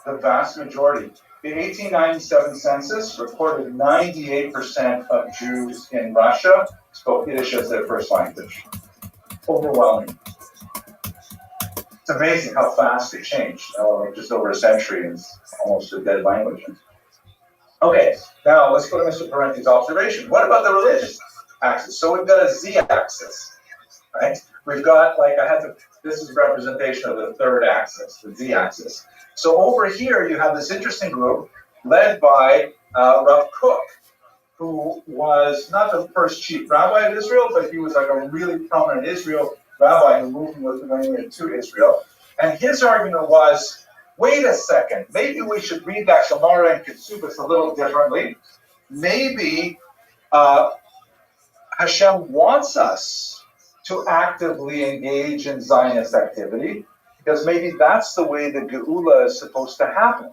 the vast majority. The 1897 census reported 98% of Jews in Russia spoke Yiddish as their first language. Overwhelming. It's amazing how fast it changed. Just over a century, and it's almost a dead language. Okay, now let's go to Mr. Parenti's observation. What about the religious axis? So we've got a z-axis, right? We've got, this is representation of the third axis, the z-axis. So over here, you have this interesting group led by Rav Kook, who was not the first chief rabbi of Israel, but he was like a really prominent Israel rabbi who moved from Lithuania to Israel. And his argument was, wait a second, maybe we should read that Gemara and Ketsubas a little differently. Maybe Hashem wants us to actively engage in Zionist activity, because maybe that's the way the Geula is supposed to happen.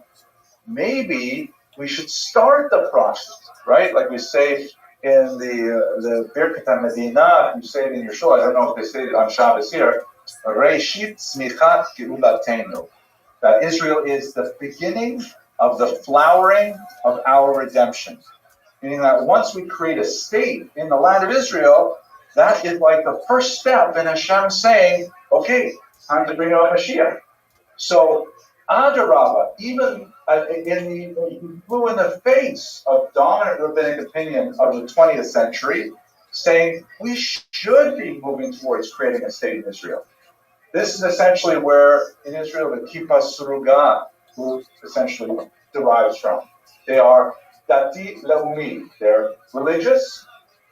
Maybe we should start the process, right? Like we say in the Birkat HaMedina, you say it in your shul, I don't know if they say it on Shabbos here, Reishit Tzmichat Geulatenu, that Israel is the beginning of the flowering of our redemption. Meaning that once we create a state in the land of Israel, that is like the first step in Hashem saying, okay, time to bring out Mashiach. So, Adarabah, even he flew in the face of dominant rabbinic opinion of the 20th century, saying we should be moving towards creating a state in Israel. This is essentially where in Israel the Kippah Surugah essentially derives from. They are Dati Leumi, they're religious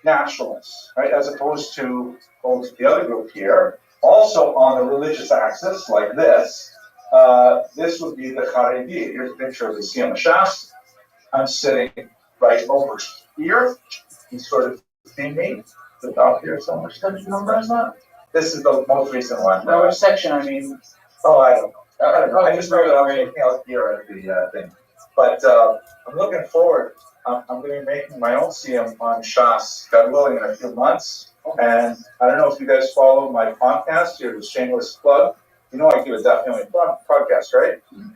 nationalists, right? As opposed to the other group here, also on the religious axis, like this. This would be the Haredi. Here's a picture of the Siyam Shas. I'm sitting right over here. He's sort of seeing me. The top here somewhere. Which number is that? This is the most recent one. No, which section, I mean? Oh, I don't know. I just know that I'm going to out here at the thing. But I'm looking forward. I'm going to be making my own Siyam on Shas, God willing, in a few months. And I don't know if you guys follow my podcast here, the shameless plug. You know I do a Daf Yomi podcast, right? Mm-hmm.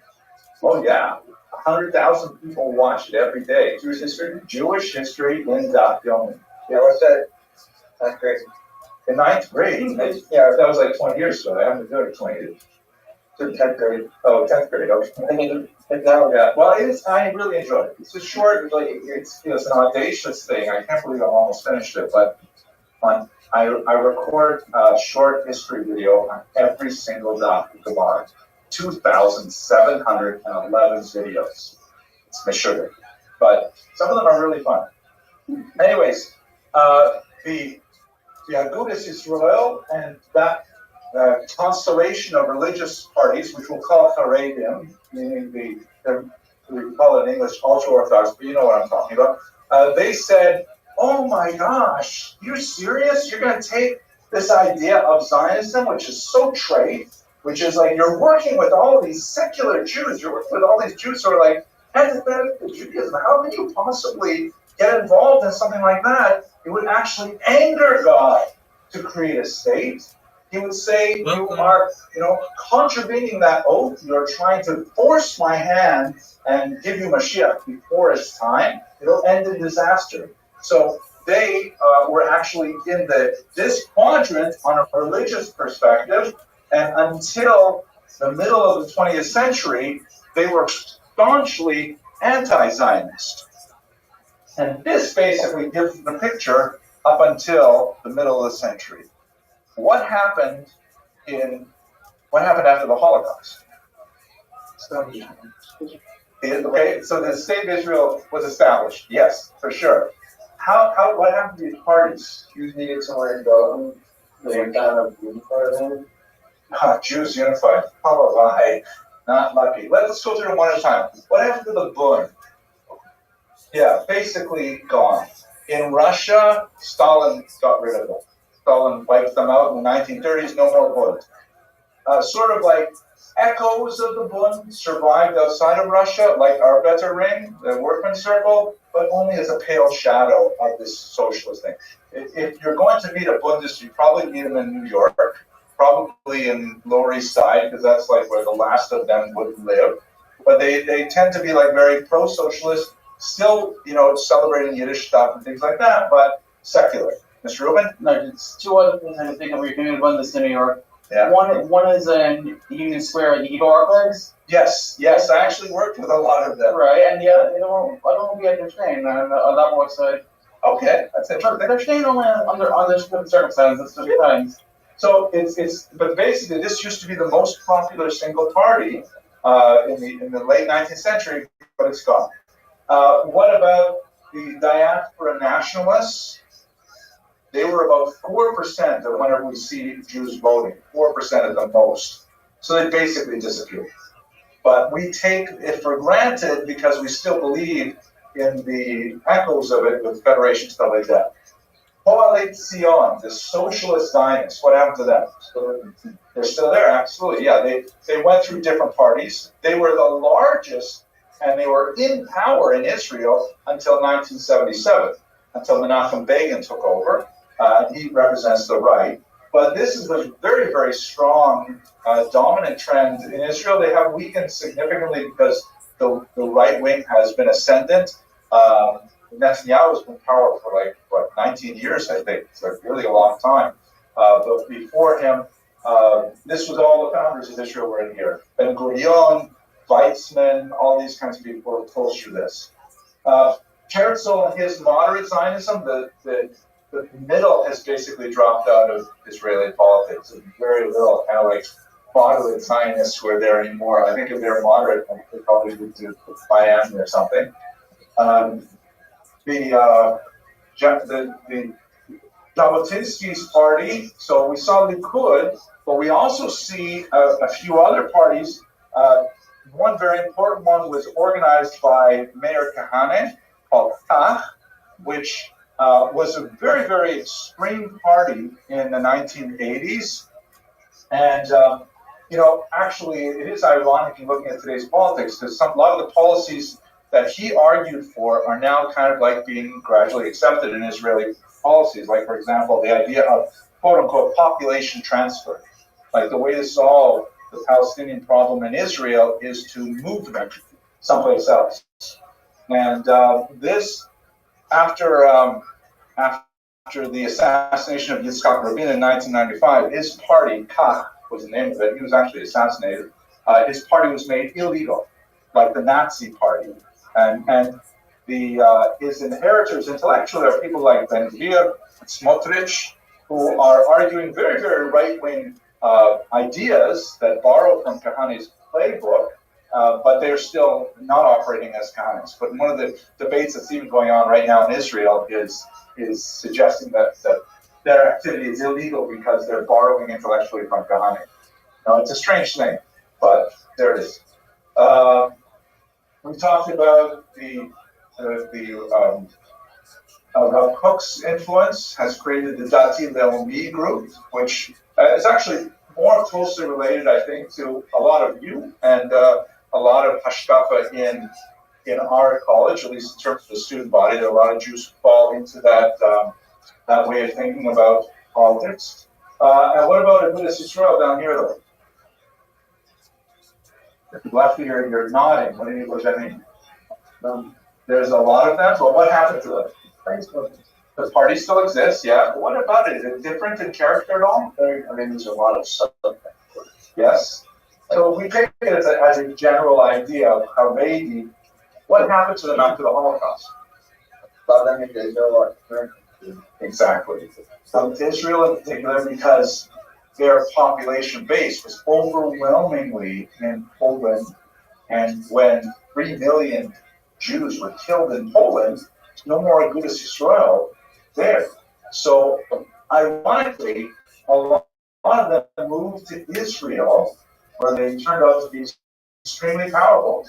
Oh, yeah. 100,000 people watch it every day. Jewish history in Daf Yomi. Yeah, what's that? That's crazy. In 9th grade? Yeah, that was like 20 years ago. I haven't been doing it 20 years. To 10th grade. Oh, 10th grade. Okay. I mean, now, yeah. Well, it is. I really enjoyed it. It's a short, it's an audacious thing. I can't believe I almost finished it, but I record a short history video on every single Daf of Gemara. 2,711 videos. It's my sugar. But some of them are really fun. Anyways, the Agudas Yisrael and that constellation of religious parties, which we'll call Haredim, meaning we call it in English ultra-Orthodox, but you know what I'm talking about. They said, oh my gosh, you're serious? You're going to take this idea of Zionism, which is so trade, which is like you're working with all of these secular Jews, you're working with all these Jews who are like antithetic to Judaism. How can you possibly get involved in something like that? It would actually anger God to create a state. He would say, you are, contravening that oath. You're trying to force my hand and give you Mashiach before it's time. It'll end in disaster. So they were actually in this quadrant on a religious perspective, and until the middle of the 20th century, they were staunchly anti-Zionist. And this basically gives the picture up until the middle of the century. What happened after the Holocaust? Okay, so the state of Israel was established. Yes, for sure. What happened to these parties? Jews needed somewhere to go. They were kind of unified then. Jews unified. Oh, not lucky. Let's go through them one at a time. What happened to the Bund? Yeah, basically gone. In Russia, Stalin got rid of them. Stalin wiped them out in the 1930s, no more Bund. Sort of like echoes of the Bund survived outside of Russia, like our Better Ring, the workman circle, but only as a pale shadow of this socialist thing. If you're going to meet a Bundist, you probably meet them in New York, probably in Lower East Side, because that's like where the last of them would live. but they tend to be like very pro-socialist, still, celebrating Yiddish stuff and things like that, but secular. Mr. Rubin? No, it's two other things I think of. You're going to run this in New York. Yeah. One is in Union Square at the Eagle Archives. Yes, I actually worked with a lot of them. Right, and yeah, I don't know if you had staying on that website. Okay, that's interesting. They're staying only under certain circumstances, certain times. So but basically this used to be the most popular single party in the late 19th century, but it's gone. What about the diaspora nationalists? They were about 4% of whenever we see Jews voting, 4% at the most. So they basically disappeared. But we take it for granted because we still believe in the echoes of it with Federation, stuff like that. Poalet Zion, the socialist Zionists, what happened to them? They're still there, absolutely. Yeah, they went through different parties. They were the largest, and they were in power in Israel until 1977, until Menachem Begin took over. He represents the right. But this is a very, very strong, dominant trend in Israel. They have weakened significantly because the right wing has been ascendant. Netanyahu has been in power for 19 years, I think. It's really a long time. But before him, this was all the founders of Israel were in here. Ben Gurion, Weizmann, all these kinds of people were close to this. Herzl and his moderate Zionism, the middle has basically dropped out of Israeli politics. There's very little kind of like moderate Zionists who are there anymore. I think if they're moderate, they probably would do Miami or something. The Jabotinsky's party, so we saw Likud, but we also see a few other parties. One very important one was organized by Meir Kahane, called Kach, which was a very, very extreme party in the 1980s. And, actually, it is ironic in looking at today's politics because a lot of the policies that he argued for are now kind of like being gradually accepted in Israeli policies. Like, for example, the idea of quote-unquote population transfer. Like the way to solve the Palestinian problem in Israel is to move them someplace else. And this, after the assassination of Yitzhak Rabin in 1995, his party, Kach was the name of it, he was actually assassinated, his party was made illegal, like the Nazi party. And his inheritors intellectually are people like Ben Gvir and Smotrich, who are arguing very, very right-wing ideas that borrow from Kahane's playbook, but they're still not operating as Kahanes. But one of the debates that's even going on right now in Israel is suggesting that their activity is illegal because they're borrowing intellectually from Kahane. Now, it's a strange thing, but there it is. We talked about Rav Kook's influence has created the Dati Leumi group, which is actually more closely related, I think, to a lot of you and a lot of hashkafa in our college, at least in terms of the student body. There are a lot of Jews who fall into that way of thinking about politics. And what about Agudas Yisrael down here, though? Lefty, you're nodding. What does that mean? There's a lot of them, but what happened to them? The party still exists, yeah. But what about it? Is it different in character at all? There's a lot of stuff. Yes. So we take it as a general idea of Haredi. What happened to them after the Holocaust? Exactly. So Israel in particular, because their population base was overwhelmingly in Poland, and when 3 million Jews were killed in Poland, no more Agudas Yisrael there. So, ironically, a lot of them moved to Israel, where they turned out to be extremely powerful.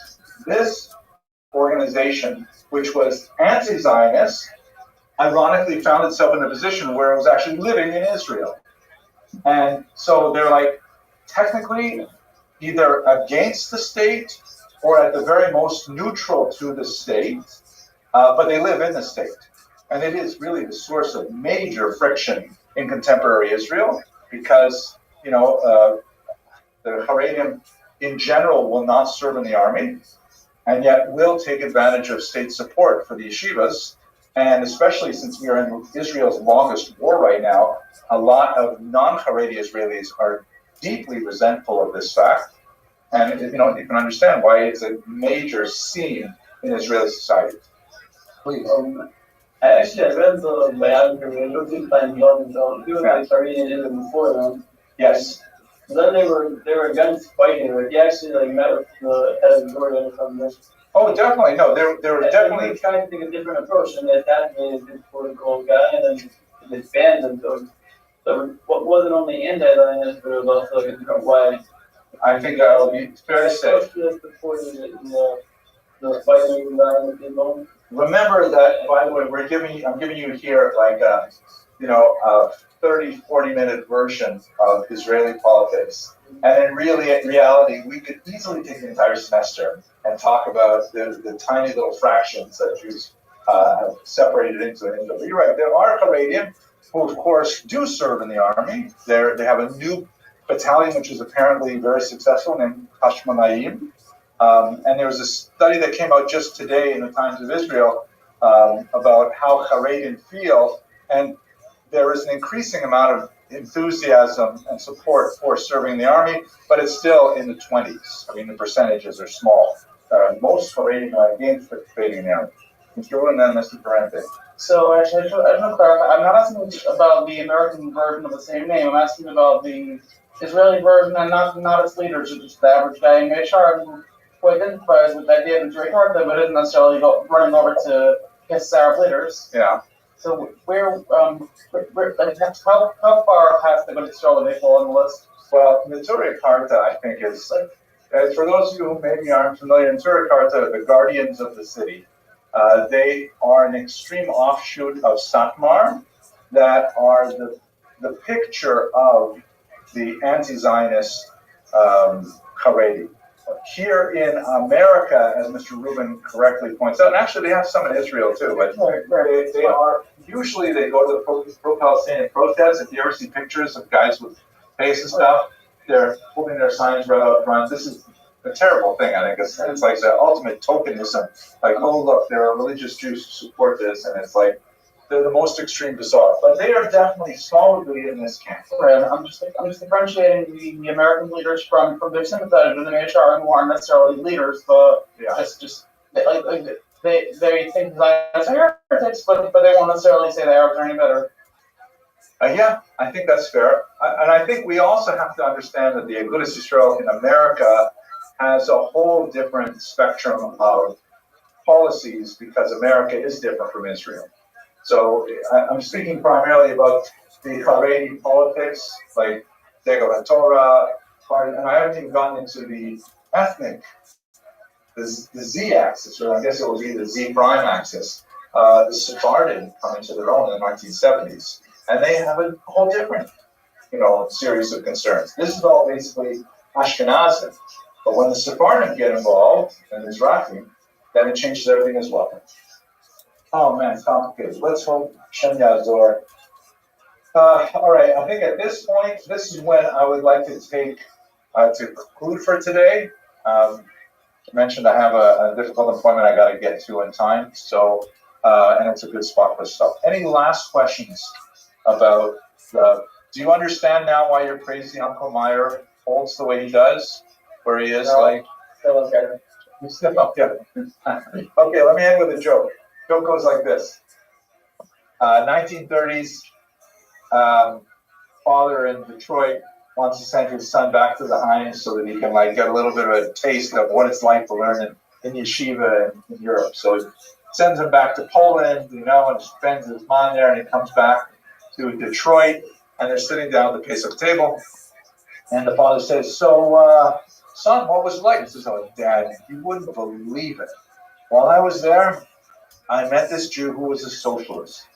This organization, which was anti-Zionist, ironically found itself in a position where it was actually living in Israel. And so they're like, technically, either against the state or at the very most neutral to the state, but they live in the state. And it is really the source of major friction in contemporary Israel because, the Haredim in general will not serve in the army, and yet will take advantage of state support for the yeshivas. And especially since we are in Israel's longest war right now, a lot of non-Haredi Israelis are deeply resentful of this fact. And you can understand why it's a major scene in Israeli society. Please. Actually, I read the biography. I don't think I'm young, so he was like Korean even before them. Yes. Then they were against fighting. Like he actually like met with the head of Jordan or something. Oh, definitely. No, they were definitely He was trying to take a different approach, and they assassinated this political guy, and then they banned him. So what wasn't only anti-Zionist, but it was also like a different way. I think that would be fair to say. The fighting Zionist. Remember that, by the way, I'm giving you here like a 30, 40-minute version of Israeli politics. And in reality, we could easily take the entire semester and talk about the tiny little fractions that Jews have separated into. But you're right, there are Haredim who, of course, do serve in the army. They have a new battalion, which is apparently very successful, named Hashmonaim. And there was a study that came out just today in the Times of Israel about how Haredim feel, and there is an increasing amount of enthusiasm and support for serving in the army, but it's still in the 20s. I mean, the percentages are small. Most Haredim are against participating in the army. Mr. Wu and then Mr. Parente. So actually, I just want to clarify. I'm not asking about the American version of the same name. I'm asking about the Israeli version and not its leaders, just the average guy in HR who identifies with the idea of Israeli Karta, but isn't necessarily running over to against Arab leaders. Yeah. So like, how far past the Israel they fall on the list? Well, the Neturei Karta, I think, is for those of you who maybe aren't familiar, Neturei Karta, the guardians of the city. They are an extreme offshoot of Satmar that are the picture of the anti-Zionist Haredi. Here in America, as Mr. Rubin correctly points out, and actually they have some in Israel too, but they are, usually they go to the pro-Palestinian protests. If you ever see pictures of guys with face and stuff, they're holding their signs right out front. This is a terrible thing, I think. It's like the ultimate tokenism. Like, oh, look, there are religious Jews who support this, and it's like, they're the most extreme bizarre. But they are definitely solidly in this camp. Right. I'm just differentiating the American leaders from their sympathizers in the HR who aren't necessarily leaders, but they think Zionists are heretics, but they won't necessarily say the Arabs are any better. Yeah, I think that's fair. And I think we also have to understand that the Agudas Yisrael in America has a whole different spectrum of policies because America is different from Israel. So I'm speaking primarily about the Haredi politics, like Degel Torah, and I haven't even gotten into the ethnic, the Z-axis, or I guess it will be the Z prime axis. The Sephardim come into their own in the 1970s, and they have a whole different, series of concerns. This is all basically Ashkenazim, but when the Sephardim get involved, and Mizrahi, then it changes everything as well. Oh man, it's complicated. Let's hope Shem Yazor. All right, I think at this point, this is when I would like to take to conclude for today. I mentioned I have a difficult appointment I got to get to in time, so and it's a good spot for stuff. Any last questions about? Do you understand now why your crazy Uncle Meyer holds the way he does, where he is Still okay. You still okay? Okay, let me end with a joke. Joke goes like this. 1930s, father in Detroit wants to send his son back to the Heinz so that he can get a little bit of a taste of what it's like to learn in yeshiva in Europe. So he sends him back to Poland, and spends his mind there, and he comes back to Detroit, and they're sitting down at the Pesach table, and the father says, so, son, what was it like? He says, oh, Dad, you wouldn't believe it. While I was there, I met this Jew who was a socialist.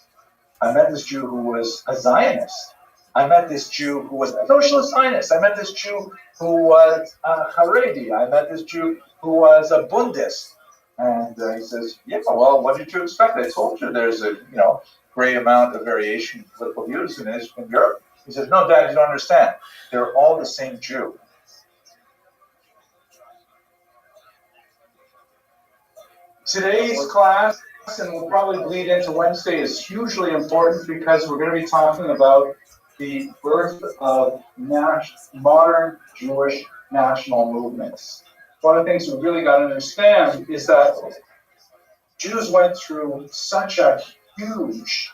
I met this Jew who was a Zionist. I met this Jew who was a socialist Zionist. I met this Jew who was a Haredi. I met this Jew who was a Bundist. And he says, yeah, well, what did you expect? I told you there's a great amount of variation in political views in Europe. He says, no, Dad, you don't understand. They're all the same Jew. Today's class, and we'll probably bleed into Wednesday, is hugely important because we're going to be talking about the birth of modern Jewish national movements. One of the things we really got to understand is that Jews went through such a huge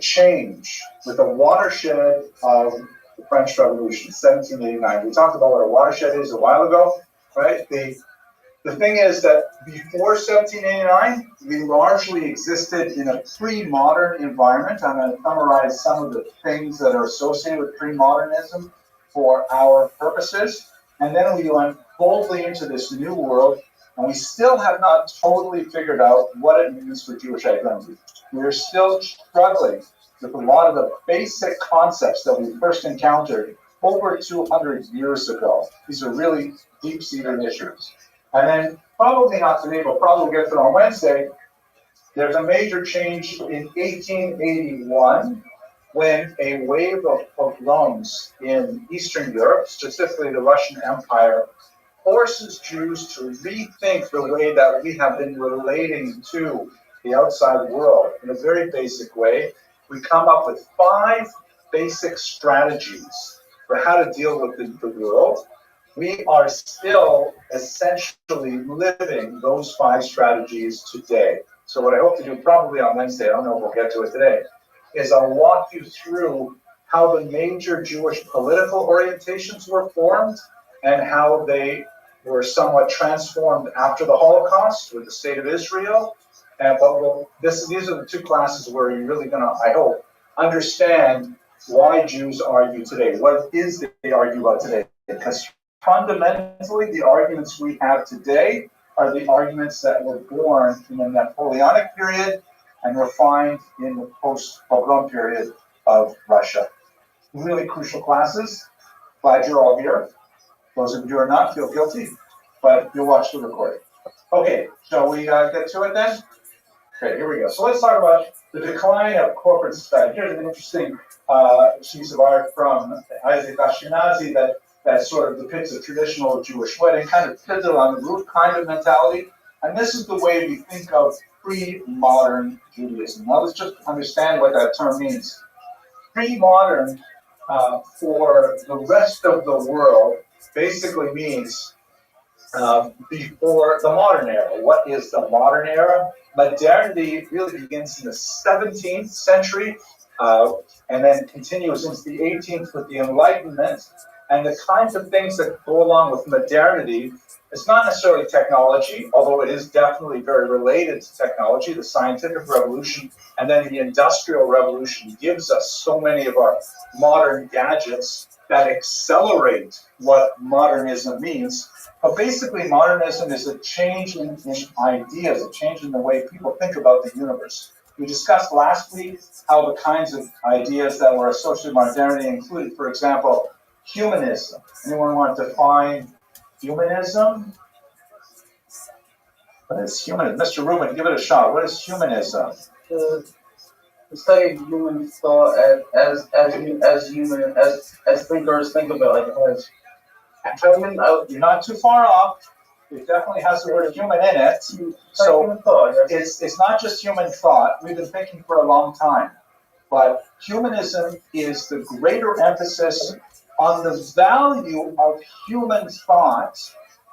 change with the watershed of the French Revolution, 1789. We talked about what a watershed is a while ago, right? The thing is that before 1789, we largely existed in a pre-modern environment. I'm going to summarize some of the things that are associated with pre-modernism for our purposes. And then we went boldly into this new world, and we still have not totally figured out what it means for Jewish identity. We're still struggling with a lot of the basic concepts that we first encountered over 200 years ago. These are really deep-seated issues. And then, probably not today, but probably we'll get to it on Wednesday, there's a major change in 1881 when a wave of pogroms in Eastern Europe, specifically the Russian Empire, forces Jews to rethink the way that we have been relating to the outside world in a very basic way. We come up with 5 basic strategies for how to deal with the world. We are still essentially living those 5 strategies today. So what I hope to do probably on Wednesday, I don't know if we'll get to it today, is I'll walk you through how the major Jewish political orientations were formed and how they were somewhat transformed after the Holocaust with the state of Israel. But these are the 2 classes where you're really going to, I hope, understand why Jews argue today. What is they argue about today? Because fundamentally, the arguments we have today are the arguments that were born in the Napoleonic period and refined in the post-pogrom period of Russia. Really crucial classes. Glad you're all here. Those of you who are not, feel guilty, but you'll watch the recording. Okay, shall we get to it then? Okay, here we go. So let's talk about the decline of corporate society. Here's an interesting piece of art from Isaac Ashkenazi that sort of depicts a traditional Jewish wedding, kind of fiddle on the roof kind of mentality. And this is the way we think of pre-modern Judaism. Now let's just understand what that term means. Pre-modern for the rest of the world basically means before the modern era. What is the modern era? Modernity really begins in the 17th century and then continues into the 18th with the Enlightenment. And the kinds of things that go along with modernity, it's not necessarily technology, although it is definitely very related to technology. The scientific revolution and then the industrial revolution gives us so many of our modern gadgets that accelerate what modernism means. But basically, modernism is a change in ideas, a change in the way people think about the universe. We discussed last week how the kinds of ideas that were associated with modernity included, for example, humanism. Anyone want to define humanism? What is humanism? Mr. Rubin, give it a shot. What is humanism? The study of human thought as thinkers think about it. You're not too far off. It definitely has the word human in it. So it's not just human thought. We've been thinking for a long time. But humanism is the greater emphasis on the value of human thought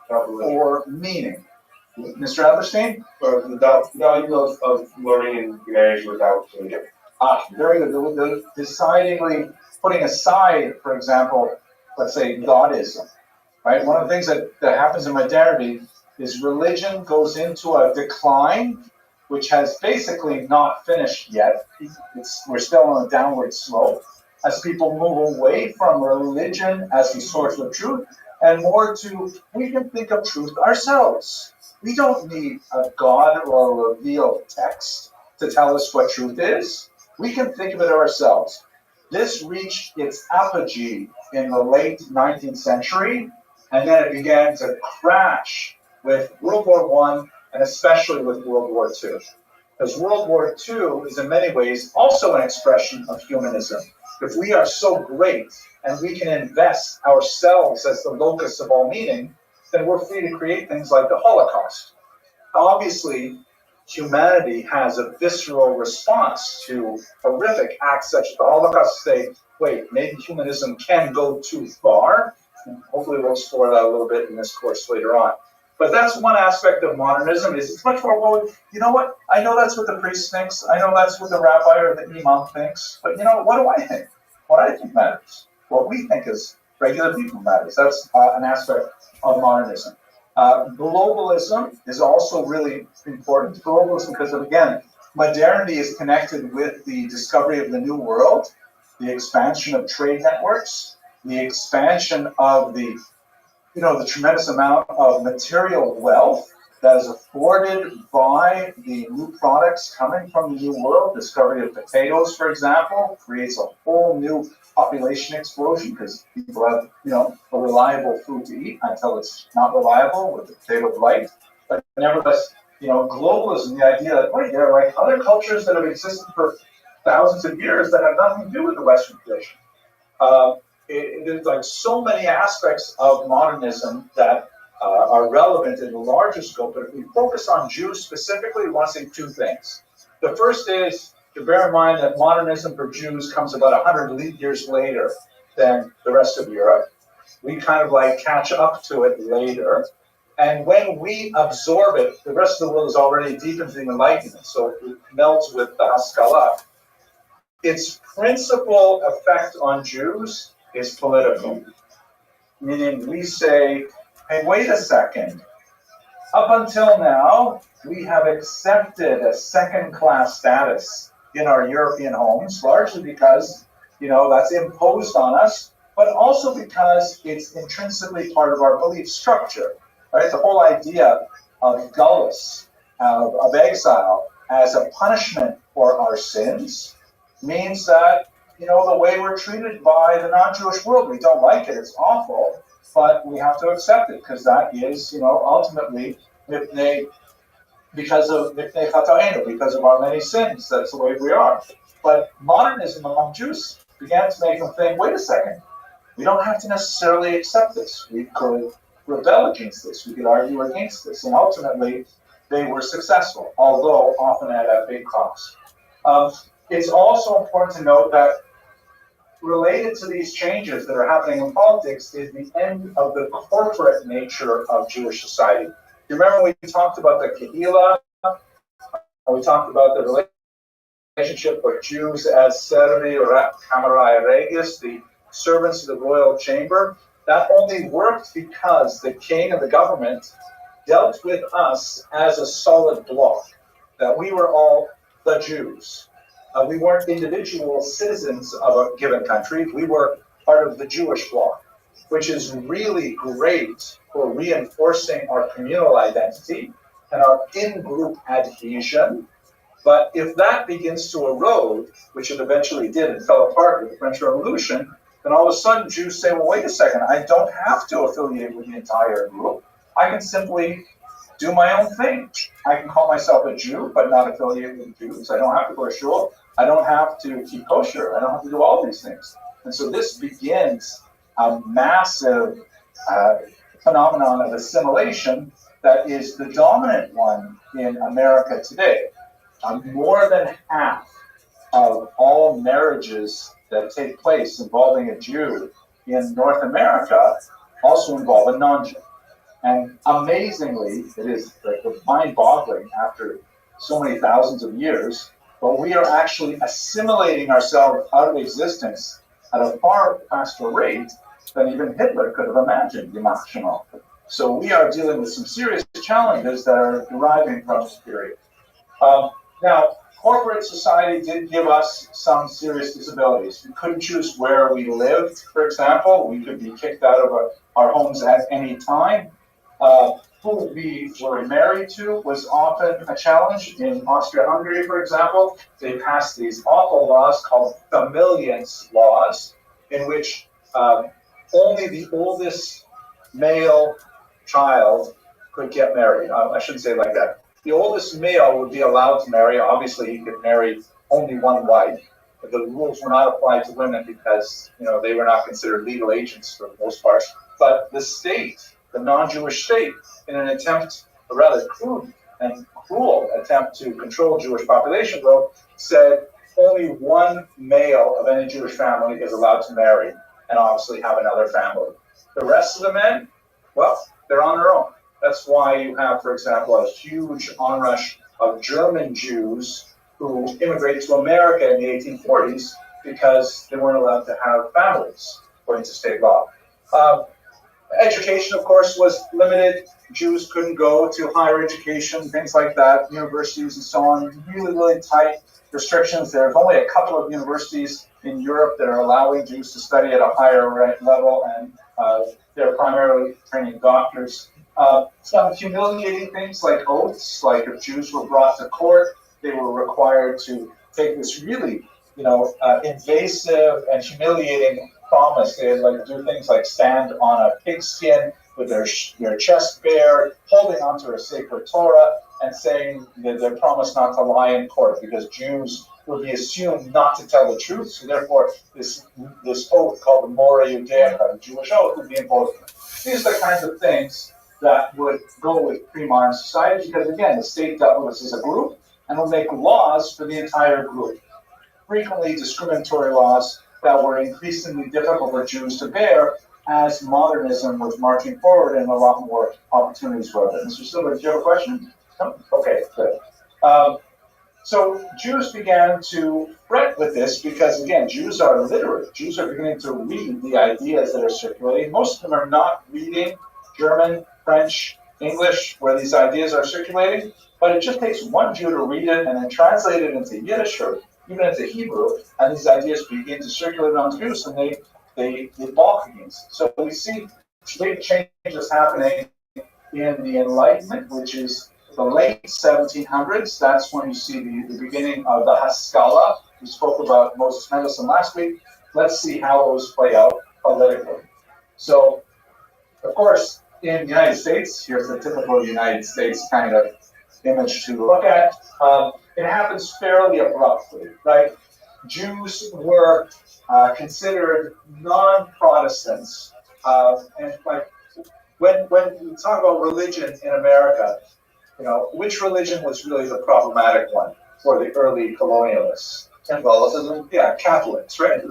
or meaning. Mr. Alberstein? The value of learning and humanity without doing it. Very good. Decidingly putting aside, for example, let's say Godism, right? One of the things that happens in modernity is religion goes into a decline, which has basically not finished yet. We're still on a downward slope as people move away from religion as the source of truth and more to, we can think of truth ourselves. We don't need a God or a revealed text to tell us what truth is. We can think of it ourselves. This reached its apogee in the late 19th century, and then it began to crash with World War I and especially with World War II. Because World War II is in many ways also an expression of humanism. If we are so great and we can invest ourselves as the locus of all meaning, then we're free to create things like the Holocaust. Obviously, humanity has a visceral response to horrific acts such as the Holocaust to say, wait, maybe humanism can go too far. And hopefully we'll explore that a little bit in this course later on. But that's one aspect of modernism, is it's much more, well, you know what? I know that's what the priest thinks. I know that's what the rabbi or the imam thinks. But you know, what do I think? What I think matters. What we think as regular people matters. That's an aspect of modernism. Globalism is also really important. Globalism because, again, modernity is connected with the discovery of the new world, the expansion of trade networks, the expansion of the tremendous amount of material wealth that is afforded by the new products coming from the new world. Discovery of potatoes, for example, creates a whole new population explosion because people have, a reliable food to eat until it's not reliable with the potato blight. But nevertheless, globalism, the idea that, wait, there are like other cultures that have existed for thousands of years that have nothing to do with the Western tradition. There's like so many aspects of modernism that are relevant in the larger scope, but if we focus on Jews specifically, we want to say two things. The first is to bear in mind that modernism for Jews comes about 100 years later than the rest of Europe. We kind of like catch up to it later. And when we absorb it, the rest of the world is already deep into the Enlightenment, so it melts with the Haskalah. Its principal effect on Jews is political, meaning we say, hey, wait a second. Up until now, we have accepted a second-class status in our European homes, largely because, that's imposed on us, but also because it's intrinsically part of our belief structure, right? The whole idea of gullus, of exile, as a punishment for our sins, means that, the way we're treated by the non-Jewish world, we don't like it, it's awful, but we have to accept it because that is, ultimately, because of our many sins, that's the way we are. But modernism among Jews began to make them think, wait a second, we don't have to necessarily accept this. We could rebel against this, we could argue against this, and ultimately they were successful, although often at a big cost. It's also important to note that related to these changes that are happening in politics is the end of the corporate nature of Jewish society. You remember we talked about the Kehillah, and we talked about the relationship of Jews as Servi or Kamarai Regis, the servants of the royal chamber. That only worked because the king and the government dealt with us as a solid block, that we were all the Jews. We weren't individual citizens of a given country. We were part of the Jewish bloc, which is really great for reinforcing our communal identity and our in-group adhesion. But if that begins to erode, which it eventually did and fell apart with the French Revolution, then all of a sudden Jews say, well, wait a second, I don't have to affiliate with the entire group. I can simply do my own thing. I can call myself a Jew, but not affiliate with Jews. I don't have to go to shul. I don't have to keep kosher. I don't have to do all these things. And so this begins a massive phenomenon of assimilation that is the dominant one in America today. More than half of all marriages that take place involving a Jew in North America also involve a non-Jew. And amazingly, it is like mind-boggling after so many thousands of years, but we are actually assimilating ourselves out of existence at a far faster rate than even Hitler could have imagined, So we are dealing with some serious challenges that are deriving from this period. Now, corporate society did give us some serious disabilities. We couldn't choose where we lived, for example. We could be kicked out of our homes at any time. Who we were married to was often a challenge. In Austria-Hungary, for example, they passed these awful laws called familiance laws, in which only the oldest male child could get married. I shouldn't say it like that. The oldest male would be allowed to marry. Obviously, he could marry only one wife. But the rules were not applied to women because they were not considered legal agents for the most part. But the state, the non-Jewish state, in an attempt, a rather crude and cruel attempt to control Jewish population growth, said only one male of any Jewish family is allowed to marry and obviously have another family. The rest of the men, well, they're on their own. That's why you have, for example, a huge onrush of German Jews who immigrated to America in the 1840s because they weren't allowed to have families, according to state law. Education, of course, was limited. Jews couldn't go to higher education, things like that, universities and so on. Really, really tight restrictions. There's only a couple of universities in Europe that are allowing Jews to study at a higher level, and they're primarily training doctors. Some humiliating things like oaths, like if Jews were brought to court, they were required to take this really, invasive and humiliating promise. They had do things like stand on a pigskin with their chest bare, holding onto a sacred Torah, and saying that their promise not to lie in court, because Jews would be assumed not to tell the truth. So therefore, this oath called the Mora Judaica, the Jewish oath, would be imposed. These are the kinds of things that would go with pre-modern society, because again, the state dealt with us as a group and will make laws for the entire group. Frequently discriminatory laws that were increasingly difficult for Jews to bear as modernism was marching forward and a lot more opportunities were there. Mr. Silver, do you have a question? No? Okay, good. So Jews began to fret with this because, again, Jews are literate. Jews are beginning to read the ideas that are circulating. Most of them are not reading German, French, English, where these ideas are circulating, but it just takes one Jew to read it and then translate it into Yiddish or even into Hebrew, and these ideas begin to circulate among Jews, and they balk against it. So we see big changes happening in the Enlightenment, which is the late 1700s. That's when you see the beginning of the Haskalah. We spoke about Moses Mendelssohn last week. Let's see how those play out politically. So, of course, in the United States, here's the typical United States kind of image to look at. It happens fairly abruptly, right? Jews were considered non-Protestants, and when we talk about religion in America, which religion was really the problematic one for the early colonialists? Catholicism? Yeah, Catholics, right?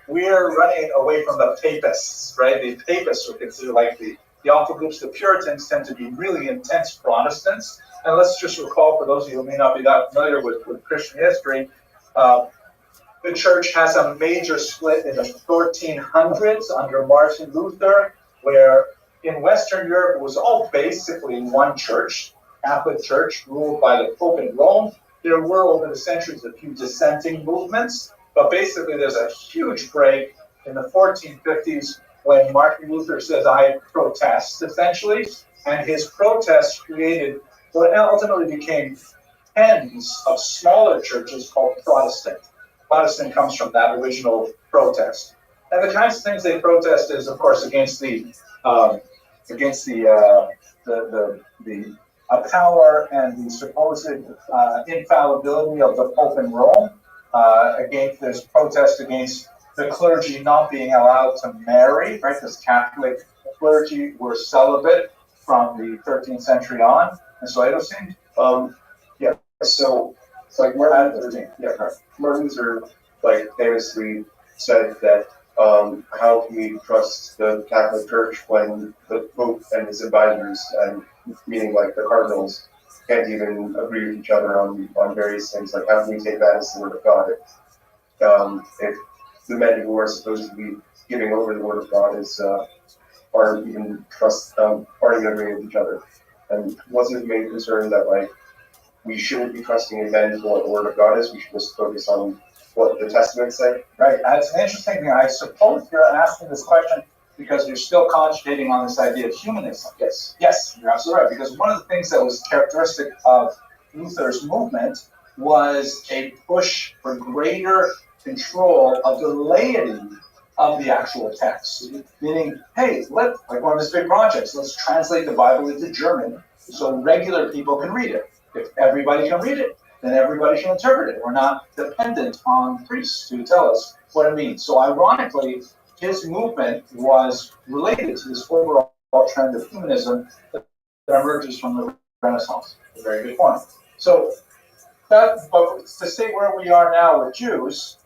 We're running away from the papists, right? The papists were considered like the alpha groups. The Puritans tend to be really intense Protestants. And let's just recall, for those of you who may not be that familiar with Christian history, the church has a major split in the 1400s under Martin Luther, where in Western Europe it was all basically one church, Catholic Church, ruled by the Pope in Rome. There were, over the centuries, a few dissenting movements, but basically there's a huge break in the 1450s when Martin Luther says, I protest, essentially, and his protest created what ultimately became tens of smaller churches called Protestant. Protestant comes from that original protest. And the kinds of things they protest is, of course, against the power and the supposed infallibility of the Pope in Rome. There's protest against the clergy not being allowed to marry, right? Because Catholic clergy were celibate from the 13th century on. And so I don't think, So it's like Martin Luther famously said that how can we trust the Catholic Church when the Pope and his advisors, and meaning like the cardinals, can't even agree with each other on various things. Like, how can we take that as the word of God if the men who are supposed to be giving over the word of God aren't even agreeing with each other? And wasn't the main concern that we shouldn't be trusting in men for what the word of God is? We should just focus on what the Testament say. Right. It's an interesting thing. I suppose you're asking this question because you're still concentrating on this idea of humanism. Yes. Yes, you're absolutely right. Because one of the things that was characteristic of Luther's movement was a push for greater control of the laity of the actual text. Meaning, hey, like one of his big projects, let's translate the Bible into German so regular people can read it. If everybody can read it, then everybody can interpret it. We're not dependent on priests to tell us what it means. So ironically, his movement was related to this overall trend of humanism that emerges from the Renaissance. A very good point. So but to say where we are now with Jews,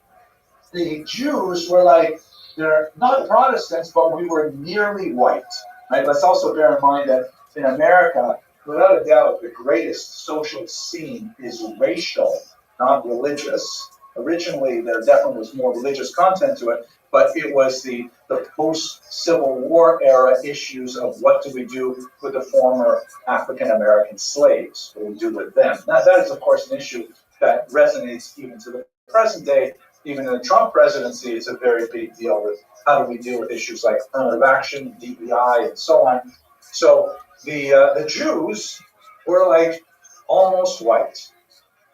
the Jews were like, they're not Protestants, but we were nearly white, right? Let's also bear in mind that in America, without a doubt, the greatest social scene is racial, not religious. Originally, there definitely was more religious content to it, but it was the post-Civil War era issues of what do we do with the former African-American slaves? What do we do with them? Now, that is, of course, an issue that resonates even to the present day. Even in the Trump presidency, it's a very big deal with how do we deal with issues like affirmative action, DEI, and so on. So the Jews were like almost white.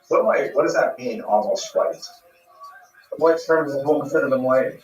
What does that mean, almost white? White supremacists won't consider them white.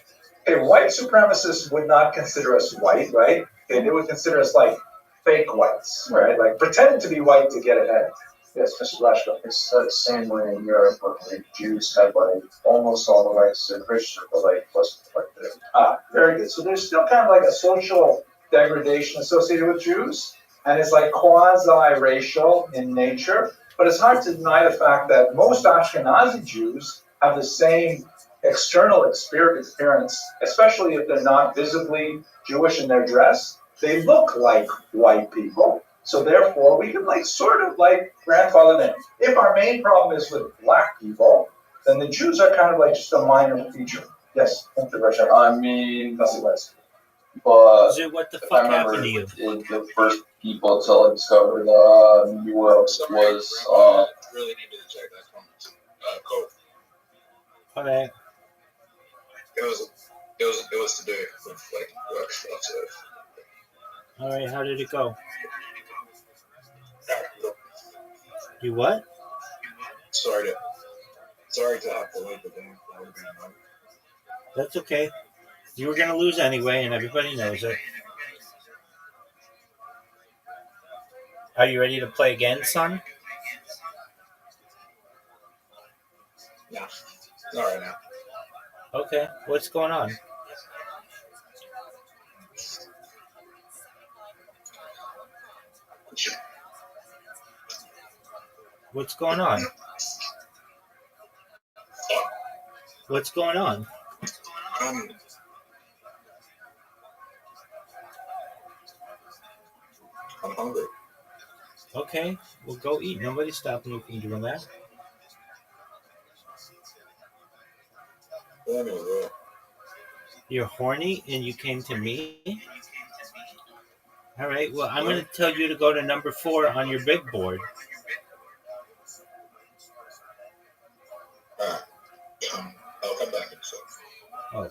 Okay, white supremacists would not consider us white, right? Okay, they would consider us like fake whites, right? Like pretend to be white to get ahead. Yes, Mr. Rashko. It's the same way in Europe where the Jews had like almost all the rights to Christians, but like wasn't like there. Ah, very good. So there's still kind of like a social degradation associated with Jews, and it's like quasi-racial in nature. But it's hard to deny the fact that most Ashkenazi Jews have the same external appearance, especially if they're not visibly Jewish in their dress. They look like white people. So therefore, we can like sort of like grandfather them. If our main problem is with black people, then the Jews are kind of like just a minor feature. Yes, thank you, Russia. I mean, That's it. but Zig, what the if I fuck remember, happened to you? the first people to like discover New York was really needed to check that code. Okay. It was today with like work stuff. So. All right. How did it go? You what? Sorry to have to wait, but then that would be annoying. That's okay. You were gonna lose anyway, and everybody knows it. Are you ready to play again, son? No, not right now. Okay. What's going on? What's going on? What's going on? I'm hungry. Okay. Well, go eat. Nobody's stopping you from doing that. Anyway, You're horny, and you came to me. All right. Well, I'm going to tell you to go to number 4 on your big board. I'll come back in a second. Oh.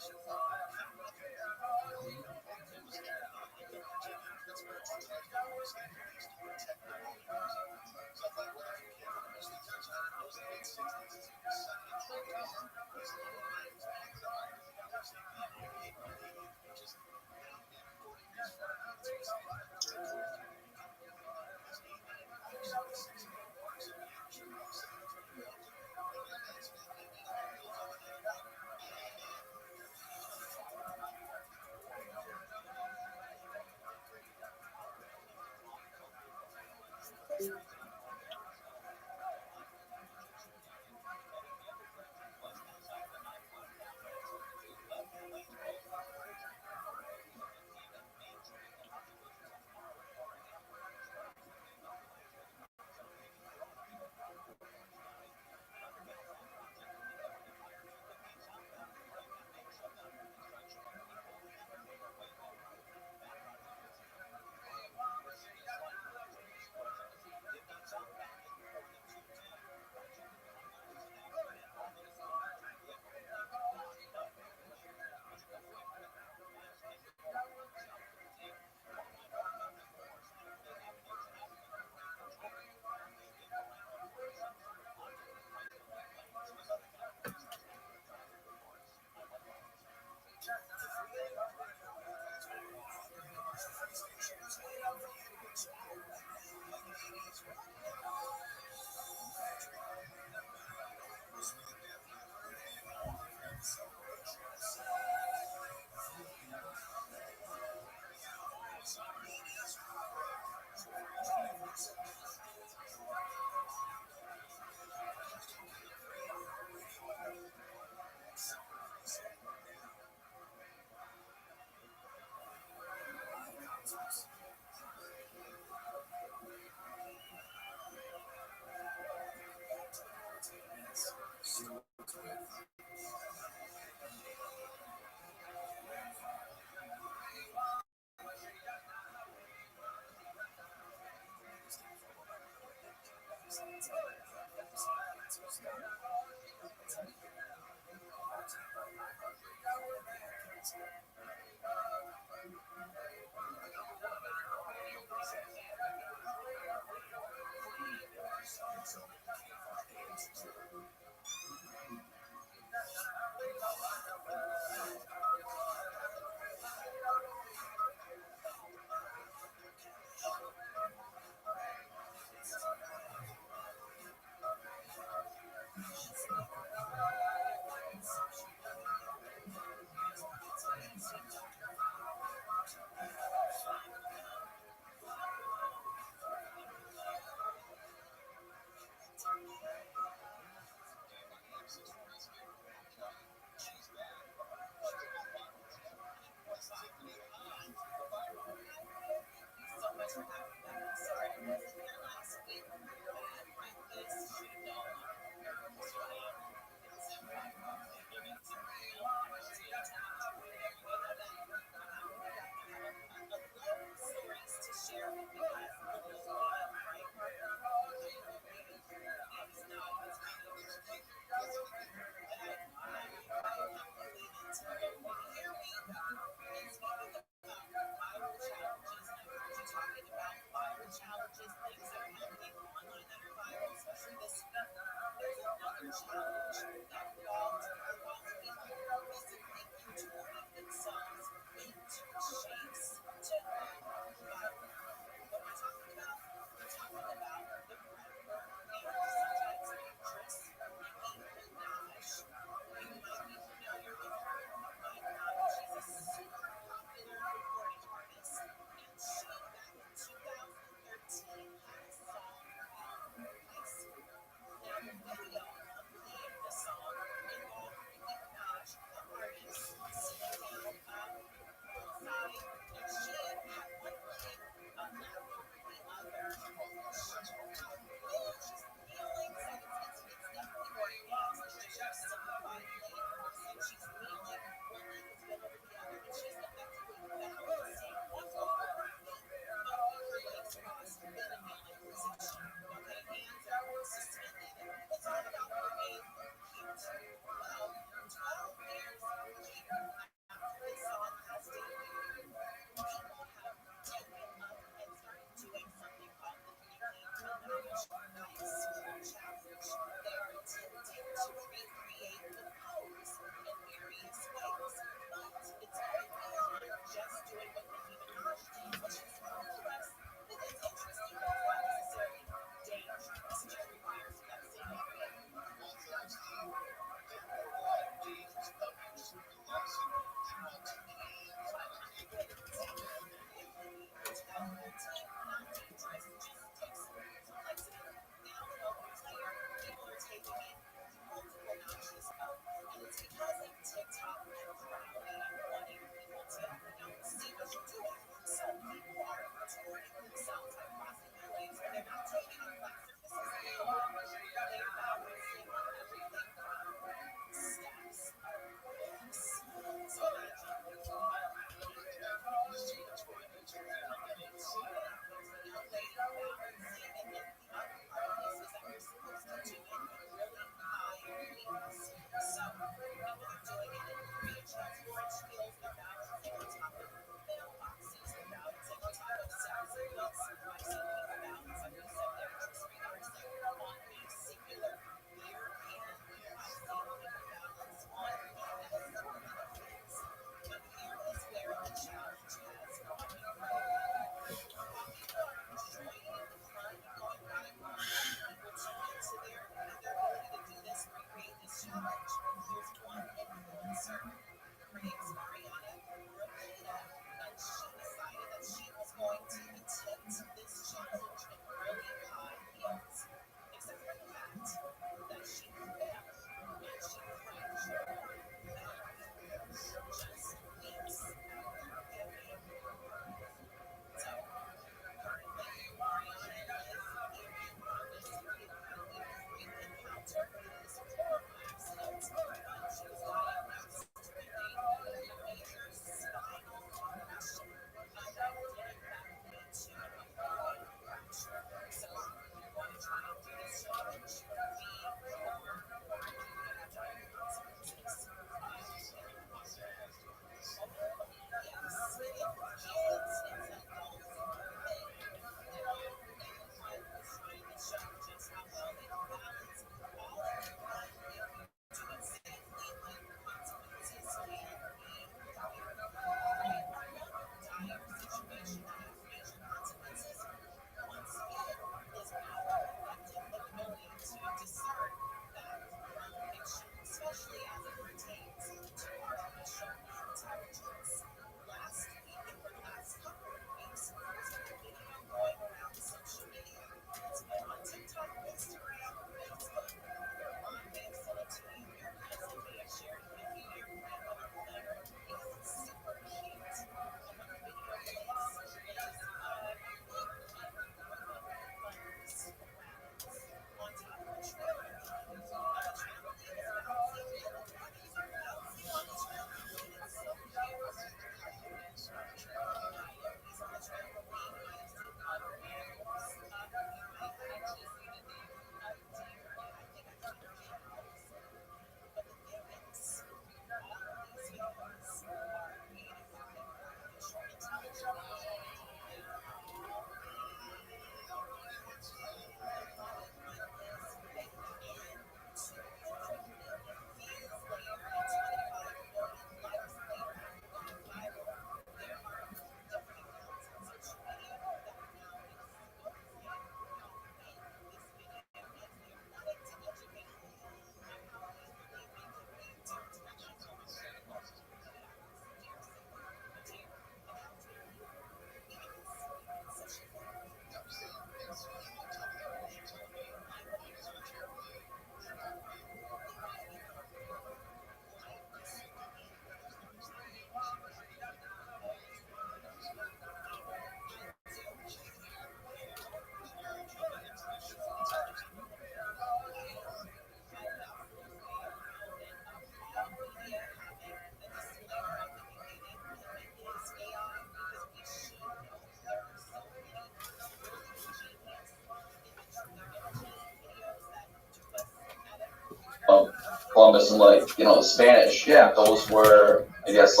Columbus and the Spanish. Yeah. Those were, I guess,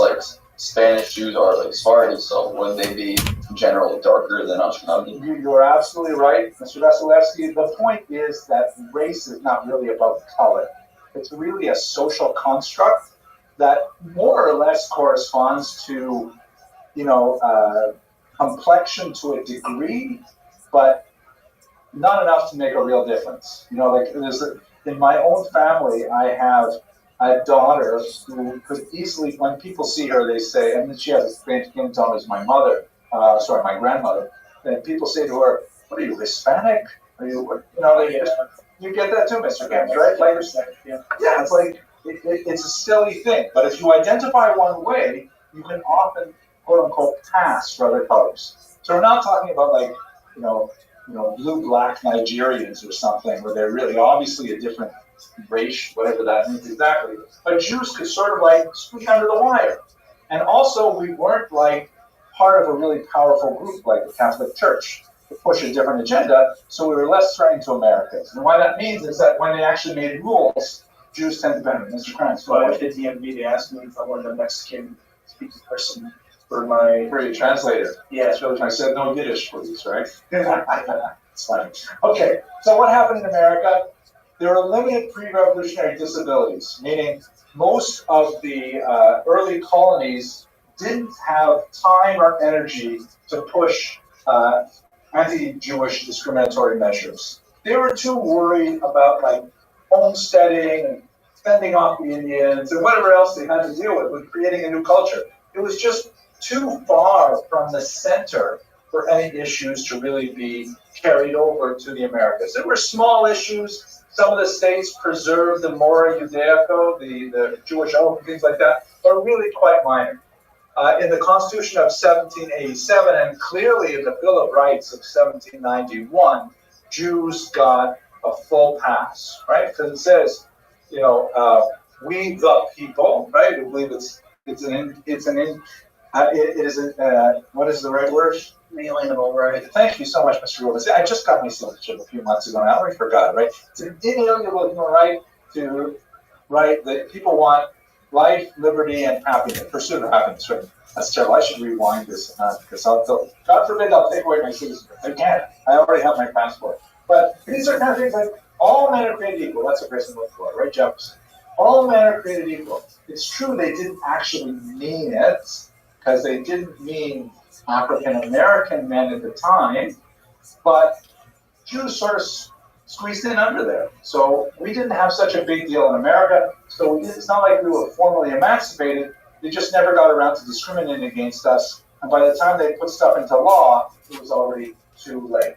Spanish Jews are Spartans, so wouldn't they be generally darker than Ashkenazi? You're absolutely right, Mr. Vasilevsky. The point is that race is not really about color. It's really a social construct that more or less corresponds to, complexion to a degree, but not enough to make a real difference. In my own family, I have a daughter who could easily, when people see her, they say, and she has the same skin tone as my mother, my grandmother, and people say to her, "What are you, Hispanic? Are you, you get that too, Mr. Games, right?" Yeah, it's it's a silly thing. But if you identify one way, you can often, quote unquote, pass for other colors. So we're not talking about blue-black Nigerians or something, where they're really obviously a different race, whatever that means exactly. But Jews could sort of squeak under the wire. And also, we weren't part of a really powerful group like the Catholic Church to push a different agenda, so we were less threatening to Americans. And what that means is that when they actually made rules, Jews tend to benefit. Mr. Kranz, So at the DMV, they asked me if I wanted a Mexican speaking person for your translator. Yeah. That's really, I said no Yiddish, please, right? It's funny. Okay, so what happened in America? There were limited pre-revolutionary disabilities, meaning most of the early colonies didn't have time or energy to push anti-Jewish discriminatory measures. They were too worried about homesteading and fending off the Indians and whatever else they had to deal with creating a new culture. It was just too far from the center for any issues to really be carried over to the Americas. There were small issues. Some of the states preserved the Mora Judaico, the Jewish oath and things like that, but really quite minor. In the Constitution of 1787 and clearly in the Bill of Rights of 1791, Jews got a full pass, right? Because it says, we the people, right? I believe it is what is the right word? Inalienable right. Thank you so much, Mr. Rubin. I just got my signature a few months ago, and I already forgot, right? It's an inalienable human right that people want life, liberty, and happiness, pursuit of happiness, right? That's terrible. I should rewind this because God forbid I'll take away my citizenship. I can't. I already have my passport. But these are kind of things like all men are created equal. That's what Grayson looked for, right, Jefferson? All men are created equal. It's true they didn't actually mean it, because they didn't mean African American men at the time, but Jews sort of squeezed in under there. So we didn't have such a big deal in America. So it's not like we were formally emancipated. They just never got around to discriminating against us. And by the time they put stuff into law, it was already too late.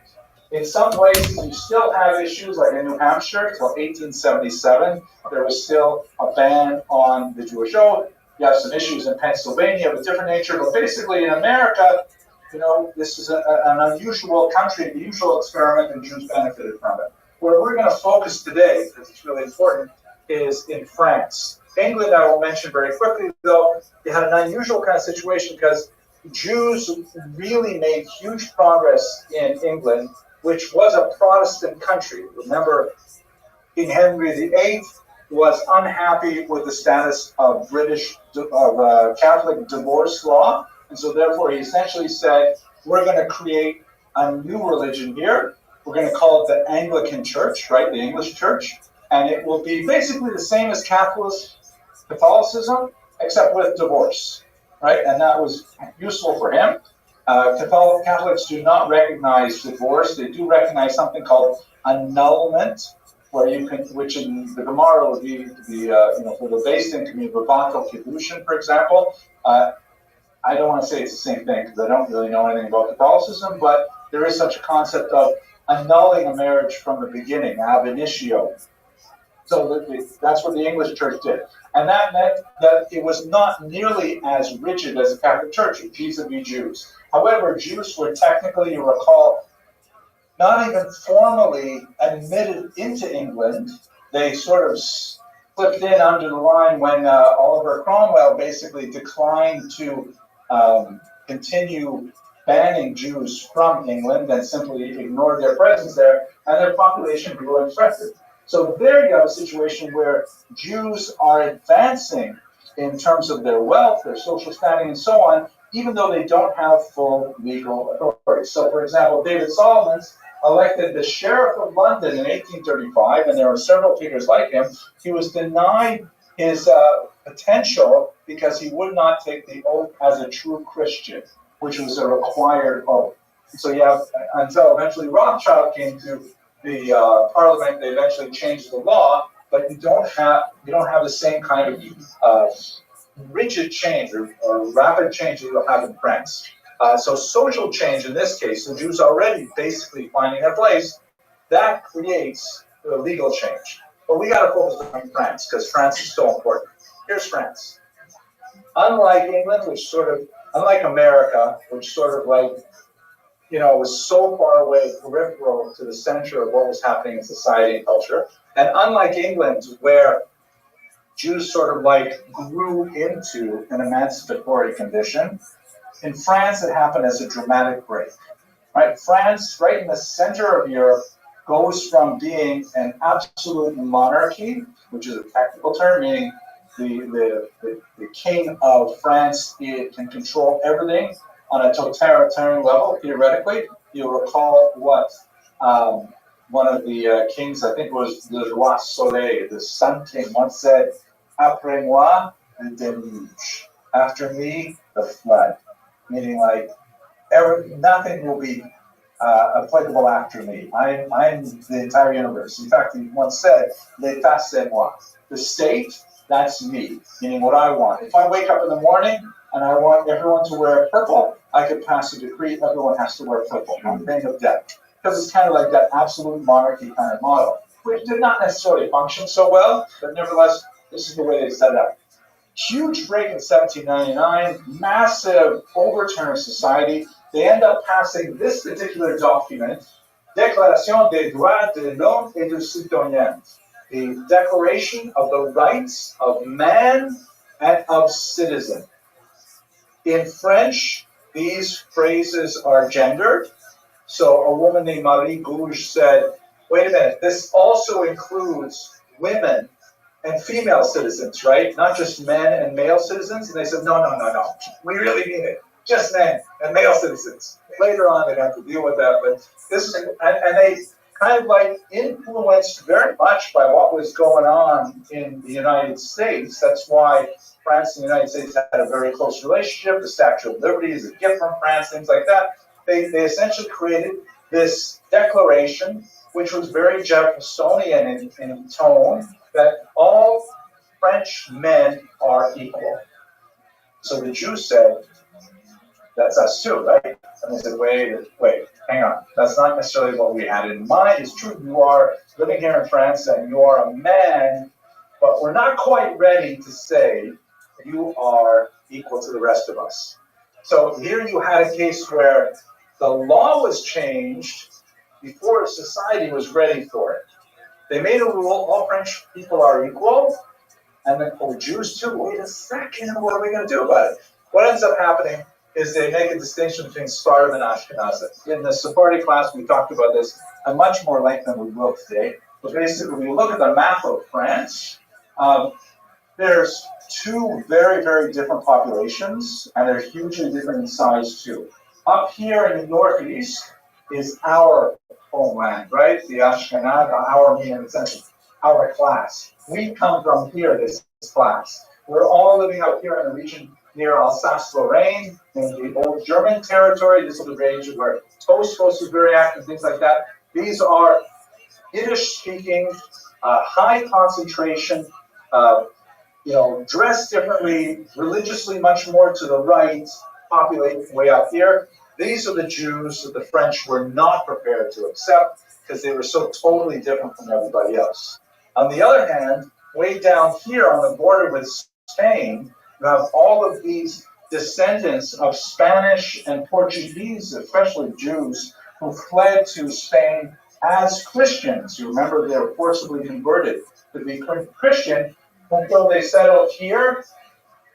In some places, you still have issues, like in New Hampshire, until 1877, there was still a ban on the Jewish oath. You have some issues in Pennsylvania of a different nature, but basically in America, this is an unusual country, an unusual experiment, and Jews benefited from it. Where we're going to focus today, because it's really important, is in France. England, I will mention very quickly, though, they had an unusual kind of situation because Jews really made huge progress in England, which was a Protestant country. Remember, King Henry VIII was unhappy with the status of Catholic divorce law, and so therefore he essentially said, we're going to create a new religion here. We're going to call it the Anglican Church, right, the English Church, and it will be basically the same as Catholicism, except with divorce, right, and that was useful for him. Catholics do not recognize divorce. They do recognize something called annulment, where you can, which in the Gemara would be for the based in community, Babato Kiddushin, for example. I don't want to say it's the same thing because I don't really know anything about Catholicism, but there is such a concept of annulling a marriage from the beginning, ab initio. So that's what the English Church did. And that meant that it was not nearly as rigid as the Catholic Church vis-a-vis Jews. However, Jews were technically, you recall, not even formally admitted into England. They sort of slipped in under the line when Oliver Cromwell basically declined to continue banning Jews from England and simply ignored their presence there, and their population grew and threatened. So there you have a situation where Jews are advancing in terms of their wealth, their social standing, and so on, even though they don't have full legal authority. So, for example, David Solomon elected the Sheriff of London in 1835, and there were several figures like him. He was denied his potential because he would not take the oath as a true Christian, which was a required oath. So you have, until eventually Rothschild came to the parliament, they eventually changed the law, but you don't have the same kind of rigid change or rapid change that you'll have in France. So social change in this case, the Jews already basically finding their place, that creates a legal change. But we got to focus on France because France is so important. Here's France. Unlike England, unlike America, which sort of like, was so far away, peripheral to the center of what was happening in society and culture, and unlike England, where Jews sort of like grew into an emancipatory condition, in France it happened as a dramatic break. Right? France, right in the center of Europe, goes from being an absolute monarchy, which is a technical term, meaning the king of France can control everything on a totalitarian level, theoretically. You'll recall what one of the kings, I think it was the Roi Soleil, the Sun King, once said, "Après moi, le déluge." After me, the flood. Meaning like, nothing will be applicable after me. I'm the entire universe. In fact, he once said, "L'état c'est moi." The state, that's me, meaning what I want. If I wake up in the morning and I want everyone to wear purple, I could pass a decree, everyone has to wear purple on pain of death. Because it's kind of like that absolute monarchy kind of model, which did not necessarily function so well, but nevertheless, this is the way they set it up. Huge break in 1799, massive overturn of society. They end up passing this particular document, Déclaration des droits de l'homme et du citoyen, the Declaration of the Rights of Man and of Citizen. In French, these phrases are gendered. So a woman named Marie Gouge said, wait a minute, this also includes women and female citizens, right? Not just men and male citizens. And they said, no. We really mean it. Just men and male citizens. Later on, they'd have to deal with that. But this is, and they kind of like influenced very much by what was going on in the United States. That's why France and the United States had a very close relationship. The Statue of Liberty is a gift from France, things like that. They essentially created this declaration, which was very Jeffersonian in tone, that all French men are equal. So the Jews said, that's us too, right? And they said, wait, hang on. That's not necessarily what we had in mind. It's true, you are living here in France and you are a man, but we're not quite ready to say you are equal to the rest of us. So here you had a case where the law was changed before society was ready for it. They made a rule, all French people are equal, and then, Jews too, wait a second, what are we going to do about it? What ends up happening is they make a distinction between Sephardim and Ashkenazim. In the Sephardi class, we talked about this at much more length than we will today. But basically, when you look at the map of France, there's two very, very different populations, and they're hugely different in size too. Up here in the northeast is our homeland, right? The Ashkenaz, our meaning essentially our class. We come from here, this class. We're all living up here in the region near Alsace-Lorraine, in the old German territory. This is the region where Toast was very active, things like that. These are Yiddish-speaking, high concentration, dressed differently, religiously much more to the right, populated way up here. These are the Jews that the French were not prepared to accept because they were so totally different from everybody else. On the other hand, way down here on the border with Spain, you have all of these descendants of Spanish and Portuguese, especially Jews, who fled to Spain as Christians. You remember they were forcibly converted to be Christian until they settled here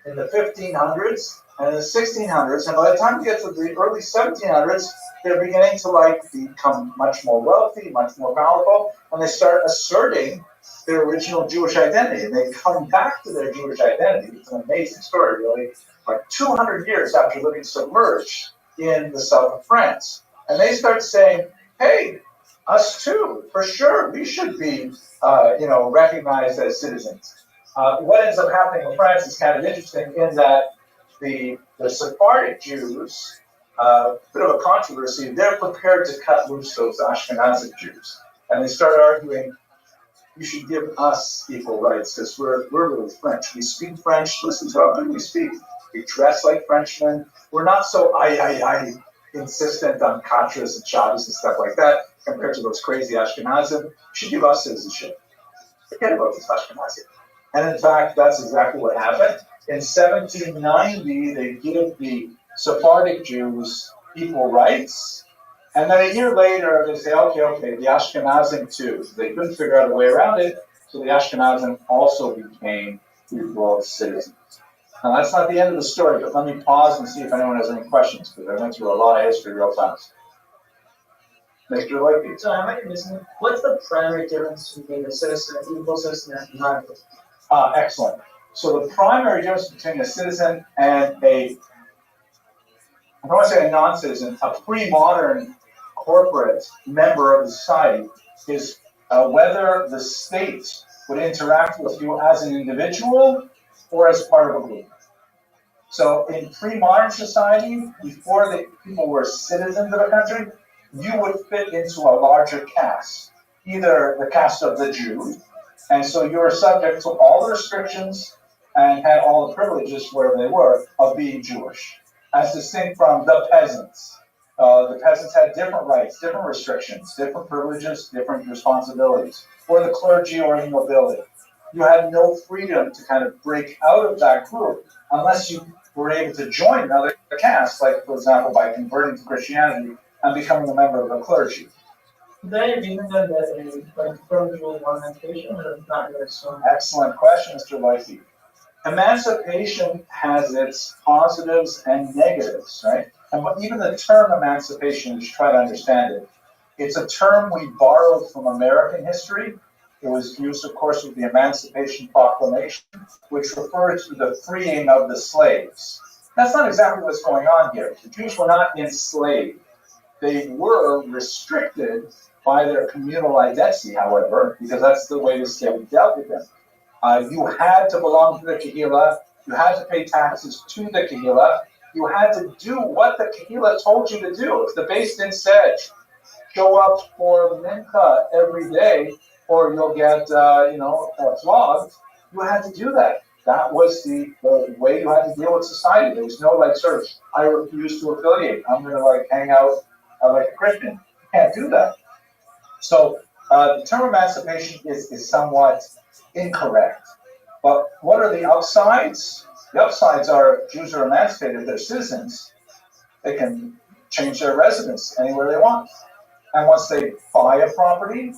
in the 1500s, and in the 1600s, and by the time you get to the early 1700s, they're beginning to become much more wealthy, much more powerful, and they start asserting their original Jewish identity, and they come back to their Jewish identity. It's an amazing story, really. Like 200 years after living submerged in the south of France, and they start saying, "Hey, us too, for sure. We should be, recognized as citizens." What ends up happening in France is kind of interesting in that the Sephardic Jews, bit of a controversy, they're prepared to cut loose those Ashkenazic Jews. And they start arguing, you should give us equal rights because we're really French. We speak French, listen to how good we speak. We dress like Frenchmen. We're not so insistent on Katras and Shabbos and stuff like that compared to those crazy Ashkenazim. You should give us citizenship. Forget about this Ashkenazim. And in fact, that's exactly what happened. In 1790, they give the Sephardic Jews equal rights. And then a year later, they say, okay, the Ashkenazim too. They couldn't figure out a way around it, so the Ashkenazim also became equal citizens. Now, that's not the end of the story, but let me pause and see if anyone has any questions, because I went through a lot of history real fast. Mr. Lakey. So I might be missing. What's the primary difference between a citizen, an equal citizen, and a non-equal? Excellent. So the primary difference between a citizen and I don't want to say a non-citizen, a pre-modern corporate member of the society is whether the state would interact with you as an individual or as part of a group. So in pre-modern society, before the people were citizens of a country, you would fit into a larger caste, either the caste of the Jew, and so you were subject to all the restrictions and had all the privileges, wherever they were, of being Jewish, as distinct from the peasants. The peasants had different rights, different restrictions, different privileges, different responsibilities, or the clergy or the nobility. You had no freedom to kind of break out of that group unless you were able to join another caste, like, for example, by converting to Christianity and becoming a member of the clergy. They even then that a pro-Jew emancipation or not really so. Excellent question, Mr. Leike. Emancipation has its positives and negatives, right? And even the term emancipation, you should try to understand it. It's a term we borrowed from American history. It was used, of course, with the Emancipation Proclamation, which referred to the freeing of the slaves. That's not exactly what's going on here. The Jews were not enslaved. They were restricted by their communal identity, however, because that's the way the state dealt with them. You had to belong to the Kehillah. You had to pay taxes to the Kehillah. You had to do what the Kehillah told you to do. If the Beis Din said, show up for Mincha every day, or you'll get, flogged, you had to do that. That was the way you had to deal with society. There was no I refuse to affiliate. I'm going to hang out like a Christian. You can't do that. So the term emancipation is somewhat incorrect. But what are the upsides? The upsides are Jews are emancipated, they're citizens. They can change their residence anywhere they want. And once they buy a property,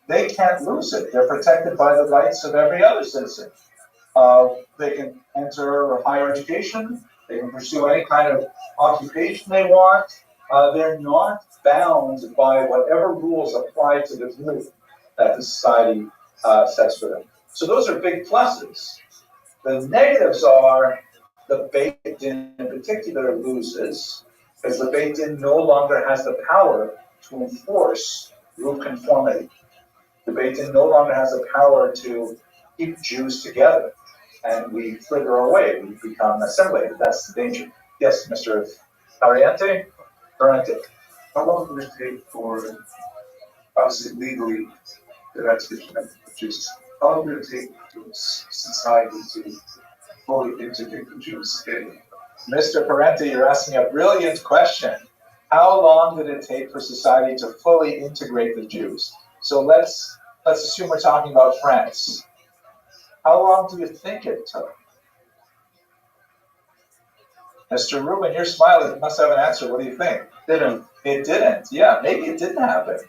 they can't lose it. They're protected by the rights of every other citizen. They can enter higher education. They can pursue any kind of occupation they want. They're not bound by whatever rules apply to the group that the society sets for them. So those are big pluses. The negatives are the Beit Din in particular loses because the Beit Din no longer has the power to enforce group conformity. The Beit Din no longer has the power to keep Jews together, and we flitter away. We become assimilated. That's the danger. Yes, Mr. Ariente? Ariente. How long would it take for, obviously legally, that's the Jews? How long would it take for society to fully integrate the Jews in? Mr. Parente, you're asking a brilliant question. How long did it take for society to fully integrate the Jews? So let's assume we're talking about France. How long do you think it took? Mr. Rubin, you're smiling. You must have an answer. What do you think? It didn't. Yeah, maybe it didn't happen.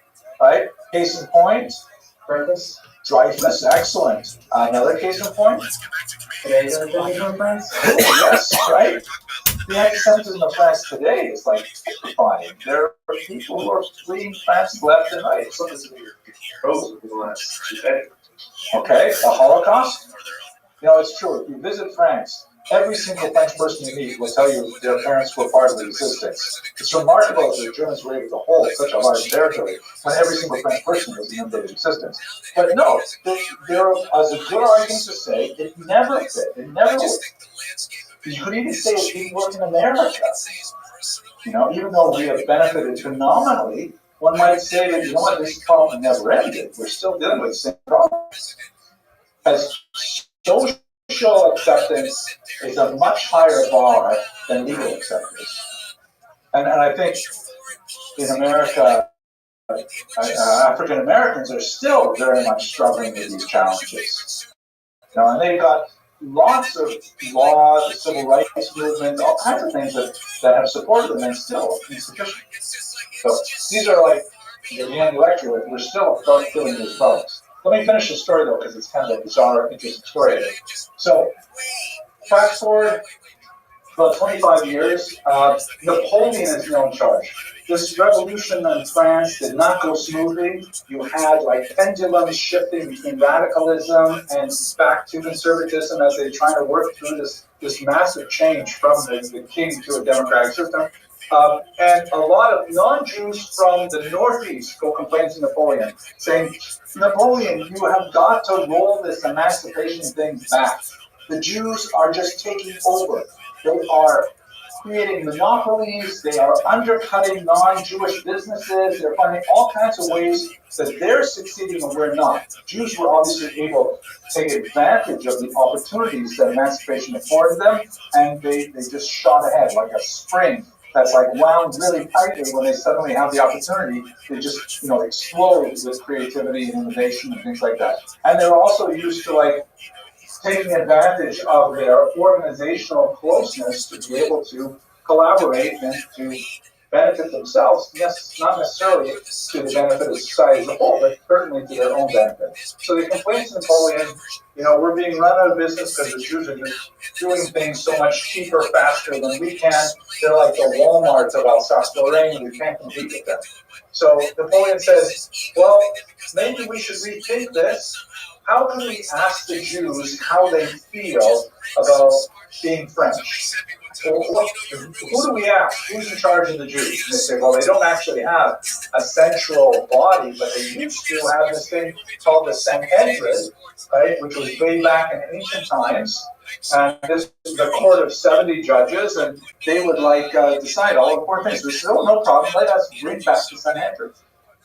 Right? Case in point, Purpose? Dreyfus, excellent. Another case in point? Today's anti-Semitism in France? Yes, right? The anti-Semitism of France today is like terrifying. There are people who are fleeing France left and right. Some of the pros of the last 2 decades. Okay, the Holocaust? You know, it's true. If you visit France, every single French person you meet will tell you their parents were part of the resistance. It's remarkable that the Germans were able to hold such a large territory when every single French person was a member of the resistance. But no, there was a good argument to say it never fit. It never would. You could even say it didn't work in America. You know, even though we have benefited phenomenally, one might say that, you know what, this problem never ended. We're still dealing with the same problem. As social acceptance is a much higher bar than legal acceptance. And I think in America, African Americans are still very much struggling with these challenges. You know, and they've got lots of laws, the civil rights movement, all kinds of things that have supported them and still insufficient. So these are like the young lecture, we're still feeling these problems. Let me finish the story though, because it's kind of a bizarre, interesting story. So fast forward about 25 years, Napoleon is now in charge. This revolution in France did not go smoothly. You had like pendulums shifting between radicalism and back to conservatism as they try to work through this massive change from the king to a democratic system. And a lot of non-Jews from the Northeast go complain to Napoleon, saying, Napoleon, you have got to roll this emancipation thing back. The Jews are just taking over. They are creating monopolies, they are undercutting non-Jewish businesses, they're finding all kinds of ways that they're succeeding and we're not. Jews were obviously able to take advantage of the opportunities that emancipation afforded them, and they just shot ahead like a spring that's like wound really tightly. When they suddenly have the opportunity, they just, you know, explode with creativity and innovation and things like that. And they're also used to like taking advantage of their organizational closeness to be able to collaborate and to benefit themselves, yes, not necessarily to the benefit of society as a whole, but certainly to their own benefit. So they complain to Napoleon, you know, we're being run out of business because the Jews are just doing things so much cheaper, faster than we can. They're like the Walmarts of Alsace-Lorraine, and we can't compete with them. So Napoleon says, well, maybe we should rethink this. How can we ask the Jews how they feel about being French? Well, who do we ask? Who's in charge of the Jews? And they say, well, they don't actually have a central body, but they used to have this thing called the Sanhedrin, right, which was way back in ancient times. And this is the court of 70 judges, and they would like decide all important things. They said, oh, no problem, let us bring back the Sanhedrin.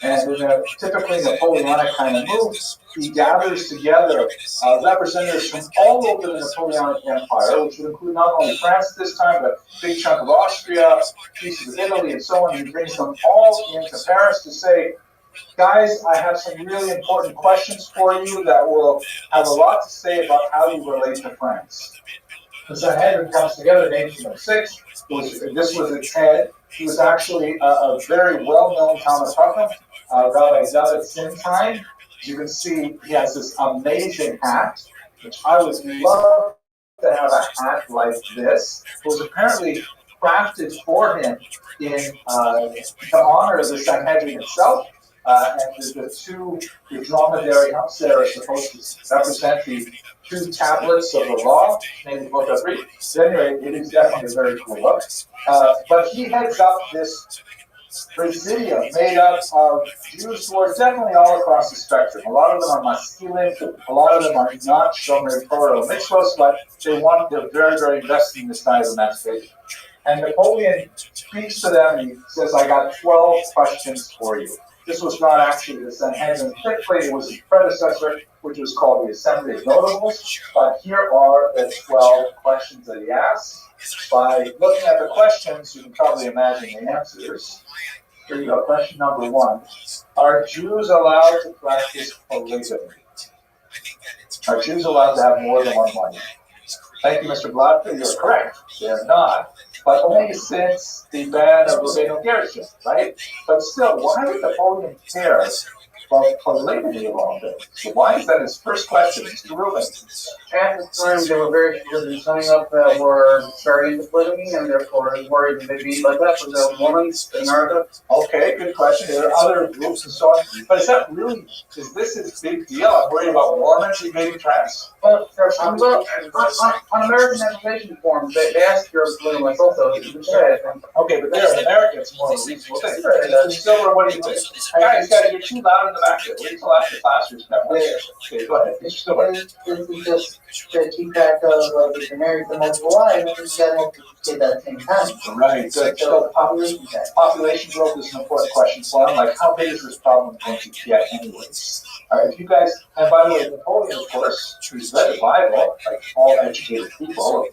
And in a typically Napoleonic kind of move, he gathers together representatives from all over the Napoleonic Empire, which would include not only France at this time, but a big chunk of Austria, pieces of Italy, and so on. He brings them all into Paris to say, guys, I have some really important questions for you that will have a lot to say about how you relate to France. The Sanhedrin comes together in 1806. This was its head. He was actually a very well-known Talmud Chacham, Rabbi David Simtime. As you can see, he has this amazing hat, which I would love to have a hat like this. It was apparently crafted for him in honor of the Sanhedrin itself. And the dromedary humps there are supposed to represent the 2 tablets of the law, maybe book of 3. So anyway, it is definitely a very cool look. But he heads up this presidium made up of Jews who are definitely all across the spectrum. A lot of them are masculine, a lot of them are not shomer Torah or mitzvos, but they're very, very invested in this kind of emancipation. And Napoleon speaks to them and he says, I got 12 questions for you. This was not actually the Sanhedrin quickly, it was his predecessor, which was called the Assembly of Notables. But here are the 12 questions that he asks. By looking at the questions, you can probably imagine the answers. Here you go. Question number 1. Are Jews allowed to practice polygamy? Are Jews allowed to have more than one wife? Thank you, Mr. Blatter. You're correct. They're not. But only since the ban of Rabbeinu Gershon, right? But still, why would Napoleon care about polygamy of all things. So why is that his first question, Mr. Rubin? At the time, there were very few religions signing up that were very into polygamy, and therefore worried that they'd be like that for the Mormons in America. Okay, good question. There are other groups and so on. But is this his big deal? I'm worried about Mormons invading trans? Well, on American nationalization forms, they ask your political life also. You can say, I think. Okay, but there in America, it's more of a reasonable thing. Silver, what do you think? Guys, you're too loud in the back there. Wait till after class. Okay, go ahead. It's just to keep track of if you're married to multiple wives, you get multiple kids at the same time. Right, good. So population growth is an important question for him. Like, how big is this problem going to get anyways? All right, if you guys, and by the way, Napoleon, of course, who's read the Bible, like all educated people,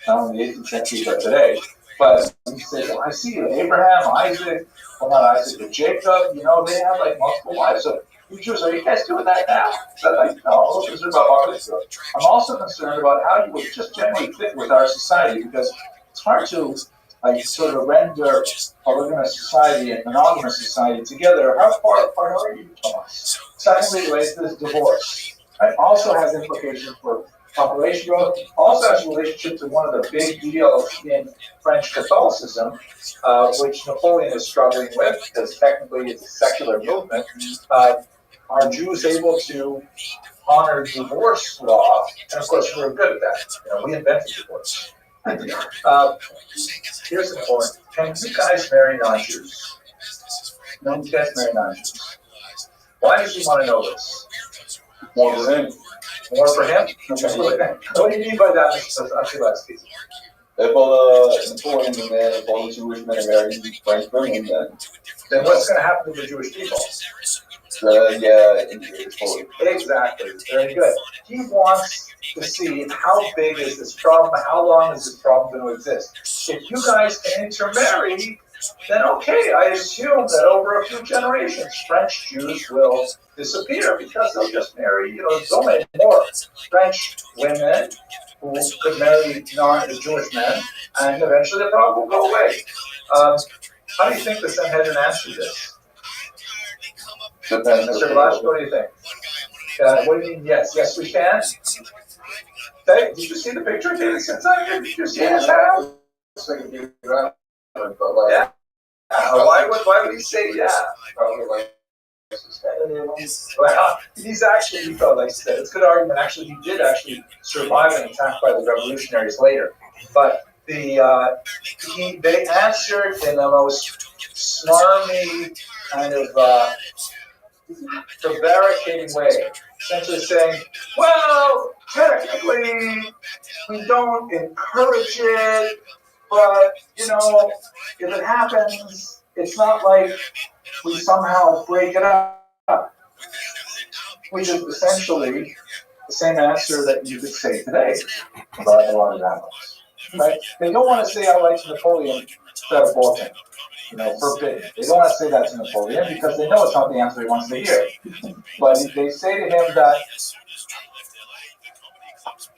not only the 18th century but today, but he says, I see Abraham, Isaac, well not Isaac, but Jacob, they have like multiple wives. So you Jews, are you guys doing that now? Is that like, no, I'm concerned about population growth. I'm also concerned about how you would just generally fit with our society, because it's hard to like sort of render polygamous society and monogamous society together. How far apart are you from us? Secondly, relates to this divorce. It also has implications for population growth, also has a relationship to one of the big deals in French Catholicism, which Napoleon is struggling with, because technically it's a secular movement. Are Jews able to honor divorce law? And of course, we're good at that. We invented divorce. Here's the point. Can you guys marry non-Jews? No, you guys marry non-Jews. Why does he want to know this? More for him. More for him? What do you mean by that, Mr. Ashilevsky? If all the Napoleon and if all the Jewish men are married French women, Then what's going to happen to the Jewish people? Exactly. Very good. He wants to see how big is this problem, how long is this problem going to exist. If you guys can intermarry, then okay, I assume that over a few generations, French Jews will disappear because they'll just marry, so many more French women who could marry non-Jewish men, and eventually the problem will go away. How do you think the Sanhedrin answered this? Mr. Blash, what do you think? What do you mean, yes? Yes, we can? Okay, did you see the picture of David Sinzai? Did you see his house? Yeah. Why would he say yeah? Well, he's actually, like I said, it's a good argument. Actually, he did actually survive an attack by the revolutionaries later. But they answered in the most smarmy kind of prevaricating way, essentially saying, well, technically, we don't encourage it, but, if it happens, it's not like we somehow break it up, which is essentially the same answer that you could say today about a lot of rabbis. Right? They don't want to say, I like Napoleon instead of abortion. Forbidden. They don't want to say that to Napoleon because they know it's not the answer he wants to hear. But if they say to him that,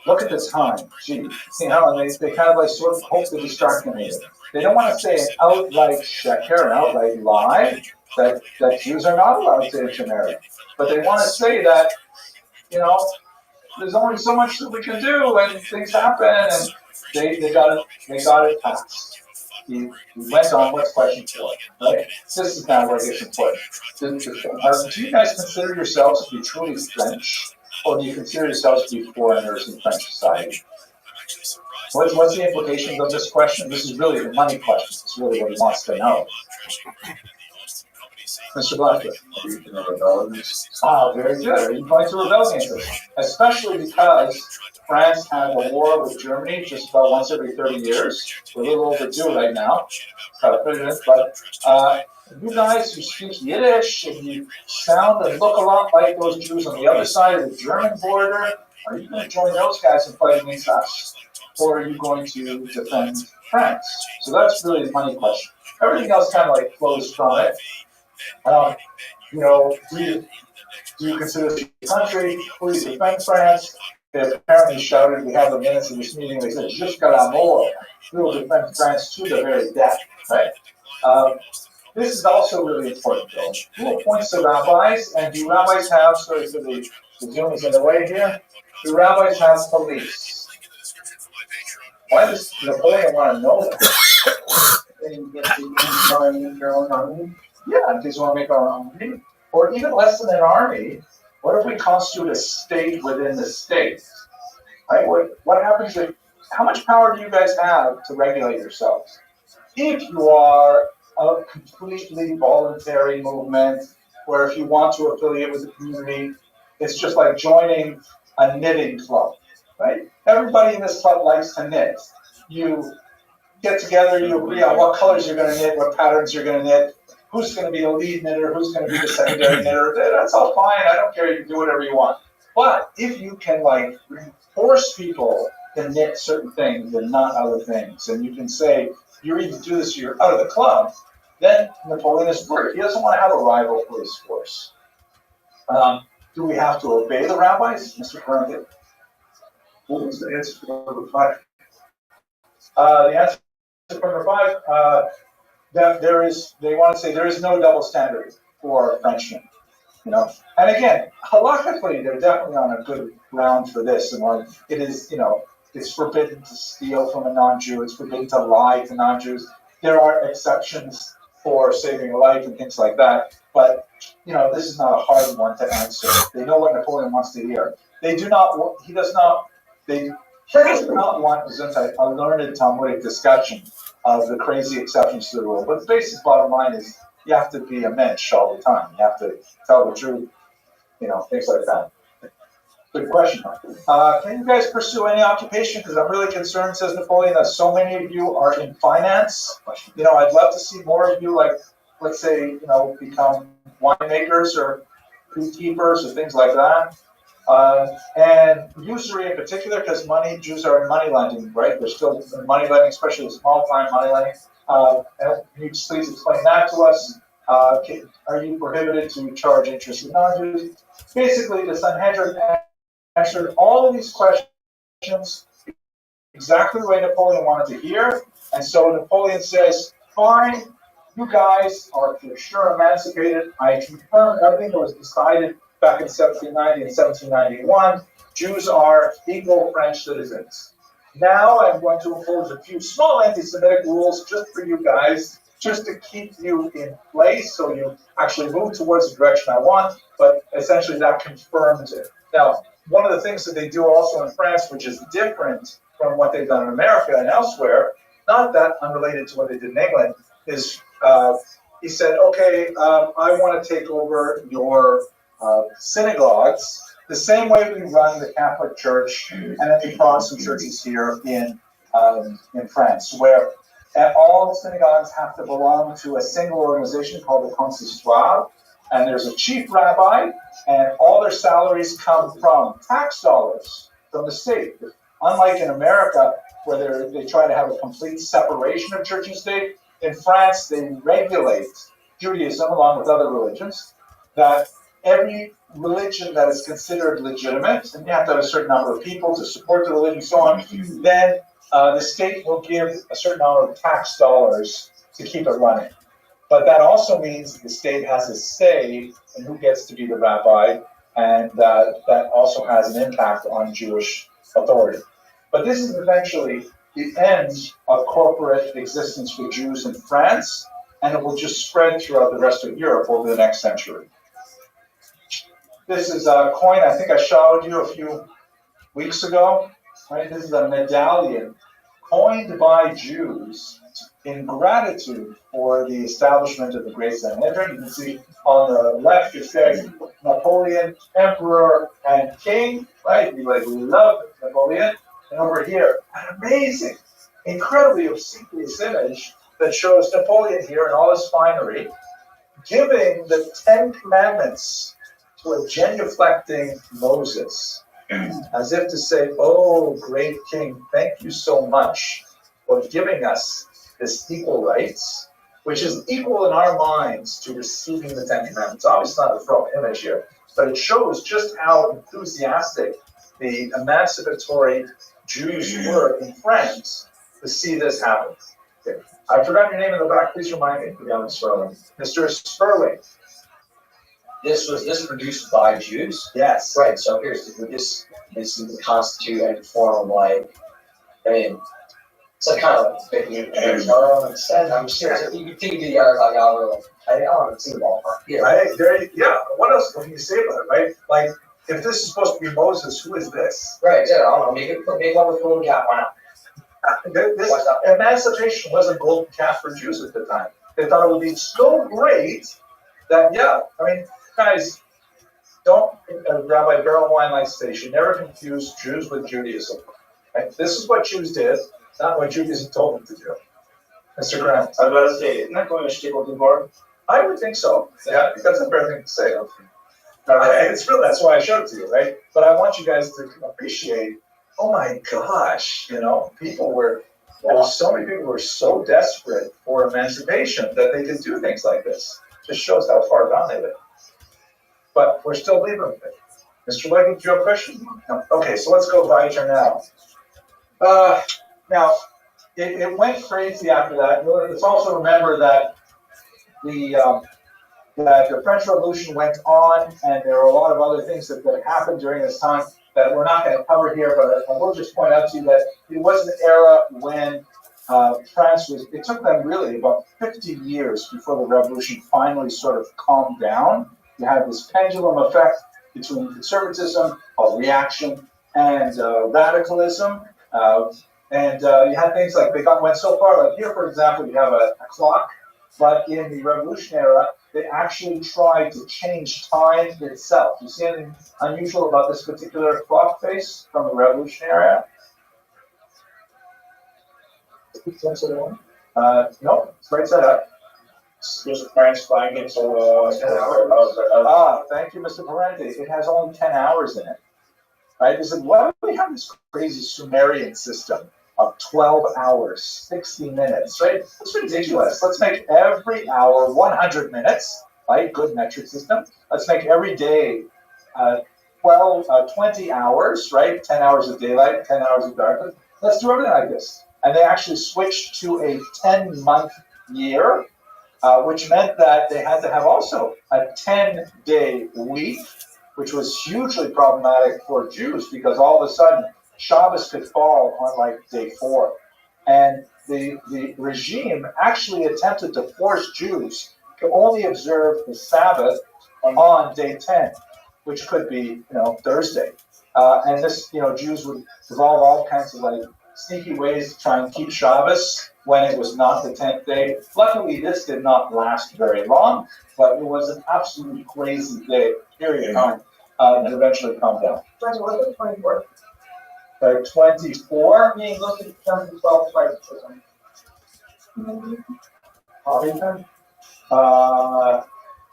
look at the time, gee, and they kind of like sort of hope to distract him with it. They don't want to say an outright sheker, an outright lie, that Jews are not allowed to intermarry. But they want to say that, there's only so much that we can do and things happen, and they got it passed. He went on, what's question 4, right? This is now where it gets important. Do you guys consider yourselves to be truly French, or do you consider yourselves to be foreigners in French society? What's the implications of this question? This is really the money question. It's really what he wants to know. Mr. Blackwood. Very good. Are you going to rebel against it? Especially because France had a war with Germany just about once every 30 years. We're a little overdue right now. But you guys who speak Yiddish and you sound and look a lot like those Jews on the other side of the German border, are you going to join those guys and fight against us? Or are you going to defend France? So that's really the money question. Everything else kind of like flows from it. Do you consider this a country? Will you defend France? They apparently shouted, we have the minutes of this meeting, they said, jusqu'à la mort, we will defend France to the very death, right? this is also really important, though. Who appoints the rabbis, and do rabbis have, sorry for the Zoom is in the way here, do rabbis have police? Why does Napoleon want to know that? And get to use your own army. Yeah, in case you want to make our own army. Or even less than an army, what if we constitute a state within the state? Right? What happens if, how much power do you guys have to regulate yourselves? If you are a completely voluntary movement, where if you want to affiliate with the community, it's just like joining a knitting club, right? Everybody in this club likes to knit. You get together, you agree on what colors you're going to knit, what patterns you're going to knit, who's going to be the lead knitter, who's going to be the secondary knitter. That's all fine. I don't care. You can do whatever you want. But if you can like force people to knit certain things and not other things, and you can say you're either do this or you're out of the club, then Napoleon is worried. He doesn't want to have a rival police force. Do we have to obey the rabbis, Mr. Corinthian? What was the answer for number 5? The answer for number 5, that there is, they want to say there is no double standard for Frenchmen. You know, and again, halakhically, they're definitely on a good ground for this. And like, it is, you know, it's forbidden to steal from a non-Jew. It's forbidden to lie to non-Jews. There are exceptions for saving a life and things like that. But, you know, this is not a hard one to answer. They know what Napoleon wants to hear. They do not, he does not want a learned Talmudic discussion of the crazy exceptions to the rule. But the basic bottom line is you have to be a mensch all the time. You have to tell the truth, you know, things like that. Good question. Can you guys pursue any occupation? Because I'm really concerned, says Napoleon, that so many of you are in finance. You know, I'd love to see more of you, like, let's say, you know, become winemakers or beekeepers or things like that. And usury in particular, because Jews are in money lending, right? They're still in money lending, especially small-time money lending. And can you please explain that to us? Are you prohibited to charge interest in non-Jews? Basically, the Sanhedrin answered all of these questions exactly the way Napoleon wanted to hear. And so Napoleon says, fine, you guys are for sure emancipated. I confirm everything that was decided back in 1790 and 1791. Jews are equal French citizens. Now I'm going to impose a few small anti-Semitic rules just for you guys, just to keep you in place so you actually move towards the direction I want, but essentially that confirms it. Now, one of the things that they do also in France, which is different from what they've done in America and elsewhere, not that unrelated to what they did in England, is he said, okay, I want to take over your synagogues the same way we run the Catholic Church and the Protestant churches here in France, where all synagogues have to belong to a single organization called the Consistoire, and there's a chief rabbi, and all their salaries come from tax dollars from the state. Unlike in America, where they try to have a complete separation of church and state, in France they regulate Judaism along with other religions, that every religion that is considered legitimate, and you have to have a certain number of people to support the religion and so on, then the state will give a certain amount of tax dollars to keep it running. But that also means the state has a say in who gets to be the rabbi, and that also has an impact on Jewish authority. But this is eventually the end of corporate existence for Jews in France, and it will just spread throughout the rest of Europe over the next century. This is a coin I think I showed you a few weeks ago. Right? This is a medallion coined by Jews in gratitude for the establishment of the Great Sanhedrin. You can see on the left it says Napoleon, Emperor and King. Right? We love Napoleon. And over here, an amazing, incredibly obsequious image that shows Napoleon here in all his finery, giving the 10 Commandments to a genuflecting Moses, as if to say, oh, great king, thank you so much for giving us this equal rights, which is equal in our minds to receiving the 10 Commandments. Obviously not a throw image here, but it shows just how enthusiastic the emancipatory Jews were in France to see this happen. I forgot your name in the back. Please remind me. Young Sperling. Mr. Sperling. This was produced by Jews? Yes. Right, so here's this would constitute any form of like, I mean, it's like kind of like fake news. I'm serious. You can take the like algorithm. I don't know, it's in the ballpark. Yeah. Right? What else can you say about it, right? Like, if this is supposed to be Moses, who is this? Right, yeah, I don't know, make one with golden calf, why not? This emancipation was a golden calf for Jews at the time. They thought it would be so great that, guys, don't, Rabbi Beryl Wine likes to say, you should never confuse Jews with Judaism. Right? This is what Jews did, not what Judaism told them to do. Mr. Grant. I was about to say, isn't that going to shtickle too far? I would think so. Yeah, because I've everything to say. It's real. That's why I showed it to you, right? But I want you guys to appreciate. Oh my gosh, there were so many people who were so desperate for emancipation that they could do things like this. Just shows how far gone they lived. But we're still leaving with it. Mr. Legge, do you have a question? No. Okay, so let's go weiter now. Now, it went crazy after that. Let's also remember that the French Revolution went on, and there were a lot of other things that happened during this time that we're not going to cover here, but I will just point out to you that it was an era when it took them really about 50 years before the revolution finally sort of calmed down. You had this pendulum effect between conservatism, reaction, and radicalism. And you had things like went so far, like here, for example, you have a clock, but in the Revolution era, they actually tried to change time itself. You see anything unusual about this particular clock face from the Revolution era? No, it's right side up. There's a French flag in so thank you, Mr. Parenti. It has only 10 hours in it. Right? They said, why do we have this crazy Sumerian system of 12 hours, 60 minutes, right? It's ridiculous. Let's make every hour 100 minutes, right? Good metric system. Let's make every day 20 hours, right? 10 hours of daylight, 10 hours of darkness. Let's do everything like this. And they actually switched to a 10-month year, which meant that they had to have also a 10-day week, which was hugely problematic for Jews because all of a sudden Shabbos could fall on like day 4. And the regime actually attempted to force Jews to only observe the Sabbath on day 10, which could be, Thursday. And this, Jews would evolve all kinds of like sneaky ways to try and keep Shabbos when it was not the 10th day. Luckily, this did not last very long, but it was an absolutely crazy period of time that eventually calmed down. What's the 24th? 24? Being looked at terms of 12 spices.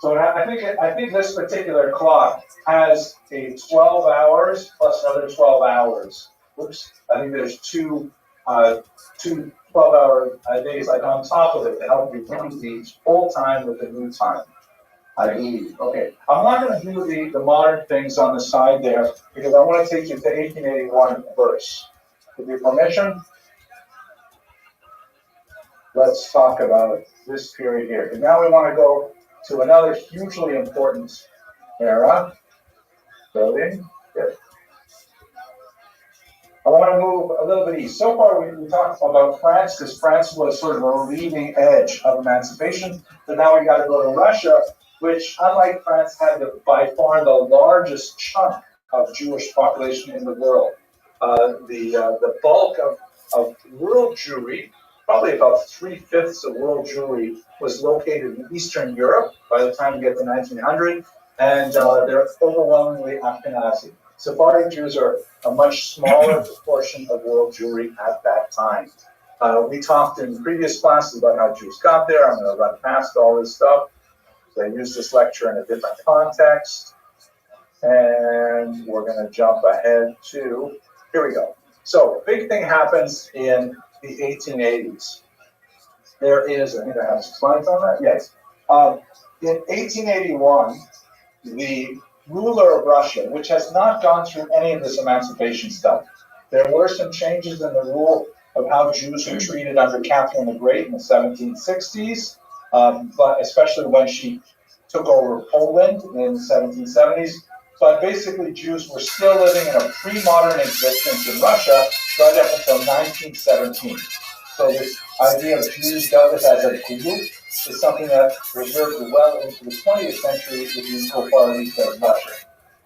So I think this particular clock has a 12 hours plus another 12 hours. Oops, I think there's two 12-hour days like on top of it to help you bring the old time with the new time. I believe. Okay, I'm not going to do the modern things on the side there because I want to take you to 1881 verse. With your permission, let's talk about this period here. And now we want to go to another hugely important era. Building. Good. I want to move a little bit east. So far, we talked about France because France was sort of a leading edge of emancipation. But now we got to go to Russia, which, unlike France, had by far the largest chunk of Jewish population in the world. The bulk of world Jewry, probably about 3/5 of world Jewry, was located in Eastern Europe by the time we get to 1900, and they're overwhelmingly Ashkenazi. Sephardic Jews are a much smaller proportion of world Jewry at that time. We talked in previous classes about how Jews got there. I'm going to run past all this stuff. So I use this lecture in a different context. And we're going to jump ahead to, here we go. So, big thing happens in the 1880s. There is, I think I have some slides on that, yes. In 1881, the ruler of Russia, which has not gone through any of this emancipation stuff. There were some changes in the rule, of how Jews were treated under Catherine the Great in the 1760s, but especially when she took over Poland in the 1770s. But basically, Jews were still living in a pre-modern existence in Russia right up until 1917. So this idea of Jews dealt with as a group is something that preserved well into the 20th century with the equal parties of Russia.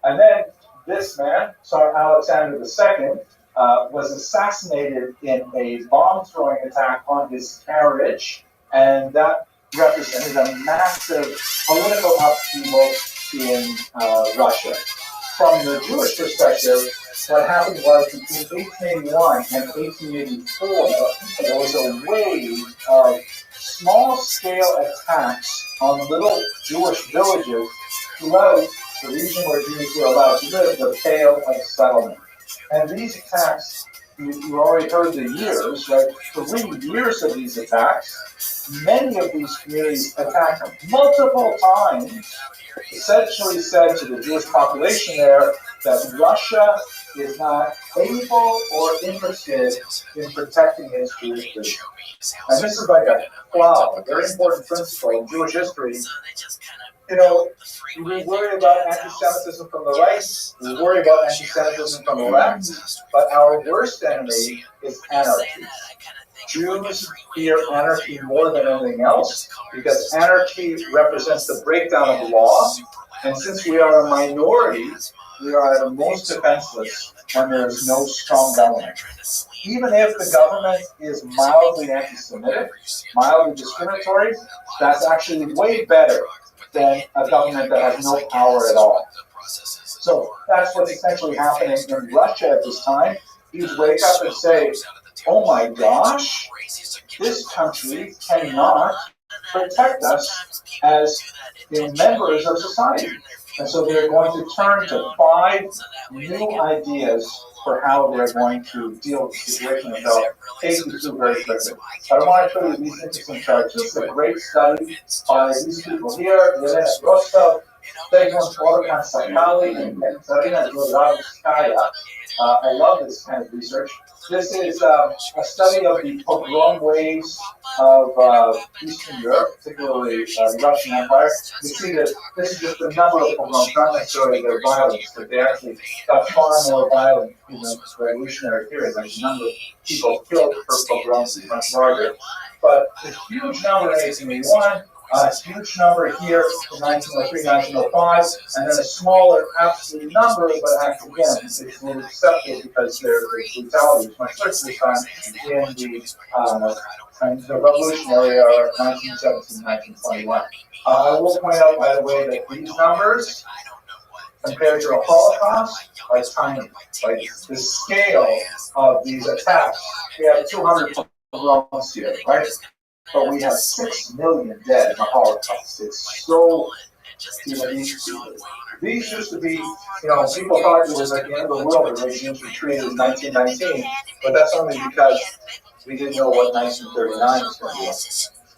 And then this man, Tsar Alexander II, was assassinated in a bomb-throwing attack on his carriage, and that represented a massive political upheaval in Russia. From the Jewish perspective, what happened was between 1881 and 1884, there was a wave of small-scale attacks on little Jewish villages throughout the region where Jews were allowed to live, the Pale of Settlement. And these attacks, you already heard the years, right? 3 years of these attacks. Many of these communities attacked multiple times, essentially said to the Jewish population there that Russia is not able or interested in protecting its Jewish people. And this is like a very important principle in Jewish history. You know, we worry about anti-Semitism from the right, we worry about anti-Semitism from the left, but our worst enemy is anarchy. Jews fear anarchy more than anything else because anarchy represents the breakdown of law, and since we are a minority, we are the most defenseless when there is no strong government. Even if the government is mildly anti-Semitic, mildly discriminatory, that's actually way better than a government that has no power at all. So that's what's essentially happening in Russia at this time. Jews wake up and say, oh my gosh, this country cannot protect us as members of society. And so they're going to turn to 5 new ideas for how they're going to deal with the situation. And I'll take you through very quickly. I don't want to show you these interesting charts. This is a great study by these people here, Elena ROTHSCHILD, Stefan Florian Sakali, and Zarina Zlodowskaya. I love this kind of research. This is a study of the pogrom waves of Eastern Europe, particularly the Russian Empire. You see that this is just the number of pogroms, not necessarily their violence, but they actually got far more violent in the revolutionary period. Like the number of people killed per pogrom is much larger. But a huge number in 1881, a huge number here in 1903, 1905, and then a smaller absolute number, but actually, again, it's accepted because their brutality is much less this time in the revolutionary era of 1917, 1921. I will point out, by the way, that these numbers, compared to the Holocaust, are tiny. Like the scale of these attacks, we have 200 pogroms here, right? But we have 6 million dead in the Holocaust. It's so, these used to be, people thought it was like the end of the world the regimes were treated in 1919, but that's only because we didn't know what 1939 was going to be like.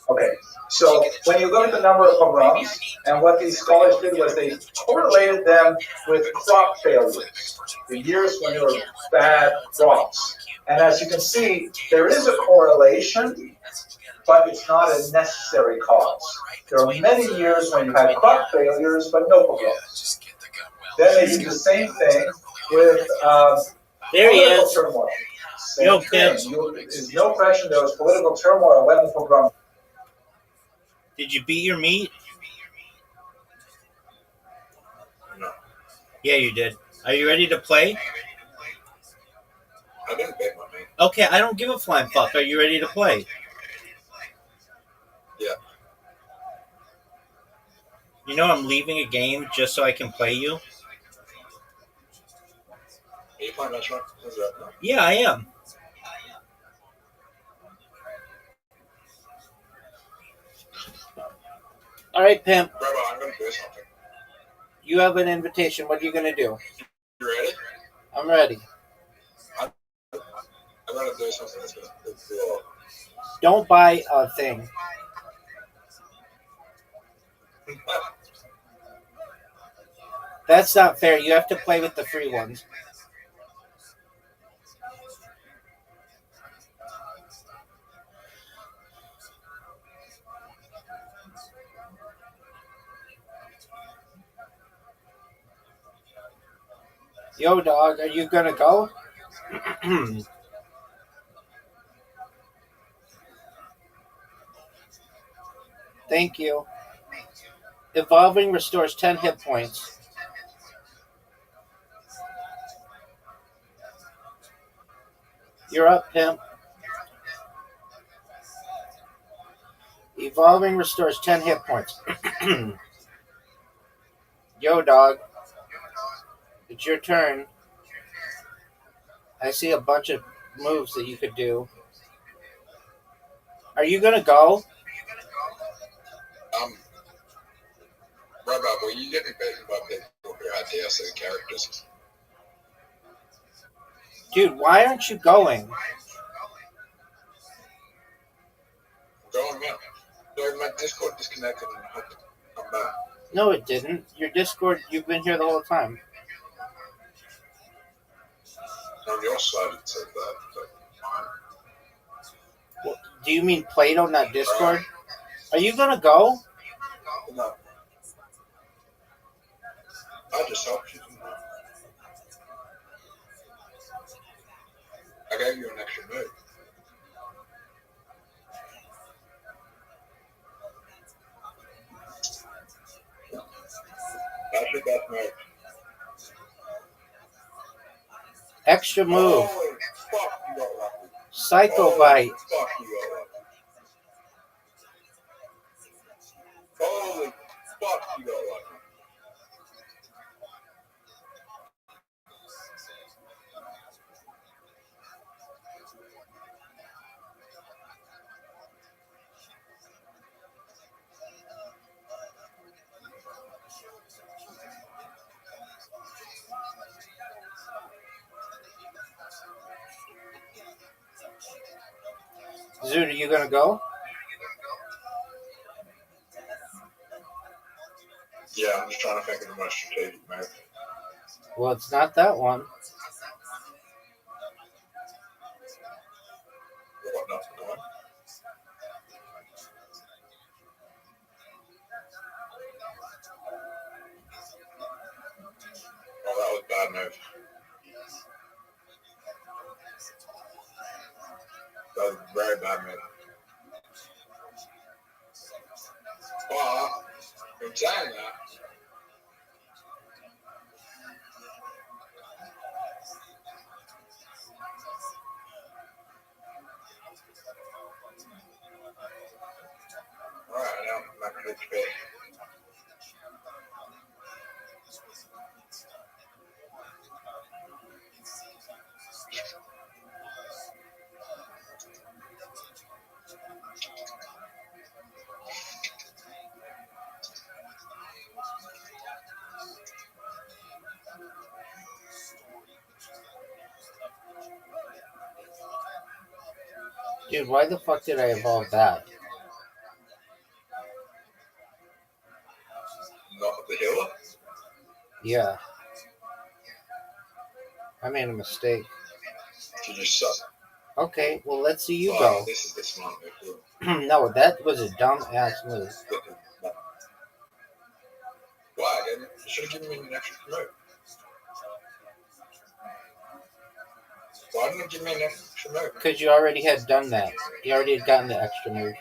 Okay, so when you look at the number of pogroms, and what these scholars did was they correlated them with crop failures, the years when there were bad crops. And as you can see, there is a correlation, but it's not a necessary cause. There are many years when you had crop failures, but no pogroms. Then they did the same thing with there he political is. turmoil. Same thing. There's no question there was political turmoil when the pogrom. Did you beat your meat? No. Yeah, you did. Are you ready to play? I didn't bake my meat. Okay, I don't give a flying fuck. Are you ready to play? Yeah. You know I'm leaving a game just so I can play you? Are you playing that shot? Is that no? Yeah, I am. All right, Pimp. Rabbi, I'm going to do something. You have an invitation. What are you going to do? You ready? I'm ready. I'm going to do something that's going to feel. Don't buy a thing. That's not fair. You have to play with the free ones. Yo, dog, are you gonna go? Thank you. Evolving restores 10 hit points. You're up, pimp. Evolving restores 10 hit points. Yo, dog. It's your turn. I see a bunch of moves that you could do. Are you gonna go? Rabbi, were you getting bitten by people who had the SA characters? Dude, why aren't you going? Going now. So my Discord disconnected and I had to come back. No, it didn't. Your Discord, you've been here the whole time. On your side it said that, but mine. Well, do you mean Plato, not Discord? Are you gonna go? No. I just helped you. I gave you an extra move. That's your best move. Extra move. Holy fuck, you got lucky. Psycho Bite. Fuck, you got lucky. Holy fuck, you got lucky. Zoot, are you gonna go? Yeah, I'm just trying to think of the most strategic move. Well, it's not that one. What not going? Oh, that was a bad move. That was a very bad move. But, in saying that, alright, now I'm back to HP. Dude, why the fuck did I evolve that? Not the healer? Yeah. I made a mistake. You just suck. Okay, well, let's see you Oh, go. this is the smart move. No, that was a dumb ass move. Why? You should have given me an extra move. Why didn't you give me an extra move? Because you already had done that. You already had gotten the extra move.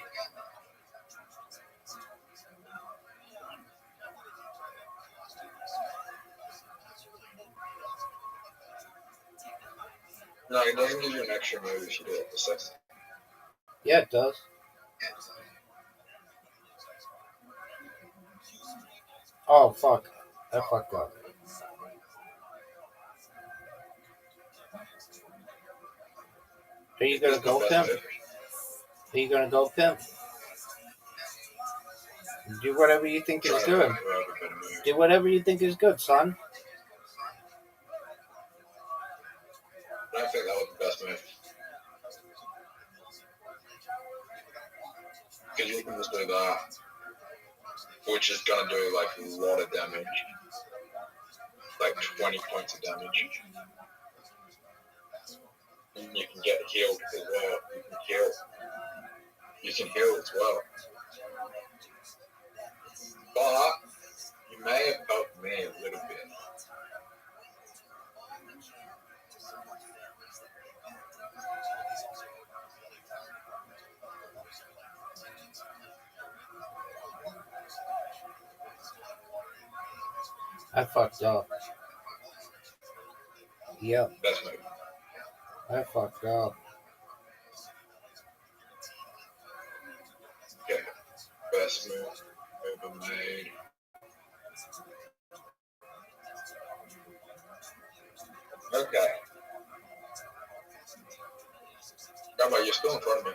No, it doesn't give you an extra move if you do it the second. Yeah, it does. Oh, fuck. I fucked up. Are you gonna go, Pimp? Are you gonna go, Pimp? Do whatever you think is good. Do whatever you think is good, son. I think that was the best move. Because you can just do that, which is going to do like a lot of damage. Like 20 points of damage. And you can get healed as well. You can heal. You can heal as well. But you may have helped me a little bit. I fucked up. Yep, That's me. I fucked up. Okay. Best move ever made. Okay. Rabbi, you're still in front of me.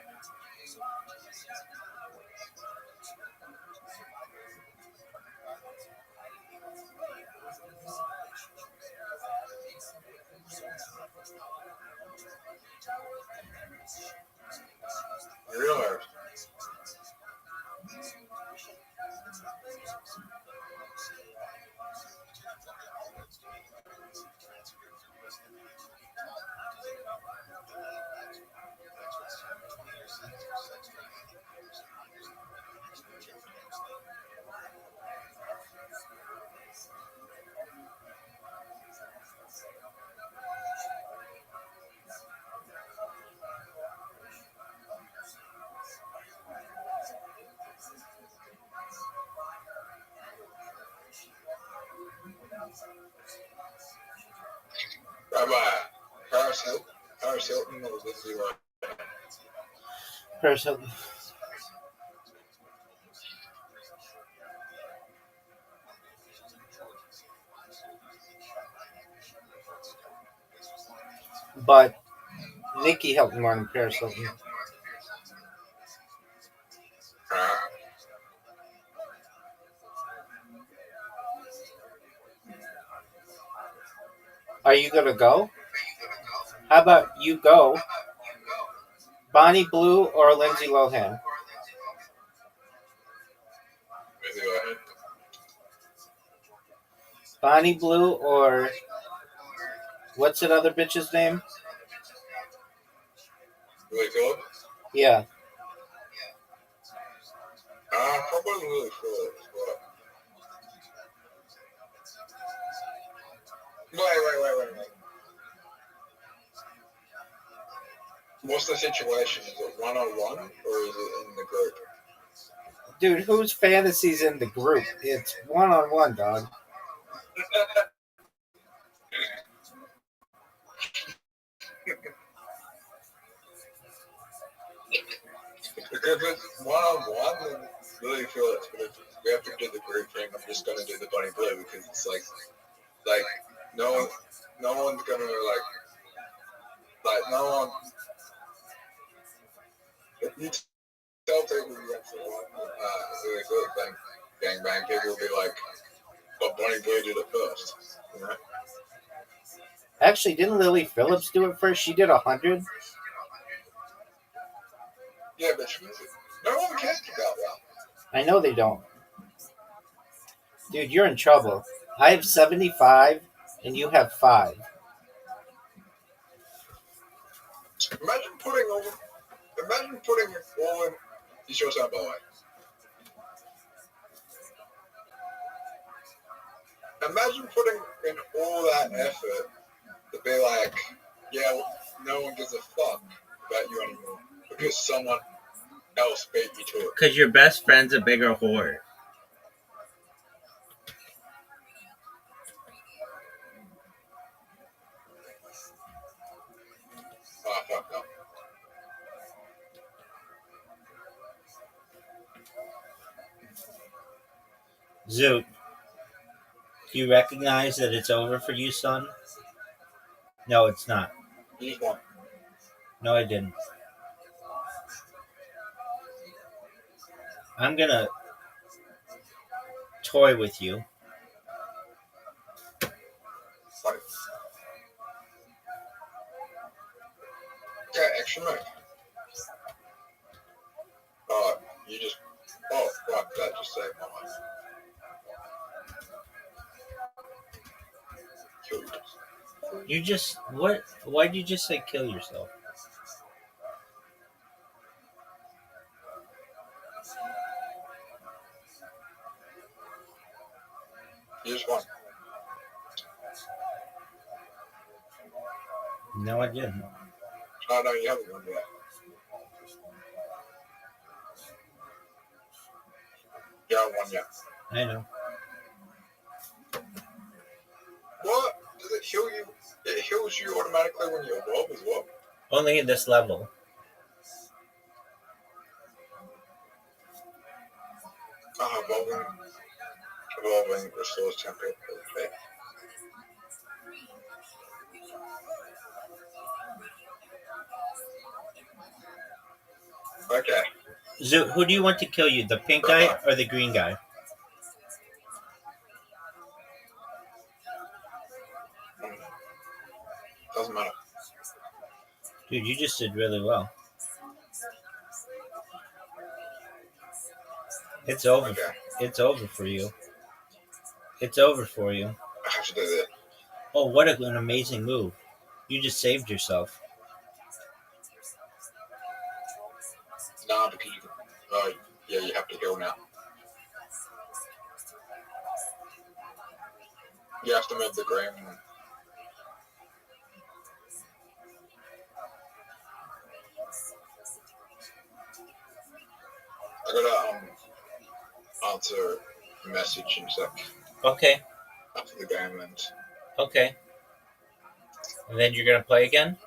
You realize Rabbi, Paris Hilton or Lindsay Lohan? Person. But Nikki helped more than Paris Hilton. Are you gonna go? How about you go? Bonnie Blue or Lindsay Lohan? Lindsay Lohan. Bonnie Blue or what's that other bitch's name? Lily Phillips? Yeah. Probably Lily Phillips, but... Wait. What's the situation? Is it one-on-one, or is it in the group? Dude, whose fantasy's in the group? It's one-on-one, dog. If it's one-on-one, then Lily Phillips, but if we have to do the group thing, I'm just gonna do the Bunny Blue, because it's like no one's gonna no one. If you tell people you have to Lily Phillips thing, gangbang, people will be like, "But Bunny Blue did it first," you know? Actually, didn't Lily Phillips do it first? She did 100. Yeah, but no one cares about that. I know they don't. Dude, you're in trouble. I have 75 and you have 5. Imagine putting it all in. You show us out, by the way. Imagine putting in all that effort to be like, yeah, no one gives a fuck about you anymore because someone else beat you to it. Because your best friend's a bigger whore. Ah, fuck no. Zoot, do you recognize that it's over for you, son? No, it's not. You just want. No, I didn't. I'm gonna toy with you. Funny. Okay, extra mic. You just. Oh, fuck, that just saved my life. Kill yourself. You just what? Why'd you just say kill yourself? You just want. No, I didn't. Oh, no, you haven't done that. You haven't won yet. I know. change you automatically when you evolve as well? Only in this level. Evolving restores temperature. Okay. Zoot, who do you want to kill you, the pink guy or the green guy? Doesn't matter. Dude, you just did really well. It's over. Okay. It's over for you. It's over for you. I have to do that. Oh, what an amazing move. You just saved yourself. Nah, because you can. Yeah, you have to heal now. You have to move the green. I gotta answer a message in a sec Okay. after the game ends. Okay. And then you're going to play again?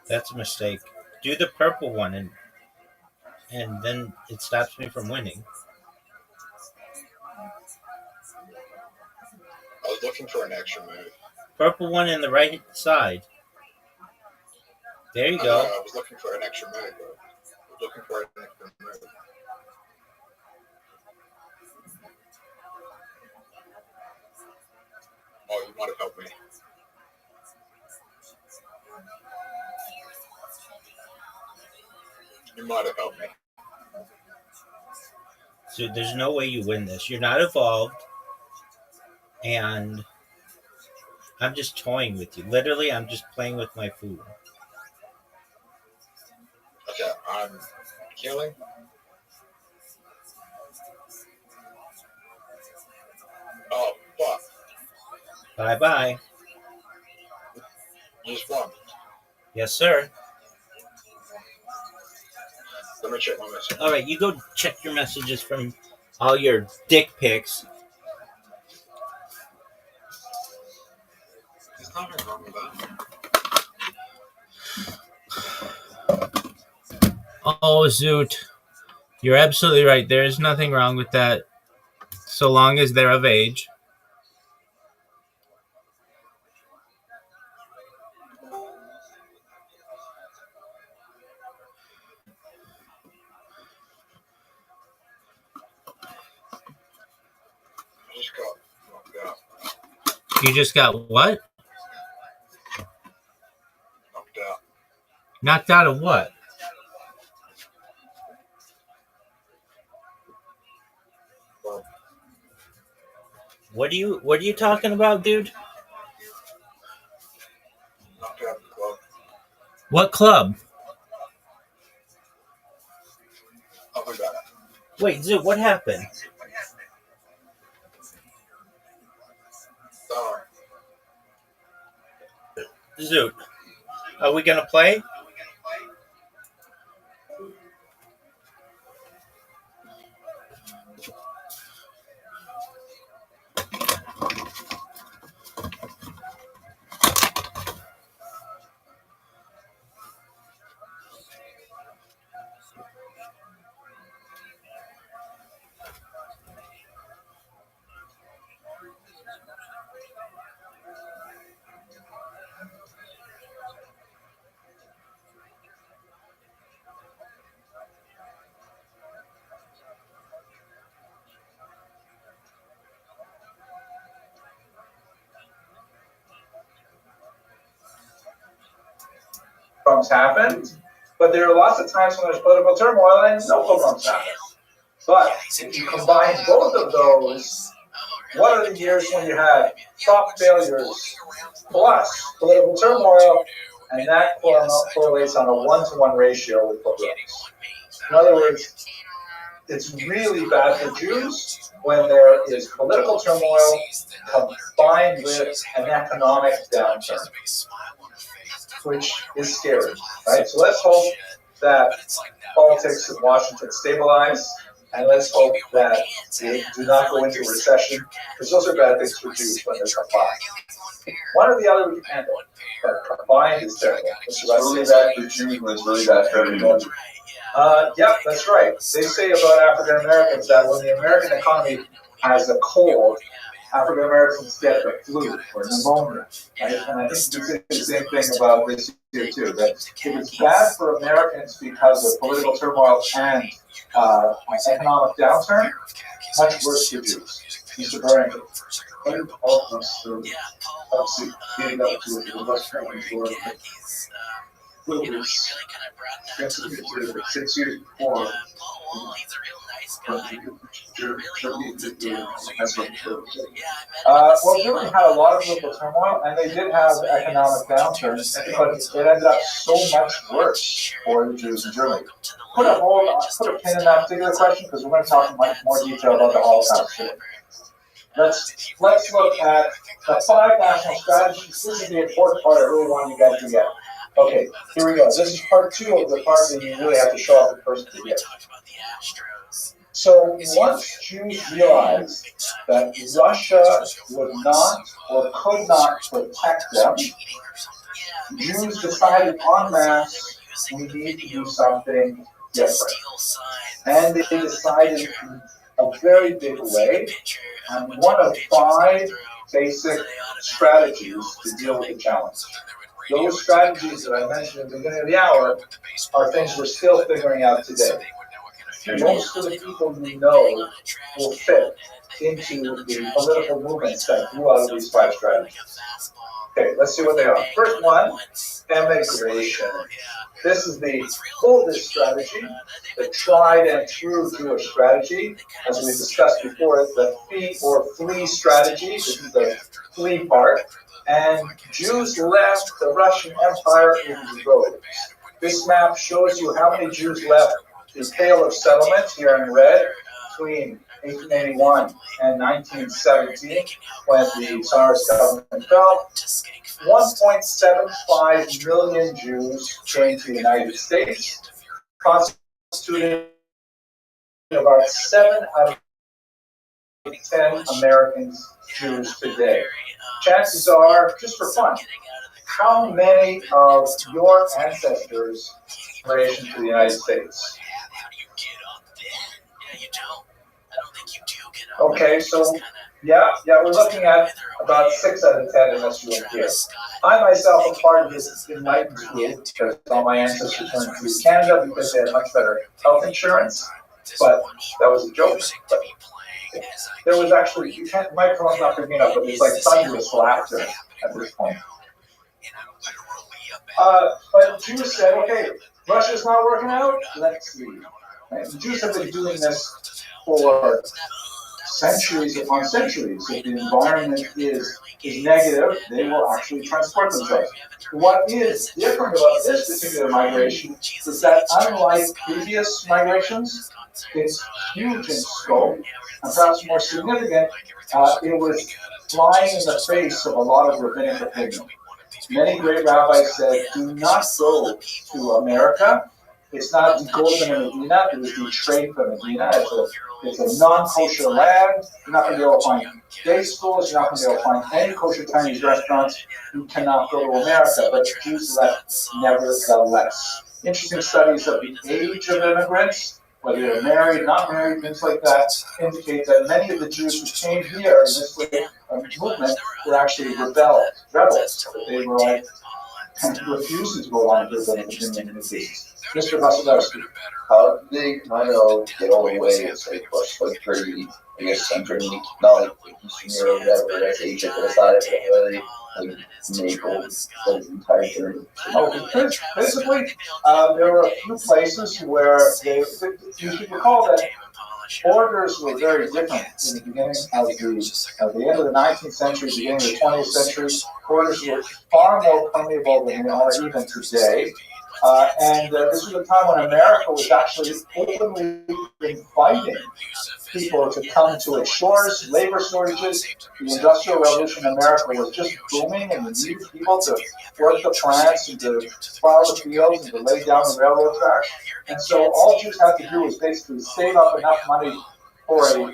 That's a mistake. Do the purple one and then it stops me from winning. I was looking for an extra move. Purple one in the right side. There you go. I was looking for an extra move. I was looking for an extra move. Oh, you might have helped me. You might have helped me. So there's no way you win this. You're not evolved. And I'm just toying with you. Literally, I'm just playing with my food. Okay, I'm killing. Oh, fuck. Bye-bye. You just won. Yes, sir. Let me check my message. All right, you go check your messages from all your dick pics. There's nothing wrong with that. Oh, Zoot. You're absolutely right. There is nothing wrong with that, so long as they're of age. I just got knocked out. You just got what? Knocked out. Knocked out of what? Well, What are you talking about, dude? knocked out of the club. What club? I'll be back. Wait, Zoot, what happened? Sorry. Zoot, are we gonna play? Problems happen, but there are lots of times when there's political turmoil and no problems happen. But if you combine both of those, what are the years when you had crop failures plus political turmoil, and that correlates on a 1-to-1 ratio with pogroms. In other words, it's really bad for Jews when there is political turmoil combined with an economic downturn. which is scary, right? So let's hope that politics in Washington stabilize, and let's hope that they do not go into recession, because those are bad things for Jews when they're combined. One or the other we can handle, but combined is terrible. It's really bad for Jews, but it's really bad for everybody. Yeah, that's right. They say about African Americans that when the American economy has a cold, African Americans get the flu or pneumonia. Right? And I think we say the same thing about this here too, that it is bad for Americans because of political turmoil and economic downturn, much worse for Jews. Mr. Barrington. Obviously, getting up to the bus coming for like 6 years before. Well, Germany had a lot of political turmoil, and they did have economic downturns, but it ended up so much worse for the Jews in Germany. Put a pin in that particular question, because we're going to talk in much more detail about the Holocaust today. Let's look at the 5 national strategies. This is the important part I really want you guys to get. Okay, here we go. This is part 2 of the part that you really have to show up in person to get. So once Jews realized that Russia would not or could not protect them, Jews decided en masse, we need to do something different. And they decided in a very big way on one of 5 basic strategies to deal with the challenge. Those strategies that I mentioned at the beginning of the hour are things we're still figuring out today. Most of the people you know will fit into the political movements that grew out of these 5 strategies. Okay, let's see what they are. First one, emigration. This is the oldest strategy, the tried and true Jewish strategy. As we discussed before, the fee or flee strategy. This is the flee part. And Jews left the Russian Empire in droves. This map shows you how many Jews left the Pale of Settlement, here in red, between 1881 and 1917, when the Tsarist government fell. 1.75 million Jews came to the United States, constituting about 7 out of 10 Americans Jews today. Chances are, just for fun, how many of your ancestors relation to the United States? Okay, so we're looking at about 6 out of 10 in this room here. I myself am part of this enlightened group because all my ancestors went to Canada because they had much better health insurance, but that was a joke. But there was actually, microphone's not picking up, but there's like thunderous laughter at this point. But Jews said, okay, Russia's not working out, let's leave. Right? The Jews have been doing this for centuries upon centuries. If the environment is negative, they will actually transport themselves. What is different about this particular migration is that unlike previous migrations, it's huge in scope, and perhaps more significant, it was flying in the face of a lot of rabbinic opinion. Many great rabbis said, do not go to America. It's not the Golden Medina, it is the Trade for Medina. It's a non-kosher land. You're not going to be able to find day schools. You're not going to be able to find any kosher Chinese restaurants. You cannot go to America, but Jews left nevertheless. Interesting studies of the age of immigrants, whether they're married, not married, things like that, indicate that many of the Jews who came here in this movement were actually rebels. They were like refusing to go along with the opinion of these. Mr. Vasilevsky. How did they kind of get all the way? It's like pretty, I guess, central, not like Eastern Europe, whatever, that's Asia to the side of it, really, like Naples, the entire journey. Basically, there were a few places where you should recall that borders were very different in the beginning of the end of the 19th century, beginning of the 20th century. Borders were far more permeable than they are even today. And this was a time when America was actually openly inviting people to come to its shores, labor shortages. The Industrial Revolution in America was just booming, and you needed people to work the plants and to plow the fields and to lay down the railroad tracks. And so all Jews had to do was basically save up enough money for a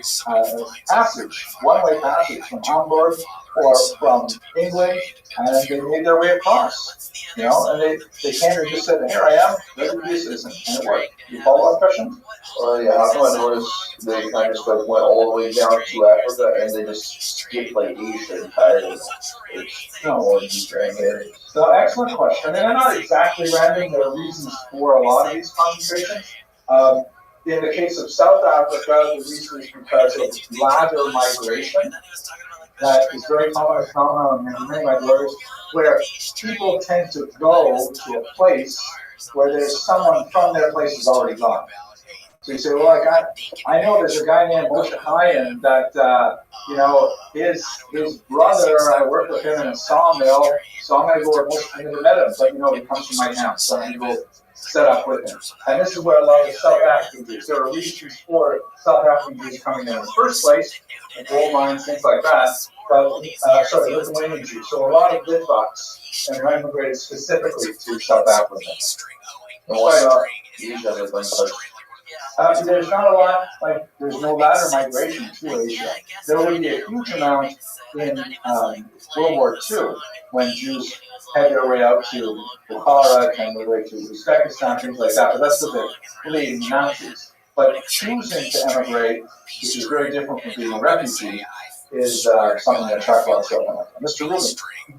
passage, one-way passage from Hamburg or from England, and they made their way across. And they came and just said, "Here I am, ready to be a citizen," and it worked. You follow that question? Well, yeah, how come I noticed they kind of just like went all the way down to Africa and they just skipped like Asia entirely? It's more deep right here. So excellent question. I mean, they're not exactly random. There are reasons for a lot of these concentrations. In the case of South Africa, the reason is because of ladder migration. That is very common phenomenon in many migrations, where people tend to go to a place where there's someone from their place who's already gone. So you say, well, I know there's a guy named Moshe Chaim that, his brother, I worked with him in a sawmill, so I'm going to go with Moshe. I never met him, but he comes from my town, so I'm going to go set up with him. And this is where a lot of the South African Jews, there are reasons for South African Jews coming in the first place, gold mines, things like that, but, Lithuanian Jews. So a lot of Litvaks and immigrated specifically to South Africa. There's not a lot, there's no ladder migration to Asia. There would be a huge amount in World War II when Jews head their way out to Bukhara and their way to Uzbekistan, things like that. But that's the bleeding mountains. But choosing to emigrate, which is very different from being a refugee, is something that attracts a lot of South Mr. Rubin.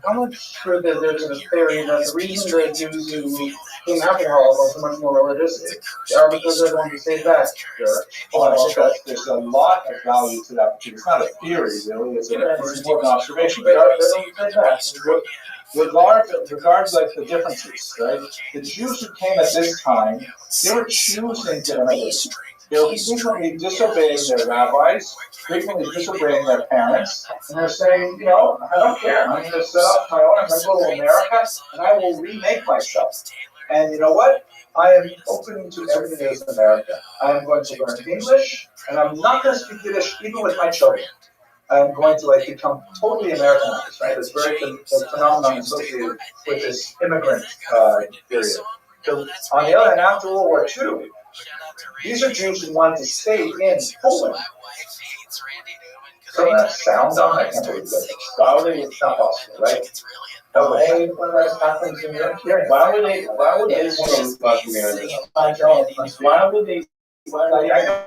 I'm not sure that there's a theory that the reason the Jews who came after the Holocaust are much more religious are because they're going to say that. There's a lot of value to that. It's not a theory, really. It's more of an observation. They don't say that. Regards like the differences, right? The Jews who came at this time, they were choosing to emigrate. They were frequently disobeying their rabbis, frequently disobeying their parents, and they're saying, I don't care. I'm going to set up my own. I'm going to go to America, and I will remake myself. And you know what? I am open to everything that is in America. I am going to learn English, and I'm not going to speak Yiddish even with my children. I'm going to become totally Americanized, right? It's very the phenomenon associated with this immigrant period. So on the other hand, after World War II, these are Jews who wanted to stay in Poland. So that sounds on I can't believe that. Probably it's not possible, right? When that happens in Europe, why would they I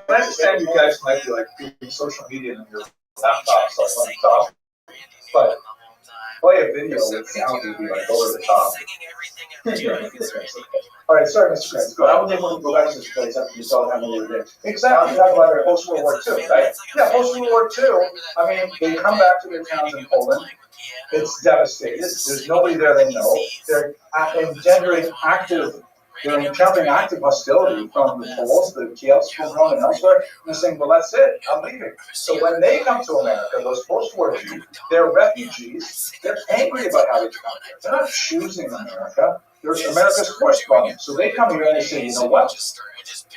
understand you guys might be doing social media on your laptops, but play a video with sound would be over the top. All right, sorry, Mr. Grant. Why would they want to go back to this place after you saw how many were there? Exactly. Talk about their post-World War II, right? Yeah, post-World War II. I mean, they come back to their towns in Poland. It's devastated. There's nobody there they know. They're encountering active hostility from the Poles, the Kielce, from Rome, and elsewhere. And they're saying, well, that's it. I'm leaving. So when they come to America, those post-war Jews, they're refugees. They're angry about how they come here. They're not choosing America. There's America's forced problem. So they come here and they say, you know what?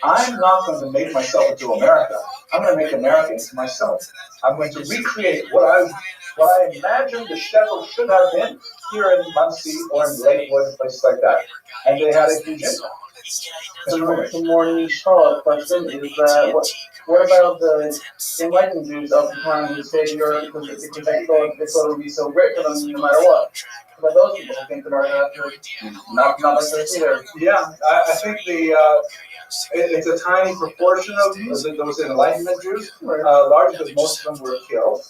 I'm not going to make myself into America. I'm going to make America into myself. I'm going to recreate what I imagine the shtetl should have been here in Muncie or in Lakewood and places like that. And they had a huge impact. The more niche follow-up question is what about the enlightened Jews of the time who stayed in Europe because they thought it would be so great for them no matter what? But those people who think that are not like this either. Yeah, I think it's a tiny proportion of those Enlightenment Jews, large because most of them were killed,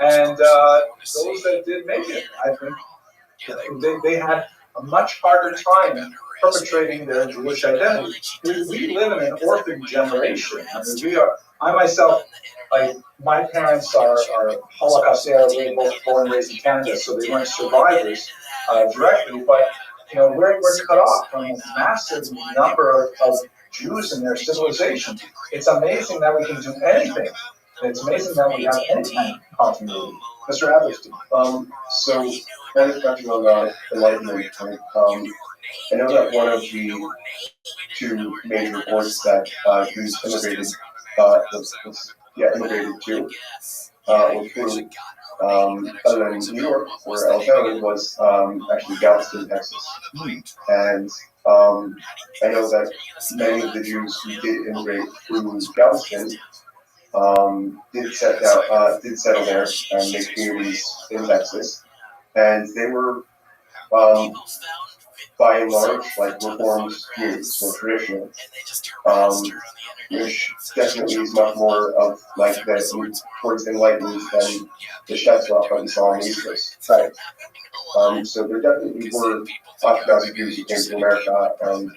and those that did make it, I think they had a much harder time perpetrating their Jewish identity. We live in an orphan generation. I myself, my parents are Holocaust era, they were both born and raised in Canada, so they weren't survivors directly, but we're cut off from a massive number of Jews in their civilization. It's amazing that we can do anything. It's amazing that we have any kind of continuity. Mr. Atherton. So that is touching on enlightenment. I know that one of the two major reports that Jews immigrated was immigrated to, or through, other than New York, where El Sharon was actually Galveston, Texas. And I know that many of the Jews who did immigrate through Galveston did settle there and make communities in Texas, and they were by and large like Reformed communities, more traditional, which definitely is much more of like the towards enlightened than the Shetzrock that we saw on the East Coast. Right. So there definitely were Orthodox Jews who came to America and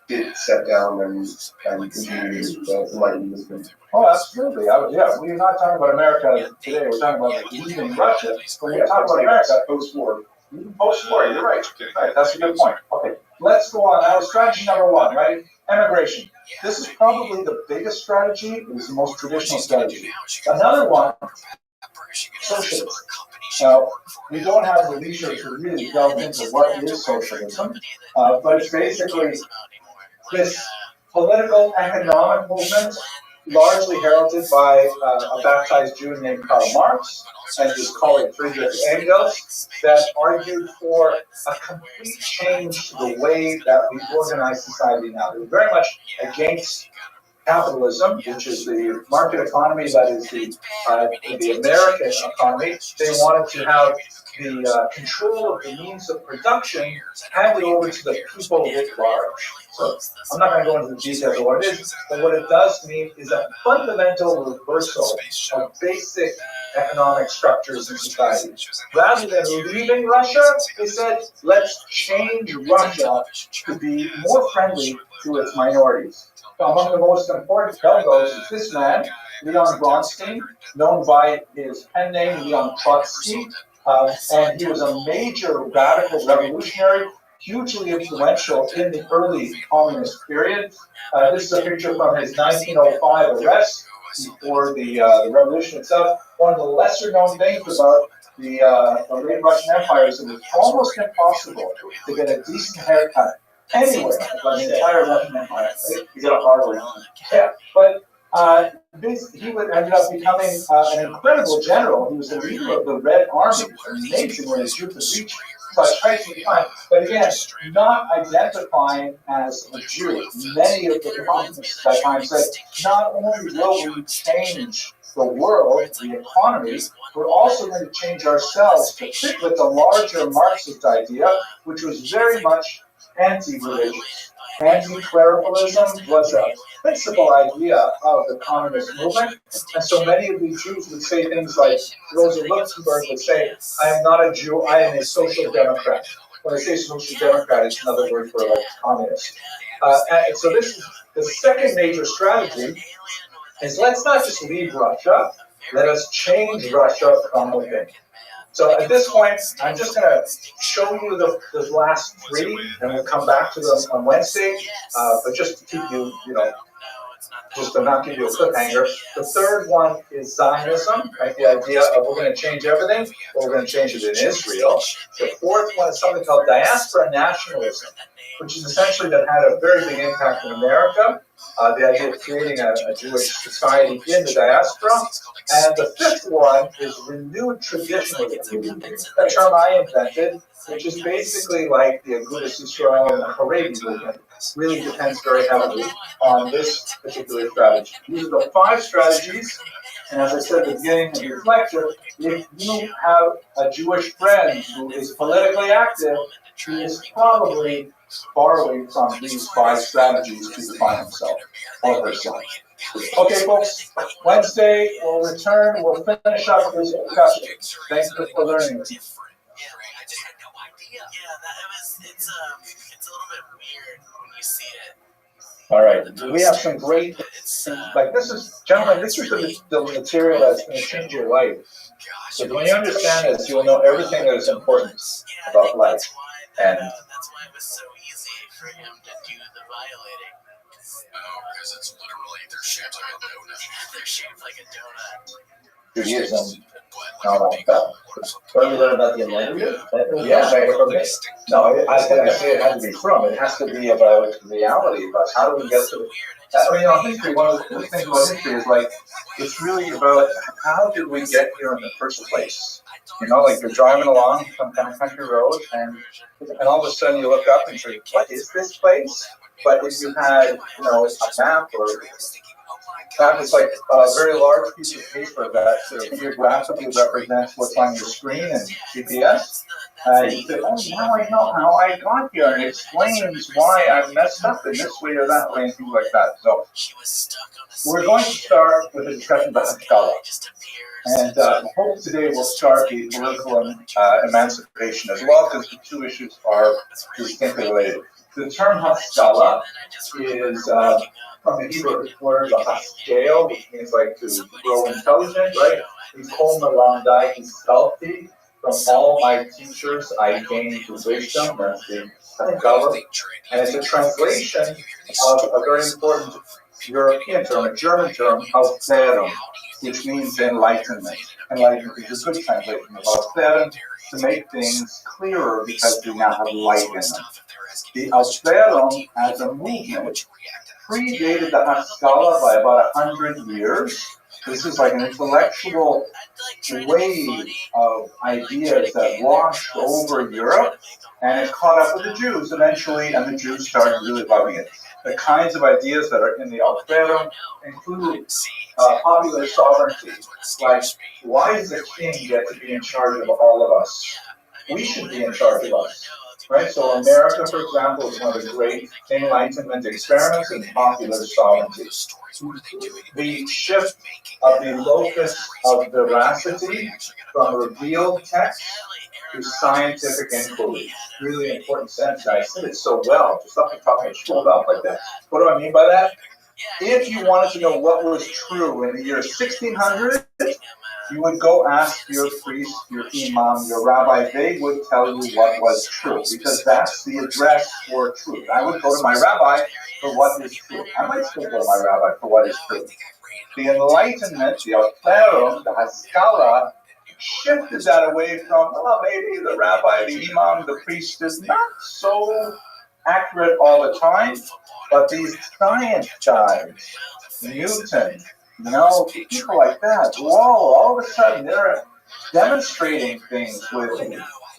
did set down and continue the enlightened movement. Oh, absolutely. We're not talking about America today. We're talking about leaving Russia. When we talk about America, post-war. Post-war, you're right. Right. That's a good point. Okay, let's go on. Now, strategy number one, right? Emigration. This is probably the biggest strategy. It is the most traditional strategy. Another one, socialism. Now, we don't have the leisure to really delve into what is socialism, but it's basically this political economic movement, largely heralded by a baptized Jew named Karl Marx and his colleague Friedrich Engels, that argued for a complete change to the way that we organize society now. They're very much against capitalism, which is the market economy that is the American economy. They wanted to have the control of the means of production handed over to the people writ large. So I'm not going to go into the details of what it is, but what it does mean is a fundamental reversal of basic economic structures in society. Rather than leaving Russia, they said, let's change Russia to be more friendly to its minorities. Among the most important fellows is this man, Leon Bronstein, known by his pen name Leon Trotsky, and he was a major radical revolutionary, hugely influential in the early communist period. This is a picture from his 1905 arrest before the revolution itself. One of the lesser known things about the late Russian Empire is that it was almost impossible to get a decent haircut anywhere in the entire Russian Empire. You get a hard one. Yeah, but he would end up becoming an incredible general. He was the leader of the Red Army. It's amazing when his youth had reached such heights in time. But again, not identifying as a Jew. Many of the communists at that time said, not only will we change the world, the economy, we're also going to change ourselves to fit with the larger Marxist idea, which was very much anti-religious. Anti-clericalism was a principal idea of the communist movement, and so many of these Jews would say things like, Rosa Luxemburg would say, I am not a Jew, I am a social democrat. When I say social democrat, it's another word for like communist. And so this is the second major strategy, is let's not just leave Russia, let us change Russia from within. So at this point, I'm just going to show you the last three, and we'll come back to them on Wednesday. But just to keep you, just to not give you a cliffhanger. The third one is Zionism, right? The idea of we're going to change everything, but we're going to change it in Israel. The fourth one is something called diaspora nationalism, which is essentially that had a very big impact in America. The idea of creating a Jewish society in the diaspora. And the fifth one is renewed traditionalism, a term I invented, which is basically like the GUINNESS Israel and the Haredi movement. Really depends very heavily on this particular strategy. These are the 5 strategies, and as I said at the beginning of this lecture, if you have a Jewish friend who is politically active, he is probably borrowing from these 5 strategies to define himself or herself. Okay, folks, Wednesday we'll return, we'll finish up this discussion. Thanks for learning. It's a little bit weird when you see it. All right, we have some great, like this is, gentlemen, this is the material that's going to change your life. So when you understand this, you'll know everything that is important about life. And that's why it was so easy for him to do the violating. Oh, because it's literally, they're shaped like a donut. They're shaped like a donut. Judaism, and all that stuff. What we learn about the Enlightenment? Yeah, no, I say it has to be from. It has to be about reality, about how do we get to history. One of the cool things about history is like it's really about how did we get here in the first place. Like you're driving along some kind of country road, and all of a sudden you look up and say, "What is this place?" But if you had, a map or that was like a very large piece of paper that sort of geographically represents what's on your screen and GPS. You say, oh, now I know how I got here, and it explains why I messed up in this way or that way, and things like that. So we're going to start with a discussion about Haskalah. And I hope today we'll start the political emancipation as well, because the two issues are distinctly related. The term Haskalah is from the Hebrew word haskell, which means like to grow intelligent, right? From all my teachers I gained wisdom. That's the Haskalah. And it's a translation of a very important European term, a German term, Aufklärung, which means enlightenment. Enlightenment is a good translation of Aufklärung, to make things clearer because we now have light in them. The Aufklärung as a movement predated the Haskalah by about 100 years. This is like an intellectual wave of ideas that washed over Europe, and it caught up with the Jews eventually, and the Jews started really loving it. The kinds of ideas that are in the Aufklärung include popular sovereignty, like why does the king get to be in charge of all of us? We should be in charge of us. Right, so America, for example, is one of the great Enlightenment experiments in popular sovereignty. The shift of the locus of veracity from revealed text to scientific inquiry. Really important sentence. I said it so well, just off the top of my shoulder up like that. What do I mean by that? If you wanted to know what was true in the year 1600, you would go ask your priest, your imam, your rabbi. They would tell you what was true, because that's the address for truth. I would go to my rabbi for what is true. I might still go to my rabbi for what is true. The Enlightenment, the Aufklärung, the Haskalah, shifted that away from, maybe the rabbi, the imam, the priest is not so accurate all the time, but these science guys, Newton, people like that, all of a sudden they're demonstrating things with,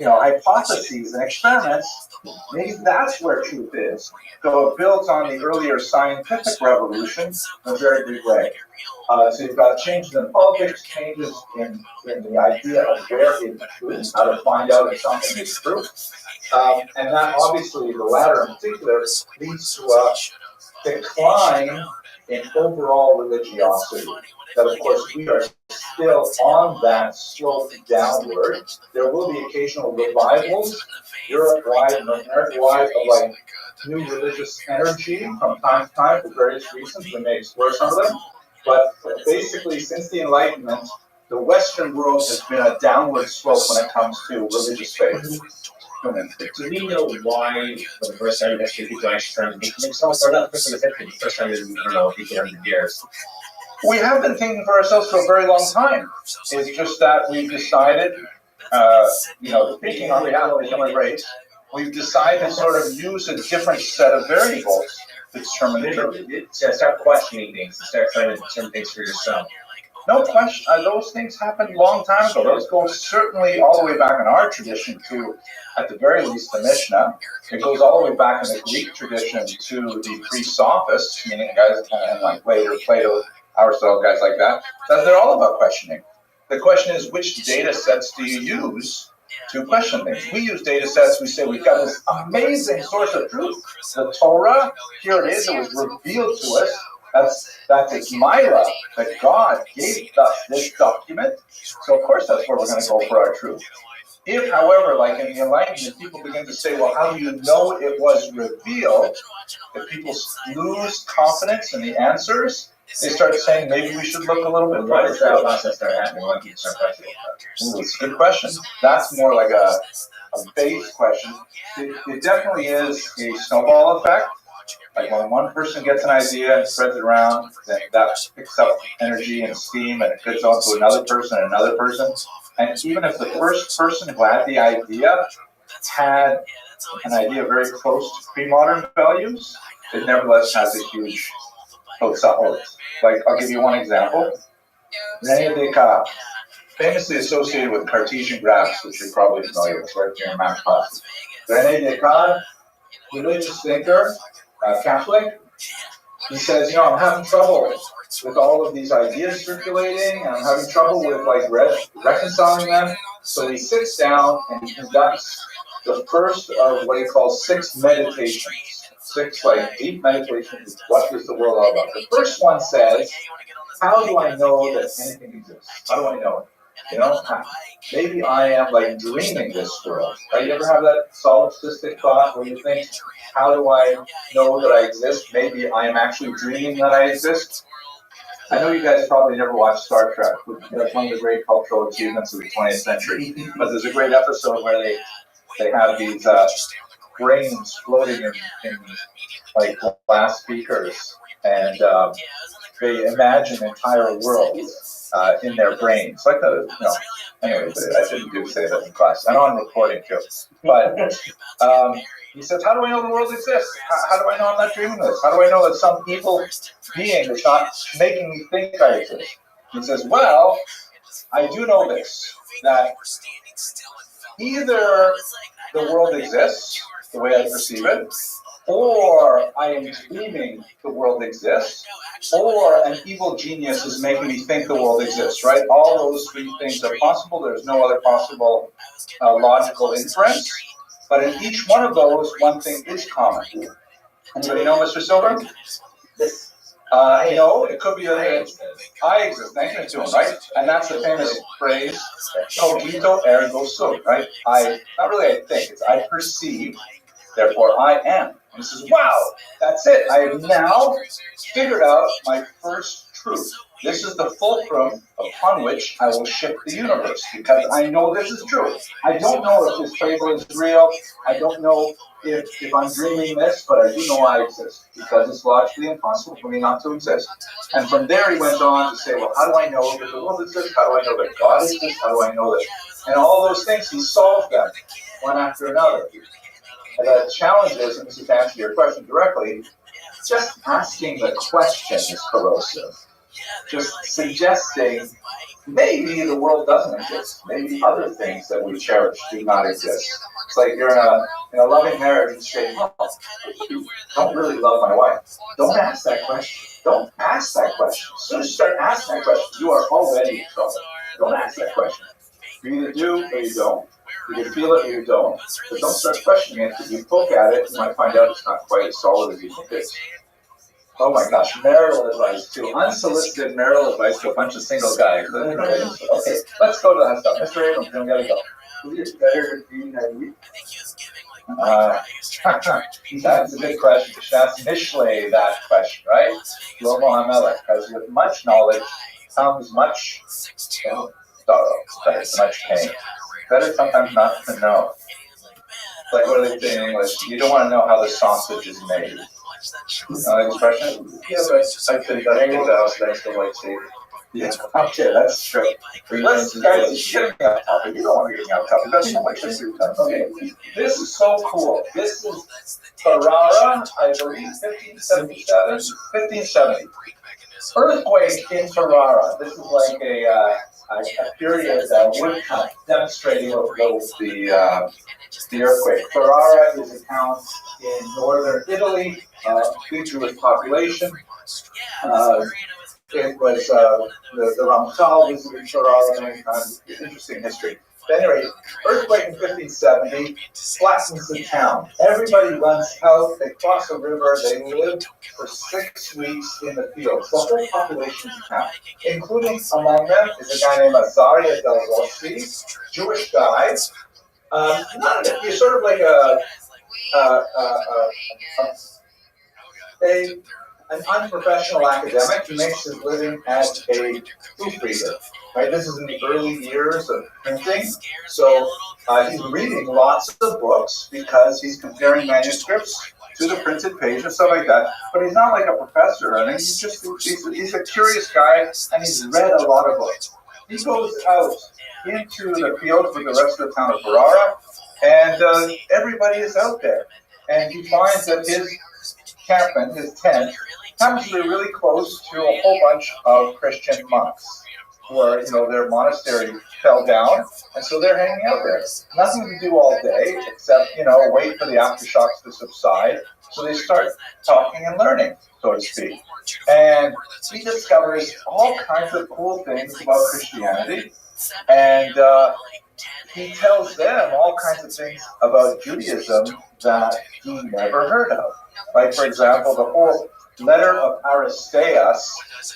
hypotheses and experiments. Maybe that's where truth is. So it builds on the earlier scientific revolution in a very big way. So you've got changes in politics, changes in the idea of where it's true, how to find out if something is true. And that obviously, the latter in particular, leads to a decline in overall religiosity. That, of course, we are still on that slope downward. There will be occasional revivals, Europe-wide and America-wide, of new religious energy from time to time for various reasons. We may explore some of them. But basically, since the Enlightenment, the Western world has been a downward slope when it comes to religious faith. Do we know why the first time history people actually started thinking themselves, or not the first time history, the first time in, 100 years? We have been thinking for ourselves for a very long time. It's just that we've decided, speaking on behalf of the human race, we've decided to sort of use a different set of variables to determine the truth. Start questioning things, start trying to determine things for yourself. No question, those things happened a long time ago. Those go certainly all the way back in our tradition to, at the very least, the Mishnah. It goes all the way back in the Greek tradition to the pre-sophists, meaning guys and like later Plato, Aristotle, guys like that. They're all about questioning. The question is, which data sets do you use to question things? We use data sets. We say we've got this amazing source of truth, the Torah. Here it is. It was revealed to us. That's its Myra, that God gave us this document. So of course that's where we're going to go for our truth. If, however, like in the Enlightenment, people begin to say, well, how do you know it was revealed? If people lose confidence in the answers, they start saying maybe we should look a little bit further. Why does that process start happening? Why do you start questioning that? It's a good question. That's more like a base question. It definitely is a snowball effect. Like when one person gets an idea and spreads it around, then that picks up energy and steam and it goes on to another person and another person. And even if the first person who had the idea had an idea very close to pre-modern values, it nevertheless has a huge totsa'ot. Like, I'll give you one example. René Descartes, famously associated with Cartesian graphs, which you're probably familiar with, right, in your math class. René Descartes, religious thinker, Catholic, he says, I'm having trouble with all of these ideas circulating, and I'm having trouble with reconciling them. So he sits down and he conducts the first of what he calls 6 meditations. 6 deep meditations. What is the world all about? The first one says, how do I know that anything exists? How do I know it? Maybe I am dreaming this world. Right? You ever have that solipsistic thought where you think, how do I know that I exist? Maybe I am actually dreaming that I exist. I know you guys probably never watched Star Trek. That's one of the great cultural achievements of the 20th century. But there's a great episode where they have these brains floating in glass beakers, and they imagine entire worlds in their brains. Anyway, I shouldn't say that in class. I know I'm recording too. But he says, how do I know the world exists? How do I know I'm not dreaming this? How do I know that some evil being is not making me think I exist? He says, well, I do know this, that either the world exists the way I perceive it, or I am dreaming the world exists, or an evil genius is making me think the world exists, right? All those 3 things are possible. There's no other possible logical inference. But in each one of those, one thing is common. Anybody know Mr. Silver? No, it could be that I exist. Thank you to him, right? And that's the famous phrase, cogito ergo sum, right? Not really I think, it's I perceive, therefore I am. And he says, wow, that's it. I have now figured out my first truth. This is the fulcrum upon which I will shift the universe, because I know this is true. I don't know if this table is real. I don't know if I'm dreaming this, but I do know I exist, because it's logically impossible for me not to exist. And from there he went on to say, well, how do I know that the world exists? How do I know that God exists? How do I know that? And all those things, he solved them one after another. And the challenge is, and this is to answer your question directly, just asking the question is corrosive. Just suggesting maybe the world doesn't exist. Maybe other things that we cherish do not exist. It's like you're in a loving marriage and say, you don't really love my wife. Don't ask that question. Don't ask that question. As soon as you start asking that question, you are already in trouble. Don't ask that question. You either do or you don't. You can feel it or you don't. But don't start questioning it. If you poke at it, you might find out it's not quite as solid as you think it is. Oh my gosh, marital advice too. Unsolicited marital advice to a bunch of single guys. Okay, let's go to that stuff. Mr. Abrams, we gotta go. Who is better at being naive? That's a good question. You should ask Mishlei that question, right? Shlomo HaMelech, because with much knowledge comes much sorrow, much pain. Better sometimes not to know. Like what do they say in English? You don't want to know how the sausage is made. Expression? Yeah, but I think that angle out next to like say. Yeah, okay, that's true. Let's guys, getting off topic. You don't want to get off topic. That's so much history. Okay, this is so cool. This is Ferrara, I believe, 1577, 1570. Earthquake in Ferrara. This is like a period woodcut demonstrating the earthquake. Ferrara is a town in northern Italy, big Jewish population. It was the Ramchal visited Ferrara, and interesting history. But anyway, earthquake in 1570 flattens the town. Everybody runs out, they cross a river, they live for 6 weeks in the fields. The whole population of the town, including among them is a guy named Azaria del Rossi, Jewish guy. He's sort of like an unprofessional academic who makes his living as a proofreader. Right? This is in the early years of printing, so he's reading lots of books because he's comparing manuscripts to the printed page and stuff like that. But he's not like a professor. I mean, he's a curious guy, and he's read a lot of books. He goes out into the field with the rest of the town of Ferrara, and everybody is out there. And he finds that his encampment, his tent, happens to be really close to a whole bunch of Christian monks, where their monastery fell down, and so they're hanging out there. Nothing to do all day except wait for the aftershocks to subside. So they start talking and learning, so to speak. And he discovers all kinds of cool things about Christianity, and he tells them all kinds of things about Judaism that he never heard of. Like, for example, the whole letter of Aristeas,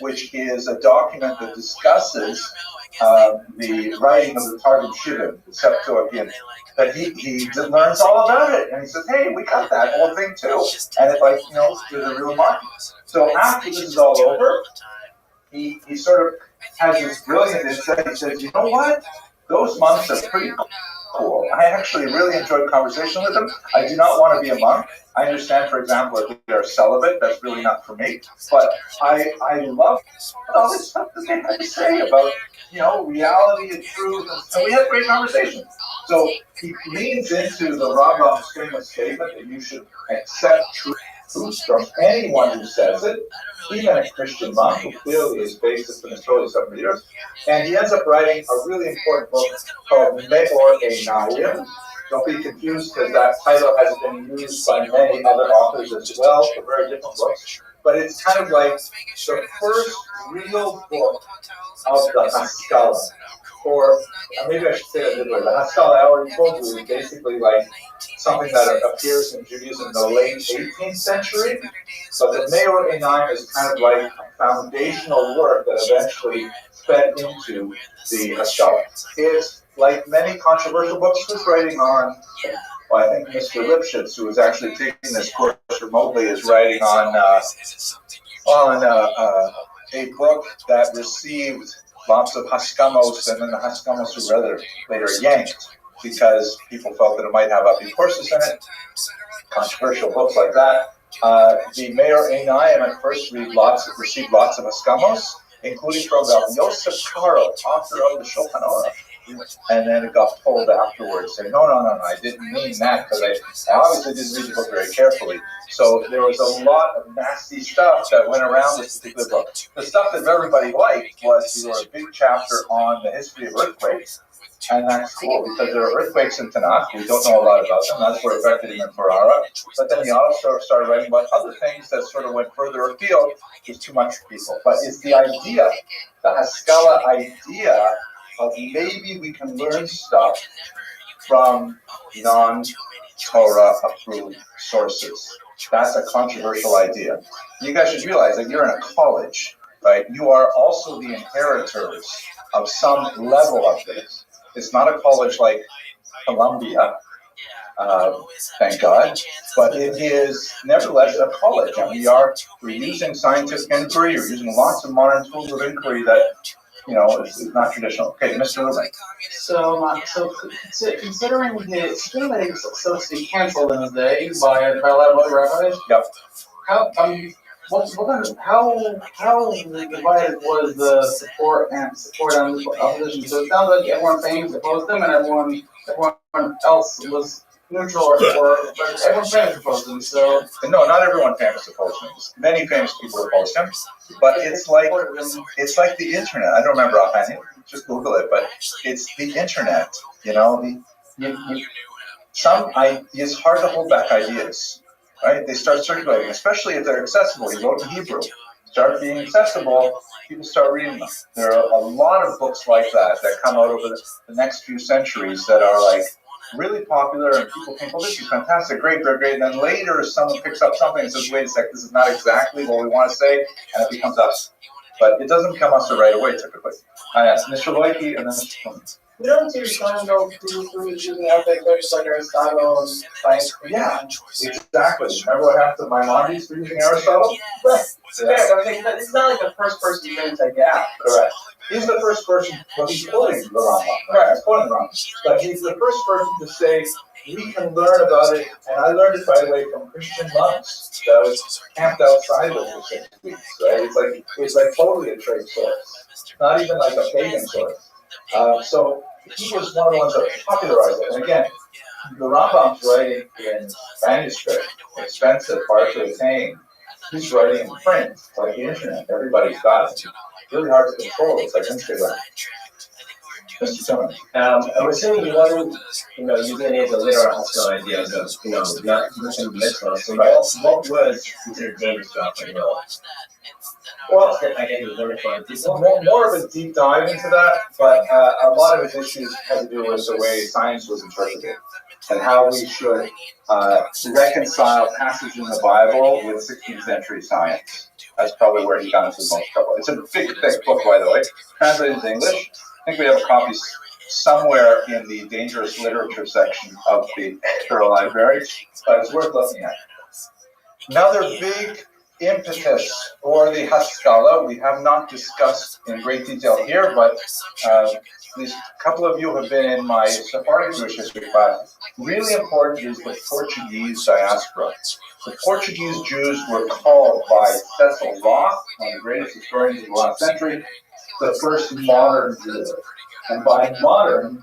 which is a document that discusses the writing of the Targum Shittim, the Septuagint, that he learns all about it. And he says, hey, we got that whole thing too. And it's like, there's a real market. So after this is all over, he sort of has this brilliant insight. He says, you know what? Those monks are pretty cool. I actually really enjoyed conversation with them. I do not want to be a monk. I understand, for example, if they're celibate, that's really not for me. But I love all this stuff that they had to say about, reality and truth. And we had great conversations. So he leans into the Rambam's famous statement that you should accept truth from anyone who says it, even a Christian monk who clearly is based in his totally separate years. And he ends up writing a really important book called Meor Einayim. Don't be confused, because that title has been used by many other authors as well for very different books. But it's kind of like the first real book of the Haskalah. Or maybe I should say it this way. The Haskalah I already told you is basically like something that appears in Judaism in the late 18th century. So the Meor Einayim is kind of like a foundational work that eventually fed into the Haskalah. It's like many controversial books. Who's writing on? Well, I think Mr. Lipschitz, who is actually taking this course remotely, is writing on a book that received lots of Haskamos, and then the Haskamos were later yanked because people felt that it might have ugly courses in it. Controversial books like that. The Meor Einayim at first received lots of Haskamos, including from Yosef Karo, author of the Shulchan Aruch. And then it got pulled afterwards, saying, no, I didn't mean that, because I obviously didn't read the book very carefully. So there was a lot of nasty stuff that went around this particular book. The stuff that everybody liked was there was a big chapter on the history of earthquakes, and that's cool, because there are earthquakes in Tanakh. We don't know a lot about them. That's what affected him in Ferrara. But then he also started writing about other things that sort of went further afield. It's too much for people. But it's the idea, the Haskalah idea, of maybe we can learn stuff from non-Torah approved sources. That's a controversial idea. You guys should realize that you're in a college, right? You are also the inheritors of some level of this. It's not a college like Columbia, thank God, but it is nevertheless a college, and we're using scientific inquiry, we're using lots of modern tools of inquiry that it's not traditional. Okay, Mr. Rubin. So considering that he was so to be canceled in his day by a lot of other rabbis. Yep. How divided was the support and opposition? So it sounds like everyone famous opposed him, and everyone else was neutral, or everyone famous opposed him. So no, not everyone famous opposed him. Many famous people opposed him, but it's like the internet. I don't remember offhand. Just Google it, but it's the internet. It's hard to hold back ideas, right? They start circulating, especially if they're accessible. He wrote in Hebrew. Start being accessible, people start reading them. There are a lot of books like that come out over the next few centuries that are like really popular, and people think, well, this is fantastic, great. And then later someone picks up something and says, wait a sec, this is not exactly what we want to say, and it becomes us. But it doesn't become us right away, typically. I asked Mr. Loiki and then Mr. Tillman. We don't see some of these using ethics like Aristotle and science. Yeah, exactly. Remember what happened to Maimonides for using Aristotle? Right. Yeah, but I'm saying that it's not like the first person to say, yeah, Correct. He's the first person, well, he's quoting the Rambam, right? He's quoting the Rambam. But he's the first person to say, we can learn about it, and I learned it, by the way, from Christian monks that was camped outside of it for 6 weeks, right? It's like totally a trade source, not even like a pagan source. So he was one of the ones that popularized it. And again, the Rambam's writing in manuscript, expensive, hard to attain. He's writing in print, like the internet. Everybody's got it. It's really hard to control. It's like Instagram. Mr. Tillman. I was saying you wasn't, using any of the literal Haskell ideas of, not using literal. So what was considered dangerous about it? Well, I guess it was learning from it's more of a deep dive into that, but a lot of his issues had to do with the way science was interpreted and how we should reconcile passages in the Bible with 16th century science. That's probably where he got into the most trouble. It's a big, thick book, by the way, translated into English. I think we have a copy somewhere in the dangerous literature section of the Extra Library, but it's worth looking at. Another big impetus for the Haskalah we have not discussed in great detail here, but these couple of you have been in my Sephardic Jewish history class. Really important is the Portuguese diaspora. The Portuguese Jews were called by Cecil Roth, one of the greatest historians of the last century, the first modern Jews. And by modern,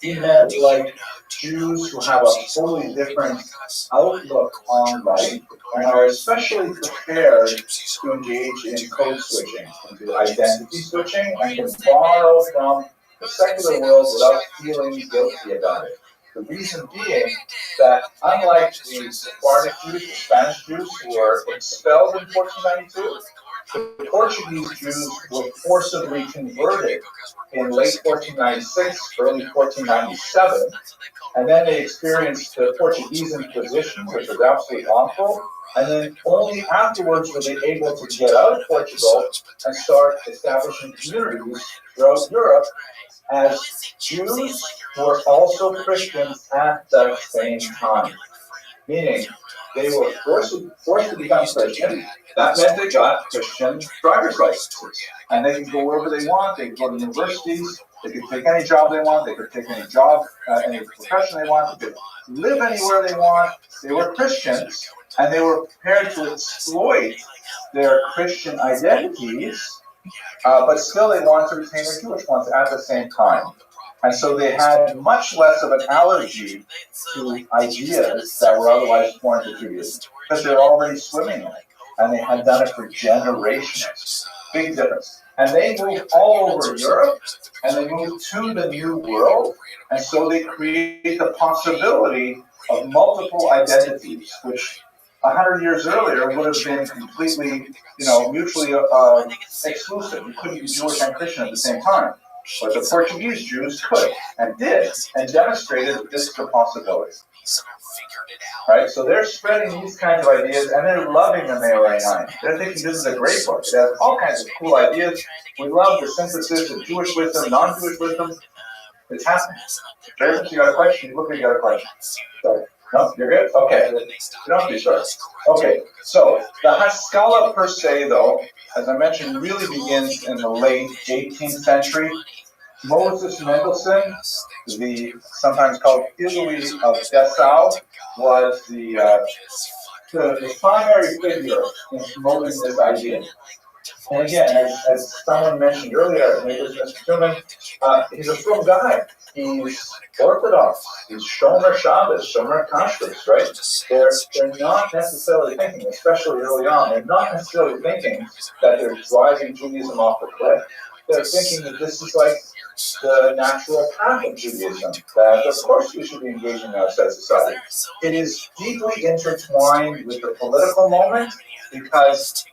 he meant like Jews who have a totally different outlook on life and are especially prepared to engage in code switching, into identity switching, and can borrow from the secular world without feeling guilty about it. The reason being that unlike the Sephardic Jews, the Spanish Jews who were expelled in 1492, the Portuguese Jews were forcibly converted in late 1496, early 1497, and then they experienced the Portuguese Inquisition, which was absolutely awful, and then only afterwards were they able to get out of Portugal and start establishing communities throughout Europe as Jews were also Christians at the same time. Meaning, they were forced to become Christian. That meant they got Christian driver's licenses. And they could go wherever they want. They could go to universities. They could take any job they want. They could take any job, any profession they want. They could live anywhere they want. They were Christians. And they were prepared to exploit their Christian identities. But still they wanted to retain their Jewish ones at the same time. And so they had much less of an allergy to ideas that were otherwise foreign to Judaism, because they were already swimming in it, and they had done it for generations. Big difference. And they moved all over Europe, and they moved to the New World, and so they create the possibility of multiple identities, which 100 years earlier would have been completely, mutually exclusive. You couldn't be Jewish and Christian at the same time. But the Portuguese Jews could, and did, and demonstrated that this is a possibility. Right? So they're spreading these kinds of ideas, and they're loving the Meorei 9. They're thinking this is a great book. It has all kinds of cool ideas. We love the synthesis of Jewish wisdom, non-Jewish wisdom. It's happening. James, you got a question? You look like you got a question. Sorry. No, you're good? Okay. You don't have to be sure. Okay, so the Haskalah per se, though, as I mentioned, really begins in the late 18th century. Moses Mendelssohn, the sometimes called Italy of Dessau, was the primary figure in promoting this idea. And again, as someone mentioned earlier, maybe it was Mr. Truman, he's a frum guy. He's Orthodox. He's Shomer Shabbos, Shomer Kashrus, right? They're not necessarily thinking, especially early on, they're not necessarily thinking that they're driving Judaism off the cliff. They're thinking that this is like the natural path of Judaism, that of course we should be engaging in outside society. It is deeply intertwined with the political moment, because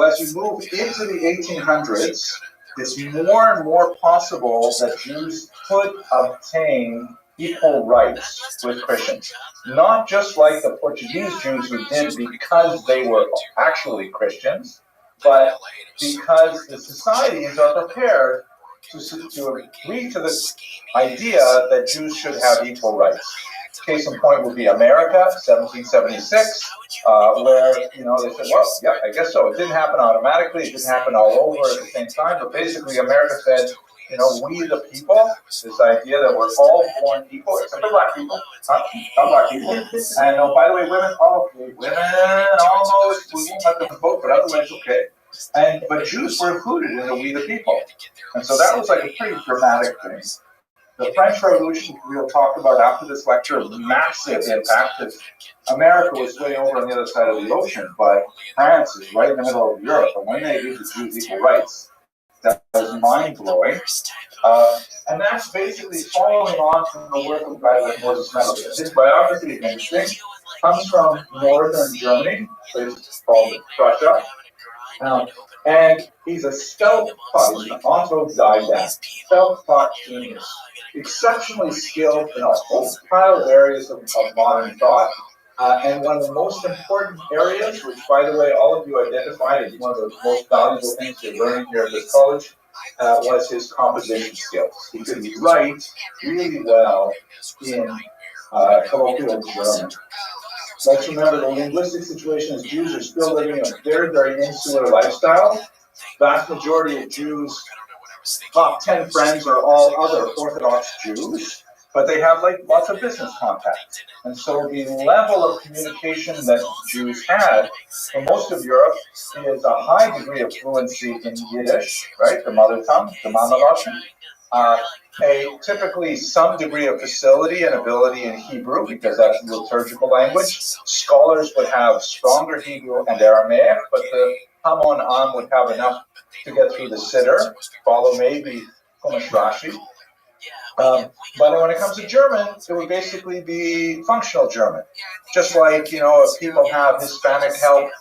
as you move into the 1800s, it's more and more possible that Jews could obtain equal rights with Christians. Not just like the Portuguese Jews who did because they were actually Christians, but because the societies are prepared to agree to this idea that Jews should have equal rights. Case in point would be America, 1776, where, they said, well, yeah, I guess so. It didn't happen automatically. It didn't happen all over at the same time. But basically, America said, we the people, this idea that we're all born equal, except for black people, not black people. And by the way, women, women almost, we won't let them vote, but otherwise, okay. But Jews were included in the we the people. And so that was like a pretty dramatic thing. The French Revolution, we'll talk about after this lecture, massive impact. America was way over on the other side of the ocean, but France is right in the middle of Europe. And when they give the Jews equal rights, that was mind-blowing. And that's basically following on from the work of a guy like Moses Mendelssohn. His biography is interesting. Comes from northern Germany, place called Prussia. And he's a self-taught, he's an autodidact, self-taught genius, exceptionally skilled in a whole pile of areas of modern thought. And one of the most important areas, which, by the way, all of you identified as one of the most valuable things you're learning here at this college, was his composition skills. He could write really well in colloquial German. Let's remember the linguistic situation is Jews are still living in a very, very insular lifestyle. Vast majority of Jews, top 10 friends are all other Orthodox Jews, but they have lots of business contacts. And so the level of communication that Jews had for most of Europe is a high degree of fluency in Yiddish, right, the mother tongue, the Mama typically some degree of facility and ability in Hebrew, because that's the liturgical language. Scholars would have stronger Hebrew and Aramaic, but the Hamon Am would have enough to get through the Siddur, follow maybe Chumash Rashi. But when it comes to German, it would basically be functional German. Just like, if people have Hispanic help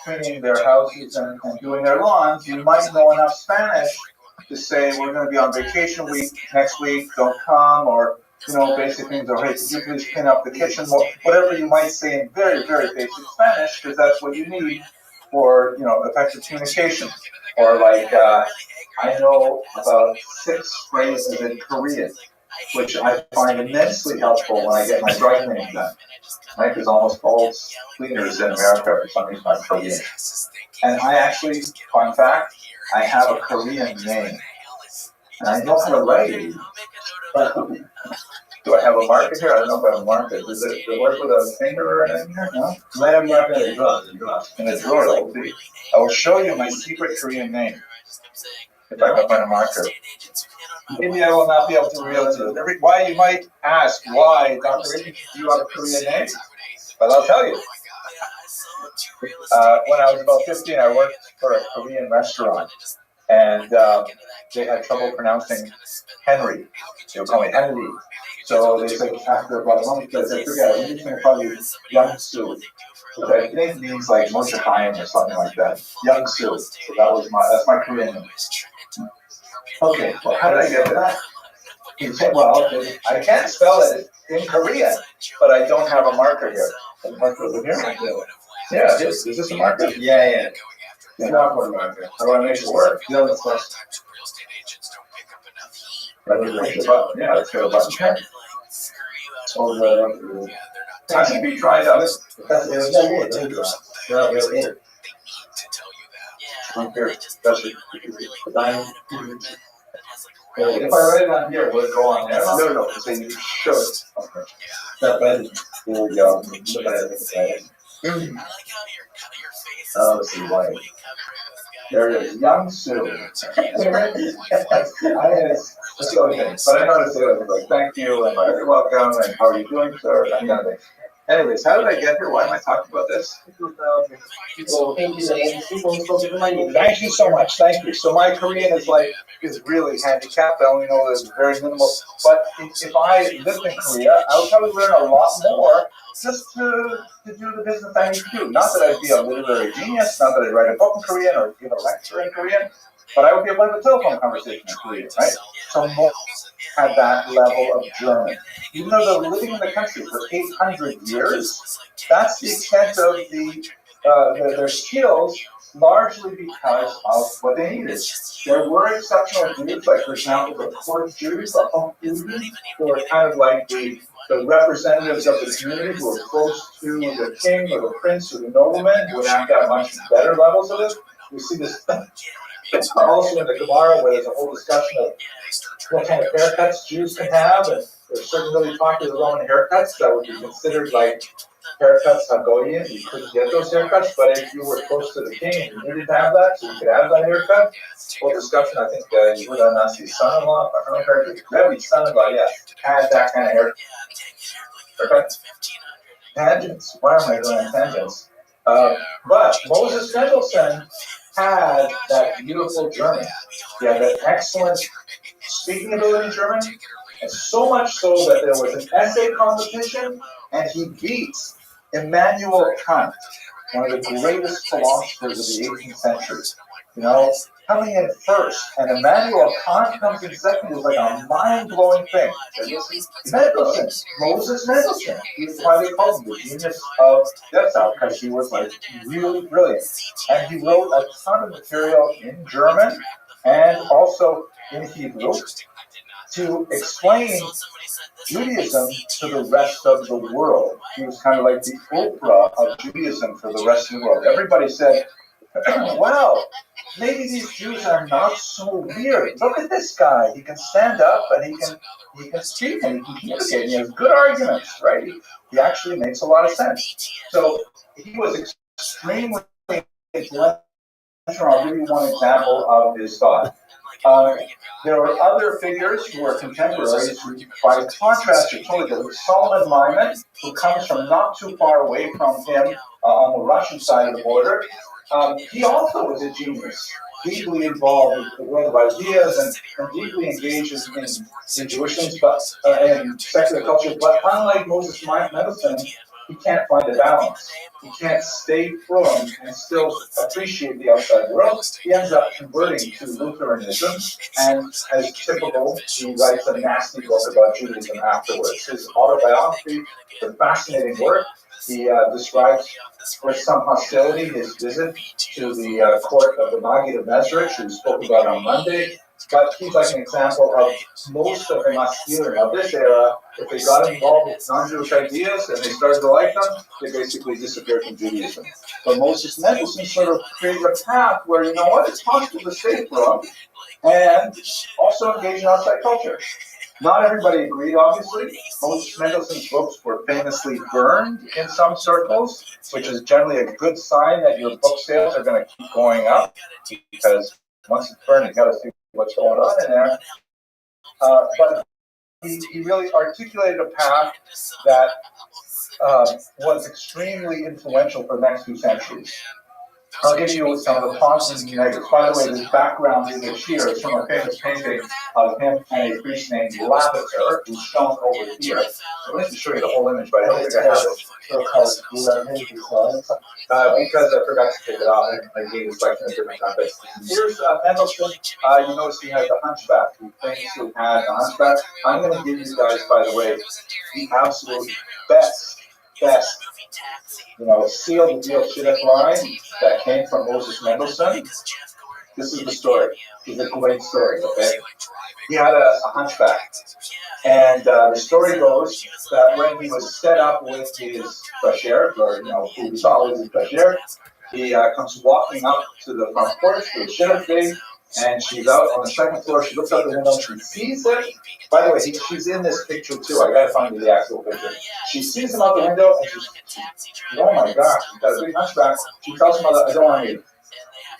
cleaning their houses and doing their lawns, you might know enough Spanish to say, we're going to be on vacation week next week, don't come, or, basic things, or hey, could you please clean up the kitchen, whatever you might say in very, very basic Spanish, because that's what you need for, effective communication. Or I know about 6 phrases in Korean, which I find immensely helpful when I get my dry cleaning done, right? Because almost all cleaners in America for some reason are Korean. And I actually, fun fact, I have a Korean name. And I know how to write it. But do I have a marker here? I don't know if I have a marker. Does it work with a finger or anything here? No? You might have a marker in a drawer. In a drawer, that will be. I will show you my secret Korean name. If I can find a marker. Maybe I will not be able to reveal it. Why, you might ask, why, Dr. Ricky, do you have a Korean name? But I'll tell you. When I was about 15, I worked for a Korean restaurant, and they had trouble pronouncing Henry. They would call me Henry. So they said, after about a month, they said, forget it, we're just going to call you Young Sue. So I think it means like Moshe Chaim or something like that. Young Sue. So that's my Korean name. Okay, well, how did I get to that? Well, I can't spell it in Korean, but I don't have a marker here. A marker over here? Yeah, is this a marker? Yeah. It's not a marker. I want to make it work. No, it's not. Yeah, let's go to button 10. So I should be trying out. That's it. If I write it on here, will it go on there? No, so you show it. Okay. There we go. Let's see why. There it is. Young Sue. Let's go again. But I noticed it was like, thank you, and you're welcome, and how are you doing, sir? That kind of thing. Anyways, how did I get here? Why am I talking about this? Thank you so much. Thank you. So my Korean is really handicapped. I only know there's very minimal. But if I lived in Korea, I would probably learn a lot more just to do the business I need to do. Not that I'd be a literary genius, not that I'd write a book in Korean or give a lecture in Korean, but I would be able to have a telephone conversation in Korean, right? So most had that level of German. Even though they're living in the country for 800 years, that's the extent of their skills largely because of what they needed. There were exceptional Jews, like for example the court Jews, the Hofjuden, who were kind of like the representatives of the community who were close to the king or the prince or the nobleman, who would have to have much better levels of it. We see this also in the Gemara, where there's a whole discussion of what kind of haircuts Jews can have, and there's certain really popular Roman haircuts that would be considered like haircuts Hagoyim. You couldn't get those haircuts, but if you were close to the king and you needed to have that, so you could have that haircut. Whole discussion, I think Yehuda Nasi's son-in-law, if I remember correctly, Rabbi's son-in-law, had that kind of haircut. Tangents. Why am I going on tangents? But Moses Mendelssohn had that beautiful German. He had that excellent speaking ability German, and so much so that there was an essay competition, and he beat Immanuel Kant, one of the greatest philosophers of the 18th century. Coming in first, and Immanuel Kant comes in second is like a mind-blowing thing. Mendelssohn, Moses Mendelssohn, is why they called him the genius of Dessau, because he was like really brilliant. And he wrote a ton of material in German and also in Hebrew to explain Judaism to the rest of the world. He was kind of like the Oprah of Judaism for the rest of the world. Everybody said, wow, maybe these Jews are not so weird. Look at this guy. He can stand up and he can speak and he can communicate. And he has good arguments, right? He actually makes a lot of sense. So he was extremely influential. I'll give you one example of his thought. There were other figures who were contemporaries who, by contrast, are totally different. Solomon Lyman, who comes from not too far away from him on the Russian side of the border, he also was a genius, deeply involved with the world of ideas and deeply engaged in Jewish things, and secular culture. But unlike Moses Mendelssohn, he can't find a balance. He can't stay firm and still appreciate the outside world. He ends up converting to Lutheranism, and as typical, he writes a nasty book about Judaism afterwards. His autobiography is a fascinating work. He describes with some hostility his visit to the court of the Maggid of Mezrich, who we spoke about on Monday. But he's like an example of most of the Maskilim of this era. If they got involved with non-Jewish ideas and they started to like them, they basically disappeared from Judaism. But Moses Mendelssohn sort of created a path where, you know what, it's possible to stay from and also engage in outside culture. Not everybody agreed, obviously. Moses Mendelssohn's books were famously burned in some circles, which is generally a good sign that your book sales are going to keep going up, because once it's burned, you've got to see what's going on in there. But he really articulated a path that was extremely influential for the next 2 centuries. I'll give you some of the positives and negatives. By the way, this background image here is from a famous painting of him and a priest named Lavater, who's shown over here. I'm going to show you the whole image, but I don't think I have it. Because I forgot to take it off, I gave this like in a different context. Here's Mendelssohn. You notice he has a hunchback. He famously had a hunchback. I'm going to give you guys, by the way, the absolute best, sealed the deal shidduch line that came from Moses Mendelssohn. This is the story. It's a great story, okay? He had a hunchback. And the story goes that when he was set up with his cashier, or who he thought was his cashier, he comes walking up to the front porch to the shidduch gate, and she's out on the second floor. She looks out the window and she sees it. By the way, she's in this picture too. I gotta find you the actual picture. She sees him out the window and she's, oh my gosh, he's got a big hunchback. She tells her mother, I don't want to meet him.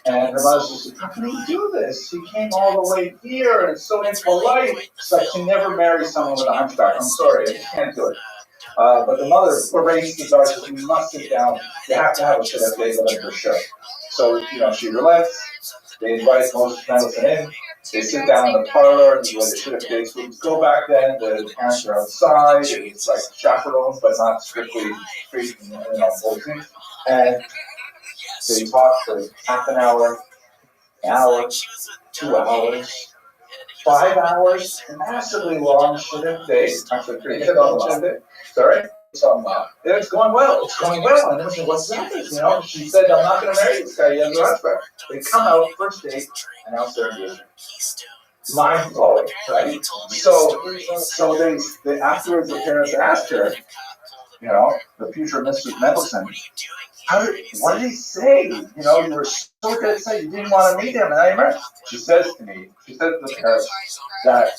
And her mother says, how can he do this? He came all the way here and it's so impolite. It's like, she never marries someone with a hunchback. I'm sorry, I just can't do it. But the mother arranged the daughter, says, you must sit down. You have to have a shidduch day for sure. So, she relents. They invite Moses Mendelssohn in. They sit down in the parlor where the shidduch day students go back then. The parents are outside. It's like chaperones, but not strictly street both things. And they talk for half an hour, 2 hours, 5 hours, massively long shidduch day. Actually, pretty good on the shidduch day. Sorry? talking about? It's going well. It's going well. And I said, what's that? You know, she said, I'm not going to marry this guy. He has a hunchback. They come out first date, announce their engagement. Mind blowing, right? So they afterwards the parents asked her, you know, the future Mrs. Mendelssohn, what did he say? You know, you were so good to you didn't want to meet him, and I remember. She says to the parents that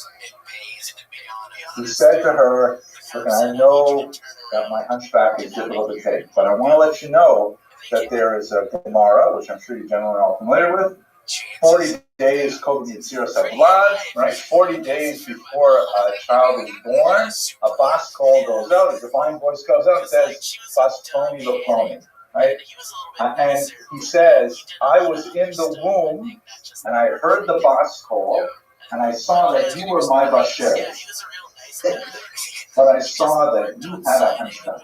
he said to her, look, I know that my hunchback is difficult to take, but I want to let you know that there is a Gemara, which I'm sure you generally are all familiar with. 40 days Kobe Yitzir Savlad, right? 40 days before a child is born, a bas call goes out, a divine voice goes out and says, Bas Toni Loponi, right? And he says, I was in the womb and I heard the bas call and I saw that you were my basher. But I saw that you had a hunchback.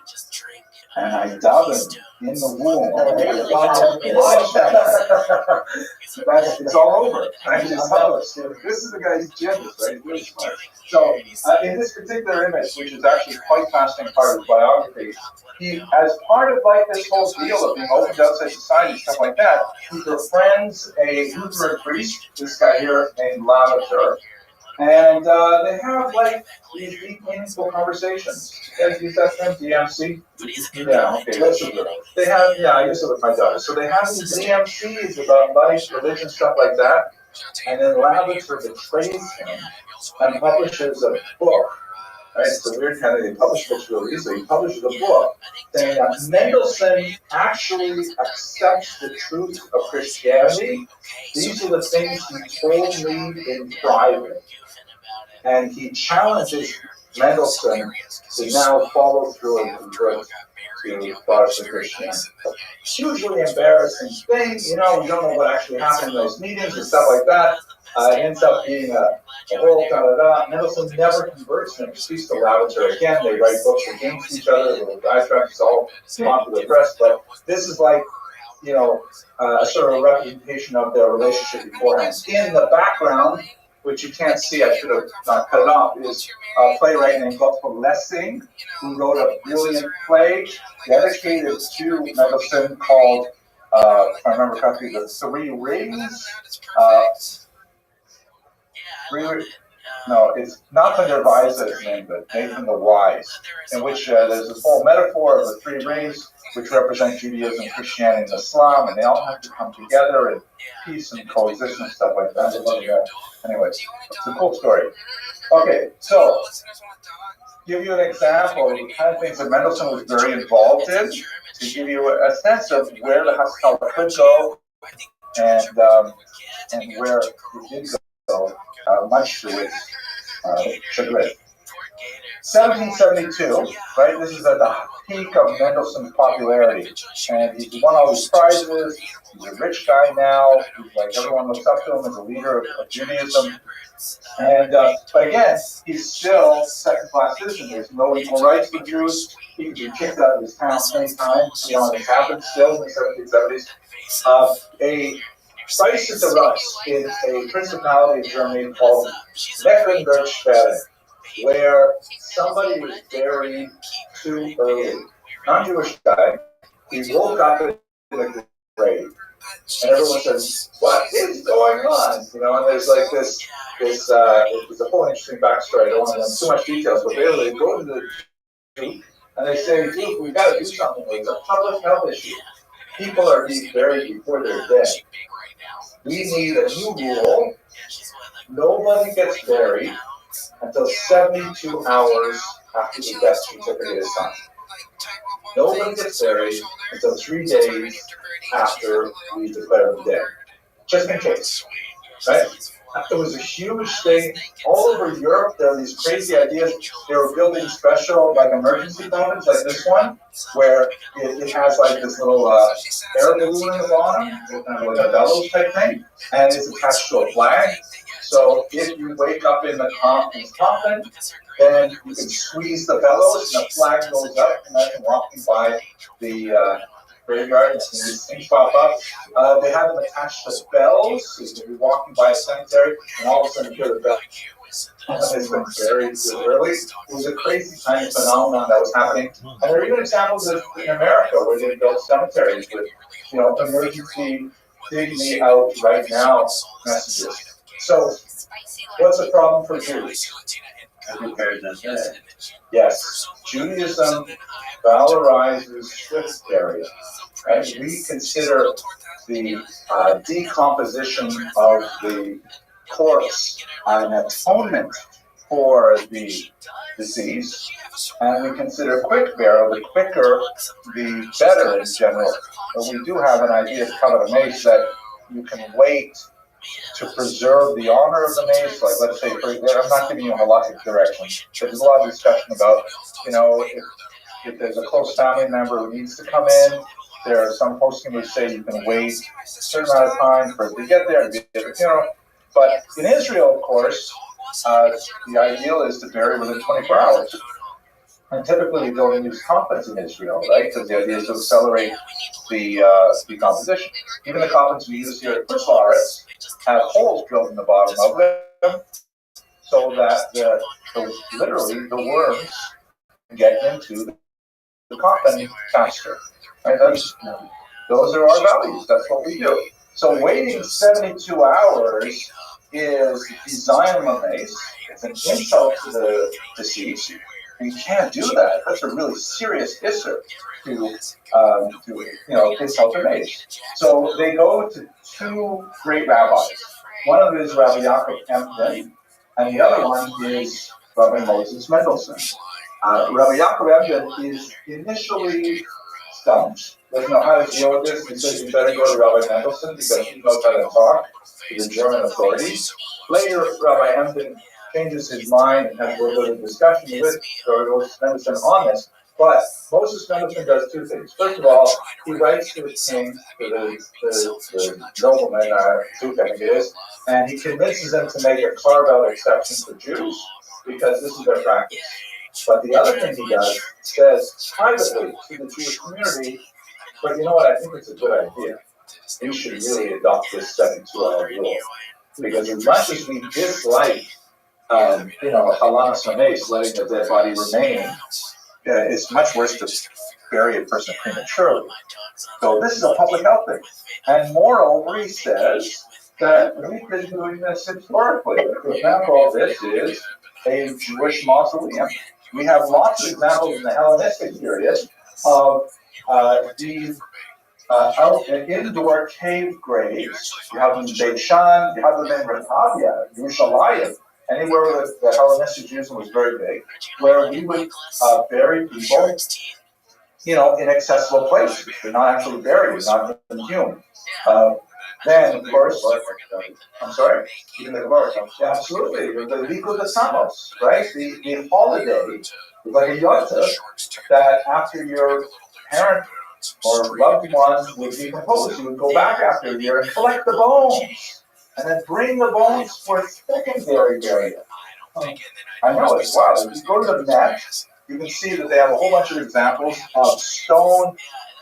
And I davened in the womb. It's all over. Right? It's published. This is the guy's genius, right? Really smart. So, in this particular image, which is actually quite fascinating part of his biography, he, as part of like this whole deal of being opened outside society, stuff like that, he befriends a Lutheran priest, this guy here named Lavater, and they have like these deep, meaningful conversations. You guys use that term, DMC? Yeah, okay, listen to them. They have, yeah, I use it with my daughter. So they have these DMCs about life, religion, stuff like that. And then Lavitzer betrays him and publishes a book. Right? It's a weird kind of, they publish books really easily. He publishes a book saying that Mendelssohn actually accepts the truth of Christianity. These are the things he told me in private. And he challenges Mendelssohn to now follow through and convert to Protestant Christianity. Hugely embarrassing thing, you know, we don't know what actually happened in those meetings and stuff like that. It ends up being a whole da-da-da. Mendelssohn never converts him, speaks to Lavitzer again. They write books against each other, little diatribes, it's all popular press, but this is like, you know, a sort of representation of their relationship beforehand. In the background, which you can't see, I should have not cut it off, is a playwright named Gottfried Lessing, who wrote a brilliant play dedicated to Mendelssohn called, if I remember correctly, The Three Rings. No, it's not von der Weise's name, but Nathan the Wise, in which there's this whole metaphor of the three rings, which represent Judaism, Christianity, and Islam, and they all have to come together in peace and coexistence, stuff like that. Anyway, it's a cool story. Okay, so, give you an example of the kind of things that Mendelssohn was very involved in, to give you a sense of where the Haskalah could go, and where it did go, much to its chagrin. 1772, right? This is at the peak of Mendelssohn's popularity, and he's won all these prizes. He's a rich guy now. He's like everyone looks up to him as a leader of Judaism. And but again, he's still second-class citizen. There's no equal rights for Jews. He can be kicked out of his town many times. You know, it happened still in the 1770s. A crisis erupts in a principality in Germany called Mecklenburg-Schwerin, where somebody was buried too early. Non-Jewish guy. He woke up in the grave, and everyone says, "What is going on?" You know, and there's like this. It's a whole interesting backstory. I don't want to go into too much details, but they go to the Jew and they say, "Dude, we got to do something. It's a public health issue. People are being buried before they're dead. We need a new rule. Nobody gets buried until 72 hours after the death certificate is signed. Nobody gets buried until 3 days after we declare them dead. Just in case, right?" It was a huge thing all over Europe. There were these crazy ideas. They were building special, like emergency coffins, like this one, where it has like this little air balloon in the bottom, kind of like a bellows type thing, and it's attached to a flag. So if you wake up in the coffin, then you can squeeze the bellows, and the flag goes up. Imagine walking by the graveyard and these things pop up. They have them attached to bells, so you can be walking by a cemetery, and all of a sudden you hear the bell. It's been very early. It was a crazy kind of phenomenon that was happening. And there are even examples in America where they built cemeteries with, emergency dig me out right now messages. So what's the problem for Jews? Yes, Judaism valorizes swift burial. Right? We consider the decomposition of the corpse an atonement for the deceased, and we consider quick burial, the quicker the better in general. But we do have an idea of cover the mace that you can wait to preserve the honor of the mace. Like, let's say, I'm not giving you halakhic direction, but there's a lot of discussion about, if there's a close family member who needs to come in, there are some posting which say you can wait a certain amount of time for it to get there, But in Israel, of course, the ideal is to bury within 24 hours. And typically you don't use coffins in Israel, right? Because the idea is to accelerate the decomposition. Even the coffins we use here at Chrysalis have holes drilled in the bottom of them so that literally the worms can get into the coffin faster. Right? Those are our values. That's what we do. So waiting 72 hours is design of a mace. It's an insult to the deceased. You can't do that. That's a really serious issue to insult the mace. So they go to two great rabbis. One of them is Rabbi Yaakov Emden, and the other one is Rabbi Moses Mendelssohn. Rabbi Yaakov Emden is initially stumped, doesn't know how to deal with this. He says you better go to Rabbi Mendelssohn because he knows how to talk to the German authorities. Later, Rabbi Emden changes his mind and has a little bit of discussion with Moses Mendelssohn on this. But Moses Mendelssohn does two things. First of all, he writes to the king, to the nobleman, Duke, I think it is, and he convinces them to make a carve-out exception for Jews because this is their practice. But the other thing he does, says privately to the Jewish community, but you know what, I think it's a good idea. We should really adopt this 72-hour rule. Because as much as we dislike, halanas manes, letting the dead body remain, it's much worse to bury a person prematurely. So this is a public health thing. And moreover, he says that we've been doing this historically. For example, this is a Jewish mausoleum. We have lots of examples in the Hellenistic period of these indoor cave graves. You have them in Beit Shan, you have them in Rehavia, Yerushalayim, anywhere where the Hellenistic Judaism was very big, where we would bury people, in accessible places. They're not actually buried, not inhumed. Then, of course, I'm sorry? Even the Gemara. Yeah, absolutely. The Likud de Samos, right? The holiday, like a yontif, that after your parent or loved one would decompose, you would go back after a year and collect the bones, and then bring the bones for secondary burial. I know, it's wild. If you go to the net, you can see that they have a whole bunch of examples of stone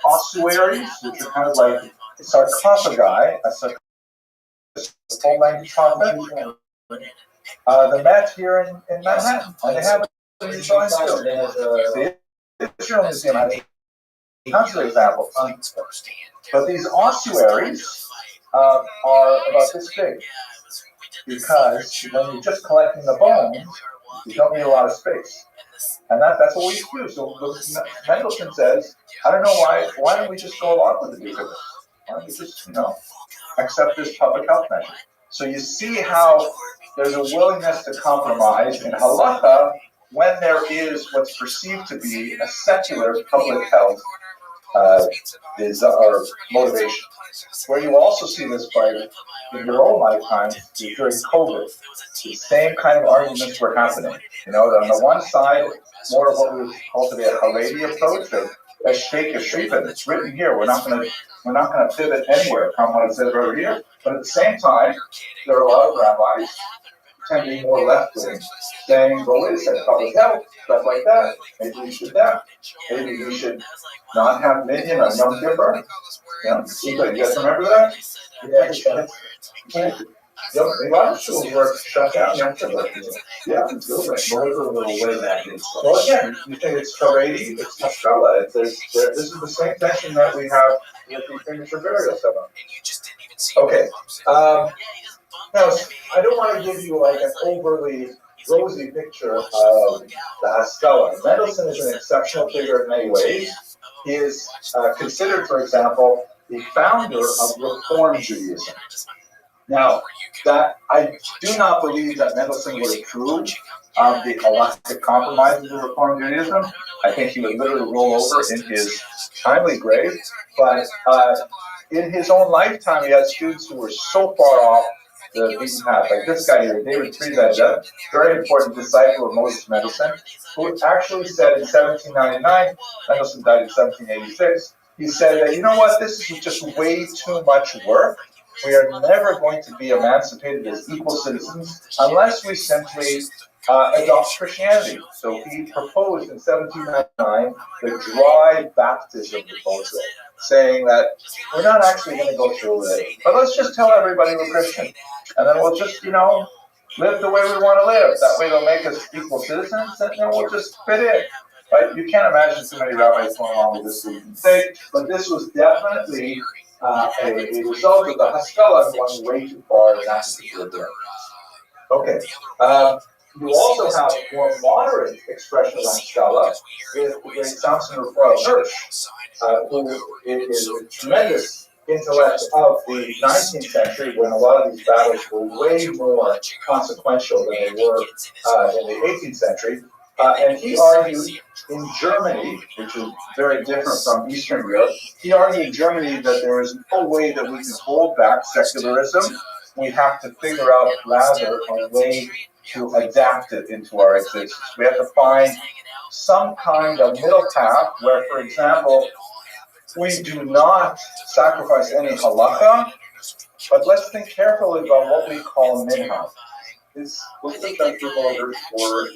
ossuaries, which are kind of like sarcophagi, a full-length coffin. The Met here in Manhattan, and they have it in the drawing too. The Israel Museum has tons of examples. But these ossuaries are about this big, because when you're just collecting the bones, you don't need a lot of space. And that's what we do. So Mendelssohn says, I don't know why don't we just go along with the Duke of this? Why don't we just, accept this public health measure? So you see how there's a willingness to compromise in halacha when there is what's perceived to be a secular public health or motivation. Where you also see this fight in your own lifetime during COVID. The same kind of arguments were happening. On the one side, more of what we would call today a Haredi approach of a sheikh shrifen. It's written here. We're not going to pivot anywhere from what it says over here. But at the same time, there are a lot of rabbis who tend to be more left-wing, saying, well, wait a second, public health, stuff like that. Maybe we should that. Maybe we should not have Minyan on Yom Kippur. You guys remember that? Yeah. Yep, a lot of schools were shut down after that. Yeah, absolutely. Well, again, you think it's Haredi, it's Haskalah. This is the same tension that we have with the premature burial ceremony. Okay. Now, I don't want to give you like an overly rosy picture of the Haskalah. Mendelssohn is an exceptional figure in many ways. He is considered, for example, the founder of Reform Judaism. Now, that I do not believe that Mendelssohn would approve of the halakhic compromises of Reform Judaism. I think he would literally roll over in his timely grave. But in his own lifetime, he had students who were so far off the beaten path. Like this guy here, David Friedlander, very important disciple of Moses Mendelssohn, who actually said in 1799, Mendelssohn died in 1786, he said that, you know what, this is just way too much work. We are never going to be emancipated as equal citizens unless we simply adopt Christianity. So he proposed in 1799 the dry baptism proposal, saying that we're not actually going to go through with it, but let's just tell everybody we're Christian, and then we'll just, live the way we want to live. That way they'll make us equal citizens, and then we'll just fit in. Right? You can't imagine too many rabbis going along with this mistake, but this was definitely a result of the Haskalah going way too far in that particular direction. Okay. You also have a more moderate expression of Haskalah with the great Samson Raphael Hirsch, who is a tremendous intellect of the 19th century, when a lot of these battles were way more consequential than they were in the 18th century. And he argued in Germany, which is very different from Eastern Europe, he argued in Germany that there is no way that we can hold back secularism. We have to figure out rather a way to adapt it into our existence. We have to find some kind of middle path where, for example, we do not sacrifice any halacha, but let's think carefully about what we call minhag. What's the central order for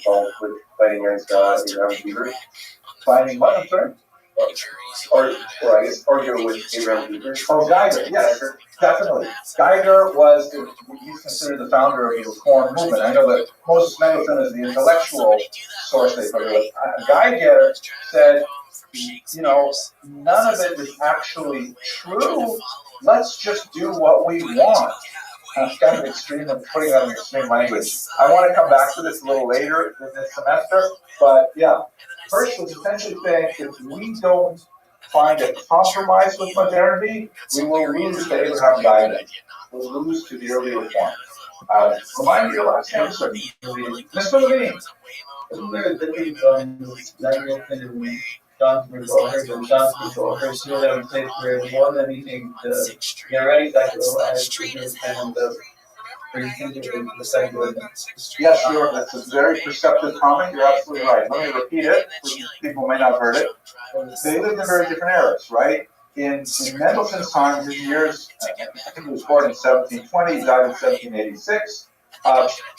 fighting against Abraham Hebrew? Finding what, I'm sorry? Or I guess argue with Abraham Hebrew. Oh, Geiger, yes, definitely. Geiger he's considered the founder of the Reform movement. I know that Moses Mendelssohn is the intellectual source they put it with. Geiger said, none of it is actually true. Let's just do what we want. It's kind of extreme of putting that in extreme language. I want to come back to this a little later in this semester, but yeah, Hirsch was essentially saying if we don't find a compromise with modernity, we will lose to Abraham Geiger. We'll lose to the early reform. Remind me your last name, sir. Mr. Levine. Isn't there a difference on Daniel and Johnson Hirsch and Johnson Hirsch know that in place where more than anything get ready that and the secular. Yes, sure. That's a very perceptive comment. You're absolutely right. Let me repeat it. People may not have heard it. They lived in very different eras, right? In Mendelssohn's time, his years, I think he was born in 1720, he died in 1786.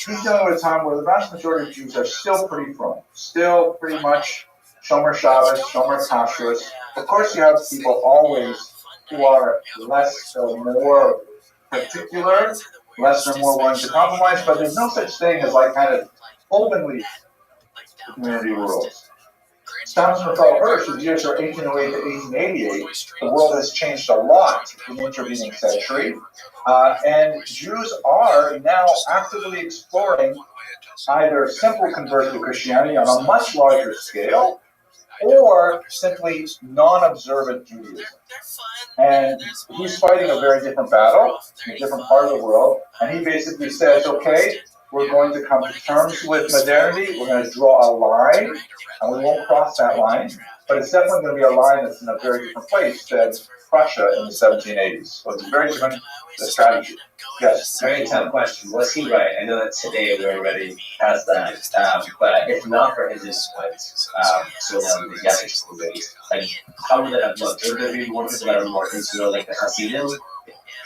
He's dealing with a time where the vast majority of Jews are still pretty firm, still pretty much Shomer Shabbos, Shomer Kashrus. Of course, you have people always who are less or more particular, less or more willing to compromise, but there's no such thing as like kind of openly community rules. Samson Raphael Hirsch, his years are 1808 to 1888. The world has changed a lot in the intervening century, and Jews are now actively exploring either simple conversion to Christianity on a much larger scale, or simply non-observant Judaism. And he's fighting a very different battle in a different part of the world, and he basically says, okay, we're going to come to terms with modernity, we're going to draw a line, and we won't cross that line, but it's definitely going to be a line that's in a very different place than Prussia in the 1780s. So it's a very different strategy. Yes? Very tough question. Was he right? I know that today we already has that, but if not for his influence, the Yiddish movies, like, how would that have looked? Would there be more people that are more into like the Hasidim?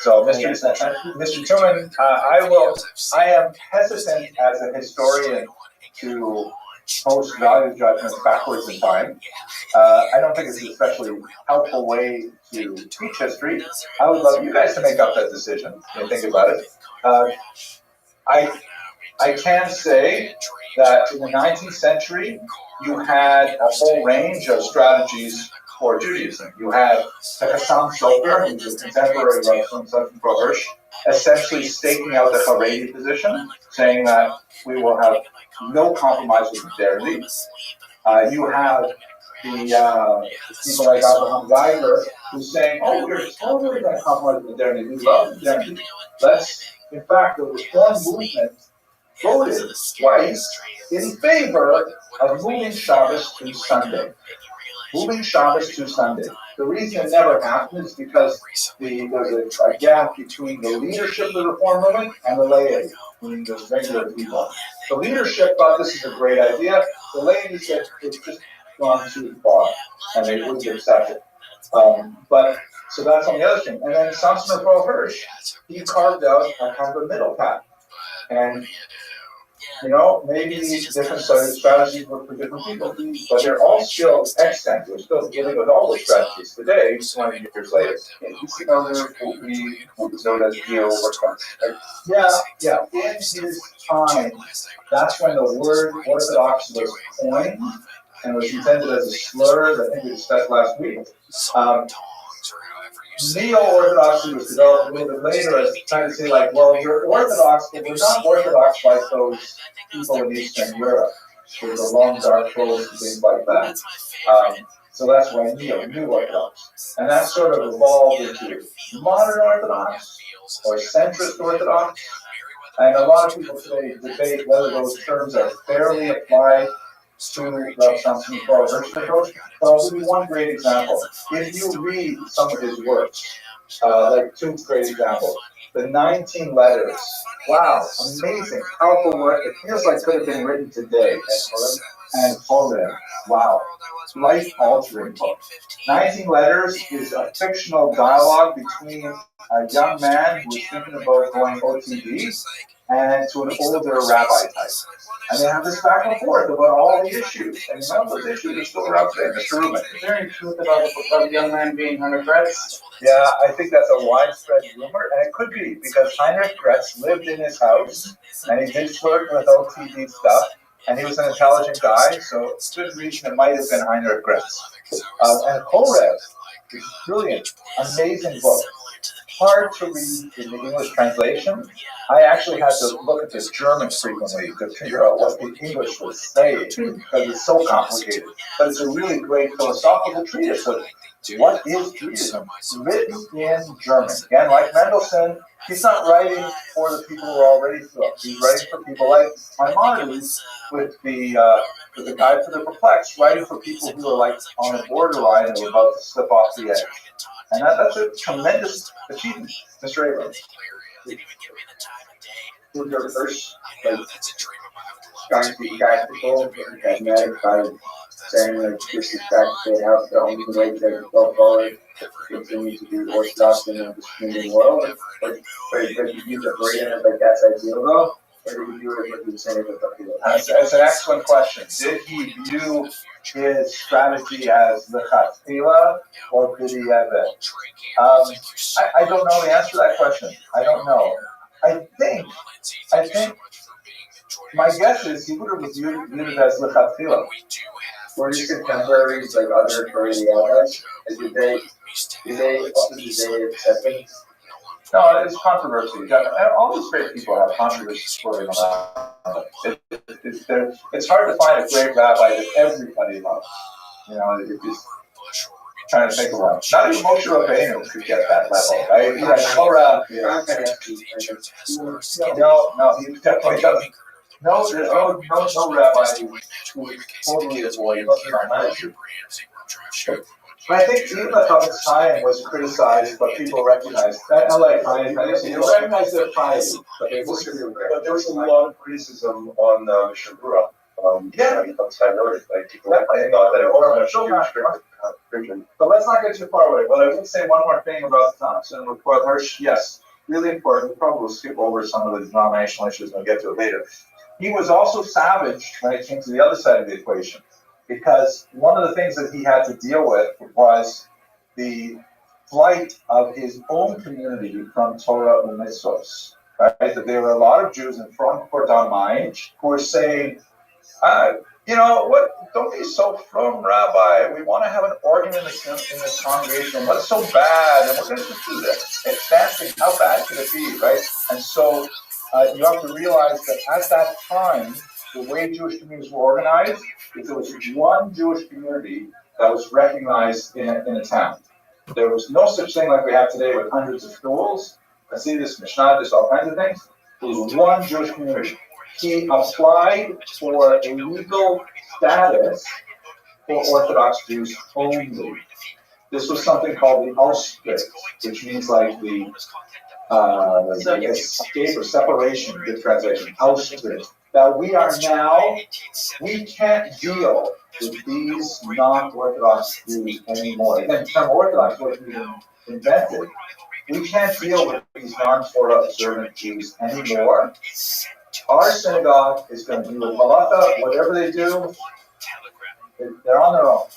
So, Mr. Truman, I am hesitant as a historian to post value judgments backwards in time. I don't think it's an especially helpful way to teach history. I would love you guys to make up that decision and think about it. I can say that in the 19th century, you had a whole range of strategies for Judaism. You had Chassam Sofer, who's a contemporary of Hirsch, essentially staking out the Haredi position, saying that we will have no compromise with modernity. You have the people like Abraham Geiger, who's saying, oh, we're totally going to compromise with modernity. We love modernity. In fact, the Reform movement voted twice in favor of moving Shabbos to Sunday. Moving Shabbos to Sunday. The reason it never happened is because there's a gap between the leadership of the Reform movement and the laity, meaning the regular people. The leadership thought this is a great idea. The laity said it's just gone too far, and they wouldn't accept it. So that's on the other thing. And then Samson Raphael Hirsch, he carved out a kind of a middle path. And maybe different strategies work for different people, but they're all still extant. We're still dealing with all the strategies today, 20 years later. What's known as neo-Orthodox? Yeah. In his time, that's when the word Orthodox was coined and was intended as a slur that I think we discussed last week. Neo-Orthodoxy was developed a little bit later as trying to say, like, well, you're Orthodox, but we're not Orthodox like those people in Eastern Europe with the long dark clothes and things like that. So that's why New Orthodox. And that sort of evolved into modern Orthodox or centrist Orthodox. And a lot of people today debate whether those terms are fairly applied to Rav Samson Raphael Hirsch's approach. But I'll give you one great example. If you read some of his works, like two great examples, the 19 letters. Wow, amazing, powerful work. It feels like it could have been written today. And Horeb, wow, life-altering book. 19 Letters is a fictional dialogue between a young man who is thinking about going OTD and to an older rabbi type. And they have this back and forth about all the issues. And some of those issues are still around today. Mr. Rubin. Is there any truth about the young man being Heinrich Gretz? Yeah, I think that's a widespread rumor, and it could be, because Heinrich Gretz lived in his house, and he did flirt with OTD stuff, and he was an intelligent guy, so it's a good reason it might have been Heinrich Gretz. And Horeb is brilliant, amazing book. Hard to read in the English translation. I actually had to look at the German frequently to figure out what the English was saying, because it's so complicated. But it's a really great philosophical treatise of what is Judaism, written in German. Again, like Mendelssohn, he's not writing for the people who are already through it. He's writing for people like Maimonides with the Guide for the Perplexed, writing for people who are like on the borderline and are about to slip off the edge. And that's a tremendous achievement, Mr. Abrams. Who's your first, trying to be practical, pragmatic, by saying that this is practical, how the only way to go forward, continue to be Orthodox in the community world, or you use a version like that's ideal though, or do you do it what you say with the people? That's an excellent question. Did he view his strategy as lechatchila, or did he have it? I don't know the answer to that question. I don't know. I think my guess is he would have viewed it as lechatchila. Were these contemporaries like other early rabbis? Did they accept it? No, it's controversy. All these great people have controversy swirling around. It's hard to find a great rabbi that everybody loves. It's just trying to think of one. Not even Moshe Rabbeinu could get that level, right? No, he definitely doesn't. No, there's no rabbi who totally avoids Moshe. I think even the Chofetz Chaim was criticized, but people recognized that. They recognize their piety, but they disagree with it. But there was a lot of criticism on Shabura. People thought that it was But let's not get too far away. But I would say one more thing about Samson Raphael Hirsch. Yes, really important. We'll probably skip over some of the denominational issues and we'll get to it later. He was also savage when it came to the other side of the equation. because one of the things that he had to deal with was the flight of his own community from Torah Umitzvos. Right? That there were a lot of Jews in Frankfurt am Main who were saying, you know what? Don't be so frum, Rabbi. We want to have an organ in the congregation. What's so bad? And we're going to just do this. It's dancing. How bad can it be, right? And so you have to realize that at that time, the way Jewish communities were organized, is there was one Jewish community that was recognized in a town. There was no such thing like we have today with hundreds of schools. I see this Mishnah, there's all kinds of things. There was one Jewish community. He applied for a legal status for Orthodox Jews only. This was something called the Auschwitz, which means like the escape or separation, good translation, Auschwitz. That we are now, we can't deal with these non-Orthodox Jews anymore. Again, the term Orthodox wasn't even invented. We can't deal with these non-Torah observant Jews anymore. Our synagogue is going to do with halacha, whatever they do, they're on their own.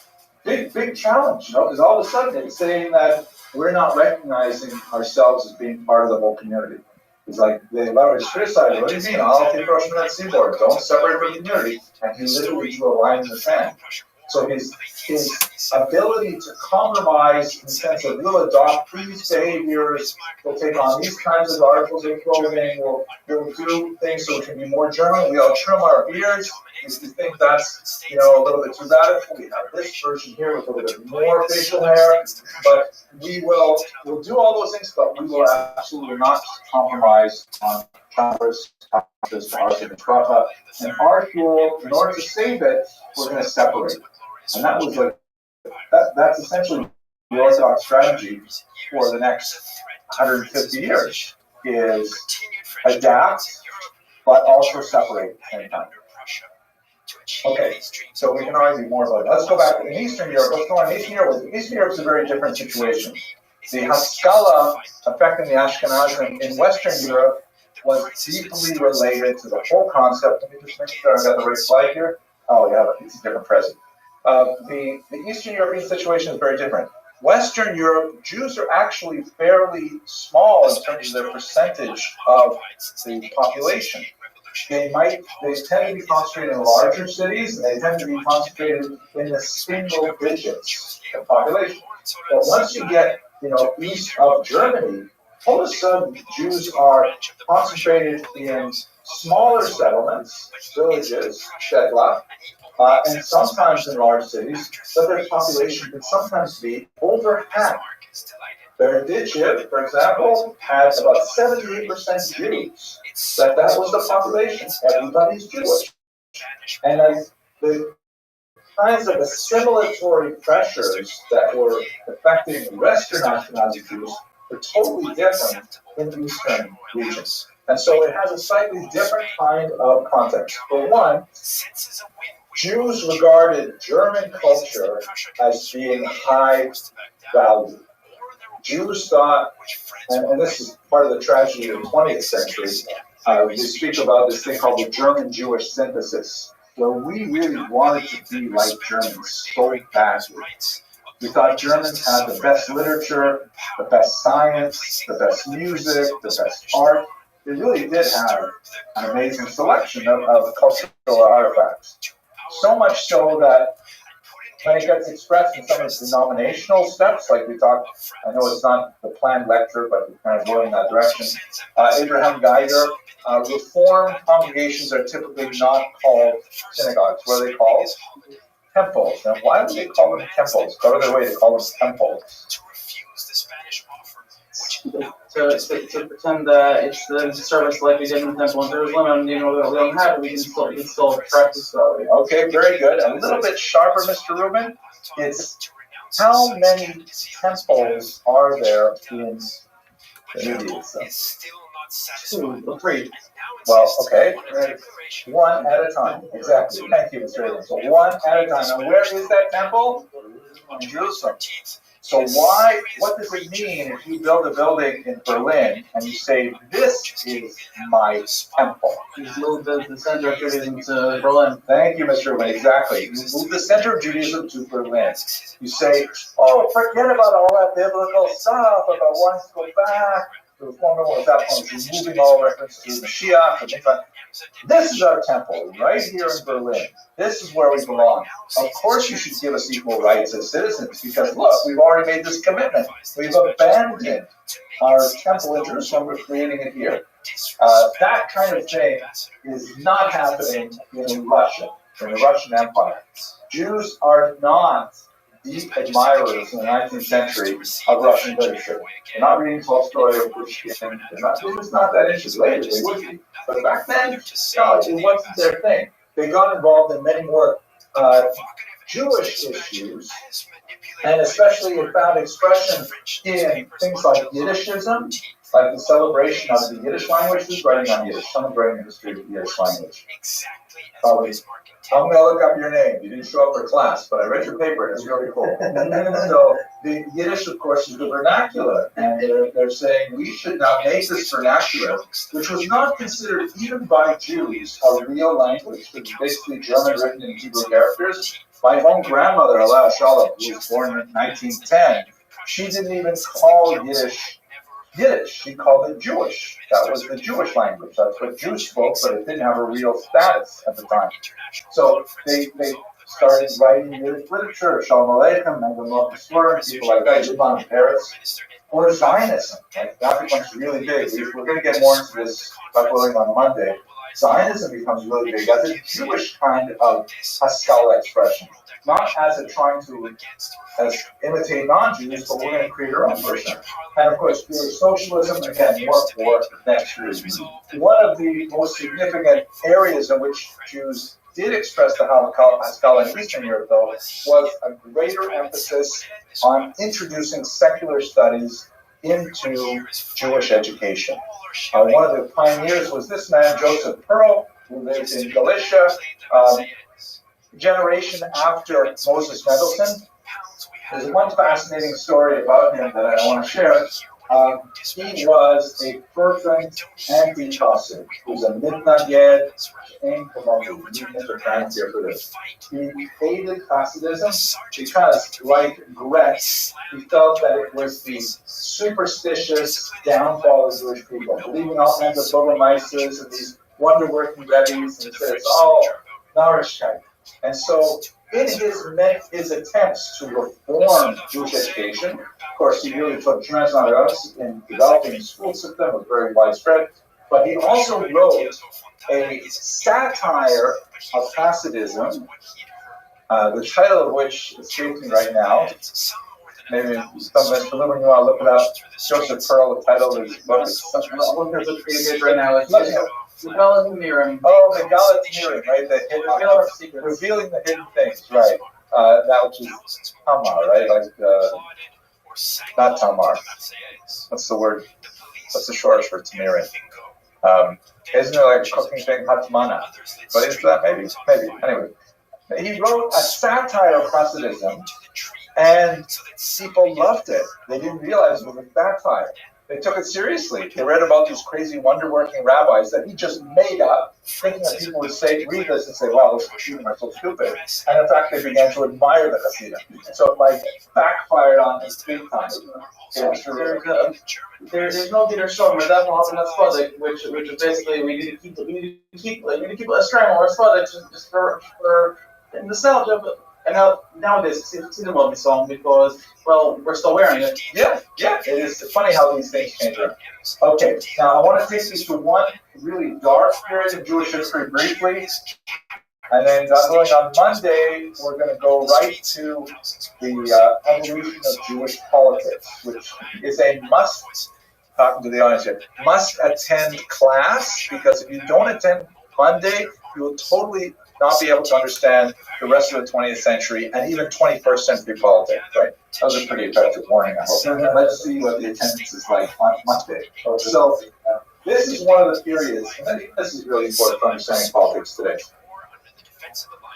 Big challenge, because all of a sudden it's saying that we're not recognizing ourselves as being part of the whole community. It's like the Rabbi is criticizing, what do you mean? I'll take Rosh Hashanah seaboard, don't separate from the community. And he literally drew a line in the sand. So his ability to compromise in the sense of we'll adopt these behaviors, we'll take on these kinds of articles of clothing, we'll do things so we can be more German, we'll trim our beards. If you think that's a little bit too radical, we have this version here with a little bit more facial hair, but we'll do all those things, but we will absolutely not compromise on Shabbos, and our shul, in order to save it, we're going to separate. And that was that's essentially the Orthodox strategy for the next 150 years, is adapt, but also separate at the same time. Okay, so we can argue more about it. Let's go back in Eastern Europe. What's going on in Eastern Europe? Eastern Europe is a very different situation. The Haskalah affecting the Ashkenazim in Western Europe was deeply related to the whole concept. Let me just make sure I got the right slide here. Oh, yeah, it's a different present. The Eastern European situation is very different. Western Europe, Jews are actually fairly small in terms of their percentage of the population. They tend to be concentrated in larger cities, and they tend to be concentrated in the single digits of population. But once you get, east of Germany, all of a sudden Jews are concentrated in smaller settlements, villages, shtetl, and sometimes in large cities, but their population can sometimes be over half. Berdichev, for example, has about 78% Jews. That was the population. Everybody's Jewish. And the kinds of assimilatory pressures that were affecting Western Ashkenazi Jews were totally different in the Eastern regions. And so it has a slightly different kind of context. For one, Jews regarded German culture as being high value. Jews thought, and this is part of the tragedy of the 20th century, we speak about this thing called the German-Jewish synthesis, where we really wanted to be like Germans so badly. We thought Germans had the best literature, the best science, the best music, the best art. They really did have an amazing selection of cultural artifacts. So much so that when it gets expressed in some of the denominational steps, like we talked, I know it's not the planned lecture, but we're kind of going in that direction. Abraham Geiger, Reformed congregations are typically not called synagogues. What are they called? Temples. And why would they call them temples? Go to their way to call them temples. To pretend that it's the service like we did in the temple in Jerusalem, and we don't have it, we can still practice that way. Okay, very good. A little bit sharper, Mr. Rubin. It's how many temples are there in Judaism? 2 or 3. Well, okay. One at a time. Exactly. Thank you, Mr. Rubin. So one at a time. And where is that temple? In Jerusalem. So what does it mean if you build a building in Berlin and you say, this is my temple? You moved the center of Judaism to Berlin. Thank you, Mr. Wayne. Exactly. You move the center of Judaism to Berlin. You say, oh, forget about all that biblical stuff about wanting to go back to the former one. At that point, you're moving all reference to Mashiach and things like that. This is our temple, right here in Berlin. This is where we belong. Of course you should give us equal rights as citizens, because look, we've already made this commitment. We've abandoned our temple in Jerusalem, we're creating it here. That kind of thing is not happening in Russia, in the Russian Empire. Jews are not deep admirers in the 19th century of Russian literature. They're not reading Tolstoy or Pushkin. They're not that interested. Later they would be. But back then, no, it wasn't their thing. They got involved in many more Jewish issues, and especially it found expression in things like Yiddishism, like the celebration of the Yiddish language. Who's writing on Yiddish? Someone's writing in the history of the Yiddish language. Probably. I'm going to look up your name. You didn't show up for class, but I read your paper. It's really cool. So the Yiddish, of course, is the vernacular, and they're saying we should now make this vernacular, which was not considered even by Jews a real language. It was basically German written in Hebrew characters. My own grandmother, Allah Shalom, who was born in 1910, she didn't even call Yiddish Yiddish. She called it Jewish. That was the Jewish language. That's what Jews spoke, but it didn't have a real status at the time. So they started writing Yiddish literature, Shalom Aleichem, Mendel Mochesler, people like that, Yvonne Paris, or Zionism. Right? That becomes really big. We're going to get more into this by going on Monday. Zionism becomes really big as a Jewish kind of Haskalah expression, not as a trying to imitate non-Jews, but we're going to create our own version. And of course, Jewish socialism, again, more for next year's meeting. One of the most significant areas in which Jews did express the Haskalah in Eastern Europe, though, was a greater emphasis on introducing secular studies into Jewish education. One of the pioneers was this man, Joseph Pearl, who lived in Galicia, generation after Moses Mendelssohn. There's one fascinating story about him that I want to share. He was a fervent anti-Chassid. He was a mitnaged, came from the fancier for this. He hated Hasidism because, like Gretz, he felt that it was the superstitious downfall of Jewish people, believing all kinds of Bogomeises and these wonder-working Rebbes, and he said it's all ROTHSCHILD. And so, in his attempts to reform Jewish education, of course, he really took tremendous amount of efforts in developing a school system, was very widespread, but he also wrote a satire of Hasidism, the title of which escapes me right now. Maybe some of us, when you want to look it up, Joseph Pearl, the title of his book is something. I'm looking at the page right now. The Galatamirim. Oh, the Galatamirim, right? The hidden, revealing the hidden things, right? That which is Tamar, right? Like, not Tamar. What's the word? What's the shortish for Tamirim? Isn't there like a cooking thing, Hatmana? But into that, maybe? Maybe. Anyway, he wrote a satire of Hasidism, and people loved it. They didn't realize it was a satire. They took it seriously. They read about these crazy wonder-working rabbis that he just made up, thinking that people would read this and say, wow, those Hasidim are so stupid. And in fact, they began to admire the Hasidim. So it backfired on us big time. There's no theater show, but that's what happened at Spuddick, which is basically we need to keep a strand or Spuddick just for nostalgia. But and nowadays it's a lovely song because, well, we're still wearing it. Yeah, it is funny how these things change around. Okay, now I want to take you through one really dark period of Jewish history briefly, and then going on Monday, we're going to go right to the evolution of Jewish politics, which is a must, talking to the audience here, must attend class, because if you don't attend Monday, you will totally not be able to understand the rest of the 20th century and even 21st century politics, right? That was a pretty effective warning, I hope. Let's see what the attendance is like on Monday. So, this is one of the periods, and I think this is really important for understanding politics today.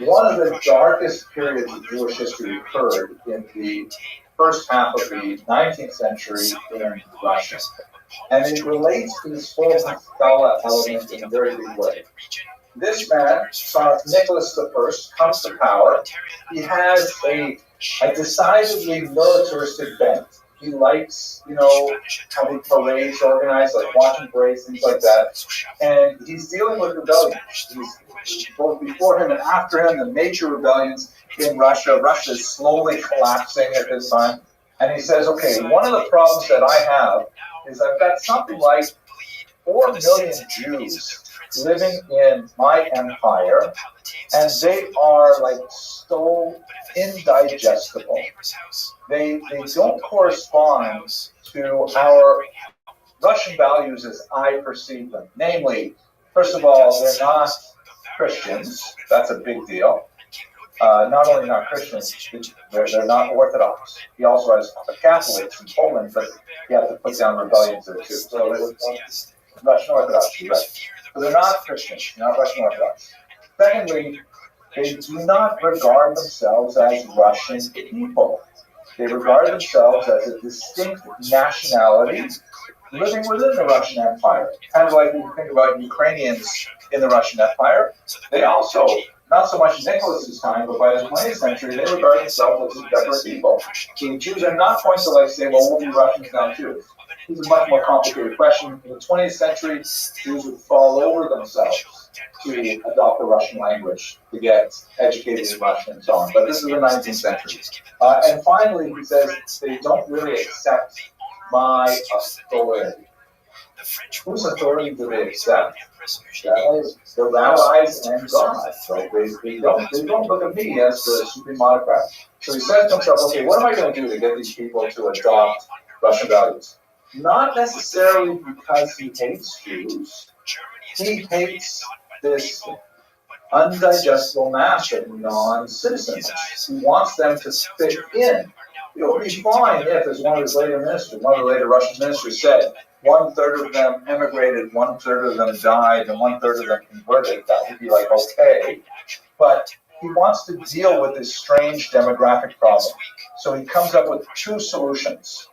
One of the darkest periods of Jewish history occurred in the first half of the 19th century in Russia. And it relates to this whole Haskalah element in a very big way. This man, son of Nicholas I, comes to power. He has a decidedly militaristic bent. He likes, having parades organized, like watching parades, things like that. And he's dealing with rebellions. He's both before him and after him, the major rebellions in Russia. Russia is slowly collapsing at this time. And he says, okay, one of the problems that I have is I've got something like 4 million Jews living in my empire, and they are like so indigestible. They don't correspond to our Russian values as I perceive them. Namely, first of all, they're not Christians. That's a big deal. Not only not Christians, they're not Orthodox. He also has Catholics in Poland, but he had to put down rebellions there too. So it was Russian Orthodox, right? So they're not Christians, not Russian Orthodox. Secondly, they do not regard themselves as Russian people. They regard themselves as a distinct nationality living within the Russian Empire. Kind of like when you think about Ukrainians in the Russian Empire. They also, not so much in Nicholas's time, but by the 20th century, they regard themselves as separate people. So the Jews are not going to say, well, we'll be Russians now too. This is a much more complicated question. In the 20th century, Jews would fall over themselves to adopt the Russian language, to get educated in Russian and so on. But this is the 19th century. And finally, he says they don't really accept my authority. Whose authority do they accept? That is the rabbis and God. Right? They don't look at me as the supreme autocrat. So he says to himself, okay, what am I going to do to get these people to adopt Russian values? Not necessarily because he hates Jews. He hates this undigestible mass of non-citizens. He wants them to fit in. It would be fine if, as one of the later Russian ministers said, 1/3 of them emigrated, 1/3 of them died, and 1/3 of them converted. That would be like, okay. But he wants to deal with this strange demographic problem. So he comes up with 2 solutions.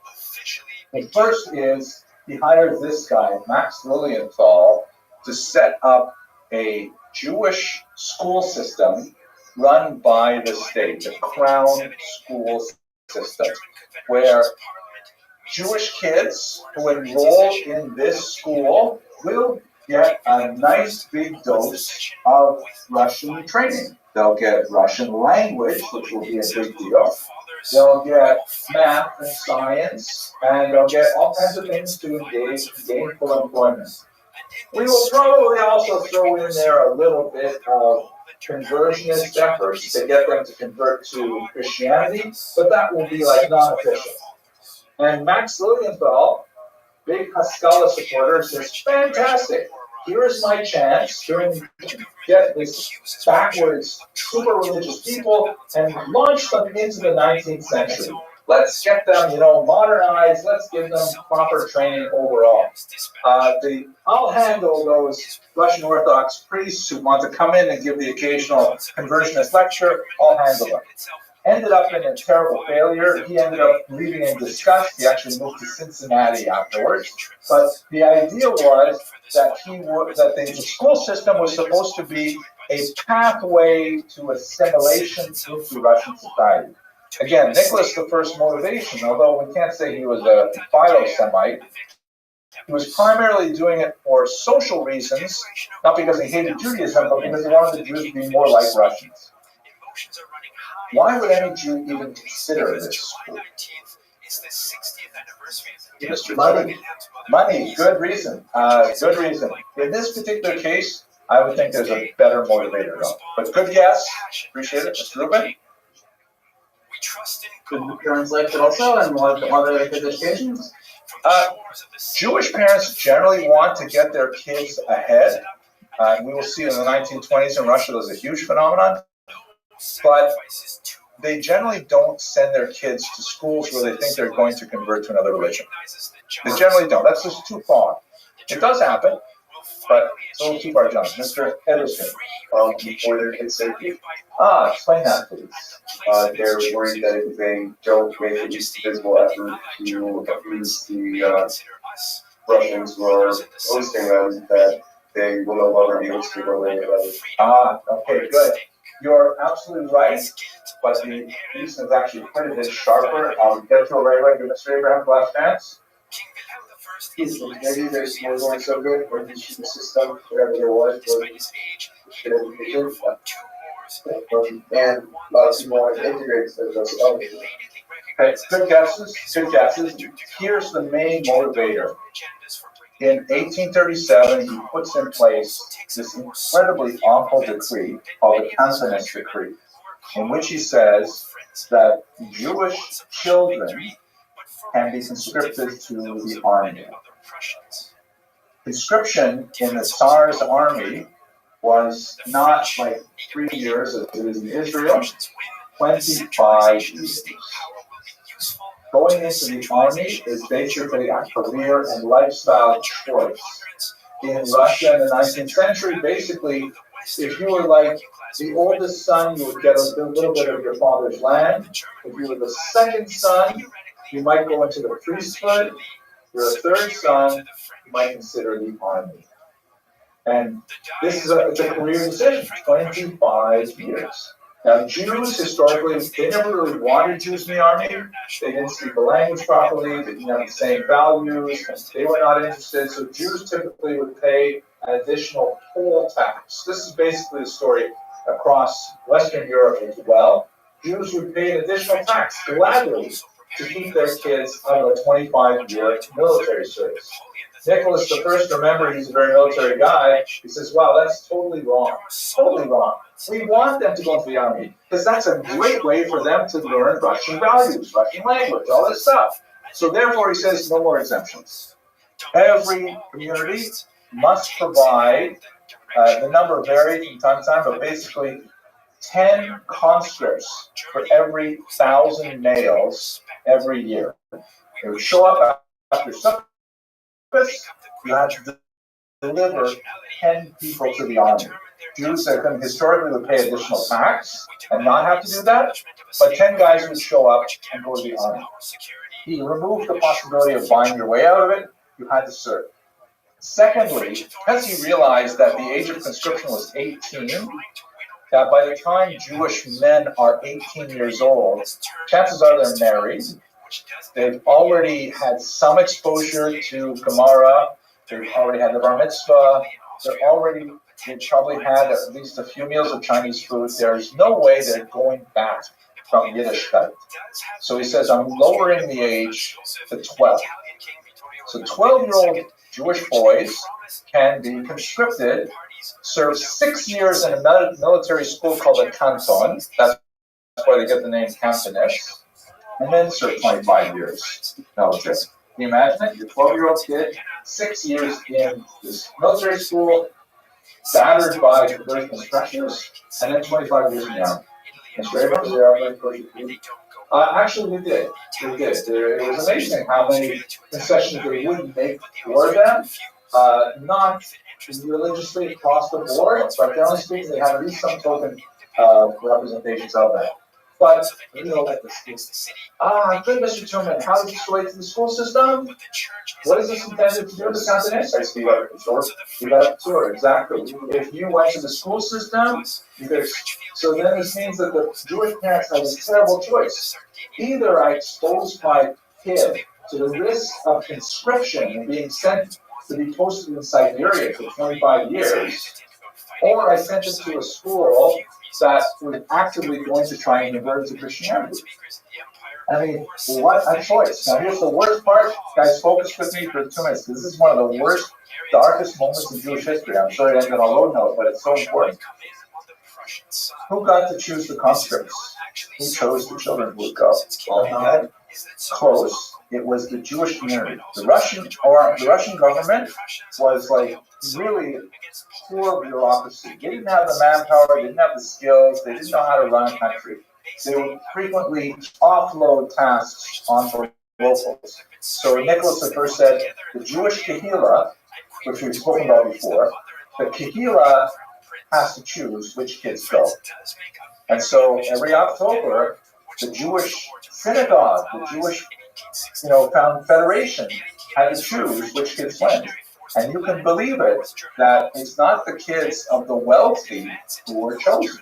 The first is he hires this guy, Max Lilienthal, to set up a Jewish school system run by the state, the Crown school system, where Jewish kids who enroll in this school will get a nice big dose of Russian training. They'll get Russian language, which will be a big deal. They'll get math and science, and they'll get all kinds of things to engage in gainful employment. We will probably also throw in there a little bit of conversionist efforts to get them to convert to Christianity, but that will be like non-official. And Max Lilienthal, big Haskalah supporter, says, fantastic, here is my chance to get this backwards, super religious people and launch them into the 19th century. Let's get them, modernized. Let's give them proper training overall. I'll handle those Russian Orthodox priests who want to come in and give the occasional conversionist lecture. I'll handle them. Ended up in a terrible failure. He ended up leaving in disgust. He actually moved to Cincinnati afterwards. But the idea was that the school system was supposed to be a pathway to assimilation into Russian society. Again, Nicholas I's motivation, although we can't say he was a philo-Semite, he was primarily doing it for social reasons, not because he hated Judaism, but because he wanted the Jews to be more like Russians. Why would any Jew even consider this school? Money, good reason. Good reason. In this particular case, I would think there's a better motivator. But good guess. Appreciate it, Mr. Rubin. Could parents like it also, and what other educations? Jewish parents generally want to get their kids ahead. We will see in the 1920s in Russia, there's a huge phenomenon. But they generally don't send their kids to schools where they think they're going to convert to another religion. They generally don't. That's just too far. It does happen. but it's a little too far, John. Mr. Henderson. Before their kids' safety, Explain that, please. they're worried that if they don't make at least visible effort to appease the Russians who are hosting them, that they will no longer be able to take over any of Okay, good. You're absolutely right, but the reason is actually quite a bit sharper. Get to it right away. Give Mr. Abraham the last chance. maybe there's more going so good, or the system, whatever there was, and a lot of people want to integrate those. Okay, good guesses, good guesses. Here's the main motivator. In 1837, he puts in place this incredibly awful decree called the Cantonist Decree, in which he says that Jewish children can be conscripted to the army. Conscription in the Tsar's army was not like 3 years as it is in Israel, 25 years. Going into the army is basically a career and lifestyle choice. In Russia in the 19th century, basically, if you were like the oldest son, you would get a little bit of your father's land. If you were the second son, you might go into the priesthood. If you're a third son, you might consider the army. And this is it's a career decision, 25 years. Now, Jews, historically, they never really wanted Jews in the army. They didn't speak the language properly. They didn't have the same values. They were not interested. So Jews typically would pay an additional poll tax. This is basically the story across Western Europe as well. Jews would pay an additional tax gladly to keep their kids out of a 25-year military service. Nicholas I, remember, he's a very military guy. He says, wow, that's totally wrong. Totally wrong. We want them to go into the army because that's a great way for them to learn Russian values, Russian language, all this stuff. So therefore, he says, no more exemptions. Every community must provide, the number varies from time to time, but basically 10 conscripts for every 1,000 males every year. They would show up after service. You had to deliver 10 people to the army. Jews that historically would pay additional tax and not have to do that, but 10 guys would show up and go to the army. He removed the possibility of buying your way out of it. You had to serve. Secondly, because he realized that the age of conscription was 18, that by the time Jewish men are 18 years old, chances are they're married. They've already had some exposure to Gemara. They've already had the bar mitzvah. They probably had at least a few meals of Chinese food. There's no way they're going back from Yiddishkeit. So he says, I'm lowering the age to 12. So 12-year-old Jewish boys can be conscripted, serve 6 years in a military school called a canton. That's why they get the name Cantonist. And then serve 25 years military. Can you imagine it? Your 12-year-old kid, 6 years in this military school, battered by conversion instructors, and then 25 years in the army. Mr. Abrams? Actually, we did. We did. It was amazing how many concessions they wouldn't make for them. Not religiously across the board, but generally speaking, they have at least some token representations of that. But, you know, good, Mr. Truman, how does this relate to the school system? What is this intended to do with the Cantonist? I speak up sure, exactly. If you went to the school system, so then this means that the Jewish parents have a terrible choice. Either I expose my kid to the risk of conscription and being sent to be posted in Siberia for 25 years, or I sent him to a school that was actively going to try and convert to Christianity. I mean, what a choice. Now here's the worst part. Guys, focus with me for 2 minutes. This is one of the worst, darkest moments in Jewish history. I'm sorry it ended on a low note, but it's so important. Who got to choose the conscripts? Who chose the children who would go? Close. It was the Jewish community. The Russian government was like really poor bureaucracy. They didn't have the manpower, they didn't have the skills, they didn't know how to run a country. They would frequently offload tasks onto locals. So Nicholas I said the Jewish Kahila which we've spoken about before, the Kehillah has to choose which kids go. And so every October, the Jewish synagogue, the Jewish Federation had to choose which kids went. And you can believe it, that it's not the kids of the wealthy who were chosen.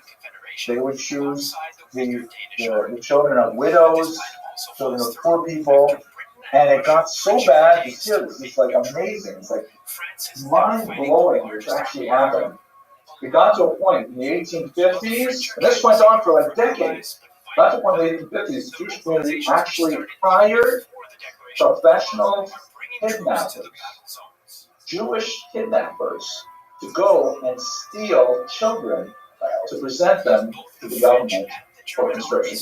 They would choose the children of widows, children of poor people, and it got so bad, this is like amazing, it's like mind-blowing which actually happened. We got to a point in the 1850s, and this went on for like decades, got to a point in the 1850s, the Jewish community actually hired professional kidnappers, Jewish kidnappers, to go and steal children to present them to the government for conscription.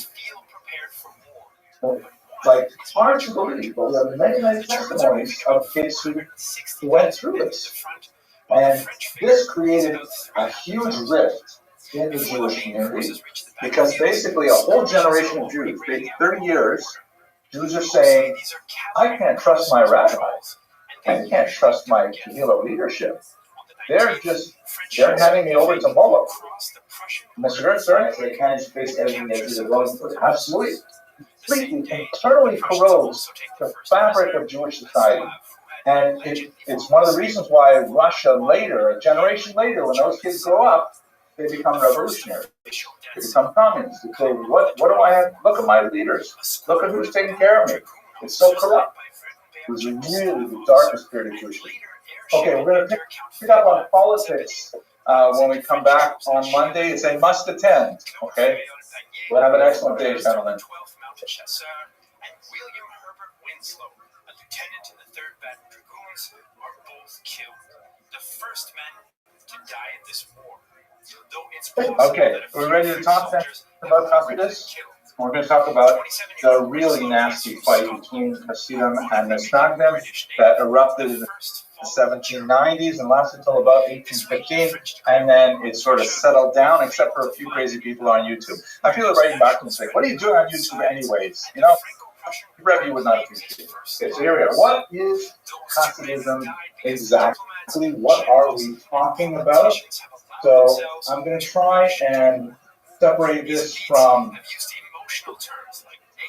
Like, it's hard to believe, but we have many, many testimonies of kids who went through this. And this created a huge rift in the Jewish community, because basically a whole generation of Jews, 30 years, Jews are saying, I can't trust my rabbis. I can't trust my Kehillah leadership. They're handing me over to Moloch. Mr. Gertz, sorry? They can't just face everything they do going for. Absolutely. Completely, internally corrodes the fabric of Jewish society. And it's one of the reasons why Russia later, a generation later, when those kids grow up, they become revolutionary. They become communists. They say, what do I have? Look at my leaders. Look at who's taking care of me. It's so corrupt. It was really the darkest period of Jewish history. Okay, we're going to pick up on politics when we come back on Monday. It's a must attend, okay? We'll have an excellent day, gentlemen. And William Herbert Winslow, a lieutenant in the 3rd Battalion Dragoons, are both killed. The first men to die in this war. Okay, we're ready to talk about Hasidus. We're going to talk about the really nasty fight between Hasidim and Misnagdim that erupted in the 1790s and lasted until about 1815, and then it sort of settled down, except for a few crazy people on YouTube. I feel like writing back and saying, what are you doing on YouTube anyways? You know, Rabbi would not appreciate it. Okay, so here we are. What is Hasidism exactly? What are we talking about? So I'm going to try and separate this from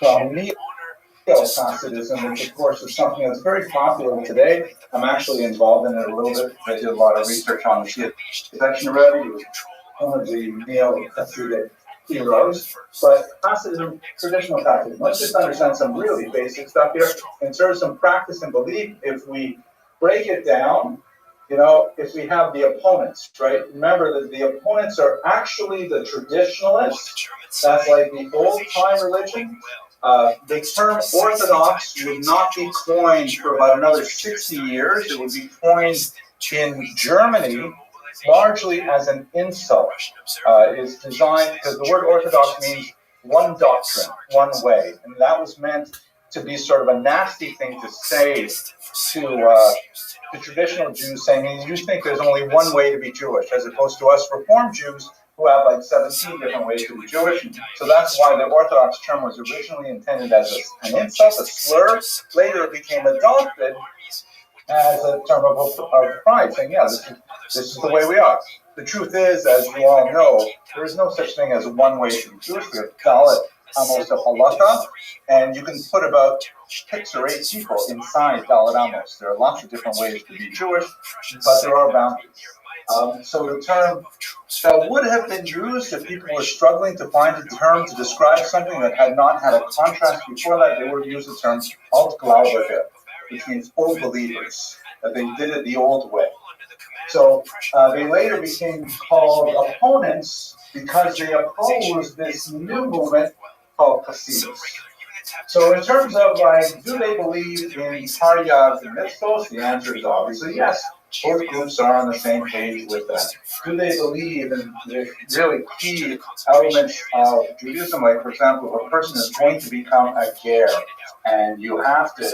neo-Hasidism, which of course is something that's very popular today. I'm actually involved in it a little bit. I did a lot of research on the section of Rabbi. He was one of the neo-Hasidic heroes. But Hasidism, traditional Hasidism, let's just understand some really basic stuff here. In terms of some practice and belief, if we break it down, you know, if we have the opponents, right? Remember that the opponents are actually the traditionalists. That's like the old-time religion. The term Orthodox would not be coined for about another 60 years. It would be coined in Germany largely as an insult. It's designed, because the word Orthodox means one doctrine, one way. And that was meant to be sort of a nasty thing to say to traditional Jews, saying, you think there's only one way to be Jewish, as opposed to us Reformed Jews who have like 17 different ways to be Jewish. So that's why the Orthodox term was originally intended as an insult, a slur. Later it became adopted as a term of pride, saying, yeah, this is the way we are. The truth is, as you all know, there is no such thing as one way to be Jewish. We have Dalit Amos of Halakha, and you can put about 6 or 8 people inside Dalit Amos. There are lots of different ways to be Jewish, but there are boundaries. So the term that would have been used if people were struggling to find a term to describe something that had not had a contrast before that, they would have used the term Altglaubige, which means old believers, that they did it the old way. So they later became called opponents because they opposed this new movement called Hasidus. So in terms of like, do they believe in Taryag and Mitzvos? The answer is obviously yes. Both groups are on the same page with that. Do they believe in the really key elements of Judaism? Like, for example, if a person is going to become a ger, and you have to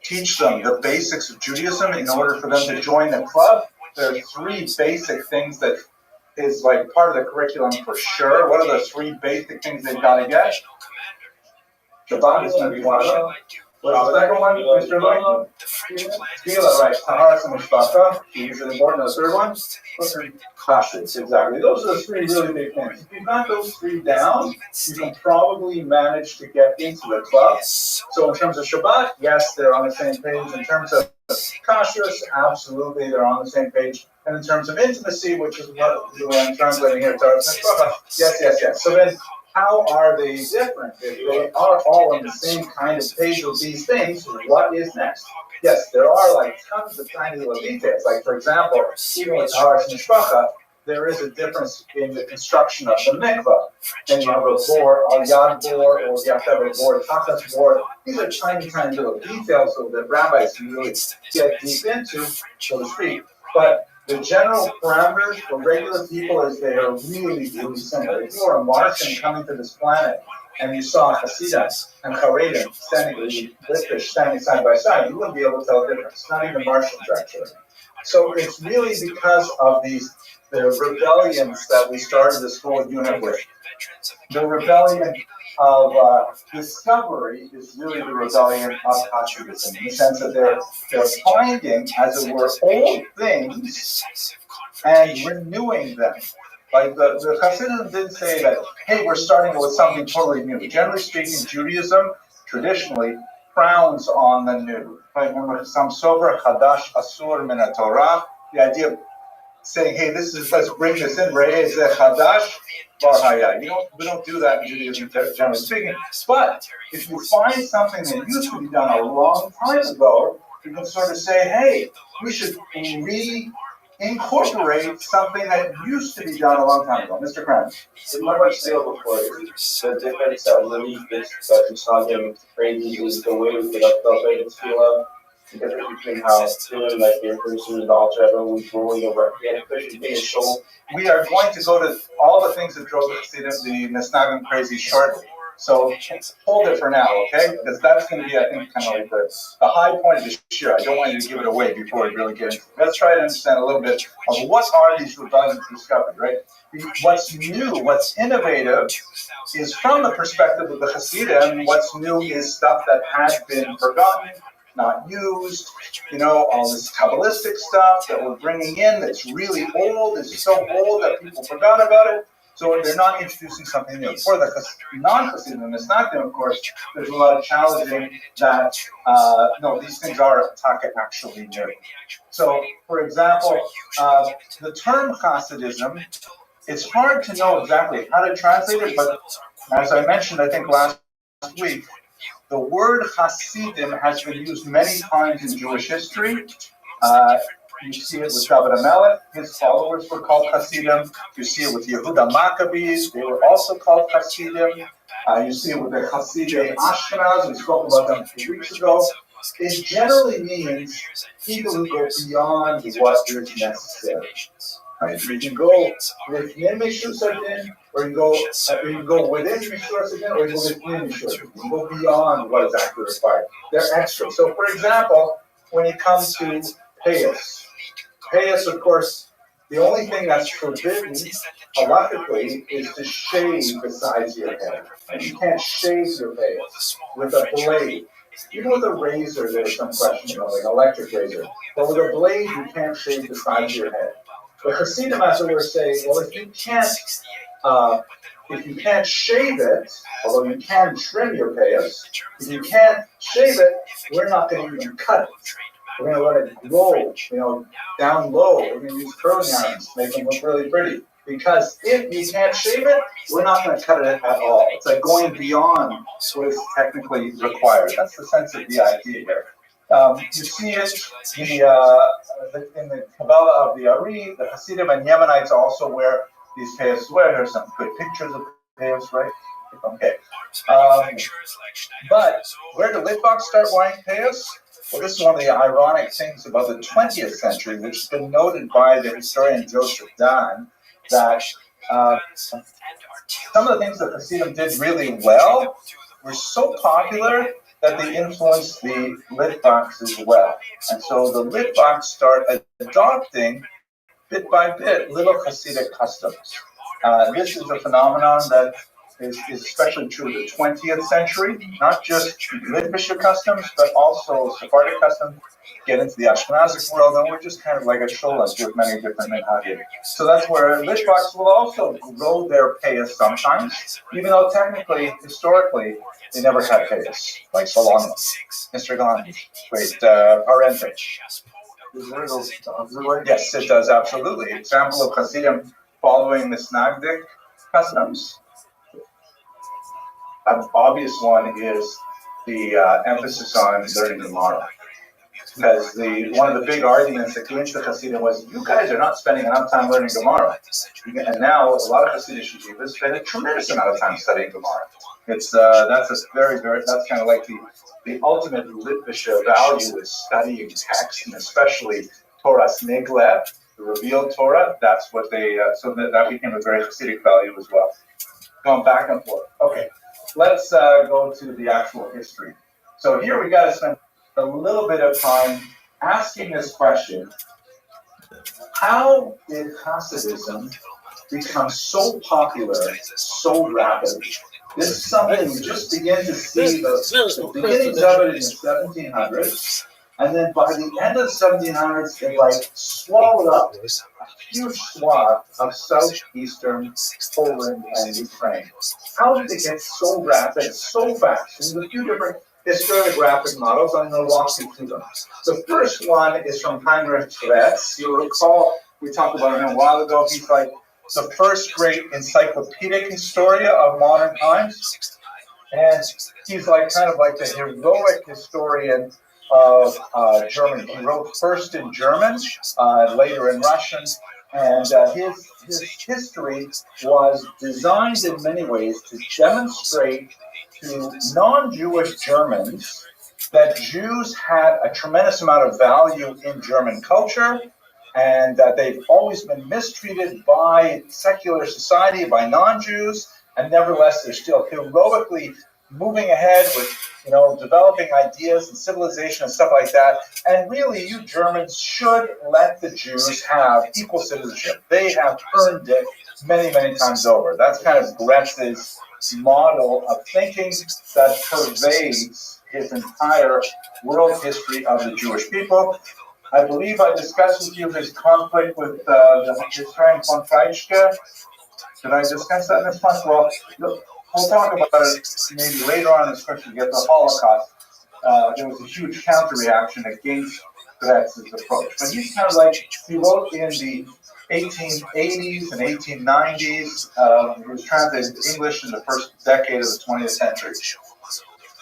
teach them the basics of Judaism in order for them to join the club, there are 3 basic things that is like part of the curriculum for sure. What are the 3 basic things they've got to get? Shabbat is going to be one of them. What's the second one, Mr. Lloyd? Tefillah, right? Taharas and Mishpacha. Is it important? The third one? Those are classics, exactly. Those are the three really big things. If you've got those three down, you can probably manage to get into the club. So in terms of Shabbat, yes, they're on the same page. In terms of kashrus, absolutely, they're on the same page. And in terms of intimacy, which is what I'm translating here, yes. So then, how are they different? If they are all on the same kind of page with these things, what is next? Yes, there are like tons of tiny little details. Like, for example, even with Taharas Mishpacha, there is a difference in the construction of the mikvah. And you have a bore, a yad bore, or you have to have a bore, takas bore. These are tiny, tiny little details that rabbis can really get deep into, so to speak. But the general parameters for regular people is they are really, really similar. If you were a Martian coming to this planet and you saw Hasidim and Haredim standing side by side, you wouldn't be able to tell the difference. Not even Martians, actually. So it's really because of the rebellions that we started this whole unit with. The rebellion of discovery is really the rebellion of Hasidism, in the sense that they're finding, as it were, old things and renewing them. Like the Hasidim didn't say that, hey, we're starting with something totally new. Generally speaking, Judaism traditionally frowns on the new. Right? Remember, Sam Sover, Chadash Asur Min Torah, the idea of saying, hey, let's bring this in, Re'eh Zeh Chadash Bar Hayah. We don't do that in Judaism, generally speaking. But if you find something that used to be done a long time ago, you can sort of say, hey, we should incorporate something that used to be done a long time ago. Mr. Kranz. So what about still before? The difference that Lily fits that you saw him crazy is the way we get up the tefillah. The difference between how feeling like you're producing the altar every week rolling over again, pushing things show. We are going to go to all the things that drove the Nesnagim crazy shortly. So hold it for now, okay? Because that's going to be, I think, kind of like the high point of this year. I don't want you to give it away before we really get into it. Let's try to understand a little bit of what are these rebellions discovered, right? What's new, what's innovative is from the perspective of the Hasidim. What's new is stuff that has been forgotten, not used, all this Kabbalistic stuff that we're bringing in that's really old. It's so old that people forgot about it. So they're not introducing something new. For the non-Hasidim, it's not new, of course. There's a lot of challenging that, no, these things are actually new. So, for example, the term Hasidism, it's hard to know exactly how to translate it, but as I mentioned, I think last week, the word Hasidim has been used many times in Jewish history. You see it with David HaMelech, his followers were called Hasidim. You see it with Yehuda Maccabees, they were also called Hasidim. You see it with the Hasidei Ashkenaz, we spoke about them a few weeks ago. It generally means people who go beyond what is necessary. Right? You can go within Mishur Sadin, or you can go within Mishur Sadin, or you go within Mishur Sadin. You go beyond what is actually required. They're extra. So, for example, when it comes to Payas, of course, the only thing that's forbidden halachically is to shave the sides of your head. You can't shave your payas with a blade. Even with a razor, there's some question about, like an electric razor. But with a blade, you can't shave the sides of your head. The Hasidim, as it were, say, well, if you can't shave it, although you can trim your payas, if you can't shave it, we're not going to even cut it. We're going to let it grow, down low. We're going to use curling irons to make them look really pretty. Because if you can't shave it, we're not going to cut it at all. It's like going beyond what is technically required. That's the sense of the idea here. You see it in the Kabbalah of the Ari. The Hasidim and Yemenites also wear these payas as well. There's some good pictures of payas, right? Okay. But where did Litvak start wearing payas? Well, this is one of the ironic things about the 20th century, which has been noted by the historian Joseph Dahn, that some of the things that Hasidim did really well were so popular that they influenced the Litvaks as well. And so the Litvaks start adopting, bit by bit, little Hasidic customs. This is a phenomenon that is especially true of the 20th century, not just Litvish customs, but also Sephardic customs get into the Ashkenazic world, and we're just kind of like a sholas with many different minhagim. So that's where Litvaks will also grow their payas sometimes, even though technically, historically, they never had payas, like Solomon, Mr. Gandhi, great parentage. Yes, it does, absolutely. Example of Hasidim following the Snagdik customs. An obvious one is the emphasis on learning Gemara. Because one of the big arguments against the Hasidim was, you guys are not spending enough time learning Gemara. And now a lot of Hasidic yeshivas spend a tremendous amount of time studying Gemara. It's that's kind of like the ultimate Litvish value is studying text, and especially Torah's Negleh, the revealed Torah. That's what they so that became a very Hasidic value as well. Going back and forth. Okay, let's go to the actual history. So here we got to spend a little bit of time asking this question: how did Hasidism become so popular so rapidly? This is something we just begin to see the beginnings of it in the 1700s, and then by the end of the 1700s, it like swallowed up a huge swath of southeastern Poland and Ukraine. How did it get so rapid, so fast? There's a few different historiographic models. I'm going to walk you through them. The first one is from Heinrich Kretz. You'll recall we talked about him a while ago. He's like the first great encyclopedic historian of modern times, and he's like kind of like the heroic historian of Germany. He wrote first in German, later in Russian, and his history was designed in many ways to demonstrate to non-Jewish Germans that Jews had a tremendous amount of value in German culture, and that they've always been mistreated by secular society, by non-Jews, and nevertheless they're still heroically moving ahead with, developing ideas and civilization and stuff like that. And really, you Germans should let the Jews have equal citizenship. They have earned it many, many times over. That's kind of Gretz's model of thinking that pervades his entire world history of the Jewish people. I believe I discussed with you his conflict with the historian von Treitschke. Did I discuss that in this month? Well, we'll talk about it maybe later on in the scripture. You get the Holocaust. There was a huge counter-reaction against Gretz's approach. But he's kind of like, he wrote in the 1880s and 1890s. He was translated into English in the first decade of the 20th century.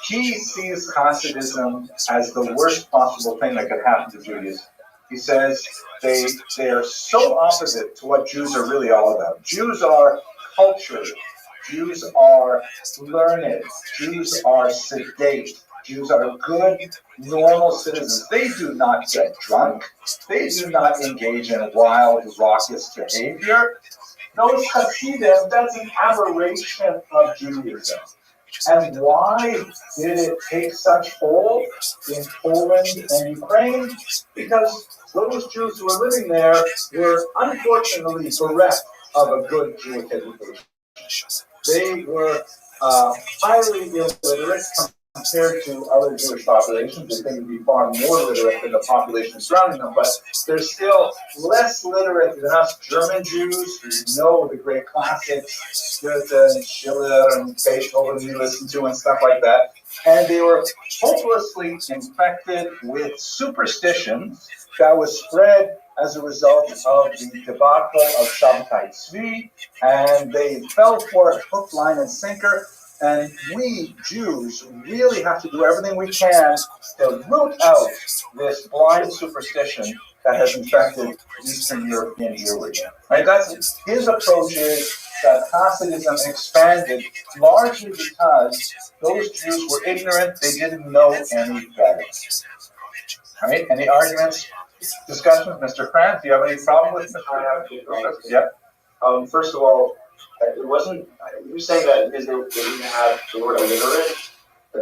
He sees Hasidism as the worst possible thing that could happen to Judaism. He says they are so opposite to what Jews are really all about. Jews are cultured. Jews are learned. Jews are sedate. Jews are good, normal citizens. They do not get drunk. They do not engage in wild, raucous behavior. Those Hasidim, that's an aberration of Judaism. And why did it take such hold in Poland and Ukraine? Because those Jews who were living there were unfortunately bereft of a good Jewish education. They were highly illiterate compared to other Jewish populations. They tend to be far more literate than the population surrounding them, but they're still less literate than us German Jews who know the great classics, Goethe and Schiller and Beethoven we listen to and stuff like that. And they were hopelessly infected with superstitions that was spread as a result of the debacle of Shabbatai Tzvi, and they fell for it hook, line, and sinker. And we Jews really have to do everything we can to root out this blind superstition that has infected Eastern European Jewry. Right? That's his approach is that Hasidism expanded largely because those Jews were ignorant; they didn't know any better. All right? Any arguments? Discussions, Mr. Krantz, do you have any problem with Mr. I have two problems. Yep. First of all, it wasn't. You were saying that because they didn't have the word illiterate.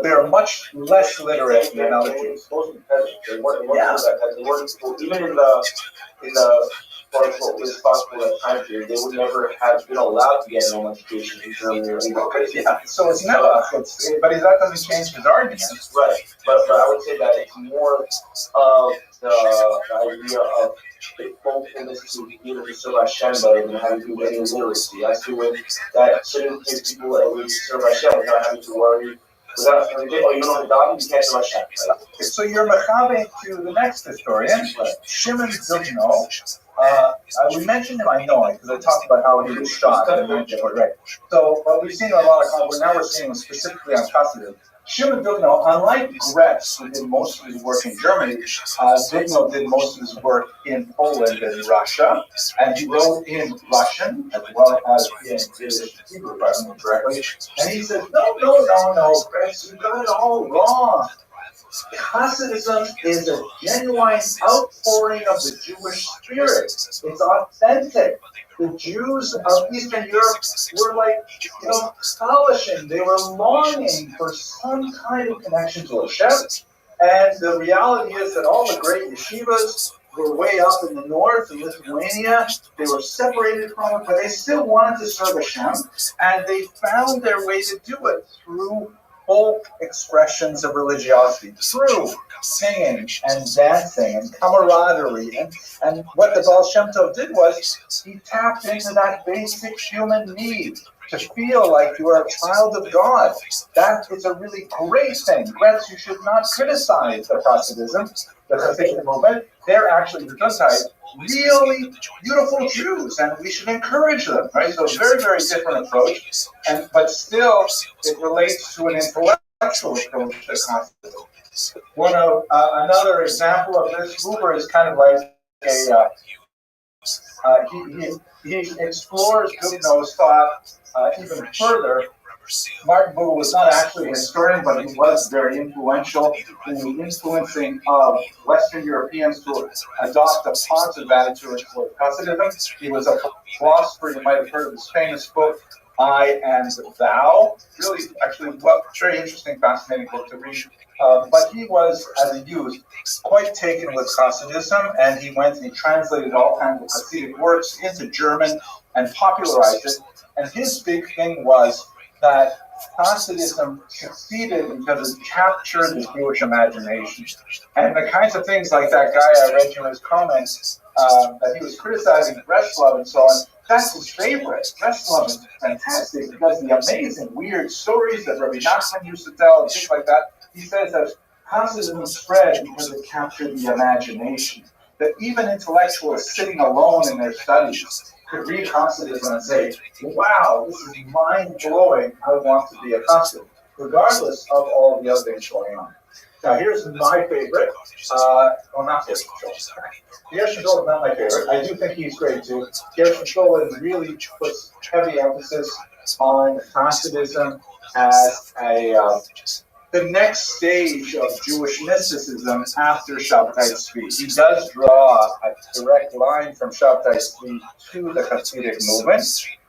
They are much less literate than other Jews. Most peasants. They weren't that. They weren't even in the quote unquote responsible at time period, they would never have been allowed to get an home education in Germany or England. Yeah, so it's never, but that doesn't change his argument. Right, but I would say that it's more of the idea of faithfulness to be able to serve Hashem rather than having to do any literacy. That's the way that shouldn't give people a way to serve Hashem without having to worry. Without having to, oh, you don't have a dog, you can't serve Hashem. Right? So you're mechabe to the next historian, Shimon Dugno. We mentioned him, I know, because I talked about how he was shot. Right. So, but we've seen a lot of, now we're seeing him specifically on Hasidut. Shimon Dugno, unlike Gretz, who did most of his work in Germany, Dugno did most of his work in Poland and Russia, and he wrote in Russian as well as in Hebrew, if I remember correctly. And he said, no, Gretz, you got it all wrong. Hasidism is a genuine outpouring of the Jewish spirit. It's authentic. The Jews of Eastern Europe were like, polishing. They were longing for some kind of connection to Hashem. And the reality is that all the great yeshivas were way up in the north in Lithuania. They were separated from it, but they still wanted to serve Hashem. And they found their way to do it through folk expressions of religiosity, through singing and dancing and camaraderie. And what the Baal Shem Tov did was he tapped into that basic human need to feel like you are a child of God. That is a really great thing. Gretz, you should not criticize the Hasidism, the Hasidic movement. They're actually, the Gesundheit, really beautiful Jews, and we should encourage them, right? So a very, very different approach, but still it relates to an intellectual approach to Hasidism. Another example of this, Huber is kind of like he explores Dugno's thought even further. Martin Buber was not actually a historian, but he was very influential in the influencing of Western Europeans to adopt a positive attitude toward Hasidism. He was a philosopher. You might have heard of his famous book, I and Thou. Really, actually, very interesting, fascinating book to read. But he was, as a youth, quite taken with Hasidism, and he went and he translated all kinds of Hasidic works into German and popularized it. And his big thing was that Hasidism succeeded because it captured the Jewish imagination. And the kinds of things like that guy I read in his comments, that he was criticizing Breslov and so on, that's his favorite. Breslov is fantastic because the amazing, weird stories that Rabbi Nachman used to tell and things like that. He says that Hasidism spread because it captured the imagination. That even intellectuals sitting alone in their studies could read Hasidism and say, wow, this is mind-blowing, I want to be a Hasid, regardless of all the other things going on. Now here's my favorite, not favorite, Gershon Scholem is not my favorite. I do think he's great too. Gershon Scholem really puts heavy emphasis on Hasidism as the next stage of Jewish mysticism after Shabtai Tzvi. He does draw a direct line from Shabtai Tzvi to the Hasidic movement.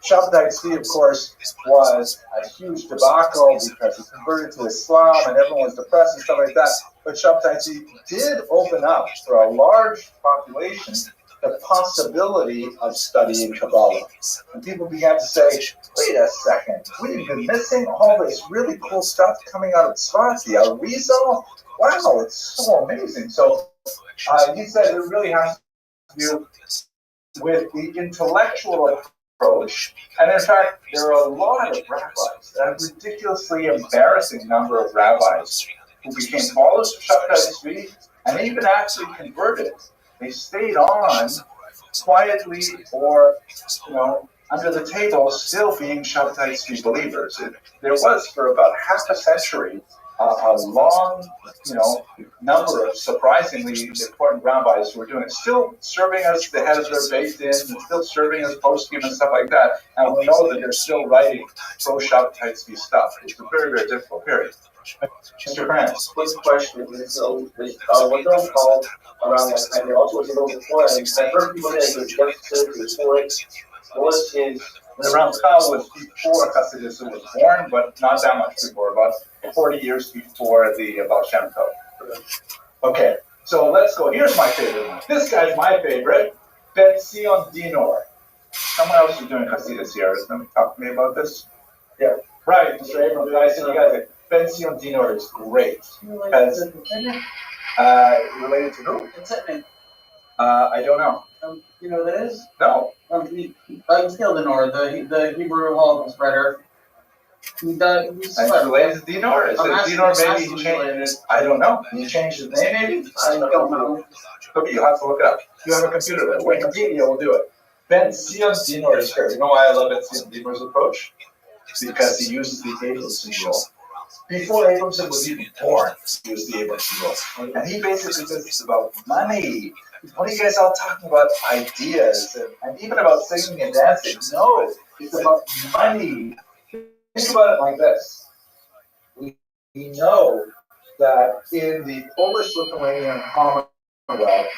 Shabtai Tzvi, of course, was a huge debacle because he converted to Islam and everyone was depressed and stuff like that. But Shabtai Tzvi did open up for a large population the possibility of studying Kabbalah. And people began to say, wait a second, we've been missing all this really cool stuff coming out of Tzfat, the Arizal. Wow, it's so amazing. So he said it really has to do with the intellectual approach. And in fact, there are a lot of rabbis, a ridiculously embarrassing number of rabbis who became followers of Shabtai Tzvi and even actually converted. They stayed on quietly or, under the table, still being Shabtai Tzvi believers. There was, for about half a century, a long, number of surprisingly important rabbis who were doing it, still serving as the head of their Beit Din, and still serving as poskim and stuff like that. And we know that they're still writing pro-Shabtai Tzvi stuff. It's a very, very difficult period. Mr. Franz. Quick question. So, what don't call around that time, there also was a little before, and I've heard people say it was considered historic. Was his... The Ramchal was before Hasidism was born, but not that much before, about 40 years before the Baal Shem Tov. Okay, so let's go. Here's my favorite one. This guy's my favorite. Ben Sion Dinor. Someone else is doing Hasidus here. Is going to talk to me about this? Yeah. Right, Mr. Abrams. I see you guys. Ben Sion Dinor is great. Because, related to who? What's that name? I don't know. You know what that is? No. Still Dinor, the Hebrew Holocaust writer. It's related to Dinor? Is it Dinor maybe he changed? I don't know. He changed his name maybe? I don't know. Okay, you'll have to look it up. You have a computer there. Wikipedia will do it. Ben Sion Dinor is great. You know why I love Ben Sion Dinor's approach? Because he uses the Abramson rule. Before Abramson was even born, he used the Abramson rule. And he basically says it's about money. What are you guys all talking about ideas and even about singing and dancing? No, it's about money. Think about it like this. We know that in the Polish-Lithuanian Commonwealth,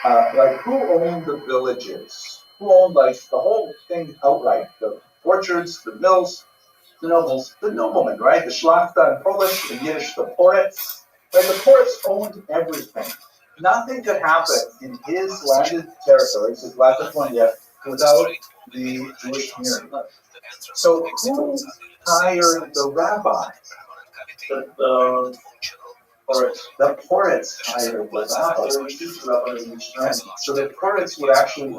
like who owned the villages? Who owned like the whole thing outright? The orchards, the mills, the nobles, the noblemen, right? The Szlachta in Polish, in Yiddish, the Poritz. Right? The Poritz owned everything. Nothing could happen in his landed territories, his Latifonia, without the Jewish community. So who hired the rabbi? The Poritz hired the rabbi. So the Poritz would actually, the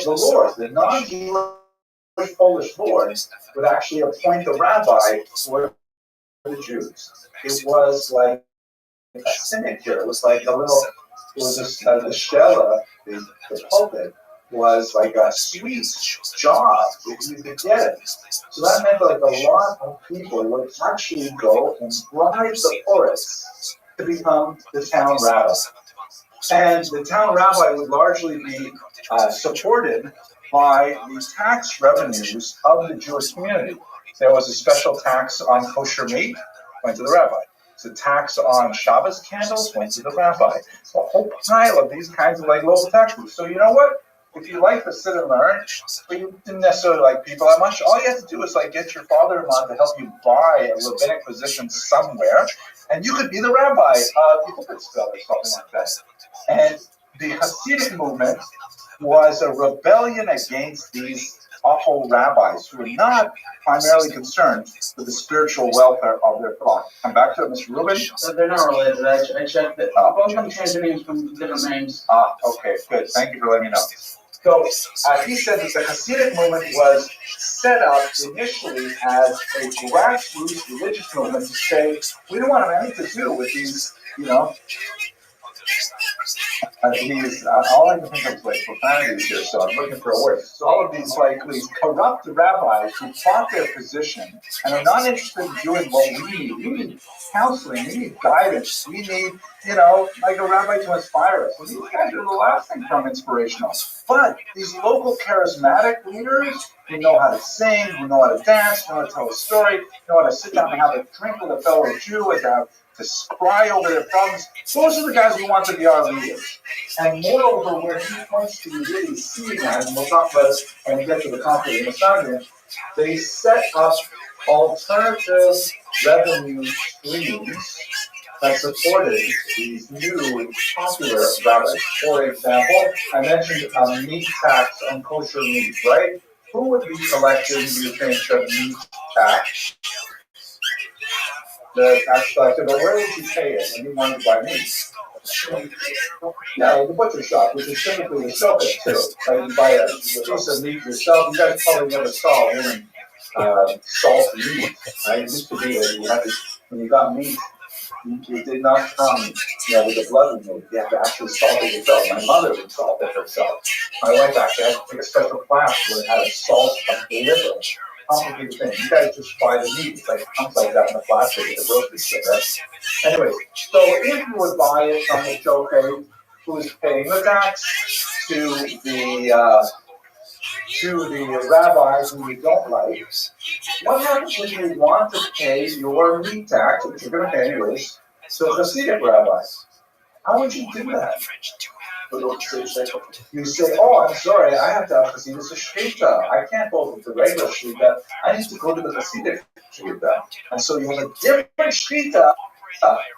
lord, the non-Jewish Polish lord, would actually appoint the rabbi for the Jews. It was like a signature. It was like a little, it was just the Stella, the pulpit, was like a sweet job if you could get it. So that meant like a lot of people would actually go and bribe the Poritz to become the town rabbi. And the town rabbi would largely be supported by the tax revenues of the Jewish community. There was a special tax on kosher meat, went to the rabbi. The tax on Shabbos candles went to the rabbi. A whole pile of these kinds of like local taxes. So you know what? If you like to sit and learn, but you didn't necessarily like people that much, all you have to do is like get your father-in-law to help you buy a rabbinic position somewhere, and you could be the rabbi of Yehuditville or something like that. And the Hasidic movement was a rebellion against these awful rabbis who were not primarily concerned with the spiritual welfare of their flock. Come back to it, Mr. Rubin. They're not related. I checked it. Both of them changed their names from different names. Okay, good. Thank you for letting me know. So he said that the Hasidic movement was set up initially as a grassroots religious movement to say, we don't want to have anything to do with these, all I can think of like profanities here, so I'm looking for a word. So all of these these corrupt rabbis who fought their position and are not interested in doing what we need. We need counseling, we need guidance, we need, like a rabbi to inspire us. And these guys are the last thing from inspirational. But these local charismatic leaders who know how to sing, who know how to dance, who know how to tell a story, know how to sit down and have a drink with a fellow Jew and to cry over their problems, those are the guys who want to be our leaders. And moreover, where he points to really seeing that, and we'll talk about it when we get to the conflict in Massager, they set up alternative revenue streams that supported these new popular rabbis. For example, I mentioned a meat tax on kosher meat, right? Who would be elected, you think, of meat tax? The tax collector, but where would you pay it when you wanted to buy meat? Yeah, the butcher shop, which is typically the showbiz too. Like you buy a piece of meat yourself. You guys probably never saw women salt meat. Right? It used to be that you had to, when you got meat, it did not come, with the blood removed. You had to actually salt it yourself. My mother would salt it herself. My wife actually had to take a special class where it had to salt the liver. Complicated thing. You guys just buy the meat. It's like it comes like that in the plastic at the grocery store, right? Anyway, so if you would buy it from the showcase, who is paying the tax to the rabbis who you don't like, what happens when you want to pay your meat tax, which you're going to pay anyways, to the Hasidic rabbis? How would you do that? You say, I'm sorry, I have to have Hasidus Shkita. I can't go to the regular Shkita. I need to go to the Hasidic Shkita. And so you have a different Shkita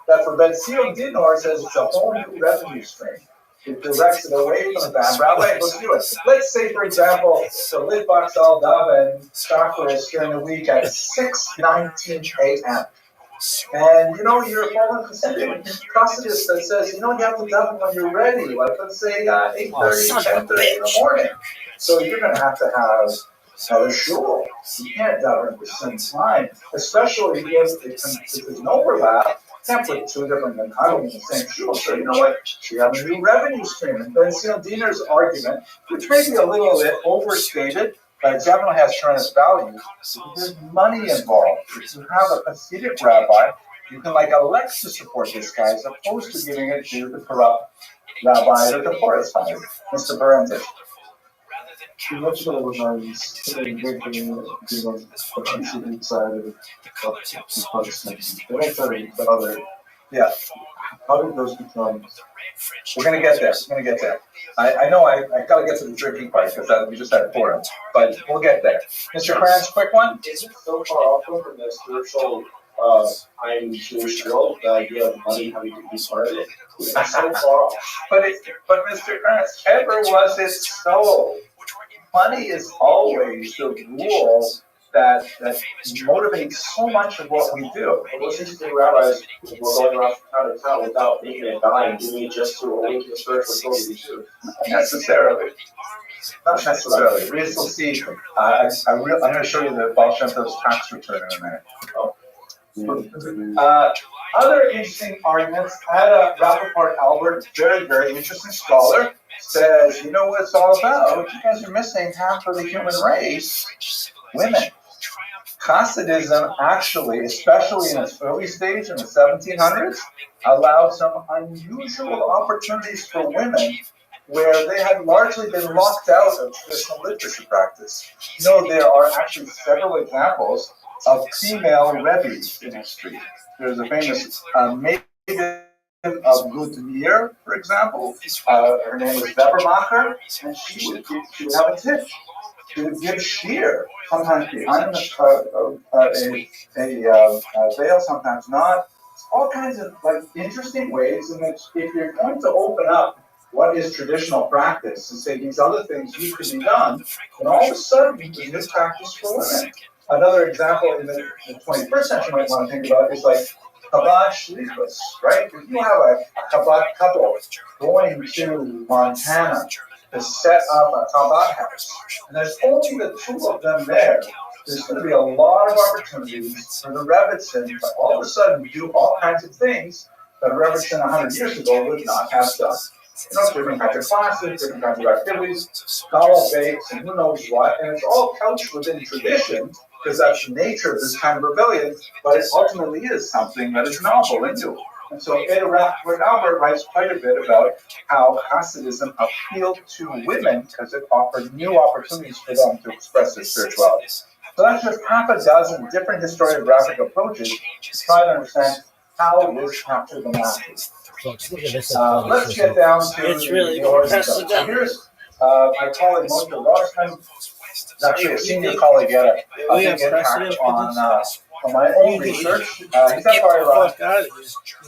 that for Ben Sion Dinor says it's a whole new revenue stream. it directs it away from the bad rabbi. Let's do it. Let's say, for example, the Litvaks all daven chakras during the week at 6:19 a.m. And you're following Chassidus that says, you have to daven when you're ready. Like, let's say 8:30, 10:30 in the morning. So you're going to have a shul. You can't daven at the same time, especially if there's an overlap. You can't put two different menhadim in the same shul. So you know what? You have a new revenue stream. And Ben Diner's argument, which may be a little bit overstated, but it definitely has tremendous value. There's money involved. If you have a Hasidic rabbi, you can elect to support this guy as opposed to giving it to the corrupt rabbi or the forest hunter, Mr. Burns. He looks at all the values, putting big thing, on the Hasidic side of the Protestant. They don't say the other. Yeah. How did those become? We're going to get there. I know I got to get to the drinking part because we just had Purim, but we'll get there. Mr. Kranz, quick one? Is it so far off from the spiritual I'm Jewish girl, the idea of money having to be part of it? It's so far off. But Mr. Kranz, ever was it so? Money is always the rule that motivates so much of what we do. It wasn't just the rabbis were going around from town to town without making a dime, doing it just to awaken the spiritual soul to be Jews. Not necessarily. We will see. I'm going to show you the Baal Shem Tov's tax return in a minute. Other interesting arguments. I had a Rappaport Albert, very, very interesting scholar, says, you know what it's all about? You guys are missing half of the human race, women. Hasidism actually, especially in its early stage in the 1700s, allowed some unusual opportunities for women where they had largely been locked out of traditional literacy practice. There are actually several examples of female Rebbes in history. There's a famous maiden of Gudmir, for example. Her name was Webermacher, and she would have a tip. She would give shear, sometimes behind a veil, sometimes not. All kinds of interesting ways in which, if you're going to open up what is traditional practice and say these other things used to be done, then all of a sudden there's new practice for women. Another example in the 21st century you might want to think about is Chabad Shlichus, right? If you have a Chabad couple going to Montana to set up a Chabad house, and there's only the two of them there, there's going to be a lot of opportunities for the Rebbitzin to all of a sudden do all kinds of things that a Rebbitzin 100 years ago would not have done. Different kinds of classes, different kinds of activities, novel bakes, and who knows what, and it's all couched within tradition, because that's the nature of this kind of rebellion, but it ultimately is something that is novel and new. And so Ada Rappaport Albert writes quite a bit about how Hasidism appealed to women because it offered new opportunities for them to express their spirituality. So that's just half a dozen different historiographic approaches to try to understand how this captured the masses. Folks, look at this. Let's get down to It's really the origin. impressive. So here's my colleague Moshe Rothschild. He's actually a senior colleague at a big impact on my own research. He's at Bar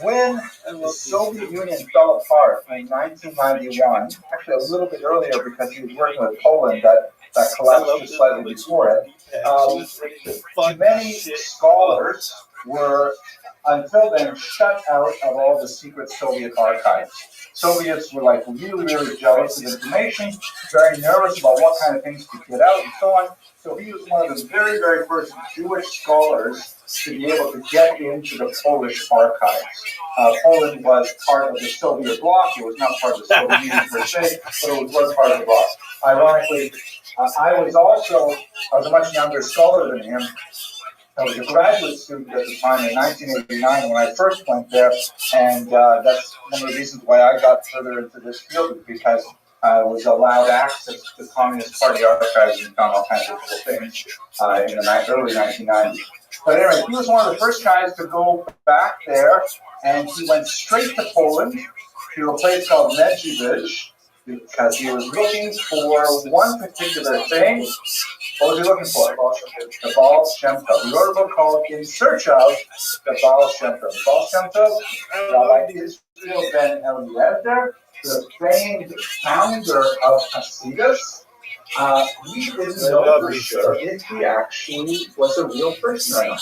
When the Soviet Union fell apart in 1991, actually a little bit earlier because he was working with Poland that collapsed just slightly before it, many scholars were until then shut out of all the secret Soviet archives. Soviets were really, really jealous of information, very nervous about what kind of things to get out and so on. So he was one of the very, very first Jewish scholars to be able to get into the Polish archives. Poland was part of the Soviet bloc. It was not part of the Soviet Union per se, but it was part of the bloc. Ironically, I was a much younger scholar than him. I was a graduate student at the time in 1989 when I first went there, and that's one of the reasons why I got further into this field, is because I was allowed access to the Communist Party archives and found all kinds of cool things in the early 1990s. But anyway, he was one of the first guys to go back there, and he went straight to Poland, to a place called Medzhibizh, because he was looking for one particular thing. What was he looking for? The Baal Shem Tov. He wrote a book called In Search of the Baal Shem Tov. Baal Shem Tov, Rabbi Israel ben Eliezer, the famed founder of Hasidus, we didn't know for sure if he actually was a real person or not.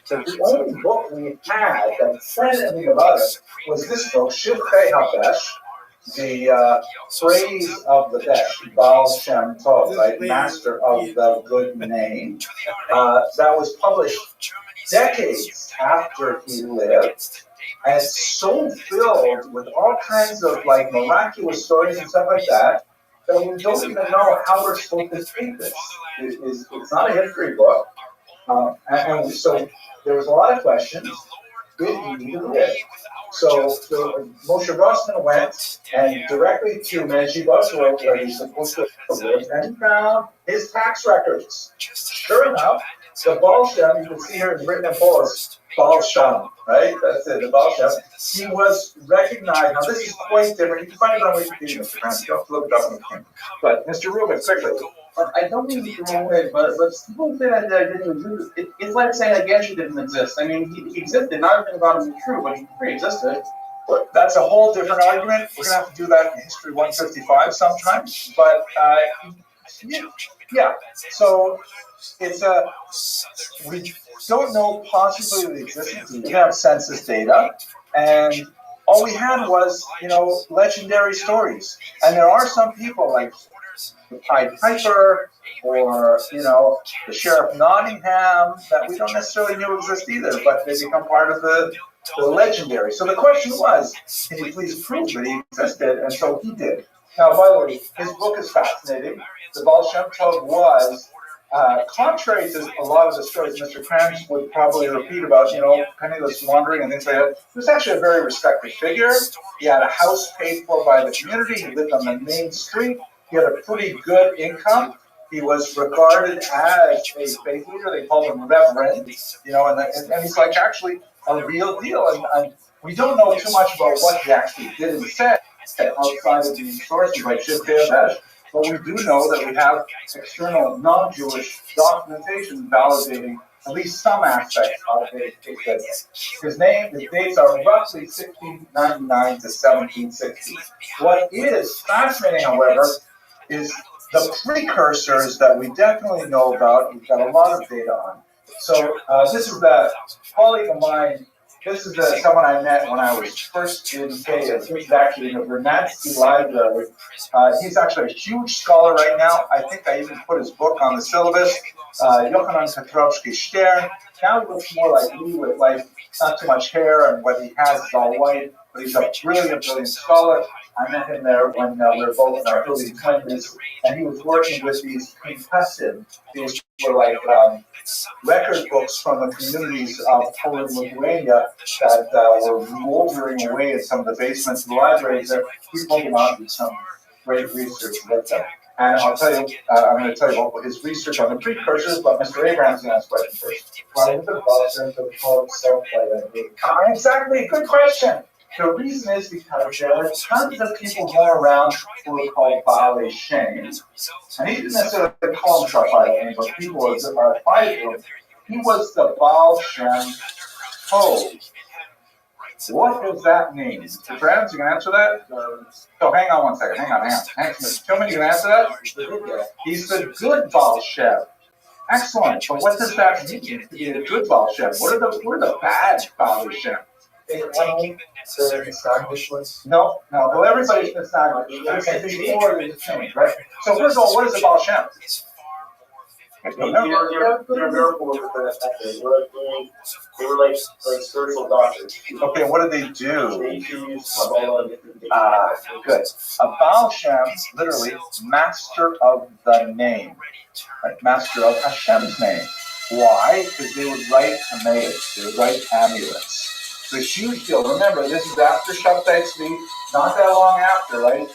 So the only book we had that said anything about it was this book, Shivchei HaBesh, the phrase of the Besh, Baal Shem Tov, right, master of the good name, that was published decades after he lived, and it's so filled with all kinds of like miraculous stories and stuff like that, that we don't even know how we're supposed to treat this. It's not a history book, and so there was a lot of questions. Did he live? So Moshe Rossman went and directly to Menji Basra, where he's supposed to live, and found his tax records. Sure enough, the Baal Shem, you can see here it's written in Polish, Baal Shem, right? That's it, the Baal Shem. He was recognized. Now this is quite different. You can find it on Wikipedia, Mr. Francis. You have to look it up on the thing. But Mr. Rubin, quickly. I don't mean it the wrong way, but people say that didn't exist. It's like saying that Genshin didn't exist. I mean, he existed. Not everything about him is true, but he pre-existed. But that's a whole different argument. We're going to have to do that in History 155 sometimes. But yeah, so it's we don't know possibly the existence. We didn't have census data, and all we had was, legendary stories. And there are some people like the Pied Piper, or the Sheriff Nottingham, that we don't necessarily know exist either, but they become part of the legendary. So the question was, can you please prove that he existed? And so he did. Now, by the way, his book is fascinating. The Baal Shem Tov was, contrary to a lot of the stories Mr. Kranz would probably repeat about, penniless wandering and things like that, he was actually a very respected figure. He had a house paid for by the community. He lived on the main street. He had a pretty good income. He was regarded as a faith leader. They called him Reverend, and he's like actually a real deal. And we don't know too much about what he actually did and said outside of these sources like Shivchei HaBesh. But we do know that we have external non-Jewish documentation validating at least some aspects of his existence. His dates are roughly 1699 to 1760. What is fascinating, however, is the precursors that we definitely know about. We've got a lot of data on. So this is a colleague of mine. This is someone I met when I was first in Kiev. He's actually in the Vernadsky Library. He's actually a huge scholar right now. I think I even put his book on the syllabus. Yochanan Petrovsky Stern. Now he looks more like me with not too much hair, and what he has is all white. But he's a brilliant scholar. I met him there when we were both in our early 20s, and he was working with these concussive, these were like record books from the communities of Poland, Lithuania that were moldering away in some of the basements of the libraries. There, he pulled them out and did some great research with them. And I'll tell you, I'm going to tell you about his research on the precursors, but Mr. Abraham's going to ask questions first. Why would the Boston call itself like that? Exactly, good question. The reason is because there are tons of people going around who are called Baal Shem. And he didn't necessarily call himself by the name, but people are fighting him. He was the Baal Shem Tov. What does that mean? Mr. Franz, you can answer that? So hang on one second. Hang on. Mr. Tillman, you can answer that? He's the good Baal Shem. Excellent. But what does that mean to be a good Baal Shem? What are the bad Baal Shem? No. Well, everybody's been snagged. Before the change, right? So first of all, what is a Baal Shem? You're miracle workers they were like spiritual doctors. Okay, what did they do? They used Kabbalah. Good. A Baal Shem, literally, master of the name. Right? Master of Hashem's name. Why? Because they would write amulets. They would write amulets. It's a huge deal. Remember, this is after Shabtai Tzvi, not that long after, right?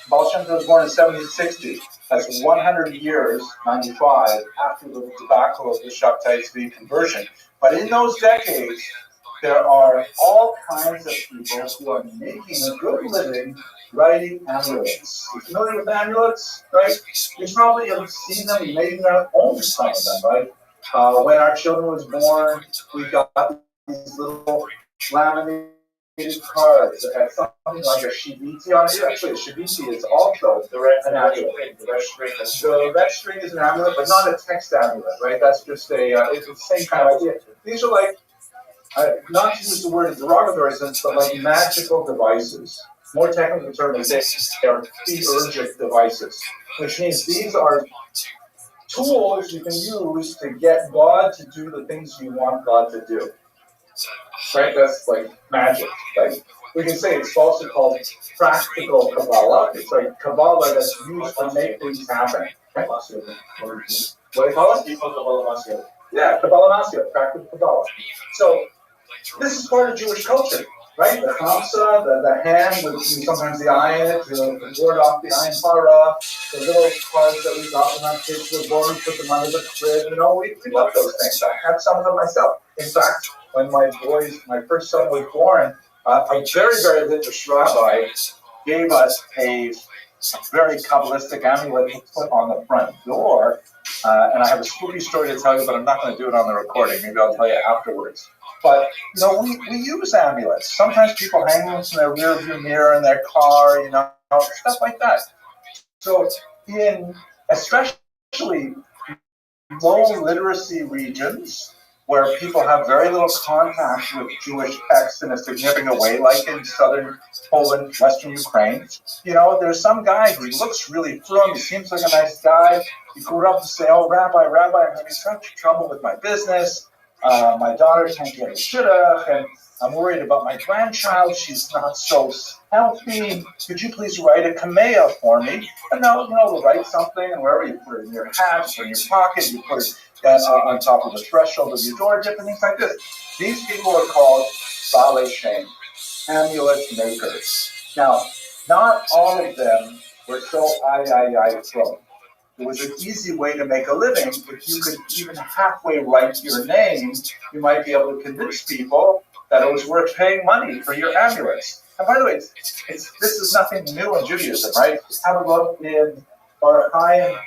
Baal Shem Tov was born in 1760. That's 100 years, 95, after the debacle of the Shabtai Tzvi conversion. But in those decades, there are all kinds of people who are making a good living writing amulets. You familiar with amulets, right? You probably have seen them, you maybe have owned some of them, right? When our children was born, we got these little laminated cards that have something like a shibiti on it. Actually, a shibiti is also an amulet. The red string is an amulet, but not a text amulet, right? That's just it's the same kind of idea. These are like, not to use the word in derogatory sense, but like magical devices. More technical term is they are theurgic devices, which means these are tools you can use to get God to do the things you want God to do. Right? That's like magic. Like we can say it's also called practical Kabbalah. It's like Kabbalah that's used to make things happen. Right? What do you call it? Yeah, Kabbalah Masya, practical Kabbalah. So this is part of Jewish culture, right? The Hamsa, the hand with sometimes the ayin, the word off the ayin para, the little cards that we got when our kids were born, put them under the crib. We love those things. I have some of them myself. In fact, when my first son was born, a very, very religious rabbi gave us a very Kabbalistic amulet to put on the front door. And I have a spooky story to tell you, but I'm not going to do it on the recording. Maybe I'll tell you afterwards. But, we use amulets. Sometimes people hang them in their rear view mirror in their car, stuff like that. So in especially low literacy regions where people have very little contact with Jewish texts in a significant way, like in southern Poland, western Ukraine, there's some guy who looks really frum, he seems like a nice guy. You go up and say, "Oh, Rabbi, I'm having such trouble with my business. My daughter can't get a shidduch, and I'm worried about my grandchild. She's not so healthy. Could you please write a kameah for me?" And they'll write something, and wherever you put it in your hat, or in your pocket, you put it on top of the threshold of your door, different things like this. These people are called Balei Shem, amulet makers. Now, not all of them were so from. It was an easy way to make a living. If you could even halfway write your name, you might be able to convince people that it was worth paying money for your amulets. And by the way, this is nothing new in Judaism, right? Have a look in Baruch Chaim.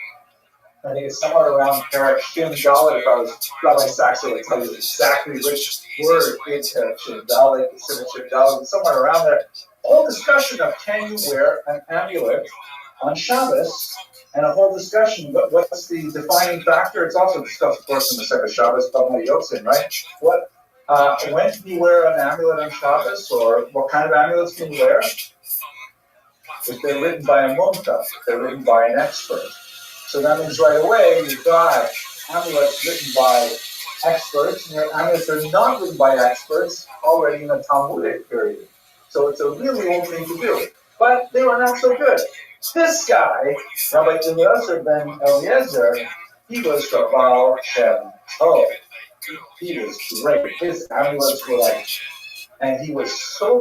I think it's somewhere around Perek Shin Dalet. If I was Rabbi Sachs, I would tell you exactly which word in Perek Shin Dalet, Shin Dalet, somewhere around there. Whole discussion of can you wear an amulet on Shabbos, and a whole discussion. What's the defining factor? It's also discussed, of course, in the second Shabbos, Bavnei Yotzin, right? When can you wear an amulet on Shabbos, or what kind of amulets can you wear? If they're written by a mumta, they're written by an expert. So that means right away you've got amulets written by experts, and your amulets are not written by experts already in the Talmudic period. So it's a really old thing to do. But they were not so good. This guy, Rabbi Eliezer ben Eliezer, he was the Baal Shem Tov. He was great. His amulets were and he was so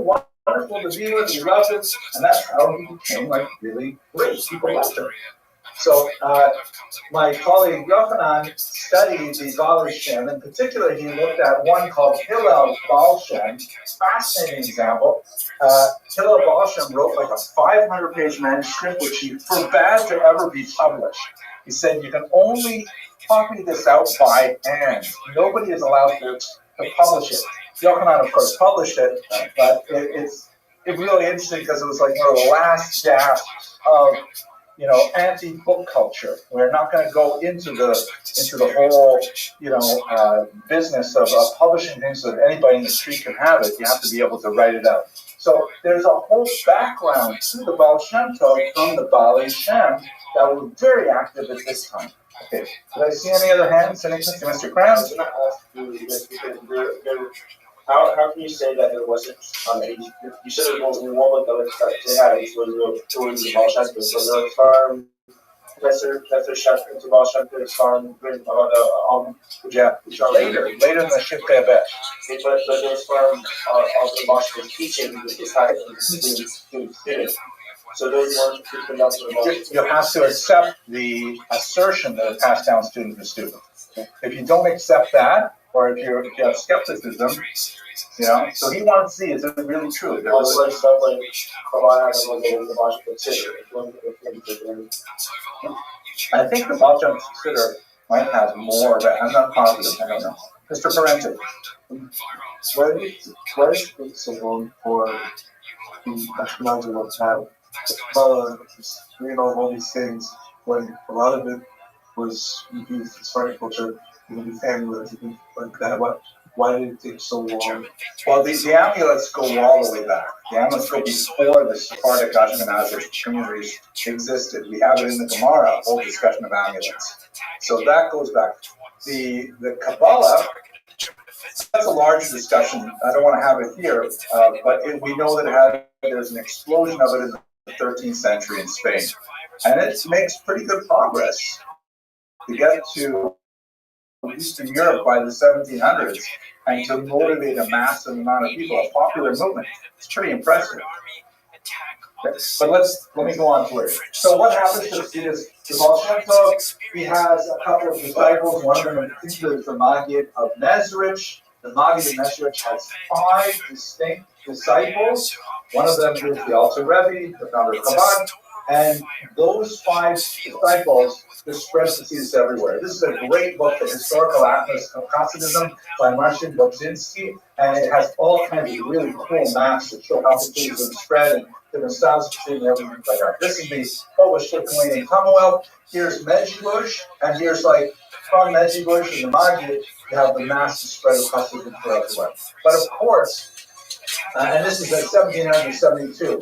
wonderful to be with. We loved him, and that's how he became really great. People loved him. So my colleague Yochanan studied the Baal Shem. In particular, he looked at one called Hillel Baal Shem. Fascinating example. Hillel Baal Shem wrote a 500-page manuscript which he forbade to ever be published. He said you can only copy this out by hand. Nobody is allowed to publish it. Yochanan, of course, published it, but it's really interesting because it was one of the last gasps of anti-book culture. We're not going to go into the whole, business of publishing things so that anybody in the street can have it. You have to be able to write it out. So there's a whole background to the Baal Shem Tov from the Balei Shem that were very active at this time. Okay, did I see any other hands? Anything, Mr. Krantz? I was going to ask you this because how can you say that there wasn't, you said there was only one of the they had, which was towards the Baal Shem Tov. So there was farm, Professor Sheffer to Baal Shem Tov's farm, which are later in the Shifkei Abesh. But those farm of the Baal Shem Tov teaching is how students. So those weren't enough for the Baal Shem Tov. You have to accept the assertion that it passed down student to student. If you don't accept that, or if you have skepticism, so he wanted to see, is it really true? Also, stuff like Kabbalah and the Baal Shem Tov. I think the Baal Shem Tov might have more, but I'm not positive. I don't know. Mr. Parenti. why does it take so long for the Ashkenazi ones to have Kabbalah, all these things, when a lot of it was used as far as culture, these amulets and things like that? Why did it take so long? Well, the amulets go all the way back. The amulets go before the Sephardic Ashkenazic communities existed. We have it in the Gemara, a whole discussion of amulets. So that goes back. The Kabbalah, that's a large discussion. I don't want to have it here, but we know that there's an explosion of it in the 13th century in Spain. And it makes pretty good progress to get to Eastern Europe by the 1700s and to motivate a massive amount of people, a popular movement. It's pretty impressive. But let me go on to it. So what happens to this Bolshevik? He has a couple of disciples. One of them in particular is the Maggid of Mezrich. The Maggid of Mezrich has 5 distinct disciples. One of them is the Alter Rebbe, the founder of Chabad. And those 5 disciples just spread disease everywhere. This is a great book, The Historical Atlas of Hasidism by Marcin Bobzinski, and it has all kinds of really cool maps that show how disease is spread and different styles of treatment and everything like that. This is the Polish Lithuanian Commonwealth. Here's Medjugorje, and here's from Medjugorje and the Maggid, you have the massive spread of Hasidism throughout the world. But of course, and this is in 1772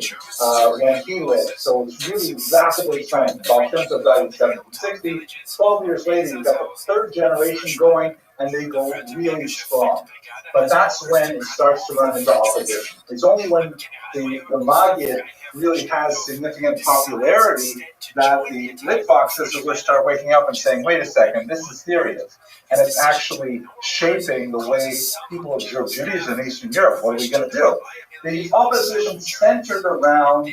when he lived, so it's really rapidly trying. Bolsheviks died in 1760. 12 years later, you've got the 3rd generation going, and they go really strong. But that's when it starts to run into opposition. It's only when the Maggid really has significant popularity that the Litfoxes will start waking up and saying, wait a second, this is serious. And it's actually shaping the way people observe Judaism in Eastern Europe. What are we going to do? The opposition centered around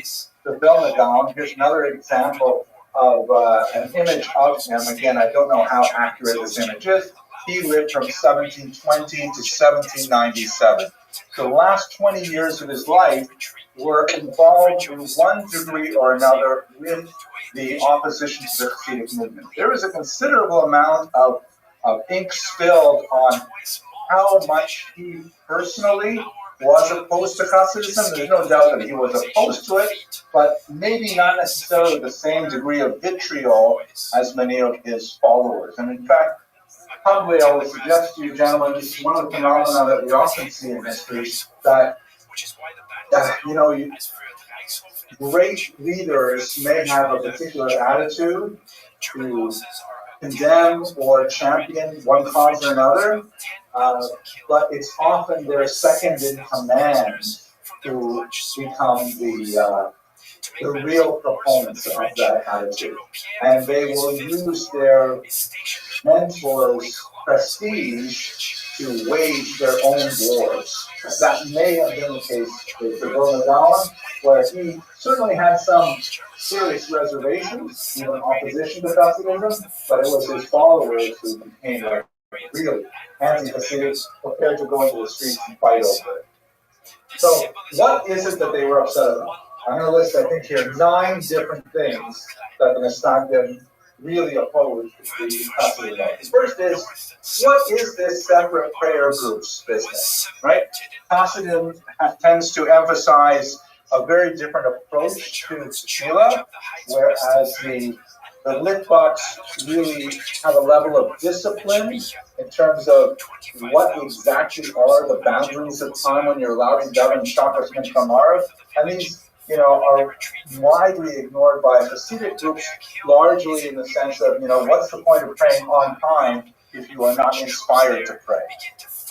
the Vilna Gaon. Here's another example of an image of him. Again, I don't know how accurate this image is. He lived from 1720 to 1797. So the last 20 years of his life were involved in one degree or another with the opposition to the Hasidic movement. There was a considerable amount of ink spilled on how much he personally was opposed to Hasidism. There's no doubt that he was opposed to it, but maybe not necessarily the same degree of vitriol as many of his followers. And in fact, probably I would suggest to you, gentlemen, this is one of the phenomena that we often see in history, that great leaders may have a particular attitude to condemn or champion one cause or another, but it's often their second in command who become the real proponents of that attitude. And they will use their mentors' prestige to wage their own wars. That may have been the case with the Vilna Gaon, where he certainly had some serious reservations, even opposition to Hasidism, but it was his followers who became really anti-Hasidic, prepared to go into the streets and fight over it. So, what is it that they were upset about? I'm going to list, I think, here 9 different things that the Nestagdim really opposed to the Hasidism. First is, what is this separate prayer groups business, right? Hasidism tends to emphasize a very different approach to tefillah, whereas the Litvaks really have a level of discipline in terms of what exactly are the boundaries of time when you're allowed to daven Shachar and Kamarav, and these are widely ignored by Hasidic groups, largely in the sense of, what's the point of praying on time if you are not inspired to pray?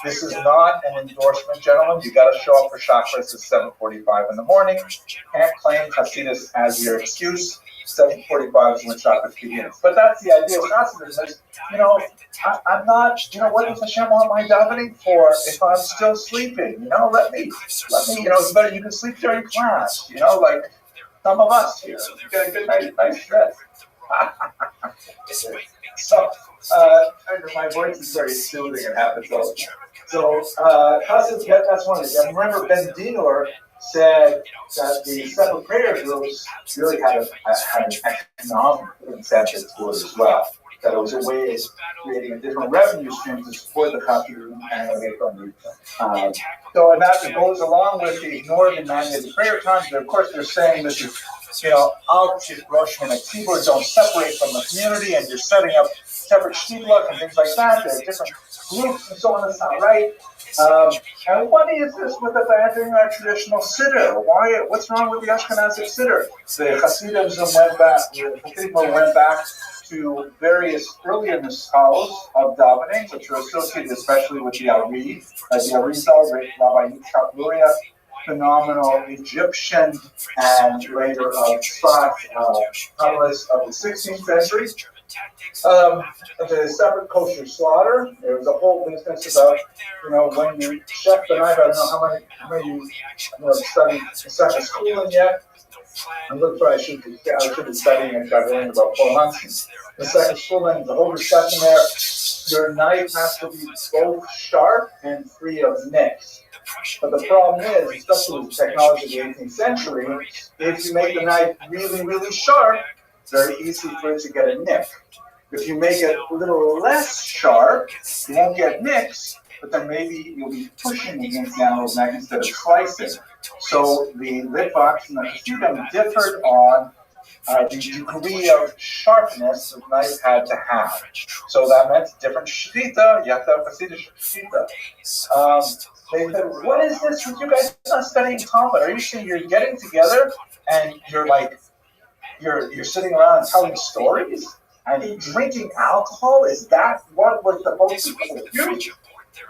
This is not an endorsement, gentlemen. You got to show up for Shacharis at 7:45 in the morning. You can't claim Hasidus as your excuse. 7:45 is when Shacharis begins. But that's the idea of Hasidus. I'm not. What does Hashem want my davening for if I'm still sleeping? Let me. It's better you can sleep during class. Like some of us here. You get a good nice rest. So, my voice is very soothing and happens all the time. So, Hasidus, that's one of them. Remember, Ben Dinur said that the separate prayer groups really had an economic incentive to it as well. That it was a way of creating a different revenue stream to support the country and away from the so and that goes along with the ignored and mandated prayer times. But of course, they're saying this is, out to Rosh and Tzibur don't separate from the community, and you're setting up separate shtiblach and things like that. There are different groups and so on. That's not right. And what is this with abandoning our traditional siddur? What's wrong with the Ashkenazic siddur? The Hasidim went back to various earlier nuschos of davening, which are associated especially with the Ari. The Arizal, Rabbi Yitzchak Luria, phenomenal Egyptian and later Tzfat novelist of the 16th century. The separate kosher slaughter. There was a whole business about, when you chef the knife. I don't know how many you studied second schooling yet. I'm looking for I should be studying it. I've learned about 4 months. The second schooling, the whole discussion there. Your knife has to be both sharp and free of nicks. But the problem is, especially with the technology of the 18th century, if you make the knife really, really sharp, it's very easy for it to get a nick. If you make it a little less sharp, you won't get nicks, but then maybe you'll be pushing against the animal's neck instead of slicing. So the Litvaks and the Hasidim differed on the degree of sharpness the knife had to have. So that meant different shchita. You have to have Hasidic shchita. They said, what is this with you guys not studying Talmud? Are you saying you're getting together and you're sitting around telling stories and drinking alcohol? Is that what was supposed to be you?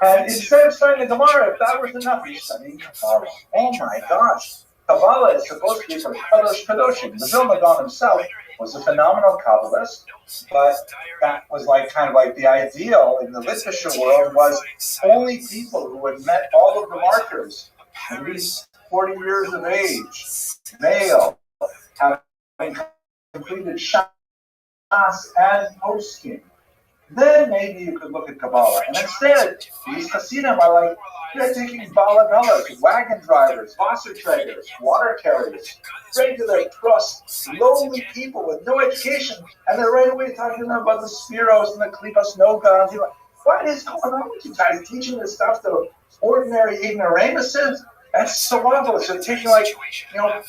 And instead of studying the Gemara, if that was enough, you're studying Kabbalah. Oh my gosh. Kabbalah is supposed to be for Kadosh Kadoshim. The Vilna Gaon himself was a phenomenal Kabbalist, but that was kind of the ideal in the literature world was only people who had met all of the markers, at least 40 years of age, male, having completed Shas and posting. Then maybe you could look at Kabbalah. And instead, these Hasidim are they're taking balabalas, wagon drivers, Wasserträgers, water carriers, regular, crust, lowly people with no education, and they're right away talking to them about the Spiros and the Klipas Noga. And what is going on with you guys teaching this stuff to ordinary ignoramuses? That's so marvelous. They're taking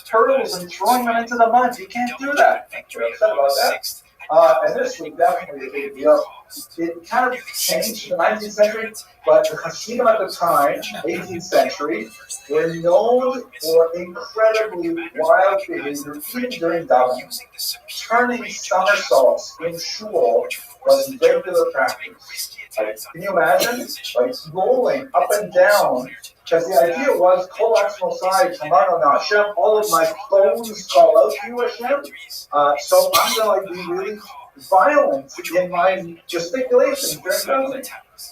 turtles and throwing them into the mud. You can't do that. You're upset about that. And this was definitely a big deal. It kind of changed in the 19th century, but the Hasidim at the time, 18th century, were known for incredibly wild behavior, even during davening. Turning somersaults in shul was regular practice. Can you imagine? Rolling up and down. Because the idea was, Kol Atzmosai, Tamarno Na Hashem, all of my bones call out to you, Hashem. So I'm going to be really violent in my gesticulations during davening.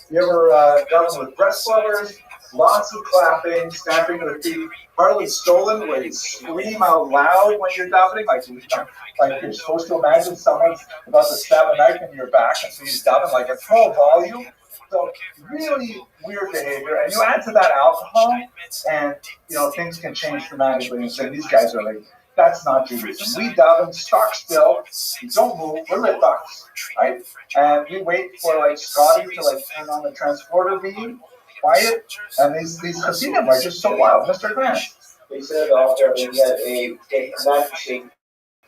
You ever daven with breast lovers? Lots of clapping, stamping of the feet. Partly stolen, where you scream out loud when you're davening, like you're supposed to imagine someone's about to stab a knife in your back, and so you daven at full volume. So really weird behavior, and you add to that alcohol, and things can change dramatically. And say these guys are that's not Judaism. We daven stock still, don't move. We're Litvaks, right? And we wait for Scotty to turn on the transporter beam, quiet, and these Hasidim are just so wild, Mr. Grant. They said after we had a magic.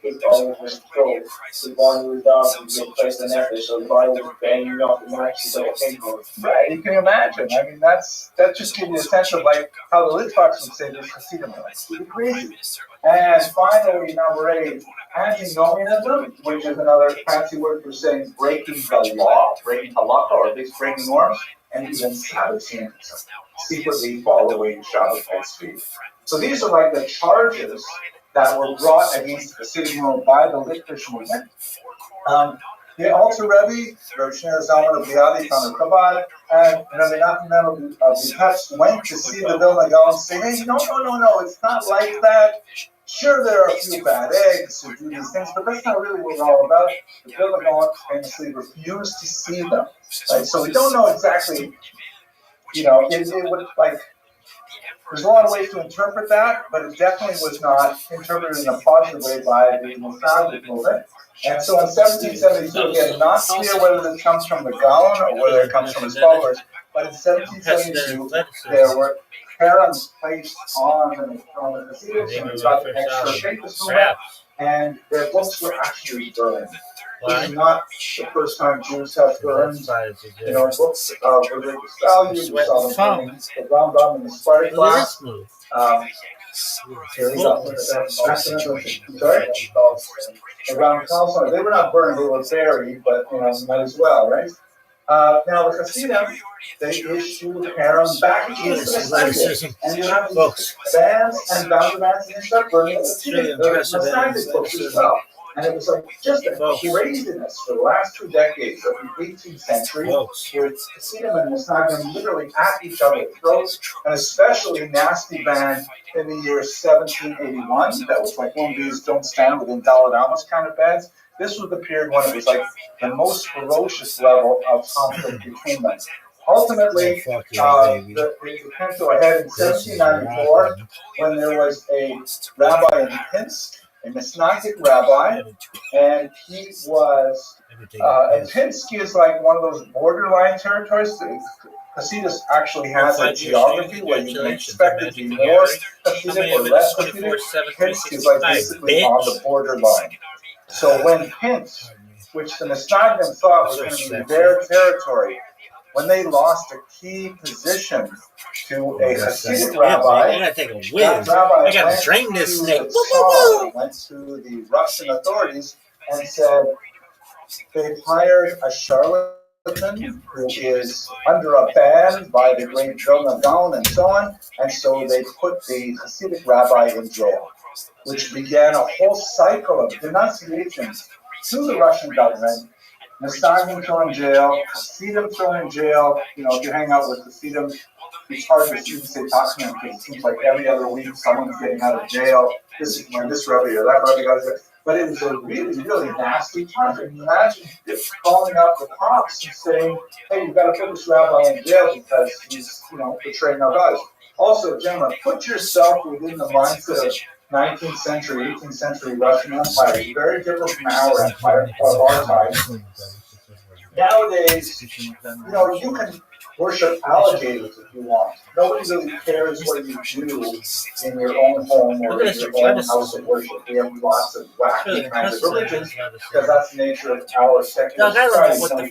It's all control. The body was down and get placed in effort, so the body was banging off the match to the Right, you can imagine. I mean, that just gives you a sense of how the Litvaks would say this Hasidim are it's crazy. And finally, number 8, antinomianism, which is another fancy word for saying breaking the law, breaking halakha, or at least breaking norms, and even sabbating, secretly following Shabbat feast. So these are the charges that were brought against the Hasidim world by the Litvish movement. The Alter Rebbe, Rabbi Shneur Zalman of Liadi, founder of Chabad, and Rabbi Nachman of Vitebsk went to see the Vilna Gaon and say, hey, no, it's not like that. Sure, there are a few bad eggs who do these things, but that's not really what we're all about. The Vilna Gaon famously refused to see them. Right? So we don't know exactly, it would There's a lot of ways to interpret that, but it definitely was not interpreted in a positive way by the Nostalgic movement. And so in 1772, again, not clear whether this comes from the Gaon or whether it comes from his followers, but in 1772, there were harems placed on the Hasidics, and it got extra famous movement, and their books were actually burned. This is not the first time Jews have burned, books of religious value. We saw them burning the Rambam and the Sparta class. Here we go. Around Palestine, they were not burned; they were buried, but might as well, right? Now the Hasidim, they issued harems back into the Messiah, and you have these bands and boundary bands, and they start burning the Messiah books as well. And it was like just a craziness for the last 2 decades of the 18th century, where Hasidim and Messiah literally at each other's throats, and especially nasty ban in the year 1781. That was like one of these don't stand within Daled Amos kind of bans. This was the period when it was like the most ferocious level of conflict between them. Ultimately, they came to a head in 1794 when there was a rabbi in Pinsk, a Mishnaitic rabbi, and he was, and Pinsk is like one of those borderline territories. Hasidus actually has a geography where you can expect it to be more Hasidic or less Hasidic. Pinsk is like basically on the borderline. So when Pinsk, which the Mishnaitim thought was going to be their territory, when they lost a key position to a Hasidic rabbi, I gotta take a whiz. I gotta drain this snake. Went to the Russian authorities and said they hired a charlatan who is under a ban by the great Vilna Gaon and so on, and so they put the Hasidic rabbi in jail, which began a whole cycle of denunciations to the Russian government. Messiahim thrown in jail, Hasidim thrown in jail. If you hang out with Hasidim, it's hard to see say Tachman because it seems like every other week someone's getting out of jail. This Rabbi or that Rabbi got it. But it was a really, really nasty time. And imagine calling up the cops and saying, hey, you've got to put this rabbi in jail because he's, betraying our values. Also, gentlemen, put yourself within the mindset of 19th century, 18th century Russian Empire. It's very different from our empire, of our time. Nowadays, you can worship alligators if you want. Nobody really cares what you do in your own home or in your own house of worship. We have lots of wacky kinds of religions because that's the nature of our secular society.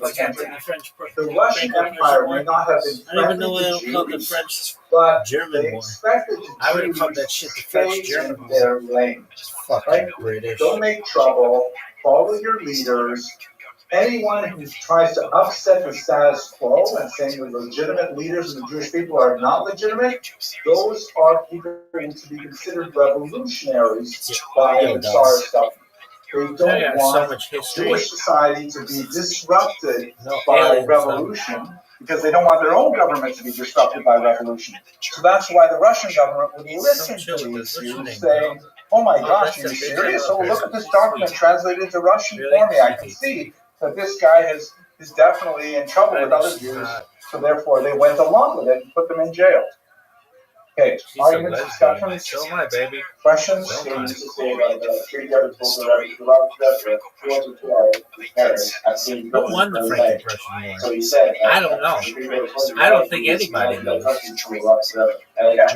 The Russian Empire may not have been friendly to Jews, but they expected the Jews to stay in their lane. Right? Don't make trouble. Follow your leaders. Anyone who tries to upset the status quo and saying the legitimate leaders of the Jewish people are not legitimate, those are people to be considered revolutionaries by the Tsarist government. They don't want Jewish society to be disrupted by revolution because they don't want their own government to be disrupted by revolution. So that's why the Russian government would listen to these Jews saying, oh my gosh, are you serious? Oh, look at this document translated into Russian for me. I can see that this guy is definitely in trouble with other Jews, so therefore they went along with it and put them in jail. Okay, arguments, discussions, questions? Who won the French Depression War? I don't know. I don't think anybody knows.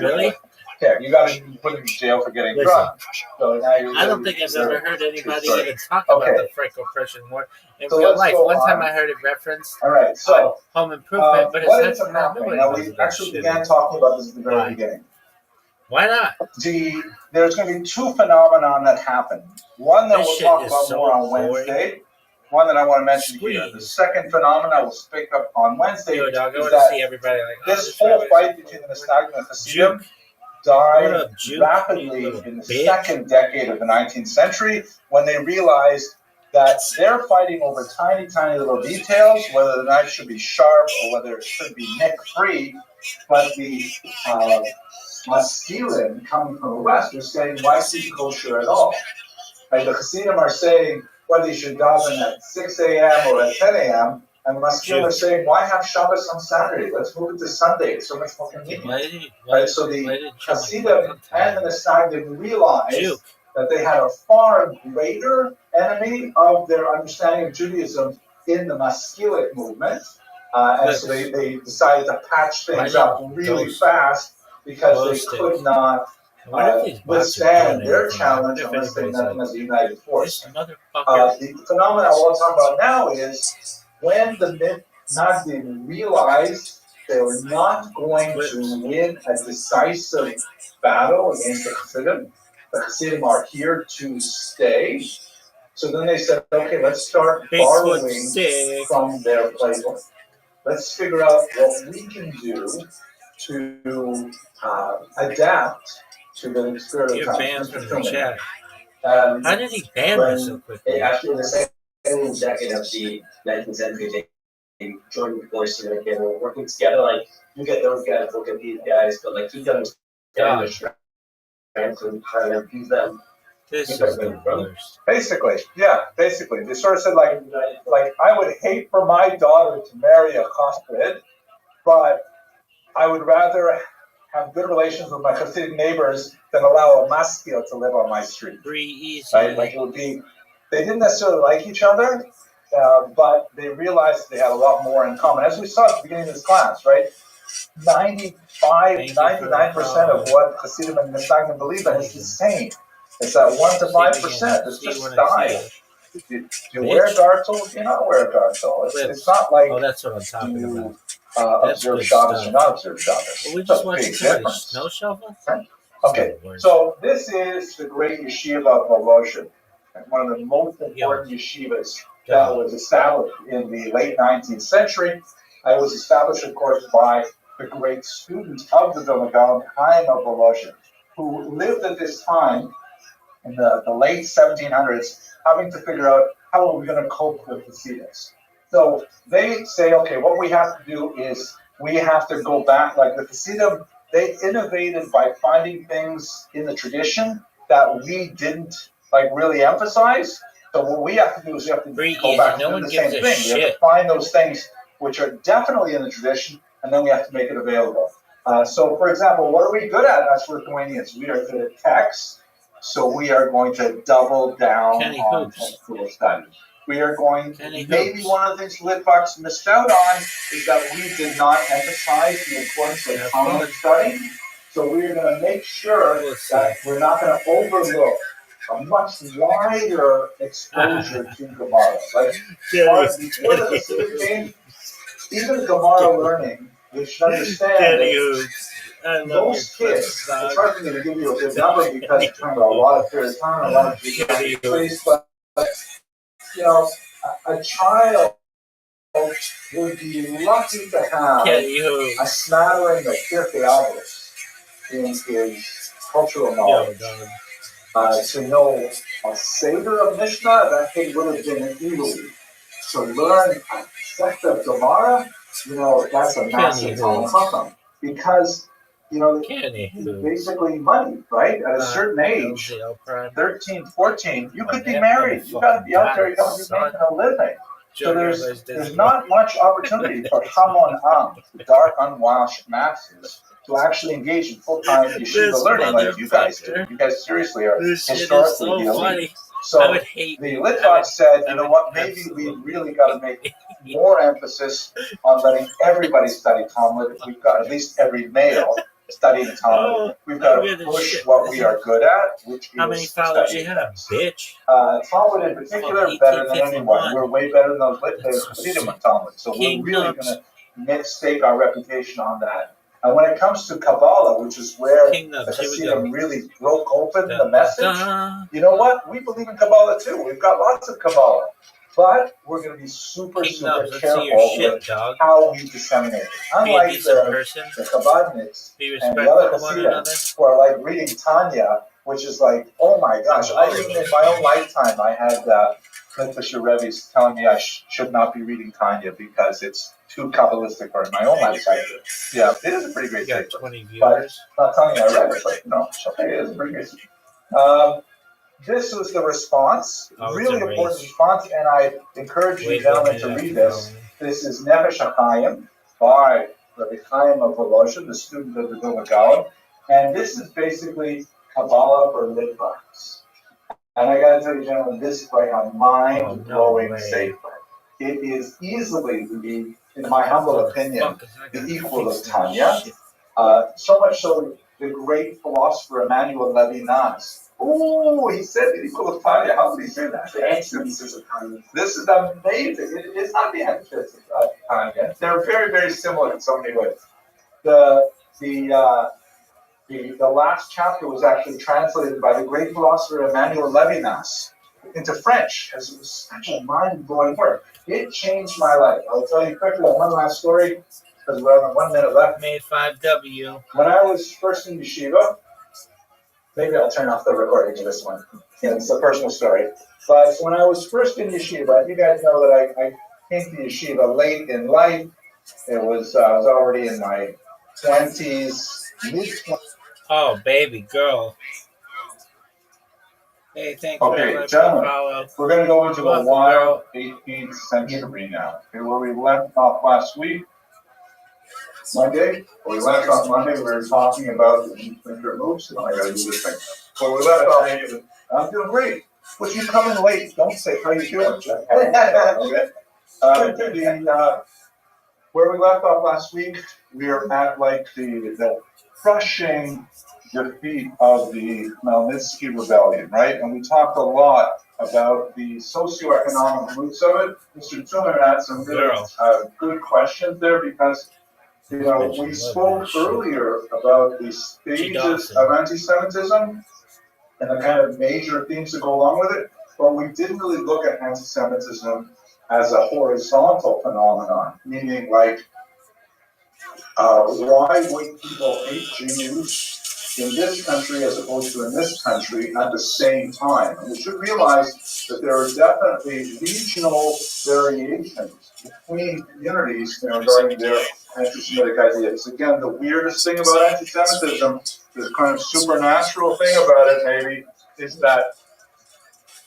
Really? Yeah, you got to be put in jail for getting drunk. So now I don't think I've ever heard anybody even talk about the Franco-Prussian War in real life. One time I heard it referenced on Home Improvement, but it's not happening. Now, we actually began talking about this at the very beginning. Why not? There's going to be 2 phenomena that happen. One that we'll talk about more on Wednesday. One that I want to mention here. The second phenomenon we'll speak up on Wednesday is that this whole fight between the Mishnaitim and the Hasidim died rapidly in the second decade of the 19th century when they realized that they're fighting over tiny, tiny little details, whether the knife should be sharp or whether it should be nick-free. But the Maskilim coming from the West are saying, why keep kosher at all? Like the Hasidim are saying, whether you should daven at 6 a.m. or at 10 a.m., And Maskil are saying, why have Shabbos on Saturday? Let's move it to Sunday. It's so much more convenient. Right? So the Hasidim and the Nesagdim realized that they had a far greater enemy of their understanding of Judaism in the Maskilic movement. And so they decided to patch things up really fast because they could not withstand their challenge unless they met them as a united force. The phenomenon I want to talk about now is when the Nazis realized they were not going to win a decisive battle against the Hasidim. The Hasidim are here to stay. So then they said, okay, let's start borrowing from their playbook. Let's figure out what we can do to adapt to the spirit of time. Banned from the chat. How did he ban us so quickly? Actually, in the second decade of the 19th century, they joined forces and they were working together. Like, you get those guys, look at these guys, but like, he doesn't stand the strength and try to use them. This is the worst. Basically. They sort of said, like I would hate for my daughter to marry a Chassid, but I would rather have good relations with my Hasidic neighbors than allow a Maskil to live on my street. Pretty easy. Right? Like it would be, they didn't necessarily like each other, but they realized they had a lot more in common. As we saw at the beginning of this class, right? 99% of what Hasidim and Nesagdim believe in is the same. It's that 1 to 5% that's just style. Do you wear a gartel? Do you not wear a gartel? It's not like that's what I'm talking about. Observe Shabbos or not observe Shabbos. Well, we just watched somebody snow shovel? Okay, so this is the great yeshiva of Volozhin, one of the most important yeshivas that was established in the late 19th century. It was established, of course, by the great student of the Vilna Gaon, Chaim of Volozhin, who lived at this time in the late 1700s, having to figure out how are we going to cope with the Hasidus. So they say, okay, what we have to do is we have to go back, like the Hasidim, they innovated by finding things in the tradition that we didn't like really emphasize. So what we have to do is we have to go back and do the same thing. We have to find those things which are definitely in the tradition, and then we have to make it available. So for example, what are we good at as Lithuanians? We are good at text. So we are going to double down on technical study. We are going, maybe one of the things Litvaks missed out on is that we did not emphasize the importance of Talmud study. So we are going to make sure that we're not going to overlook a much wider exposure to Gemara. Like, before the Hasidic came, even Gemara learning, we should understand that most kids, it's hard for me to give you a good number because it's turned a lot of period of time, a lot of place, but you know, a child would be lucky to have a smattering of Pirkei Avos in his cultural knowledge. To know a Seder of Mishnah, that thing would have been an easy. To learn a sect of Gemara, you know, that's a massive Talmud Chacham. Because, you know, it's basically money, right? At a certain age, 13, 14, you could be married. You got to be out there. You got to be making a living. So there's not much opportunity for Hamon Am, the dark, unwashed masses, to actually engage in full-time yeshiva learning like you guys do. You guys seriously are historically the elite. So the Litvaks said, you know what, maybe we really got to make more emphasis on letting everybody study Talmud. We've got at least every male studying Talmud. We've got to push what we are good at, which is studying. Talmud in particular, better than anyone. We're way better than those Hasidim of Talmud. So we're really going to stake our reputation on that. And when it comes to Kabbalah, which is where the Hasidim really broke open the message, you know what? We believe in Kabbalah too. We've got lots of Kabbalah. But we're going to be super careful with how we disseminate it. Unlike the Chabadniks and the other Hasidim who are like reading Tanya, which is like, oh my gosh, even in my own lifetime, I had Litvisher Rebbe's telling me I should not be reading Tanya because it's too Kabbalistic for my own lifetime. Yeah, it is a pretty great paper. 20 viewers. But not telling you I read it, but no, okay, it is a pretty great paper. This was the response, really important response, and I encourage you gentlemen to read this. This is Nefesh HaChaim by Rabbi Chaim of Volozhin, the student of the Vilna Gaon. And this is basically Kabbalah for Litvaks. And I got to tell you, gentlemen, this is like a mind-blowing sefer. It is easily, in my humble opinion, the equal of Tanya. So much so, the great philosopher Emmanuel Levinas. Oh, he said the equal of Tanya. How did he say that? The antithesis of Tanya. This is amazing. It's not the antithesis of Tanya. They're very, very similar in so many ways. The last chapter was actually translated by the great philosopher Emmanuel Levinas into French, as it was such a mind-blowing work. It changed my life. I'll tell you quickly one last story, because we have 1 minute left. Made 5W. When I was first in yeshiva, maybe I'll turn off the recording to this one. It's a personal story. But when I was first in yeshiva, you guys know that I came to yeshiva late in life. I was already in my 20s, mid-20s. Oh, baby girl. Hey, thank you very much. Gentlemen, we're going to go into a wild 18th century now. Okay, where we left off last week, Monday. We were talking about the winter moves. I got to do this thing. Where we left off, I'm doing great. But you come in late. Don't say how you doing. Okay. Where we left off last week, we are at like the crushing defeat of the Khmelnytsky rebellion, right? And we talked a lot about the socioeconomic roots of it. Mr. Tillman had some really good questions there because, we spoke earlier about the stages of anti-Semitism and the kind of major themes that go along with it, but we didn't really look at anti-Semitism as a horizontal phenomenon, meaning like, why would people hate Jews in this country as opposed to in this country at the same time? And we should realize that there are definitely regional variations between communities regarding their anti-Semitic ideas. Again, the weirdest thing about anti-Semitism, the kind of supernatural thing about it maybe, is that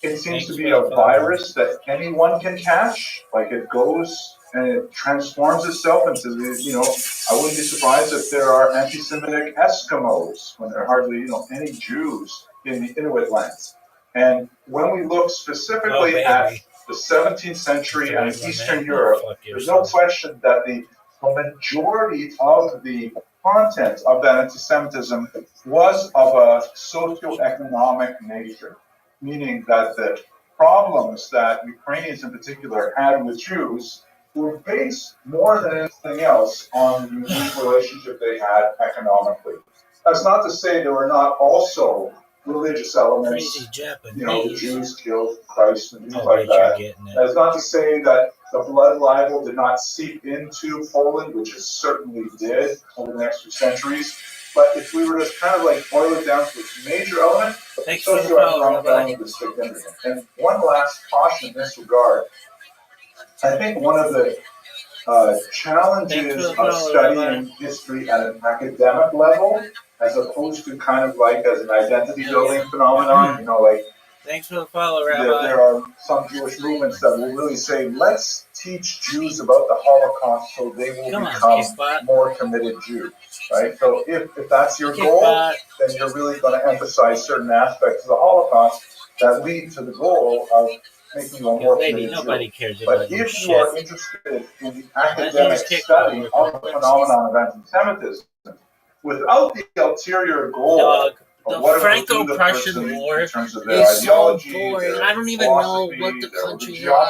it seems to be a virus that anyone can catch. Like it goes and it transforms itself into I wouldn't be surprised if there are anti-Semitic Eskimos when there are hardly, any Jews in the Inuit lands. And when we look specifically at the 17th century and Eastern Europe, there's no question that the majority of the content of that anti-Semitism was of a socioeconomic nature, meaning that the problems that Ukrainians in particular had with Jews were based more than anything else on the unique relationship they had economically. That's not to say there were not also religious elements. The Jews killed Christ and things like that. That's not to say that the blood libel did not seep into Poland, which it certainly did over the next few centuries. But if we were to kind of like boil it down to its major element, the socioeconomic element is significant. And one last caution in this regard. I think one of the challenges of studying history at an academic level, as opposed to kind of like as an identity building phenomenon, Thanks for the follow, Rabbi. There are some Jewish movements that will really say, let's teach Jews about the Holocaust so they will become more committed Jews, right? So if that's your goal, then you're really going to emphasize certain aspects of the Holocaust that lead to the goal of making you a more committed Jew. But if you are interested in the academic study of the phenomenon of anti-Semitism, without the ulterior goal the Franco-Prussian War is so boring. I don't even know what the countries are.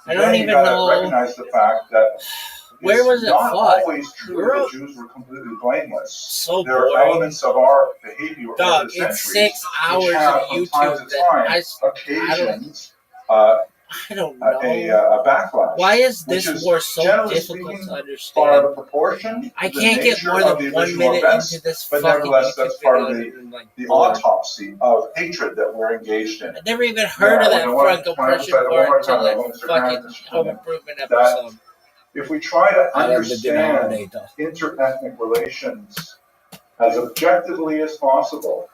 I don't even know. Recognize the fact that where was it not fought? Always true that Jews were completely blameless. So there are elements of our behavior over the it's centuries 6 hours of YouTube that occasions I don't know. A backlash. Why is this war so difficult to understand? Part of the proportion, I can't get more than 1 minute into this but fucking nevertheless, that's part of the war. autopsy of hatred that we're engaged in. I never even heard of that Franco-Prussian War until that fucking Home Improvement episode. If we try to understand interethnic relations as objectively as possible,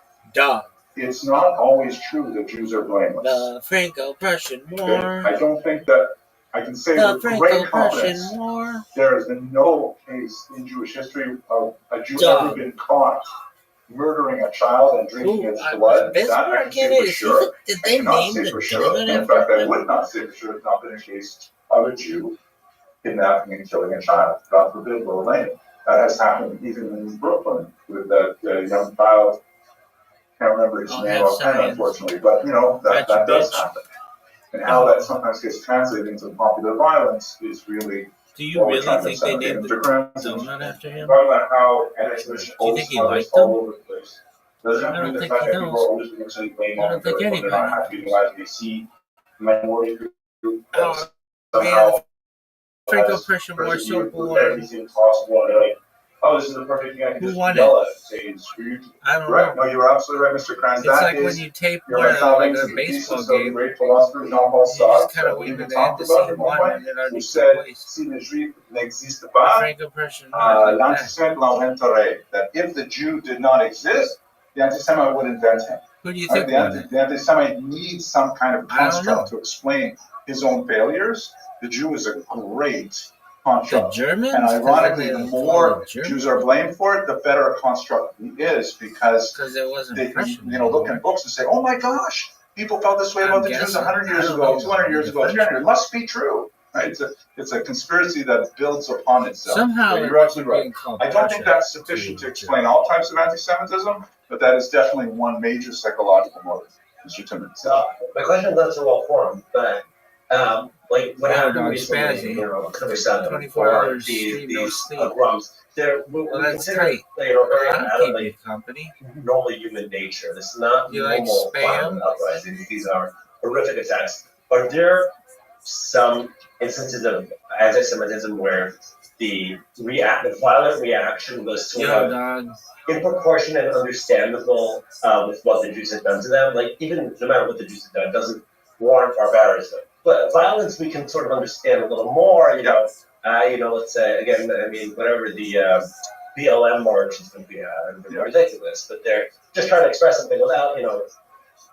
it's not always true that Jews are blameless. The Franco-Prussian War. Okay? I don't think that I can say The with great Franco-Prussian confidence, War. there has been no case in Jewish history of a Jew Dog. ever been caught murdering a child and drinking its blood. That I can say for sure. Did I they cannot name say the for sure. donut In after fact, I him? would not say for sure it's not been a case of a Jew kidnapping and killing a child. God forbid, Lord Lane. That has happened even in Brooklyn with that young child. Can't remember his I'll name have offhand, science. unfortunately, but that Gotcha, does bitch. happen. And how that sometimes gets translated into popular violence is really Do you what we're really trying to think they disseminate named the underground. donut after him? Talking about how Do anti-Semitic you think he others liked all them? over the place. Doesn't I it mean don't the think fact he that people are knows. always actually blame I on don't think when they're not anybody happy lives they see minority group Oh, somehow man, the has Franco-Prussian War is so persevered with boring. everything possible, and they're like, oh, this is the perfect thing I can Who just won yell at and say, screw you. I don't Correct. know. No, you're absolutely right, Mr. Kranz. It's That like when is, you tape you're one right, of that like links a to the baseball thesis of the game. great philosopher Jean-Paul You just Sartre kind of that we wait even to the end talked to about see at who one won point, and it already who took said, place. si le juif n'existe The pas, Franco-Prussian War is like that. l'antisémite l'inventerait. That if the Jew did not exist, the anti-Semite would invent him. Who do you Right? think won it? The anti-Semite needs some kind of I don't know. construct to explain his own failures. The Jew is a great The construct. Germans? And 'Cause then ironically, they the don't call more it German. Jews are blamed for it, the better a construct he is, because Because it wasn't they Prussian can, look anymore. in books and say, oh my gosh, people felt this way I'm about the Jews guessing. 100 I years don't ago, know. 200 years The ago, French 300. It must be true. Right? It's a conspiracy that builds upon itself. Somehow So it you're absolutely right. being called I don't think Prussia that's sufficient to to explain all types of anti-Semitism, but that is definitely one major psychological motive, Mr. Timmons. So my question is not so well formed, but like what Yeah, happened dog, recently, spazzy. October 7th, 24 or hours, sleep, no these sleep. pogroms, they're we Well, that's consider tight. very I'll out of keep like you company. normal human nature. This is not You like normal spam? violent uprisings. These are horrific attacks. Are there some instances of anti-Semitism where the violent reaction was sort Yo, of dog. in proportion and understandable with what the Jews had done to them? Like, even no matter what the Jews had done, doesn't warrant barbarism. But violence we can sort of understand a little more, let's say, again, I mean, whatever the BLM marches that we have, they're ridiculous, but they're just trying to express something without,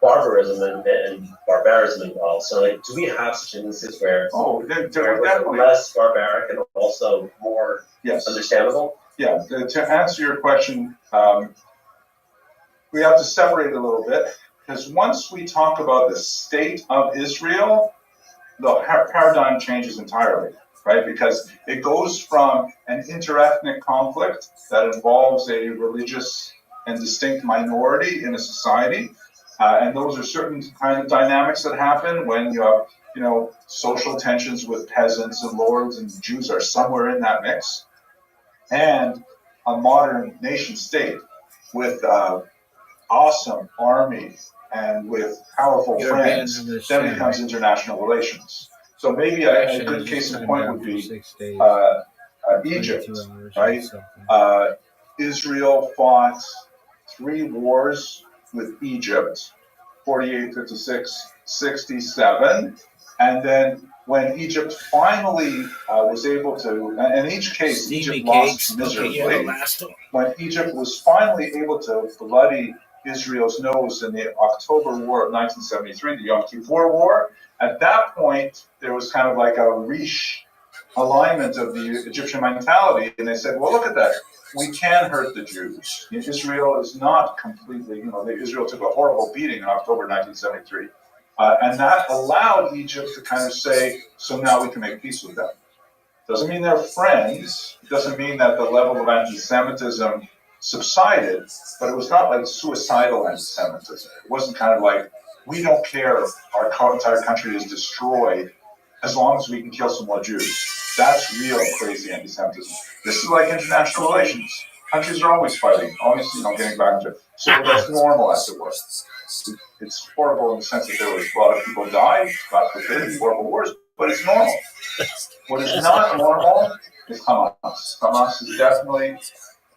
barbarism and barbarism involved. So, like, do we have such instances where They're definitely less barbaric and also more understandable? Yeah, to answer your question, we have to separate a little bit, because once we talk about the state of Israel, the paradigm changes entirely, right? Because it goes from an interethnic conflict that involves a religious and distinct minority in a society, and those are certain kind of dynamics that happen when you have, social tensions with peasants and lords, and Jews are somewhere in that mix, and a modern nation state with awesome army and with powerful friends, then becomes international relations. So maybe a good case in point would be Egypt, right? Israel fought 3 wars with Egypt, 48, 56, 67, and then when Egypt finally was able to, and in each case, Egypt lost miserably. When Egypt was finally able to bloody Israel's nose in the October War of 1973, the Yom Kippur War, at that point, there was kind of like a alignment of the Egyptian mentality, and they said, well, look at that. We can hurt the Jews. Israel is not completely, Israel took a horrible beating in October 1973. And that allowed Egypt to kind of say, so now we can make peace with them. Doesn't mean they're friends. It doesn't mean that the level of anti-Semitism subsided, but it was not like suicidal anti-Semitism. It wasn't kind of like, we don't care if our entire country is destroyed as long as we can kill some more Jews. That's real crazy anti-Semitism. This is like international relations. Countries are always fighting, always, getting back to it. So that's normal, as it were. It's horrible in the sense that there was a lot of people died, God forbid, horrible wars, but it's normal. What is not normal is Hamas. Hamas is definitely,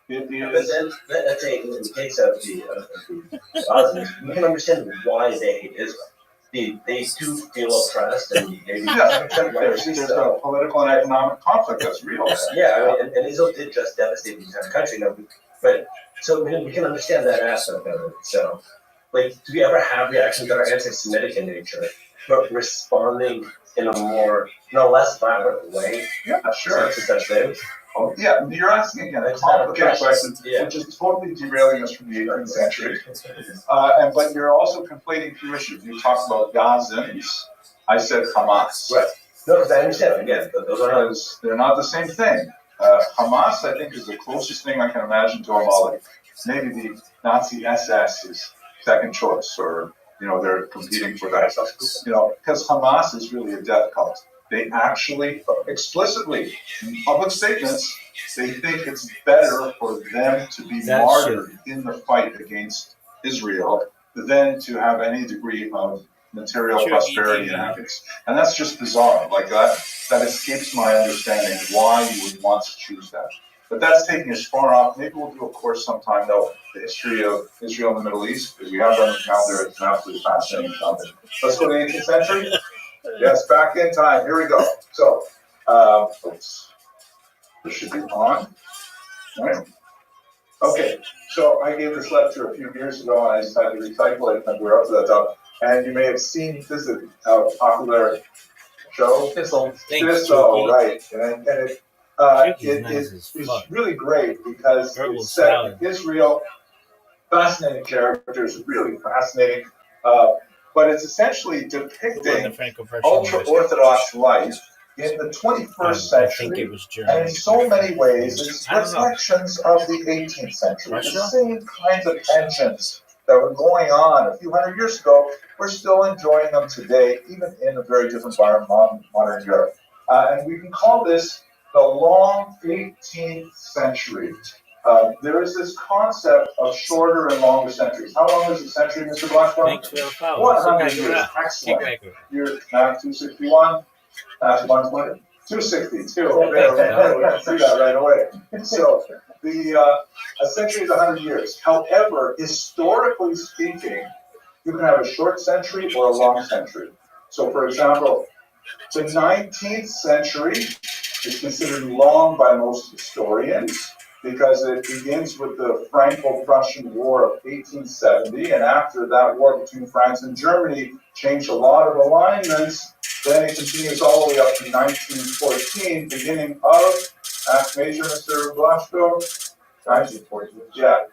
But then, let's say in the case of the Muslims, we can understand why they hate Israel. They do feel oppressed, and there's a political and economic conflict that's real. Yeah, and Israel did just devastate the entire country. But so we can understand that aspect of it. So, like, do we ever have reactions that are anti-Semitic in nature? but responding in a less violent way. Yeah, sure. To such things. Oh, yeah, you're asking again a complicated question, which is totally derailing us from the 18th century. But you're also conflating two issues. You talked about Gazans. I said Hamas. Right. No, because I understand. Again, those are they're not the same thing. Hamas, I think, is the closest thing I can imagine to a Mali. Maybe the Nazi SS is second choice, or they're competing for that. Because Hamas is really a death cult. They actually, explicitly, in public statements, they think it's better for them to be martyred in the fight against Israel than to have any degree of material prosperity and happiness. And that's just bizarre. Like that escapes my understanding why you would want to choose that. But that's taking us far off. Maybe we'll do a course sometime, though, the history of Israel and the Middle East, because we have done it now. There, it's an absolutely fascinating topic. Let's go to the 18th century. Yes, back in time. Here we go. So, this should be on. All right. Okay. So I gave this lecture a few years ago, and I decided to recycle it, and we're up to that top. And you may have seen, this is a popular show. Thistle, right. And it's really great because it's set in Israel. Fascinating characters, really fascinating. But it's essentially depicting ultra-Orthodox life in the 21st century. And in so many ways, it's reflections of the 18th century. The same kinds of tensions that were going on a few hundred years ago, we're still enjoying them today, even in a very different modern Europe. And we can call this the long 18th century. There is this concept of shorter and longer centuries. How long is a century, Mr. Blackstone? Thanks for the follow. 100 years. Excellent. You're math 261, math 120, 262. Okay, we can see that right away. So a century is 100 years. However, historically speaking, you can have a short century or a long century. So, for example, the 19th century is considered long by most historians, because it begins with the Franco-Prussian War of 1870, and after that war between France and Germany changed a lot of alignments, then it continues all the way up to 1914, beginning of, ask Major Mr. Blasco, 1914, yeah.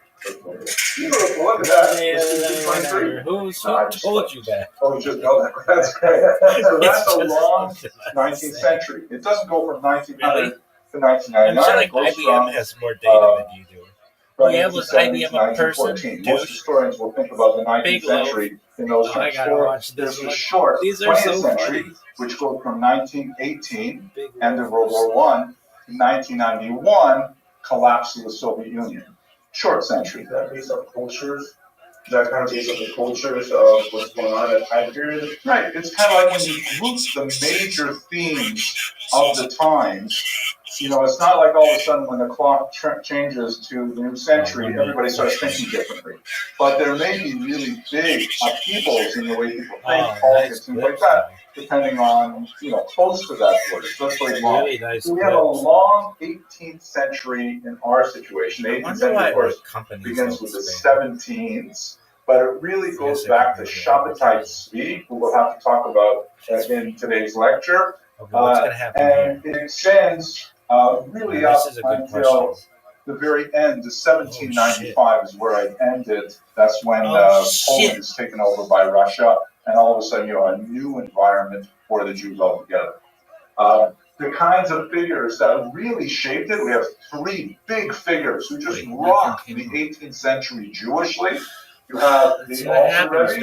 Beautiful, look at that. Who told you that? Oh, just know that. That's great. So that's a long 19th century. It doesn't go from 1900 to 1999. I'm sure like IBM has more data than you do. Yeah, was IBM a person? Most historians will think about the 19th century in those terms. There's a short 20th century, which goes from 1918, end of World War I, to 1991, collapse of the Soviet Union. Short century. That based on cultures. That kind of based on the cultures of what's going on at that time period. Right. It's kind of like when you group the major themes of the times. It's not like all of a sudden when the clock changes to the new century, everybody starts thinking differently. But there may be really big upheavals in the way people think, politics, things like that, depending on, close to that word. So that's very long. Really nice. So we have a long 18th century in our situation. The 18th century, of course, begins with the 17s, but it really goes back to Shabbatai Tzvi, who we'll have to talk about in today's lecture. And it extends really up until the very end. The 1795 is where I ended. That's when Poland is taken over by Russia, and all of a sudden a new environment for the Jews altogether. The kinds of figures that really shaped it, we have three big figures who just rocked the 18th century Jewishly. You have the Rabbi,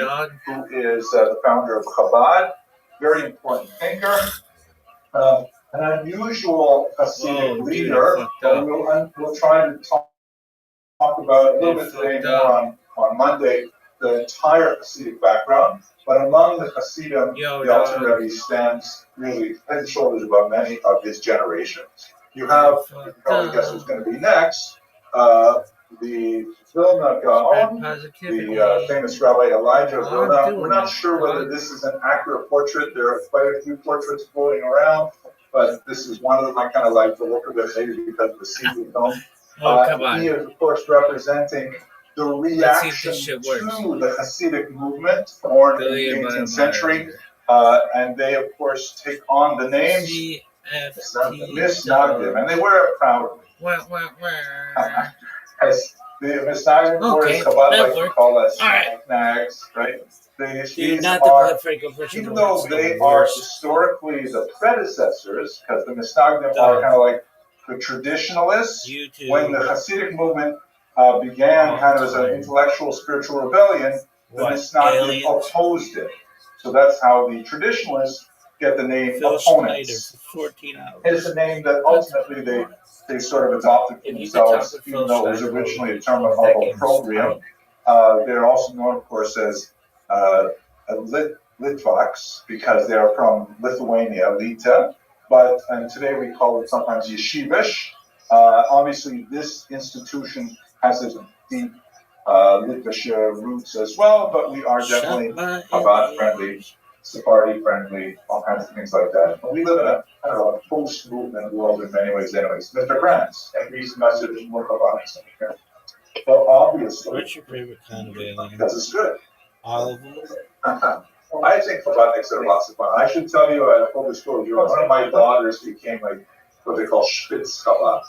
who is the founder of Chabad, very important thinker. An unusual Hasidic leader that we'll try to talk about a little bit today, more on Monday, the entire Hasidic background. But among the Hasidim, the Alter Rebbe stands really head and shoulders above many of his generations. You have, you can probably guess who's going to be next, the Vilna Gaon, the famous Rabbi Elijah Vilna. We're not sure whether this is an accurate portrait. There are quite a few portraits floating around, but this is one of them. I kind of like the look of it, maybe because of the seafood film. He is, of course, representing the reaction to the Hasidic movement born in the 18th century. And they, of course, take on the names Misnagdim, and they wear it proudly. As the Misnagdim, of course, Chabad like to call us nags, right? These are, even though they are historically the predecessors, because the Misnagdim are kind of like the traditionalists, when the Hasidic movement began kind of as an intellectual, spiritual rebellion, the Misnagdim opposed it. So that's how the traditionalists get the name opponents. It's a name that ultimately they sort of adopted for themselves, even though it was originally a term of opprobrium. They're also known, of course, as Litvaks, because they are from Lithuania, Lita. And today we call it sometimes Yeshivish. Obviously, this institution has its deep Litvish roots as well, but we are definitely Chabad friendly, Sephardi friendly, all kinds of things like that. But we live in a kind of a post-movement world in many ways, anyways. Mr. Kranz, and these messages more Chabad. Well, obviously. What's your favorite kind of alien? Because it's good. All of them? I think Chabadniks are lots of fun. I should tell you, full disclosure, one of my daughters became like what they call Spitz Chabad.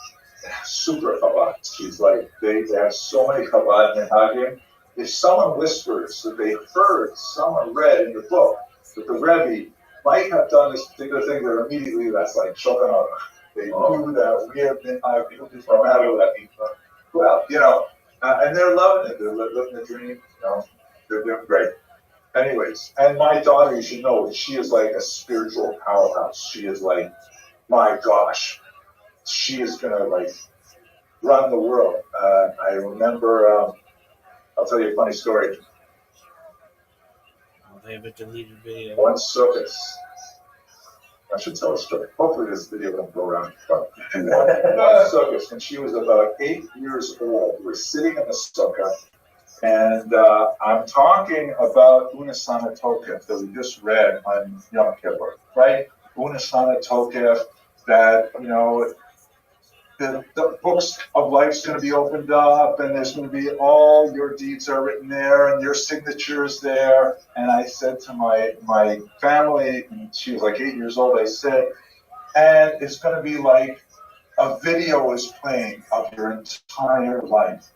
Super Chabad. She's like, they have so many Chabad in Hagim. If someone whispers that they heard someone read in the book that the Rabbi might have done this particular thing, they're immediately, that's like Shulchan Aruch. They knew that we have been no matter what. Well, and they're loving it. They're living the dream. They're doing great. Anyways, and my daughter, you should know, she is like a spiritual powerhouse. She is like, my gosh, she is gonna like run the world. I remember. I'll tell you a funny story. They have a deleted video. One Sukkot. I should tell a story. Hopefully this video won't go around. But one Sukkot, when she was about 8 years old, we're sitting in the Sukkah, and I'm talking about Unisana Tokef that we just read on Yom Kippur, right? Unisana Tokef, that, the books of life's going to be opened up, and there's going to be all your deeds are written there, and your signatures there. And I said to my family, and she was like 8 years old, I said, and it's going to be like a video is playing of your entire life.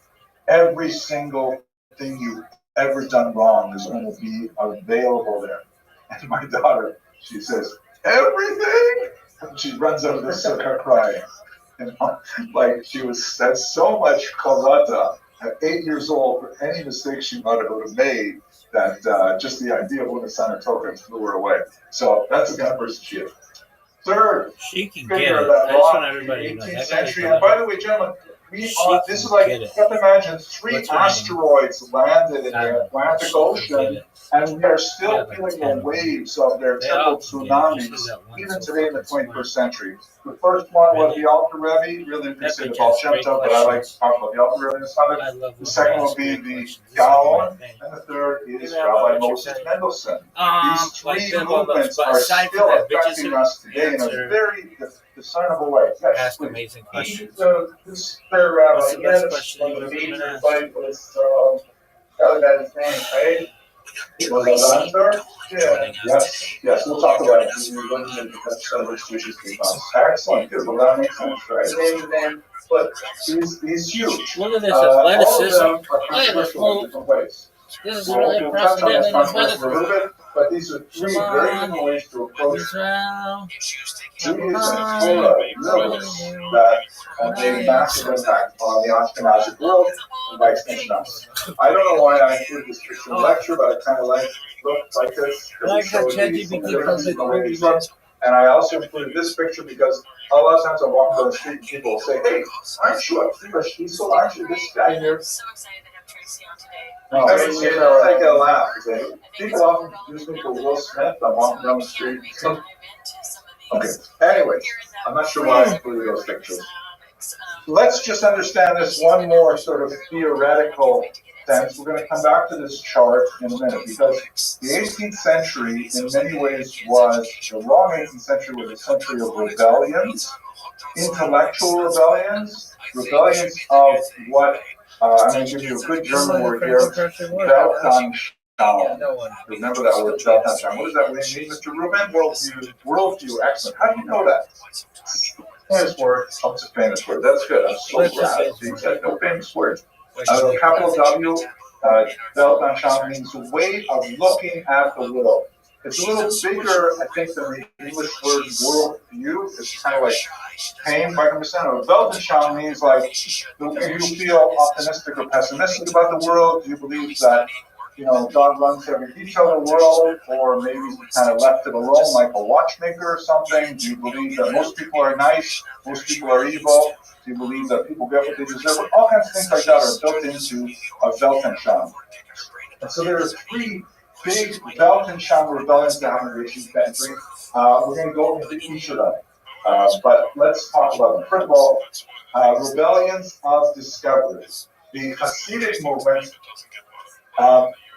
Every single thing you've ever done wrong is going to be available there. And my daughter, she says, everything? And she runs out of the sukkah crying. Like that's so much chavata at 8 years old for any mistake she might have made that just the idea of Unisana Token flew her away. So that's the kind of person she is. Third, she can figure get it. that I just rock want in everybody the to know. 18th century. And by the way, gentlemen, this is like, you have to imagine 3 asteroids landed in the Atlantic Ocean, and we are still feeling the waves of their terrible tsunamis, even today in the 21st century. The first one was the Alter Rebbe, really appreciate the Baal Shem Tov, but I like to talk about the Alter Rebbe this Sunday. The second will be the Gaon, and the third is Rabbi Moses Mendelssohn. These 3 movements are still affecting us today in a very discernible way. Ask amazing questions. This third rabbi, he had a major fight with the other guy's name, right? Was that answer? Yeah. Yes, we'll talk about it. Excellent, good. Well, that makes sense, right? His name, but he's huge. Look at this athleticism. All of them are controversial in different ways. This is We'll really touch on this impressive. controversy for a little bit, but these are 3 very different ways to approach Judaism and Torah, that made a massive impact on the Ashkenazic world and by extension us. I don't know why I included this picture in the lecture, but I kind of like this. Like how ChatGPT calls it movie. And I also included this picture because a lot of times I walk down the street and people will say, hey, aren't you a Jewish diesel? Aren't you this guy here? So excited to have Tracy on today. No, I get a laugh. People often use me for Will Smith. I'm walking down the street. Okay. Anyways, I'm not sure why I included those pictures. Let's just understand this one more sort of theoretical sense. We're going to come back to this chart in a minute because the 18th century, in many ways, was the wrong 18th century was a century of rebellions, intellectual rebellions of what. I'm going to give you a good German word here. Weltanschauung. Remember that word, Weltanschauung. What does that mean, Mr. Rubin? Worldview, excellent. How do you know that? Famous word. Oh, it's a famous word. That's good. I'm so glad. He said no famous word. Capital W, Weltanschauung means a way of looking at the world. It's a little bigger, I think, than the English word worldview. It's kind of like pain, if I can understand it. Weltanschauung means like, do you feel optimistic or pessimistic about the world? Do you believe that, God runs every detail of the world, or maybe you kind of left it alone like a watchmaker or something? Do you believe that most people are nice, most people are evil? Do you believe that people get what they deserve? All kinds of things like that are built into a Weltanschauung. And so there are three big Weltanschauung rebellions that happen in the 18th century. We're going to go into each of them. But let's talk about them. First of all, rebellions of discovery. The Hasidic movement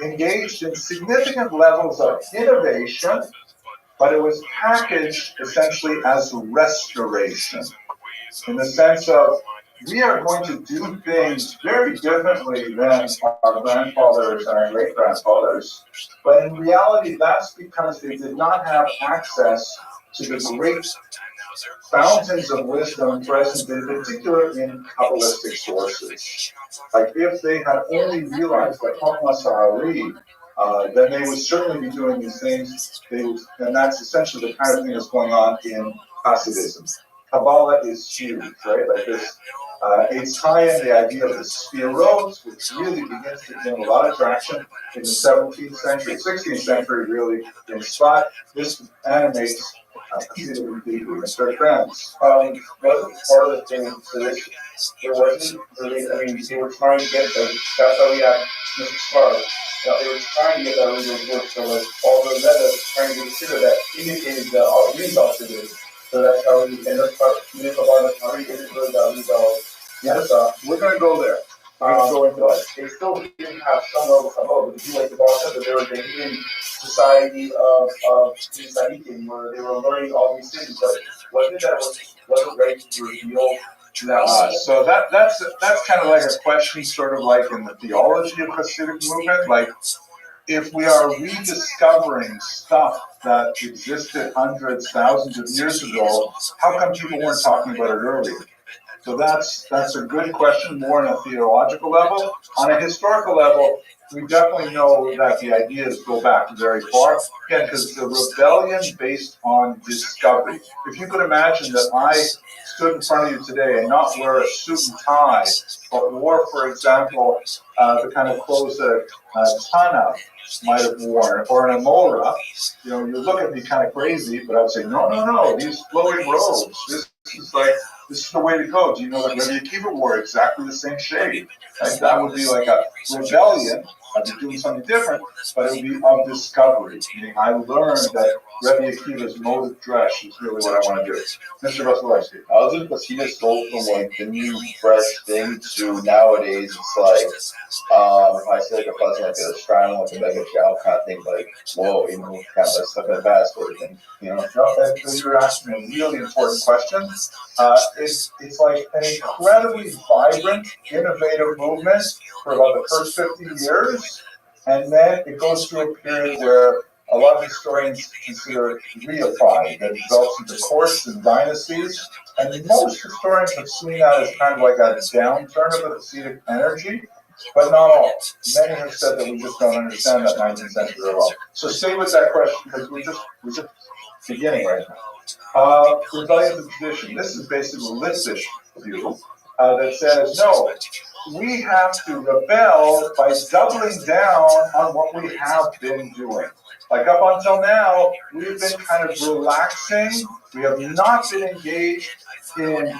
engaged in significant levels of innovation, but it was packaged essentially as restoration, in the sense of we are going to do things very differently than our grandfathers and our great-grandfathers. But in reality, that's because they did not have access to the great fountains of wisdom present in particular in Kabbalistic sources. Like if they had only realized that Chokhmah Sahari, then they would certainly be doing these things. And that's essentially the kind of thing that's going on in Hasidism. Kabbalah is huge, right? Like this Eitz Chaim, the idea of the spheros, which really begins to gain a lot of traction in the 17th century, 16th century, really in spot. This animates Mr. Friends. Wasn't part of the thing for this, it wasn't really, they were trying to get the, that's how we had Mr. Spark. They were trying to get that original book, so like all the letters trying to consider that indicated the results of it. So that's how we end up how we get into the results. Yes, we're going to go there. But they still didn't have some level of hope. If you like the boss said that they were the hidden society of Sadiqim, where they were learning all these things, but wasn't ready to reveal. So that's kind of like a question, sort of like in the theology of Hasidic movement, like if we are rediscovering stuff that existed hundreds, thousands of years ago, how come people weren't talking about it earlier? So that's a good question, more on a theological level. On a historical level, we definitely know that the ideas go back very far. Again, because the rebellion based on discovery. If you could imagine that I stood in front of you today and not wear a suit and tie, but wore, for example, the kind of clothes that Tana might have worn, or an Amora, you look at me kind of crazy, but I would say, no, these flowing robes, this is the way to go. Do you know that Rabbi Akiva wore exactly the same shade? Like that would be like a rebellion. I'd be doing something different, but it would be of discovery. Meaning I learned that Rabbi Akiva's mode of dress is really what I want to do. Mr. Vasilevsky. I was because he just go from like the new fresh thing to nowadays it's like if I say like a person like a shrine with a mega chow kind of thing, like whoa, kind of like stuff in the past sort of thing. No, you're asking a really important question. It's like an incredibly vibrant, innovative movement for about the first 50 years, and then it goes through a period where a lot of historians consider it reified, that it develops into courts and dynasties, and most historians have seen that as kind of like a downturn of the Hasidic energy, but not all. Many have said that we just don't understand that 19th century at all. So stay with that question, because we're just beginning right now. Rebellion of tradition. This is basically a listed view that says, no, we have to rebel by doubling down on what we have been doing. Like up until now, we've been kind of relaxing. We have not been engaged in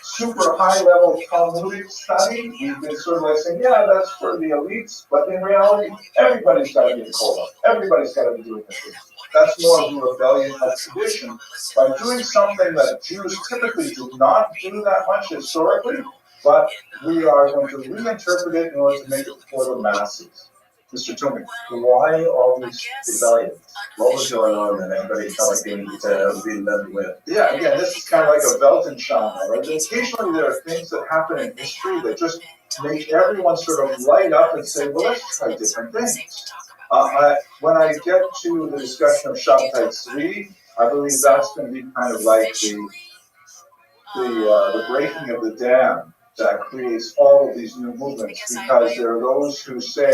super high-level Talmudic study. We've been sort of like saying, yeah, that's for the elites, but in reality, everybody's got to be a Kola. Everybody's got to be doing this. That's more of a rebellion of tradition. By doing something that Jews typically do not do that much historically, but we are going to reinterpret it in order to make it for the masses. Mr. Toomey. Why all these rebellions? What was going on that everybody felt like they needed to be led with? Yeah, again, this is kind of like a Weltanschauung, right? Occasionally there are things that happen in history that just make everyone sort of light up and say, well, let's try different things. When I get to the discussion of Shabtai Tzvi, I believe that's going to be kind of like the breaking of the dam that creates all of these new movements, because there are those who say,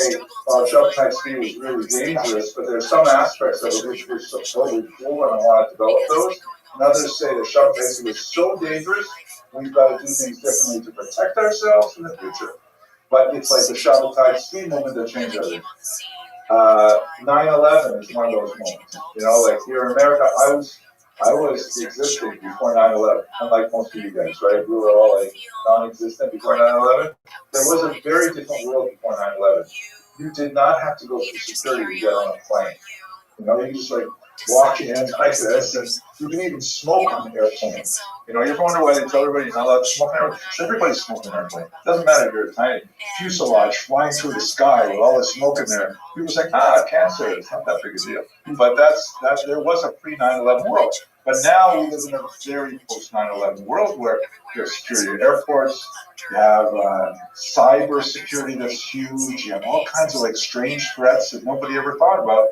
Shabtai Tzvi was really dangerous, but there's some aspects of it which were so totally cool and I want to develop those. And others say that Shabtai Tzvi was so dangerous, we've got to do things differently to protect ourselves in the future. But it's like the Shabtai Tzvi moment that changed everything. 9/11 is one of those moments. You know, like here in America, I was existing before 9/11, unlike most of you guys, right? We were all like non-existent before 9/11. There was a very different world before 9/11. You did not have to go through security to get on a plane. You know, you just like walk in like this, and you can even smoke on the airplane. You know, you ever wonder why they tell everybody you're not allowed to smoke on an airplane? Everybody's smoking on an airplane. Doesn't matter if you're a tiny fuselage flying through the sky with all this smoke in there. People say, cancer, it's not that big a deal. But there was a pre-9/11 world. But now we live in a very post-9/11 world where there's security at airports, you have cyber security that's huge, you have all kinds of like strange threats that nobody ever thought about.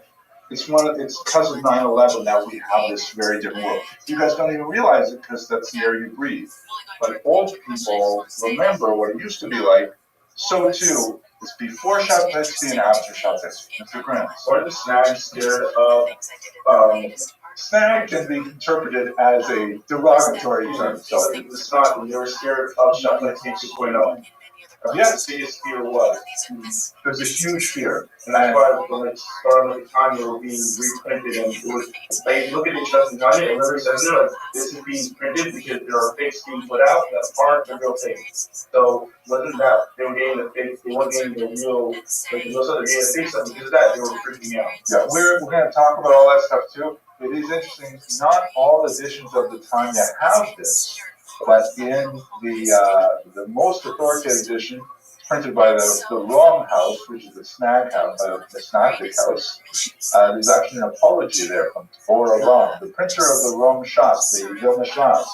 It's because of 9/11 that we have this very different world. You guys don't even realize it because that's the air you breathe. But old people remember what it used to be like. So too, it's before Shabtai Tzvi and after Shabtai Tzvi. Mr. Grant. What are the snags scared of? Snag can be interpreted as a derogatory term. So it's not, you're scared of Shabtai Tzvi 2.0. Yes, the biggest fear was. There's a huge fear. And that's why when it started at the time, they were being reprinted, and it was, they look at each other and I remember said, this is being printed because there are fakes being put out that aren't the real thing. So wasn't that they were getting the fake, they weren't getting the real, like those other getting the fake stuff, because of that they were freaking out. Yeah, we're going to talk about all that stuff too. It is interesting, not all editions of the Tanya have this, but in the most authoritative edition, printed by the Rom house, which is the Snag house, the Snagdic house, there's actually an apology there from Torah Rom, the printer of the Rom Shas, the Vilna Shas,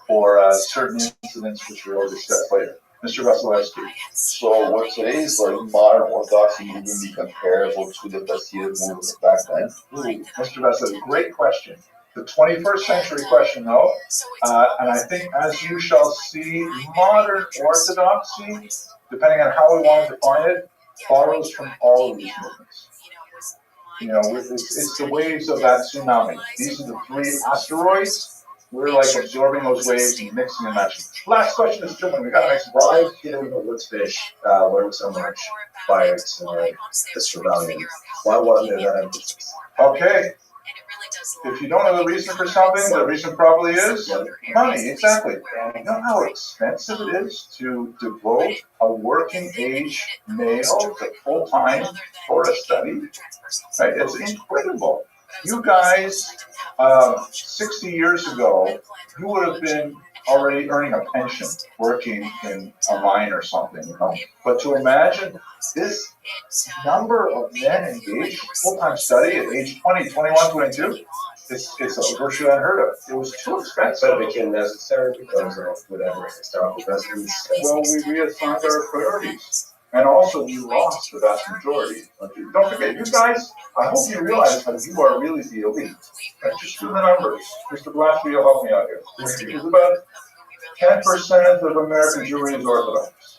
for certain incidents which we'll discuss later. Mr. Vasilevsky. So what today's like modern Orthodoxy even be comparable to the Hasidic movement back then? Mr. Vasilevsky, great question. The 21st century question, though, and I think as you shall see, modern Orthodoxy, depending on how we want to define it, borrows from all of these movements. You know, it's the waves of that tsunami. These are the three asteroids. We're like absorbing those waves and mixing and matching. Last question is children. We got to make some Why didn't the wood fish learn so much by its rebellion? Why wasn't there that emphasis? Okay. If you don't know the reason for something, the reason probably is money. Exactly. You know how expensive it is to devote a working age male to full-time Torah study? Right? It's incredible. You guys, 60 years ago, you would have been already earning a pension, working in a mine or something, you know. But to imagine this number of men engaged in full-time study at age 20, 21, 22, it's virtually unheard of. It was too expensive. But it became necessary because of whatever historical precedents. Well, we reassigned our priorities. And also, we lost the vast majority. Don't forget, you guys, I hope you realize that you are really the elite. Just do the numbers. Mr. Blatchley will help me out here. It's about 10% of American Jewry is Orthodox.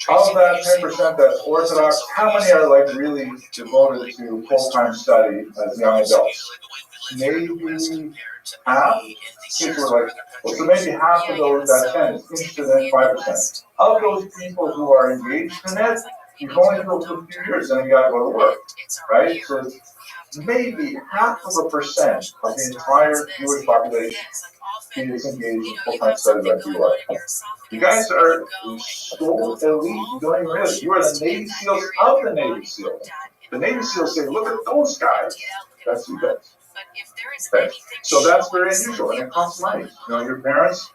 Of that 10% that's Orthodox, how many are like really devoted to full-time study as young adults? Maybe half? So maybe half of those, that 10 is interested in 5%. Of those people who are engaged in it, you're going to go for a few years and you got to go to work, right? So maybe 0.5% of the entire Jewish population is engaged in full-time study like you are. You guys are so elite, you don't even realize. You are the Navy SEALs of the Navy SEALs. The Navy SEALs say, look at those guys. That's you guys. Right. So that's very unusual, and it costs money. You know, your parents,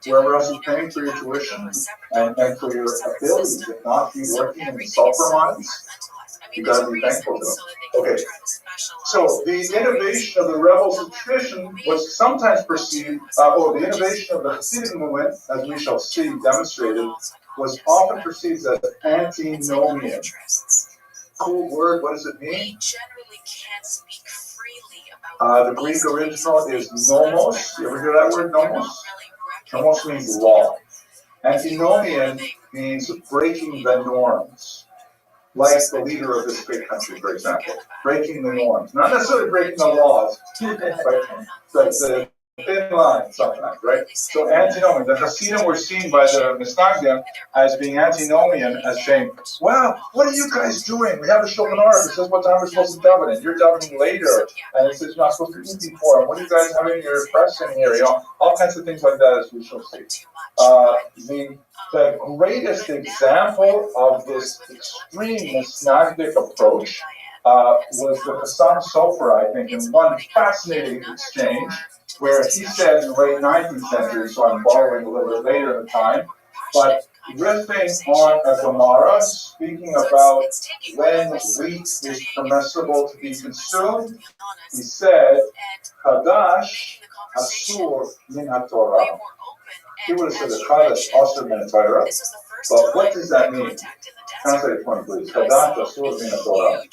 whoever else is paying for your tuition and for your ability to not be working in sulfur mines, you got to be thankful to them. Okay. So the innovation of the rebels of tradition was sometimes perceived, or the innovation of the Hasidic movement, as we shall see demonstrated, was often perceived as antinomian. cool word. What does it mean? We generally can't speak freely about The Greek original is nomos. You ever hear that word, nomos? Nomos means law. Antinomian means breaking the norms. Like the leader of this great country, for example. Breaking the norms. Not necessarily breaking the laws, but the thin line sometimes, right? So antinomian, the Hasidim were seen by the Misnagdim as being antinomian, as saying, wow, what are you guys doing? We have a Shulchan Aruch that says what time we're supposed to daven, and you're davening later, and it says you're not supposed to eat before, and what are you guys having your press in here? You know, all kinds of things like that, as we shall see. The greatest example of this extreme Misnagdic approach was the Chassam Sofer, I think, in one fascinating exchange, where he said in the late 19th century, so I'm borrowing a little bit later in the time, but riffing on a Gemara, speaking about when wheat is permissible to be consumed, he said, Kadash Asur Min HaTorah. He would have said the Kadash Asur Min HaTorah, but what does that mean? Translate it for me, please. Kadash Asur Min HaTorah.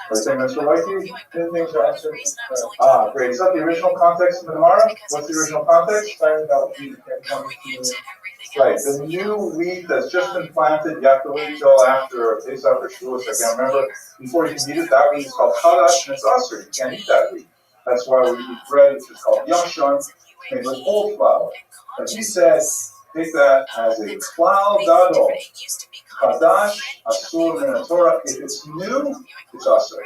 Everything that's related? Great. Is that the original context of the Gemara? What's the original context? Right. The new wheat that's just been planted, you have to wait until after Pesach or Shavuos. I can't remember. Before you can eat it, that wheat is called Chadash and it's Asur. You can't eat that wheat. That's why we eat bread, which is called Yashon, made with old flour. But he said, take that as a klal gadol. Chadash, Asur, Min HaTorah. If it's new, it's Asur.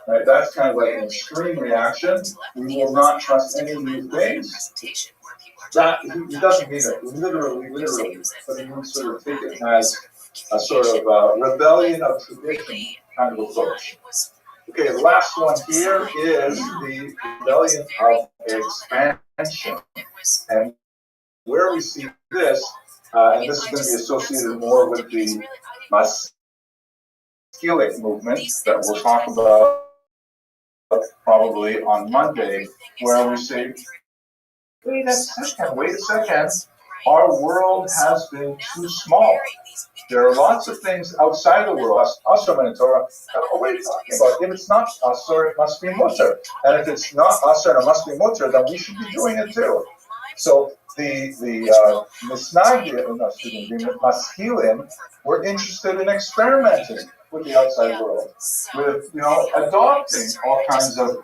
Right, that's kind of like an extreme reaction. We will not trust any new things. That he doesn't mean it literally, but he means sort of think it as a sort of rebellion of tradition kind of approach. Okay, the last one here is the rebellion of expansion. And where we see this, and this is going to be associated more with the Maskilic movement that we'll talk about probably on Monday, where we say, wait a second, our world has been too small. There are lots of things outside the world, Asur Min HaTorah. What are you talking about? If it's not Asur, it must be Mutter. And if it's not Asur and it must be Mutter, then we should be doing it too. So the Maskilim were interested in experimenting with the outside world, with adopting all kinds of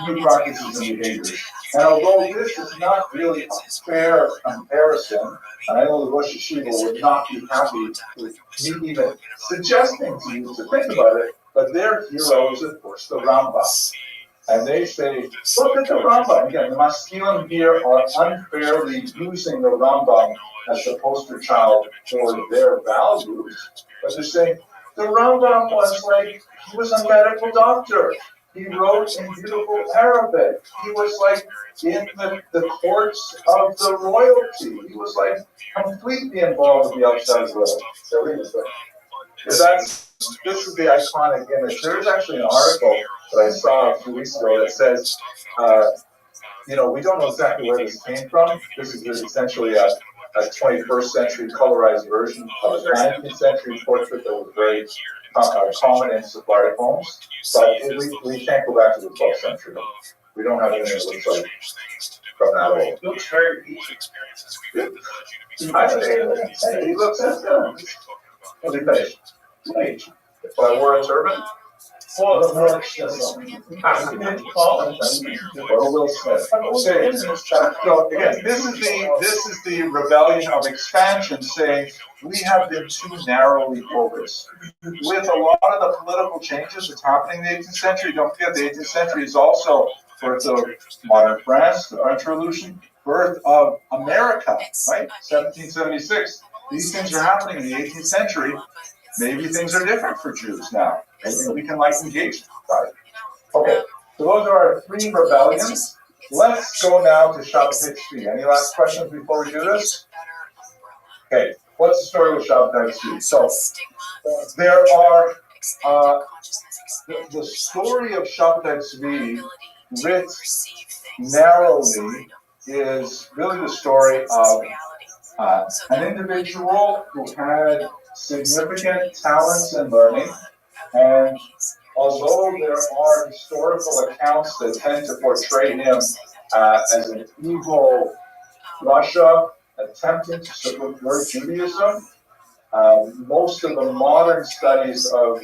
new practices and behaviors. And although this is not really a fair comparison, and I know the Rosh Yeshiva would not be happy with me even suggesting to you to think about it, but their hero is, of course, the Rambam. And they say, look at the Rambam. Again, the Maskilim here are unfairly using the Rambam as the poster child for their values. But they're saying, the Rambam he was a medical doctor. He wrote in beautiful Arabic. He was in the courts of the royalty. He was completely involved with the outside world. This is the iconic image. There's actually an article that I saw a few weeks ago that says, we don't know exactly where this came from. This is essentially a 21st century colorized version of a 19th century portrait that was very common in Sephardic homes. But we can't go back to the 12th century. We don't have anything that looks like from that old. It looks very he looks as good. What's he face? Age. If I wore a turban? Well, Will Smith. So again, this is the rebellion of expansion, saying we have been too narrowly focused. With a lot of the political changes that's happening in the 18th century, don't forget the 18th century is also birth of modern France, the French Revolution, birth of America, right? 1776. These things are happening in the 18th century. Maybe things are different for Jews now. Maybe we can engage about it. Okay, so those are our three rebellions. Let's go now to Shabbatai Tzvi. Any last questions before we do this? Okay, what's the story with Shabbatai Tzvi? So there are the story of Shabbatai Tzvi, writ narrowly, is really the story of an individual who had significant talents in learning, and although there are historical accounts that tend to portray him as an evil Russia attempting to subvert Judaism, most of the modern studies of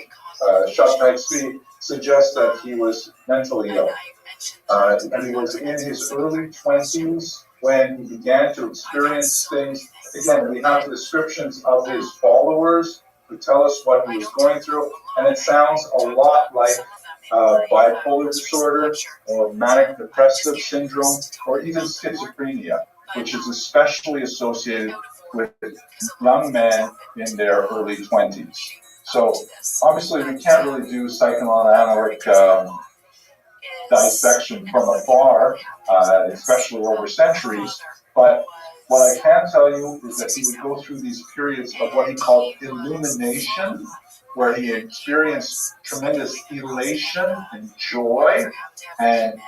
Shabtai Tzvi suggest that he was mentally ill. He was in his early 20s when he began to experience things. Again, we have descriptions of his followers who tell us what he was going through, and it sounds a lot like bipolar disorder or manic depressive syndrome or even schizophrenia, which is especially associated with young men in their early 20s. So obviously we can't really do psychoanalytic dissection from afar, especially over centuries, but what I can tell you is that he would go through these periods of what he called illumination, where he experienced tremendous elation and joy and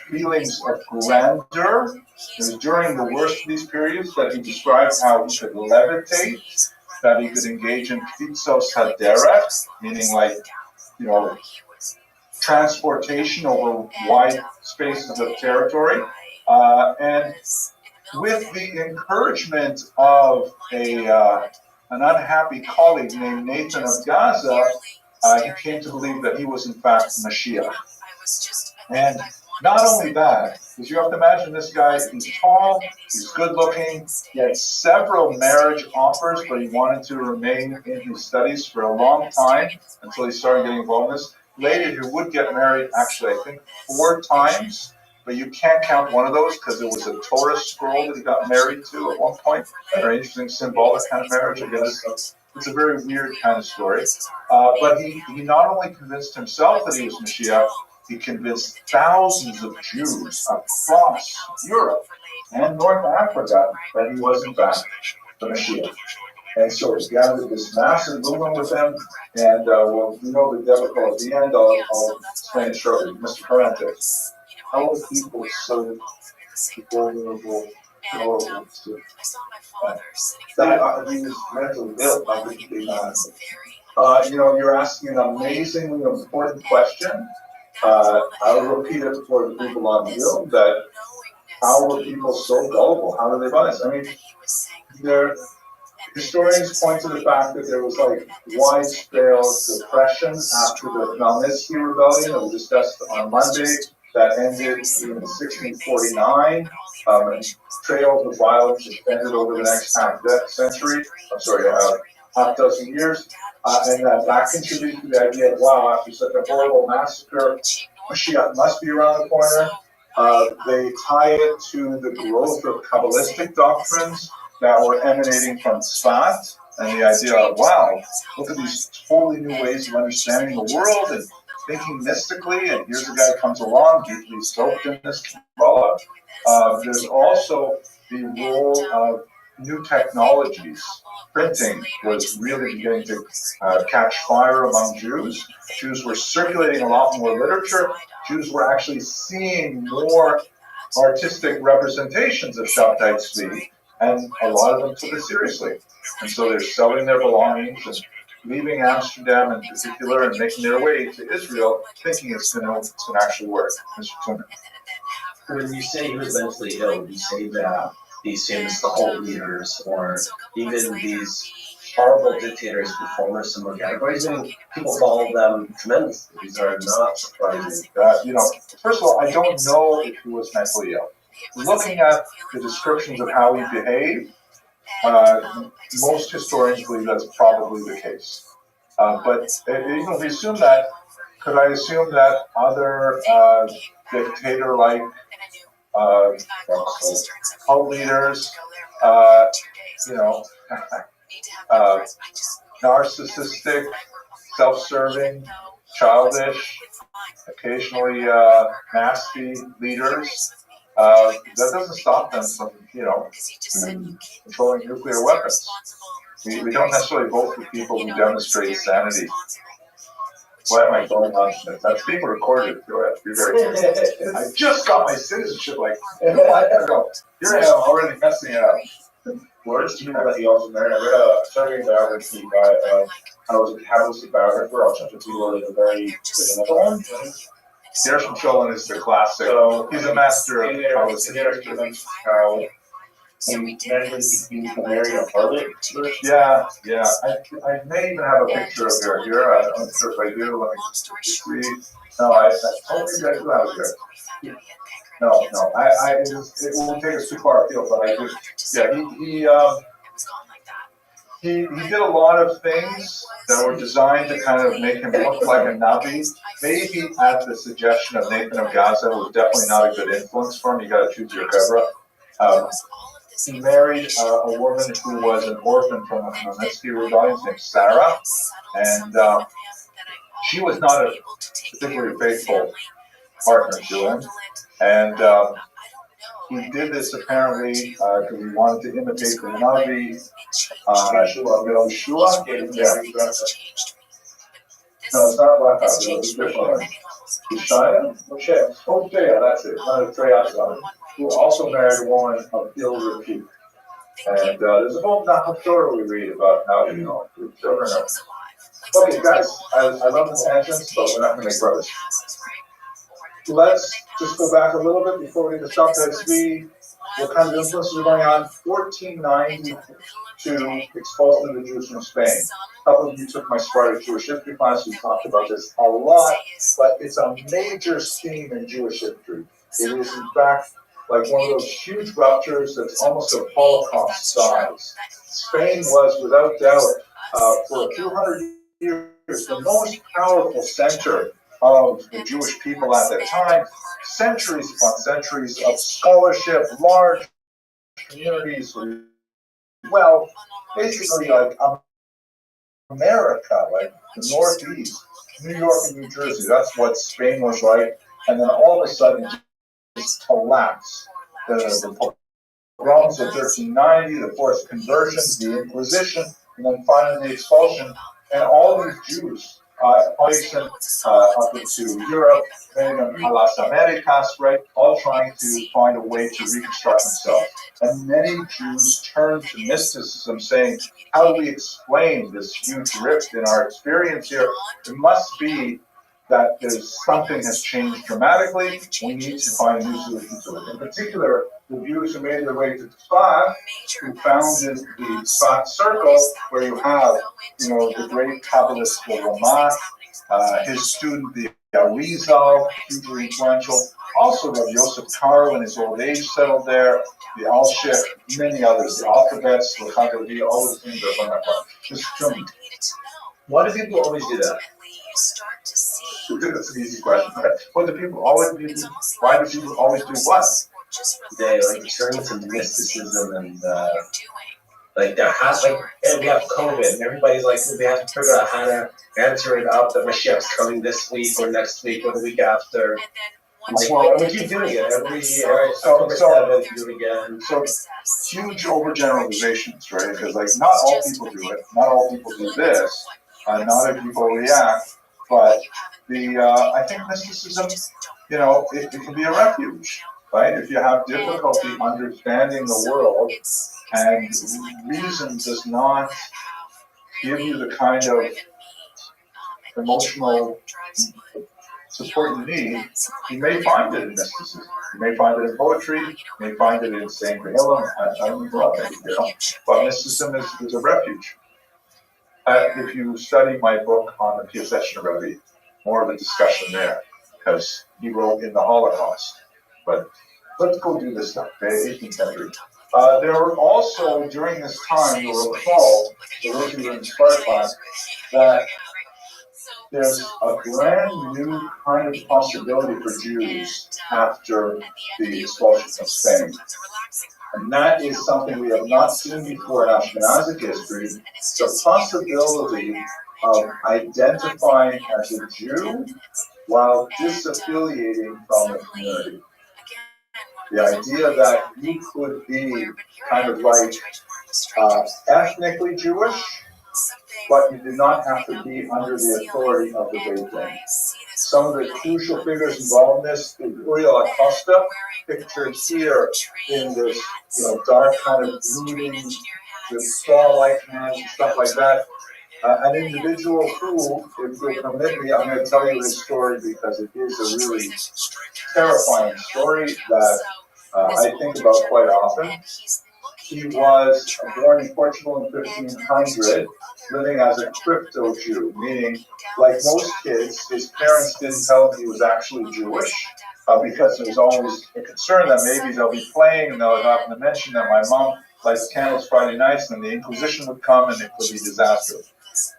feelings of grandeur. It was during the worst of these periods that he described how he could levitate, that he could engage in pizzos haderech, meaning like, transportation over wide spaces of territory, and with the encouragement of an unhappy colleague named Nathan of Gaza, he came to believe that he was in fact Mashiach. And not only that, because you have to imagine this guy, he's tall, he's good looking, he had several marriage offers, but he wanted to remain in his studies for a long time until he started getting involved in this. Later, he would get married, actually, I think 4 times, but you can't count one of those because it was a Torah scroll that he got married to at one point. A very interesting, symbolic kind of marriage, I guess. It's a very weird kind of story. But he not only convinced himself that he was Mashiach, he convinced thousands of Jews across Europe and North Africa that he was, in fact, the Mashiach. And so he gathered this massive movement with him, and we know the debacle at the end. I'll explain it shortly. Mr. Parente. How are people so vulnerable to that? He was mentally ill. How could he not? You're asking an amazingly important question. I'll repeat it for the people on Zoom, that how were people so gullible? How did they rise? I mean, historians point to the fact that there was widespread depression after the Khmelnytsky rebellion that we discussed on Monday that ended in 1649. Trails of violence extended over the next half dozen years, and that contributed to the idea of, wow, after such a horrible massacre, Mashiach must be around the corner. They tie it to the growth of Kabbalistic doctrines that were emanating from Tzfat, and the idea of, wow, look at these totally new ways of understanding the world and thinking mystically, and here's a guy who comes along, deeply soaked in this Kabbalah. There's also the role of new technologies. Printing was really beginning to catch fire among Jews. Jews were circulating a lot more literature. Jews were actually seeing more artistic representations of Shabtai Tzvi, and a lot of them took it seriously. And so they're selling their belongings and leaving Amsterdam in particular and making their way to Israel, thinking it's going to actually work. Mr. Tuner. When you say he was mentally ill, you say that these famous cult leaders or even these horrible dictators who form a similar categories, and people follow them tremendously. These are not surprising. First of all, I don't know if he was mentally ill. Looking at the descriptions of how he behaved, most historians believe that's probably the case. But even if we assume that, could I assume that other dictator-like cult leaders, narcissistic, self-serving, childish, occasionally nasty leaders, that doesn't stop them from, controlling nuclear weapons. We don't necessarily vote for people who demonstrate sanity. Why am I going on? That's being recorded. Go ahead. Be very careful. I just got my citizenship 2 months ago. Here I am already messing it up. words to people that he also married. I read a survey biography by I was a Catholic biographer, also to people that are very Gershom Scholem is the classic. So he's a master of politics. How married a harlot. Yeah. I may even have a picture of her here. I'm not sure if I do. Let me see. No, I totally do have it here. No, it won't take us too far afield, but I just, he did a lot of things that were designed to kind of make him look like a Navi. Maybe at the suggestion of Nathan of Gaza, who was definitely not a good influence for him. You got to choose your Hebra. He married a woman who was an orphan from a Mennonite rebellion named Sarah, and she was not a particularly faithful partner to him. And he did this apparently because he wanted to imitate the Navi. Yeshua. No, it's not Black House. It's Yeshaya? Hosea, that's it. Who also married a woman of ill repute. And there's a whole story we read about how, his children are. Okay, guys, I love the tangents, but we're not going to make rubbish. Let's just go back a little bit before we get to stop and see what kind of influences are going on. 1492, expulsion of the Jews from Spain. A couple of you took my Sparta Jewish history class. We talked about this a lot, but it's a major theme in Jewish history. It is, in fact, like one of those huge ruptures that's almost of Holocaust size. Spain was, without doubt, for a few hundred years, the most powerful center of the Jewish people at that time. Centuries upon centuries of scholarship, large communities, well, basically like America, like the Northeast, New York and New Jersey. That's what Spain was like. And then all of a sudden, just collapse. The pogroms of 1390, the forced conversions, the Inquisition, and then finally the expulsion. And all these Jews placed up into Europe, many of them a las Americas, right? All trying to find a way to reconstruct themselves. And many Jews turned to mysticism, saying, how do we explain this huge rift in our experience here? It must be that there's something has changed dramatically. We need to find new solutions to it. In particular, the Jews who made their way to Tzfat, who founded the Tzfat Circle, where you have, the great Kabbalist Ramah, his student, the Arizal, hugely influential. Also, Rabbi Yosef Karo in his old age settled there. The Al-Sheikh, many others, the alphabets, the Chagadi, all those things are from that part. Just tell me, why do people always do that? That's an easy question. What do people always do? Why do people always do what? They turn to mysticism and there has and we have COVID and everybody's like they have to figure out how to answer it up that Mashiach's coming this week or next week or the week after. And we keep doing it every year. So do it again. So huge overgeneralizations, right? Because not all people do it, not all people do this, not all people react. But I think mysticism, it can be a refuge, right? If you have difficulty understanding the world and reason does not give you the kind of emotional support you need, you may find it in mysticism. You may find it in poetry. You may find it in saying Tehillim. I don't know, but mysticism is a refuge. If you study my book on the Piasechin Rabbi, more of a discussion there, because he wrote in the Holocaust. But let's go do this stuff, okay? 18th century. There were also, during this time, you'll recall, for those who were in Sparta class, that there's a brand new kind of possibility for Jews after the expulsion of Spain. And that is something we have not seen before in Ashkenazic history, the possibility of identifying as a Jew while disaffiliating from the community. The idea that you could be kind of like ethnically Jewish, but you did not have to be under the authority of the Beit Din. Some of the crucial figures involved in this, Uriel Acosta, pictured here in this, dark kind of brooding, with straw-like hands and stuff like that. An individual who, if you'll permit me, I'm going to tell you his story because it is a really terrifying story that I think about quite often. He was born in Portugal in 1500, living as a crypto Jew, meaning, like most kids, his parents didn't tell him he was actually Jewish, because there was always a concern that maybe they'll be playing and they'll happen to mention that my mom lights candles Friday nights and the Inquisition would come and it would be disastrous.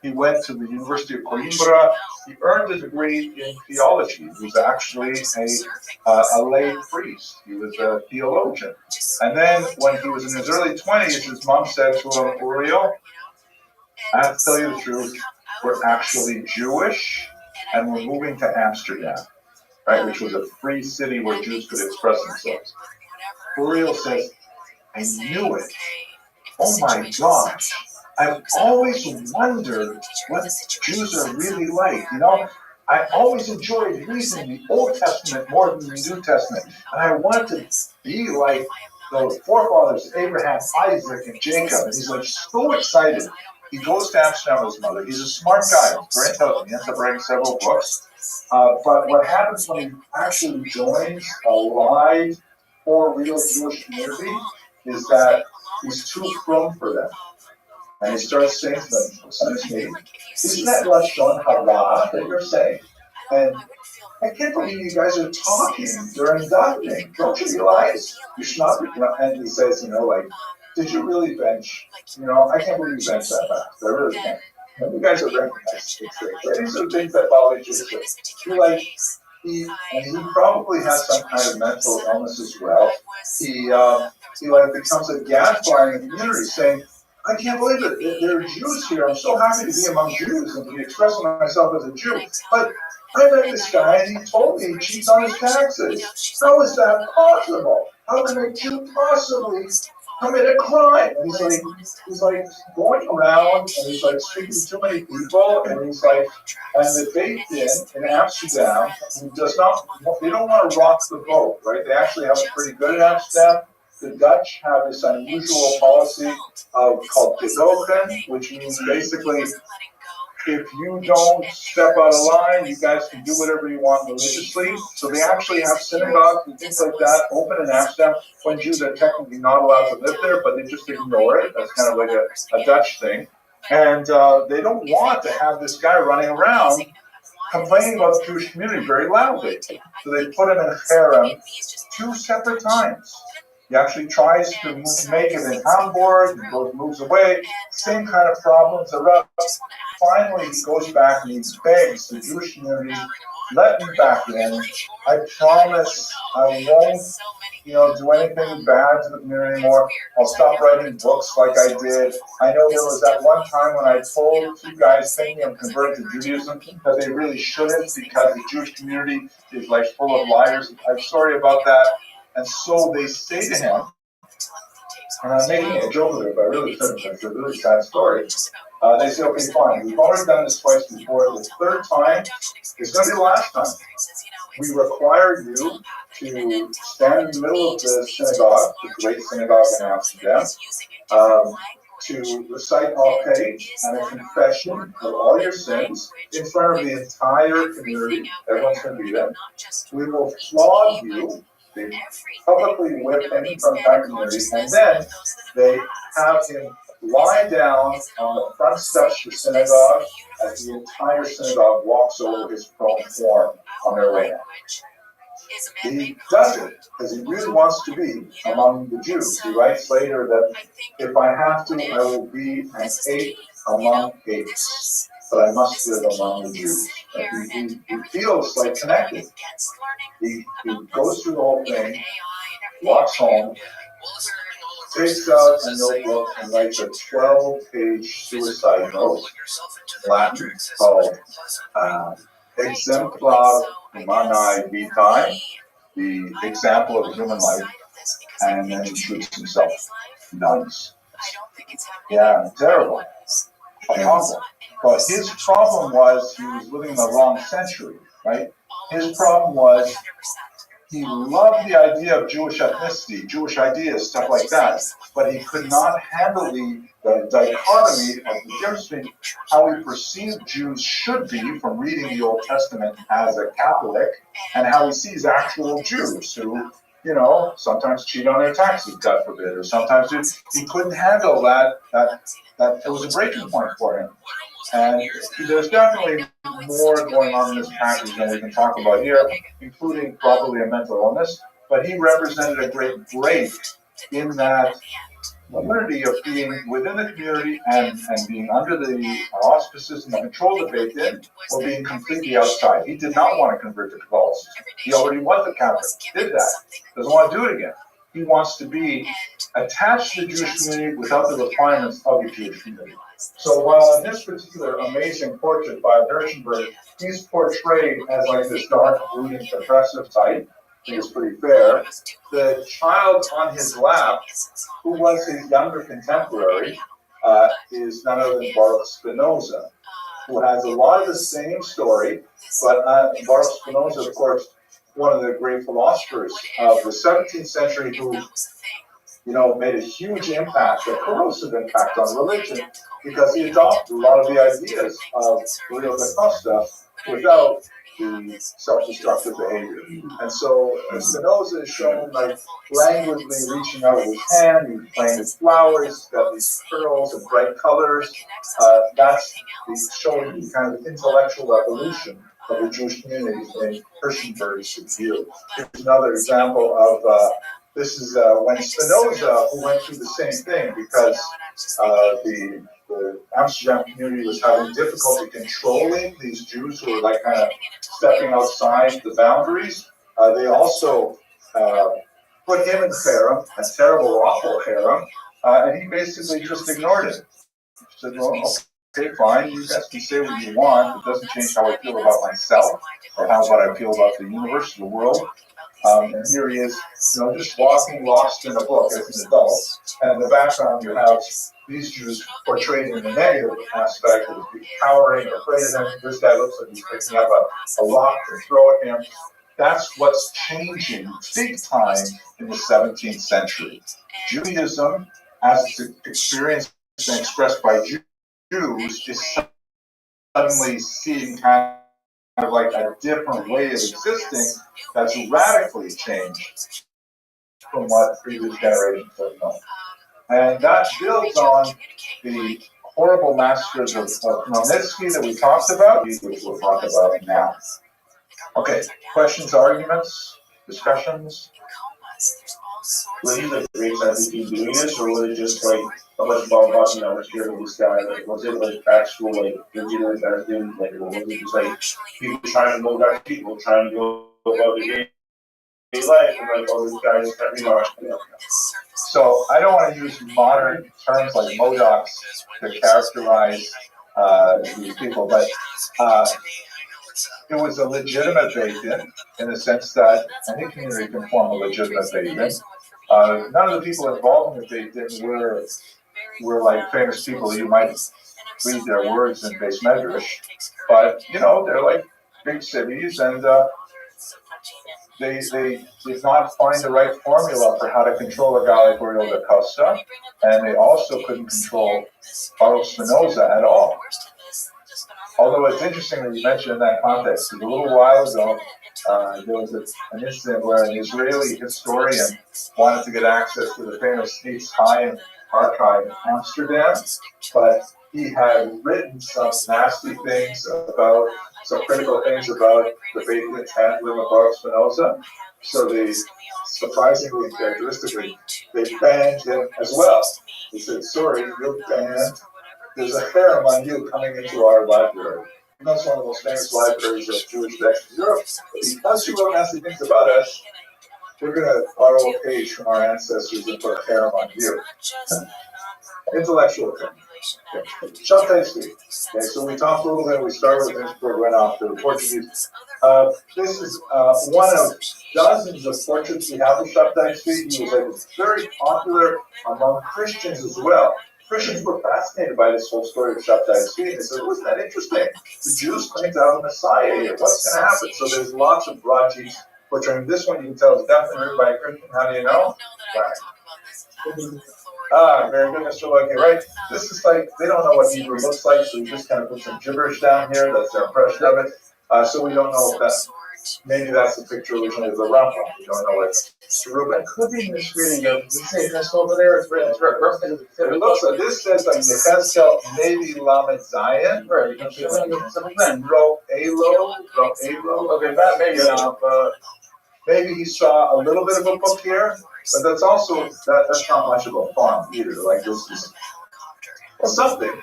He went to the University of Coimbra. He earned a degree in theology. He was actually a lay priest. He was a theologian. And then when he was in his early 20s, his mom said to him, Uriel, I have to tell you the truth, we're actually Jewish and we're moving to Amsterdam, right, which was a free city where Jews could express themselves. Uriel says, I knew it. Oh my God. I've always wondered what Jews are really like. I always enjoyed reading the Old Testament more than the New Testament. And I wanted to be like the forefathers, Abraham, Isaac, and Jacob. And he's like so excited. He goes to Amsterdam with his mother. He's a smart guy, very intelligent. He ends up writing several books. But what happens when he actually joins a live or real Jewish community is that he's too frum for them. And he starts saying to them, excuse me, isn't that Lashon Hara that you're saying? And I can't believe you guys are talking during davening. Don't you realize you should not be? And he says, did you really bench? I can't believe you bench that fast. I really can't. You guys are very nice. These are things that bother you. He probably has some kind of mental illness as well. He becomes a gadfly in the community saying, I can't believe it. There are Jews here. I'm so happy to be among Jews and to be expressing myself as a Jew. But I met this guy and he told me he cheats on his taxes. How is that possible? How can a Jew possibly commit a crime? And he's like going around and he's like speaking to too many people and he's like, and the Beit Din in Amsterdam they don't want to rock the boat, right? They actually have it pretty good in Amsterdam. The Dutch have this unusual policy called gedogen, which means basically if you don't step out of line, you guys can do whatever you want religiously. So they actually have synagogues and things like that open in Amsterdam when Jews are technically not allowed to live there, but they just ignore it. That's kind of like a Dutch thing. And they don't want to have this guy running around complaining about the Jewish community very loudly. So they put him in a harem 2 separate times. He actually tries to make it in Hamburg, and moves away. Same kind of problems erupt. Finally, he goes back and he begs the Jewish community, let me back in. I promise I won't, do anything bad to the community anymore. I'll stop writing books like I did. I know there was that one time when I told 2 guys thinking of converting to Judaism that they really shouldn't because the Jewish community is like full of liars. I'm sorry about that. And so they say to him, and I'm making a joke of it, but I really shouldn't. It's a really sad story. They say, okay, fine. We've already done this twice before. The 3rd time is going to be the last time. We require you to stand in the middle of the synagogue, the great synagogue in Amsterdam, to recite al page and a confession of all your sins in front of the entire community. Everyone's going to be there. We will flog you. They publicly whip him from the community, and then they have him lie down on the front steps of the synagogue as the entire synagogue walks over his prone form on their way out. He does it because he really wants to be among the Jews. He writes later that if I have to, I will be an ape among apes, but I must live among the Jews. He feels like connected. He goes through the whole thing, walks home, takes out a notebook and writes a 12-page suicide note, Latin, called Exemplar Humanae Vitae, the example of human life, and then he shoots himself. Nuns. Yeah, terrible. Awful. But his problem was he was living in the wrong century, right? His problem was he loved the idea of Jewish ethnicity, Jewish ideas, stuff like that, but he could not handle the dichotomy of the difference between how he perceived Jews should be from reading the Old Testament as a Catholic and how he sees actual Jews who, you know, sometimes cheat on their taxes, God forbid, or sometimes he couldn't handle that it was a breaking point for him. And there's definitely more going on in this passage than we can talk about here, including probably a mental illness, but he represented a great break in that unity of being within the community and being under the auspices and the control of faith in, or being completely outside. He did not want to convert to Catholicism. He already was a Catholic, did that, doesn't want to do it again. He wants to be attached to the Jewish community without the requirements of the Jewish community. So while in this particular amazing portrait by Hirschenberg, he's portrayed as like this dark, brooding, depressive type, I think it's pretty fair, the child on his lap, who was his younger contemporary, is none other than Baruch Spinoza, who has a lot of the same story, but Baruch Spinoza, of course, one of the great philosophers of the 17th century who, you know, made a huge impact, a corrosive impact on religion, because he adopted a lot of the ideas of Rio da Costa without the self-destructive behavior. And so Spinoza is shown like languidly reaching out with his hand, he's playing with flowers, he's got these curls and bright colors. That's showing the kind of intellectual evolution of the Jewish community in Hirschenberg's view. Here's another example of this is when Spinoza, who went through the same thing because the Amsterdam community was having difficulty controlling these Jews who were like kind of stepping outside the boundaries. They also put him in harem, a terrible, awful harem, and he basically just ignored it. He said, well, okay, fine, you guys can say what you want, it doesn't change how I feel about myself, or how I feel about the universe, the world. And here he is, you know, just walking lost in a book as an adult, and in the background you have these Jews portrayed in the negative aspect of being cowering, afraid of him. This guy looks like he's picking up a rock to throw at him. That's what's changing big time in the 17th century. Judaism, as it's experienced and expressed by Jews, is suddenly seeing kind of like a different way of existing that's radically changed from what previous generations have known. And that builds on the horrible massacres of Khmelnytsky that we talked about, which we'll talk about now. Okay, questions, arguments, discussions? Were you the Greeks actually doing this, or was it just like a bunch of bombarding that was here with this guy? Like, was it like actual, like, legitimate guys doing, like, or was it just like people trying to mold people, trying to go about their daily life, and like, oh, this guy just every March? So I don't want to use modern terms like modocs to characterize these people, but it was a legitimate bait-in the sense that any community can form a legitimate bait-in. None of the people involved in the bait-in were like famous people. You might read their words in base medrash, but you know, they're like big cities, and they did not find the right formula for how to control a guy like Rio da Costa, and they also couldn't control Baruch Spinoza at all. Although it's interesting that you mentioned in that context, because a little while ago, there was an incident where an Israeli historian wanted to get access to the famous States High archive in Amsterdam, but he had written some nasty things about, some critical things about the Beit handling of Baruch Spinoza. So they, surprisingly and characteristically, they banned him as well. They said, sorry, you're banned. There's a harem on you coming into our library. That's one of the most famous libraries of Jewish texts in Europe. But because you wrote nasty things about us, we're going to borrow a page from our ancestors and put a harem on you. Intellectual thing. Shabtai Tzvi. Okay, so we talked a little bit, we started with this before we went off to the Portuguese. This is one of dozens of portraits we have of Shabtai Tzvi. He was like very popular among Christians as well. Christians were fascinated by this whole story of Shabtai Tzvi. They said, wasn't that interesting? The Jews claim to have a Messiah here. What's going to happen? So there's lots of broadsheets portraying this one. You can tell it's definitely written by a Christian. How do you know? Right. Very good, Mr. Lucky, right? This is like, they don't know what Hebrew looks like, so we just kind of put some gibberish down here. That's their impression of it. So we don't know if that, maybe that's the picture originally of the Rambam. We don't know it's true, but it could be misreading of this over there. It's written, it looks like this says like Yechezkel, maybe Lamed Zion. Right. Ro Elo. Okay, that maybe maybe he saw a little bit of a book here, but that's also that's not much of a farm either. Like this is something,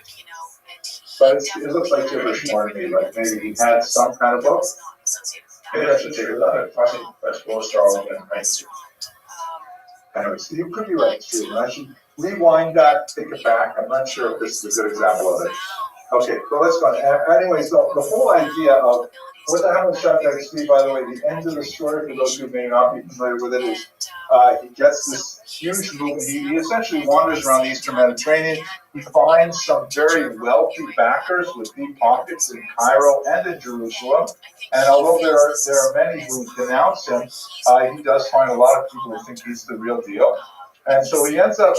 but it looks like gibberish more to me. Like maybe he had some kind of book. Maybe I should take a look at it. Anyways, you could be right too. I should rewind that, take it back. I'm not sure if this is a good example of it. Okay, so let's go on. Anyways, the whole idea of what happened with Shabtai Tzvi, by the way, the end of the story, for those who may not be familiar with it, is he gets this huge movement. He essentially wanders around the Eastern Mediterranean. He finds some very wealthy backers with deep pockets in Cairo and in Jerusalem. And although there are many who denounce him, he does find a lot of people who think he's the real deal. And so he ends up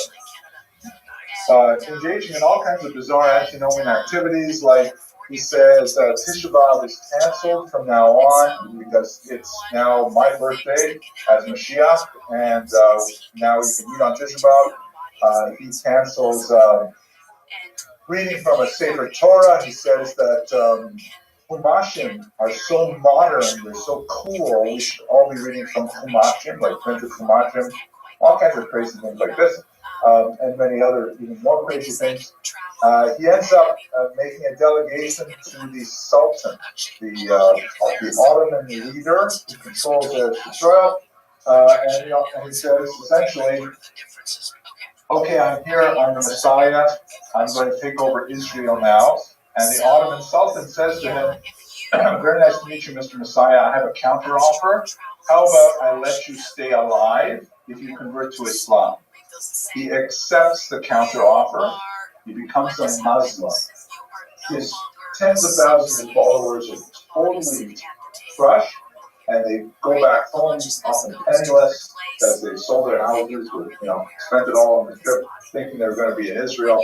engaging in all kinds of bizarre antinomian activities, like he says Tisha B'Av is canceled from now on because it's now my birthday as Mashiach, and now we can meet on Tisha B'Av. He cancels reading from a Sefer Torah. He says that Humashim are so modern, they're so cool, we should all be reading from Humashim, like printed Humashim, all kinds of crazy things like this. And many other even more crazy things. He ends up making a delegation to the Sultan, the Ottoman leader who controls Israel, and he says essentially, okay, I'm here, I'm the Messiah, I'm going to take over Israel now. And the Ottoman Sultan says to him, very nice to meet you, Mr. Messiah, I have a counteroffer. How about I let you stay alive if you convert to Islam? He accepts the counteroffer. He becomes a Muslim. His tens of thousands of followers are totally crushed, and they go back home, often penniless, because they sold their houses, spent it all on the trip, thinking they were going to be in Israel.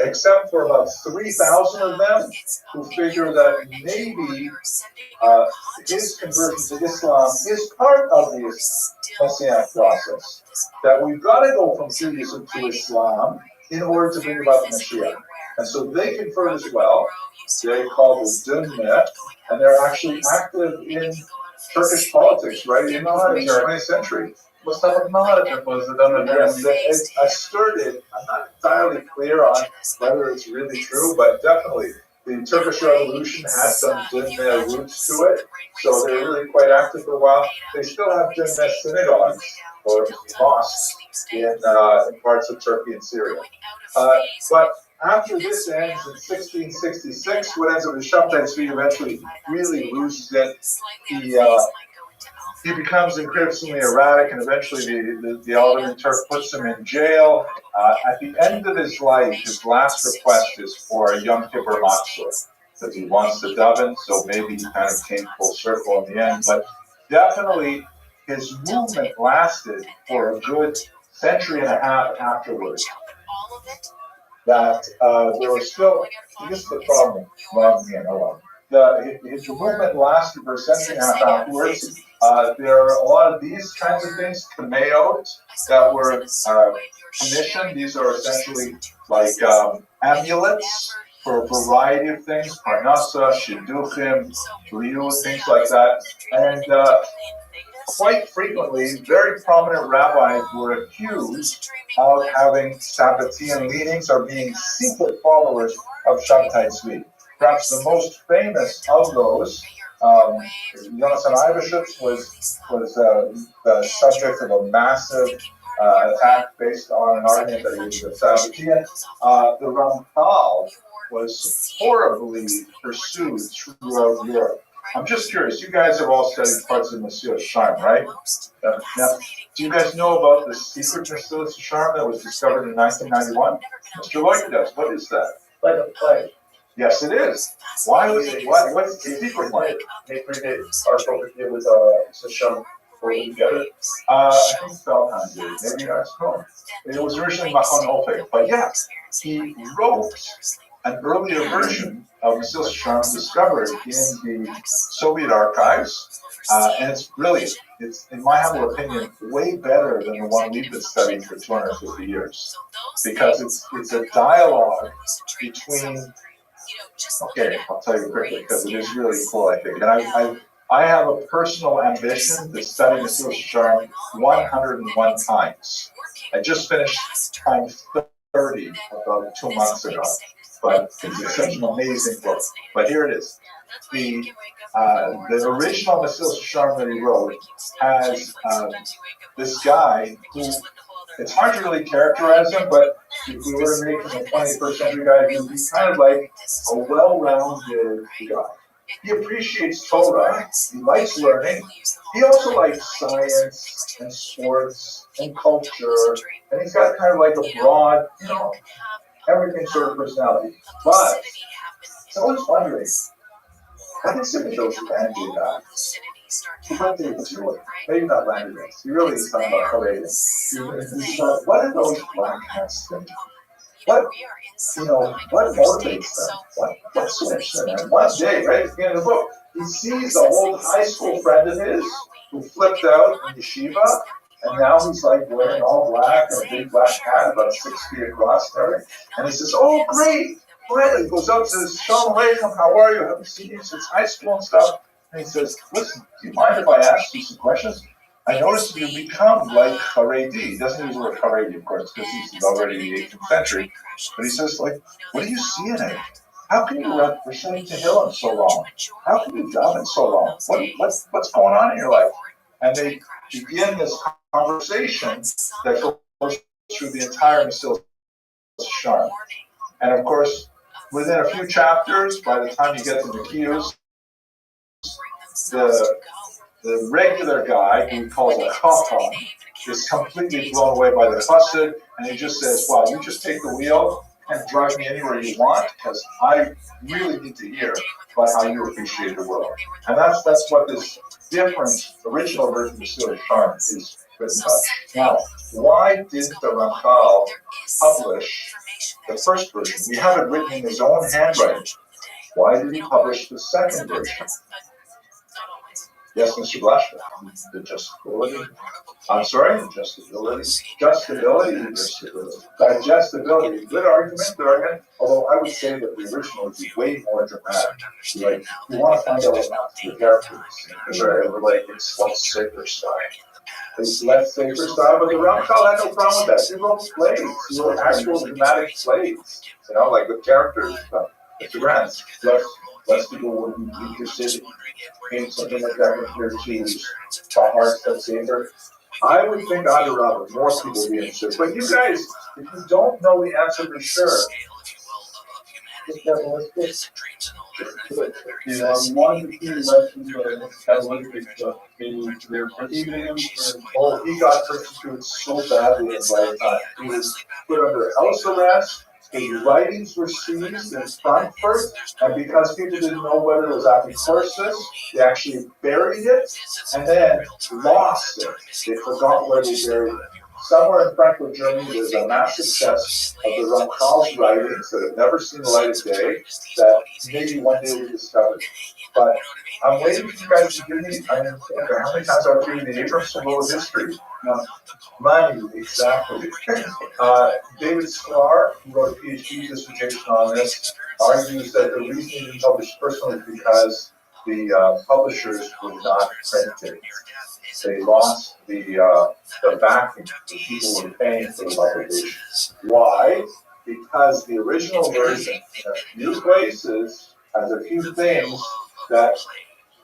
Except for about 3,000 of them who figure that maybe his conversion to Islam is part of the Messianic process. That we've got to go from Judaism to Islam in order to bring about the Mashiach. And so they convert as well. They call the GUINNESS, and they're actually active in Turkish politics right in the 20th century. Mustafa Kemal was the donor. Yes, I started. I'm not entirely clear on whether it's really true, but definitely the Turkish Revolution had some GUINNESS roots to it, so they're really quite active for a while. They still have GUINNESS synagogues or mosques in parts of Turkey and Syria. But after this ends in 1666, what ends up with Shabtai Tzvi eventually really loses it. He becomes increasingly erratic, and eventually the Ottoman Turk puts him in jail. At the end of his life, his last request is for a Yom Kippur Matzah, because he wants to daven, so maybe he kind of came full circle in the end. But definitely, his movement lasted for a good century and a half afterwards. That there was still, this is the problem, his movement lasted for a century and a half afterwards. There are a lot of these kinds of things, cameos, that were commissioned. These are essentially like amulets for a variety of things, parnasa, shidduchim, liu, things like that. And quite frequently, very prominent rabbis were accused of having Sabbatean leanings or being secret followers of Shabtai Tzvi. Perhaps the most famous of those, Jonathan Ivashitz was the subject of a massive attack based on an argument that he was a Sabbatean. The Ramchal was horribly pursued throughout Europe. I'm just curious, you guys have all studied parts of Monsieur Charme, right? Now, do you guys know about the secret Monsieur Charme that was discovered in 1991? Mr. Lloyd does. What is that? Like a play. Yes, it is. Why was it? What's the secret one? They predicted our focus here with Sasham working together. I think Feldheim did. Maybe I was wrong. It was originally Mahon Opek, but yeah, he wrote an earlier version of Monsieur Charme discovered in the Soviet archives, and it's brilliant. It's, in my humble opinion, way better than the one we've been studying for 250 years, because it's a dialogue between. Okay, I'll tell you quickly because it is really cool, I think. And I have a personal ambition to study Monsieur Charme 101 times. I just finished time 30 about 2 months ago. But it's such an amazing book. But here it is. The original Monsieur Charme that he wrote has this guy who, it's hard to really characterize him, but if we were to make him a 21st century guy, he'd be kind of like a well-rounded guy. He appreciates Torah, he likes learning, he also likes science and sports and culture, and he's got kind of like a broad, everything sort of personality. But I was wondering, how did some of those landed guys? What did they do? Maybe not landed guys. He really is talking about Hawaii. What are those black hats thinking? What motivates them? What switches them? And one day, right at the beginning of the book, he sees an old high school friend of his who flipped out in yeshiva, and now he's like wearing all black and a big black hat about 6 feet across and everything. And he says, "Oh, great! Great!" He goes up to Shalom Aleichem, how are you? I haven't seen you since high school and stuff. And he says, "Listen, do you mind if I ask you some questions? I noticed you become like Haredi." He doesn't use the word Haredi, of course, because he's already in the 18th century. But he says, like, what do you see in it? How can you recite Tehillim so long? How can you daven so long? What's going on in your life? And they begin this conversation that goes through the entire Monsieur Charme. And of course, within a few chapters, by the time you get to the cues, the regular guy, who he calls a chacham, is completely blown away by the chassid, and he just says, "Wow, you just take the wheel and drive me anywhere you want, because I really need to hear about how you appreciate the world." And that's what this different original version of Monsieur Charme is written about. Now, why did the Ramchal publish the first version? We have it written in his own handwriting. Why did he publish the second version? Yes, Mr. Blashman. The justability. I'm sorry, justability. Digestibility. Good argument. Although I would say that the original would be way more dramatic. Like, you want to find out about the characters. Like, it's less safer style. It's less safer style, but the Ramchal had no problem with that. He wrote plays. He wrote actual dramatic plays. Like with characters and stuff. It's grand. Less people would be interested in something like that compared to the hearts that savor. I would think either Robert, more people would be interested. But you guys, if you don't know the answer for sure, one of the key lessons of Kabbalistic stuff is their perceiving for he got persecuted so badly in his lifetime. He was put under house arrest. His writings were seized in Frankfurt, and because people didn't know whether it was Apicursus, they actually buried it, and then lost it. They forgot where they buried it. Somewhere in Frankfurt, Germany, there's a massive chest of the Ramchal's writings that have never seen the light of day, that maybe one day we discovered. But I'm waiting for you guys to give me, how many times I've given the Abrams Symbol of History? Money, exactly. David Sklar, who wrote a PhD dissertation on this, argues that the reason he didn't publish personally is because the publishers would not print it. They lost the backing. The people were paying for the publication. Why? Because the original version, in a few places, has a few things that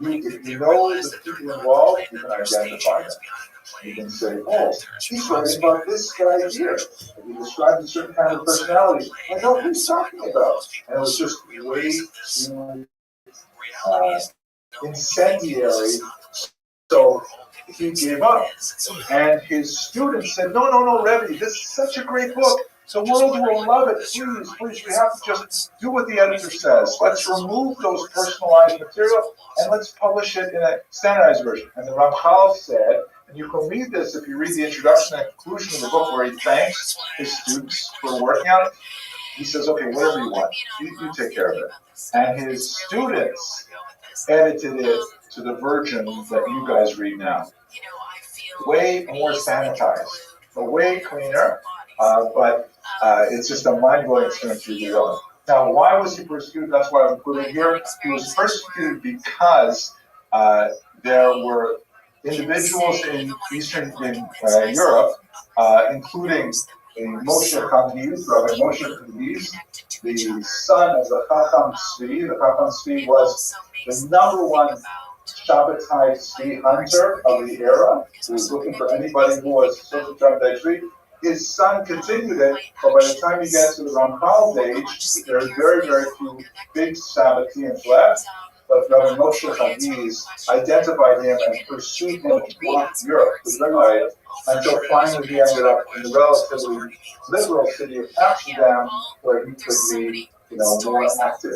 if you know the people involved, you can identify them. You can say, "Oh, he's writing about this guy here." And he describes a certain kind of personality. I know what he's talking about. And it was just way too incendiary. So he gave up. And his students said, no, Rabbi, this is such a great book. The world will love it. Please, we have to just do what the editor says. Let's remove those personalized material and let's publish it in a standardized version. And the Ramchal said, and you can read this if you read the introduction and conclusion of the book where he thanks his students for working on it. He says, okay, whatever you want, you take care of it. And his students edited it to the version that you guys read now. Way more sanitized, way cleaner, but it's just a mind-blowing experience to read it. Now, why was he persecuted? That's why I've included here. He was persecuted because there were individuals in Eastern Europe, including Moshe Chagiz, Rabbi Moshe Chagiz, the son of the Chacham Tzvi. The Chacham Tzvi was the number one Shabbatai Tzvi hunter of the era, who was looking for anybody who was social Shabbatai Tzvi. His son continued it, but by the time he gets to the Ramchal's age, there are very, very few big Sabbateans left. But Rabbi Moshe Chagiz identified him and pursued him throughout Europe with regulated until finally he ended up in the relatively liberal city of Amsterdam, where he could be, more active.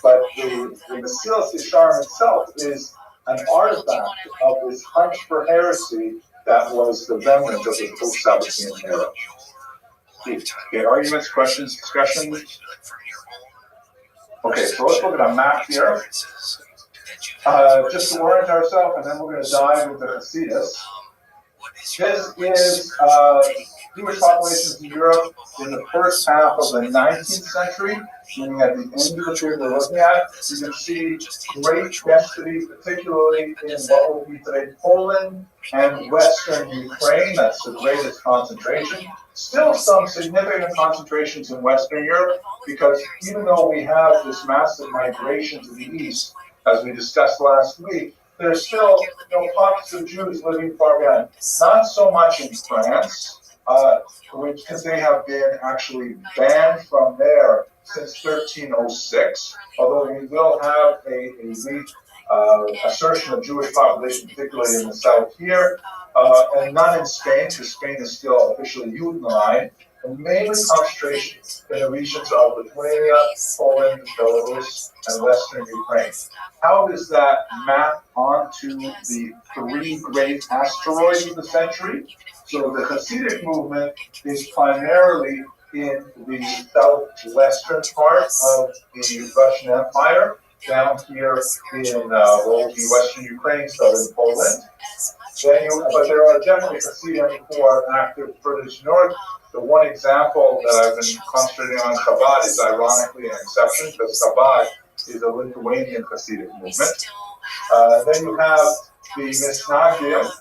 But the Mesilas Yesharim itself is an artifact of this hunt for heresy that was the remnant of the post-Sabbatean era. Okay, arguments, questions, discussions? Okay, so let's look at a map here. Just to orient ourselves, and then we're going to dive into Hasidus. This is Jewish populations in Europe in the first half of the 19th century, meaning at the end of the period we're looking at. You can see great density, particularly in what will be today Poland and Western Ukraine. That's the greatest concentration. Still some significant concentrations in Western Europe, because even though we have this massive migration to the east, as we discussed last week, there's still pockets of Jews living far behind. Not so much in France, because they have been actually banned from there since 1306, although we will have a assertion of Jewish population, particularly in the south here, and none in Spain, because Spain is still officially Judenline, and mainly concentration in the regions of Lithuania, Poland, Belarus, and Western Ukraine. How does that map onto the three great asteroids of the century? So the Hasidic movement is primarily in the southwestern part of the Russian Empire, down here in what will be Western Ukraine, southern Poland. But there are definitely Hasidim who are active further north. The one example that I've been concentrating on Chabad is ironically an exception, because Chabad is a Lithuanian Hasidic movement. Then you have the Misnagdim,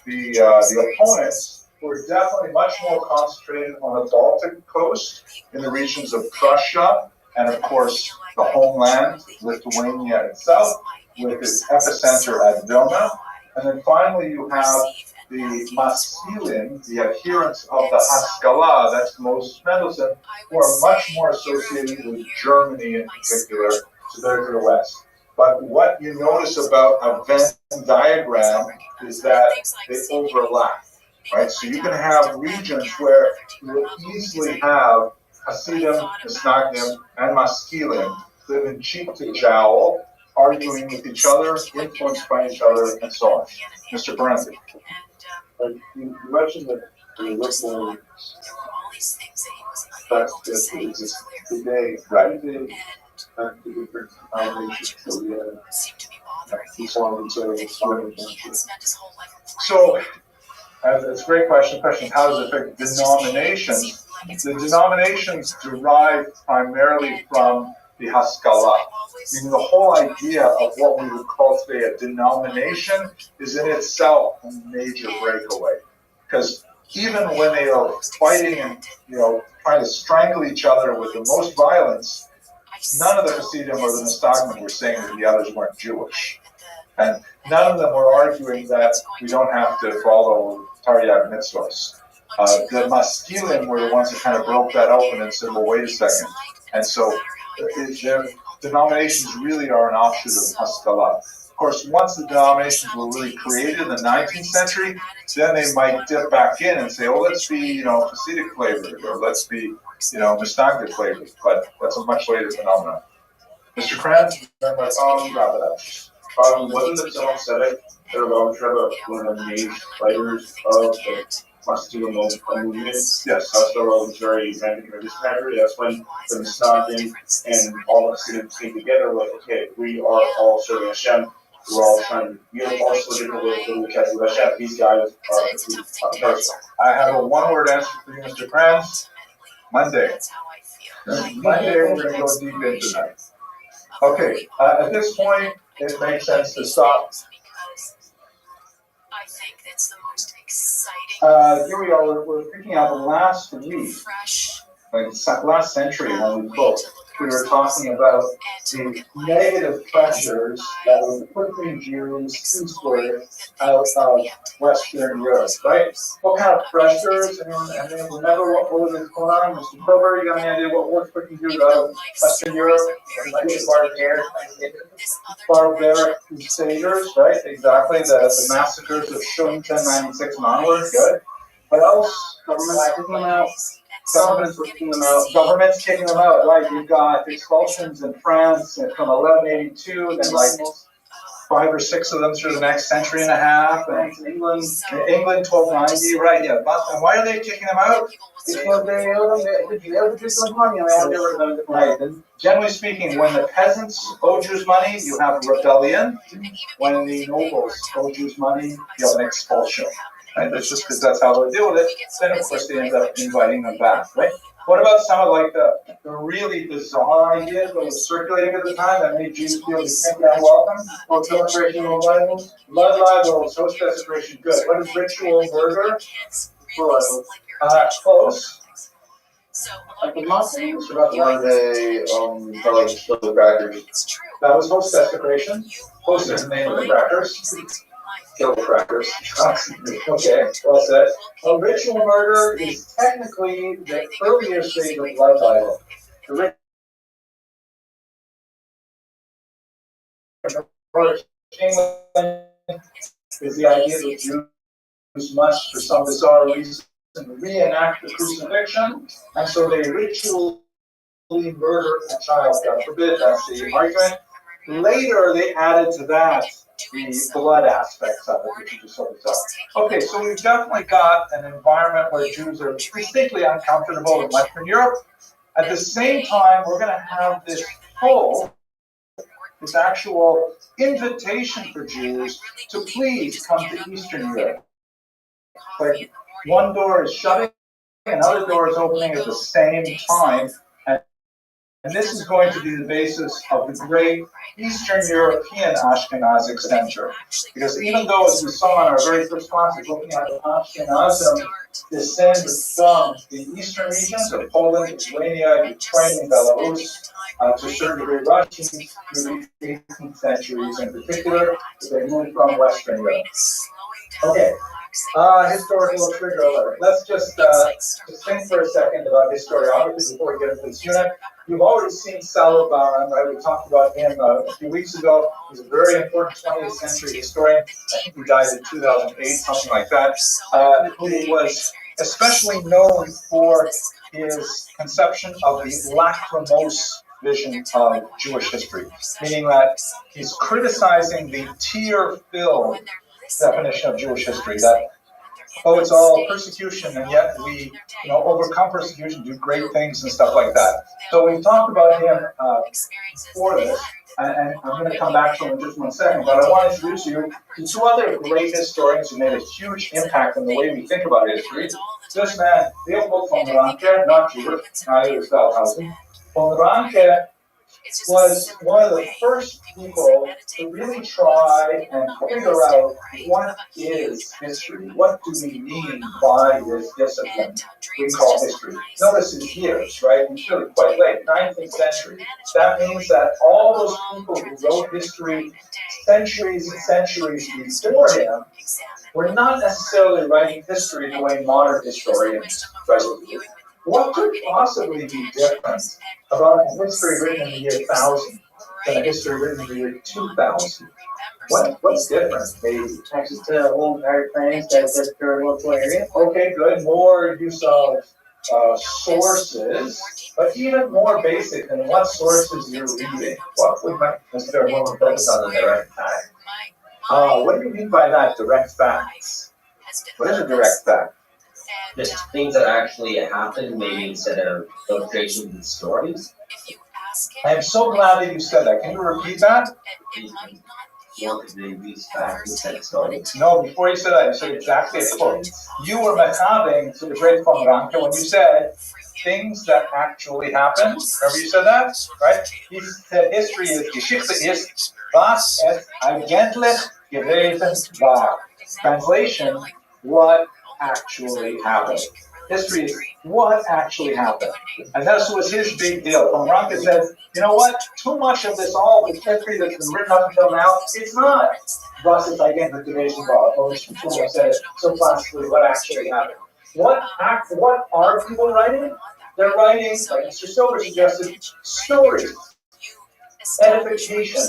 the opponents, who are definitely much more concentrated on the Baltic coast, in the regions of Prussia, and of course the homeland, Lithuania itself, with its epicenter at Vilna. And then finally you have the Maskilim, the adherents of the Haskalah, that's Moses Mendelssohn, who are much more associated with Germany in particular, so they're to the west. But what you notice about a Venn diagram is that they overlap, right? So you can have regions where you will easily have Hasidim, Misnagdim, and Maskilim living cheek to jowl, arguing with each other, influenced by each other, and so on. Mr. Parenti. You mentioned that the Muslim facts that exist today, right? The different denominations, So, it's a great question. The question is, how does it affect denominations? The denominations derive primarily from the Haskalah. Meaning the whole idea of what we would call today a denomination is in itself a major breakaway. Because even when they are fighting and trying to strangle each other with the most violence, none of the Hasidim or the Nestagnim were saying that the others weren't Jewish. And none of them were arguing that we don't have to follow Taryag mitzvahs. The Maskilim were the ones that kind of broke that open and said, well, wait a second. And so their denominations really are an offshoot of Haskalah. Of course, once the denominations were really created in the 19th century, then they might dip back in and say, oh, let's be, Hasidic flavored, or let's be, Mishnagdic flavored. But that's a much later phenomenon. Mr. Kranz, then let's wrap it up. Wasn't it someone said it? They're about one of the engaged fighters of the constitutional movement. Yes. That's the role was very disconnected. That's when the Mishnagdim and all of us came together, like, okay, we are all serving Hashem. We're all trying to also different ways to catch Hashem. These guys are personal. I have a one-word answer for you, Mr. Kranz. Monday. Monday, we're going to go deep into that. Okay, at this point, it makes sense to stop. I think that's the most exciting. Here we are, we're picking out the last week, like last century when we spoke. We were talking about the negative pressures that were pushing Jews eastward out of Western Europe, right? What kind of pressures? Anyone remember what was going on? Mr. Kober, you got any idea what was pushing Jews out of Western Europe? Barbaric crusaders, right? Exactly. The massacres of Shun 1096 and onward. Good. What else? Governments kicking them out. Governments kicking them out, right? You've got expulsions in France from 1182, then like 5 or 6 of them through the next century and a half, and England 1290, right? Yeah. And why are they kicking them out? Because they owe the money, and they want to get rid of them. Right. And generally speaking, when the peasants owe Jews money, you have a rebellion. When the nobles owe Jews money, you have an expulsion. Right? That's just because that's how they deal with it. Then, of course, they end up inviting them back, right? What about some of like the really bizarre ideas that was circulating at the time that made Jews feel unwelcome? Well, celebration of libels, blood libels, host desecration, good. What is ritual murder? Close. Like the Muslims, about Were they like the crackers? that was host desecration. Host is the name of the crackers. Kill the crackers. Okay, well said. A ritual murder is technically the earlier stage of blood libel. The ritual is the idea that Jews must, for some bizarre reason, reenact the crucifixion, and so they ritually murder a child. God forbid, that's the argument. Later, they added to that the blood aspects of it, which is just so bizarre. Okay, so we've definitely got an environment where Jews are distinctly uncomfortable in Western Europe. At the same time, we're going to have this pull, this actual invitation for Jews to please come to Eastern Europe. Like one door is shutting, another door is opening at the same time. And this is going to be the basis of the great Eastern European Ashkenazic Center. Because even though, as we saw in our very first class, looking at the Ashkenazim descends from the eastern regions of Poland, Lithuania, Ukraine, and Belarus, to a certain degree Russian through the 18th centuries in particular, they moved from Western Europe. Okay. Historical trigger alert. Let's just think for a second about historiography before we get into this unit. You've already seen Salo Baran, right? We talked about him a few weeks ago. He's a very important 20th century historian. I think he died in 2008, something like that. Who was especially known for his conception of the lachrymose vision of Jewish history, meaning that he's criticizing the tear-filled definition of Jewish history, that it's all persecution, and yet we, overcome persecution, do great things and stuff like that. So we've talked about him for this, and I'm going to come back to him in just 1 second, but I want to introduce you to 2 other great historians who made a huge impact on the way we think about history. This man, Leopold von Ranke, not Jewish, neither is Wellhausen. Von Ranke was one of the first people to really try and figure out what is history, what do we mean by this discipline we call history. Notice his years, right? He's really quite late, 19th century. That means that all those people who wrote history centuries and centuries before him were not necessarily writing history the way modern historians write it. What could possibly be different about a history written in the year 1000 than a history written in the year 2000? What's different? Maybe access to whole entire planes that's their local area. okay, good. More use of sources, but even more basic than what sources you're reading. What would my consider more focus on the direct fact? What do you mean by that, direct facts? What is a direct fact? Just things that actually happen, maybe instead of illustrations and stories. I am so glad that you said that. Can you repeat that? No, before you said that, you said exactly a quote. You were mechaving to the great von Ranke when you said things that actually happened. Remember you said that? Right? He said history is, Geschichte ist, was es eigentlich gewesen war. Translation, what actually happened. History is what actually happened. And that was his big deal. Von Ranke said, you know what? Too much of this, all the history that's been written up until now, it's not was es eigentlich gewesen war. Or Mr. said it so classically, what actually happened. What are people writing? They're writing, like Mr. Silver suggested, stories, edification.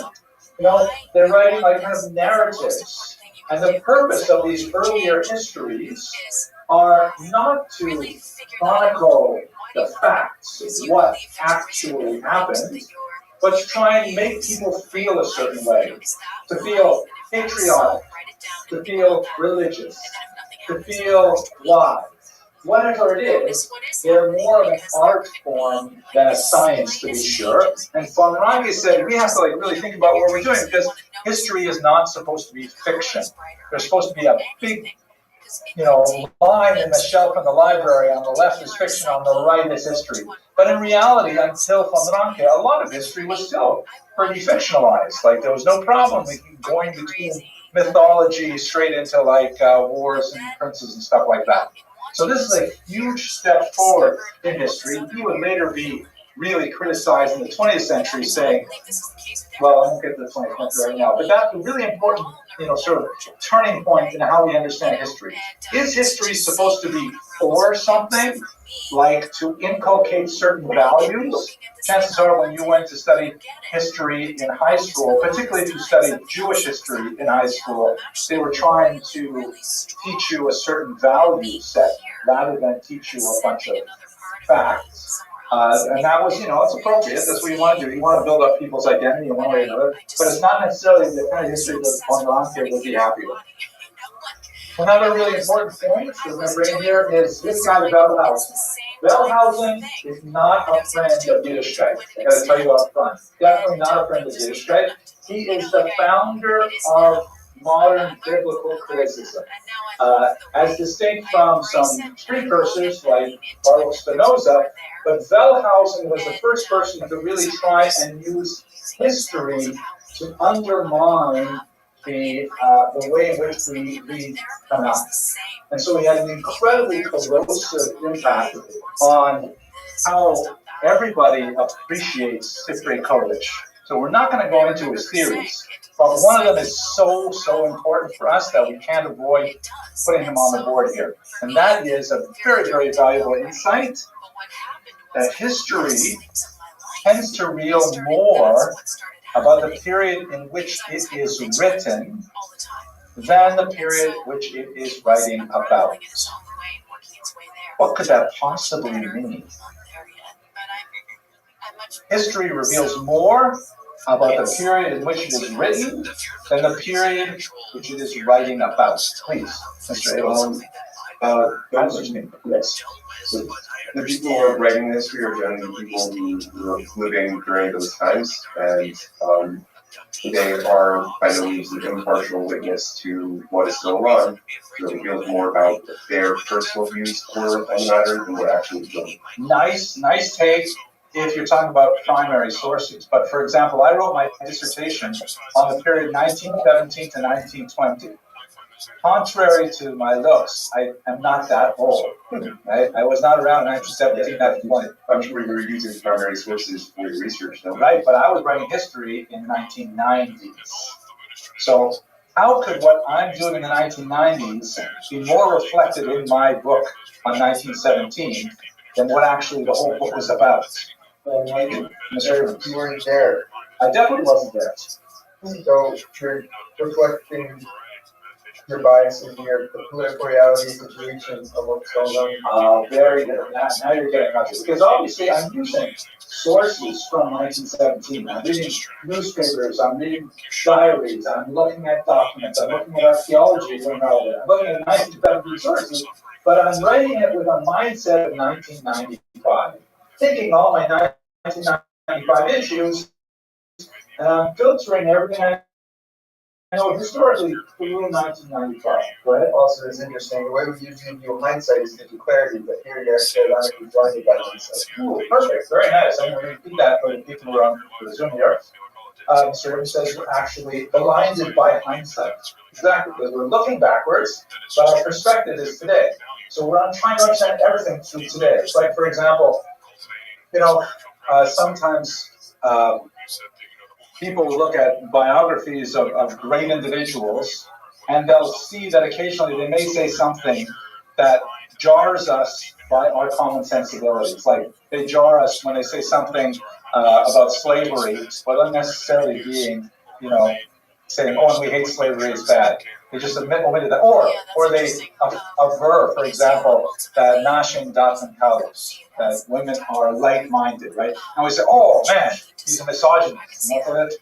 You know, they're writing like kind of narratives. And the purpose of these earlier histories are not to chronicle the facts of what actually happened, but to try and make people feel a certain way, to feel patriotic, to feel religious, to feel wise. Whatever it is, they're more of an art form than a science, to be sure. And von Ranke said we have to really think about what we're doing, because history is not supposed to be fiction. There's supposed to be a big, line in the shelf in the library. On the left is fiction, on the right is history. But in reality, until von Ranke, a lot of history was still pretty fictionalized. Like, there was no problem with going between mythology straight into wars and princes and stuff like that. So this is a huge step forward in history. He would later be really criticized in the 20th century, saying, well, I won't get to the 20th century right now, but that's a really important, sort of turning point in how we understand history. Is history supposed to be for something, like to inculcate certain values? Chances are when you went to study history in high school, particularly if you studied Jewish history in high school, they were trying to teach you a certain value set rather than teach you a bunch of facts. And that was, it's appropriate. That's what you want to do. You want to build up people's identity in one way or another. But it's not necessarily the kind of history that von Ranke would be happy with. Another really important point to remember in here is this guy, Wellhausen. Wellhausen is not a friend of Yiddishkeit. I got to tell you up front. Definitely not a friend of Yiddishkeit. He is the founder of modern biblical criticism. As distinct from some precursors like Baruch Spinoza, but Wellhausen was the first person to really try and use history to undermine the way in which we read Tanakh. And so he had an incredibly corrosive impact on how everybody appreciates Sifrei Kodesh. So we're not going to go into his theories, but one of them is so important for us that we can't avoid putting him on the board here. And that is a very, very valuable insight that history tends to reveal more about the period in which it is written than the period which it is writing about. What could that possibly mean? History reveals more about the period in which it is written than the period which it is writing about. Please, Mr. Abelson. Yes. So the people who are writing history are generally people who were living during those times, and they are by no means an impartial witness to what is going on. So it reveals more about their personal views on the matter than what actually is going on. Nice take if you're talking about primary sources. But for example, I wrote my dissertation on the period 1917 to 1920. Contrary to my looks, I am not that old. Right? I was not around in 1917, 1920. I'm sure you were using primary sources for your research, though. Right, but I was writing history in the 1990s. So how could what I'm doing in the 1990s be more reflected in my book on 1917 than what actually the whole book was about? You weren't there. I definitely wasn't there. So you're reflecting your biases here, the political reality situation of what's going on. Very good. Now you're getting onto it. Because obviously I'm using sources from 1917. I'm reading newspapers, I'm reading diaries, I'm looking at documents, I'm looking at archaeology when relevant, I'm looking at 1917 sources, but I'm writing it with a mindset of 1995. Taking all my 1995 issues, and I'm filtering everything I know historically through 1995. Go ahead. Also, it's interesting. The way we usually view hindsight is into clarity, but here you're actually ironically blinded by hindsight. Ooh, perfect. Very nice. I'm going to repeat that for the people who are on the Zoom here. Mr. Rabbi says we're actually blinded by hindsight. Exactly, because we're looking backwards, but our perspective is today. So we're trying to understand everything through today. It's like, for example, sometimes people look at biographies of great individuals, and they'll see that occasionally they may say something that jars us by our common sensibilities. Like they jar us when they say something about slavery, but unnecessarily being, saying, "Oh, and we hate slavery; it's bad." They just omitted that, or they aver, for example, that Nashim Datan Kalos, that women are light-minded, right? And we say, "Oh man, he's a misogynist."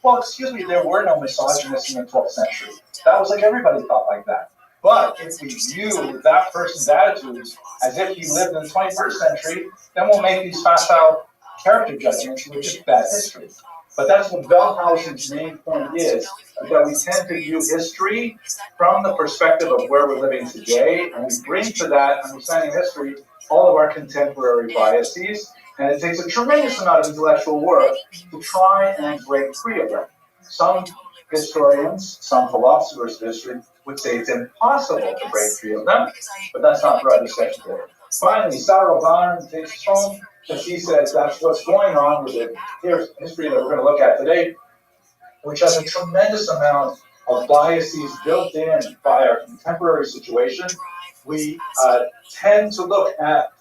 Well, excuse me, there were no misogynists in the 12th century. That was like everybody thought like that. But if we view that person's attitudes as if he lived in the 21st century, then we'll make these facile character judgments, which is bad history. But that's what Bellhausen's main point is, that we tend to view history from the perspective of where we're living today, and we bring to that understanding of history all of our contemporary biases, and it takes a tremendous amount of intellectual work to try and break free of them. Some historians, some philosophers of history would say it's impossible to break free of them, but that's not for our discussion today. Finally, Sarah Barn takes us home, because he says that's what's going on with the history that we're going to look at today, which has a tremendous amount of biases built in by our contemporary situation. We tend to look at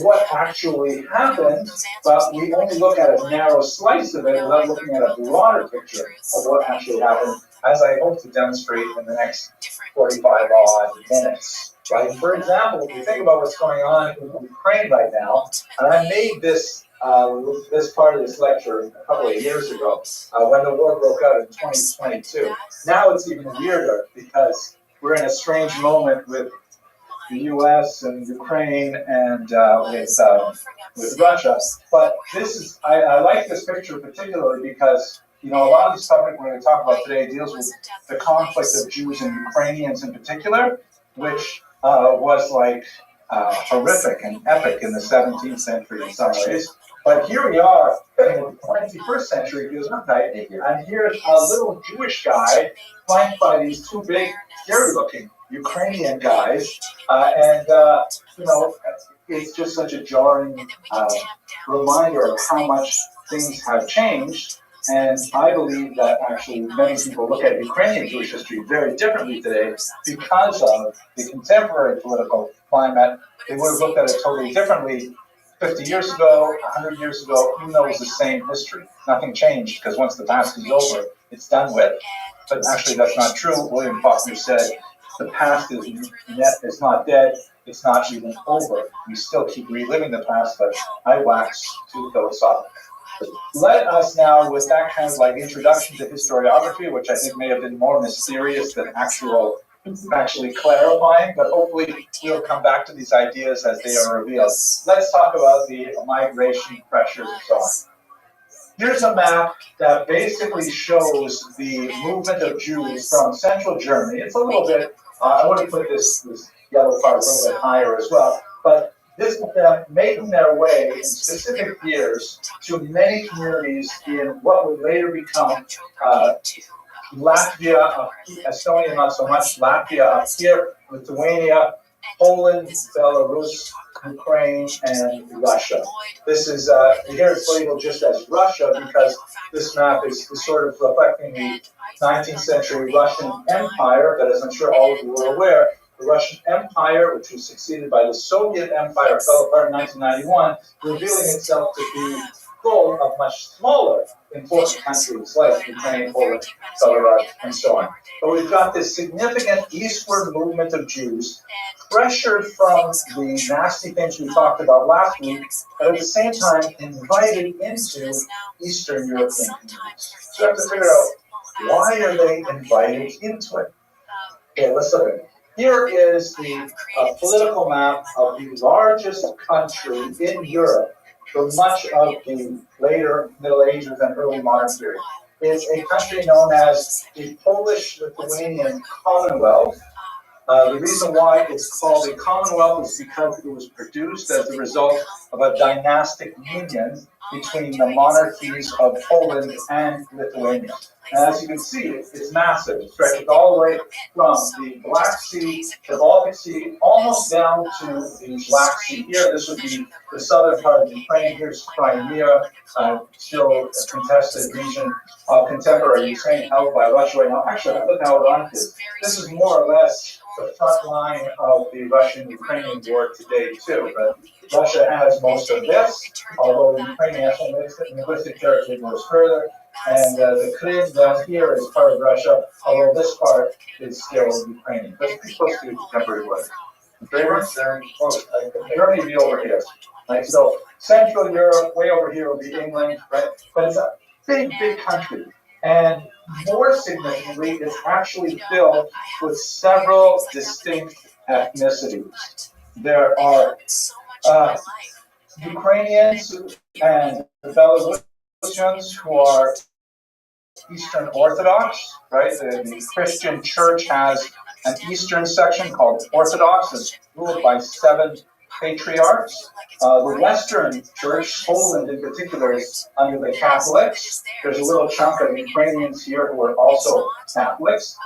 what actually happened, but we only look at a narrow slice of it without looking at a broader picture of what actually happened, as I hope to demonstrate in the next 45 odd minutes. Right? For example, if you think about what's going on in Ukraine right now, and I made this part of this lecture a couple of years ago when the war broke out in 2022. Now it's even weirder because we're in a strange moment with the U.S. and Ukraine and with Russia. But I like this picture particularly because a lot of this topic we're going to talk about today deals with the conflict of Jews and Ukrainians in particular, which was like horrific and epic in the 17th century in some ways. But here we are in the 21st century, and here's a little Jewish guy flanked by these two big, scary-looking Ukrainian guys, it's just such a jarring reminder of how much things have changed. And I believe that actually many people look at Ukrainian Jewish history very differently today because of the contemporary political climate. They would have looked at it totally differently 50 years ago, 100 years ago, even though it was the same history. Nothing changed because once the past is over, it's done with. But actually that's not true. William Faulkner said, the past is not dead, it's not even over. We still keep reliving the past, but I wax too philosophical. Let us now, with that kind of like introduction to historiography, which I think may have been more mysterious than actually clarifying, but hopefully we'll come back to these ideas as they are revealed. Let's talk about the migration pressures and so on. Here's a map that basically shows the movement of Jews from central Germany. It's a little bit, I want to put this yellow part a little bit higher as well, but this is them making their way in specific years to many communities in what would later become Latvia, Estonia not so much, Latvia up here, Lithuania, Poland, Belarus, Ukraine, and Russia. This is, here it's labeled just as Russia because this map is sort of reflecting the 19th century Russian Empire, but as I'm sure all of you are aware, the Russian Empire, which was succeeded by the Soviet Empire, fell apart in 1991, revealing itself to be full of much smaller important countries like Ukraine, Poland, Belarus, and so on. But we've got this significant eastward movement of Jews, pressured from the nasty things we talked about last week, but at the same time invited into Eastern European communities. So we have to figure out, why are they invited into it? Okay, let's look at it. Here is the political map of the largest country in Europe for much of the later Middle Ages and early modern period. It's a country known as the Polish-Lithuanian Commonwealth. The reason why it's called a Commonwealth is because it was produced as a result of a dynastic union between the monarchies of Poland and Lithuania. And as you can see, it's massive. It stretches all the way from the Black Sea, the Baltic Sea, almost down to the Black Sea. Here, this would be the southern part of Ukraine. Here's Crimea, still a contested region of contemporary Ukraine held by Russia right now. Actually, look how ironic it is. This is more or less the front line of the Russian-Ukrainian war today, too. But Russia has most of this, although the Ukrainian linguistic territory goes further. And the Krim down here is part of Russia, although this part is still Ukrainian. That's pretty close to contemporary war. Very close. Germany will be over here. Right? So Central Europe, way over here will be England, right? But it's a big, big country. And more significantly, it's actually filled with several distinct ethnicities. There are Ukrainians and Belarusians who are Eastern Orthodox, right? The Christian church has an Eastern section called Orthodox. It's ruled by 7 patriarchs. The Western church, Poland in particular, is under the Catholics. There's a little chunk of Ukrainians here who are also Catholics.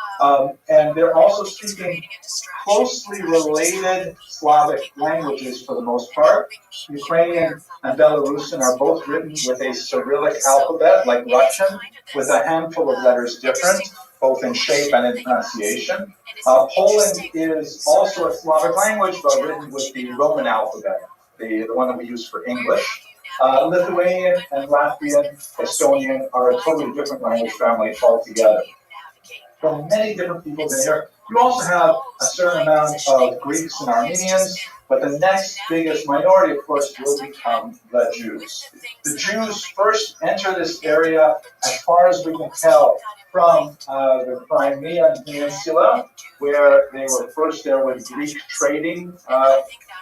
And they're also speaking closely related Slavic languages for the most part. Ukrainian and Belarusian are both written with a Cyrillic alphabet, like Russian, with a handful of letters different, both in shape and in pronunciation. Poland is also a Slavic language, but written with the Roman alphabet, the one that we use for English. Lithuanian and Latvian, Estonian are a totally different language family altogether. From many different peoples in here. You also have a certain amount of Greeks and Armenians, but the next biggest minority, of course, will become the Jews. The Jews first enter this area, as far as we can tell, from the Crimean Peninsula, where they were first there with Greek trading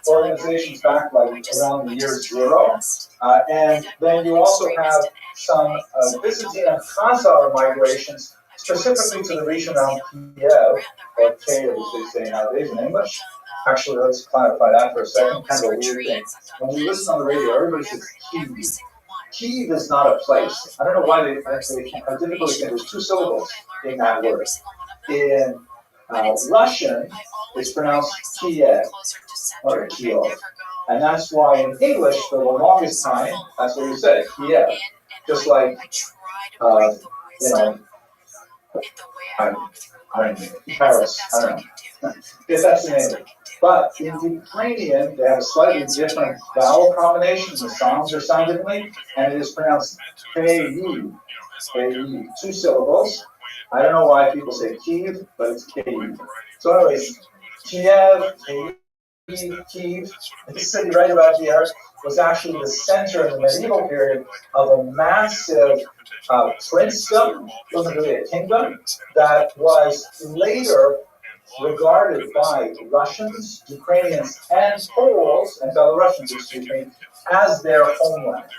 organizations back like around the year 0. And then you also have some Byzantine and Khazar migrations, specifically to the region around Kiev, or Kiev as they say nowadays in English. Actually, let's clarify that for a second, kind of a weird thing. When we listen on the radio, everybody says Kiev. Kiev is not a place. I don't know why they are difficult to say. There's 2 syllables in that word. In Russian, it's pronounced Kiev, or Kiev. And that's why in English, for the longest time, that's what you said, Kiev. Just like, Paris, I don't know. If that's the name. But in Ukrainian, they have a slightly different vowel combination. The sounds are sounded differently, and it is pronounced K-E. 2 syllables. I don't know why people say Kiev, but it's K-E. So anyways, Kiev, Kiev, this city right about here was actually the center in the medieval period of a massive princedom, it wasn't really a kingdom, that was later regarded by Russians, Ukrainians, and Poles, and Belarusians, excuse me, as their homeland.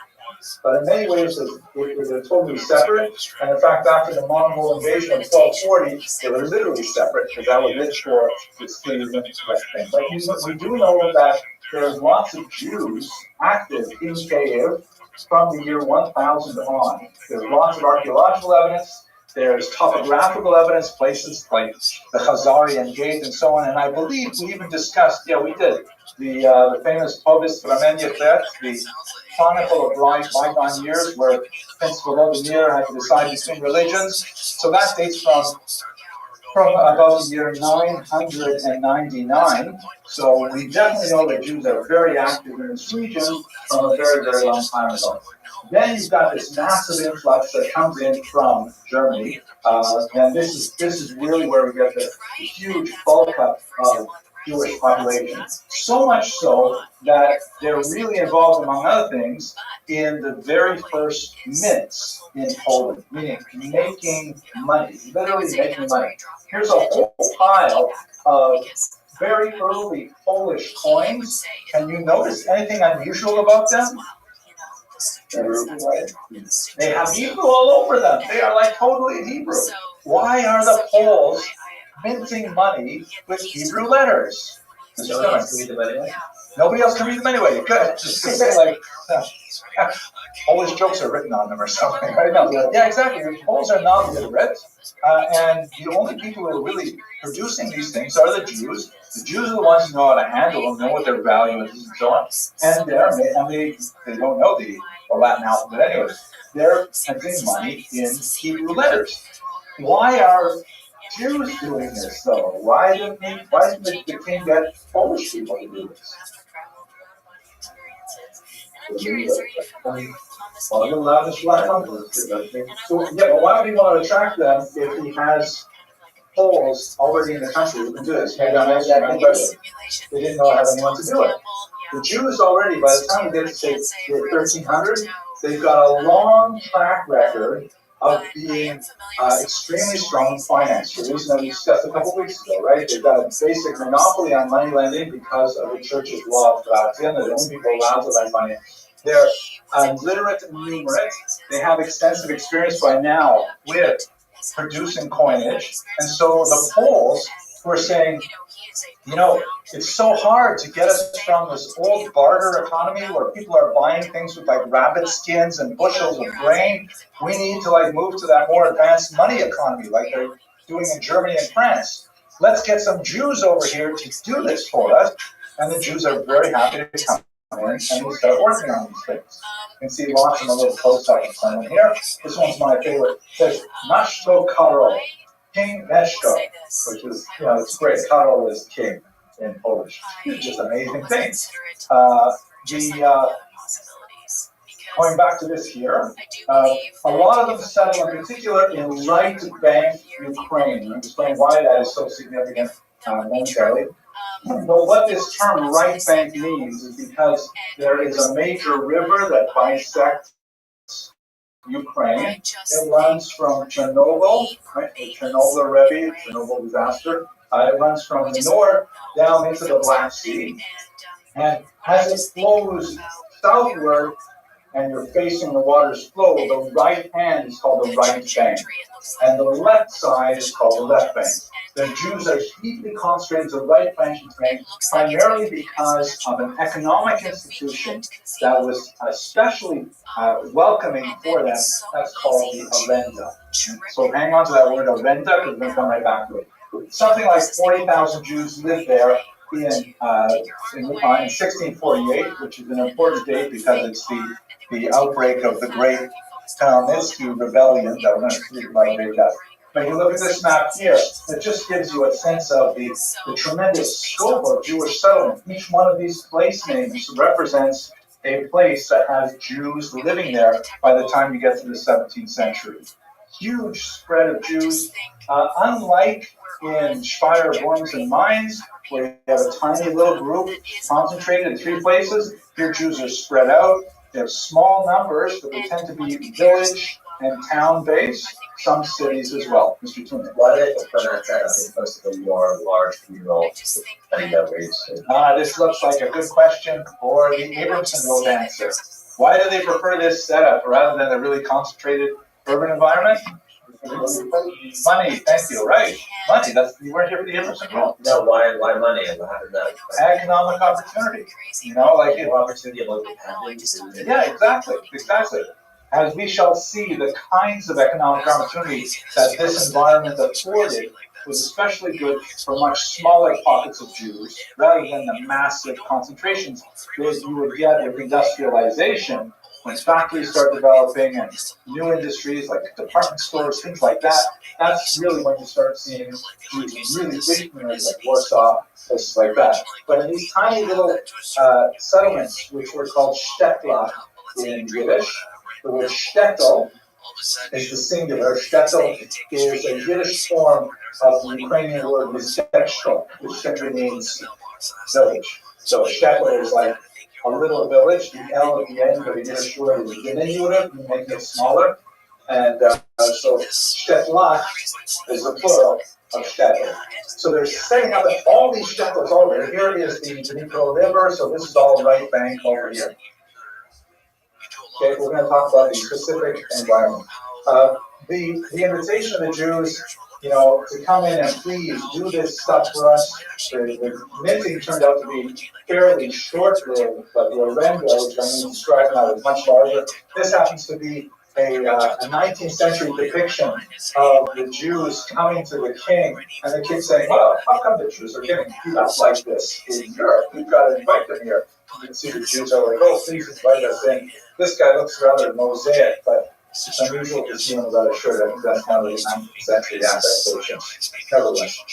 But in many ways, it was totally separate. And in fact, after the Mongol invasion of 1240, they were literally separate, because that was it for its citizens and things. But we do know that there's lots of Jews active in Kiev from the year 1000 on. There's lots of archaeological evidence. There's topographical evidence, places like the Khazarian Gate and so on. And I believe we even discussed, we did, the famous Povest Ramenyefet, the chronicle of bygone years where Prince Volodymyr had to decide between religions. So that dates from from about the year 999. So we definitely know that Jews are very active in this region from a very, very long time ago. Then you've got this massive influx that comes in from Germany, and this is really where we get the huge bulk up of Jewish population. So much so that they're really involved, among other things, in the very first mints in Poland, meaning making money, literally making money. Here's a whole pile of very early Polish coins. Can you notice anything unusual about them? They have Hebrew all over them. They are like totally Hebrew. Why are the Poles minting money with Hebrew letters? Nobody else can read them anyway. Good. Just say like, Polish jokes are written on them or something, right? No. Yeah, exactly. The Poles are not literate, and the only people who are really producing these things are the Jews. The Jews are the ones who know how to handle them, know what their value is, and so on. And they don't know the Latin alphabet anyways. They're printing money in Hebrew letters. Why are Jews doing this, though? Why didn't the king get Polish people to do this? Well, the lavish life. So, yeah, but why would he want to attract them if he has Poles already in the country who can do this? Maybe I'm asking that question. They didn't know how anyone to do it. The Jews already, by the time we get to say the 1300, they've got a long track record of being extremely strong in finance. The reason that we discussed a couple weeks ago, right? They've got a basic monopoly on money lending because of the church's law of Vatican. They're the only people allowed to lend money. They're literate and numerate. They have extensive experience by now with producing coinage. And so the Poles were saying, it's so hard to get us from this old barter economy where people are buying things with like rabbit skins and bushels of grain. We need to move to that more advanced money economy like they're doing in Germany and France. Let's get some Jews over here to do this for us. And the Jews are very happy to come in and we start working on these things. You can see lots of a little close-up of someone here. This one's my favorite. It says, Nashko Karol, King Neshko, which is, it's great. Karol is king in Polish. It's just amazing things. Going back to this here, a lot of them settle in particular in right bank Ukraine. I'll explain why that is so significant momentarily. But what this term right bank means is because there is a major river that bisects Ukraine. It runs from Chernobyl, right? The Chernobyl Rabbi, Chernobyl disaster. It runs from the north down into the Black Sea. And as it flows southward, and you're facing the water's flow, the right hand is called the right bank. And the left side is called the left bank. The Jews are deeply concentrated to the right bank primarily because of an economic institution that was especially welcoming for them. That's called the Arenda. So hang on to that word Arenda because we're going to come right back to it. Something like 40,000 Jews lived there in 1648, which is an important date because it's the outbreak of the Great Talmudsky rebellion that we're going to speak about later. But you look at this map here, it just gives you a sense of the tremendous scope of Jewish settlement. Each one of these place names represents a place that has Jews living there by the time you get to the 17th century. Huge spread of Jews, unlike in Speyer, Worms, and Mainz, where you have a tiny little group concentrated in 3 places. Here Jews are spread out. They have small numbers, but they tend to be village and town-based, some cities as well. Mr. Tuna. Why do they prefer that setup as opposed to the more large communal setting that we're used to? This looks like a good question for the Abramson will answer. Why do they prefer this setup rather than a really concentrated urban environment? Money, thank you, right. Money, you weren't here for the Abramson rule. No, why money and how did that? Economic opportunity. Opportunity of independence. Yeah, exactly. As we shall see, the kinds of economic opportunities that this environment afforded was especially good for much smaller pockets of Jews, rather than the massive concentrations that you would get with industrialization. When factories start developing and new industries like department stores, things like that, that's really when you start seeing Jews in really big communities like Warsaw, places like that. But in these tiny little settlements, which were called shtetla in Yiddish, the word shtetl is the singular. Shtetl is a Yiddish form of the Ukrainian word mistechko, which simply means village. So shtetl is like a little village. The L at the end of the Yiddish word is diminutive, you make it smaller. And so shtetla is the plural of shtetl. So they're setting up all these shtetls over. Here is the Dnipro River, so this is all right bank over here. Okay, we're going to talk about the specific environment. The invitation of the Jews, to come in and please do this stuff for us. The minting turned out to be fairly short-lived, but the orenda, which I'm going to describe now, is much larger. This happens to be a 19th century depiction of the Jews coming to the king, and the king saying, well, how come the Jews are getting beat up like this in Europe? We've got to invite them here. You can see the Jews are like, oh, please invite us in. This guy looks rather mosaic, but it's unusual to see him without a shirt. I think that's kind of the 19th century adaptation. Nevertheless,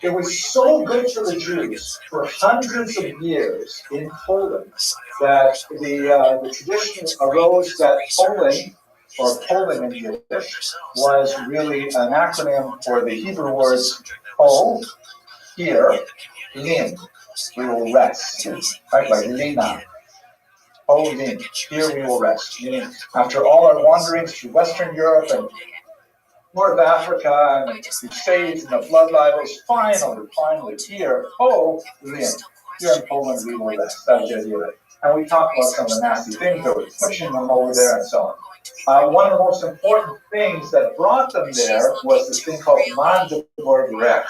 it was so good for the Jews for hundreds of years in Poland that the tradition arose that Poland, or Poland in Yiddish, was really an acronym for the Hebrew words po, here, lim. We will rest, right? Like lina. Oh, lim. Here we will rest. Meaning, after all our wanderings through Western Europe and North Africa and the Crusades and the blood libels, finally here, oh, lim. Here in Poland we will rest. That was the idea of it. And we talked about some of the nasty things that were pushing them over there and so on. One of the most important things that brought them there was this thing called Magdeburg Recht.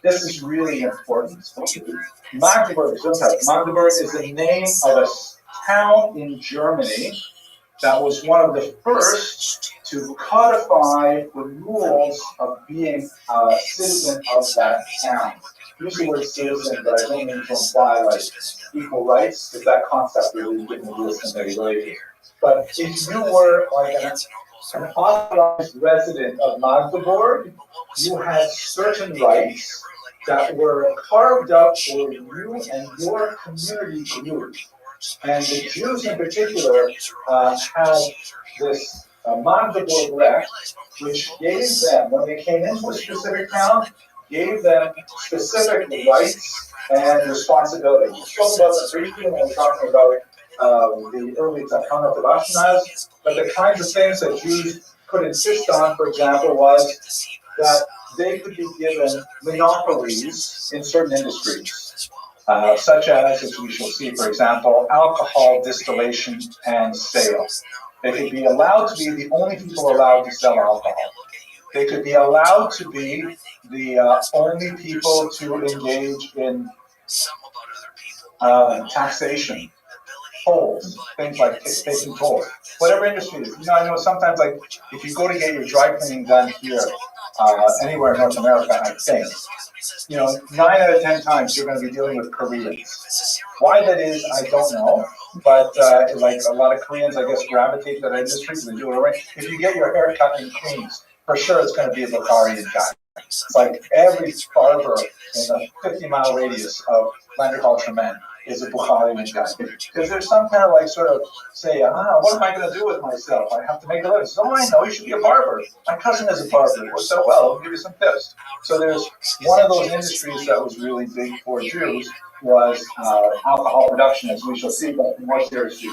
This is really important. Magdeburg is the name of a town in Germany that was one of the first to codify the rules of being a citizen of that town. Use the word citizen, but I don't mean to imply like equal rights, because that concept really didn't exist in the way. But if you were like an authorized resident of Magdeburg, you had certain rights that were carved up for you and your community group. And the Jews in particular had this Magdeburg Recht, which gave them, when they came into a specific town, gave them specific rights and responsibilities. We spoke about that briefly when we were talking about the early Takana Tabashanas, but the kinds of things that Jews could insist on, for example, was that they could be given monopolies in certain industries, such as we shall see, for example, alcohol distillation and sale. They could be allowed to be the only people allowed to sell alcohol. They could be allowed to be the only people to engage in taxation, tolls, things like taking tolls, whatever industry it is. I know sometimes, like, if you go to get your dry cleaning done here, anywhere in North America, I think, 9 out of 10 times you're going to be dealing with Koreans. Why that is, I don't know. But like a lot of Koreans, I guess, gravitate to that industry, so they do it right. If you get your hair cut in Queens, for sure it's going to be a Bukharian guy. It's like every barber in a 50-mile radius of agriculture men is a Bukharian guy. Because there's some kind of like sort of say, what am I going to do with myself? I have to make a living. So I know you should be a barber. My cousin is a barber. It works so well. I'll give you some tips. So there's one of those industries that was really big for Jews was alcohol production, as we shall see, but more seriously.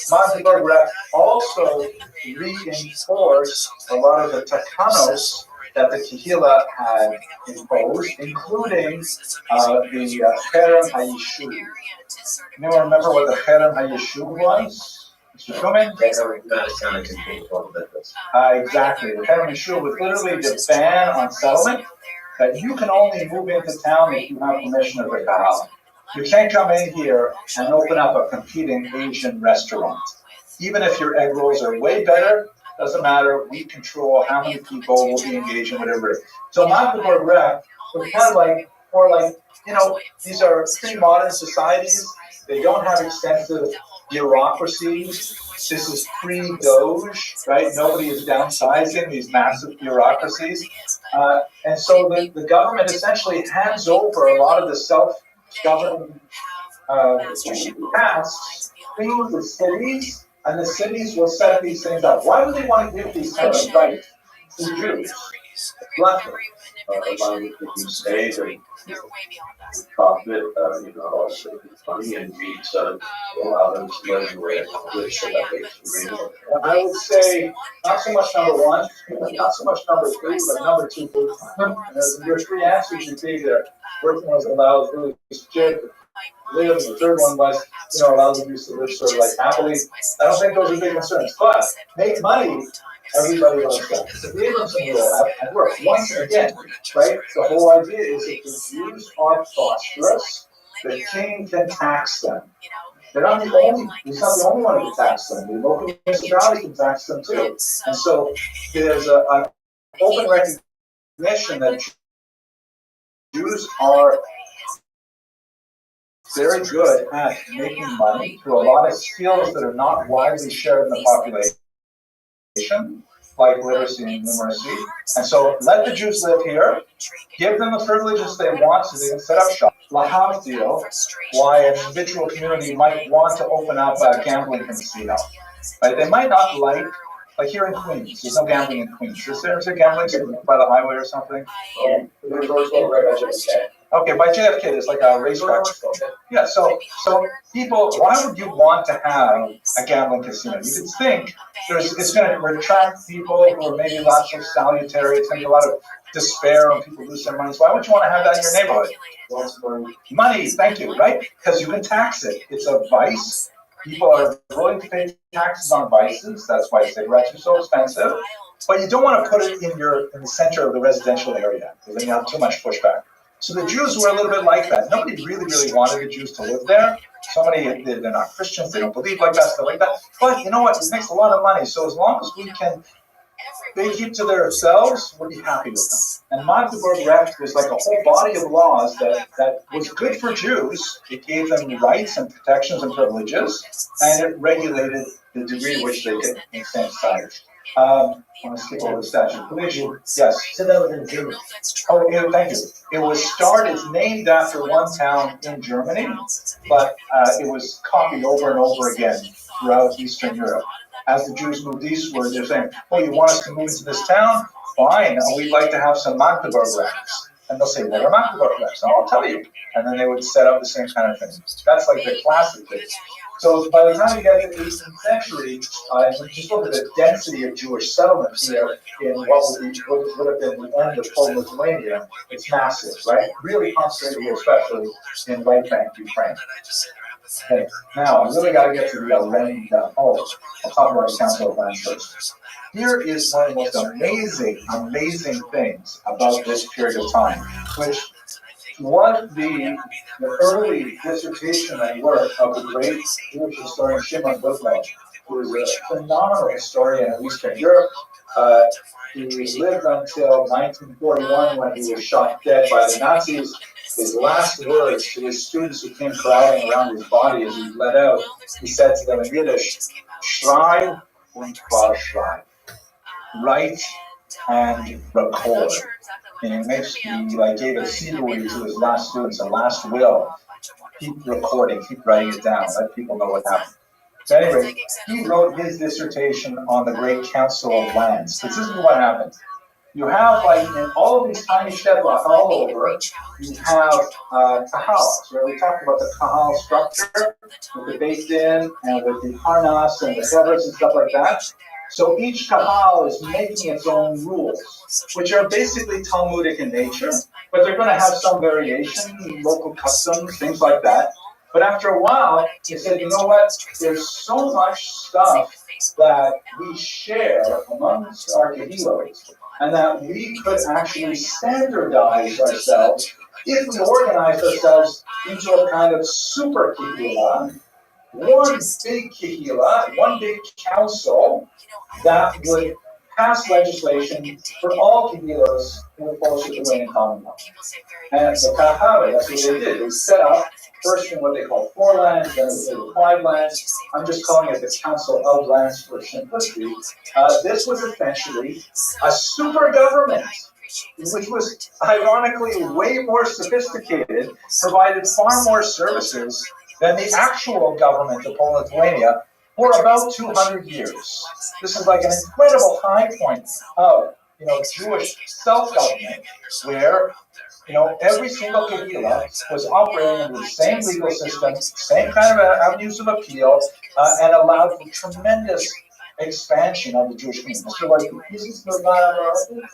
Magdeburg Recht also reinforced a lot of the takanos that the Kehillah had imposed, including the Cherem HaYishuv. Anyone remember what the Cherem HaYishuv was? Mr. Schumann? Exactly. The Cherem HaYishuv was literally the ban on settlement, that you can only move into town if you have permission of the Kahal. You can't come in here and open up a competing Asian restaurant. Even if your egg rolls are way better, Doesn't matter. We control how many people will be engaged in whatever it is. So Magdeburg Rec was kind of like, or like, these are pre-modern societies. They don't have extensive bureaucracies. This is pre-Doge, right? Nobody is downsizing these massive bureaucracies. And so the government essentially hands over a lot of the self-governing tasks to the cities, and the cities will set these things up. Why would they want to give these kind of rights to Jews? Bluntly. Profit, also money and greed, so allow them to learn where which so that they can read. I would say not so much number one, not so much number three, but number two. Your three answers you gave there. First one was allow the Jews to live, the third one was, allow the Jews to live sort of like happily. I don't think those are big concerns, but make money. Everybody wants that. So the Abramson rule at work, once again, right? The whole idea is if the Jews are prosperous, the king can tax them. They're not the only, he's not the only one who can tax them. The local municipality can tax them too. And so there's an open recognition that Jews are very good at making money through a lot of skills that are not widely shared in the population, like literacy and numeracy. And so let the Jews live here, give them the privileges they want so they can set up shop. Lahavdil, why an individual community might want to open up a gambling casino. Right? They might not like here in Queens, there's no gambling in Queens. Is there gambling by the highway or something? There's one right by JFK. Okay, by JFK, there's like a racetrack. Yeah, so people, why would you want to have a gambling casino? You could think it's going to attract people who are maybe not so salutary. It's going to be a lot of despair when people lose their money. So why would you want to have that in your neighborhood? Money, thank you, right? Because you can tax it. It's a vice. People are willing to pay taxes on vices. That's why cigarettes are so expensive. But you don't want to put it in the center of the residential area because then you have too much pushback. So the Jews were a little bit like that. Nobody really wanted the Jews to live there. Somebody, they're not Christians, they don't believe like that, stuff like that. But you know what? It makes a lot of money. So as long as they keep to themselves, we'll be happy with them. And Magdeburg Recht was like a whole body of laws that was good for Jews. It gave them rights and protections and privileges, and it regulated the degree to which they could make same society. I want to skip over the statute of collision. Yes. So that was in Germany. Oh, thank you. It was started, it's named after one town in Germany, but it was copied over and over again throughout Eastern Europe. As the Jews moved eastward, they're saying, "Oh, you want us to move into this town? Fine. We'd like to have some Magdeburg Rechts." And they'll say, "What are Magdeburg Rechts?" "I'll tell you." And then they would set up the same kind of thing. That's like the classic case. So by the time you get to the 18th century, and just look at the density of Jewish settlement here in what would have been the end of Polish Lithuania, it's massive, right? Really concentrated here, especially in right bank Ukraine. Okay, now I really got to get to the land. I'll talk about the Council of Land first. Here is one of the most amazing things about this period of time, which was the early dissertation and work of the great Jewish historian Shimon Buchwald, who was a phenomenal historian of Eastern Europe. He lived until 1941 when he was shot dead by the Nazis. His last words to his students who came crowding around his body as he bled out, he said to them in Yiddish, "Schreib und verschreib." Write and record. And he gave a sequel to his last students, a last will. Keep recording, keep writing it down, let people know what happened. So anyway, he wrote his dissertation on the Great Council of Lands. Because this is what happened. You have, in all of these tiny shedlocks all over, you have kahals, where we talked about the kahal structure, with the Beit Din, and with the harnas, and the chevers, and stuff like that. So each kahal is making its own rules, which are basically Talmudic in nature, but they're going to have some variation, local customs, things like that. But after a while, he said, you know what, there's so much stuff that we share amongst our kehilos, and that we could actually standardize ourselves if we organized ourselves into a kind of super kehila, one big kehila, one big council, that would pass legislation for all Kehilos in the Polish Lithuanian Commonwealth. And the Kahara, that's what they did. They set up first in what they call 4 lands, then it was 5 lands. I'm just calling it the Council of Lands for simplicity. This was essentially a super government, which was ironically way more sophisticated, provided far more services than the actual government of Poland Lithuania for about 200 years. This is like an incredible high point of Jewish self-government, where every single Kehillah was operating under the same legal system, same kind of avenues of appeal, and allowed for tremendous expansion of the Jewish community. So like,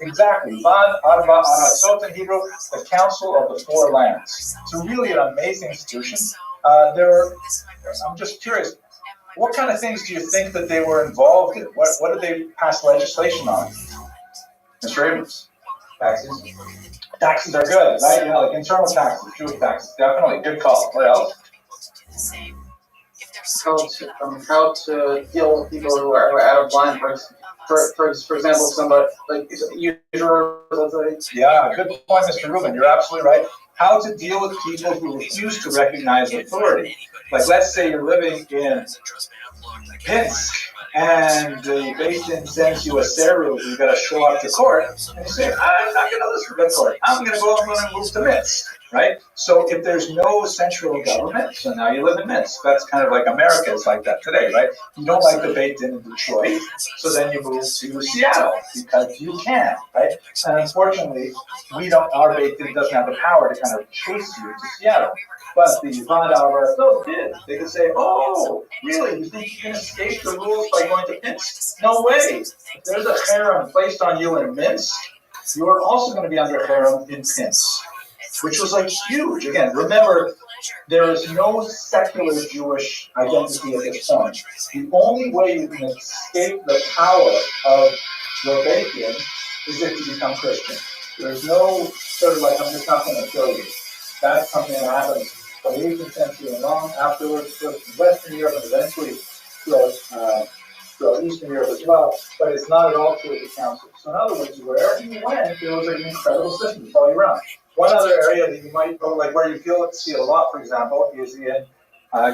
exactly, Van Arba Aratzot in Hebrew, the Council of the 4 Lands. It's really an amazing institution. I'm just curious, what kind of things do you think that they were involved in? What did they pass legislation on? Mr. Abrams? Taxes. Taxes are good, right? Like internal taxes, Jewish taxes, definitely, good call. What else? How to deal with people who are out of line. For example, somebody like usurer, let's say. Yeah, good point, Mr. Rubin. You're absolutely right. How to deal with people who refuse to recognize authority. Like, let's say you're living in Pinsk, and the Beit Din sends you a seru, you got to show up to court, and you say, I'm not going to listen to the court. I'm going to go and move to Minsk, right? So if there's no central government, so now you live in Minsk. That's kind of like America is like that today, right? You don't like the Beit Din in Detroit, so then you move to Seattle because you can, right? And unfortunately, our Beit Din doesn't have the power to kind of chase you to Seattle. But the Van Alvarado did. They could say, oh, really? You think you can escape the rules by going to Minsk? No way. If there's a harem placed on you in Minsk, you are also going to be under harem in Pinsk, which was like huge. Again, remember, there is no secular Jewish identity at this point. The only way you can escape the power of your Beit Din is if you become Christian. There's no sort of like, I'm just not going to kill you. That's something that happens from the 18th century and long afterwards, first in Western Europe and eventually throughout Eastern Europe as well, but it's not at all true of the council. So in other words, wherever you went, there was an incredible system to follow you around. One other area that you might go, like where you see it a lot, for example, is in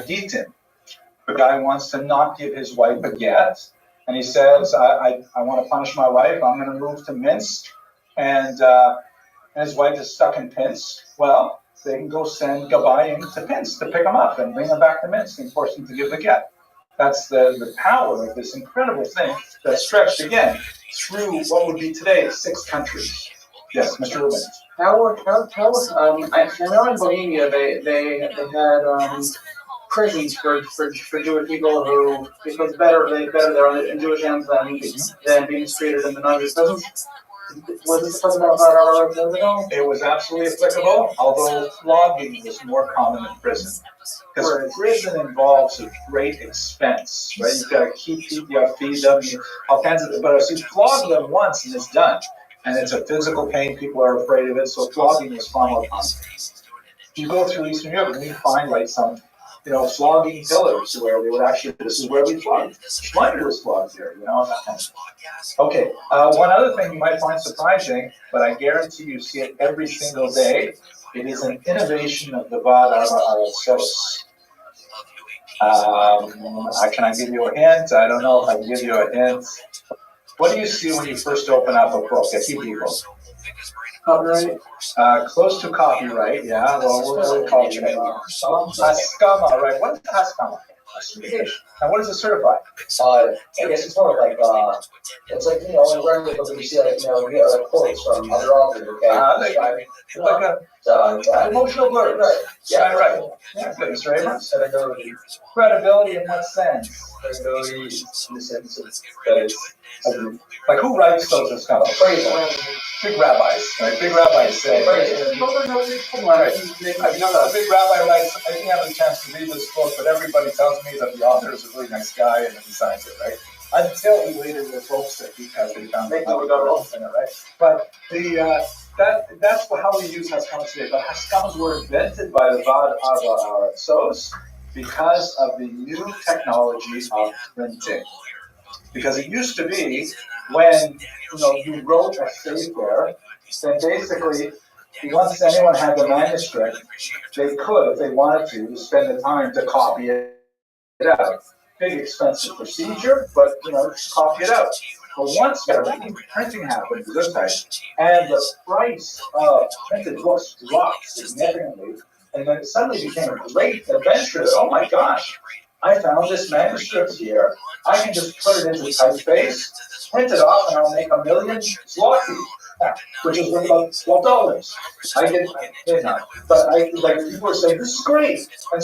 Gittin. The guy wants to not give his wife a get, and he says, I want to punish my wife, I'm going to move to Minsk, and his wife is stuck in Pinsk. Well, they can go send Gabayim to Pinsk to pick him up and bring him back to Minsk and force him to give the get. That's the power of this incredible thing that stretched, again, through what would be today 6 countries. Yes, Mr. Rubin. I know in Bohemia they had prisons for Jewish people who, because better they're in Jewish hands than being treated in the non-Jewish prisons. Was this applicable about It was absolutely applicable, although flogging was more common in prison. Because prison involves a great expense, right? You've got to keep people, you have to feed them, all kinds of, but if you flog them once and it's done, and it's a physical pain, people are afraid of it, so flogging is far more common. You go through Eastern Europe and you find like some, flogging pillars where we would actually, this is where we flogged. Schleider was flogged here, that kind of stuff. Okay, one other thing you might find surprising, but I guarantee you see it every single day. It is an innovation of the Vad Arba Aratzos. Can I give you a hint? I don't know if I can give you a hint. What do you see when you first open up a book, a Hebrew book? Copyright? Close to copyright, yeah. Well, what do we call it today? Haskama, right? What is Haskama? And what does it certify? I guess it's more like, it's like, in regular books, you see, like, we get like quotes from other authors, okay? It's like an emotional blurb, right? Yeah, right. Yeah, good, Mr. Abrams. Credibility in what sense? Credibility in the sense that it's, like, who writes those Haskama? Big rabbis, right? Big rabbis say, a big rabbi writes, I didn't have a chance to read this book, but everybody tells me that the author is a really nice guy and he signs it, right? Until he later revokes it because they found out we got wrong in it, right? But that's how we use Haskamas today. But Haskamas were invented by the Vad Arba Aratzos because of the new technology of printing. Because it used to be when you wrote a state there, then basically once anyone had the manuscript, they could, if they wanted to, spend the time to copy it out. Big expensive procedure, but just copy it out. But once printing happened to this type, and the price of printed books dropped significantly, and then it suddenly became a great adventure that, oh my gosh, I found this manuscript here. I can just put it into typeface, print it off, and I'll make $1 million zloty, which is worth about $12. I did not, but people are saying this is great, and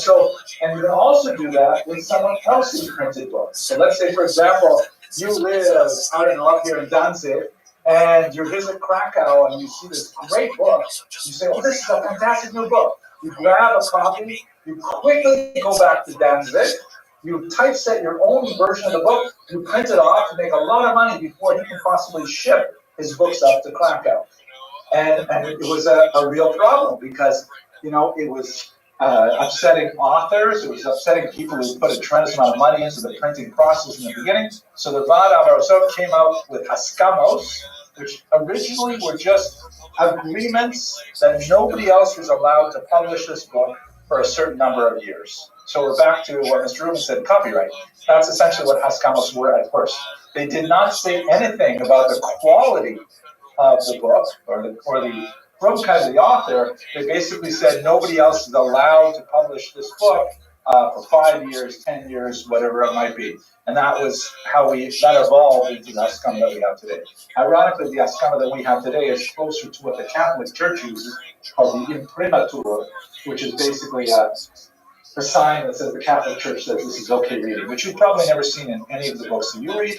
you can also do that with someone else's printed book. So let's say, for example, you live up here in Danzig, and you visit Krakow and you see this great book. You say, "Oh, this is a fantastic new book." You grab a copy, you quickly go back to Danzig, you typeset your own version of the book, you print it off to make a lot of money before he can possibly ship his books up to Krakow. And it was a real problem because, it was upsetting authors, it was upsetting people who put a tremendous amount of money into the printing process in the beginning. So the Vad Avarosot came out with Haskamos, which originally were just agreements that nobody else was allowed to publish this book for a certain number of years. So we're back to what Mr. Rubin said, copyright. That's essentially what Haskamos were at first. They did not say anything about the quality of the book or the from kind of the author. They basically said nobody else is allowed to publish this book for 5 years, 10 years, whatever it might be. And that was how that evolved into the Haskama that we have today. Ironically, the Haskama that we have today is closer to what the Catholic Church uses, called the imprimatur, which is basically a sign that says the Catholic Church says this is okay reading, which you've probably never seen in any of the books that you read,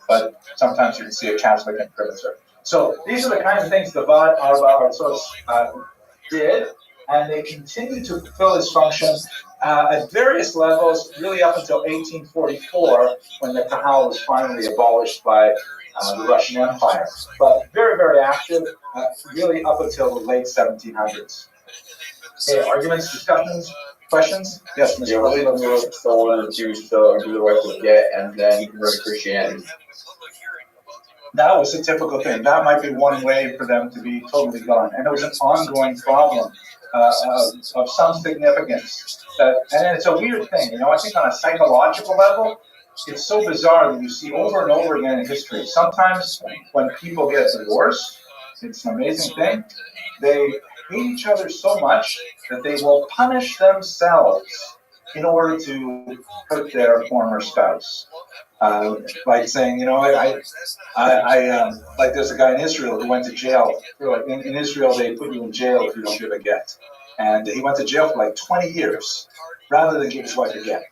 but sometimes you can see a Catholic imprimatur. So these are the kinds of things the Vad Avarosot did, and they continue to fulfill this function at various levels, really up until 1844, when the Kahal was finally abolished by the Russian Empire. But very, very active, really up until the late 1700s. Okay, arguments, discussions, questions? Yes, Mr. Yeah, really stolen the Jews to do the right to get and then convert to Christianity. That was a typical thing. That might be one way for them to be totally gone. And it was an ongoing problem of some significance. And it's a weird thing. I think on a psychological level, it's so bizarre that you see over and over again in history. Sometimes when people get divorced, it's an amazing thing. They hate each other so much that they will punish themselves in order to hurt their former spouse. Like saying, like there's a guy in Israel who went to jail. In Israel, they put you in jail if you don't give a get. And he went to jail for like 20 years rather than give his wife a get.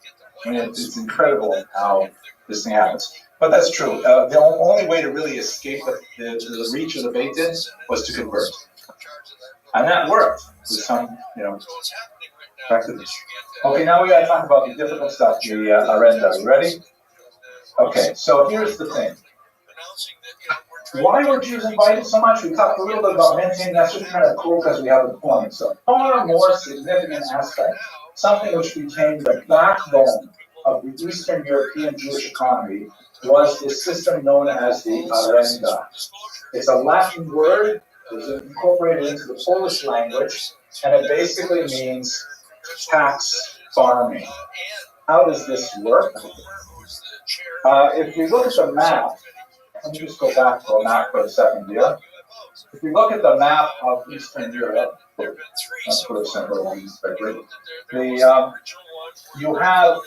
I mean, it's incredible how this thing happens. But that's true. The only way to really escape the reach of the Beit Din was to convert. And that worked with some, practice. Okay, now we got to talk about the difficult stuff, the Arenda. You ready? Okay, so here's the thing. Why were Jews invited so much? We talked a little bit about mentioning that's just kind of cool because we have a point. So far more significant aspect, something which became the backbone of the Eastern European Jewish economy, was this system known as the Arenda. It's a Latin word. It was incorporated into the Polish language, and it basically means tax farming. How does this work? If you look at the map, let me just go back to a map for a second here. If you look at the map of Eastern Europe, let's put a simpler one, you have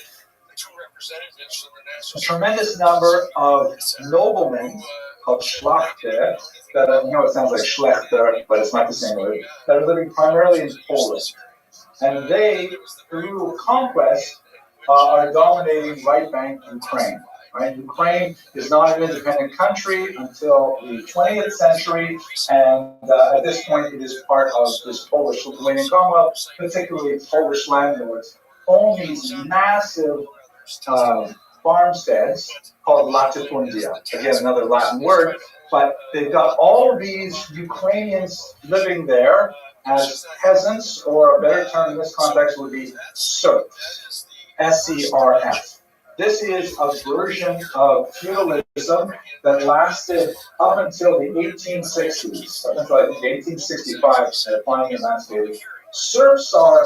a tremendous number of noblemen called Schlachter, that it sounds like Schlechter, but it's not the same word, that are living primarily in Poland. And they, through conquest, are dominating right bank Ukraine. Right? Ukraine is not an independent country until the 20th century, and at this point it is part of this Polish-Lithuanian Commonwealth, particularly Polish landlords own these massive farmsteads called latifundia. Again, another Latin word, but they've got all of these Ukrainians living there as peasants, or a better term in this context would be serfs, S-E-R-F. This is a version of feudalism that lasted up until the 1860s, up until I think 1865, applying emancipated. Serfs are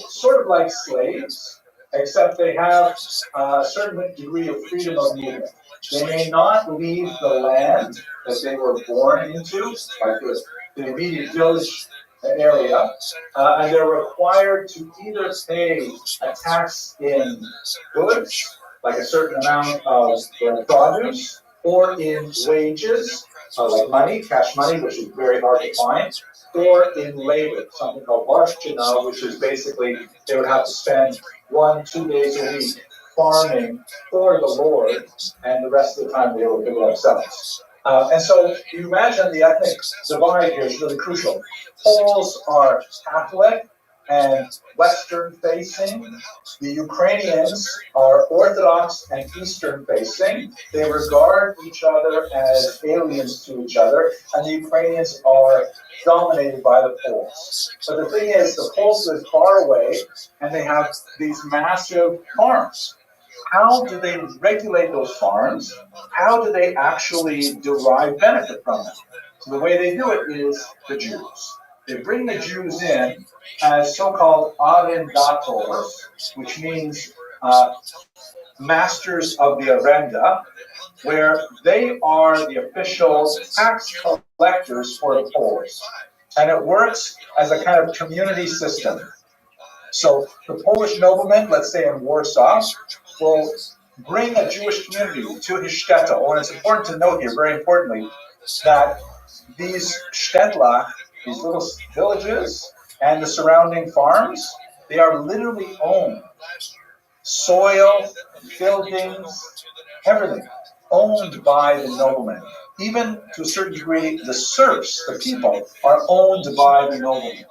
sort of like slaves, except they have a certain degree of freedom of movement. They may not leave the land that they were born into, like the immediate village area, and they're required to either pay a tax in goods, like a certain amount of their produce, or in wages, like money, cash money, which is very hard to find, or in labor, something called ROTHSCHILD, which is basically they would have to spend 1-2 days a week farming for the Lord, and the rest of the time they would do it themselves. And so you imagine the ethnic divide here is really crucial. Poles are Catholic and Western facing. The Ukrainians are Orthodox and Eastern facing. They regard each other as aliens to each other, and the Ukrainians are dominated by the Poles. But the thing is, the Poles live far away, and they have these massive farms. How do they regulate those farms? How do they actually derive benefit from them? So the way they do it is the Jews. They bring the Jews in as so-called arrendators, which means masters of the arenda, where they are the official tax collectors for the Poles. And it works as a kind of community system. So the Polish nobleman, let's say in Warsaw, will bring a Jewish community to his shtetl. And it's important to note here, very importantly, that these shtetl, these little villages, and the surrounding farms, they are literally owned. Soil, buildings, everything owned by the nobleman. Even to a certain degree, the serfs, the people, are owned by the nobleman.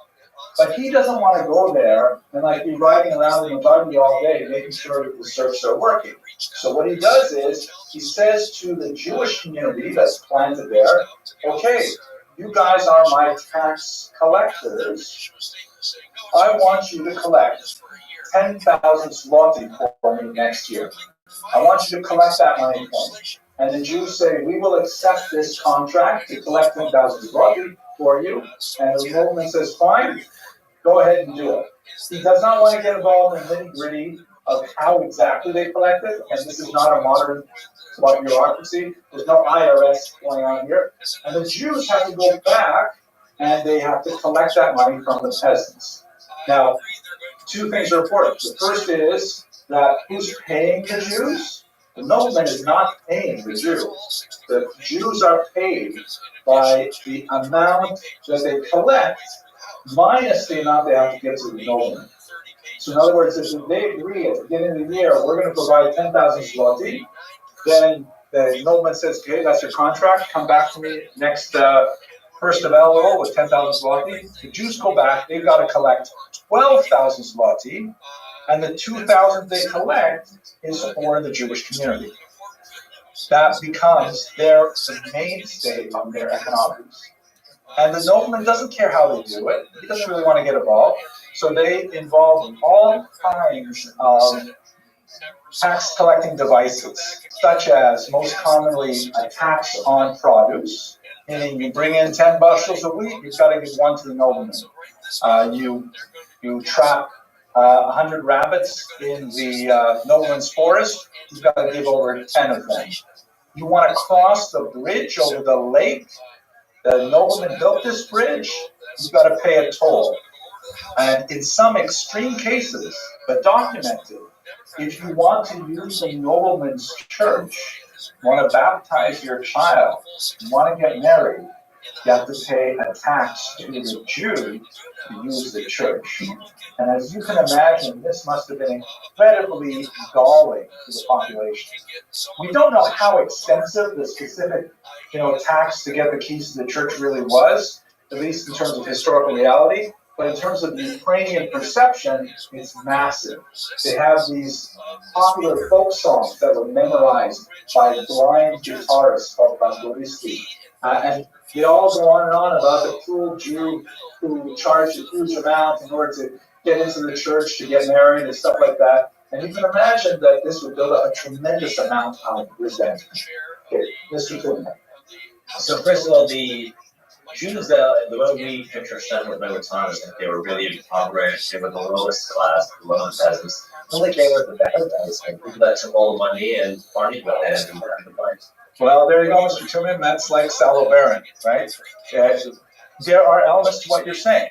But he doesn't want to go there and like be riding around in the buggy all day, making sure that the serfs are working. So what he does is he says to the Jewish community that's planted there, okay, you guys are my tax collectors. I want you to collect 10,000 zloty for me next year. I want you to collect that money for me. And the Jews say, we will accept this contract to collect 10,000 zloty for you. And the nobleman says, fine, go ahead and do it. He does not want to get involved in the nitty-gritty of how exactly they collect it, and this is not a modern bureaucracy. There's no IRS going on here. And the Jews have to go back, and they have to collect that money from the peasants. Now, two things are important. The first is that who's paying the Jews? The nobleman is not paying the Jews. The Jews are paid by the amount that they collect minus the amount they have to give to the nobleman. So in other words, if they agree at the beginning of the year, we're going to provide 10,000 zloty, then the nobleman says, okay, that's your contract, come back to me next 1st of Elul with 10,000 zloty. The Jews go back, they've got to collect 12,000 zloty, and the 2,000 they collect is for the Jewish community. That becomes their mainstay of their economics. And the nobleman doesn't care how they do it. He doesn't really want to get involved. So they involve all kinds of tax collecting devices, such as most commonly a tax on produce, meaning you bring in 10 bushels of wheat, you've got to give one to the nobleman. You trap 100 rabbits in the nobleman's forest, you've got to give over 10 of them. You want to cross the bridge over the lake, the nobleman built this bridge, you've got to pay a toll. And in some extreme cases, but documented, if you want to use a nobleman's church, you want to baptize your child, you want to get married, you have to pay a tax to the Jew to use the church. And as you can imagine, this must have been incredibly galling to the population. We don't know how extensive the specific, tax to get the keys to the church really was, at least in terms of historical reality. But in terms of the Ukrainian perception, it's massive. They have these popular folk songs that were memorized by blind guitarists called banduristi. And they all go on and on about the cruel Jew who charged a huge amount in order to get into the church to get married and stuff like that. And you can imagine that this would build up a tremendous amount of resentment. Okay, Mr. Goodman. So first of all, the Jews, the way we picture them with Thomas, that they were really impoverished, they were the lowest class, the lowest peasants. Well, like they were the better guys, and people that took all the money and partied with it and didn't the money. Well, there you go, Mr. Truman. That's like Sallow Baron, right? There are elements to what you're saying.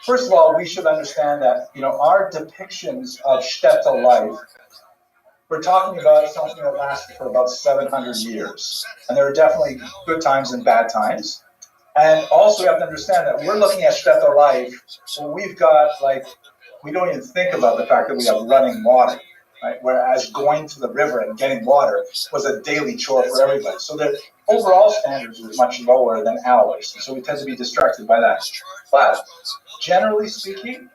First of all, we should understand that, our depictions of shtetl life, we're talking about something that lasted for about 700 years. And there are definitely good times and bad times. And also we have to understand that we're looking at shtetl life, where we've got, we don't even think about the fact that we have running water, right? Whereas going to the river and getting water was a daily chore for everybody. So the overall standards were much lower than ours. So we tend to be distracted by that. But generally speaking,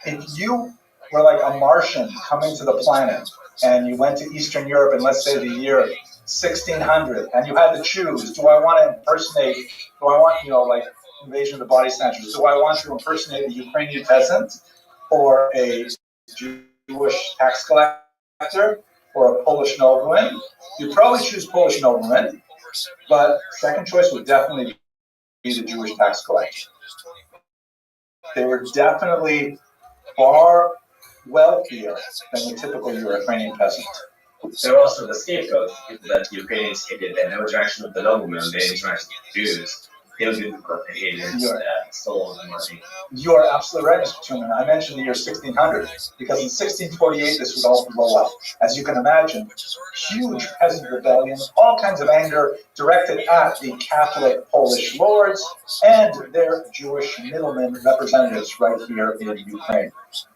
if you were like a Martian coming to the planet and you went to Eastern Europe in, let's say, the year 1600, and you had to choose, do I want to impersonate, Invasion of the Body Snatchers, do I want to impersonate a Ukrainian peasant or a Jewish tax collector or a Polish nobleman? You'd probably choose Polish nobleman, but second choice would definitely be the Jewish tax collector. They were definitely far wealthier than the typical Ukrainian peasant. They were also the scapegoats that the Ukrainians hated. They had no interaction with the noblemen, they interacted with the Jews. They would be the haters that stole the money. You're absolutely right, Mr. Truman. I mentioned the year 1600 because in 1648 this would all blow up. As you can imagine, huge peasant rebellion, all kinds of anger directed at the Catholic Polish lords and their Jewish middlemen representatives right here in Ukraine.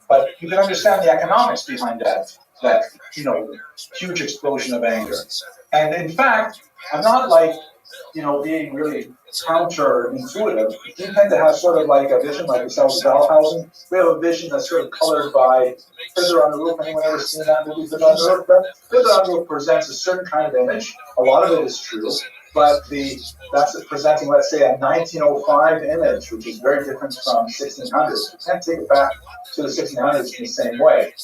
But you can understand the economics behind that huge explosion of anger. And in fact, I'm not being really counterintuitive. We tend to have sort of like a vision like ourselves, Valhausen. We have a vision that's sort of colored by Fiddler on the Roof. Anyone ever seen that movie, Fiddler on the Roof? Fiddler on the Roof presents a certain kind of image. A lot of it is true, but that's presenting, let's say, a 1905 image, which is very different from 1600s. You can't take it back to the 1600s in the same way.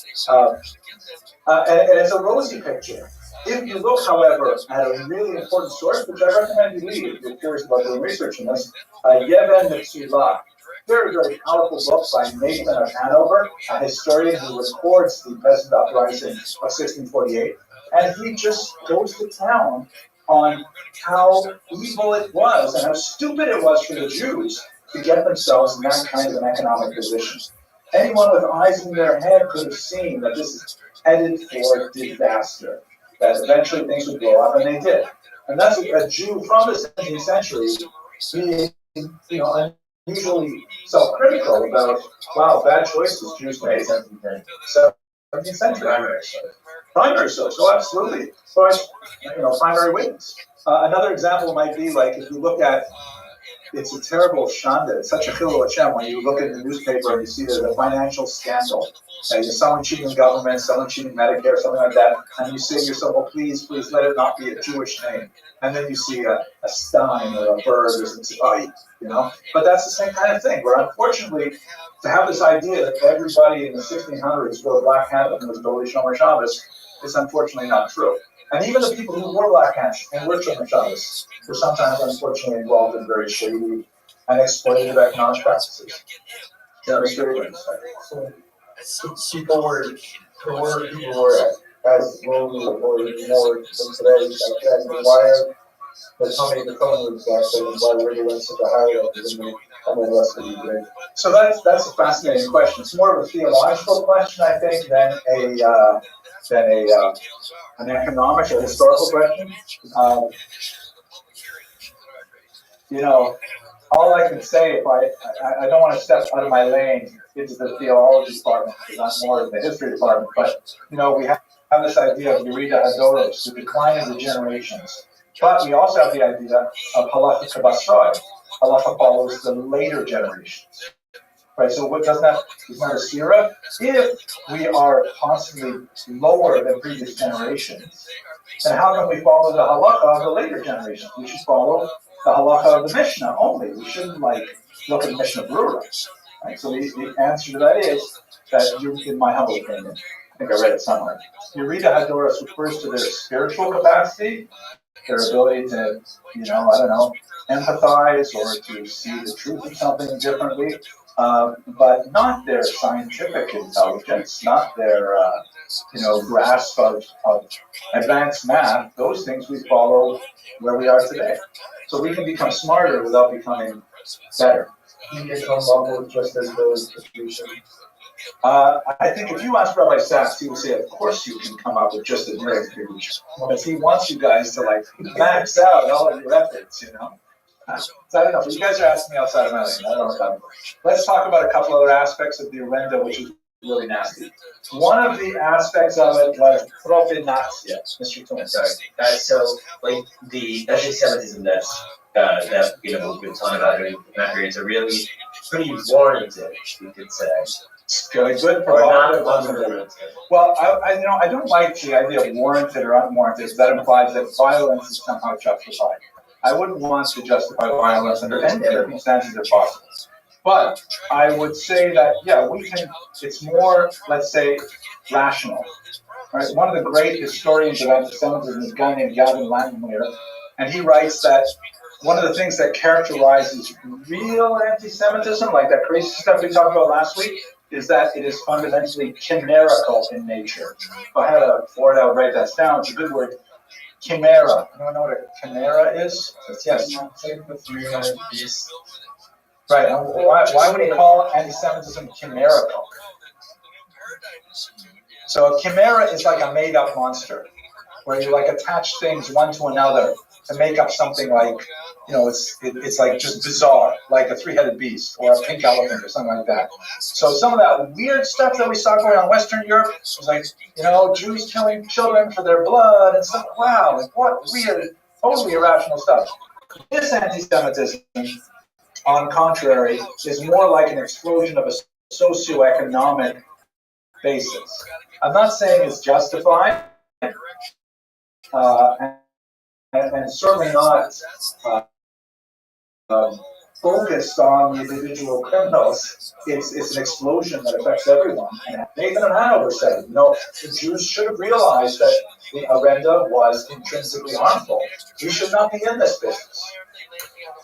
And it's a rosy picture. If you look, however, at a really important source, which I recommend you read if you're curious about doing research on this, Yevhen Metzulah, very, very powerful book by Nathan of Hanover, a historian who records the peasant uprising of 1648, and he just goes to town on how evil it was and how stupid it was for the Jews to get themselves in that kind of an economic position. Anyone with eyes in their head could have seen that this is headed for disaster, that eventually things would blow up, and they did. And that's a Jew from the 17th century being, unusually self-critical about, wow, bad choices Jews made. 17th century. Primary source, oh, absolutely. So, primary witness. Another example might be like if you look at, it's a terrible shanda. It's such a chilul Hashem when you look at the newspaper and you see there's a financial scandal. There's someone cheating government, someone cheating Medicare, something like that, and you say to yourself, "Oh, please let it not be a Jewish name." And then you see a Stein or a Berg or something, But that's the same kind of thing. Where unfortunately, to have this idea that everybody in the 1600s wore black hat and was Doli Shomer Shabbos is unfortunately not true. And even the people who wore black hats and were Shomer Shabbos were sometimes unfortunately involved in very shady and exploitative economic practices. That was very interesting. People were as lonely or more than today, like the wire. But how many become why we're such a high level and the rest of the day. So that's a fascinating question. It's more of a theological question, I think, than an economic or historical question. All I can say, if I don't want to step out of my lane into the theology department, because I'm more in the history department, but, we have this idea of Yerida Hadoros, the decline of the generations. But we also have the idea of halacha kabasroi. Halacha follows the later generations. Right, so what isn't that a sira? If we are constantly lower than previous generations, then how can we follow the halacha of the later generations? We should follow the halacha of the Mishnah only. We shouldn't look at Mishnah Brura. Right? So the answer to that is that you, in my humble opinion, I think I read it somewhere. Eureka Hadoros refers to their spiritual capacity, their ability to, empathize or to see the truth of something differently, but not their scientific intelligence, not their, grasp of advanced math. Those things we follow where we are today. So we can become smarter without becoming better. You can come up with just as good distribution. I think if you ask Rabbi Sachs, he would say, of course you can come up with just as great conclusion. Because he wants you guys to max out all of your efforts, So I don't know, but you guys are asking me outside of my lane. I don't know what I'm. Let's talk about a couple other aspects of the Orenda, which is really nasty. One of the aspects of it was propinatia. Mr. Toon, sorry. So, the anti-Semitism that we've been talking about during that period, it's a really pretty warranted, you could say. Good, or not unwarranted. Well, I don't like the idea of warranted or unwarranted, because that implies that violence is somehow justified. I wouldn't want to justify violence under any circumstances if possible. But I would say that, we can, it's more, let's say, rational. Right? One of the great historians of anti-Semitism is a guy named Gavin Langenmeier, and he writes that one of the things that characterizes real anti-Semitism, like that crazy stuff we talked about last week, is that it is fundamentally chimerical in nature. If I had a board, I would write that down. It's a good word. Chimera. Anyone know what a chimera is? Yes. Right. Why would he call anti-Semitism chimerical? So a chimera is like a made-up monster, where you attach things one to another to make up something it's like just bizarre, like a three-headed beast or a pink elephant or something like that. So some of that weird stuff that we saw going on in Western Europe was Jews killing children for their blood and stuff. Wow, what weird, totally irrational stuff. This anti-Semitism, on contrary, is more like an explosion of a socioeconomic basis. I'm not saying it's justified, and certainly not focused on the individual criminals. It's an explosion that affects everyone. And Nathan and Hanover said, the Jews should have realized that the Orenda was intrinsically harmful. We should not be in this business.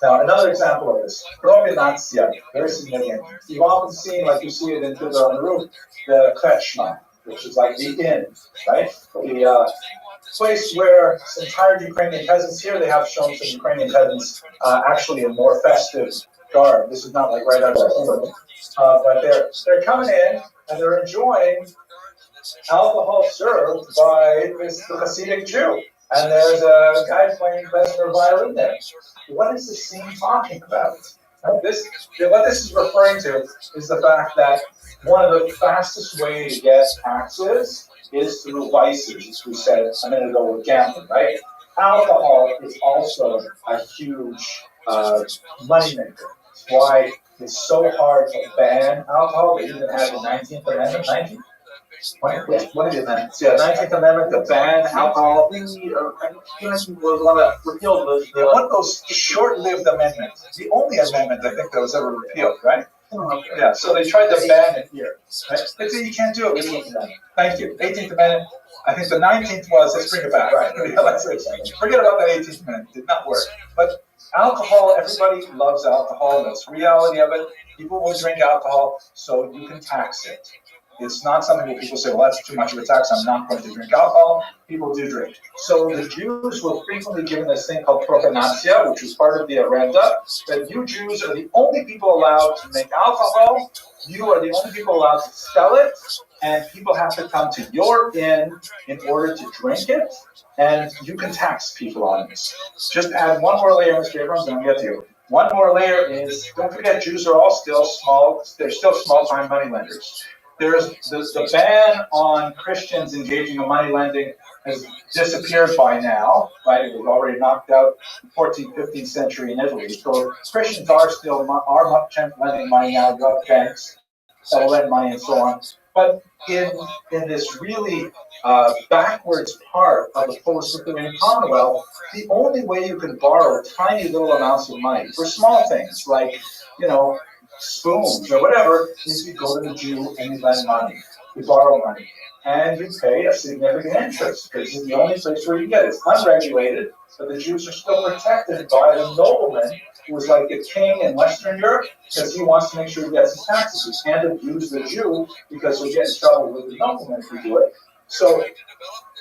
Now, another example of this, propinatia, very significant. You've often seen, like you see it in Fiddler on the Roof, the kretschma, which is like the inn, right? The place where some tired Ukrainian peasants here, they have shown some Ukrainian peasants actually in more festive garb. This is not like right out of the home. But they're coming in and they're enjoying alcohol served by the Hasidic Jew. And there's a guy playing klezmer violin there. What is this scene talking about? What this is referring to is the fact that one of the fastest ways to get access is through vices, as we said a minute ago with gambling, right? Alcohol is also a huge moneymaker. That's why it's so hard to ban alcohol. They even had the 19th Amendment, What are the amendments? Yeah, 19th Amendment to ban alcohol. Was one that repealed one of those short-lived amendments. The only amendment I think that was ever repealed, right? Yeah, so they tried to ban it here. Right? They said you can't do it. 18th Amendment. Thank you. 18th Amendment. I think the 19th was, let's bring it back. Right. Forget about that 18th Amendment. It did not work. But alcohol, everybody loves alcohol. That's the reality of it. People will drink alcohol, so you can tax it. It's not something that people say, well, that's too much of a tax, I'm not going to drink alcohol. People do drink. So the Jews were frequently given this thing called propinatia, which was part of the Orenda, that you Jews are the only people allowed to make alcohol, you are the only people allowed to sell it, and people have to come to your inn in order to drink it, and you can tax people on this. Just add one more layer, Mr. Abrams, and I'll get to you. One more layer is, don't forget, Jews are all still small, they're still small-time moneylenders. There's the ban on Christians engaging in money lending has disappeared by now, right? It was already knocked out in the 14th, 15th century in Italy. So Christians are still lending money now, you have banks that will lend money and so on. But in this really backwards part of the post-Lithuanian Commonwealth, the only way you can borrow tiny little amounts of money for small things like, spoons or whatever, is you go to the Jew and you lend money, you borrow money, and you pay a significant interest because it's the only place where you get it. It's unregulated, but the Jews are still protected by the nobleman who is like a king in Western Europe because he wants to make sure he gets his taxes. We can't abuse the Jew because we'll get in trouble with the nobleman if we do it. So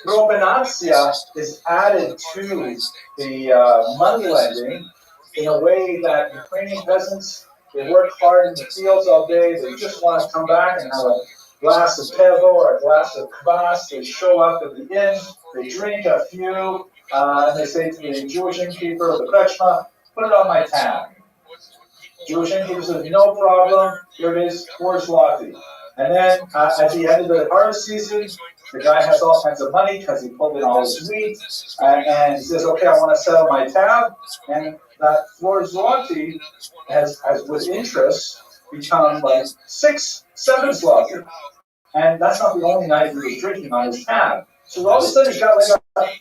provenantia is added to the money lending in a way that Ukrainian peasants, they work hard in the fields all day, they just want to come back and have a glass of pevo or a glass of kvass, they show up at the inn, they drink a few, and they say to the Jewish innkeeper or the krechma, put it on my tab. Jewish innkeeper says, no problem, here it is, 4 zloty. And then at the end of the harvest season, the guy has all kinds of money because he pulled in all his wheat, and he says, okay, I want to settle my tab, and that 4 zloty has with interest become like 6, 7 zloty. And that's not the only night he was drinking on his tab. So all of a sudden he's got like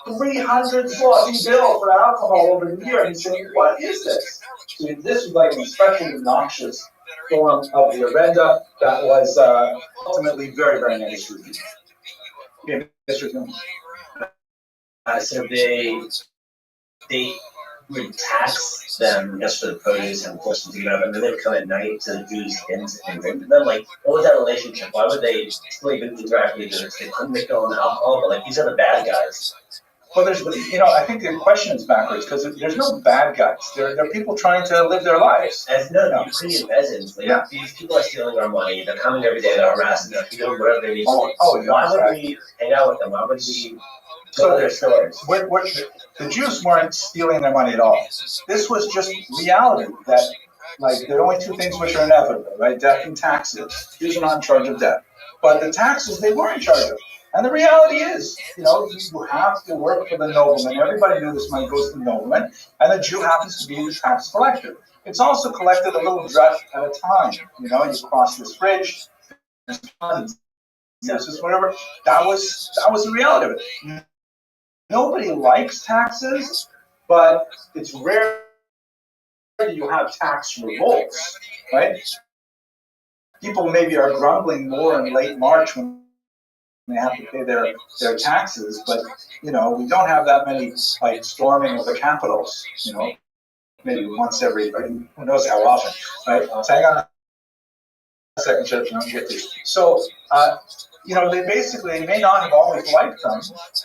a 300 zloty bill for alcohol over the year, and he's saying, what is this? So this was like an especially noxious form of the arenda that was ultimately very, very nice. Okay, Mr. Kuhn. So they would tax them just for the produce and force them to give it up, and then they would come at night to the Jews' inns and drink with them. Like, what was that relationship? Why would they still even interact with each other? They couldn't make their own alcohol, but like these are the bad guys. Well, I think the question is backwards because there's no bad guys. There are people trying to live their lives. As no, Ukrainian peasants, like, these people are stealing our money. They're coming every day. They're harassing us. Doing whatever they need. Why would we hang out with them? Why would we tell their stories? The Jews weren't stealing their money at all. This was just reality that, like, there are only 2 things which are inevitable, right? Death and taxes. Jews are not in charge of death. But the taxes, they were in charge of. And the reality is, you have to work for the nobleman. Everybody knew this money goes to the nobleman, and the Jew happens to be the tax collector. It's also collected a little dress at a time. You cross this bridge, this is whatever. That was the reality of it. Nobody likes taxes, but it's rare that you have tax revolts, right? People maybe are grumbling more in late March when they have to pay their taxes, but we don't have that many like storming of the capitals. Maybe once every who knows how often, right? So hang on a second, Church, and I'll get this. So they basically may not have always liked them,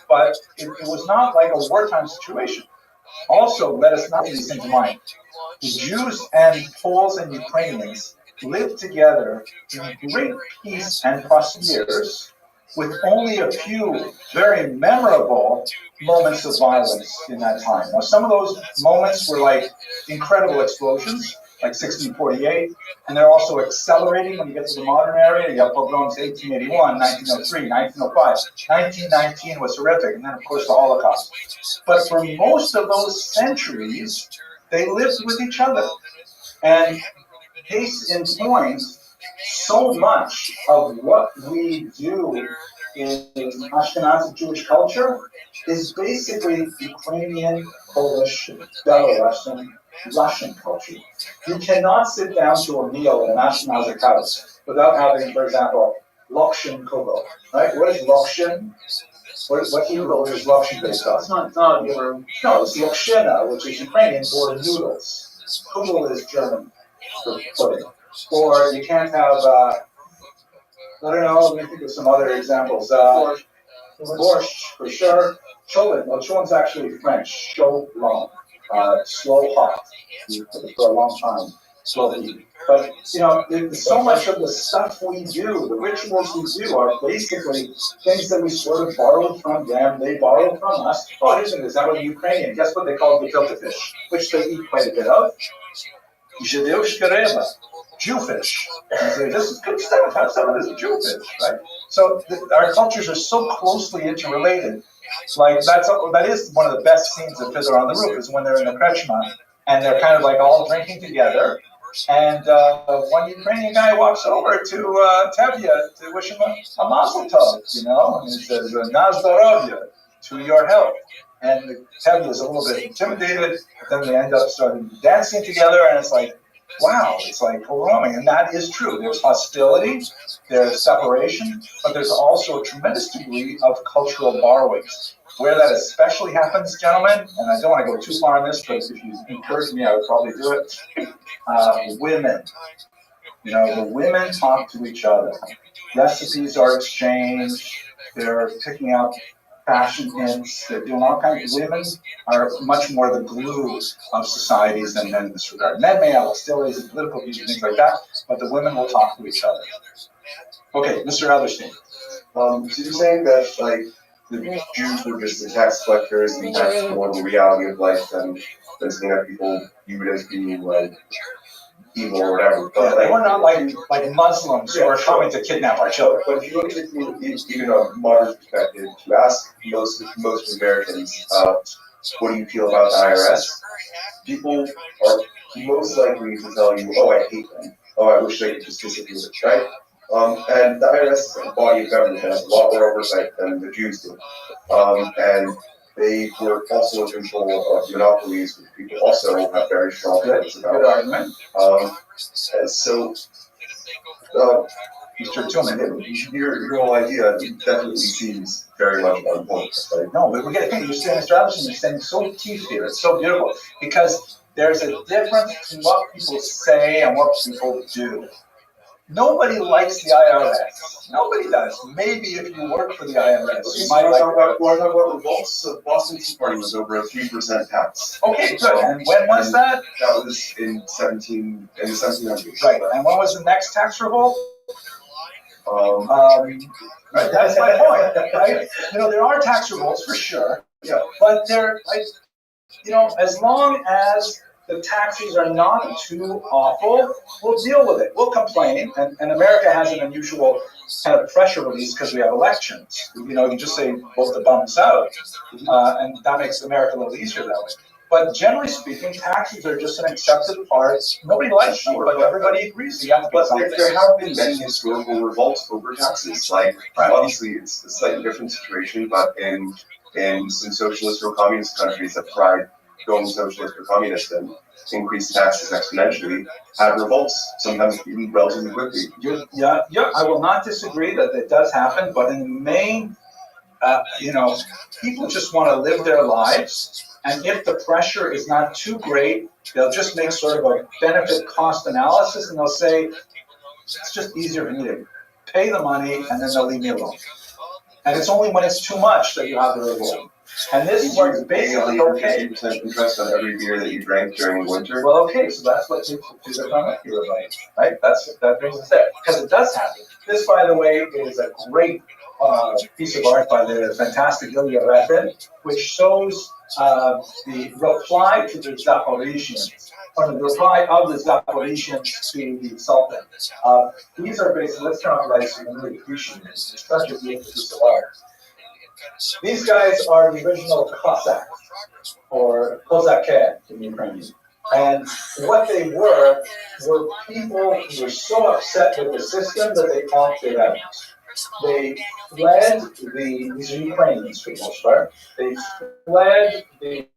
but it was not like a wartime situation. Also, let us not keep these things in mind. The Jews and Poles and Ukrainians lived together in great peace and prosperity, with only a few very memorable moments of violence in that time. Now, some of those moments were like incredible explosions, like 1648, and they're also accelerating when you get to the modern era. You have pogroms 1881, 1903, 1905. 1919 was horrific, and then, of course, the Holocaust. But for most of those centuries, they lived with each other. And case in point, so much of what we do in Ashkenazi Jewish culture is basically Ukrainian, Polish, Belarusian, Russian culture. You cannot sit down to a meal in an Ashkenazi house without having, for example, lokshin kubo. Right? What is lokshin? What Hebrew is lokshin based on? It's not Hebrew. No, it's lokshina, which is Ukrainian for noodles. Kubo is German for pudding. Or you can't have, I don't know, let me think of some other examples. Borscht, for sure. Cholent. Well, cholent's actually French. Chaud blanc. Slow hot. For a long time. Slow heat. But, so much of the stuff we do, the rituals we do, are basically things that we sort of borrowed from them. They borrowed from us. Oh, here's an example of Ukrainian. Guess what they call gefilte fish, which they eat quite a bit of? Jewfish. So this is good stuff. Have some of this Jewfish, right? So our cultures are so closely interrelated. Like that is one of the best scenes of Fiddler on the Roof is when they're in the krechma and they're kind of like all drinking together. And one Ukrainian guy walks over to Tevye to wish him a mazel tov, and he says, "Na zdorovya," to your health. And Tevye is a little bit intimidated, but then they end up starting dancing together, and it's like wow, it's like overwhelming. And that is true. There's hostility, there's separation, but there's also a tremendous degree of cultural borrowing. Where that especially happens, gentlemen, and I don't want to go too far on this, but if you encourage me, I would probably do it. Women. The women talk to each other. Recipes are exchanged. They're picking up fashion hints. They're doing all kinds of. Women are much more the glue of societies than men in this regard. Men may have hostilities and political views and things like that, but the women will talk to each other. Okay, Mr. Ellerstein. So you're saying that like the Jews were just the tax collectors and that's more the reality of life than something that people viewed as being like evil or whatever. But they were not like Muslims who are coming to kidnap our children. But if you look at it from even a modern perspective, you ask most Americans, what do you feel about the IRS? People are most likely to tell you, oh, I hate them. Oh, I wish they could just disappear, right? And the IRS is a body of government that has a lot more oversight than the Jews do. And they were also in control of monopolies, which people also have very strong feelings about. Good argument. And so, Mr. Tillman, your whole idea definitely seems very much on point. Right? No, but we're getting, you're saying, Mr. Anderson, you're saying so teeth here. It's so beautiful because there's a difference between what people say and what people do. Nobody likes the IRS. Nobody does. Maybe if you work for the IRS, you might like it. We're talking about revolts. The Boston Tea Party was over a 3% tax. Okay, good. And when was that? That was in the 1700s. Right. And when was the next tax revolt? Right. That's my point. Right. There are tax revolts for sure. Yeah. But they're like, as long as the taxes are not too awful, we'll deal with it. We'll complain. And America has an unusual kind of pressure release because we have elections. You just say, vote the bums out. And that makes America a little easier that way. But generally speaking, taxes are just an accepted part. Nobody likes them, but everybody agrees. But there have been many historical revolts over taxes. Like, obviously, it's a slightly different situation, but in some socialist or communist countries that tried going socialist or communist and increase taxes exponentially, had revolts, sometimes even relatively quickly. Yeah, I will not disagree that it does happen, but in the main, people just want to live their lives, and if the pressure is not too great, they'll just make sort of a benefit-cost analysis, and they'll say, it's just easier for me to pay the money, and then they'll leave me alone. And it's only when it's too much that you have the revolt. And this works basically okay. 50% interest on every beer that you drank during winter. Well, okay, so that's what people are coming here about, right? That brings us there. Because it does happen. This, by the way, is a great piece of art by the fantastic Ilya Rabbi, which shows the reply to the Zaporizhians, or the reply of the Zaporizhians to the Sultan. These are basically, let's turn on the light so you can really appreciate this. It's such a beautiful piece of art. These guys are the original Cossacks, or Kozake in Ukrainian. And what they were people who were so upset with the system that they opted out. They fled these are Ukrainians for the most part, they fled the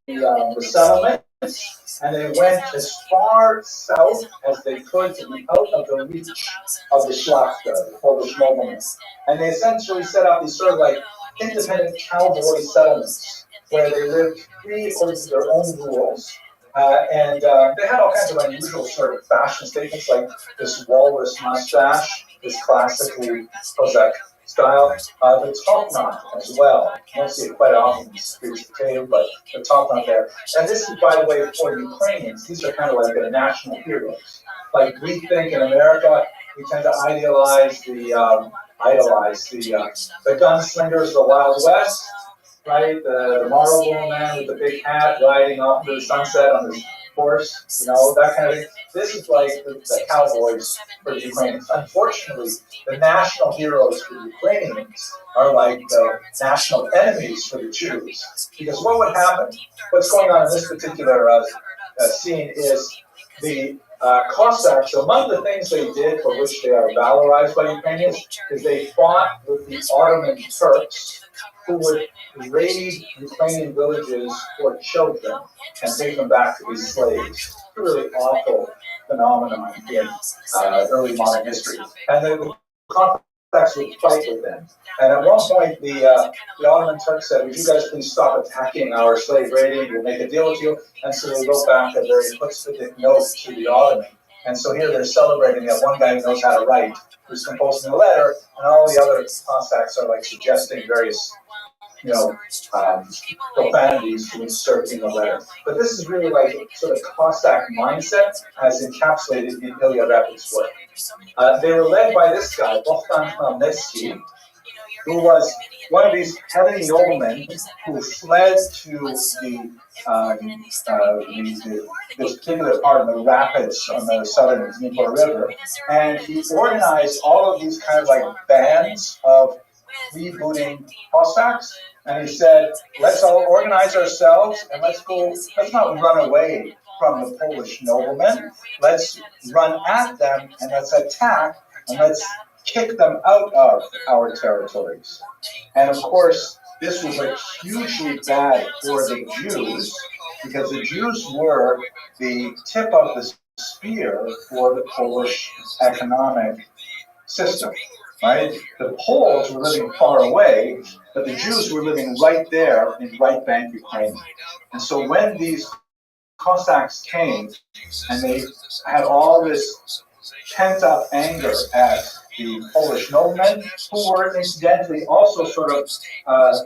settlements, and they went as far south as they could to be out of the reach of the Schlachta, or the Schmogman. And they essentially set up these sort of like independent cowboy settlements where they lived free according to their own rules. And they had all kinds of unusual sort of fashion statements, like this walrus mustache, this classically Cossack style. The top knot as well. You don't see it quite often in the streets of Kiev, but the top knot there. And this is, by the way, for Ukrainians, these are kind of like the national heroes. Like we think in America, we tend to idolize the gunslingers of the Wild West, right? The Marlboro man with the big hat riding off into the sunset on his horse, that kind of thing. This is like the cowboys for the Ukrainians. Unfortunately, the national heroes for the Ukrainians are like the national enemies for the Jews. Because what would happen, what's going on in this particular scene is the Cossacks, among the things they did for which they are valorized by Ukrainians, is they fought with the Ottoman Turks who would raid Ukrainian villages for children and take them back to be slaves. A really awful phenomenon in early modern history. And the contacts would fight with them. And at one point, the Ottoman Turks said, would you guys please stop attacking our slave raiding, we'll make a deal with you. And so they wrote back a very chutzpahdik note to the Ottoman. And so here they're celebrating that one guy who knows how to write, who's composing a letter, and all the other Cossacks are like suggesting various, profanities to insert in the letter. But this is really like sort of Cossack mindset as encapsulated in Ilya Repin's work. They were led by this guy, Bogdan Khmelnytsky, who was one of these heavy noblemen who fled to this particular part of the rapids on the southern Dnieper River, and he organized all of these kind of like bands of freebooting Cossacks, and he said, let's all organize ourselves and let's not run away from the Polish noblemen, let's run at them and let's attack and let's kick them out of our territories. And of course, this was like hugely bad for the Jews, because the Jews were the tip of the spear for the Polish economic system, right? The Poles were living far away, but the Jews were living right there in right bank Ukraine. And so when these Cossacks came and they had all this pent-up anger at the Polish noblemen, who were incidentally also sort of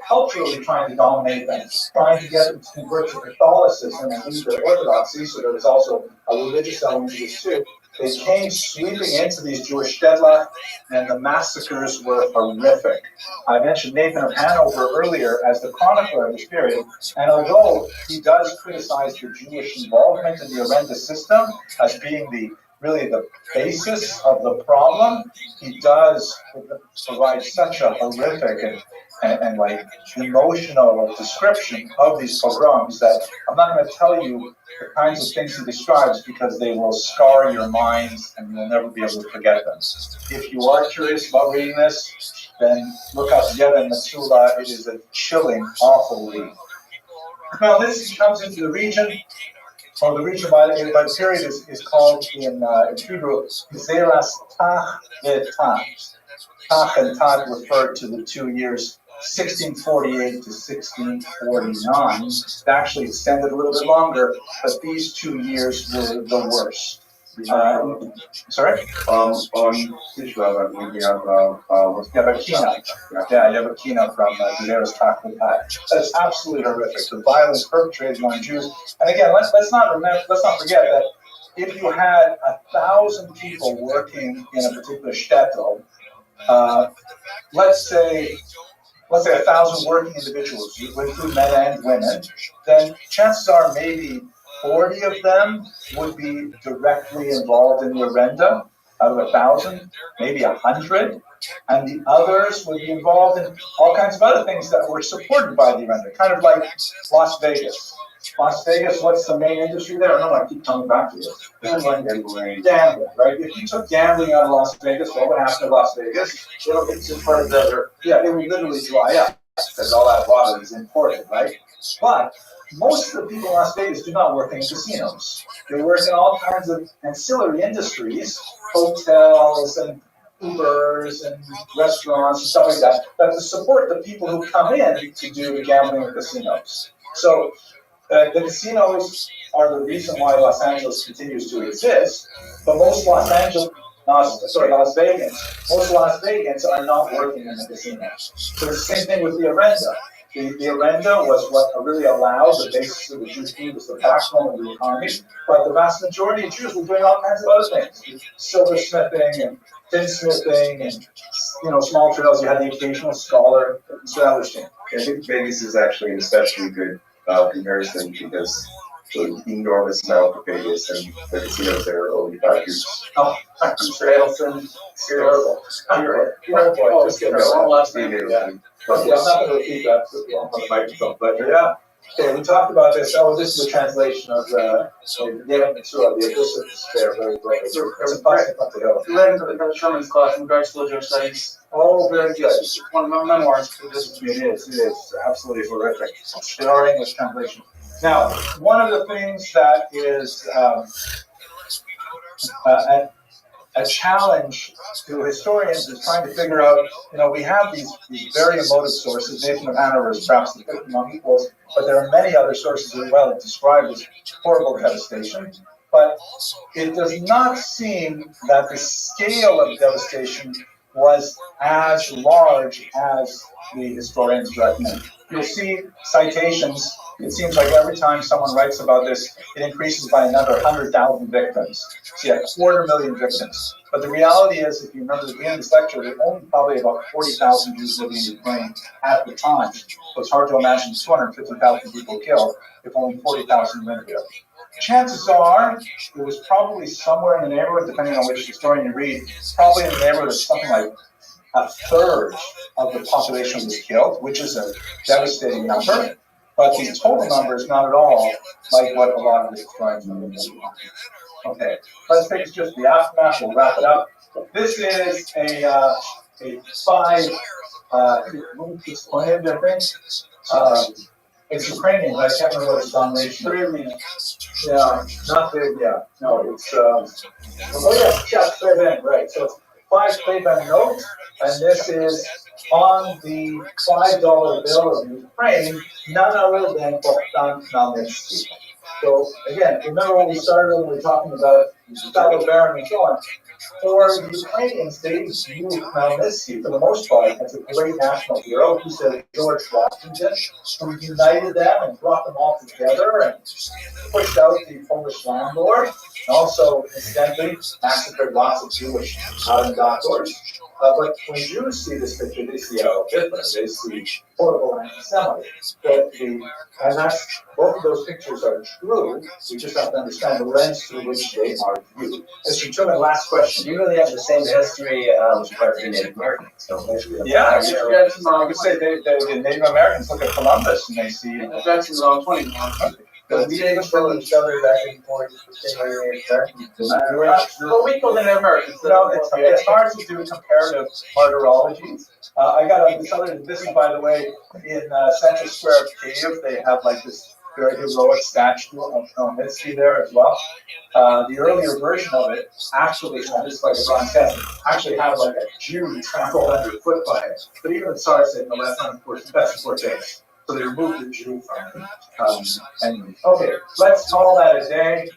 culturally trying to dominate them, trying to get them to convert to Catholicism and leave their orthodoxy, so there was also a religious element to this too. They came sweeping into these Jewish shtetl, and the massacres were horrific. I mentioned Nathan of Hanover earlier as the chronicler of this period, and although he does criticize the Jewish involvement in the horrendous system as being really the basis of the problem, he does provide such a horrific and like emotional description of these pogroms that I'm not going to tell you the kinds of things he describes because they will scar your minds and you'll never be able to forget them. If you are curious about reading this, then look up Yevhen Matsula. It is a chilling, awful read. Now this comes into the region. Well, the region by the period is called in Hebrew Zeras Tach V'Tach. Tach and Tach refer to the 2 years 1648 to 1649. It actually extended a little bit longer, but these 2 years were the worst. Sorry? On Tishrava, we have a keynote. Yeah, you have a keynote from Zeras Tach V'Tach. That's absolutely horrific. The violence perpetrated on Jews. And again, let's not forget that if you had 1,000 people working in a particular shtetl, let's say 1,000 working individuals, you include men and women, then chances are maybe 40 of them would be directly involved in the orenda out of 1,000, maybe 100, and the others would be involved in all kinds of other things that were supported by the orenda, kind of like Las Vegas. Las Vegas, what's the main industry there? I don't know, I keep coming back to this. Gambling, right? If you took gambling out of Las Vegas, what would happen to Las Vegas? It's just part of the desert. Yeah, it would literally dry up because all that water is imported, right? But most of the people in Las Vegas do not work in casinos. They work in all kinds of ancillary industries, hotels and Ubers and restaurants and stuff like that, that to support the people who come in to do the gambling in casinos. So the casinos are the reason why Los Angeles continues to exist, but most Las Vegans are not working in the casinos. So it's the same thing with the orenda. The orenda was what really allowed the basis of the Jewish community, was the backbone of the economy, but the vast majority of Jews were doing all kinds of other things, silversmithing and tinsmithing and small trades. You had the occasional scholar, so that was changed. I think Vegas is actually an especially good comparison because the enormous amount of Vegas and the casinos there are only 5 groups. Oh, Mr. Adelson, terrible. Oh, just kidding. I'm not going to repeat that on the microphone, but yeah. Okay, we talked about this. Oh, this is a translation of the Surah, the Abyss there, very well. It's a plastic up the hill. Read into the Sherman's class in grad school Jewish studies. Oh, very good. It's one of my memoirs. It is absolutely horrific. In our English translation. Now, one of the things that is a challenge to historians is trying to figure out, we have these very emotive sources. Nathan of Hanover is perhaps the fifth among equals, but there are many other sources as well that describe this horrible devastation. But it does not seem that the scale of devastation was as large as the historians recommend. You'll see citations. It seems like every time someone writes about this, it increases by another 100,000 victims. So you have 250,000 victims. But the reality is, if you remember the beginning of this lecture, there were only probably about 40,000 Jews living in Ukraine at the time. So it's hard to imagine 250,000 people killed if only 40,000 lived here. Chances are it was probably somewhere in the neighborhood, depending on which historian you read, probably in the neighborhood of something like a third of the population was killed, which is a devastating number. But the total number is not at all like what a lot of the historians are. Okay, let's take just the aftermath. We'll wrap it up. This is a 5. It's Ukrainian, but I can't remember what it's domination. Yeah, not big. Yeah, no, it's. Right. So it's 5 Kleban notes, and this is on the $5 bill of Ukraine, none other than Bogdan Khmelnytsky. So again, remember when we started when we were talking about fellow baron and so on. For the Ukrainians, they view Khmelnytsky, for the most part, as a great national hero. He's a George Washington who united them and brought them all together and pushed out the Polish landlord, and also, incidentally, massacred lots of Jewish doctors. But when Jews see this picture, they see how different. They see horrible anti-Semitism. And that's, both of those pictures are true. We just have to understand the lens through which they are viewed. Mr. Truman, last question. You really have the same history with regard to the Native Americans. Yeah, I would say the Native Americans look at Columbus and they see Jackson's on 20. But we didn't kill each other back and forth for saying Well, we killed Native Americans. It's hard to do comparative martyrology. I got this is, by the way, in Central Square of Kyiv, they have like this very heroic statue of Khmelnytsky there as well. The earlier version of it actually had this like a bronze statue, actually had like a Jew trampled underfoot by it. But even the Tsar said, no, that's not important, that's important. So they removed the Jew from it. Anyway. Okay, let's call that a day.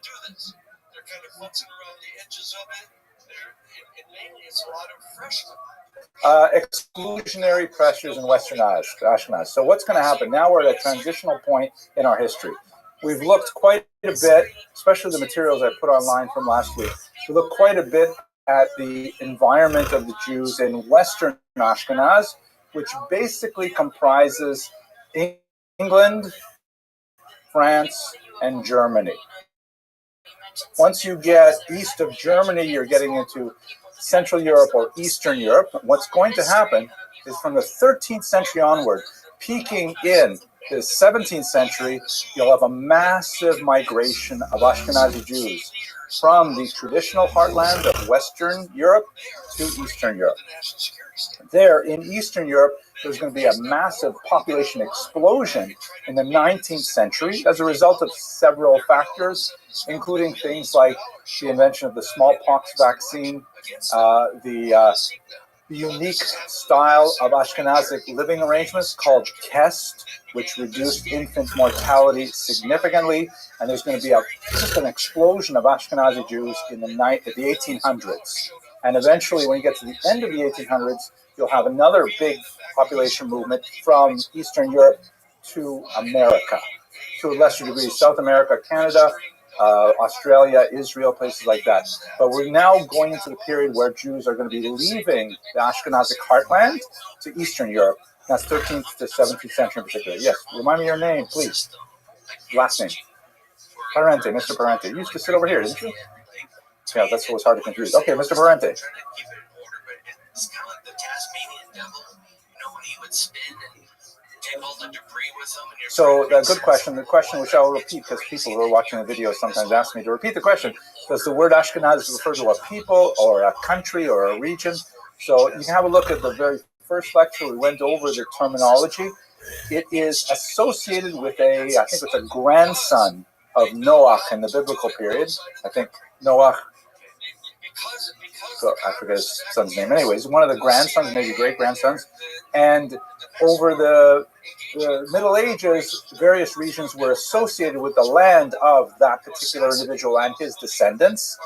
Exclusionary pressures in Western Ashkenaz. So what's going to happen? Now we're at a transitional point in our history. We've looked quite a bit, especially the materials I put online from last week. We looked quite a bit at the environment of the Jews in Western Ashkenaz, which basically comprises England, France, and Germany. Once you get east of Germany, you're getting into Central Europe or Eastern Europe. What's going to happen is from the 13th century onward, peaking in the 17th century, you'll have a massive migration of Ashkenazi Jews from the traditional heartland of Western Europe to Eastern Europe. There, in Eastern Europe, there's going to be a massive population explosion in the 19th century as a result of several factors, including things like the invention of the smallpox vaccine, the unique style of Ashkenazic living arrangements called Kest, which reduced infant mortality significantly, and there's going to be just an explosion of Ashkenazi Jews in the 1800s. And eventually, when you get to the end of the 1800s, you'll have another big population movement from Eastern Europe to America, to a lesser degree, South America, Canada, Australia, Israel, places like that. But we're now going into the period where Jews are going to be leaving the Ashkenazic heartland to Eastern Europe. That's 13th to 17th century in particular. Yes, remind me your name, please. Last name. Parente, Mr. Parente. You used to sit over here, didn't you? Yeah, that's what was hard to confuse. Okay, Mr. Parente. So, the good question, the question which I will repeat because people who are watching the video sometimes ask me to repeat the question. Does the word Ashkenaz refer to a people or a country or a region? So, you can have a look at the very first lecture. We went over the terminology. It is associated with I think it's a grandson of Noach in the biblical period. I think Noach, so I forget his son's name. Anyways, one of the grandsons, maybe great-grandsons. And over the Middle Ages, various regions were associated with the land of that particular individual and his descendants.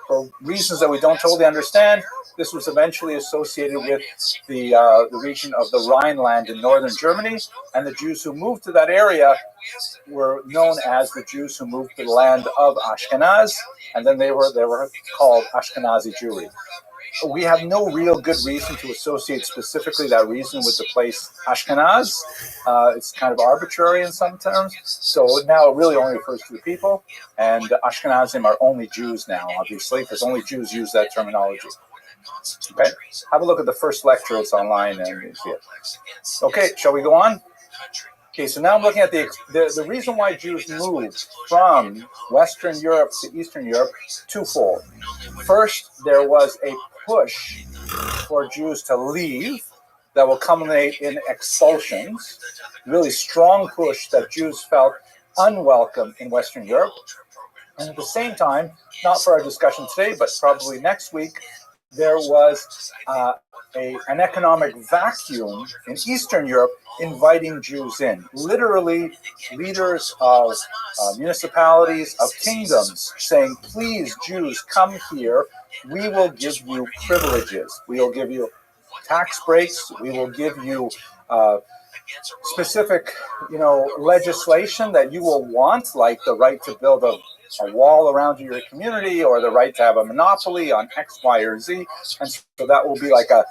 For reasons that we don't totally understand, this was eventually associated with the region of the Rhineland in northern Germany, and the Jews who moved to that area were known as the Jews who moved to the land of Ashkenaz, and then they were called Ashkenazi Jewry. We have no real good reason to associate specifically that reason with the place Ashkenaz. It's kind of arbitrary in some terms. So now it really only refers to the people, and Ashkenazim are only Jews now, obviously, because only Jews use that terminology. Okay, have a look at the first lecture. It's online and you can see it. Okay, shall we go on? Okay, so now I'm looking at the reason why Jews moved from Western Europe to Eastern Europe, twofold. First, there was a push for Jews to leave that will culminate in expulsions, really strong push that Jews felt unwelcome in Western Europe. And at the same time, not for our discussion today, but probably next week, there was an economic vacuum in Eastern Europe inviting Jews in. Literally, leaders of municipalities, of kingdoms, saying, please, Jews, come here. We will give you privileges. We will give you tax breaks. We will give you specific, legislation that you will want, like the right to build a wall around your community or the right to have a monopoly on X, Y, or Z. And so that will be like a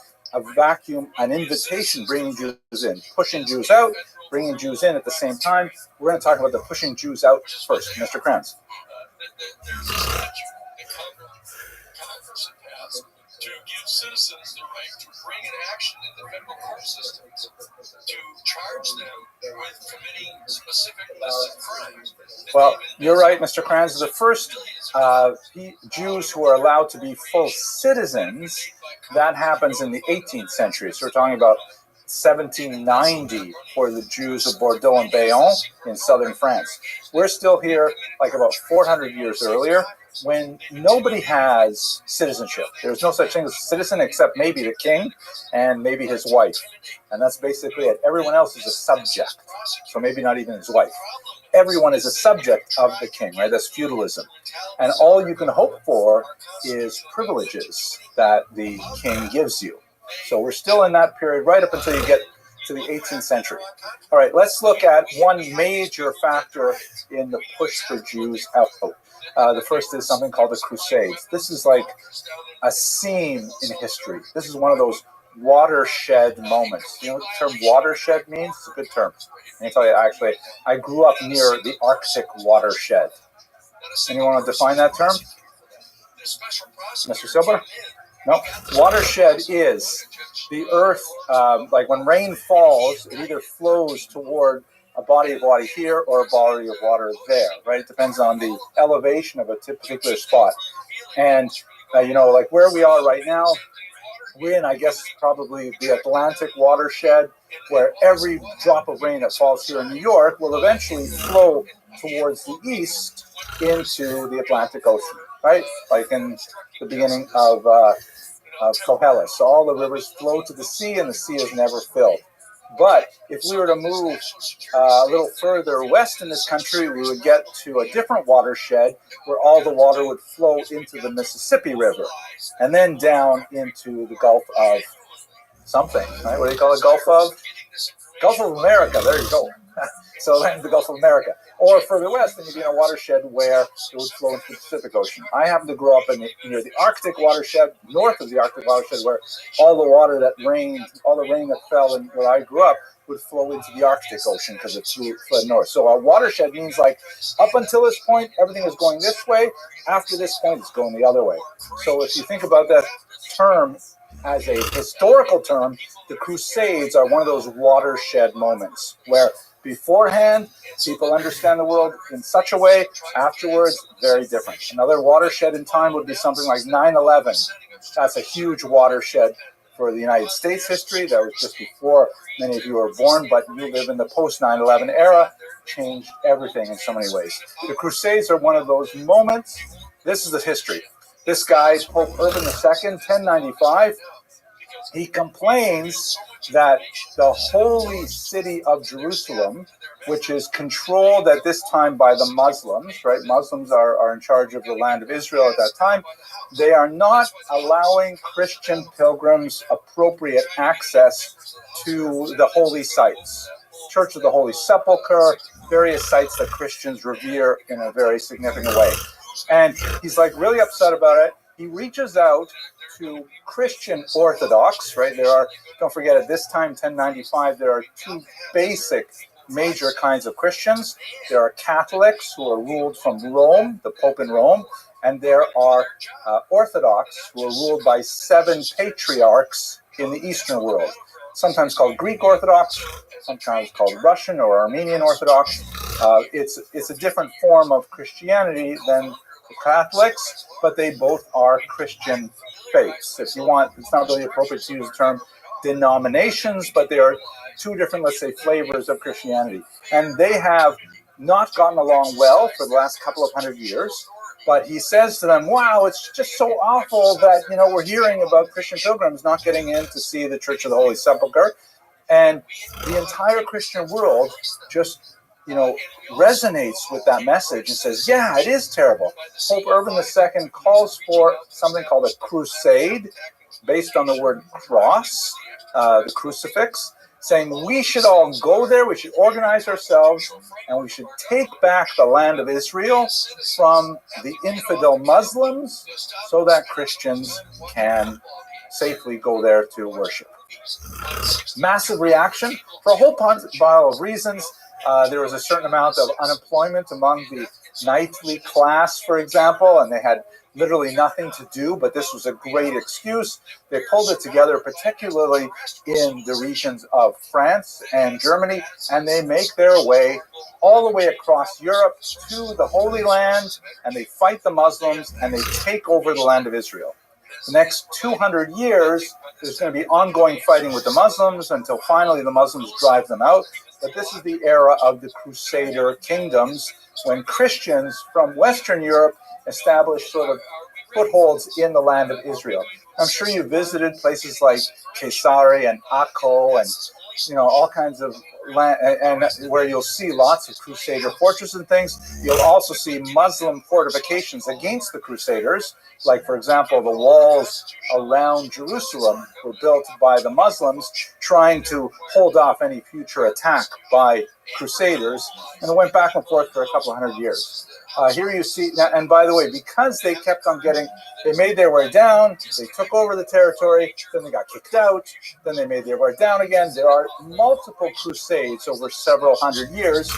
vacuum, an invitation, bringing Jews in, pushing Jews out, bringing Jews in at the same time. We're going to talk about the pushing Jews out first. Mr. Kranz. There's a statute that Congress had passed to give citizens the right to bring an action in the federal court system to charge them with committing specific lists of crimes. Well, you're right, Mr. Kranz. The first Jews who are allowed to be full citizens, that happens in the 18th century. So we're talking about 1790 for the Jews of Bordeaux and Bayonne in southern France. We're still here like about 400 years earlier when nobody has citizenship. There's no such thing as a citizen except maybe the king and maybe his wife. And that's basically it. Everyone else is a subject. So maybe not even his wife. Everyone is a subject of the king, right? That's feudalism. And all you can hope for is privileges that the king gives you. So we're still in that period right up until you get to the 18th century. All right, let's look at one major factor in the push for Jews out. The first is something called the Crusades. This is like a seam in history. This is one of those watershed moments. You know what the term watershed means? It's a good term. Let me tell you, actually, I grew up near the Arctic watershed. Anyone want to define that term? Mr. Silber? No. Watershed is the earth, like when rain falls, it either flows toward a body of water here or a body of water there, right? It depends on the elevation of a particular spot. And, like where we are right now, we're in, I guess, probably the Atlantic watershed, where every drop of rain that falls here in New York will eventually flow towards the east into the Atlantic Ocean, right? Like in the beginning of Koheles. So all the rivers flow to the sea, and the sea is never filled. But if we were to move a little further west in this country, we would get to a different watershed where all the water would flow into the Mississippi River and then down into the Gulf of something, right? What do you call it? Gulf of America. There you go. So then the Gulf of America. Or further west, then you'd be in a watershed where it would flow into the Pacific Ocean. I happen to grow up near the Arctic watershed, north of the Arctic watershed, where all the water that rained, all the rain that fell in where I grew up would flow into the Arctic Ocean because it flowed north. So a watershed means like up until this point, everything is going this way. After this point, it's going the other way. So if you think about that term as a historical term, the Crusades are one of those watershed moments where beforehand, people understand the world in such a way, afterwards, very different. Another watershed in time would be something like 9/11. That's a huge watershed for the United States history. That was just before many of you were born, but you live in the post-9/11 era, changed everything in so many ways. The Crusades are one of those moments. This is the history. This guy, Pope Urban II, 1095, he complains that the holy city of Jerusalem, which is controlled at this time by the Muslims, right? Muslims are in charge of the land of Israel at that time. They are not allowing Christian pilgrims appropriate access to the holy sites. Church of the Holy Sepulchre, various sites that Christians revere in a very significant way. And he's like really upset about it. He reaches out to Christian Orthodox, right? There are, don't forget, at this time, 1095, there are two basic major kinds of Christians. There are Catholics who are ruled from Rome, the Pope in Rome, and there are Orthodox who are ruled by 7 patriarchs in the Eastern world, sometimes called Greek Orthodox, sometimes called Russian or Armenian Orthodox. It's a different form of Christianity than the Catholics, but they both are Christian faiths. If you want, it's not really appropriate to use the term denominations, but they are two different, let's say, flavors of Christianity. And they have not gotten along well for the last couple of hundred years. But he says to them, wow, it's just so awful that, we're hearing about Christian pilgrims not getting in to see the Church of the Holy Sepulchre. And the entire Christian world just, resonates with that message and says, yeah, it is terrible. Pope Urban II calls for something called a crusade, based on the word cross, the crucifix, saying we should all go there, we should organize ourselves, and we should take back the land of Israel from the infidel Muslims so that Christians can safely go there to worship. Massive reaction for a whole pile of reasons. There was a certain amount of unemployment among the knightly class, for example, and they had literally nothing to do, but this was a great excuse. They pulled it together, particularly in the regions of France and Germany, and they make their way all the way across Europe to the Holy Land, and they fight the Muslims, and they take over the land of Israel. The next 200 years, there's going to be ongoing fighting with the Muslims until finally the Muslims drive them out. But this is the era of the Crusader kingdoms, when Christians from Western Europe established sort of footholds in the land of Israel. I'm sure you visited places like Caesarea and Akko and all kinds of land, and where you'll see lots of Crusader fortresses and things. You'll also see Muslim fortifications against the Crusaders. Like, for example, the walls around Jerusalem were built by the Muslims trying to hold off any future attack by Crusaders, and it went back and forth for a couple of hundred years. Here you see, and by the way, because they kept on they made their way down, they took over the territory, then they got kicked out, then they made their way down again. There are multiple crusades over several hundred years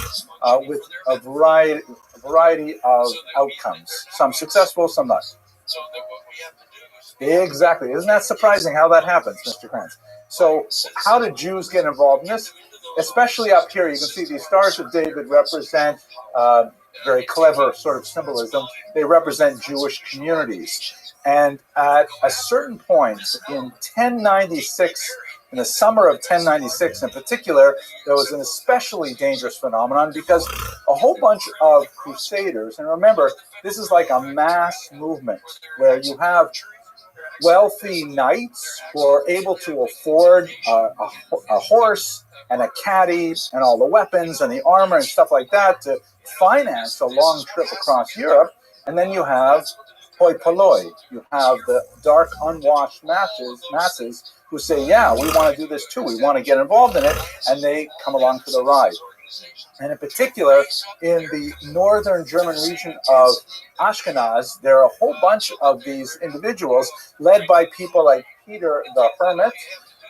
with a variety of outcomes, some successful, some not. So that what we have to do is... Exactly. Isn't that surprising how that happens, Mr. Krantz? So how did Jews get involved in this? Especially up here, you can see these stars of David represent very clever sort of symbolism. They represent Jewish communities. And at a certain point in 1096, in the summer of 1096 in particular, there was an especially dangerous phenomenon because a whole bunch of crusaders, and remember, this is like a mass movement where you have wealthy knights who are able to afford a horse and a caddy and all the weapons and the armor and stuff like that to finance a long trip across Europe. And then you have hoi polloi. You have the dark, unwashed masses who say, yeah, we want to do this too. We want to get involved in it. And they come along for the ride. And in particular, in the northern German region of Ashkenaz, there are a whole bunch of these individuals led by people like Peter the Hermit,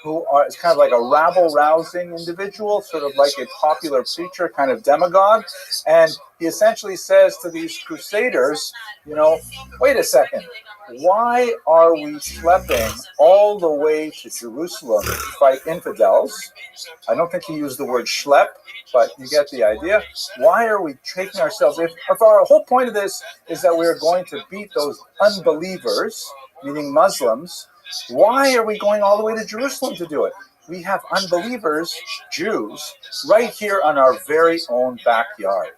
who is kind of like a rabble-rousing individual, sort of like a popular preacher, kind of demagogue. And he essentially says to these crusaders, you know, wait a second, why are we schlepping all the way to Jerusalem to fight infidels? I don't think he used the word schlep, but you get the idea. Why are we taking ourselves, if our whole point of this is that we're going to beat those unbelievers, meaning Muslims, why are we going all the way to Jerusalem to do it? We have unbelievers, Jews, right here on our very own backyard.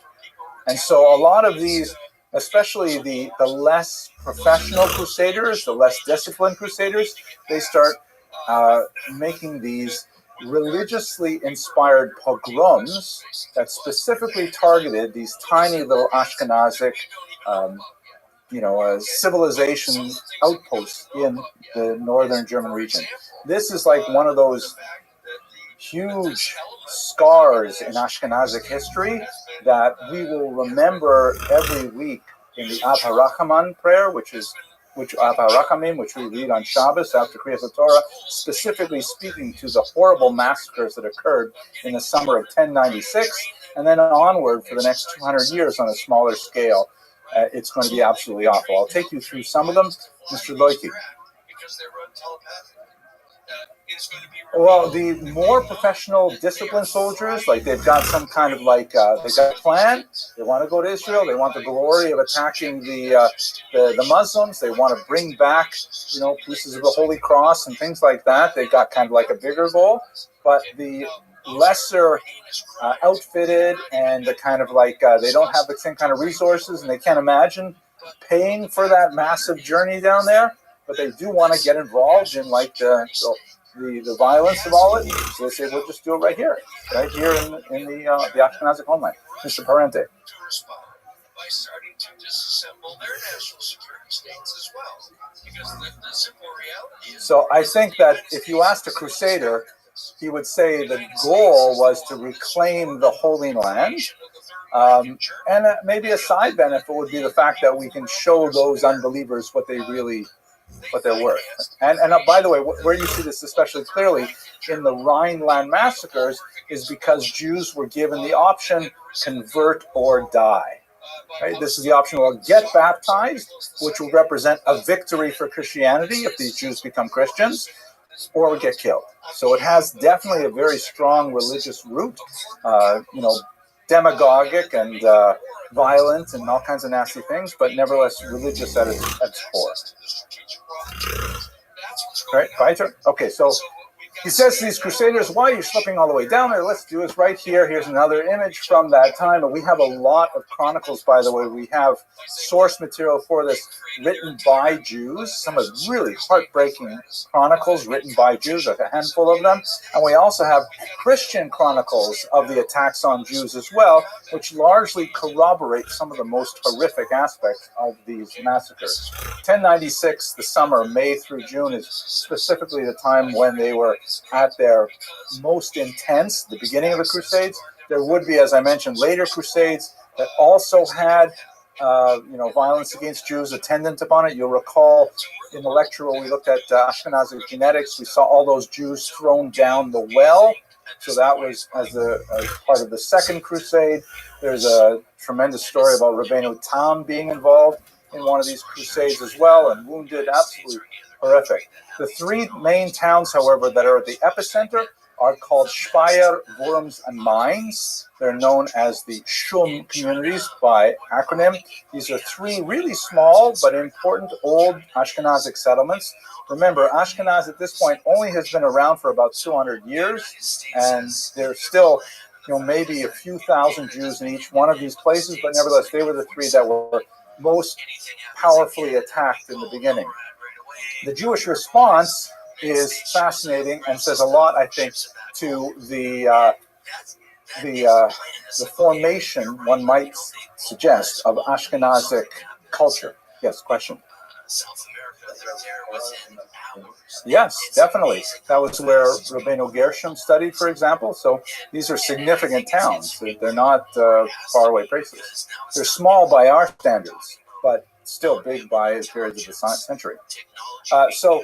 And so a lot of these, especially the less professional crusaders, the less disciplined crusaders, they start making these religiously inspired pogroms that specifically targeted these tiny little Ashkenazic civilization outposts in the northern German region. This is like one of those huge scars in Ashkenazic history that we will remember every week in the Av HaRachamim prayer, which Av HaRachamim, which we read on Shabbos after Kriyas Torah, specifically speaking to the horrible massacres that occurred in the summer of 1096, and then onward for the next 200 years on a smaller scale. It's going to be absolutely awful. I'll take you through some of them, Mr. Loiki. Well, the more professional, disciplined soldiers, like they've got some kind of they've got a plan. They want to go to Israel. They want the glory of attacking the Muslims. They want to bring back, pieces of the Holy Cross and things like that. They've got kind of like a bigger goal. But the lesser outfitted and the kind of they don't have the same kind of resources and they can't imagine paying for that massive journey down there, but they do want to get involved in the violence of all it. So they say, we'll just do it right here in the Ashkenazic homeland. Mr. Parente. By starting to disassemble their national security states as well. Because the simple reality is... So I think that if you asked a crusader, he would say the goal was to reclaim the Holy Land. And maybe a side benefit would be the fact that we can show those unbelievers what they're worth. And by the way, where you see this especially clearly in the Rhineland massacres is because Jews were given the option, convert or die. Right? This is the option, well, get baptized, which will represent a victory for Christianity if these Jews become Christians, or get killed. So it has definitely a very strong religious root, demagogic and violent and all kinds of nasty things, but nevertheless religious at its core. Right, Fighter? Okay, so he says to these crusaders, why are you slipping all the way down there? Let's do this right here. Here's another image from that time. And we have a lot of chronicles, by the way. We have source material for this written by Jews, some of the really heartbreaking chronicles written by Jews, like a handful of them. And we also have Christian chronicles of the attacks on Jews as well, which largely corroborate some of the most horrific aspects of these massacres. 1096, the summer, May through June, is specifically the time when they were at their most intense, the beginning of the Crusades. There would be, as I mentioned, later Crusades that also had, violence against Jews attendant upon it. You'll recall in the lecture where we looked at Ashkenazic genetics, we saw all those Jews thrown down the well. So that was as part of the Second Crusade. There's a tremendous story about Rabbeinu Tam being involved in one of these crusades as well and wounded, absolutely horrific. The three main towns, however, that are at the epicenter are called Speyer, Worms, and Mainz. They're known as the Shum communities by acronym. These are three really small but important old Ashkenazic settlements. Remember, Ashkenaz at this point only has been around for about 200 years, and there's still maybe a few thousand Jews in each one of these places, but nevertheless, they were the three that were most powerfully attacked in the beginning. The Jewish response is fascinating and says a lot, I think, to the formation, one might suggest, of Ashkenazic culture. Yes, question. Yes, definitely. That was where Rabbeinu Gershom studied, for example. So these are significant towns. They're not faraway places. They're small by our standards, but still big by periods of the century. So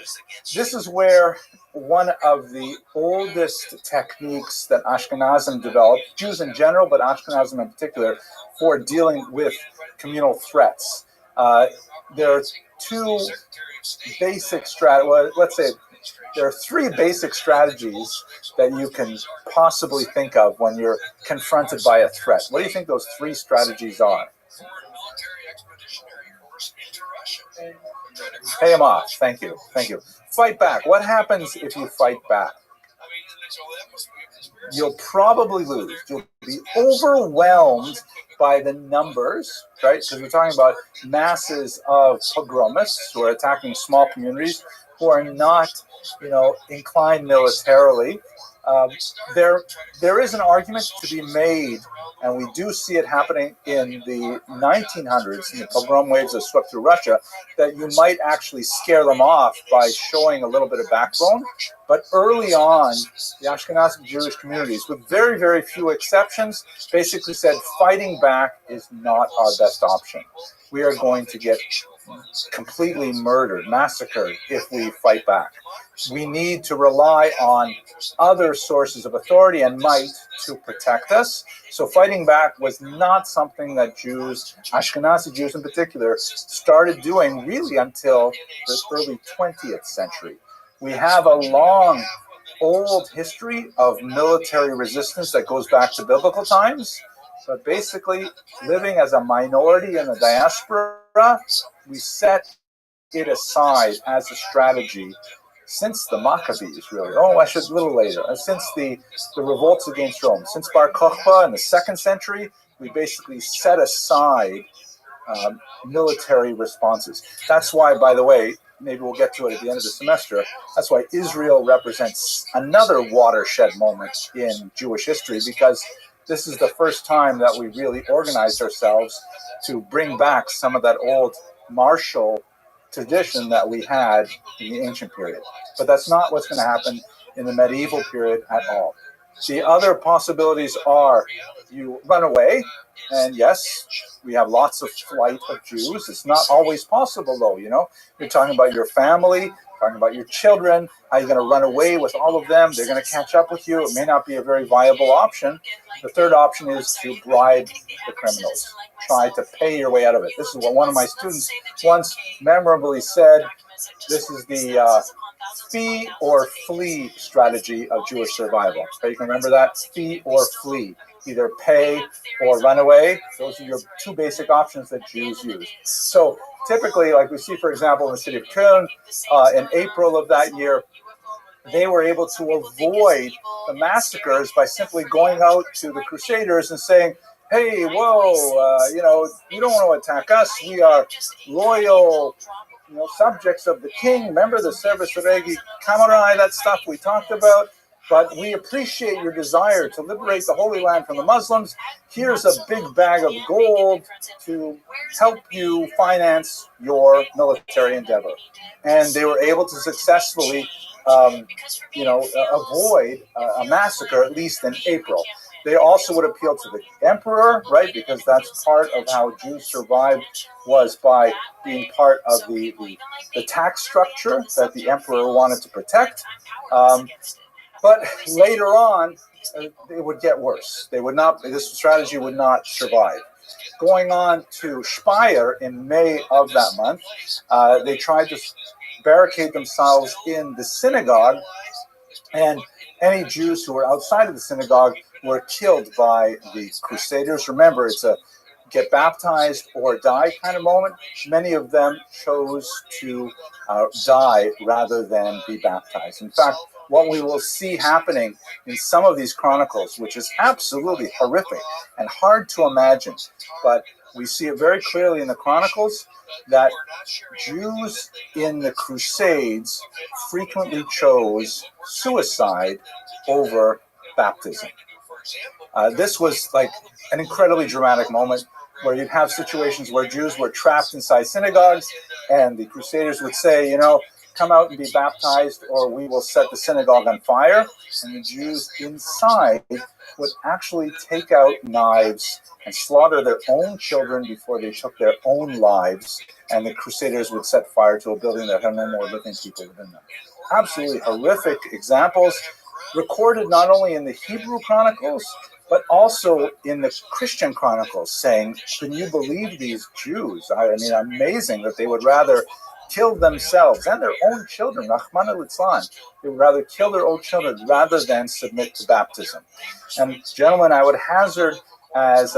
this is where one of the oldest techniques that Ashkenazim developed, Jews in general, but Ashkenazim in particular, for dealing with communal threats. There are two basic there are three basic strategies that you can possibly think of when you're confronted by a threat. What do you think those three strategies are? Pay him off. Thank you. Thank you. Fight back. What happens if you fight back? You'll probably lose. You'll be overwhelmed by the numbers, right? Because we're talking about masses of pogromists who are attacking small communities who are not, inclined militarily. There is an argument to be made, and we do see it happening in the 1900s, in the pogrom waves that swept through Russia, that you might actually scare them off by showing a little bit of backbone. But early on, the Ashkenazi Jewish communities, with very, very few exceptions, basically said fighting back is not our best option. We are going to get completely murdered, massacred, if we fight back. We need to rely on other sources of authority and might to protect us. So fighting back was not something that Jews, Ashkenazi Jews in particular, started doing really until the early 20th century. We have a long, old history of military resistance that goes back to biblical times, but basically living as a minority in the diaspora, we set it aside as a strategy since the Maccabees, really. Oh, a little later. Since the revolts against Rome. Since Bar Kokhba in the 2nd century, we basically set aside military responses. That's why, by the way, maybe we'll get to it at the end of the semester, that's why Israel represents another watershed moment in Jewish history, because this is the first time that we really organized ourselves to bring back some of that old martial tradition that we had in the ancient period. But that's not what's going to happen in the medieval period at all. The other possibilities are you run away, and yes, we have lots of flight of Jews. It's not always possible, though, You're talking about your family, talking about your children. How are you going to run away with all of them? They're going to catch up with you. It may not be a very viable option. The third option is to bribe the criminals. Try to pay your way out of it. This is what one of my students once memorably said. This is the fee or flee strategy of Jewish survival. So you can remember that? Fee or flee. Either pay or run away. Those are your two basic options that Jews use. So typically, like we see, for example, in the city of Köln, in April of that year, they were able to avoid the massacres by simply going out to the Crusaders and saying, hey, whoa, you don't want to attack us. We are loyal, subjects of the king. Remember the Servus Regi Kamarai, that stuff we talked about? But we appreciate your desire to liberate the Holy Land from the Muslims. Here's a big bag of gold to help you finance your military endeavor. And they were able to successfully, avoid a massacre, at least in April. They also would appeal to the emperor, right? Because that's part of how Jews survived, was by being part of the tax structure that the emperor wanted to protect. But later on, it would get worse. This strategy would not survive. Going on to Speyer in May of that month, they tried to barricade themselves in the synagogue, and any Jews who were outside of the synagogue were killed by the Crusaders. Remember, it's a get baptized or die kind of moment. Many of them chose to die rather than be baptized. In fact, what we will see happening in some of these chronicles, which is absolutely horrific and hard to imagine, but we see it very clearly in the chronicles that Jews in the Crusades frequently chose suicide over baptism. This was like an incredibly dramatic moment where you'd have situations where Jews were trapped inside synagogues, and the Crusaders would say, come out and be baptized, or we will set the synagogue on fire. And the Jews inside would actually take out knives and slaughter their own children before they took their own lives. And the Crusaders would set fire to a building that had no more living people within them. absolutely horrific examples recorded not only in the Hebrew Chronicles, but also in the Christian Chronicles, saying, can you believe these Jews? I mean, amazing that they would rather kill themselves and their own children, Rahman al-Islam. They would rather kill their own children rather than submit to baptism. And gentlemen, I would hazard as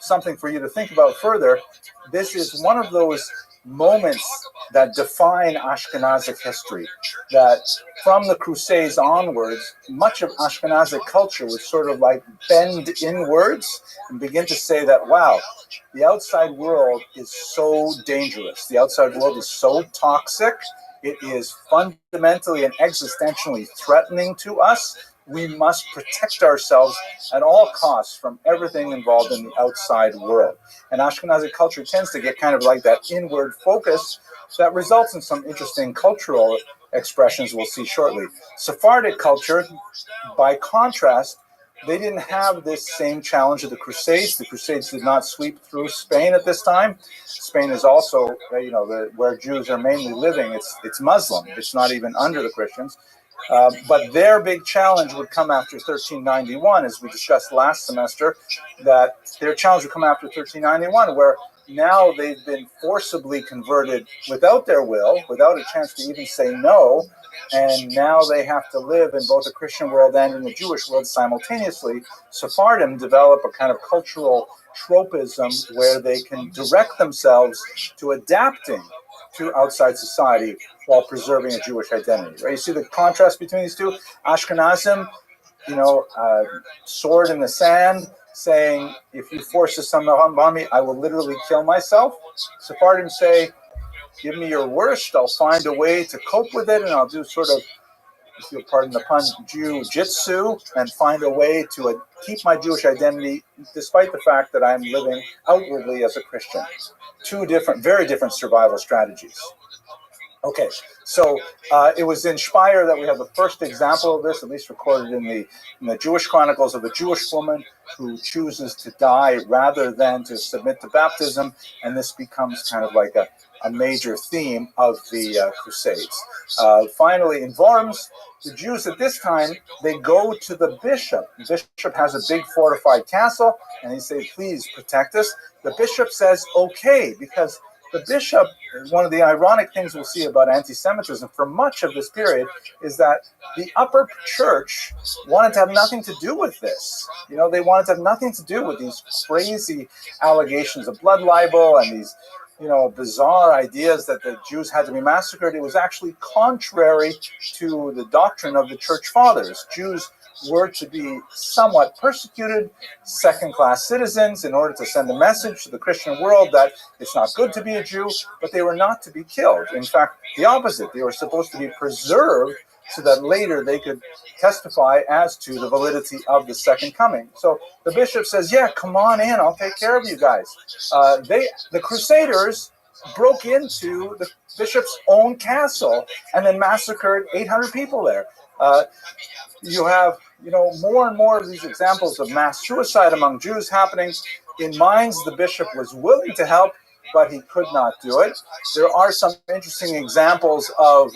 something for you to think about further, this is one of those moments that define Ashkenazic history, that from the Crusades onwards, much of Ashkenazic culture would sort of like bend inwards and begin to say that, wow, the outside world is so dangerous. The outside world is so toxic. It is fundamentally and existentially threatening to us. We must protect ourselves at all costs from everything involved in the outside world. And Ashkenazi culture tends to get kind of like that inward focus that results in some interesting cultural expressions we'll see shortly. Sephardic culture, by contrast, they didn't have this same challenge of the Crusades. The Crusades did not sweep through Spain at this time. Spain is also, where Jews are mainly living. It's Muslim. It's not even under the Christians. But their big challenge would come after 1391, as we discussed last semester, that their challenge would come after 1391, where now they've been forcibly converted without their will, without a chance to even say no, and now they have to live in both the Christian world and in the Jewish world simultaneously. Sephardim develop a kind of cultural tropism where they can direct themselves to adapting to outside society while preserving a Jewish identity. Right? You see the contrast between these two? Ashkenazim, sword in the sand, saying, if you force this on me, I will literally kill myself. Sephardim say, give me your worst, I'll find a way to cope with it, and I'll do sort of, if you'll pardon the pun, Jiu-jitsu, and find a way to keep my Jewish identity, despite the fact that I'm living outwardly as a Christian. Two different, very different survival strategies. Okay, so it was in Speyer that we have the first example of this, at least recorded in the Jewish Chronicles, of a Jewish woman who chooses to die rather than to submit to baptism, and this becomes kind of like a major theme of the Crusades. Finally, in Worms, the Jews at this time, they go to the bishop. The bishop has a big fortified castle, and they say, please protect us. The bishop says, okay, because the bishop, one of the ironic things we'll see about anti-Semitism for much of this period is that the upper church wanted to have nothing to do with this. They wanted to have nothing to do with these crazy allegations of blood libel and these, bizarre ideas that the Jews had to be massacred. It was actually contrary to the doctrine of the church fathers. Jews were to be somewhat persecuted, second-class citizens, in order to send a message to the Christian world that it's not good to be a Jew, but they were not to be killed. In fact, the opposite. They were supposed to be preserved so that later they could testify as to the validity of the second coming. So the bishop says, yeah, come on in, I'll take care of you guys. The Crusaders broke into the bishop's own castle and then massacred 800 people there. You have, more and more of these examples of mass suicide among Jews happening. In Mainz, the bishop was willing to help, but he could not do it. There are some interesting examples of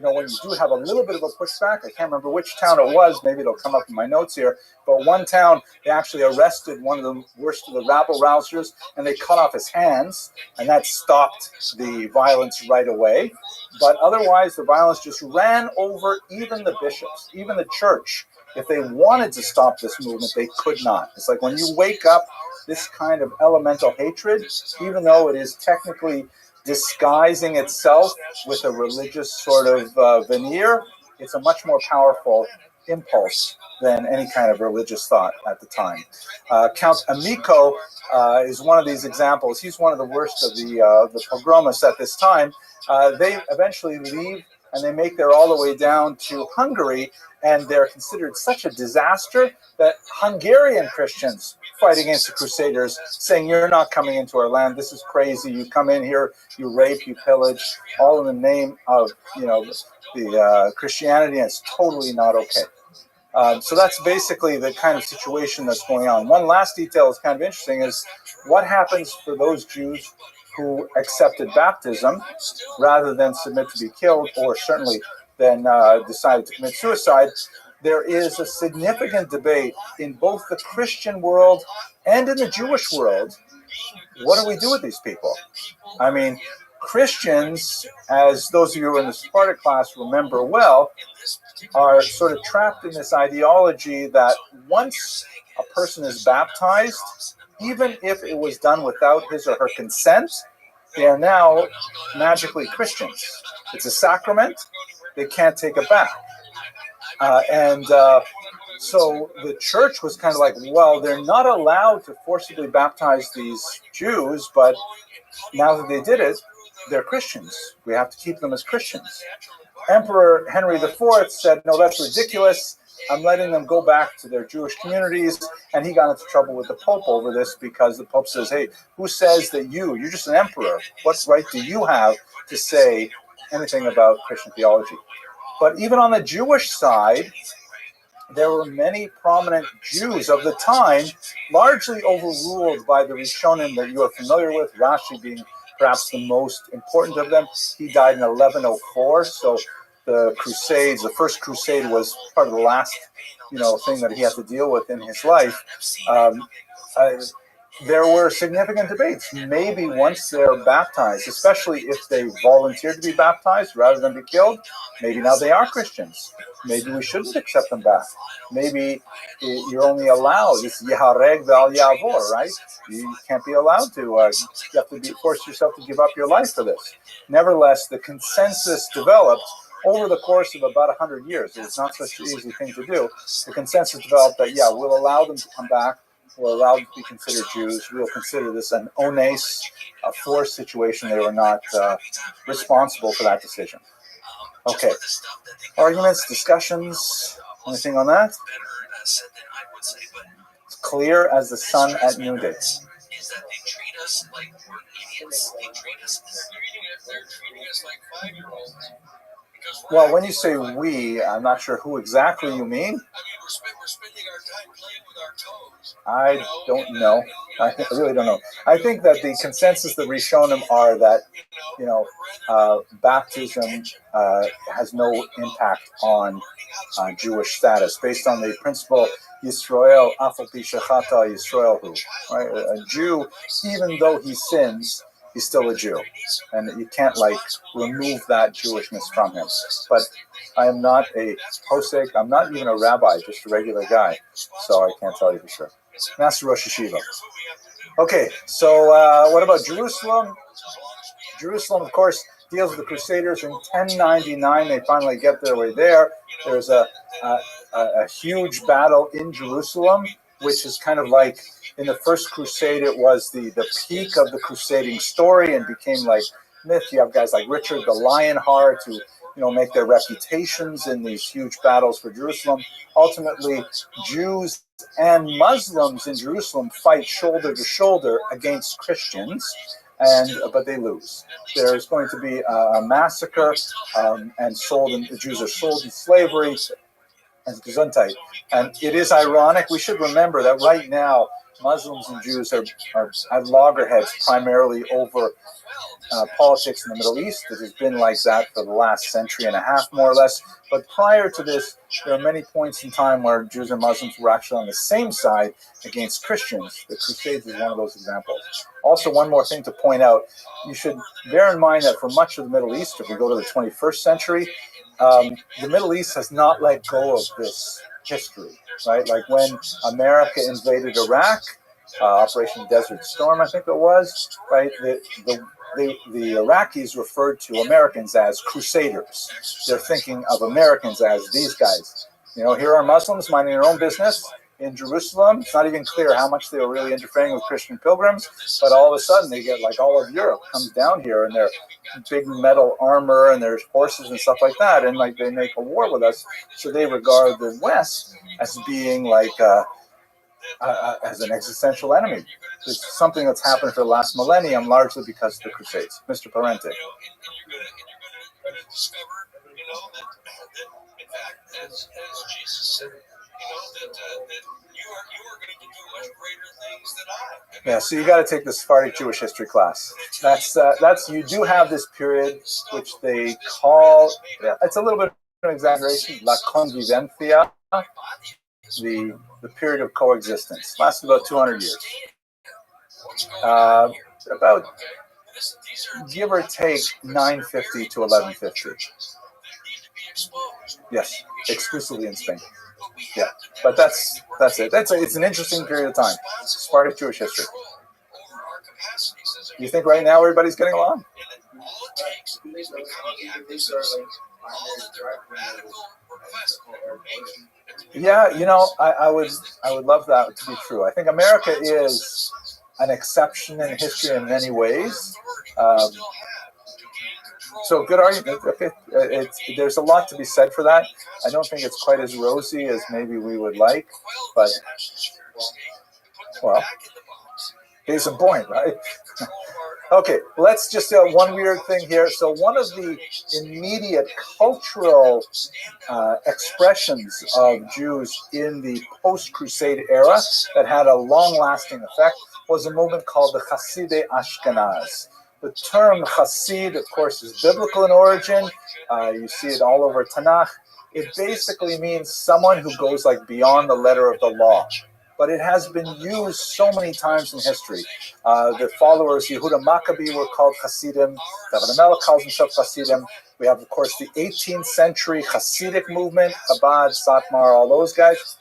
when you do have a little bit of a pushback. I can't remember which town it was. Maybe it'll come up in my notes here. But one town, they actually arrested one of the worst of the rabble-rousers, and they cut off his hands, and that stopped the violence right away. But otherwise, the violence just ran over even the bishops, even the church. If they wanted to stop this movement, they could not. It's like when you wake up this kind of elemental hatred, even though it is technically disguising itself with a religious sort of veneer, it's a much more powerful impulse than any kind of religious thought at the time. Count Amico is one of these examples. He's one of the worst of the pogromists at this time. They eventually leave and they make their all the way down to Hungary, and they're considered such a disaster that Hungarian Christians fight against the Crusaders, saying, you're not coming into our land, this is crazy, you come in here, you rape, you pillage, all in the name of the Christianity, and it's totally not okay. So that's basically the kind of situation that's going on. One last detail that's kind of interesting is what happens for those Jews who accepted baptism rather than submit to be killed, or certainly then decided to commit suicide. There is a significant debate in both the Christian world and in the Jewish world. What do we do with these people? I mean, Christians, as those of you who are in the Sparta class remember well, are sort of trapped in this ideology that once a person is baptized, even if it was done without his or her consent, they are now magically Christians. It's a sacrament. They can't take it back. So the church was kind of like, well, they're not allowed to forcibly baptize these Jews, but now that they did it, they're Christians. We have to keep them as Christians. Emperor Henry IV said, no, that's ridiculous. I'm letting them go back to their Jewish communities. And he got into trouble with the Pope over this because the Pope says, hey, who says that you're just an emperor? What right do you have to say anything about Christian theology? But even on the Jewish side, there were many prominent Jews of the time, largely overruled by the Rishonim that you are familiar with, Rashi being perhaps the most important of them. He died in 1104, so the Crusades, the First Crusade was part of the last, thing that he had to deal with in his life. There were significant debates. Maybe once they're baptized, especially if they volunteered to be baptized rather than be killed, maybe now they are Christians. Maybe we shouldn't accept them back. Maybe you're only allowed, it's Yahareg Val Yavor, right? You can't be allowed to, you have to force yourself to give up your life for this. Nevertheless, the consensus developed over the course of about 100 years. It's not such an easy thing to do. The consensus developed that, we'll allow them to come back. We'll allow them to be considered Jews. We'll consider this an ones, a forced situation. They were not responsible for that decision. Okay. Arguments, discussions, anything on that? It's clear as the sun at noonday. Is that they treat us like we're idiots. They treat us. They're treating us like 5-year-olds. Well, when you say we, I'm not sure who exactly you mean. I mean, we're spending our time playing with our toes. I don't know. I really don't know. I think that the consensus that Rishonim are that, baptism has no impact on Jewish status, based on the principle Yisrael afal pi shechata Yisrael hu. Right? A Jew, even though he sins, he's still a Jew, and you can't remove that Jewishness from him. But I am not a posek. I'm not even a rabbi, just a regular guy, so I can't tell you for sure. Master Rosh Hashiva. Okay, so what about Jerusalem? Jerusalem, of course, deals with the Crusaders. In 1099, they finally get their way there. There's a huge battle in Jerusalem, which is kind of like, in the First Crusade, it was the peak of the crusading story and became like myth. You have guys like Richard the Lionheart who, make their reputations in these huge battles for Jerusalem. Ultimately, Jews and Muslims in Jerusalem fight shoulder to shoulder against Christians, but they lose. There's going to be a massacre, and the Jews are sold in slavery as Gesundheit. And it is ironic. We should remember that right now, Muslims and Jews are at loggerheads primarily over politics in the Middle East. It has been like that for the last century and a half, more or less. But prior to this, there are many points in time where Jews and Muslims were actually on the same side against Christians. The Crusades is one of those examples. Also, one more thing to point out, you should bear in mind that for much of the Middle East, if we go to the 21st century, the Middle East has not let go of this history, right? Like when America invaded Iraq, Operation Desert Storm, I think it was, right? The Iraqis referred to Americans as crusaders. They're thinking of Americans as these guys. Here are Muslims minding their own business in Jerusalem. It's not even clear how much they were really interfering with Christian pilgrims, but all of a sudden they get all of Europe comes down here in their big metal armor and there's horses and stuff like that, and they make a war with us. So they regard the West as being as an existential enemy. It's something that's happened for the last millennium, largely because of the Crusades. Mr. Parente. And you're going to discover, that in fact, as Jesus said, that you are going to do much greater things than I. Yeah, so you got to take the Sephardic Jewish history class. That's you do have this period which they call, it's a little bit of an exaggeration, la convivencia, the period of coexistence. Lasts about 200 years. About give or take 950 to 1150. Yes, exclusively in Spain. Yeah, but that's it. It's an interesting period of time. Sephardic Jewish history. You think right now everybody's getting along? Yeah, I would love that to be true. I think America is an exception in history in many ways. So good argument. Okay, there's a lot to be said for that. I don't think it's quite as rosy as maybe we would like, but well, case in point, right? Okay, let's just one weird thing here. So one of the immediate cultural expressions of Jews in the post-Crusade era that had a long-lasting effect was a movement called the Hasidei Ashkenaz. The term Hasid, of course, is biblical in origin. You see it all over Tanakh. It basically means someone who goes like beyond the letter of the law. But it has been used so many times in history. The followers, Yehuda Maccabee, were called Hasidim. David HaMelech calls himself Hasidim. We have, of course, the 18th century Hasidic movement, Chabad, Satmar, all those guys.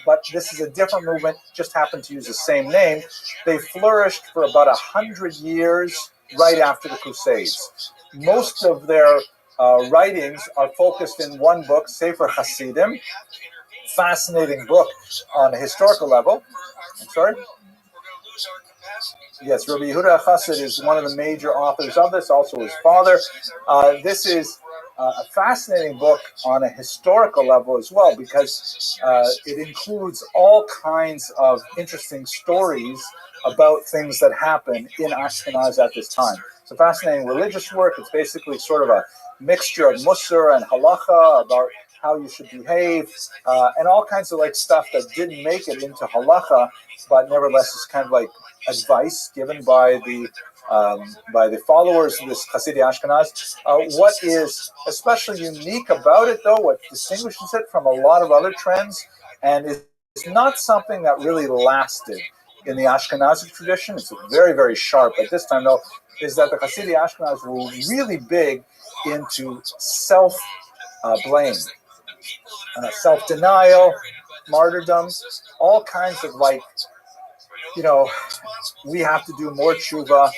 But this is a different movement, just happened to use the same name. They flourished for about 100 years right after the Crusades. Most of their writings are focused in one book, Sefer Hasidim. Fascinating book on a historical level. I'm sorry? Yes, Rabbi Yehuda Chassid is one of the major authors of this, also his father. This is a fascinating book on a historical level as well, because it includes all kinds of interesting stories about things that happen in Ashkenaz at this time. It's a fascinating religious work. It's basically sort of a mixture of Musar and Halacha about how you should behave, and all kinds of like stuff that didn't make it into Halacha, but nevertheless is kind of like advice given by the followers of this Hasidic Ashkenaz. What is especially unique about it, though, what distinguishes it from a lot of other trends, and is not something that really lasted in the Ashkenazic tradition. It's very, very sharp at this time, though, is that the Hasidic Ashkenaz were really big into self-blame, self-denial, martyrdom, all kinds of like, we have to do more tshuva.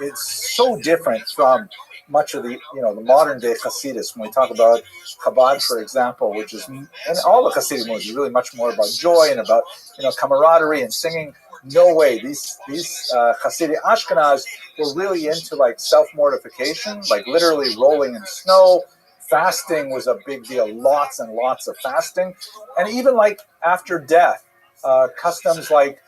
It's so different from much of the, the modern day Hasidus. When we talk about Chabad, for example, which is, and all the Hasidic movements is really much more about joy and about, camaraderie and singing. No way. These Hasidic Ashkenaz were really into like self-mortification, like literally rolling in snow. Fasting was a big deal. Lots and lots of fasting. And even like after death, customs like,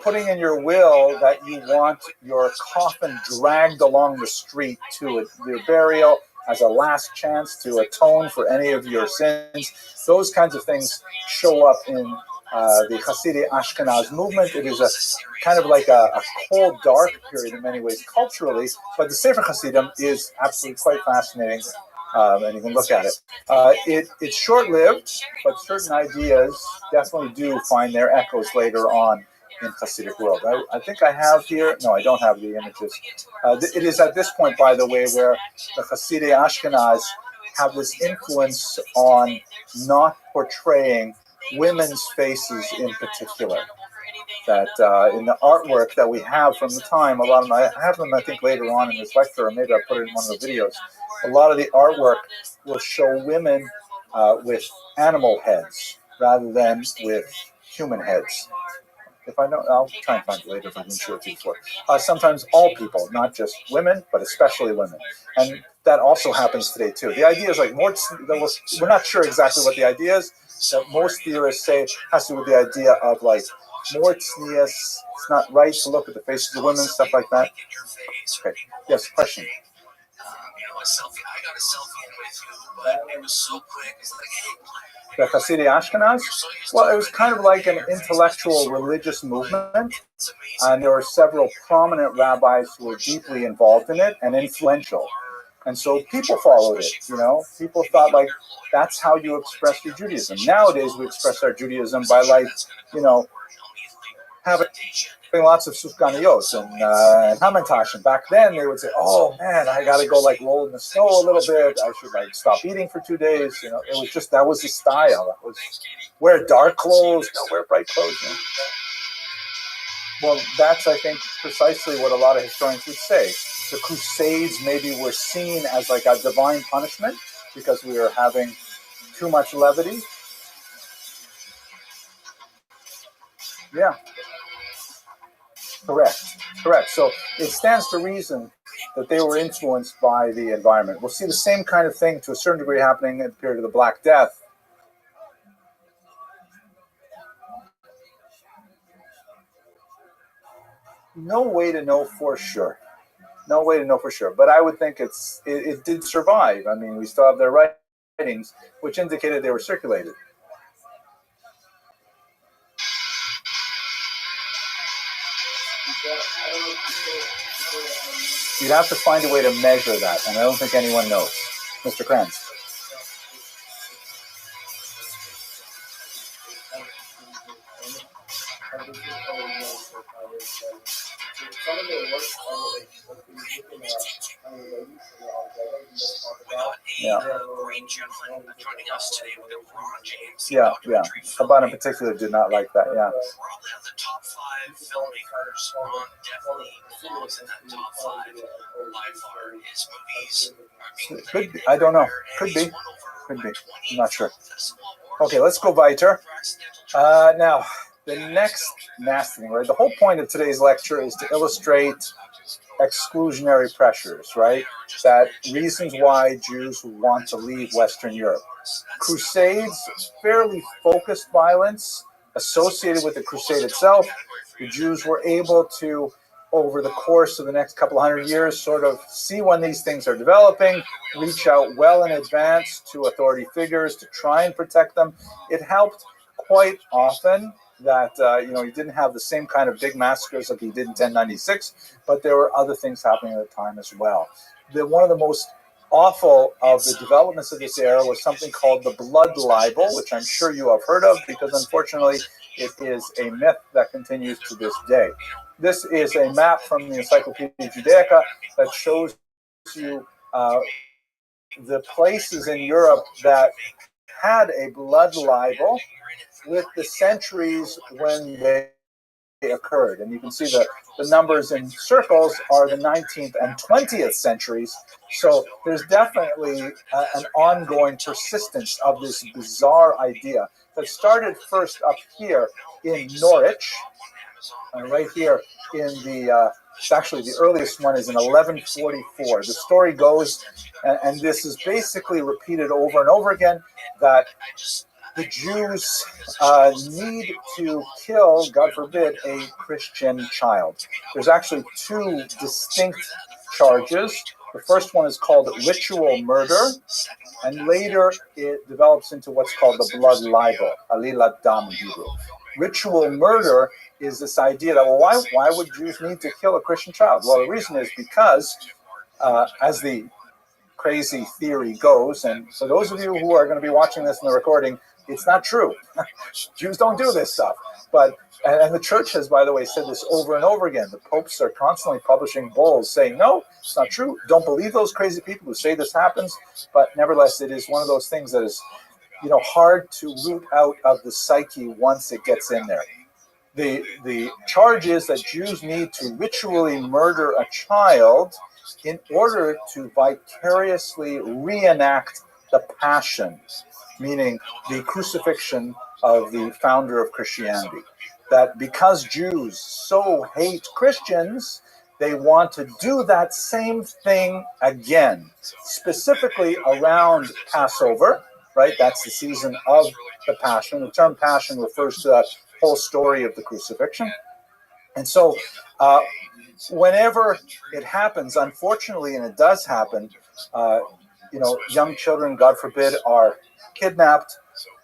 putting in your will that you want your coffin dragged along the street to your burial as a last chance to atone for any of your sins. Those kinds of things show up in the Hasidic Ashkenaz movement. It is a kind of like a cold, dark period in many ways culturally, but the Sefer Hasidim is absolutely quite fascinating. And you can look at it. It's short-lived, but certain ideas definitely do find their echoes later on in Hasidic world. I think I have here, no, I don't have the images. It is at this point, by the way, where the Hasidic Ashkenaz have this influence on not portraying women's faces in particular. That in the artwork that we have from the time, a lot of them, I have them, I think, later on in this lecture, or maybe I'll put it in one of the videos. A lot of the artwork will show women with animal heads rather than with human heads. If I know, I'll try and find it later if I didn't show it to you before. Sometimes all people, not just women, but especially women. And that also happens today, too. The idea is like more, we're not sure exactly what the idea is. That most theorists say has to do with the idea of like more tznius. It's not right to look at the faces of women, stuff like that. Okay. Yes, question. a selfie. I got a selfie in with you, but it was so quick. It's like, hey, the Hasidic Ashkenaz? Well, it was kind of like an intellectual religious movement, and there were several prominent rabbis who were deeply involved in it and influential. And so people followed it, you know. People thought, like, that's how you express your Judaism. Nowadays, we express our Judaism by, like, you know, having lots of sufganiyot and hamantash. And back then, they would say, oh, man, I got to go, like, roll in the snow a little bit. I should, like, stop eating for 2 days. You know, it was just, that was the style. That was, wear dark clothes, don't wear bright clothes. You know? Well, that's, I think, precisely what a lot of historians would say. The Crusades maybe were seen as like a divine punishment because we were having too much levity. Yeah. Correct. So it stands to reason that they were influenced by the environment. We'll see the same kind of thing to a certain degree happening at the period of the Black Death. No way to know for sure. But I would think it did survive. I mean, we still have their writings, which indicated they were circulated. You'd have to find a way to measure that, and I don't think anyone knows. Mr. Kranz. Yeah. Yeah. Chabad in particular did not like that. Yeah. Probably of the top 5 filmmakers. Ron definitely belongs in that top 5 by far. His movies are being Could be. I don't know. Could be. I'm not sure. Okay, let's go weiter. Now, the next nasty thing, right? The whole point of today's lecture is to illustrate exclusionary pressures, right? That reasons why Jews want to leave Western Europe. Crusades, fairly focused violence associated with the crusade itself. The Jews were able to, over the course of the next couple of hundred years, sort of see when these things are developing, reach out well in advance to authority figures to try and protect them. It helped quite often that, you didn't have the same kind of big massacres like he did in 1096, but there were other things happening at the time as well. One of the most awful of the developments of this era was something called the blood libel, which I'm sure you have heard of, because unfortunately it is a myth that continues to this day. This is a map from the Encyclopedia Judaica that shows you the places in Europe that had a blood libel with the centuries when they occurred. And you can see the numbers in circles are the 19th and 20th centuries. So there's definitely an ongoing persistence of this bizarre idea that started first up here in Norwich, right here in actually the earliest one is in 1144. The story goes, and this is basically repeated over and over again, that the Jews need to kill, God forbid, a Christian child. There's actually 2 distinct charges. The first one is called ritual murder, and later it develops into what's called the blood libel, alilat dam in Hebrew. Ritual murder is this idea that, well, why would Jews need to kill a Christian child? Well, the reason is because, as the crazy theory goes, and for those of you who are going to be watching this in the recording, it's not true. Jews don't do this stuff. And the church has, by the way, said this over and over again. The popes are constantly publishing bulls saying, no, it's not true. Don't believe those crazy people who say this happens. But nevertheless, it is one of those things that is, hard to root out of the psyche once it gets in there. The charge is that Jews need to ritually murder a child in order to vicariously reenact the passion, meaning the crucifixion of the founder of Christianity. That because Jews so hate Christians, they want to do that same thing again, specifically around Passover, right? That's the season of the Passion. The term Passion refers to that whole story of the crucifixion. And so whenever it happens, unfortunately, and it does happen, young children, God forbid, are kidnapped,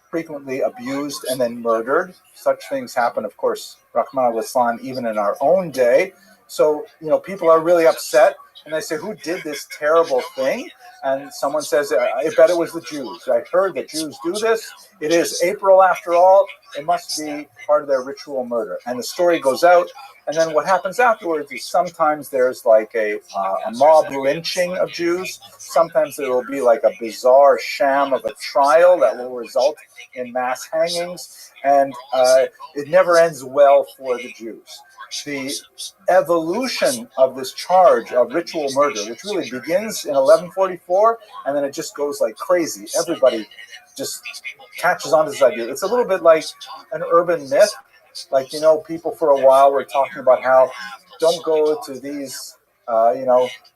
frequently abused, and then murdered. Such things happen, of course, Rahman al-Islam, even in our own day. So, people are really upset, and they say, who did this terrible thing? And someone says, I bet it was the Jews. I heard the Jews do this. It is April after all. It must be part of their ritual murder. And the story goes out. And then what happens afterwards is sometimes there's like a mob lynching of Jews. Sometimes there will be like a bizarre sham of a trial that will result in mass hangings. And it never ends well for the Jews. The evolution of this charge of ritual murder, which really begins in 1144, and then it just goes like crazy. Everybody just catches on to this idea. It's a little bit like an urban myth. Like, people for a while were talking about how don't go to these,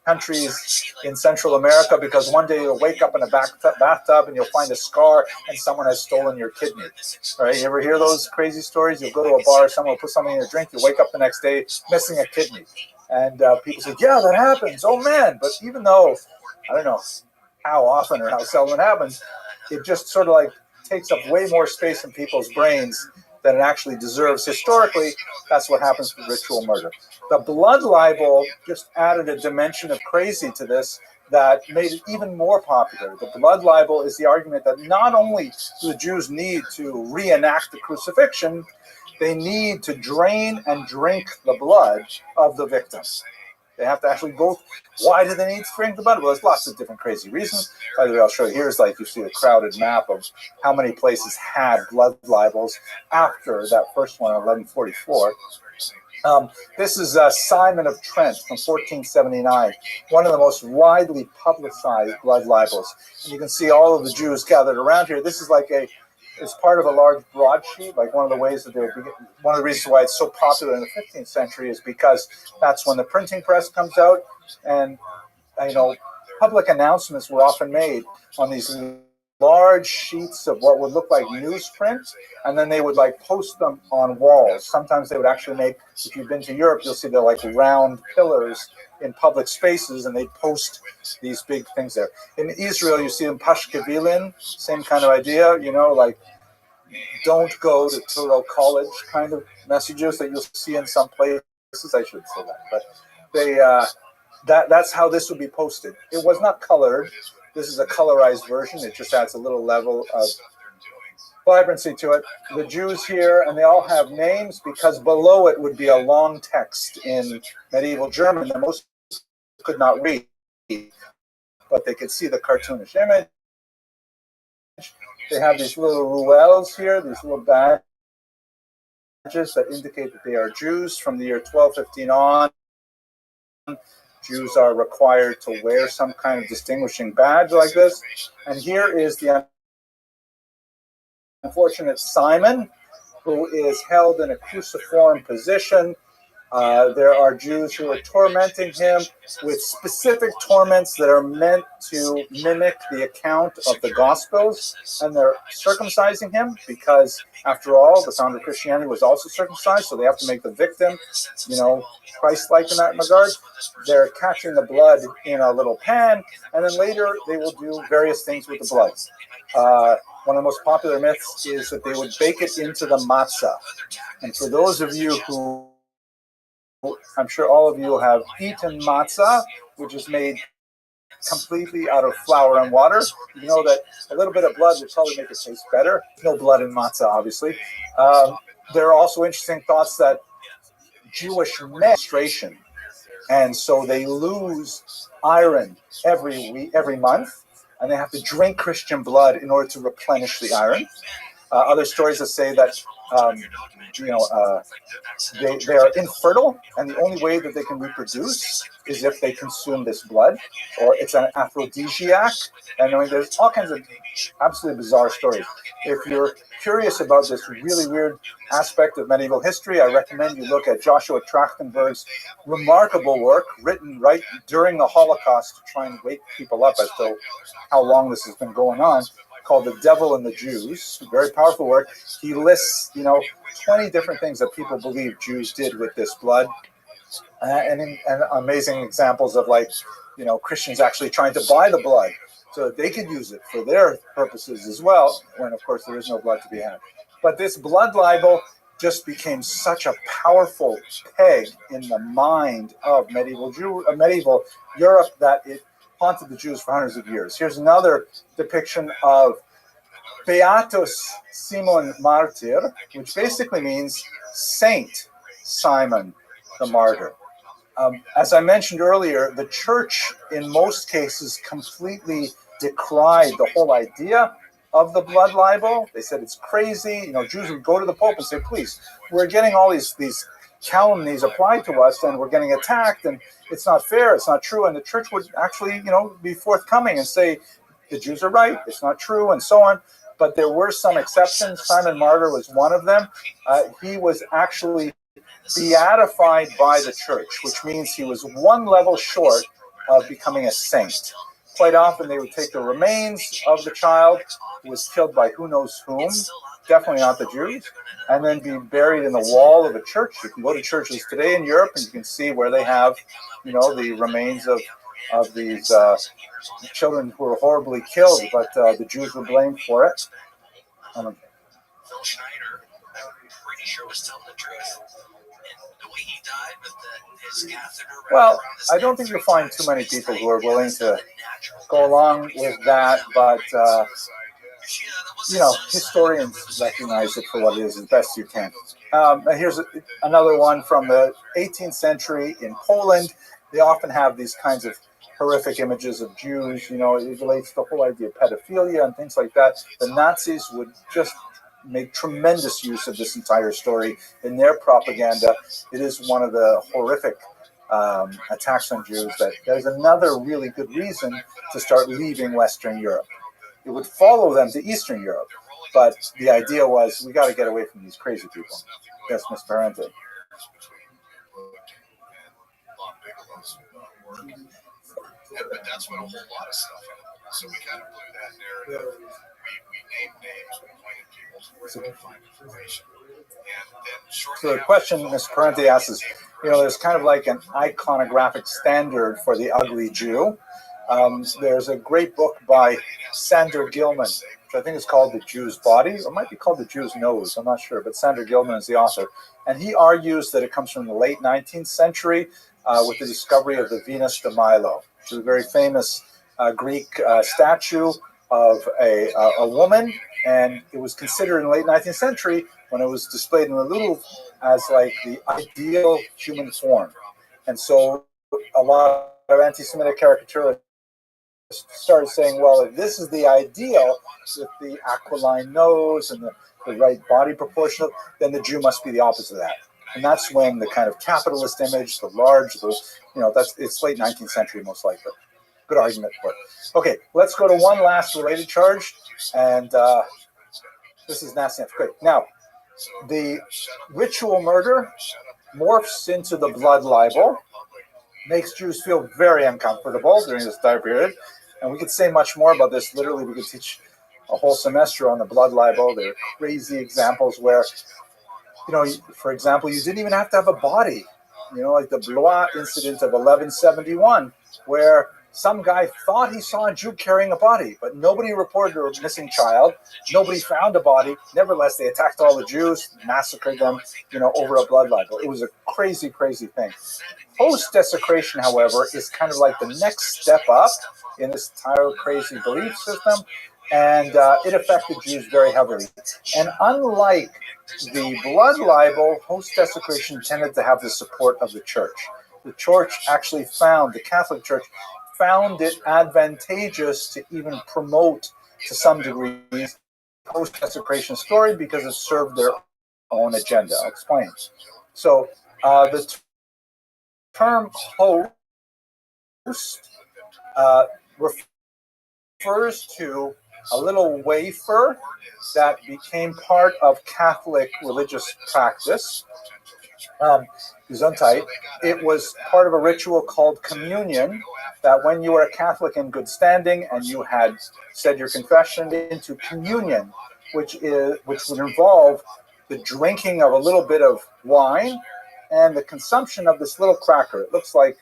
countries in Central America because one day you'll wake up in a bathtub and you'll find a scar and someone has stolen your kidney. All right, you ever hear those crazy stories? You'll go to a bar, someone will put something in your drink, you wake up the next day missing a kidney. And people say, yeah, that happens. Oh, man. But even though, I don't know how often or how seldom it happens, it just sort of like takes up way more space in people's brains than it actually deserves. Historically, that's what happens with ritual murder. The blood libel just added a dimension of crazy to this that made it even more popular. The blood libel is the argument that not only do the Jews need to reenact the crucifixion, they need to drain and drink the blood of the victims. They have to actually both. Why do they need to drink the blood? Well, there's lots of different crazy reasons. By the way, I'll show you. Here's like you see a crowded map of how many places had blood libels after that first one in 1144. This is Simon of Trent from 1479, one of the most widely publicized blood libels. And you can see all of the Jews gathered around here. This is like it's part of a large broadsheet. Like one of the ways that one of the reasons why it's so popular in the 15th century is because that's when the printing press comes out, and public announcements were often made on these large sheets of what would look like newsprint, and then they would like post them on walls. Sometimes they would actually make, if you've been to Europe, you'll see they're like round pillars in public spaces, and they post these big things there. In Israel, you see in Pashkevilin, same kind of idea, like don't go to Touro College kind of messages that you'll see in some places. I shouldn't say that, but they that's how this would be posted. It was not colored. This is a colorized version. It just adds a little level of vibrancy to it. The Jews here, and they all have names because below it would be a long text in medieval German that most could not read, but they could see the cartoonish image. They have these little ruels here, these little badges that indicate that they are Jews. From the year 1215 on, Jews are required to wear some kind of distinguishing badge like this. And here is the unfortunate Simon, who is held in a cruciform position. There are Jews who are tormenting him with specific torments that are meant to mimic the account of the Gospels, and they're circumcising him because, after all, the founder of Christianity was also circumcised, so they have to make the victim, Christ-like in that regard. They're catching the blood in a little pan, and then later they will do various things with the blood. One of the most popular myths is that they would bake it into the matzah. And for those of you who, I'm sure all of you have eaten matzah, which is made completely out of flour and water. You know that a little bit of blood would probably make it taste better. No blood in matzah, obviously. There are also interesting thoughts that Jewish menstruation, and so they lose iron every month, and they have to drink Christian blood in order to replenish the iron. Other stories that say that they are infertile, and the only way that they can reproduce is if they consume this blood, or it's an aphrodisiac. And there's all kinds of absolutely bizarre stories. If you're curious about this really weird aspect of medieval history, I recommend you look at Joshua Trachtenberg's remarkable work written right during the Holocaust to try and wake people up as to how long this has been going on, called The Devil and the Jews. Very powerful work. He lists, 20 different things that people believe Jews did with this blood, and amazing examples of Christians actually trying to buy the blood so that they could use it for their purposes as well, when of course there is no blood to be had. But this blood libel just became such a powerful peg in the mind of medieval Europe that it haunted the Jews for hundreds of years. Here's another depiction of Beatus Simon Martyr, which basically means Saint Simon the Martyr. As I mentioned earlier, the church in most cases completely decried the whole idea of the blood libel. They said it's crazy. Jews would go to the Pope and say, please, we're getting all these calumnies applied to us and we're getting attacked and it's not fair, it's not true. And the church would actually, be forthcoming and say, the Jews are right, it's not true, and so on. But there were some exceptions. Simon Martyr was one of them. He was actually beatified by the church, which means he was one level short of becoming a saint. Quite often they would take the remains of the child who was killed by who knows whom, definitely not the Jews, and then be buried in the wall of a church. You can go to churches today in Europe and you can see where they have, the remains of these children who were horribly killed, but the Jews were blamed for it. Phil Schneider, I'm pretty sure was telling the truth. The way he died with his catheter. Well, I don't think you'll find too many people who are willing to go along with that, but historians recognize it for what it is as best you can. And here's another one from the 18th century in Poland. They often have these kinds of horrific images of Jews. It relates to the whole idea of pedophilia and things like that. The Nazis would just make tremendous use of this entire story in their propaganda. It is one of the horrific attacks on Jews that there's another really good reason to start leaving Western Europe. It would follow them to Eastern Europe, but the idea was we got to get away from these crazy people. Yes, Mr. Parente. But that's what a whole lot of stuff is. So we kind of blew that narrative. We named names, we pointed people to where they could find information. And then so the question Mr. Parente asks is, there's kind of like an iconographic standard for the ugly Jew. There's a great book by Sander Gilman, which I think is called The Jew's Body, or it might be called The Jew's Nose, I'm not sure, but Sander Gilman is the author. And he argues that it comes from the late 19th century with the discovery of the Venus de Milo, which is a very famous Greek statue of a woman, and it was considered in the late 19th century when it was displayed in the Louvre as like the ideal human form. And so a lot of anti-Semitic caricaturists started saying, well, if this is the ideal with the aquiline nose and the right body proportion, then the Jew must be the opposite of that. And that's when the kind of capitalist image, the large, it's late 19th century most likely. Good argument for it. Okay, let's go to one last related charge, and this is nasty. Great. Now, the ritual murder morphs into the blood libel, makes Jews feel very uncomfortable during this time period, and we could say much more about this. Literally, we could teach a whole semester on the blood libel. There are crazy examples where, for example, you didn't even have to have a body. Like the Blois incident of 1171, where some guy thought he saw a Jew carrying a body, but nobody reported a missing child. Nobody found a body. Nevertheless, they attacked all the Jews, massacred them, over a blood libel. It was a crazy, crazy thing. Post-desecration, however, is kind of like the next step up in this entire crazy belief system, and it affected Jews very heavily. And unlike the blood libel, post-desecration tended to have the support of the church. The church actually the Catholic Church found it advantageous to even promote, to some degree, the post-desecration story because it served their own agenda. I'll explain. So the term host refers to a little wafer that became part of Catholic religious practice. Gesundheit. It was part of a ritual called communion, that when you were a Catholic in good standing and you had said your confession, into communion, which would involve the drinking of a little bit of wine and the consumption of this little cracker. It looks like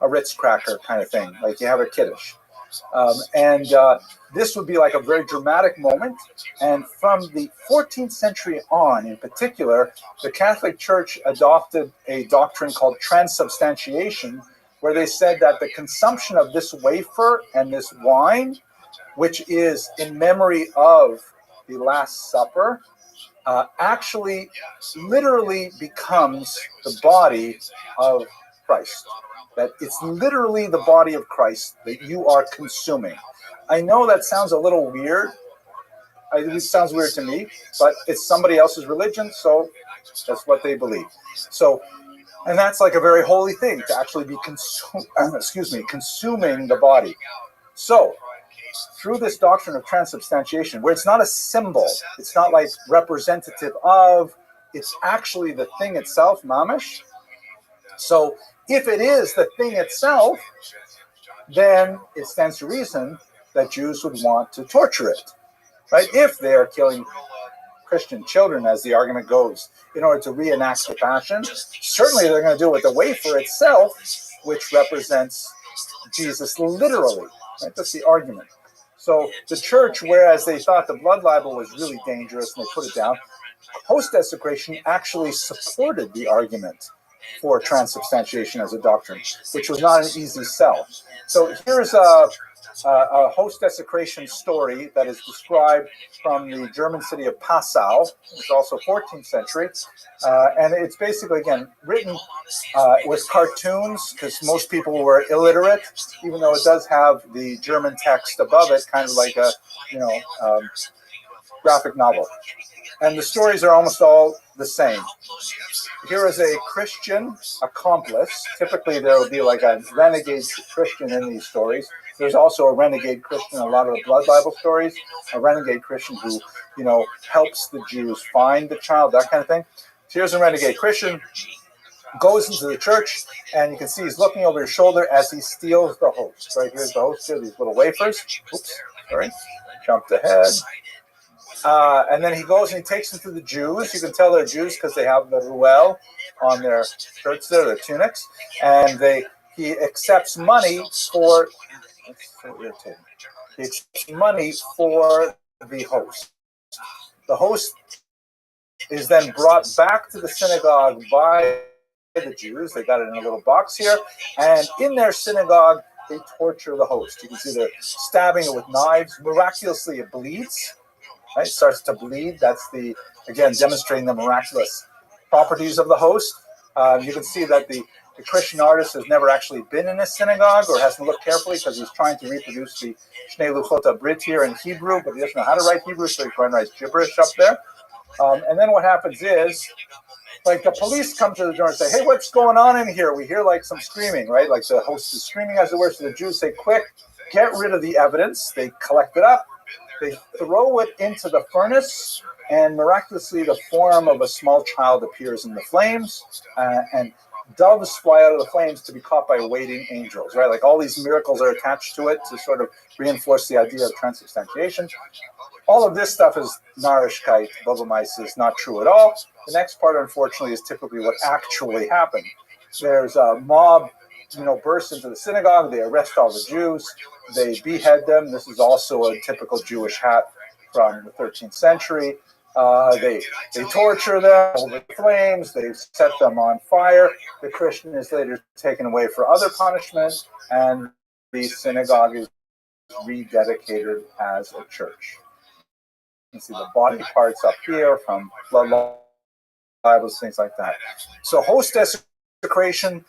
a Ritz cracker kind of thing, like you have a kiddush. This would be like a very dramatic moment. And from the 14th century on, in particular, the Catholic Church adopted a doctrine called transubstantiation, where they said that the consumption of this wafer and this wine, which is in memory of the Last Supper, actually literally becomes the body of Christ. That it's literally the body of Christ that you are consuming. I know that sounds a little weird. It sounds weird to me, but it's somebody else's religion, so that's what they believe. So, and that's like a very holy thing to actually be consuming the body. So, through this doctrine of transubstantiation, where it's not a symbol, it's not like representative of, it's actually the thing itself, mamish. So, if it is the thing itself, then it stands to reason that Jews would want to torture it, right? If they are killing Christian children, as the argument goes, in order to reenact the passion, certainly they're going to do it with the wafer itself, which represents Jesus literally, right? That's the argument. So the church, whereas they thought the blood libel was really dangerous and they put it down, host desecration actually supported the argument for transubstantiation as a doctrine, which was not an easy sell. So here's a host desecration story that is described from the German city of Passau. It's also 14th century. And it's basically, again, written with cartoons, because most people were illiterate, even though it does have the German text above it, kind of like a, graphic novel. And the stories are almost all the same. Here is a Christian accomplice. Typically, there will be like a renegade Christian in these stories. There's also a renegade Christian in a lot of the blood libel stories, a renegade Christian who, helps the Jews find the child, that kind of thing. So here's a renegade Christian, goes into the church, and you can see he's looking over his shoulder as he steals the host. Right, here's the host here, these little wafers. Oops, sorry, jumped ahead. And then he goes and he takes them to the Jews. You can tell they're Jews because they have the ruel on their shirts there, their tunics. And he accepts money for... That's so irritating. He accepts money for the host. The host is then brought back to the synagogue by the Jews. They got it in a little box here. And in their synagogue, they torture the host. You can see they're stabbing it with knives. Miraculously, it bleeds. Right, it starts to bleed. That's again demonstrating the miraculous properties of the host. You can see that the Christian artist has never actually been in a synagogue or hasn't looked carefully because he's trying to reproduce the Shnei Luchot Brit here in Hebrew, but he doesn't know how to write Hebrew, so he's trying to write gibberish up there. And then what happens is, like, the police come to the door and say, "Hey, what's going on in here?" We hear like some screaming, right? Like the host is screaming, as it were. So the Jews say, "Quick, get rid of the evidence." They collect it up. They throw it into the furnace, and miraculously the form of a small child appears in the flames, and doves fly out of the flames to be caught by waiting angels, right? Like all these miracles are attached to it to sort of reinforce the idea of transubstantiation. All of this stuff is narishkeit, bobomais, is not true at all. The next part, unfortunately, is typically what actually happened. There's a mob, bursts into the synagogue. They arrest all the Jews. They behead them. This is also a typical Jewish hat from the 13th century. They torture them over the flames. They set them on fire. The Christian is later taken away for other punishment, and the synagogue is rededicated as a church. You can see the body parts up here from blood libels, things like that. So host desecration,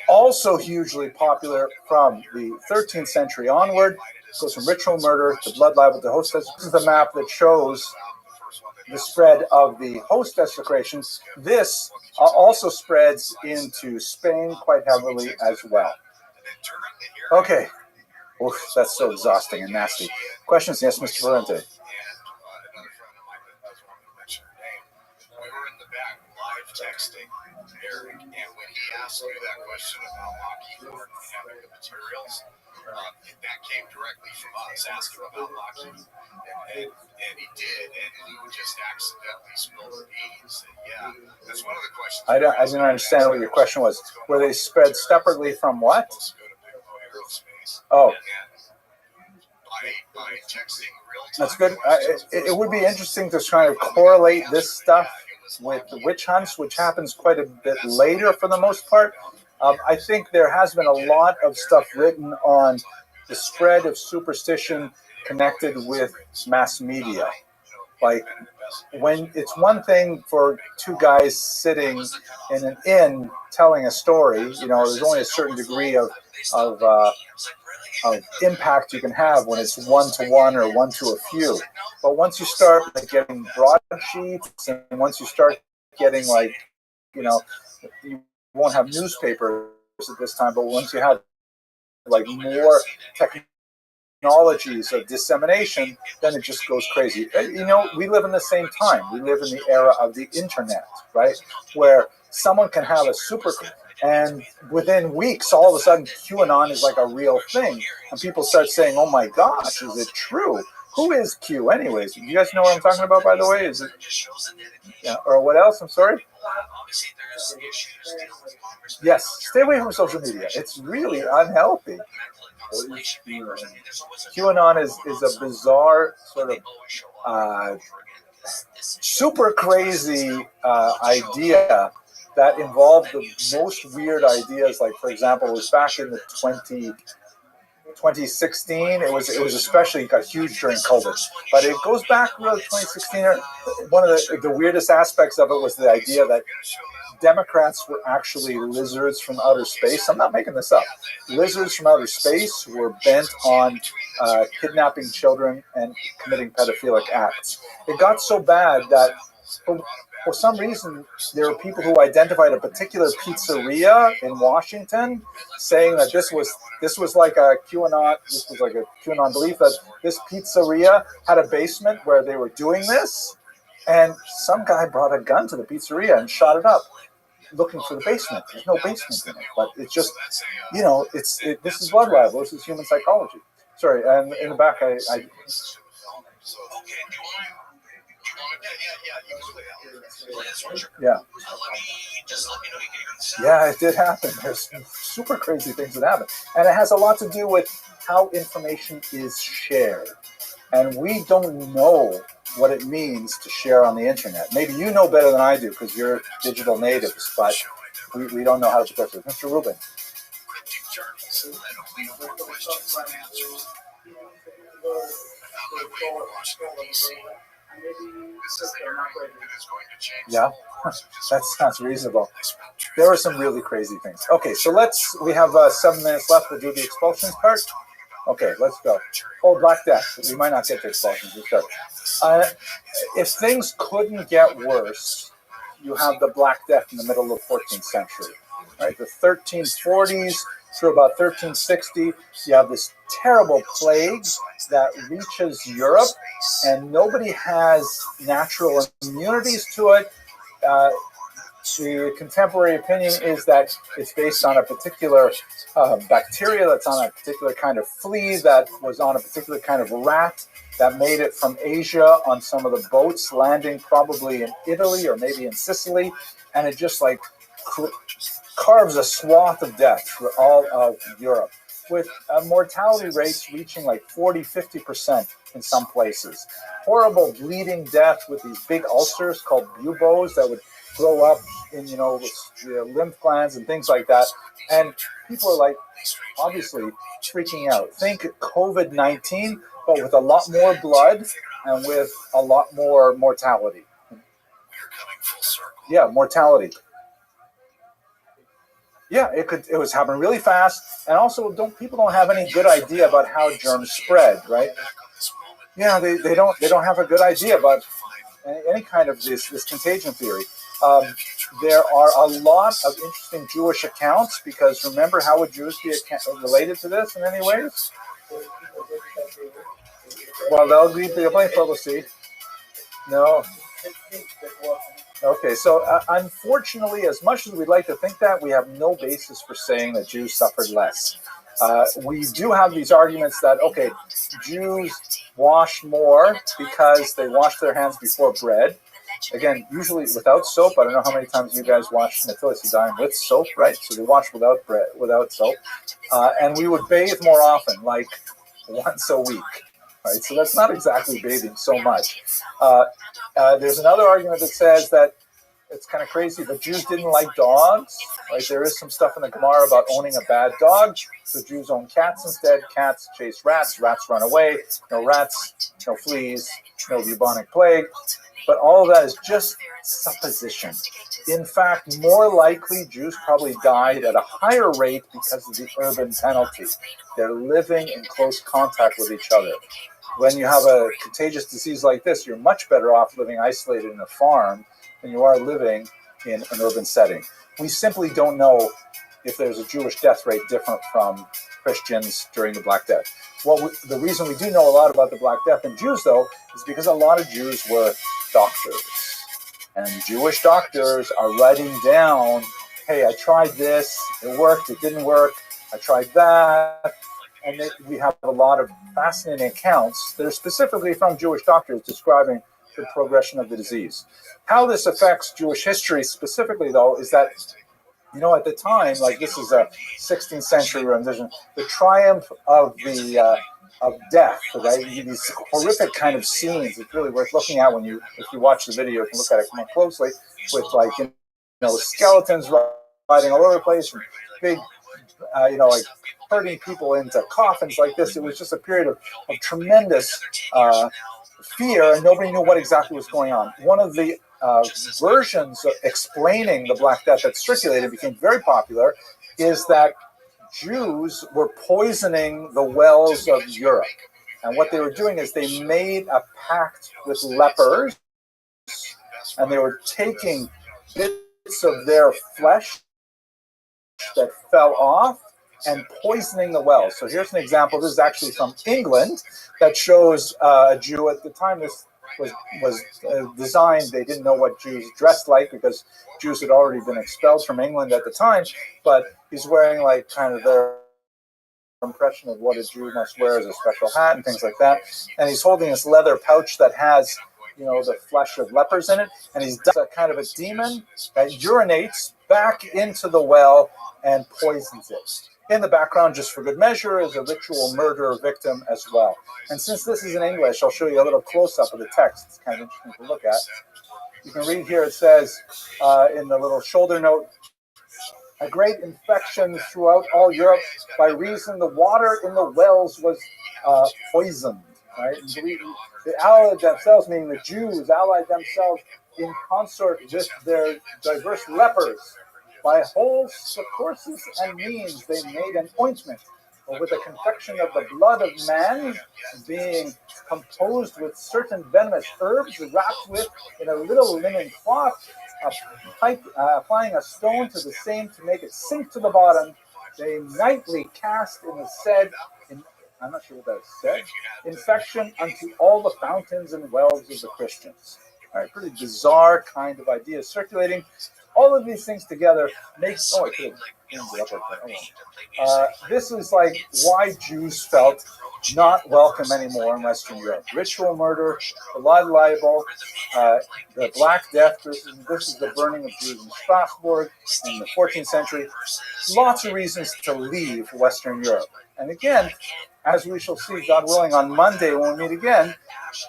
also hugely popular from the 13th century onward. It goes from ritual murder to blood libel to host desecration. This is the map that shows the spread of the host desecration. This also spreads into Spain quite heavily as well. Okay. Oof, that's so exhausting and nasty. Questions? Yes, Mr. Valente. Texting Eric, and when he asked you that question about Lockheed Martin having the materials, that came directly from us asking about Lockheed, and he did, and Lou just accidentally spilled the beans. Yeah, that's one of the questions. I didn't understand what your question was. Were they spread separately from what? Oh. By texting real time. That's good. It would be interesting to try to correlate this stuff with the witch hunts, which happens quite a bit later for the most part. I think there has been a lot of stuff written on the spread of superstition connected with mass media. Like, when it's one thing for two guys sitting in an inn telling a story, there's only a certain degree of impact you can have when it's one-to-one or one to a few. But once you start getting broadsheets, and once you start getting you won't have newspapers at this time, but once you have more technologies of dissemination, then it just goes crazy. We live in the same time. We live in the era of the internet, right? Where someone can have a super, and within weeks, all of a sudden, QAnon is like a real thing. And people start saying, oh my gosh, is it true? Who is Q anyways? Do you guys know what I'm talking about, by the way? Is it, or what else? I'm sorry? Yes, stay away from social media. It's really unhealthy. QAnon is a bizarre sort of super crazy idea that involved the most weird ideas. Like, for example, it was back in the 2016. It was especially got huge during COVID, but it goes back really 2016. One of the weirdest aspects of it was the idea that Democrats were actually lizards from outer space. I'm not making this up. Lizards from outer space were bent on kidnapping children and committing pedophilic acts. It got so bad that for some reason, there were people who identified a particular pizzeria in Washington, saying that this was like a QAnon belief, that this pizzeria had a basement where they were doing this, and some guy brought a gun to the pizzeria and shot it up, looking for the basement. There's no basement in it, but it's just, this is blood libel. This is human psychology. Sorry, and in the back, Yeah, it did happen. There's some super crazy things that happen. And it has a lot to do with how information is shared. And we don't know what it means to share on the internet. Maybe you know better than I do because you're digital natives, but we don't know how to protect it. Mr. Rubin. Yeah, that sounds reasonable. There are some really crazy things. Okay, so we have 7 minutes left. We'll do the expulsions part. Okay, let's go. Oh, Black Death. We might not get to expulsions. We'll start. If things couldn't get worse, you have the Black Death in the middle of the 14th century. Right, the 1340s through about 1360, you have this terrible plague that reaches Europe, and nobody has natural immunities to it. The contemporary opinion is that it's based on a particular bacteria that's on a particular kind of flea that was on a particular kind of rat that made it from Asia on some of the boats landing probably in Italy or maybe in Sicily, and it just carves a swath of death through all of Europe, with mortality rates reaching 40-50% in some places. Horrible bleeding death with these big ulcers called buboes that would grow up in, the lymph glands and things like that. And people are obviously freaking out. Think COVID-19, but with a lot more blood and with a lot more mortality. Yeah, mortality. Yeah, it was happening really fast, and also people don't have any good idea about how germs spread, right? Yeah, they don't have a good idea about any kind of this contagion theory. There are a lot of interesting Jewish accounts, because remember, how would Jews be related to this in any ways? Well, they'll be playing policy. No. Okay, so unfortunately, as much as we'd like to think that, we have no basis for saying that Jews suffered less. We do have these arguments that, okay, Jews wash more because they wash their hands before bread. Again, usually without soap. I don't know how many times you guys wash Natilas Yadayim with soap, right? So they wash without soap. And we would bathe more often, like once a week, right? So that's not exactly bathing so much. There's another argument that says that it's kind of crazy, but Jews didn't like dogs, right? There is some stuff in the Gemara about owning a bad dog. So Jews own cats instead. Cats chase rats. Rats run away. No rats, no fleas, no bubonic plague. But all of that is just supposition. In fact, more likely, Jews probably died at a higher rate because of the urban penalty. They're living in close contact with each other. When you have a contagious disease like this, you're much better off living isolated in a farm than you are living in an urban setting. We simply don't know if there's a Jewish death rate different from Christians during the Black Death. The reason we do know a lot about the Black Death in Jews, though, is because a lot of Jews were doctors. And Jewish doctors are writing down, hey, I tried this, it worked, it didn't work, I tried that. And we have a lot of fascinating accounts that are specifically from Jewish doctors describing the progression of the disease. How this affects Jewish history specifically, though, is that, at the time, like this is a 16th century rendition, the triumph of of death, right? These horrific kind of scenes. It's really worth looking at if you watch the video, you can look at it more closely with skeletons riding all over the place, and big, herding people into coffins like this. It was just a period of tremendous fear, and nobody knew what exactly was going on. One of the versions of explaining the Black Death that circulated, became very popular, is that Jews were poisoning the wells of Europe. And what they were doing is they made a pact with lepers, and they were taking bits of their flesh that fell off and poisoning the wells. So here's an example. This is actually from England that shows a Jew. At the time this was designed, they didn't know what Jews dressed like because Jews had already been expelled from England at the time, but he's wearing kind of their impression of what a Jew must wear as a special hat and things like that. And he's holding this leather pouch that has the flesh of lepers in it, and he's a kind of a demon that urinates back into the well and poisons it. In the background, just for good measure, is a ritual murder victim as well. And since this is in English, I'll show you a little close-up of the text. It's kind of interesting to look at. You can read here, it says in the little shoulder note, a great infection throughout all Europe by reason the water in the wells was poisoned. Right? They allied themselves, meaning the Jews allied themselves in consort with their diverse lepers. By whole courses and means they made an ointment, or with a confection of the blood of man, being composed with certain venomous herbs, wrapped with in a little linen cloth, applying a stone to the same to make it sink to the bottom. They nightly cast in the said, I'm not sure what that said, infection unto all the fountains and wells of the Christians. All right, pretty bizarre kind of ideas circulating. All of these things together makes. This is why Jews felt not welcome anymore in Western Europe. Ritual murder, blood libel, the Black Death. This is the burning of Jews in Strasbourg in the 14th century. Lots of reasons to leave Western Europe. And again, as we shall see, God willing, on Monday when we meet again,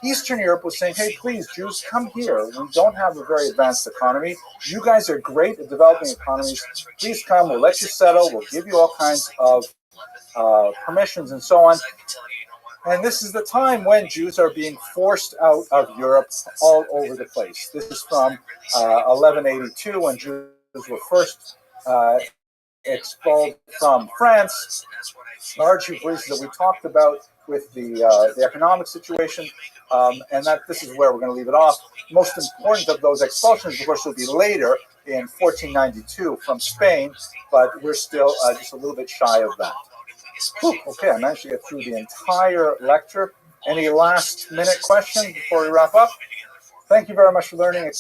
Eastern Europe was saying, hey, please, Jews, come here. We don't have a very advanced economy. You guys are great at developing economies. Please come. We'll let you settle. We'll give you all kinds of permissions and so on. And this is the time when Jews are being forced out of Europe all over the place. This is from 1182, when Jews were first expelled from France, largely for reasons that we talked about with the economic situation, and that this is where we're going to leave it off. Most important of those expulsions, of course, will be later in 1492 from Spain, but we're still just a little bit shy of that. Whew, okay, I managed to get through the entire lecture. Any last minute questions before we wrap up? Thank you very much for learning.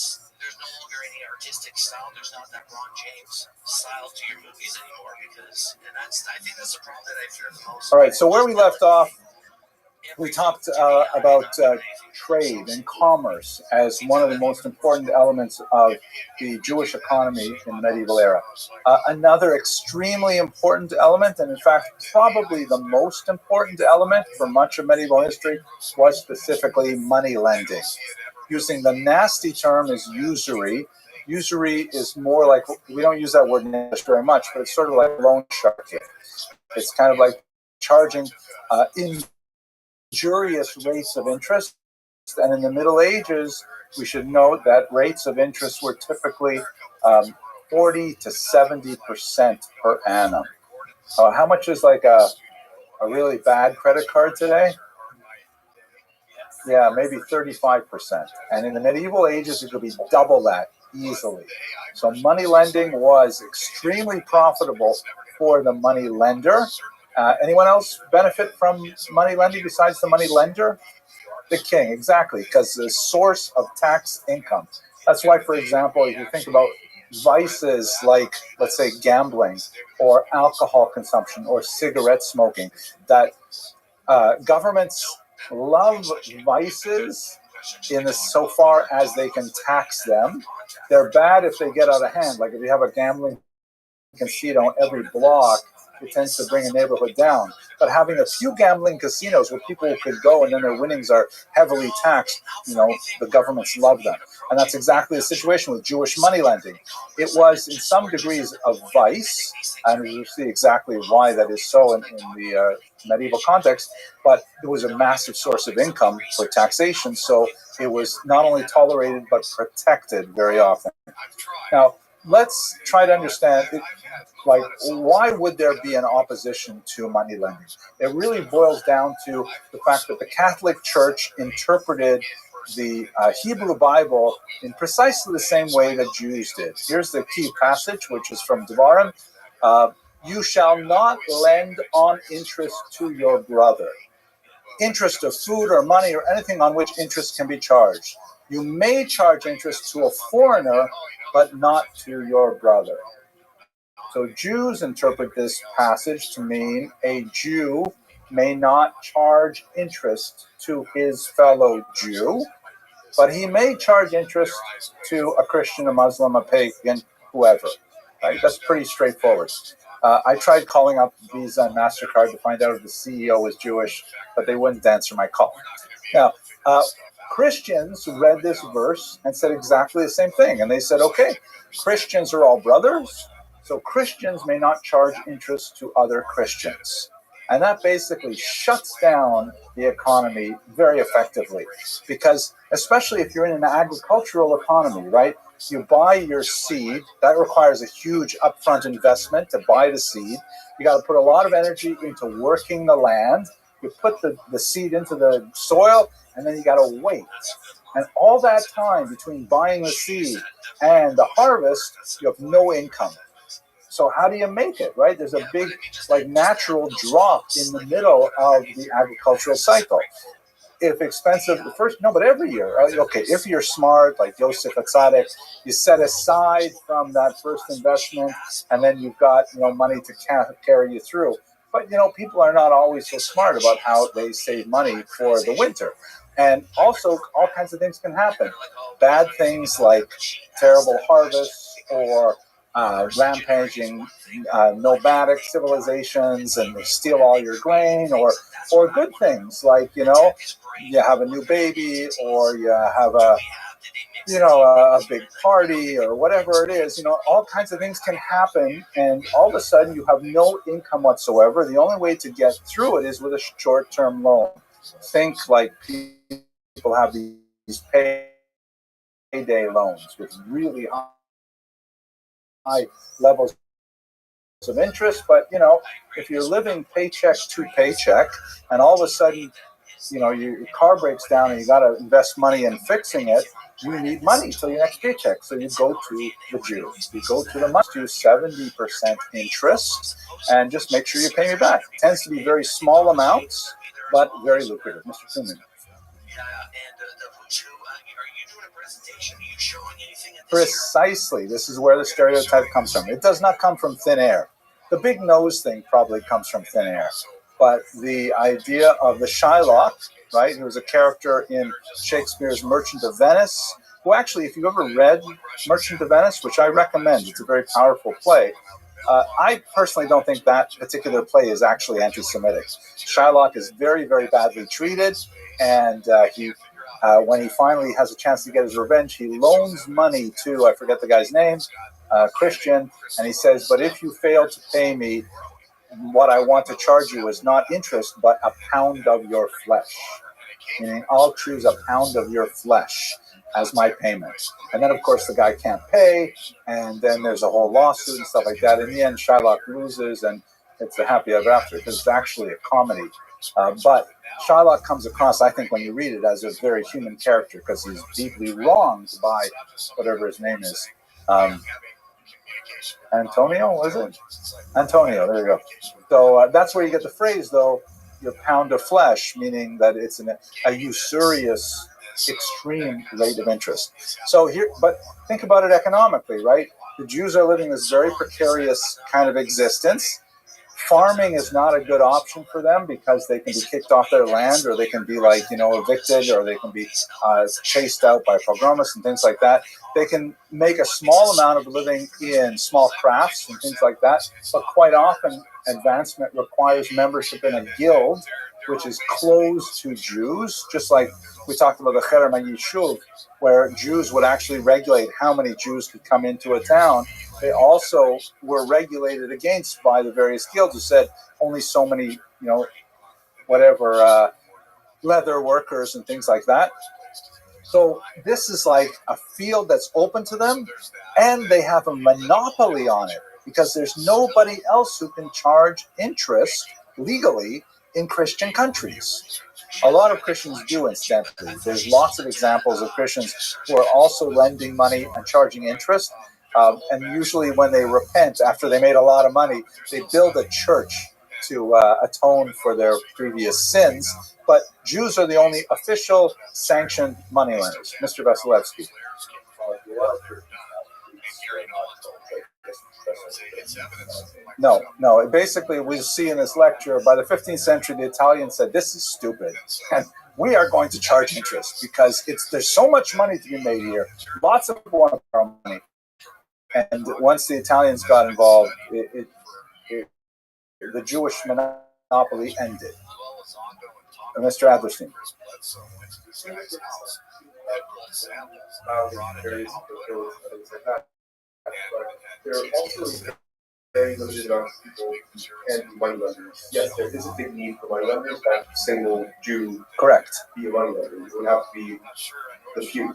artistic style. There's not that Ron James style to your movies anymore because, and I think that's the problem that I fear the most. All right, so where we left off, we talked about trade and commerce as one of the most important elements of the Jewish economy in the medieval era. Another extremely important element, and in fact probably the most important element for much of medieval history, was specifically money lending. Using the nasty term is usury. Usury is more like, we don't use that word in English very much, but it's sort of like loan sharking. It's kind of like charging injurious rates of interest. And in the Middle Ages, we should note that rates of interest were typically 40 to 70% per annum. How much is like a really bad credit card today? Yeah, maybe 35%. And in the medieval ages, it could be double that easily. So money lending was extremely profitable for the money lender. Anyone else benefit from money lending besides the money lender? The king, exactly, because the source of tax income. That's why, for example, if you think about vices like, let's say, gambling or alcohol consumption or cigarette smoking, that governments love vices so far as they can tax them. They're bad if they get out of hand. Like if you have a gambling casino on every block, it tends to bring a neighborhood down. But having a few gambling casinos where people could go and then their winnings are heavily taxed, the governments love them. And that's exactly the situation with Jewish money lending. It was in some degrees a vice, and you see exactly why that is so in the medieval context, but it was a massive source of income for taxation, so it was not only tolerated but protected very often. Now, let's try to understand, why would there be an opposition to money lending? It really boils down to the fact that the Catholic Church interpreted the Hebrew Bible in precisely the same way that Jews did. Here's the key passage, which is from Devarim. You shall not lend on interest to your brother. Interest of food or money or anything on which interest can be charged. You may charge interest to a foreigner, but not to your brother. So Jews interpret this passage to mean a Jew may not charge interest to his fellow Jew, but he may charge interest to a Christian, a Muslim, a pagan, whoever. Right? That's pretty straightforward. I tried calling up Visa and MasterCard to find out if the CEO was Jewish, but they wouldn't answer my call. Now, Christians read this verse and said exactly the same thing. And they said, okay, Christians are all brothers, so Christians may not charge interest to other Christians. And that basically shuts down the economy very effectively. Because especially if you're in an agricultural economy, right? You buy your seed. That requires a huge upfront investment to buy the seed. You got to put a lot of energy into working the land. You put the seed into the soil, and then you got to wait. And all that time between buying the seed and the harvest, you have no income. So how do you make it, right? There's a big, natural drop in the middle of the agricultural cycle. If expensive, but every year, okay, if you're smart, like Yosef Atzadik, you set aside from that first investment, and then you've got, money to carry you through. But, people are not always so smart about how they save money for the winter. And also, all kinds of things can happen. Bad things like terrible harvests or rampaging nomadic civilizations and they steal all your grain, or good things like, you have a new baby or you have a big party or whatever it is, all kinds of things can happen, and all of a sudden you have no income whatsoever. The only way to get through it is with a short-term loan. Think like people have these payday loans with really high levels of interest, but if you're living paycheck to paycheck and all of a sudden your car breaks down and you got to invest money in fixing it, you need money till your next paycheck. So you go to the Jew. You go to the Muslim, 70% interest, and just make sure you pay me back. It tends to be very small amounts, but very lucrative. Mr. Truman. And the Jew, are Precisely. This is where the stereotype comes from. It does not come from thin air. The big nose thing probably comes from thin air. But the idea of the Shylock, right, who was a character in Shakespeare's Merchant of Venice, who actually, if you've ever read Merchant of Venice, which I recommend, it's a very powerful play, I personally don't think that particular play is actually anti-Semitic. Shylock is very, very badly treated, and when he finally has a chance to get his revenge, he loans money to, I forget the guy's name, Christian, and he says, but if you fail to pay me, what I want to charge you is not interest, but a pound of your flesh. Meaning, I'll choose a pound of your flesh as my payment. And then, of course, the guy can't pay, and then there's a whole lawsuit and stuff like that. In the end, Shylock loses, and it's a happy ever after, because it's actually a comedy. But Shylock comes across, I think, when you read it, as a very human character, because he's deeply wronged by whatever his name is. Antonio, was it? Antonio, there you go. So that's where you get the phrase, though, your pound of flesh, meaning that it's a usurious, extreme rate of interest. So here, but think about it economically, right? The Jews are living this very precarious kind of existence. Farming is not a good option for them because they can be kicked off their land, or they can be evicted, or they can be chased out by pogromists and things like that. They can make a small amount of living in small crafts and things like that, but quite often advancement requires membership in a guild, which is closed to Jews, just like we talked about the Cherem HaYishuv, where Jews would actually regulate how many Jews could come into a town. They also were regulated against by the various guilds who said only so many, leather workers and things like that. So this is like a field that's open to them, and they have a monopoly on it because there's nobody else who can charge interest legally in Christian countries. A lot of Christians do, incidentally. There's lots of examples of Christians who are also lending money and charging interest. And usually when they repent after they made a lot of money, they build a church to atone for their previous sins. But Jews are the only official sanctioned moneylenders. Mr. Vasilevsky. No. Basically, we see in this lecture, by the 15th century, the Italians said, this is stupid. And we are going to charge interest because there's so much money to be made here. Lots of people want to borrow money. And once the Italians got involved, the Jewish monopoly ended. Mr. Adlerstein. There are also very limited amount of people and money lenders. Yes, there is a big need for money lenders. That single Jew, correct, be a money lender. It would have to be the few.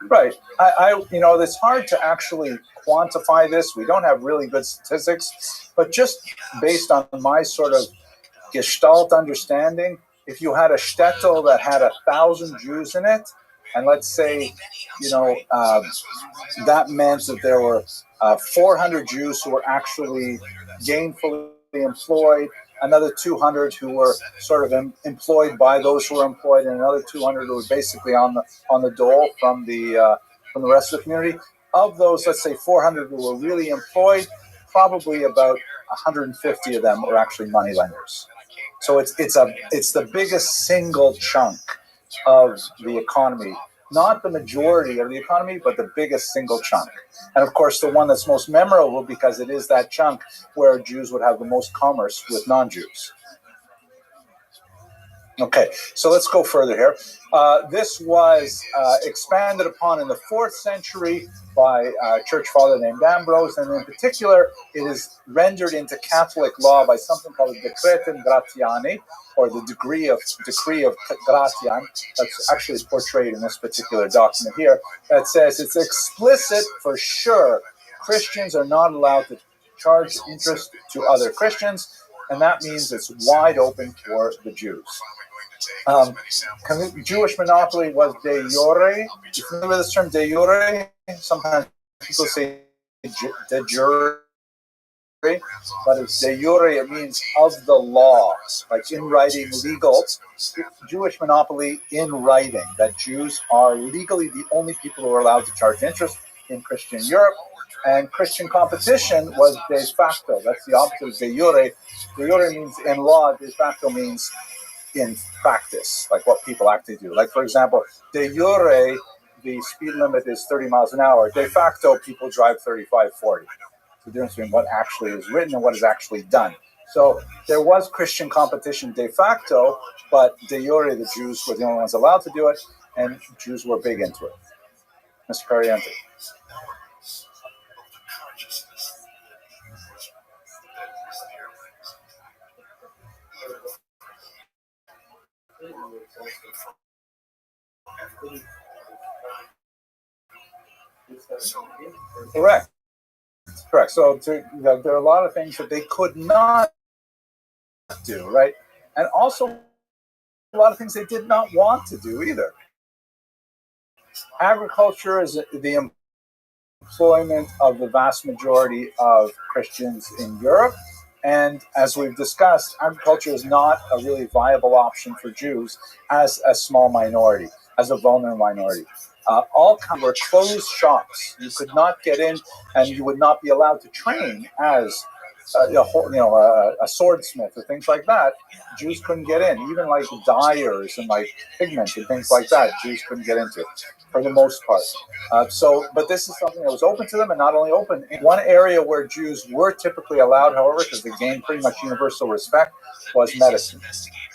Right. It's hard to actually quantify this. We don't have really good statistics, but just based on my sort of Gestalt understanding, if you had a shtetl that had 1,000 Jews in it, and let's say, that meant that there were 400 Jews who were actually gainfully employed, another 200 who were sort of employed by those who were employed, and another 200 who were basically on the dole from the rest of the community. Of those, let's say 400 who were really employed, probably about 150 of them were actually moneylenders. So it's the biggest single chunk of the economy, not the majority of the economy, but the biggest single chunk. And of course, the one that's most memorable because it is that chunk where Jews would have the most commerce with non-Jews. Okay, so let's go further here. This was expanded upon in the 4th century by a church father named Ambrose, and in particular, it is rendered into Catholic law by something called the Decretum Gratiani, or the decree of Gratian. That's actually portrayed in this particular document here. That says it's explicit for sure. Christians are not allowed to charge interest to other Christians, and that means it's wide open for the Jews. Jewish monopoly was de jure. You familiar with this term, de jure? Sometimes people say de jure. but it's de jure, it means of the law, like in writing, legal. Jewish monopoly in writing, that Jews are legally the only people who are allowed to charge interest in Christian Europe, and Christian competition was de facto. That's the opposite of de jure. De jure means in law, de facto means in practice, like what people actually do. Like, for example, de jure, the speed limit is 30 miles an hour. De facto, people drive 35, 40. The difference between what actually is written and what is actually done. So there was Christian competition de facto, but de jure, the Jews were the only ones allowed to do it, and Jews were big into it. Mr. Cariente. Correct. Correct. So there are a lot of things that they could not do, right? And also a lot of things they did not want to do either. Agriculture is the employment of the vast majority of Christians in Europe. And as we've discussed, agriculture is not a really viable option for Jews as a small minority, as a vulnerable minority. All kinds were closed shops. You could not get in, and you would not be allowed to train as a swordsmith or things like that. Jews couldn't get in. Even like dyers and like pigment and things like that, Jews couldn't get into for the most part. But this is something that was open to them, and not only open. One area where Jews were typically allowed, however, because they gained pretty much universal respect, was medicine.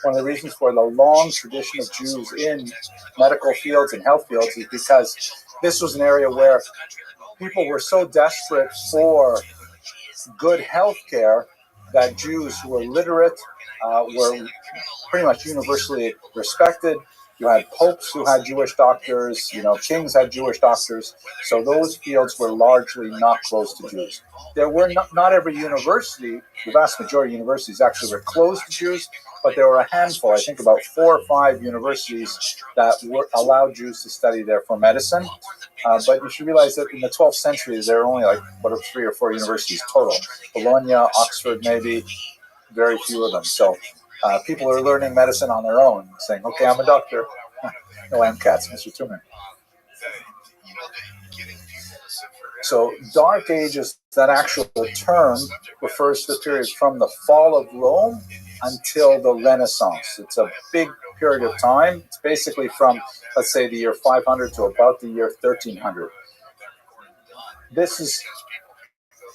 One of the reasons for the long tradition of Jews in medical fields and health fields is because this was an area where people were so desperate for good health care that Jews who were literate were pretty much universally respected. You had popes who had Jewish doctors, kings had Jewish doctors. So those fields were largely not closed to Jews. There were not every university, the vast majority of universities actually were closed to Jews, but there were a handful, I think about 4 or 5 universities that allowed Jews to study there for medicine. But you should realize that in the 12th century, there were only 3 or 4 universities total. Bologna, Oxford, maybe, very few of them. So people are learning medicine on their own, saying, okay, I'm a doctor. No MCATs, Mr. Tuman. So Dark Ages, that actual term refers to the period from the fall of Rome until the Renaissance. It's a big period of time. It's basically from, let's say, the year 500 to about the year 1300. This is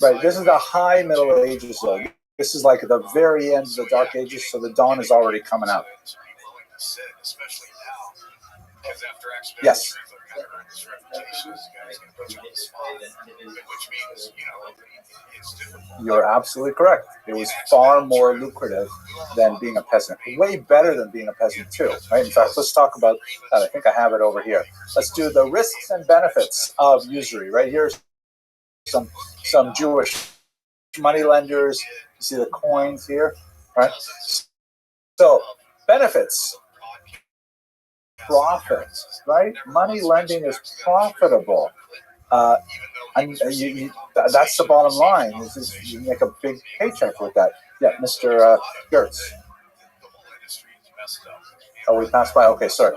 the high Middle Ages, though. This is like the very end of the Dark Ages, so the dawn is already coming out. Yes. You're absolutely correct. It was far more lucrative than being a peasant. Way better than being a peasant, too. Right? In fact, let's talk about that. I think I have it over here. Let's do the risks and benefits of usury. Right here's some Jewish money lenders. You see the coins here, right? So benefits, profits, right? Money lending is profitable. And that's the bottom line. Is you make a big paycheck with that. Yeah, Mr. Gertz. Oh, we passed by. Okay, sorry.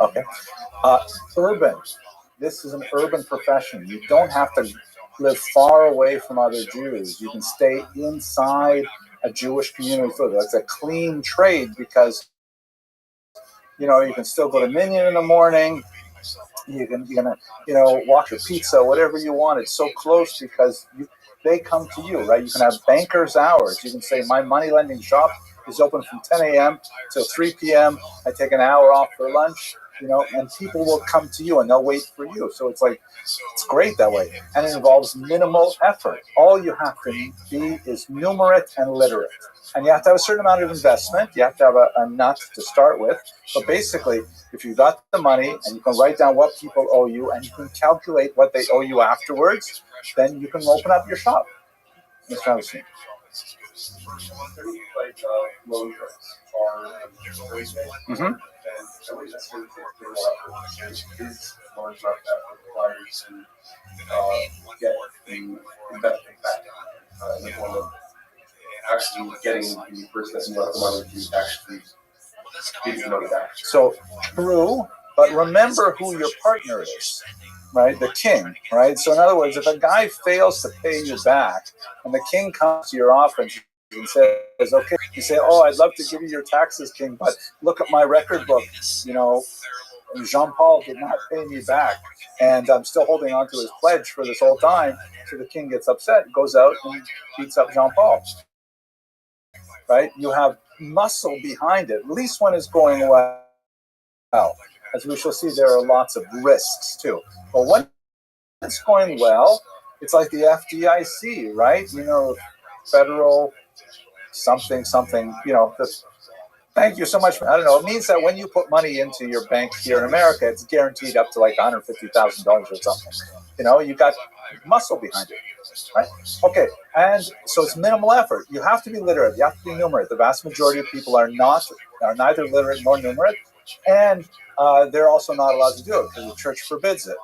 Okay. Urban. This is an urban profession. You don't have to live far away from other Jews. You can stay inside a Jewish community. That's a clean trade because, you can still go to Minyan in the morning. You can walk your pizza, whatever you want. It's so close because they come to you, right? You can have banker's hours. You can say, my money lending shop is open from 10 a.m. till 3 p.m. I take an hour off for lunch, and people will come to you and they'll wait for you. So it's great that way. And it involves minimal effort. All you have to be is numerate and literate. And you have to have a certain amount of investment. You have to have a nut to start with. But basically, if you got the money and you can write down what people owe you and you can calculate what they owe you afterwards, then you can open up your shop. Mr. Anderson. Mm-hmm. in the form of actually getting the person that's got the money to actually give you money back. So true, but remember who your partner is, right? The king, right? So in other words, if a guy fails to pay you back, and the king comes to your office and says, okay, you say, oh, I'd love to give you your taxes, king, but look at my record book, you know, Jean-Paul did not pay me back, and I'm still holding on to his pledge for this whole time. So the king gets upset, goes out and beats up Jean-Paul, right? You have muscle behind it, at least when it's going well. As we shall see, there are lots of risks too. But when it's going well, it's like the FDIC, right? You know, federal something, you know, this. Thank you so much. I don't know. It means that when you put money into your bank here in America, it's guaranteed up to like $150,000 or something. You know, you got muscle behind it, right? Okay, and so it's minimal effort. You have to be literate. You have to be numerate. The vast majority of people are neither literate nor numerate, and they're also not allowed to do it because the church forbids it.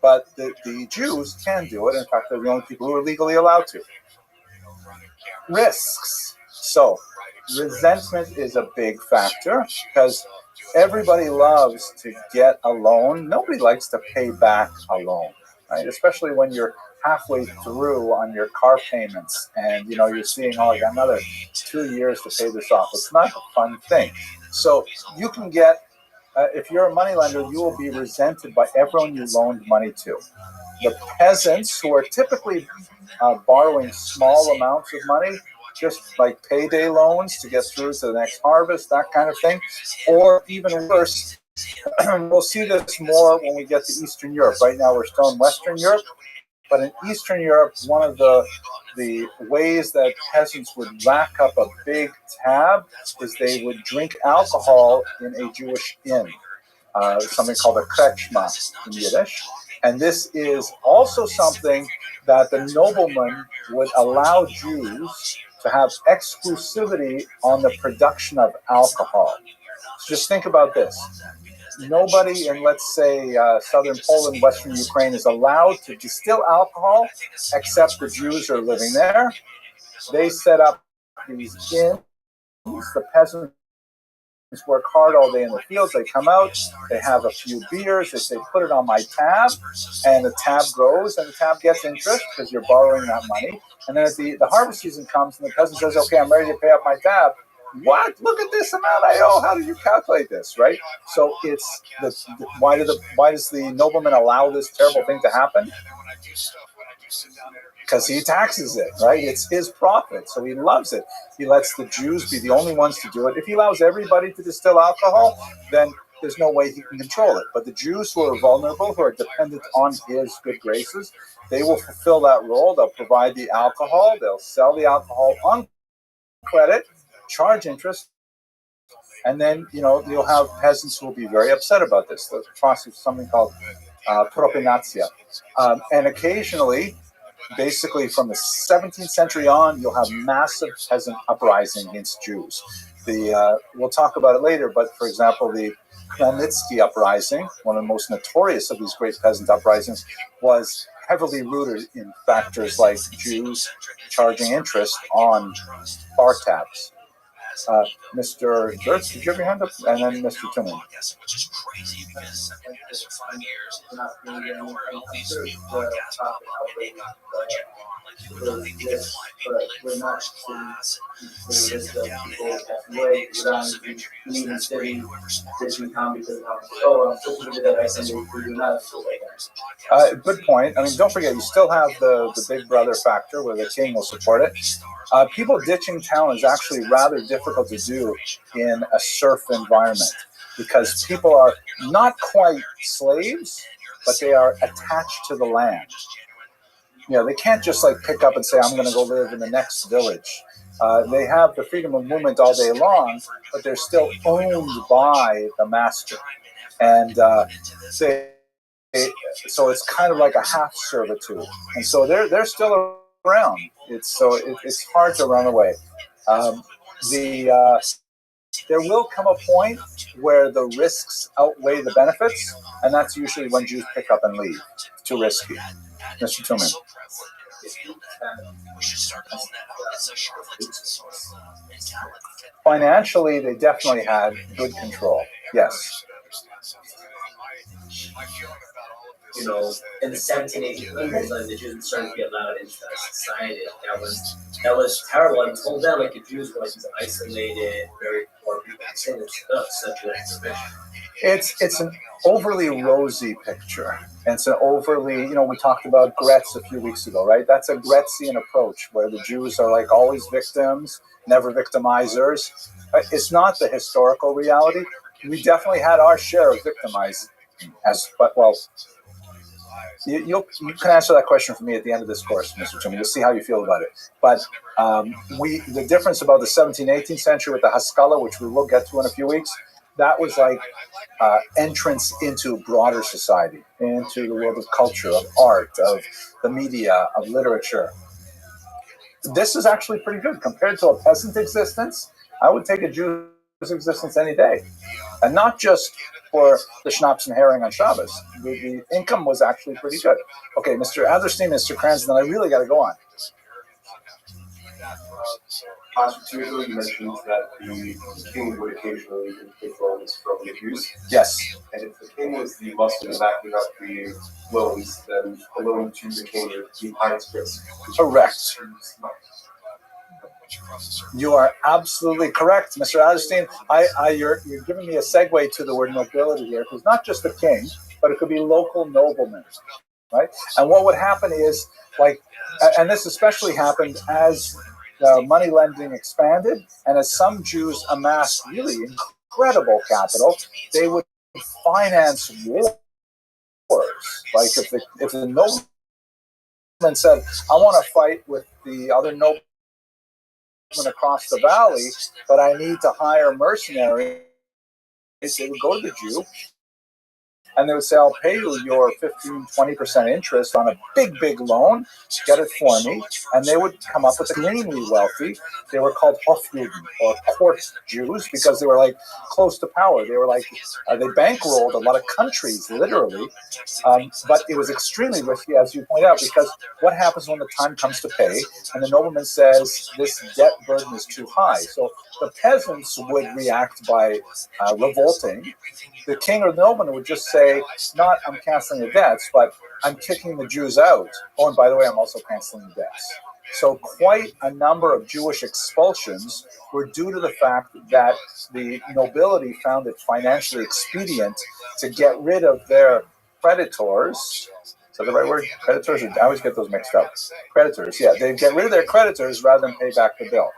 But the Jews can do it. In fact, they're the only people who are legally allowed to. Risks. So resentment is a big factor because everybody loves to get a loan. Nobody likes to pay back a loan, right? Especially when you're halfway through on your car payments and you know you're seeing, oh, I got another 2 years to pay this off. It's not a fun thing. So you can get, if you're a moneylender, you will be resented by everyone you loaned money to. The peasants who are typically borrowing small amounts of money, just like payday loans to get through to the next harvest, that kind of thing. Or even worse, we'll see this more when we get to Eastern Europe. Right now we're still in Western Europe, but in Eastern Europe, one of the ways that peasants would rack up a big tab is they would drink alcohol in a Jewish inn, something called a kretschma in Yiddish. And this is also something that the nobleman would allow Jews to have exclusivity on the production of alcohol. So just think about this. Nobody in, let's say, southern Poland, western Ukraine is allowed to distill alcohol except the Jews who are living there. They set up these inns. The peasants work hard all day in the fields. They come out, they have a few beers, they say, put it on my tab, and the tab grows, and the tab gets interest because you're borrowing that money. And then as the harvest season comes, and the peasant says, okay, I'm ready to pay up my tab. What? Look at this amount I owe. How did you calculate this, right? So it's why does the nobleman allow this terrible thing to happen? Because he taxes it, right? It's his profit, so he loves it. He lets the Jews be the only ones to do it. If he allows everybody to distill alcohol, then there's no way he can control it. But the Jews who are vulnerable, who are dependent on his good graces, they will fulfill that role. They'll provide the alcohol. They'll sell the alcohol on credit, charge interest, and then you'll have peasants who will be very upset about this. The process is something called propinatia, and occasionally, basically from the 17th century on, you'll have massive peasant uprising against Jews. We'll talk about it later, but for example, the Khmelnytsky uprising, one of the most notorious of these great peasant uprisings, was heavily rooted in factors like Jews charging interest on bar tabs. Mr. Gertz, did you have your hand up? And then Mr. Tuman. Which is crazy because I've been doing this for 5 years. Out of nowhere, all these new podcasts pop up and they got the budget wrong. Like, you would think they could fly people in first class and sit them down and have maybe exclusive interviews. That's great. Whoever sponsored good point. I mean, don't forget, you still have the big brother factor where the king will support it. People ditching town is actually rather difficult to do in a serf environment because people are not quite slaves, but they are attached to the land. They can't just like pick up and say, I'm going to go live in the next village. They have the freedom of movement all day long, but they're still owned by the master. And so it's kind of like a half servitude. And so they're still around. It's hard to run away. There will come a point where the risks outweigh the benefits, and that's usually when Jews pick up and leave. Too risky. Mr. Tuman. Financially, they definitely had good control. Yes. You know, in the 1780s, like the Jews started to be allowed into society. That was terrible. And told them like the Jews were like these isolated, very poor people. Such an exhibition. It's an overly rosy picture. It's an overly, we talked about Gretz a few weeks ago, right? That's a Gretzian approach where the Jews are like always victims, never victimizers. It's not the historical reality. We definitely had our share of victimizing, you can answer that question for me at the end of this course, Mr. Jimmy. We'll see how you feel about it. But the difference about the 17th, 18th century with the Haskalah, which we will get to in a few weeks, that was like entrance into broader society, into the world of culture, of art, of the media, of literature. This is actually pretty good compared to a peasant existence. I would take a Jew's existence any day, and not just for the schnapps and herring on Shabbos. The income was actually pretty good. Okay, Mr. Adlerstein, Mr. Kranz, then I really got to go on. Constitutionally, you mentioned that the king would occasionally take loans from the Jews. Yes. And if the king was the Muslim backing up the loans, then the loan to the king would be highest risk. Correct. You are absolutely correct, Mr. Adlerstein. You're giving me a segue to the word nobility here, because not just the king, but it could be local noblemen, right? And what would happen is, and this especially happened as money lending expanded, and as some Jews amassed really incredible capital, they would finance wars. Like if the nobleman said, "I want to fight with the other noblemen across the valley, but I need to hire mercenaries," they would go to the Jew and they would say, "I'll pay you your 15-20% interest on a big loan, get it for me." And they would come up with extremely wealthy. They were called Hofjuden, or court Jews, because they were like close to power. They were like, they bankrolled a lot of countries, literally. But it was extremely risky, as you point out, because what happens when the time comes to pay and the nobleman says this debt burden is too high? So the peasants would react by revolting. The king or the nobleman would just say, not I'm canceling the debts, but I'm kicking the Jews out. Oh, and by the way, I'm also canceling the debts. So quite a number of Jewish expulsions were due to the fact that the nobility found it financially expedient to get rid of their creditors. Is that the right word? Creditors? I always get those mixed up. Creditors, yeah. They get rid of their creditors rather than pay back the bill.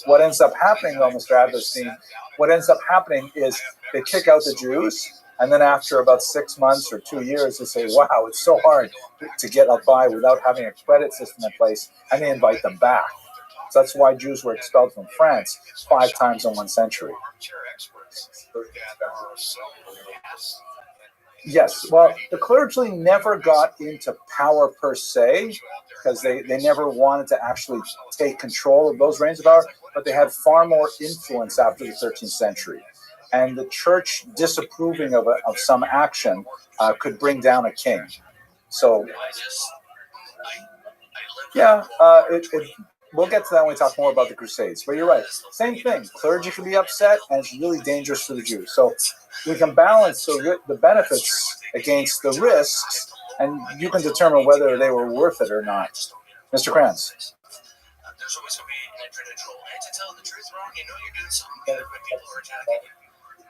What ends up happening, though, Mr. Adlerstein, what ends up happening is they kick out the Jews, and then after about 6 months or 2 years, they say, wow, it's so hard to get by without having a credit system in place, and they invite them back. So that's why Jews were expelled from France 5 times in 1 century. Yes, well, the clergy never got into power per se, because they never wanted to actually take control of those reigns of power, but they had far more influence after the 13th century. And the church disapproving of some action could bring down a king. So, yeah, we'll get to that when we talk more about the Crusades. But you're right. Same thing. Clergy can be upset, and it's really dangerous for the Jews. So we can balance the benefits against the risks, and you can determine whether they were worth it or not. Mr. Kranz. There's always going to be an individual. And to tell the truth wrong, you know you're doing something good when people are attacking you.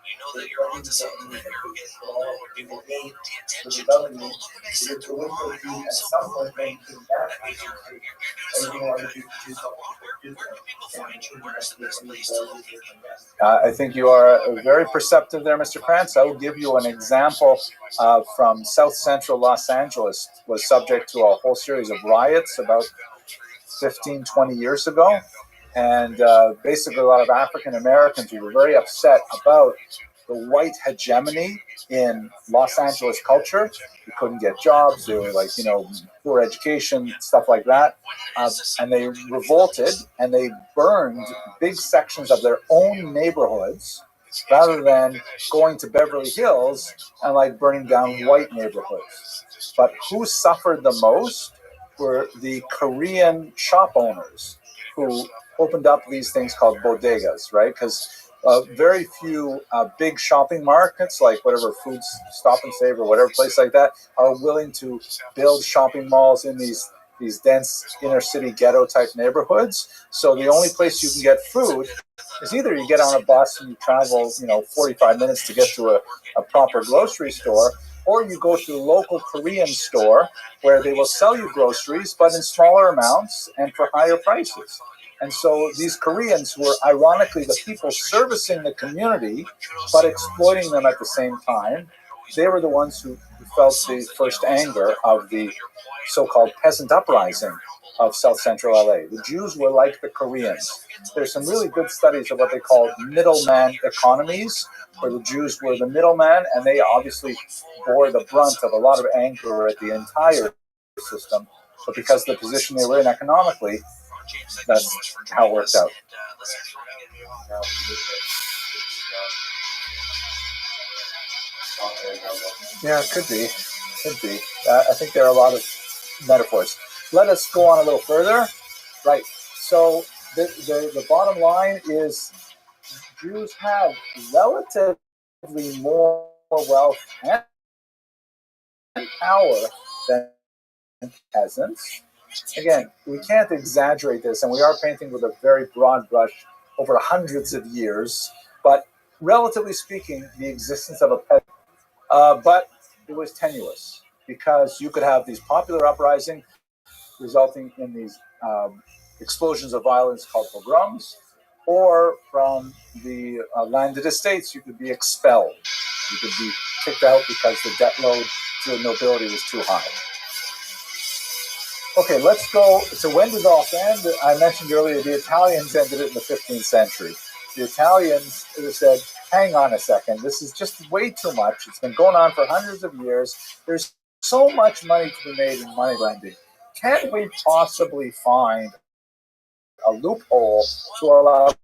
You know that you're onto something, that you're getting pulled on, where people need the attention to, oh, look what I said to wrong, I know something great. That means you're doing something good. Where do people find you? Where's the best place to locate you? I think you are very perceptive there, Mr. Krantz. I will give you an example from South Central Los Angeles. Was subject to a whole series of riots about 15, 20 years ago. And basically a lot of African Americans who were very upset about the white hegemony in Los Angeles culture. They couldn't get jobs. They were like, poor education, stuff like that. And they revolted and they burned big sections of their own neighborhoods rather than going to Beverly Hills and burning down white neighborhoods. But who suffered the most were the Korean shop owners who opened up these things called bodegas, right? Because very few big shopping markets, like whatever Foods Stop and Save or whatever place like that, are willing to build shopping malls in these dense inner city ghetto type neighborhoods. So the only place you can get food is either you get on a bus and you travel, 45 minutes to get to a proper grocery store, or you go to a local Korean store where they will sell you groceries, but in smaller amounts and for higher prices. And so these Koreans were ironically the people servicing the community, but exploiting them at the same time. They were the ones who felt the first anger of the so-called peasant uprising of South Central LA. The Jews were like the Koreans. There's some really good studies of what they call middleman economies, where the Jews were the middleman, and they obviously bore the brunt of a lot of anger at the entire system. But because of the position they were in economically, that's how it worked out. Yeah, it could be. I think there are a lot of metaphors. Let us go on a little further. Right. So the bottom line is Jews have relatively more wealth and power than peasants. Again, we can't exaggerate this, and we are painting with a very broad brush over hundreds of years, but relatively speaking, the existence of a peasant, but it was tenuous, because you could have these popular uprisings resulting in these explosions of violence called pogroms, or from the landed estates, you could be expelled. You could be kicked out because the debt load to the nobility was too high. Okay, let's go. So when did it all end? I mentioned earlier the Italians ended it in the 15th century. The Italians said, hang on a second, this is just way too much. It's been going on for hundreds of years. There's so much money to be made in money lending. Can't we possibly find a loophole to allow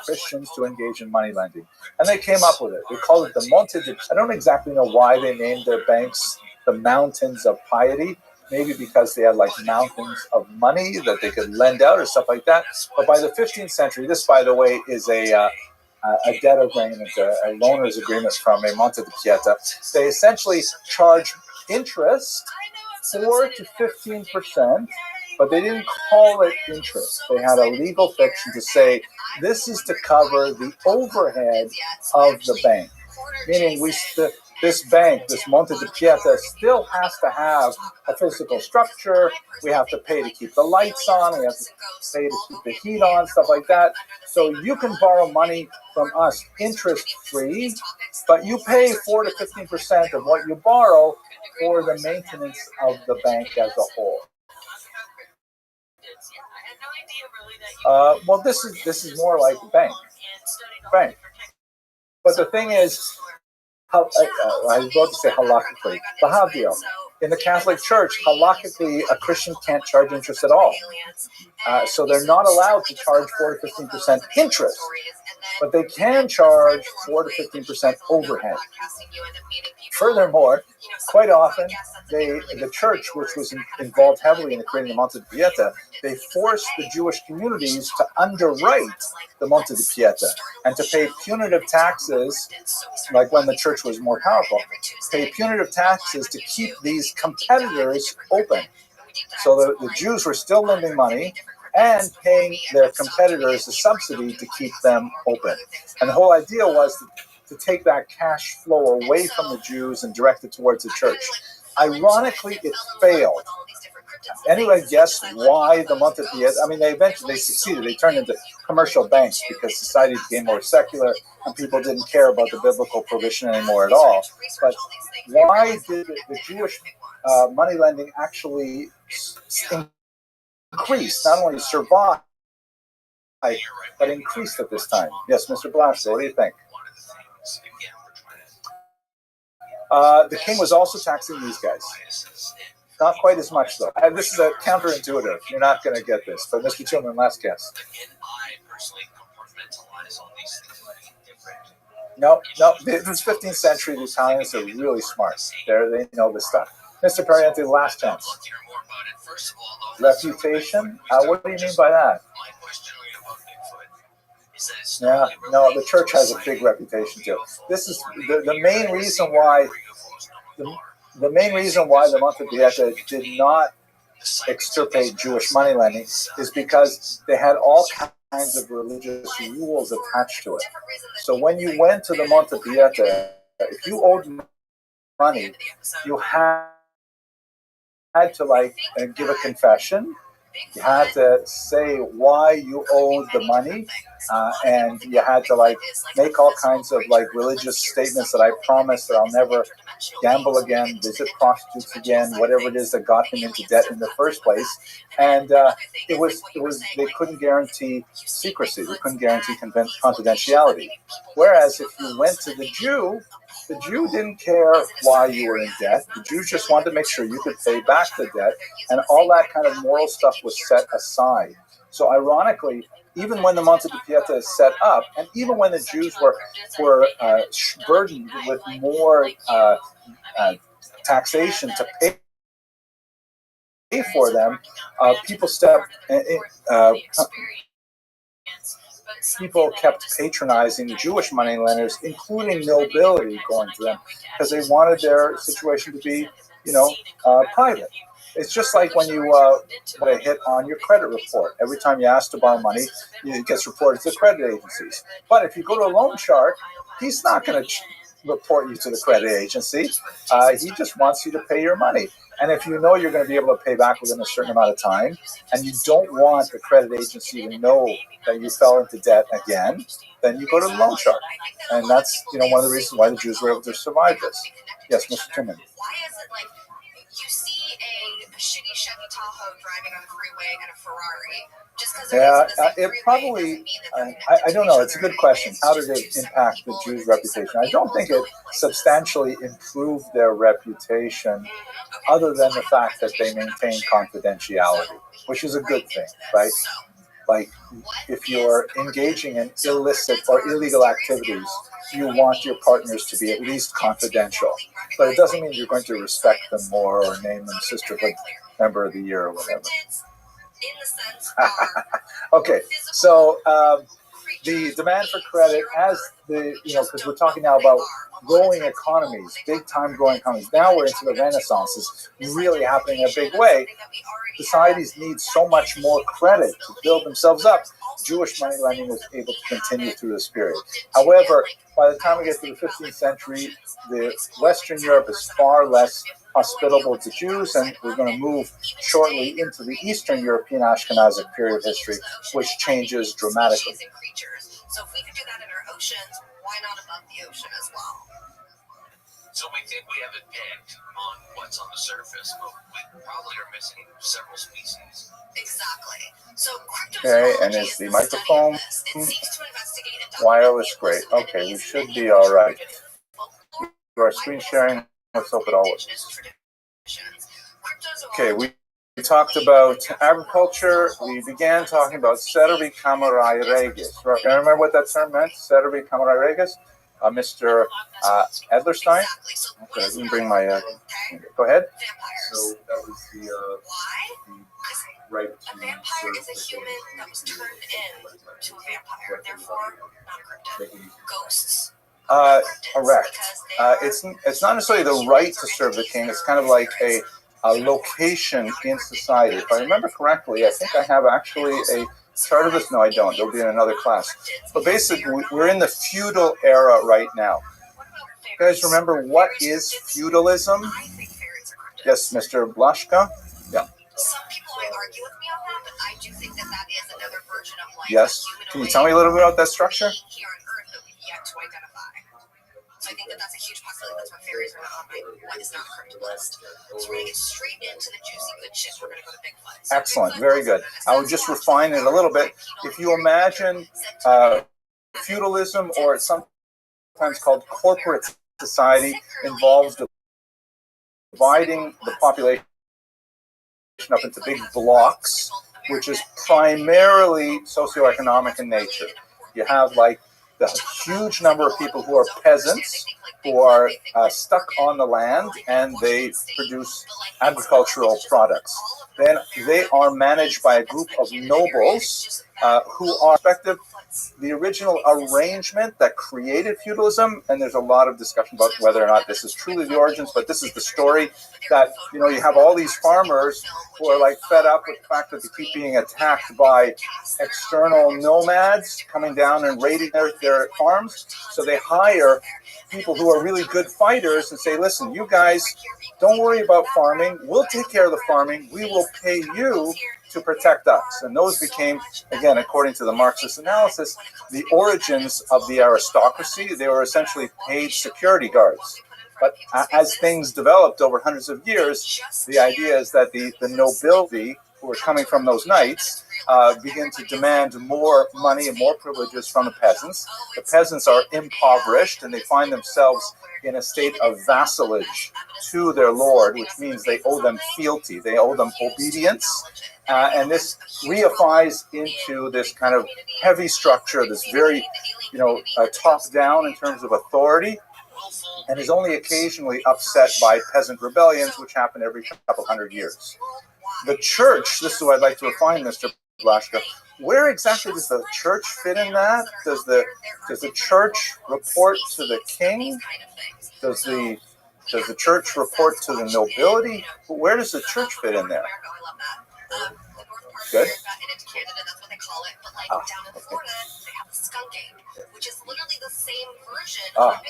Christians to engage in money lending? And they came up with it. They called it the Monte di... I don't exactly know why they named their banks the Mountains of Piety. Maybe because they had like mountains of money that they could lend out or stuff like that. But by the 15th century, this, by the way, is a debt agreement, a loaner's agreement from a Monte di Pieta. They essentially charge interest 4 to 15%, but they didn't call it interest. They had a legal fiction to say this is to cover the overhead of the bank, meaning this bank, this Monte di Pieta, still has to have a physical structure. We have to pay to keep the lights on. We have to pay to keep the heat on, stuff like that. So you can borrow money from us interest-free, but you pay 4 to 15% of what you borrow for the maintenance of the bank as a whole. Well, this is more like a bank. But the thing is, I was about to say halakhically, Bahavdil. In the Catholic Church, halakhically, a Christian can't charge interest at all. So they're not allowed to charge 4 to 15% interest, but they can charge 4 to 15% overhead. Furthermore, quite often, the church, which was involved heavily in creating the Monte di Pieta, they forced the Jewish communities to underwrite the Monte di Pieta and to pay punitive taxes, like when the church was more powerful, pay punitive taxes to keep these competitors open. So the Jews were still lending money and paying their competitors a subsidy to keep them open. And the whole idea was to take that cash flow away from the Jews and direct it towards the church. Ironically, it failed. Anyone guess why the Monte Pieta? I mean, they eventually succeeded. They turned into commercial banks because society became more secular and people didn't care about the biblical provision anymore at all. But why did the Jewish money lending actually increase, not only survive, but increased at this time? Yes, Mr. Blasco, what do you think? The king was also taxing these guys. Not quite as much, though. This is a counterintuitive. You're not going to get this. But Mr. Tillman, last guess. No. This 15th century, the Italians are really smart. They know this stuff. Mr. Pariente, last chance. Reputation? What do you mean by that? Yeah, no, the church has a big reputation too. This is the main reason why the main reason why the month of Pieta did not extirpate Jewish moneylending is because they had all kinds of religious rules attached to it. So when you went to the month of Pieta, if you owed money, you had to give a confession. You had to say why you owed the money, and you had to make all kinds of religious statements that I promise that I'll never gamble again, visit prostitutes again, whatever it is that got them into debt in the first place. And it was they couldn't guarantee secrecy, they couldn't guarantee confidentiality. Whereas if you went to the Jew didn't care why you were in debt. The Jew just wanted to make sure you could pay back the debt, and all that kind of moral stuff was set aside. So ironically, even when the Monte di Pieta is set up, and even when the Jews were burdened with more taxation to pay for them, people kept patronizing the Jewish moneylenders, including nobility, going to them because they wanted their situation to be, private. It's just like when you put a hit on your credit report. Every time you ask to borrow money, it gets reported to the credit agencies. But if you go to a loan shark, he's not going to report you to the credit agency. He just wants you to pay your money. And if you know you're going to be able to pay back within a certain amount of time, and you don't want the credit agency to know that you fell into debt again, then you go to the loan shark. And that's one of the reasons why the Jews were able to survive this. Yes, Mr. Timman. Why is it you see a shitty Chevy Tahoe driving on the freeway and a Ferrari? It probably, I don't know, it's a good question. How did it impact the Jews' reputation? I don't think it substantially improved their reputation other than the fact that they maintained confidentiality, which is a good thing, right? Like, if you're engaging in illicit or illegal activities, you want your partners to be at least confidential. But it doesn't mean you're going to respect them more or name them sisterhood member of the year or whatever. Okay, so the demand for credit as because we're talking now about growing economies, big time growing economies. Now we're into the Renaissance, is really happening in a big way. Societies need so much more credit to build themselves up. Jewish money lending was able to continue through this period. However, by the time we get to the 15th century, the Western Europe is far less hospitable to Jews, and we're going to move shortly into the Eastern European Ashkenazic period of history, which changes dramatically. So if we could do that in our oceans, why not above the ocean as well? So we think we have it pegged on what's on the surface, but we probably are missing several species. Exactly. So okay, and is the microphone wireless? Great. Okay, we should be all right. Our screen sharing. Let's hope it all works. Okay, we talked about agriculture. We began talking about Servi Camerai Regis. Remember what that term meant? Servi Camerai Regis? Mr. Edlerstein? Okay, let me bring my... go ahead. So that was the right to a vampire is a human that was turned into a vampire. Therefore, not a cryptid. Ghosts. Correct. It's not necessarily the right to serve the king. It's kind of like a location in society. If I remember correctly, I think I have actually a chart of this. No, I don't. It'll be in another class. But basically, we're in the feudal era right now. You guys remember what is feudalism? Yes, Mr. Blaschka? Yeah. Some people might argue with me on that, but I do think that that is another version of yes. Can you tell me a little bit about that structure? Here on Earth that we've yet to identify. So I think that that's a huge possibility. That's why fairies are not on my what is not a cryptid list. So we're going to get straight into the juicy good shit. We're going to go to Bigfoot. So excellent. Very good. I would just refine it a little bit. If you imagine feudalism, or it's sometimes called corporate society, involves dividing the population up into big blocks, which is primarily socioeconomic in nature. You have like the huge number of people who are peasants, who are stuck on the land, and they produce agricultural products. Then they are managed by a group of nobles who are effective. The original arrangement that created feudalism, and there's a lot of discussion about whether or not this is truly the origins, but this is the story that, you know, you have all these farmers who are like fed up with the fact that they keep being attacked by external nomads coming down and raiding their farms. So they hire people who are really good fighters and say, listen, you guys, don't worry about farming. We'll take care of the farming. We will pay you to protect us. And those became, again, according to the Marxist analysis, the origins of the aristocracy. They were essentially paid security guards. But as things developed over hundreds of years, the idea is that the nobility who are coming from those knights begin to demand more money and more privileges from the peasants. The peasants are impoverished and they find themselves in a state of vassalage to their lord, which means they owe them fealty, they owe them obedience. And this reifies into this kind of heavy structure, this very, top-down in terms of authority, and is only occasionally upset by peasant rebellions, which happen every couple hundred years. The church, this is what I'd like to refine, Mr. Blashka, where exactly does the church fit in that? Does the church report to the king? Does the church report to the nobility? Where does the church fit in there? Good.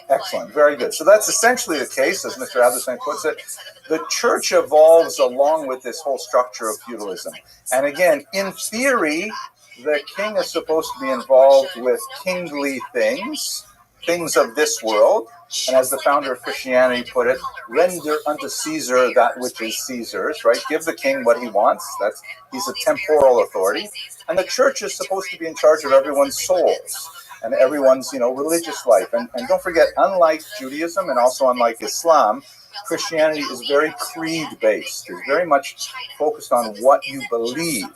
Excellent. Very good. So that's essentially the case, as Mr. Adlerstein puts it. The church evolves along with this whole structure of feudalism. And again, in theory, the king is supposed to be involved with kingly things of this world. And as the founder of Christianity put it, render unto Caesar that which is Caesar's, right? Give the king what he wants. He's a temporal authority. And the church is supposed to be in charge of everyone's souls and everyone's, religious life. And don't forget, unlike Judaism and also unlike Islam, Christianity is very creed-based. It's very much focused on what you believe.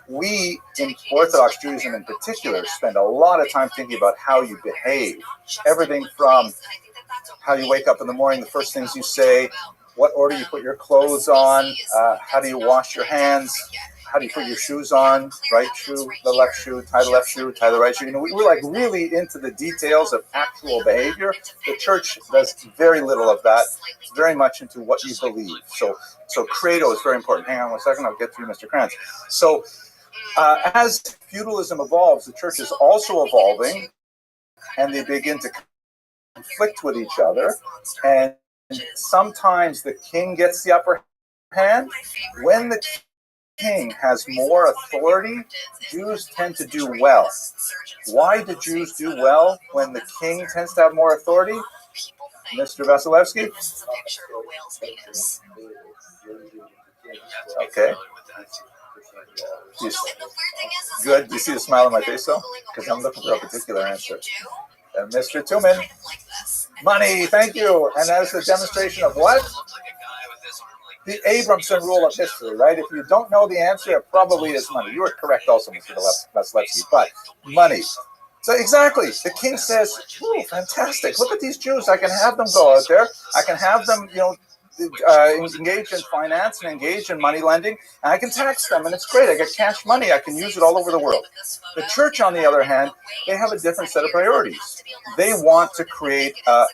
We, in Orthodox Judaism in particular, spend a lot of time thinking about how you behave. Everything from how you wake up in the morning, the first things you say, what order you put your clothes on, how do you wash your hands, how do you put your shoes on, right shoe, the left shoe, tie the left shoe, tie the right shoe. We're like really into the details of actual behavior. The church does very little of that. It's very much into what you believe. So credo is very important. Hang on one second, I'll get through Mr. Krantz. So as feudalism evolves, the church is also evolving, and they begin to conflict with each other, and sometimes the king gets the upper hand. When the king has more authority, Jews tend to do well. Why do Jews do well when the king tends to have more authority? Mr. Vasilevsky? Okay. Good. Do you see the smile on my face, though? Because I'm looking for a particular answer. And Mr. Tuman, money, thank you. And that is a demonstration of what? The Abramson rule of history, right? If you don't know the answer, it probably is money. You are correct also, Mr. Vasilevsky, but money. So exactly, the king says, "Ooh, fantastic! Look at these Jews. I can have them go out there. I can have them, engage in finance and engage in money lending, and I can tax them, and it's great. I get cash money. I can use it all over the world." The church, on the other hand, they have a different set of priorities. They want to create a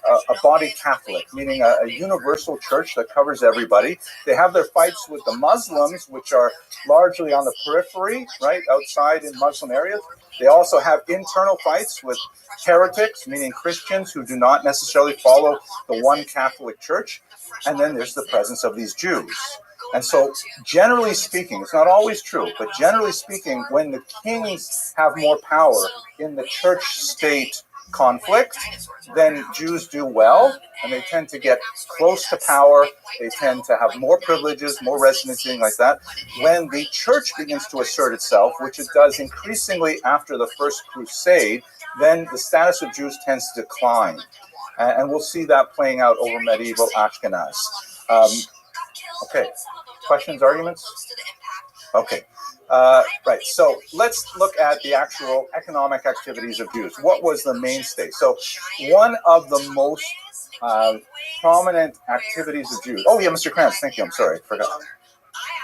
body Catholic, meaning a universal church that covers everybody. They have their fights with the Muslims, which are largely on the periphery, right, outside in Muslim areas. They also have internal fights with heretics, meaning Christians who do not necessarily follow the one Catholic Church. And then there's the presence of these Jews. And so, generally speaking, it's not always true, but generally speaking, when the kings have more power in the church-state conflict, then Jews do well, and they tend to get close to power. They tend to have more privileges, more residency, things like that. When the church begins to assert itself, which it does increasingly after the First Crusade, then the status of Jews tends to decline. And we'll see that playing out over medieval Ashkenaz. Okay. Questions, arguments? Okay. Right, so let's look at the actual economic activities of Jews. What was the mainstay? So one of the most prominent activities of Jews. Oh yeah, Mr. Krantz, thank you. I'm sorry, I forgot. I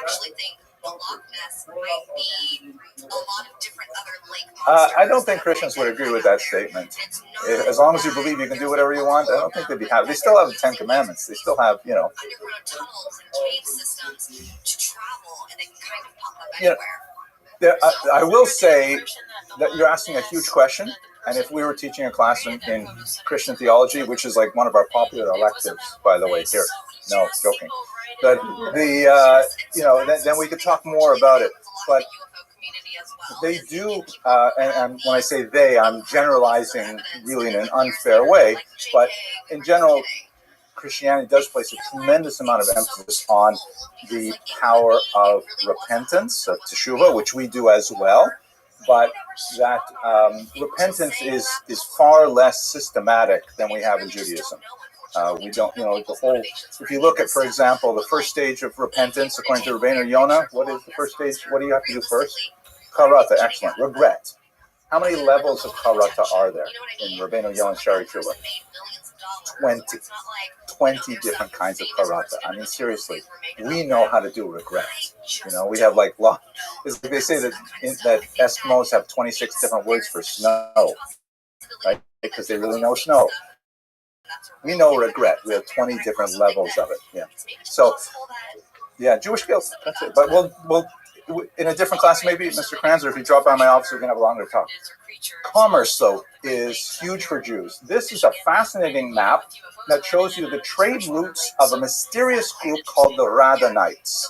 actually think the Loch Ness might be a lot of different other lake monsters. I don't think Christians would agree with that statement. As long as you believe you can do whatever you want, I don't think they'd be happy. They still have the Ten Commandments. They still have, you know. Underground tunnels and cave systems to travel, and they can kind of pop up anywhere. I will say that you're asking a huge question, and if we were teaching a class in Christian theology, which is like one of our popular electives, by the way, here, no, joking, but you know, then we could talk more about it. But they do, and when I say they, I'm generalizing really in an unfair way, but in general, Christianity does place a tremendous amount of emphasis on the power of repentance, of teshuvah, which we do as well, but that repentance is far less systematic than we have in Judaism. We don't, you know, the whole, if you look at, for example, the first stage of repentance, according to Rabbi Yonah, what is the first stage? What do you have to do first? Charata, excellent. Regret. How many levels of charata are there in Rabbi Yonah's Shari Tshuva? 20 different kinds of charata. I mean, seriously, we know how to do regret. You know, we have like it's like they say that that Eskimos have 26 different words for snow, right? Because they really know snow. We know regret. We have 20 different levels of it. Yeah. So, yeah, Jewish guilt. That's it. But we'll in a different class, maybe, Mr. Kranzer, if you drop by my office, we're going to have a longer talk. Commerce, though, is huge for Jews. This is a fascinating map that shows you the trade routes of a mysterious group called the Radhanites.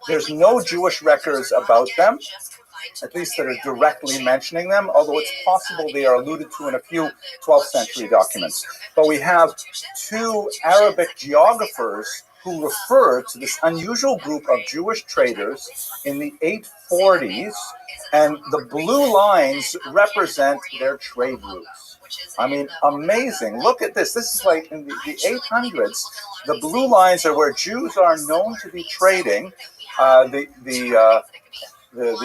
There's no Jewish records about them, at least that are directly mentioning them, although it's possible they are alluded to in a few 12th century documents. But we have two Arabic geographers who refer to this unusual group of Jewish traders in the 840s, and the blue lines represent their trade routes. I mean, amazing. Look at this. This is like in the 800s. The blue lines are where Jews are known to be trading. The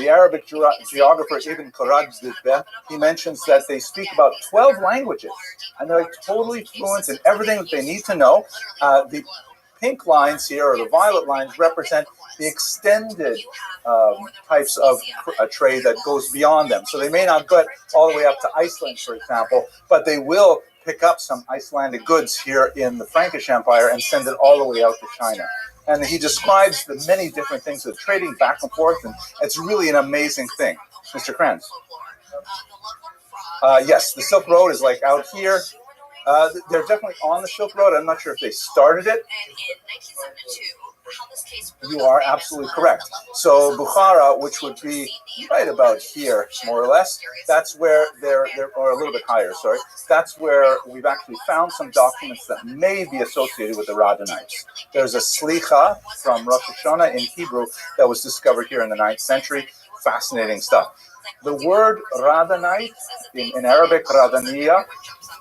Arabic geographer Ibn Khaldun, he mentions that they speak about 12 languages, and they're totally fluent in everything that they need to know. The pink lines here, or the violet lines, represent the extended types of trade that goes beyond them. So they may not get all the way up to Iceland, for example, but they will pick up some Icelandic goods here in the Frankish Empire and send it all the way out to China. And he describes the many different things of trading back and forth, and it's really an amazing thing. Mr. Kranz. Yes, the Silk Road is like out here. They're definitely on the Silk Road. I'm not sure if they started it. You are absolutely correct. So Bukhara, which would be right about here, more or less, that's where they're or a little bit higher, sorry. That's where we've actually found some documents that may be associated with the Radhanites. There's a slicha from Rosh Hashanah in Hebrew that was discovered here in the 9th century. Fascinating stuff. The word Radhanite, in Arabic, Radhaniya,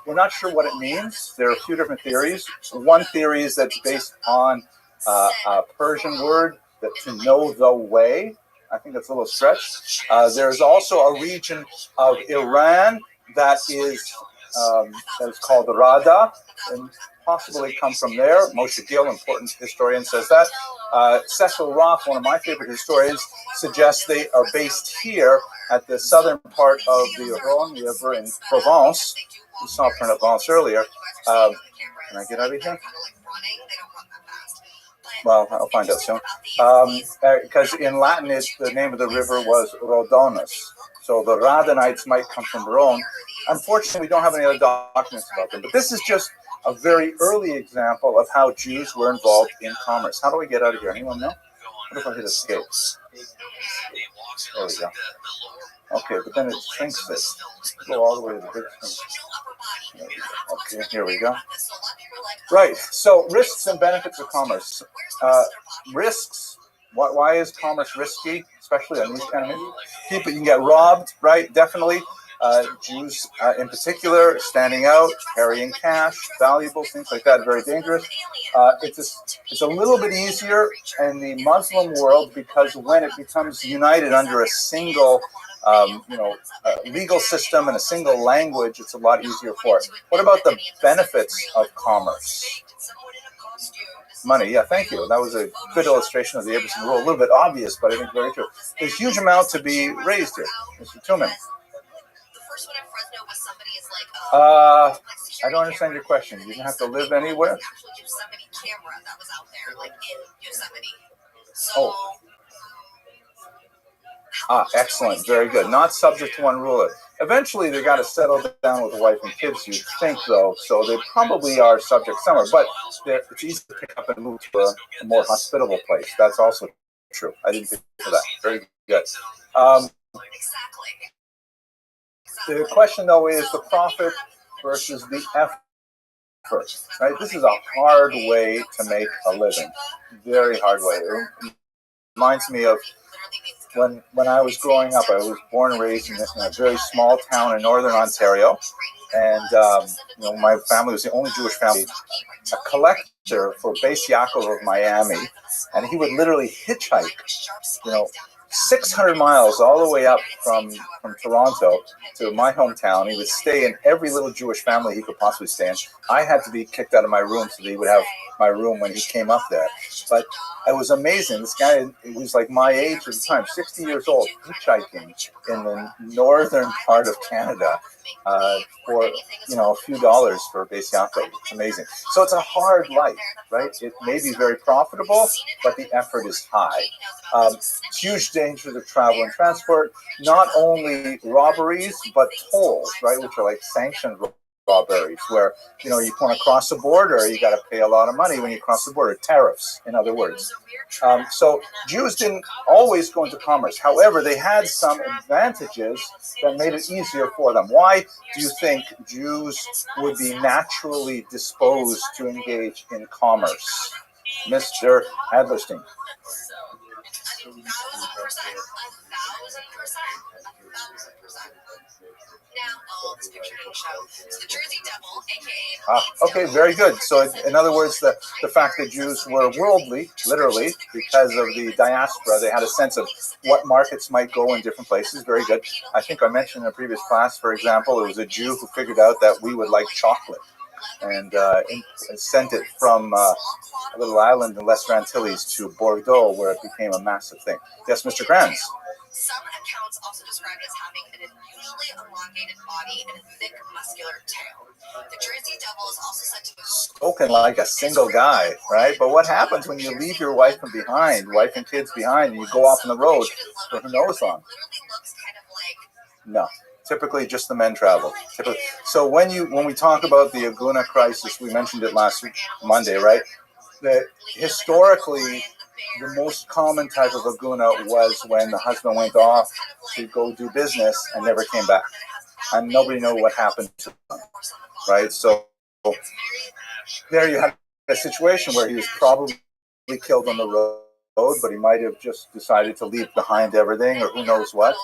we're not sure what it means. There are a few different theories. One theory is that it's based on a Persian word, that to know the way. I think that's a little stretched. There's also a region of Iran that is called Rada, and possibly come from there. Moshe Gil, important historian, says that. Cecil Roth, one of my favorite historians, suggests they are based here at the southern part of the Rhone River in Provence. We saw Provence earlier. Can I get out of here? Well, I'll find out soon. Because in Latin, the name of the river was Rhodonus. So the Radhanites might come from Rhone. Unfortunately, we don't have any other documents about them. But this is just a very early example of how Jews were involved in commerce. How do we get out of here? Anyone know? What if I hit escape? There we go. Okay, but then it shrinks this. Go all the way to the big thing. Okay, here we go. Right, so risks and benefits of commerce. Risks, why is commerce risky, especially on these kind of things? People, you can get robbed, right? Definitely. Jews in particular, standing out, carrying cash, valuables, things like that, very dangerous. It's a little bit easier in the Muslim world because when it becomes united under a single legal system and a single language, it's a lot easier for it. What about the benefits of commerce? Money, yeah, thank you. That was a good illustration of the Abraham rule. A little bit obvious, but I think very true. There's a huge amount to be raised here. Mr. Tillman. I don't understand your question. You didn't have to live anywhere? Oh. Excellent. Very good. Not subject to one ruler. Eventually, they got to settle down with a wife and kids, you'd think, though, so they probably are subject somewhere. But it's easy to pick up and move to a more hospitable place. That's also true. I didn't think of that. Very good. The question, though, is the profit versus the effort. Right? This is a hard way to make a living. Very hard way. It reminds me of when I was growing up. I was born and raised in a very small town in northern Ontario, and my family was the only Jewish family. A collector for Beis Yaakov of Miami, and he would literally hitchhike, 600 miles all the way up from Toronto to my hometown. He would stay in every little Jewish family he could possibly stay in. I had to be kicked out of my room so that he would have my room when he came up there. But it was amazing. This guy, he was like my age at the time, 60 years old, hitchhiking in the northern part of Canada for a few dollars for a Beis Yaakov. It's amazing. So it's a hard life, right? It may be very profitable, but the effort is high. Huge dangers of travel and transport, not only robberies, but tolls, right, which are like sanctioned robberies, where you want to cross the border, you got to pay a lot of money when you cross the border. Tariffs, in other words. So Jews didn't always go into commerce. However, they had some advantages that made it easier for them. Why do you think Jews would be naturally disposed to engage in commerce, Mr. Adlerstein? 1,000%. Now, this picture didn't show. So the Jersey Devil, aka Okay, very good. So in other words, the fact that Jews were worldly, literally, because of the diaspora, they had a sense of what markets might go in different places. Very good. I think I mentioned in a previous class, for example, it was a Jew who figured out that we would like chocolate and sent it from a little island in Lesser Antilles to Bordeaux, where it became a massive thing. Yes, Mr. Kranz. Some accounts also describe it as having an unusually elongated body and a thick, muscular tail. The Jersey Devil is also said to have spoken like a single guy, right? But what happens when you leave your wife and kids behind, and you go off on the road for who knows long? No. Typically, just the men travel. So when we talk about the Aguna crisis, we mentioned it last Monday, right? That historically, the most common type of Aguna was when the husband went off to go do business and never came back, and nobody knew what happened to them, right? So there you have a situation where he was probably killed on the road, but he might have just decided to leave behind everything, or who knows what.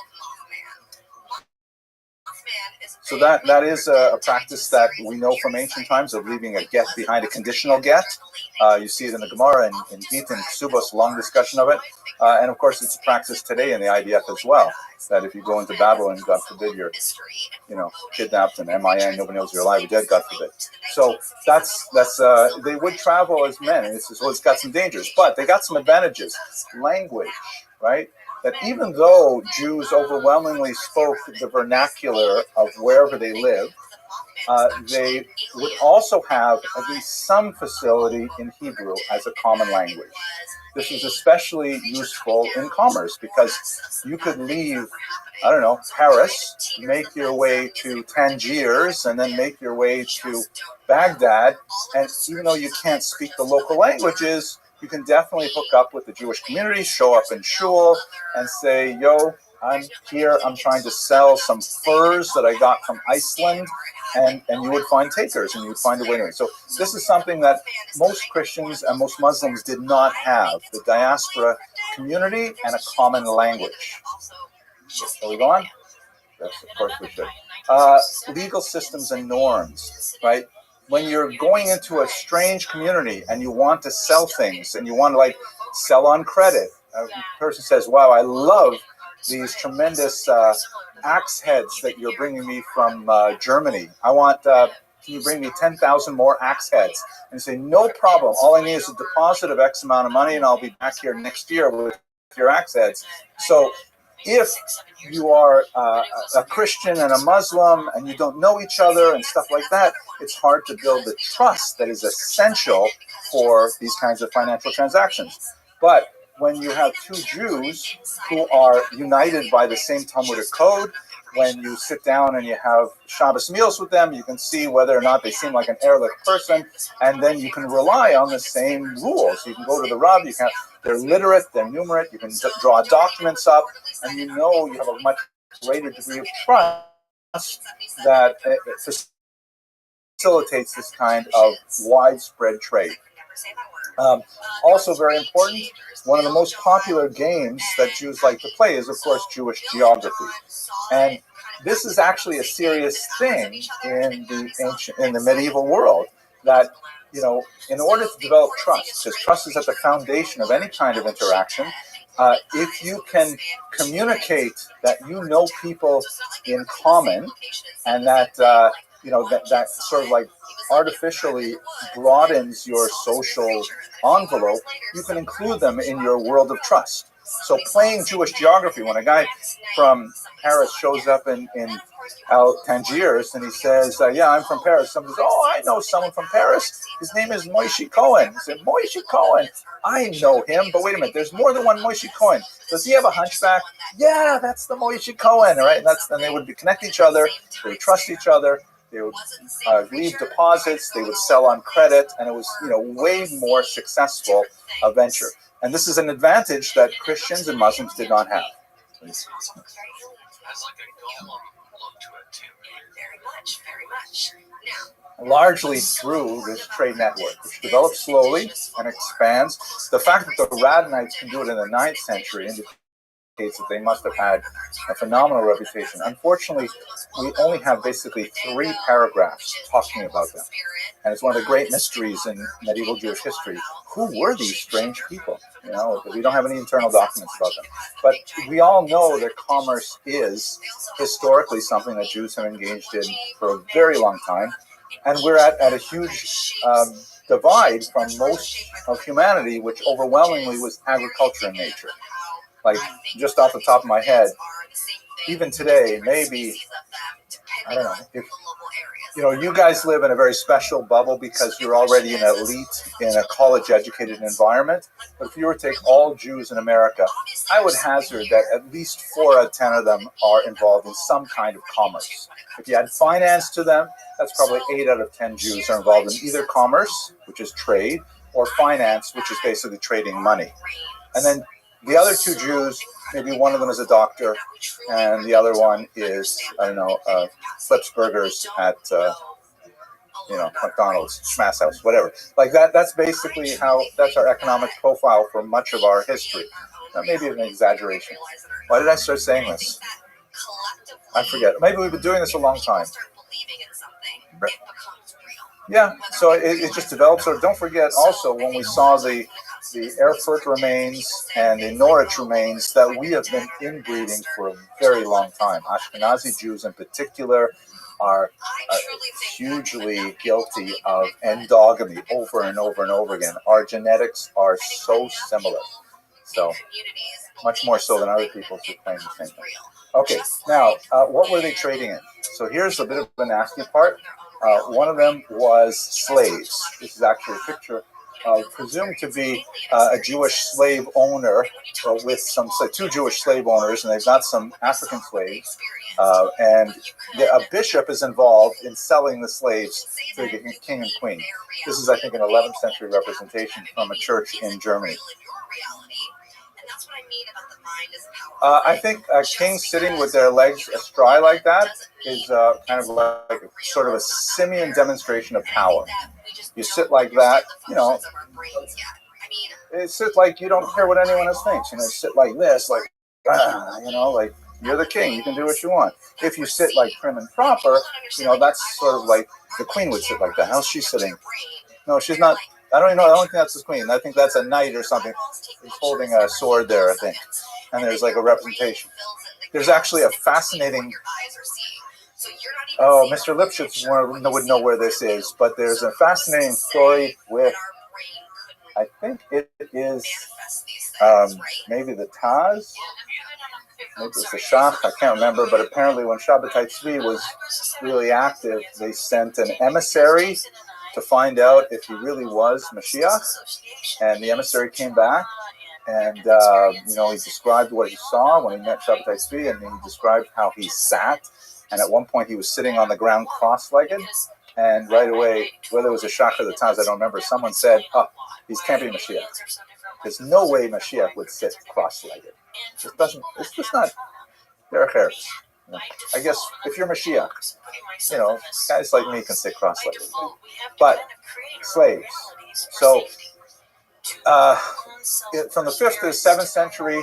So that is a practice that we know from ancient times of leaving a get behind, a conditional get. You see it in the Gemara and in Gita and Ksubos, long discussion of it. And of course, it's a practice today in the IDF as well, that if you go into Babylon, God forbid, you're kidnapped and MIA, nobody knows you're alive or dead, God forbid. So that's they would travel as men, and it's got some dangers, but they got some advantages. Language, right? That even though Jews overwhelmingly spoke the vernacular of wherever they lived, they would also have at least some facility in Hebrew as a common language. This was especially useful in commerce because you could leave, Paris, make your way to Tangiers, and then make your way to Baghdad, and even though you can't speak the local languages, you can definitely hook up with the Jewish community, show up in shul, and say, yo, I'm here, I'm trying to sell some furs that I got from Iceland, and you would find takers, and you would find a way to it. So this is something that most Christians and most Muslims did not have, the diaspora community and a common language. Shall we go on? Yes, of course we should. legal systems and norms, right? When you're going into a strange community and you want to sell things and you want to like sell on credit, a person says, wow, I love these tremendous axe heads that you're bringing me from Germany. I want, can you bring me 10,000 more axe heads? And you say, no problem. All I need is a deposit of X amount of money and I'll be back here next year with your axe heads. So if you are a Christian and a Muslim and you don't know each other and stuff like that, it's hard to build the trust that is essential for these kinds of financial transactions. But when you have two Jews who are united by the same Talmudic code, when you sit down and you have Shabbos meals with them, you can see whether or not they seem like an Ehrlich person, and then you can rely on the same rules. You can go to the Rabbi, you can they're literate, they're numerate, you can draw documents up, and you know you have a much greater degree of trust that facilitates this kind of widespread trade. Also very important, one of the most popular games that Jews like to play is, of course, Jewish geography. And this is actually a serious thing in the medieval world, that, you know, in order to develop trust, because trust is at the foundation of any kind of interaction, if you can communicate that you know people in common and that, you know, that sort of like artificially broadens your social envelope, you can include them in your world of trust. So playing Jewish geography, when a guy from Paris shows up in Tangiers and he says, yeah, I'm from Paris. Somebody says, oh, I know someone from Paris. His name is Moshe Cohen. He said, Moshe Cohen. I know him, but wait a minute, there's more than one Moshe Cohen. Does he have a hunchback? Yeah, that's the Moshe Cohen, right? And they would connect each other, they would trust each other, they would leave deposits, they would sell on credit, and it was, you know, way more successful a venture. And this is an advantage that Christians and Muslims did not have. Very much. Now, largely through this trade network, which develops slowly and expands. The fact that the Radhanites can do it in the 9th century indicates that they must have had a phenomenal reputation. Unfortunately, we only have basically 3 paragraphs talking about them. And it's one of the great mysteries in medieval Jewish history. Who were these strange people? You know, we don't have any internal documents about them. But we all know that commerce is historically something that Jews have engaged in for a very long time. And we're at a huge divide from most of humanity, which overwhelmingly was agriculture in nature. Like, just off the top of my head, even today, maybe, I don't know, if, you know, you guys live in a very special bubble because you're already an elite in a college-educated environment. But if you were to take all Jews in America, I would hazard that at least 4 out of 10 of them are involved in some kind of commerce. If you add finance to them, that's probably 8 out of 10 Jews are involved in either commerce, which is trade, or finance, which is basically trading money. And then the other 2 Jews, maybe one of them is a doctor, and the other one is, I don't know, flips burgers at, you know, McDonald's, Schmass House, whatever. Like that. That's basically that's our economic profile for much of our history. Now, maybe an exaggeration. Why did I start saying this? I forget. Maybe we've been doing this a long time. Yeah, so it just develops. So don't forget also when we saw the Erfurt remains and the Norwich remains that we have been inbreeding for a very long time. Ashkenazi Jews in particular are hugely guilty of endogamy over and over and over again. Our genetics are so similar. So much more so than other people who claim the same thing. Okay, now, what were they trading in? So here's a bit of the nasty part. One of them was slaves. This is actually a picture presumed to be a Jewish slave owner with 2 Jewish slave owners, and they've got some African slaves. And a bishop is involved in selling the slaves to the king and queen. This is, I think, an 11th century representation from a church in Germany. I think a king sitting with their legs astray like that is kind of like sort of a simian demonstration of power. You sit like that, you know, it sits like you don't care what anyone else thinks. You know, you sit like this, like, you know, like You're the king. You can do what you want. If you sit like prim and proper, that's sort of like the queen would sit like that. How's she sitting? No, she's not. I don't even know. I don't think that's the queen. I think that's a knight or something. He's holding a sword there, I think. And there's like a representation. There's actually a fascinating... Oh, Mr. Lipschitz would know where this is, but there's a fascinating story with... I think it is maybe the Taz. Maybe it was the Shach. I can't remember, but apparently when Shabbatai Tzvi was really active, they sent an emissary to find out if he really was Mashiach, and the emissary came back, and he described what he saw when he met Shabbatai Tzvi, and he described how he sat, and at one point he was sitting on the ground cross-legged, and right away, whether it was a Shach or the Taz, I don't remember, someone said, he can't be Mashiach. There's no way Mashiach would sit cross-legged. It's just not derech eretz. I guess if you're Mashiach, guys like me can sit cross-legged. But slaves. So from the 5th to the 7th century,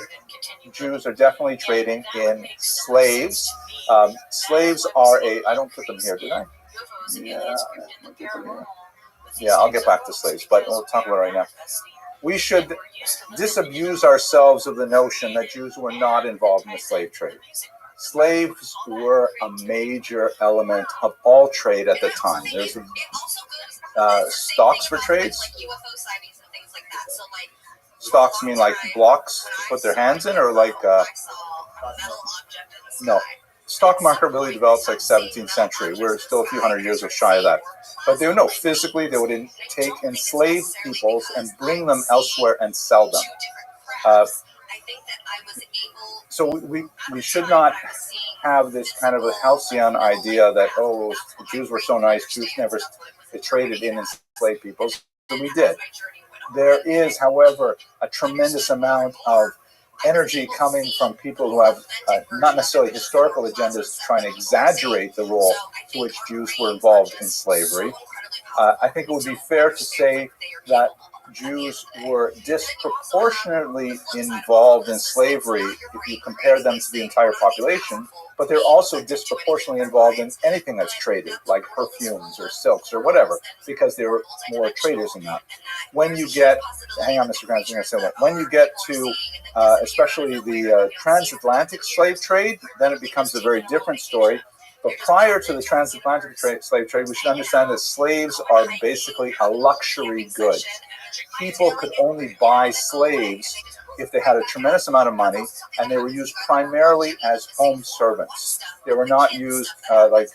Jews are definitely trading in slaves. Slaves are I don't put them here, did I? Yeah, I'll get back to slaves, but we'll talk about it right now. We should disabuse ourselves of the notion that Jews were not involved in the slave trade. Slaves were a major element of all trade at the time. There's stocks for trades. Stocks mean like blocks to put their hands in, or like no. Stock market really develops like 17th century. We're still a few hundred years shy of that. But they would know physically they would take enslaved peoples and bring them elsewhere and sell them. So we should not have this kind of a halcyon idea that, Jews were so nice, Jews never traded in enslaved peoples. So we did. There is, however, a tremendous amount of energy coming from people who have not necessarily historical agendas to try and exaggerate the role to which Jews were involved in slavery. I think it would be fair to say that Jews were disproportionately involved in slavery if you compare them to the entire population, but they're also disproportionately involved in anything that's traded, like perfumes or silks or whatever, because there were more traders in that. When you get, hang on, Mr. Grant's going to say that. When you get to especially the transatlantic slave trade, then it becomes a very different story. But prior to the transatlantic slave trade, we should understand that slaves are basically a luxury good. People could only buy slaves if they had a tremendous amount of money, and they were used primarily as home servants. They were not used to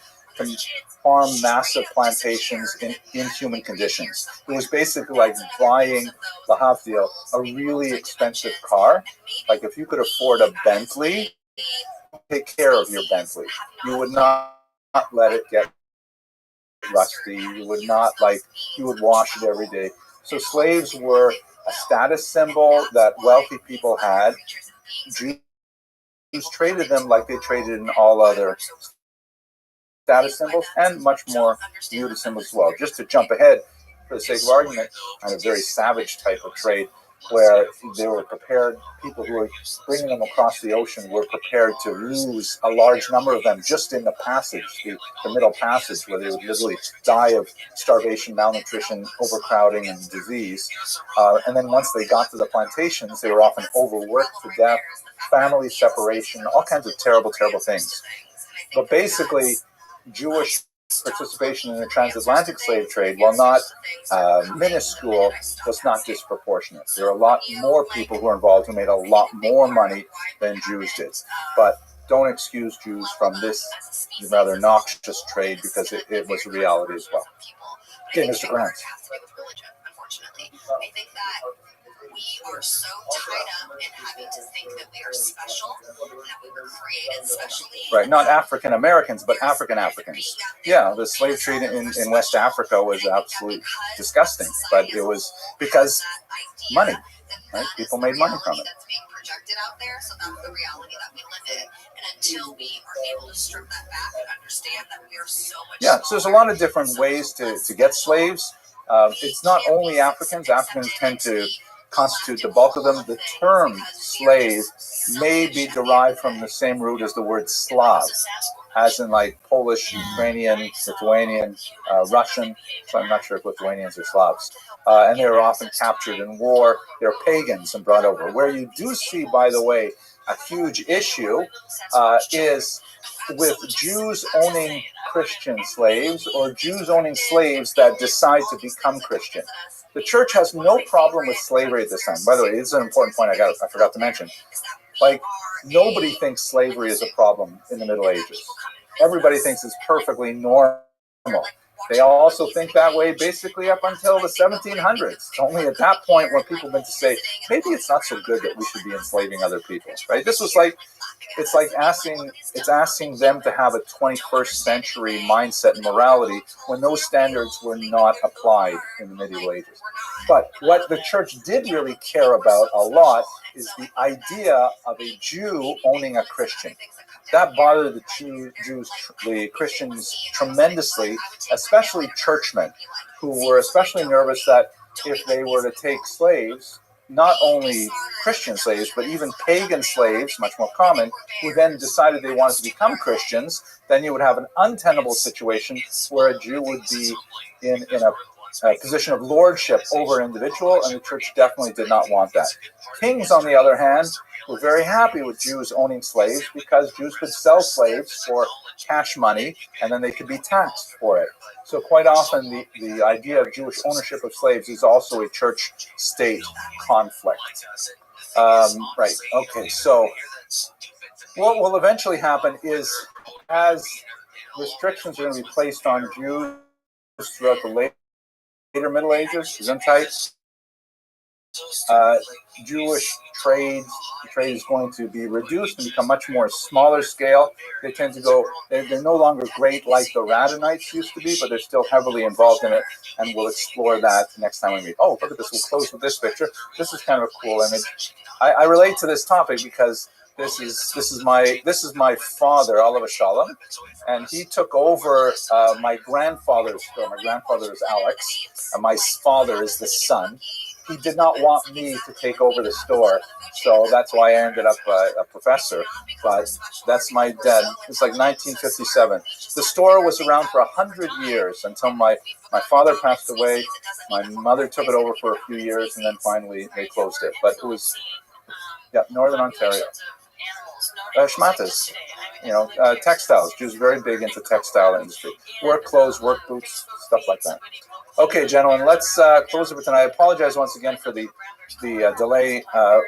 farm massive plantations in inhuman conditions. It was basically like buying, lahavdil, a really expensive car. Like if you could afford a Bentley, take care of your Bentley. You would not let it get rusty. You would not you would wash it every day. So slaves were a status symbol that wealthy people had. Jews traded them like they traded in all other status symbols and much more beauty symbols as well. Just to jump ahead, for the sake of argument, on a very savage type of trade, where they were prepared, people who were bringing them across the ocean were prepared to lose a large number of them just in the passage, the middle passage, where they would literally die of starvation, malnutrition, overcrowding, and disease. And then once they got to the plantations, they were often overworked to death, family separation, all kinds of terrible, terrible things. But basically, Jewish participation in the transatlantic slave trade, while not minuscule, was not disproportionate. There are a lot more people who are involved who made a lot more money than Jews did. But don't excuse Jews from this rather noxious trade, because it was a reality as well. Okay, Mr. Grant. I think that we are so tied up in having to think that we are special, that we were created specially. Right, not African Americans, but African Africans. Yeah, the slave trade in West Africa was absolutely disgusting, but it was because money, right? People made money from it. That's being projected out there, so that's the reality that we live in. And until we are able to strip that back and understand that we are so much so there's a lot of different ways to get slaves. It's not only Africans. Africans tend to constitute the bulk of them. The term slave may be derived from the same root as the word Slav, as in like Polish, Ukrainian, Lithuanian, Russian. So I'm not sure if Lithuanians are Slavs. And they were often captured in war. They're pagans and brought over. Where you do see, by the way, a huge issue is with Jews owning Christian slaves or Jews owning slaves that decide to become Christian. The church has no problem with slavery at this time. By the way, this is an important point I forgot to mention. Like, nobody thinks slavery is a problem in the Middle Ages. Everybody thinks it's perfectly normal. They also think that way basically up until the 1700s. It's only at that point when people begin to say, maybe it's not so good that we should be enslaving other people, right? This was like, it's asking them to have a 21st century mindset and morality when those standards were not applied in the medieval ages. But what the church did really care about a lot is the idea of a Jew owning a Christian. That bothered the Christians tremendously, especially churchmen, who were especially nervous that if they were to take slaves, not only Christian slaves, but even pagan slaves, much more common, who then decided they wanted to become Christians, then you would have an untenable situation where a Jew would be in a position of lordship over an individual, and the church definitely did not want that. Kings, on the other hand, were very happy with Jews owning slaves because Jews could sell slaves for cash money, and then they could be taxed for it. So quite often the idea of Jewish ownership of slaves is also a church-state conflict. Right, okay, so what will eventually happen is, as restrictions are going to be placed on Jews throughout the later Middle Ages, Gesundheit, Jewish trade is going to be reduced and become much more smaller scale. They tend to go, they're no longer great like the Radhanites used to be, but they're still heavily involved in it, and we'll explore that next time we meet. Oh, look at this, we'll close with this picture. This is kind of a cool image. I relate to this topic because this is my father, Oliver Shalom, and he took over my grandfather's store. My grandfather is Alex, and my father is the son. He did not want me to take over the store, so that's why I ended up a professor. But that's my dad. It's like 1957. The store was around for 100 years until my father passed away. My mother took it over for a few years, and then finally they closed it. But it was, Northern Ontario. Shmatas, textiles. Jews very big into textile industry. Work clothes, work boots, stuff like that. Okay, gentlemen, let's close it for tonight. I apologize once again for the delay.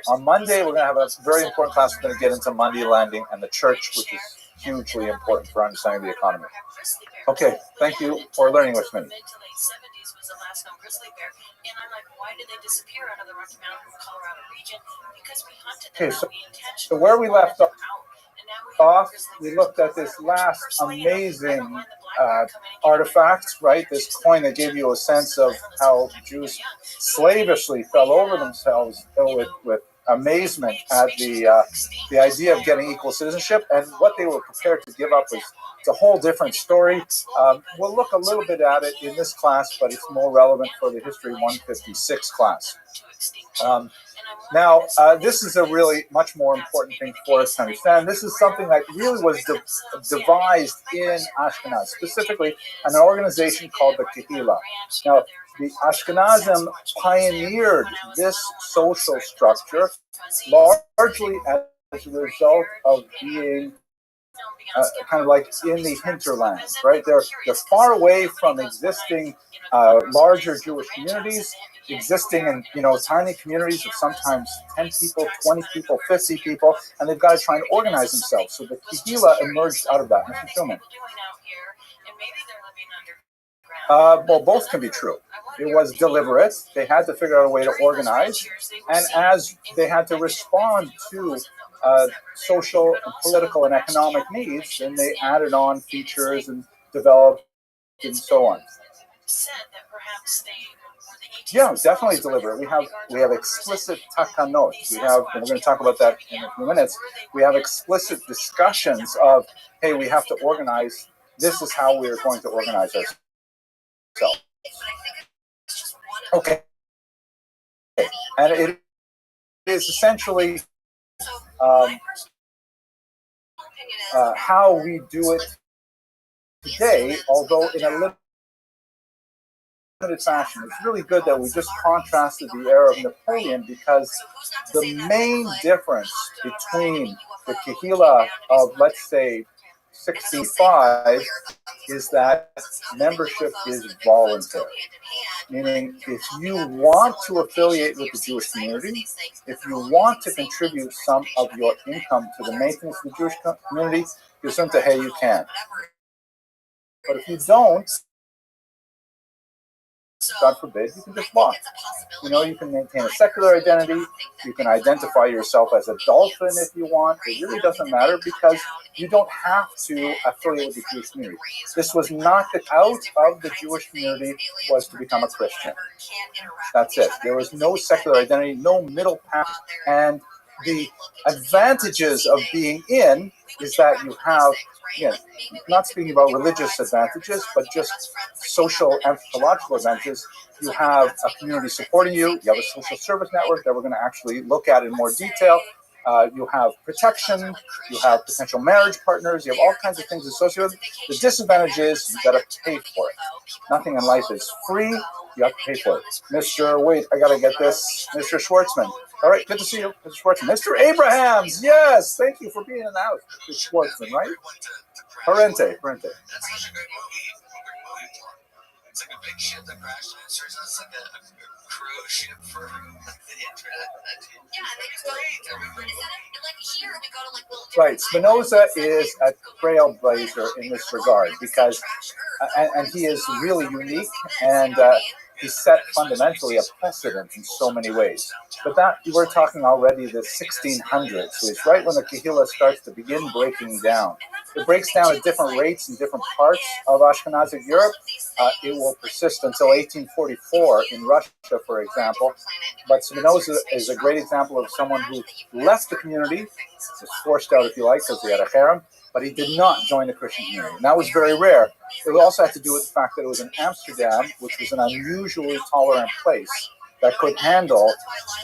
On Monday, we're going to have a very important class. We're going to get into money lending and the church, which is hugely important for understanding the economy. Okay, thank you for learning with me. Okay, so where we left off, we looked at this last amazing artifact, right? This coin that gave you a sense of how Jews slavishly fell over themselves with amazement at the idea of getting equal citizenship, and what they were prepared to give up was a whole different story. We'll look a little bit at it in this class, but it's more relevant for the History 156 class. Now, this is a really much more important thing for us to understand. This is something that really was devised in Ashkenaz, specifically an organization called the Kehillah. Now, the Ashkenazim pioneered this social structure largely as a result of being kind of like in the hinterlands, right? They're far away from existing larger Jewish communities, existing in tiny communities of sometimes 10 people, 20 people, 50 people, and they've got to try and organize themselves. So the Kehillah emerged out of that. Mr. Schumann. Well, both can be true. It was deliberate. They had to figure out a way to organize, and as they had to respond to social, and political, and economic needs, then they added on features and developed and so on. Yeah, definitely deliberate. We have explicit takanot. And we're going to talk about that in a few minutes. We have explicit discussions of, hey, we have to organize. This is how we are going to organize ourselves. Okay. And it is essentially how we do it today, although in a limited fashion. It's really good that we just contrasted the era of Napoleon, because the main difference between the Kahila of, let's say, 65 is that membership is voluntary. Meaning, if you want to affiliate with the Jewish community, if you want to contribute some of your income to the maintenance of the Jewish community, you can. But if you don't, God forbid, you can just walk. You can maintain a secular identity. You can identify yourself as a dolphin if you want. It really doesn't matter, because you don't have to affiliate with the Jewish community. This was not the out of the Jewish community was to become a Christian. That's it. There was no secular identity, no middle path. And the advantages of being in is that you have, not speaking about religious advantages, but just social anthropological advantages. You have a community supporting you. You have a social service network that we're going to actually look at in more detail. You have protection. You have potential marriage partners. You have all kinds of things associated with it. The disadvantage is you got to pay for it. Nothing in life is free. You have to pay for it. Wait, I got to get this. Mr. Schwartzman. All right, good to see you, Mr. Schwartzman. Mr. Abrahams, yes, thank you for being in the house. Mr. Schwartzman, right? Parente. That's such a great movie. It's like a big ship that crashed, and it serves as like a cruise ship for the internet. Yeah, and they just go, like here we go to like little. Right, Spinoza is a trailblazer in this regard, because, and he is really unique, and he set fundamentally a precedent in so many ways. But that, we're talking already the 1600s, so it's right when the Kahila starts to begin breaking down. It breaks down at different rates in different parts of Ashkenazic Europe. It will persist until 1844 in Russia, for example. But Spinoza is a great example of someone who left the community, was forced out, if you like, because he had a harem, but he did not join the Christian community. And that was very rare. It also had to do with the fact that it was in Amsterdam, which was an unusually tolerant place that could handle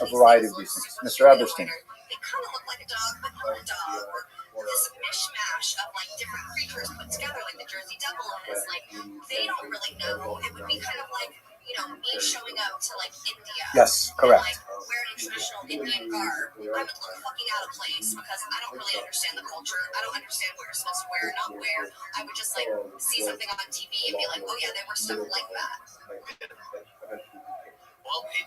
a variety of these things. Mr. Eberstein. They kind of look like a dog, but not a dog. Or this mishmash of like different creatures put together, like the Jersey Devil, and it's like they don't really know. It would be kind of like, me showing up to like India. Yes, correct. And, like, wearing traditional Indian garb. I would look fucking out of place because I don't really understand the culture. I don't understand what you're supposed to wear or not wear. I would just like see something on TV and be like, oh yeah, they were stuff like that.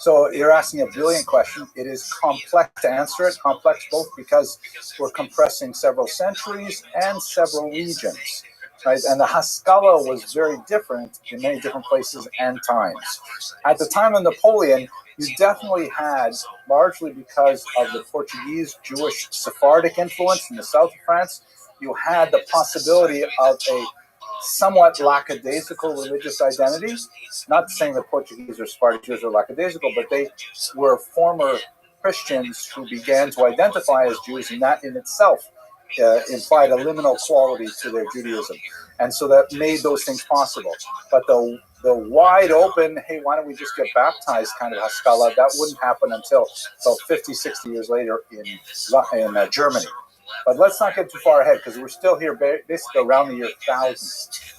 So you're asking a brilliant question. It is complex to answer it. Complex both because we're compressing several centuries and several regions, right? And the Haskalah was very different in many different places and times. At the time of Napoleon, you definitely had, largely because of the Portuguese Jewish Sephardic influence in the south of France, you had the possibility of a somewhat lackadaisical religious identity. Not saying that Portuguese or Sephardic Jews are lackadaisical, but they were former Christians who began to identify as Jews, and that in itself implied a liminal quality to their Judaism. And so that made those things possible. But the wide open, hey, why don't we just get baptized kind of Haskalah, that wouldn't happen until 50, 60 years later in Germany. But let's not get too far ahead, because we're still here basically around the year 1000.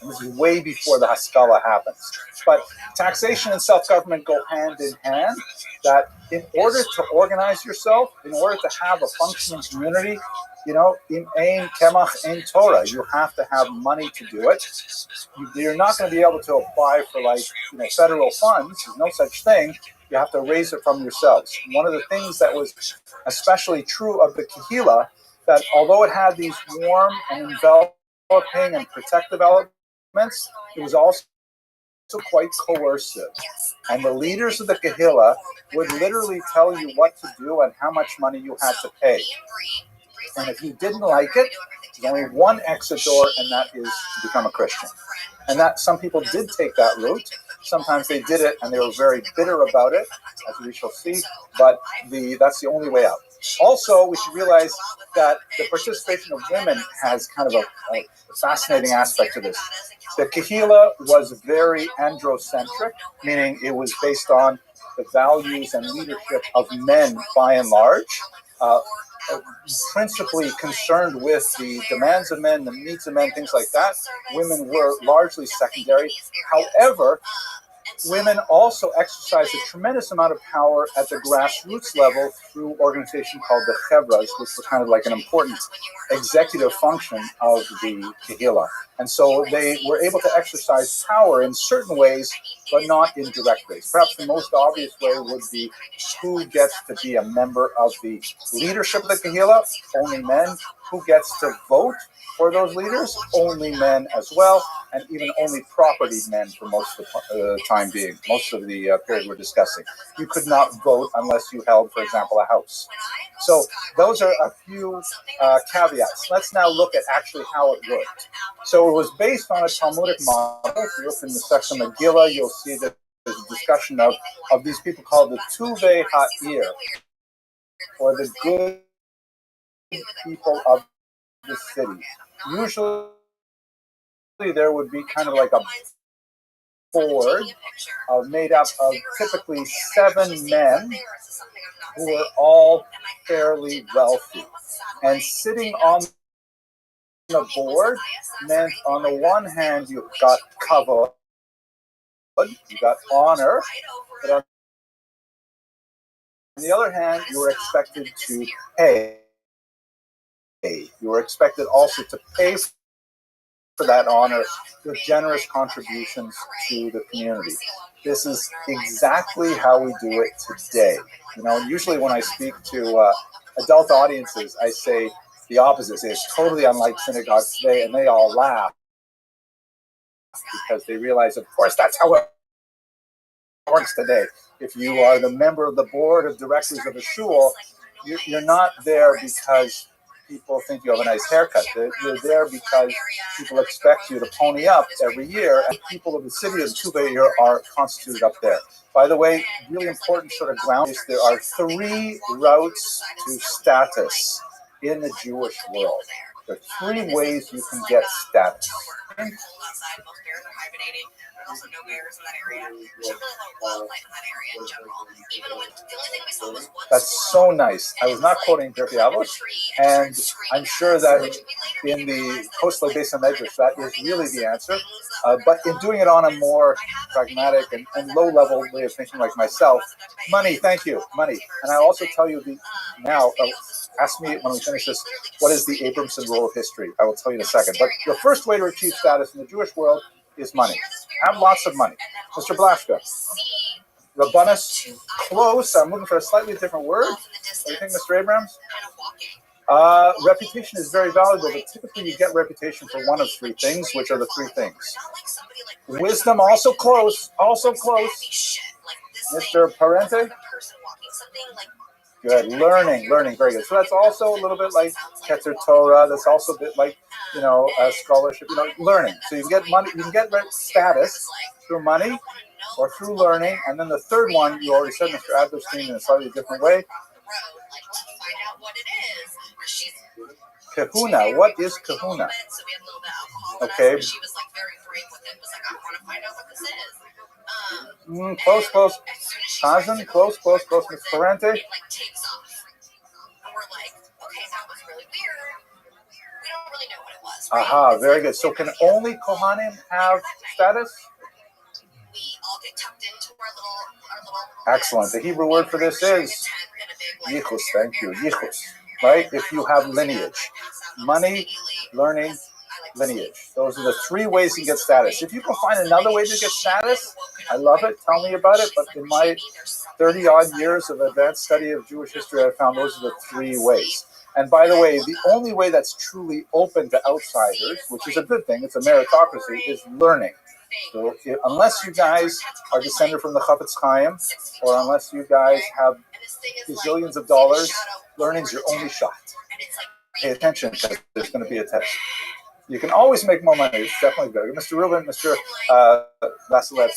And this is way before the Haskalah happens. But taxation and self-government go hand in hand, that in order to organize yourself, in order to have a functioning community, in ein kemach, ein Torah, you have to have money to do it. You're not going to be able to apply for federal funds. There's no such thing. You have to raise it from yourselves. One of the things that was especially true of the Kahila, that although it had these warm and enveloping and protective elements, it was also quite coercive. And the leaders of the Kahila would literally tell you what to do and how much money you had to pay. And if you didn't like it, there's only one exit door, and that is to become a Christian. And that some people did take that route. Sometimes they did it and they were very bitter about it, as we shall see, but that's the only way out. Also, we should realize that the participation of women has kind of a fascinating aspect to this. The Kahila was very androcentric, meaning it was based on the values and leadership of men by and large, principally concerned with the demands of men, the needs of men, things like that. Women were largely secondary. However, women also exercised a tremendous amount of power at the grassroots level through an organization called the Chevras, which was kind of like an important executive function of the Kehillah. And so they were able to exercise power in certain ways, but not in direct ways. Perhaps the most obvious way would be who gets to be a member of the leadership of the Kehillah, only men. Who gets to vote for those leaders, only men as well, and even only propertied men for most of the time being, most of the period we're discussing. You could not vote unless you held, for example, a house. So those are a few caveats. Let's now look at actually how it worked. So it was based on a Talmudic model. If you look in the section of Megillah, you'll see that there's a discussion of these people called the Tuvei Ha'ir, or the good people of the city. Usually there would be kind of like a board made up of typically 7 men who were all fairly wealthy. And sitting on the board meant on the one hand you got kavod, you got honor, but on the other hand you were expected to pay. You were expected also to pay for that honor with generous contributions to the community. This is exactly how we do it today. You know, usually when I speak to adult audiences, I say the opposite. It's totally unlike synagogues today, and they all laugh because they realize, of course, that's how it works today. If you are the member of the board of directors of a shul, you're not there because people think you have a nice haircut. You're there because people expect you to pony up every year, and people of the city of Tuvei are constituted up there. By the way, really important sort of ground is there are 3 routes to status in the Jewish world. There are 3 ways you can get status. There's also no bears in that area. There's not really a lot of wildlife in that area in general. Even when the only thing we saw was one. That's so nice. I was not quoting Pirkei Avos, and I'm sure that in the coastal basin measures, that is really the answer. But in doing it on a more pragmatic and low-level way of thinking like myself, money, thank you, money. And I'll also tell you now, ask me when we finish this, what is the Abramson rule of history? I will tell you in a second. But the first way to achieve status in the Jewish world is money. Have lots of money. Mr. Blashka, Rabbanus, close. I'm looking for a slightly different word. What do you think, Mr. Abrams? Reputation is very valuable, but typically you get reputation for one of 3 things, which are the 3 things. Wisdom, also close, Mr. Parente? Good. Learning, very good. So that's also a little bit like Keter Torah. That's also a bit like, scholarship, learning. So you can get money, you can get status through money or through learning. And then the third one, you already said, Mr. Adlerstein, in a slightly different way. Kahuna. What is kahuna? Okay. Close. Chazan, close. Mr. Parente. Aha, very good. So can only Kohanim have status? Excellent. The Hebrew word for this is yichus. Thank you. Yichus. Right? If you have lineage. Money, learning, lineage. Those are the 3 ways you get status. If you can find another way to get status, I love it. Tell me about it. But in my 30-odd years of advanced study of Jewish history, I found those are the 3 ways. And by the way, the only way that's truly open to outsiders, which is a good thing, it's a meritocracy, is learning. So unless you guys are descended from the Chafetz Chaim, or unless you guys have gazillions of dollars, learning's your only shot. Pay attention, because there's going to be a test. You can always make more money. It's definitely better. Mr. Rubin, Mr. Vasilev.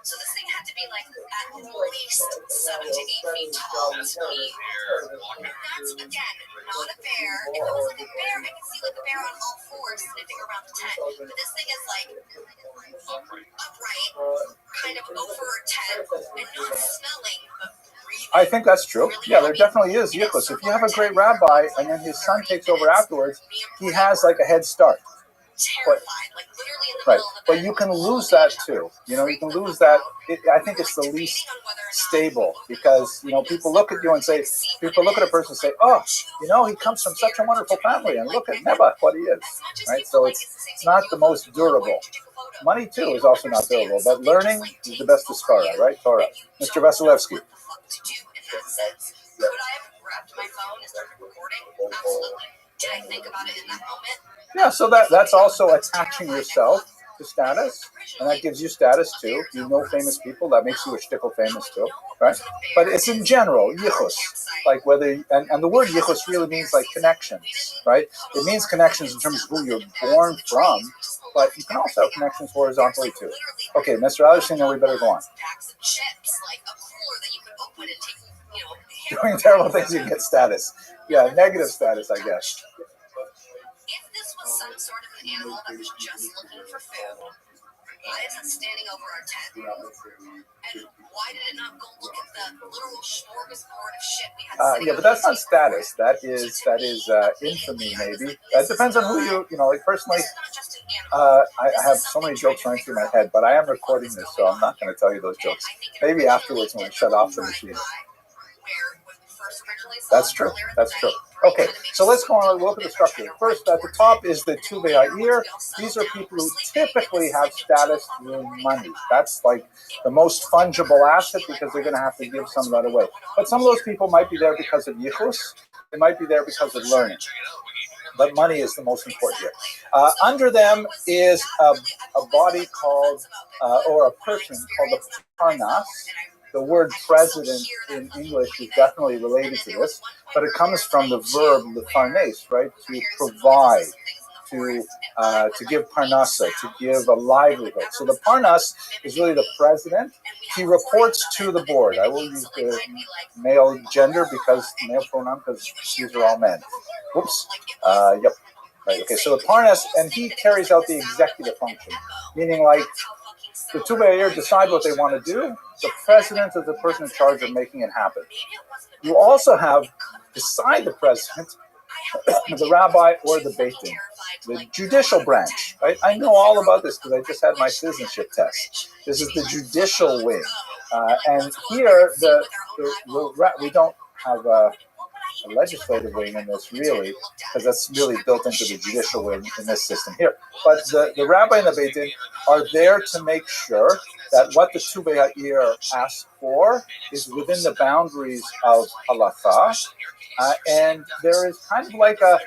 So this thing had to be like at least 7 to 8 feet tall to me. And that's, again, not a bear. If it was like a bear, I could see like a bear on all fours sniffing around the tent. But this thing is like upright, kind of over a tent, and not smelling, but breathing. I think that's true. Yeah, there definitely is yichus. If you have a great rabbi and then his son takes over afterwards, he has like a head start. Terrified, like literally in the right, middle of the but you can lose that too. You know, you can lose that. I think it's the least stable because, you know, people look at you and say, people look at a person and say, oh, you know, he comes from such a wonderful family, and look at Nebuch, what he is, right? So it's not the most durable. Money too is also not durable, but learning is the best discard, right? Torah. Mr. Vasilevsky. Could I have grabbed my phone and started recording? Absolutely. Did I think about it in that moment? Yeah, so that's also attaching yourself to status, and that gives you status too. You know famous people, that makes you a shtickle famous too, right? But it's in general, yichus, like whether, and the word yichus really means like connections, right? It means connections in terms of who you're born from, but you can also have connections horizontally too. Okay, Mr. Alderson, now we better go on. Doing terrible things, you can get status. Yeah, negative status, I guess. If this was some sort of an animal that was just looking for food, why is it standing over our tent? And why did it not go look at the literal smorgasbord of shit we had? Yeah, but that's not status. That is infamy, maybe. It depends on who you know. Like personally, I have so many jokes running through my head, but I am recording this, so I'm not going to tell you those jokes. Maybe afterwards when we shut off the machine. That's true. That's true. Okay, so let's go on and look at the structure. First, at the top is the Tuvei Ha'ir. These are people who typically have status through money. That's like the most fungible asset because they're going to have to give some of that away. But some of those people might be there because of yichus. They might be there because of learning. But money is the most important here. Under them is a body called, or a person called the Parnas. The word president in English is definitely related to this, but it comes from the verb lefarnes, right? To provide, to give parnasa, to give a livelihood. So the parnas is really the president. He reports to the board. I will use the male gender male pronoun because these are all men. Whoops. Yep. Right. Okay. So the parnas, and he carries out the executive function, meaning like the Tuvei Ha'ir decide what they want to do. The president is the person in charge of making it happen. You also have, beside the president, the rabbi or the Beit Din, the judicial branch. Right? I know all about this because I just had my citizenship test. This is the judicial wing. And here, we don't have a legislative wing in this, really, because that's really built into the judicial wing in this system here. But the rabbi and the Beit Din are there to make sure that what the Tuvei Ha'ir asks for is within the boundaries of halacha, and there is kind of like a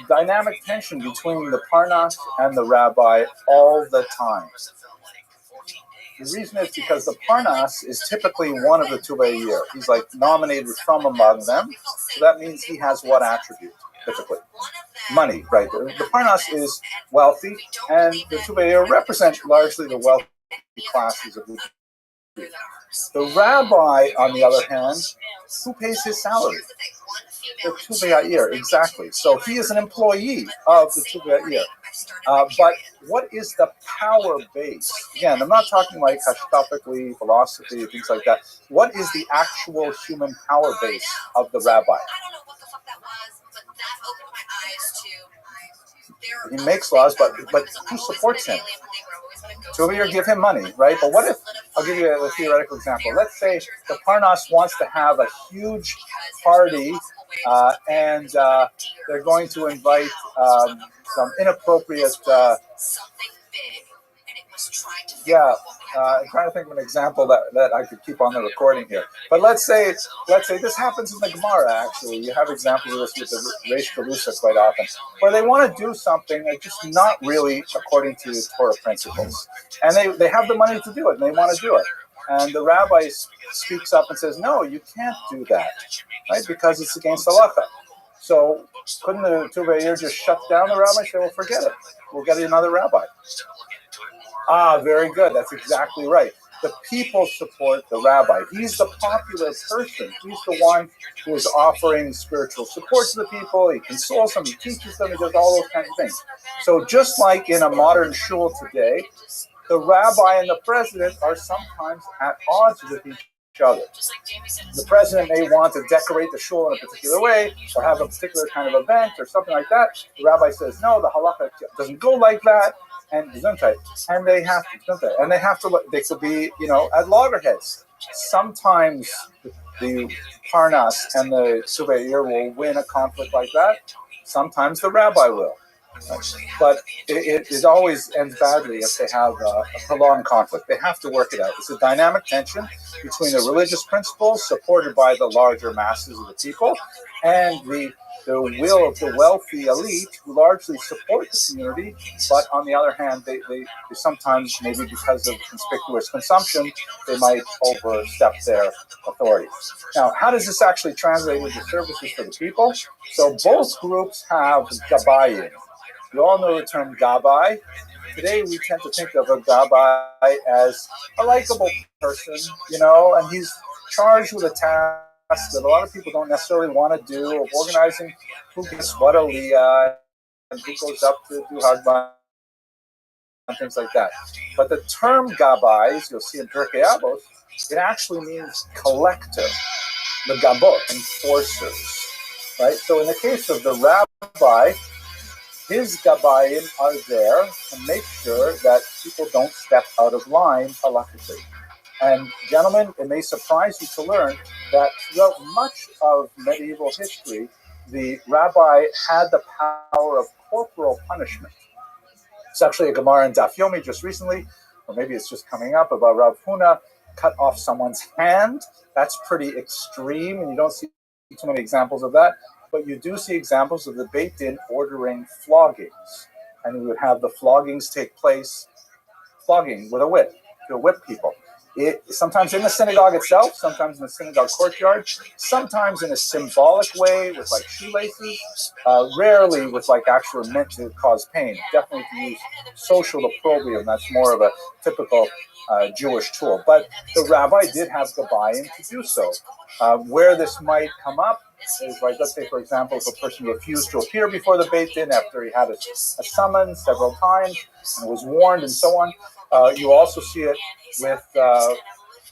dynamic tension between the parnas and the rabbi all the time. The reason is because the parnas is typically one of the Tuvei Ha'ir. He's like nominated from among them, so that means he has what attribute, typically? Money, right? The parnas is wealthy, and the Tuvei Ha'ir represent largely the wealthy classes of the Jew. The rabbi, on the other hand, who pays his salary? The Tuvei Ha'ir, exactly. So he is an employee of the Tuvei Ha'ir. But what is the power base? Again, I'm not talking like hashkafically, philosophy, things like that. What is the actual human power base of the rabbi? I don't know what the fuck that was, but that opened my eyes to. He makes laws, but who supports him? Tuvei Ha'ir give him money, right? But what if, I'll give you a theoretical example. Let's say the Parnas wants to have a huge party, and they're going to invite some inappropriate, I'm trying to think of an example that I could keep on the recording here. But let's say this happens in the Gemara, actually. You have examples of this with the Reish Galusa quite often, where they want to do something that's just not really according to Torah principles. And they have the money to do it, and they want to do it. And the rabbi speaks up and says, no, you can't do that, right? Because it's against halacha. So couldn't the Tuvei Ha'ir just shut down the rabbi and say, well, forget it. We'll get another rabbi. Very good. That's exactly right. The people support the rabbi. He's the popular person. He's the one who is offering spiritual support to the people. He consoles them, he teaches them, he does all those kinds of things. So just like in a modern shul today, the rabbi and the president are sometimes at odds with each other. The president may want to decorate the shul in a particular way or have a particular kind of event or something like that. The rabbi says, no, the halacha doesn't go like that. And they have to, they could be, at loggerheads. Sometimes the Parnas and the Subayir will win a conflict like that. Sometimes the rabbi will. But it always ends badly if they have a prolonged conflict. They have to work it out. It's a dynamic tension between the religious principles supported by the larger masses of the people and the will of the wealthy elite who largely support the community, but on the other hand, they sometimes, maybe because of conspicuous consumption, they might overstep their authority. Now, how does this actually translate into services for the people? So both groups have gabayim. You all know the term gabai. Today we tend to think of a gabai as a likable person, and he's charged with a task that a lot of people don't necessarily want to do, of organizing who gets what aliyah and who goes up to do Hagban and things like that. But the term gabais, you'll see in Pirkei Avos, it actually means collector, the gabot, enforcers, right? So in the case of the rabbi, his gabayim are there to make sure that people don't step out of line halachically. And gentlemen, it may surprise you to learn that throughout much of medieval history, the rabbi had the power of corporal punishment. It's actually a Gemara in Daf Yomi just recently, or maybe it's just coming up, about Rav Huna cut off someone's hand. That's pretty extreme, and you don't see too many examples of that. But you do see examples of the Beit Din ordering floggings. And we would have the floggings take place, flogging with a whip, to whip people. Sometimes in the synagogue itself, sometimes in the synagogue courtyard, sometimes in a symbolic way with like shoelaces, rarely with like actual meant to cause pain. Definitely to use social opprobrium, that's more of a typical Jewish tool. But the rabbi did have gabayim to do so. Where this might come up is like, let's say, for example, if a person refused to appear before the Beit Din after he had a summons several times and was warned and so on. You also see it with,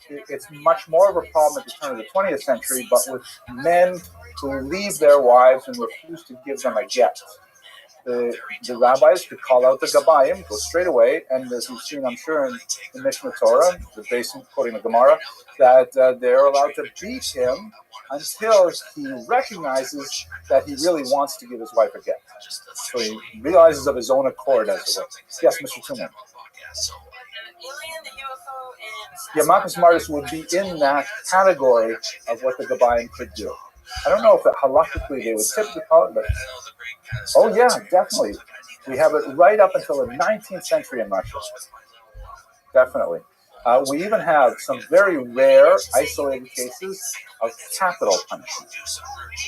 it's much more of a problem at the turn of the 20th century, but with men who leave their wives and refuse to give them a get. The rabbis could call out the gabayim, go straight away, and as you've seen, I'm sure, in Mishnah Torah, the basic quoting the Gemara, that they're allowed to beat him until he recognizes that he really wants to give his wife a get. So he realizes of his own accord, as it were. Yes, Mr. Tuman. Yamakas Martis would be in that category of what the gabayim could do. I don't know if halakhically they would typically call it, but oh yeah, definitely. We have it right up until the 19th century in Russia. Definitely. We even have some very rare, isolated cases of capital punishment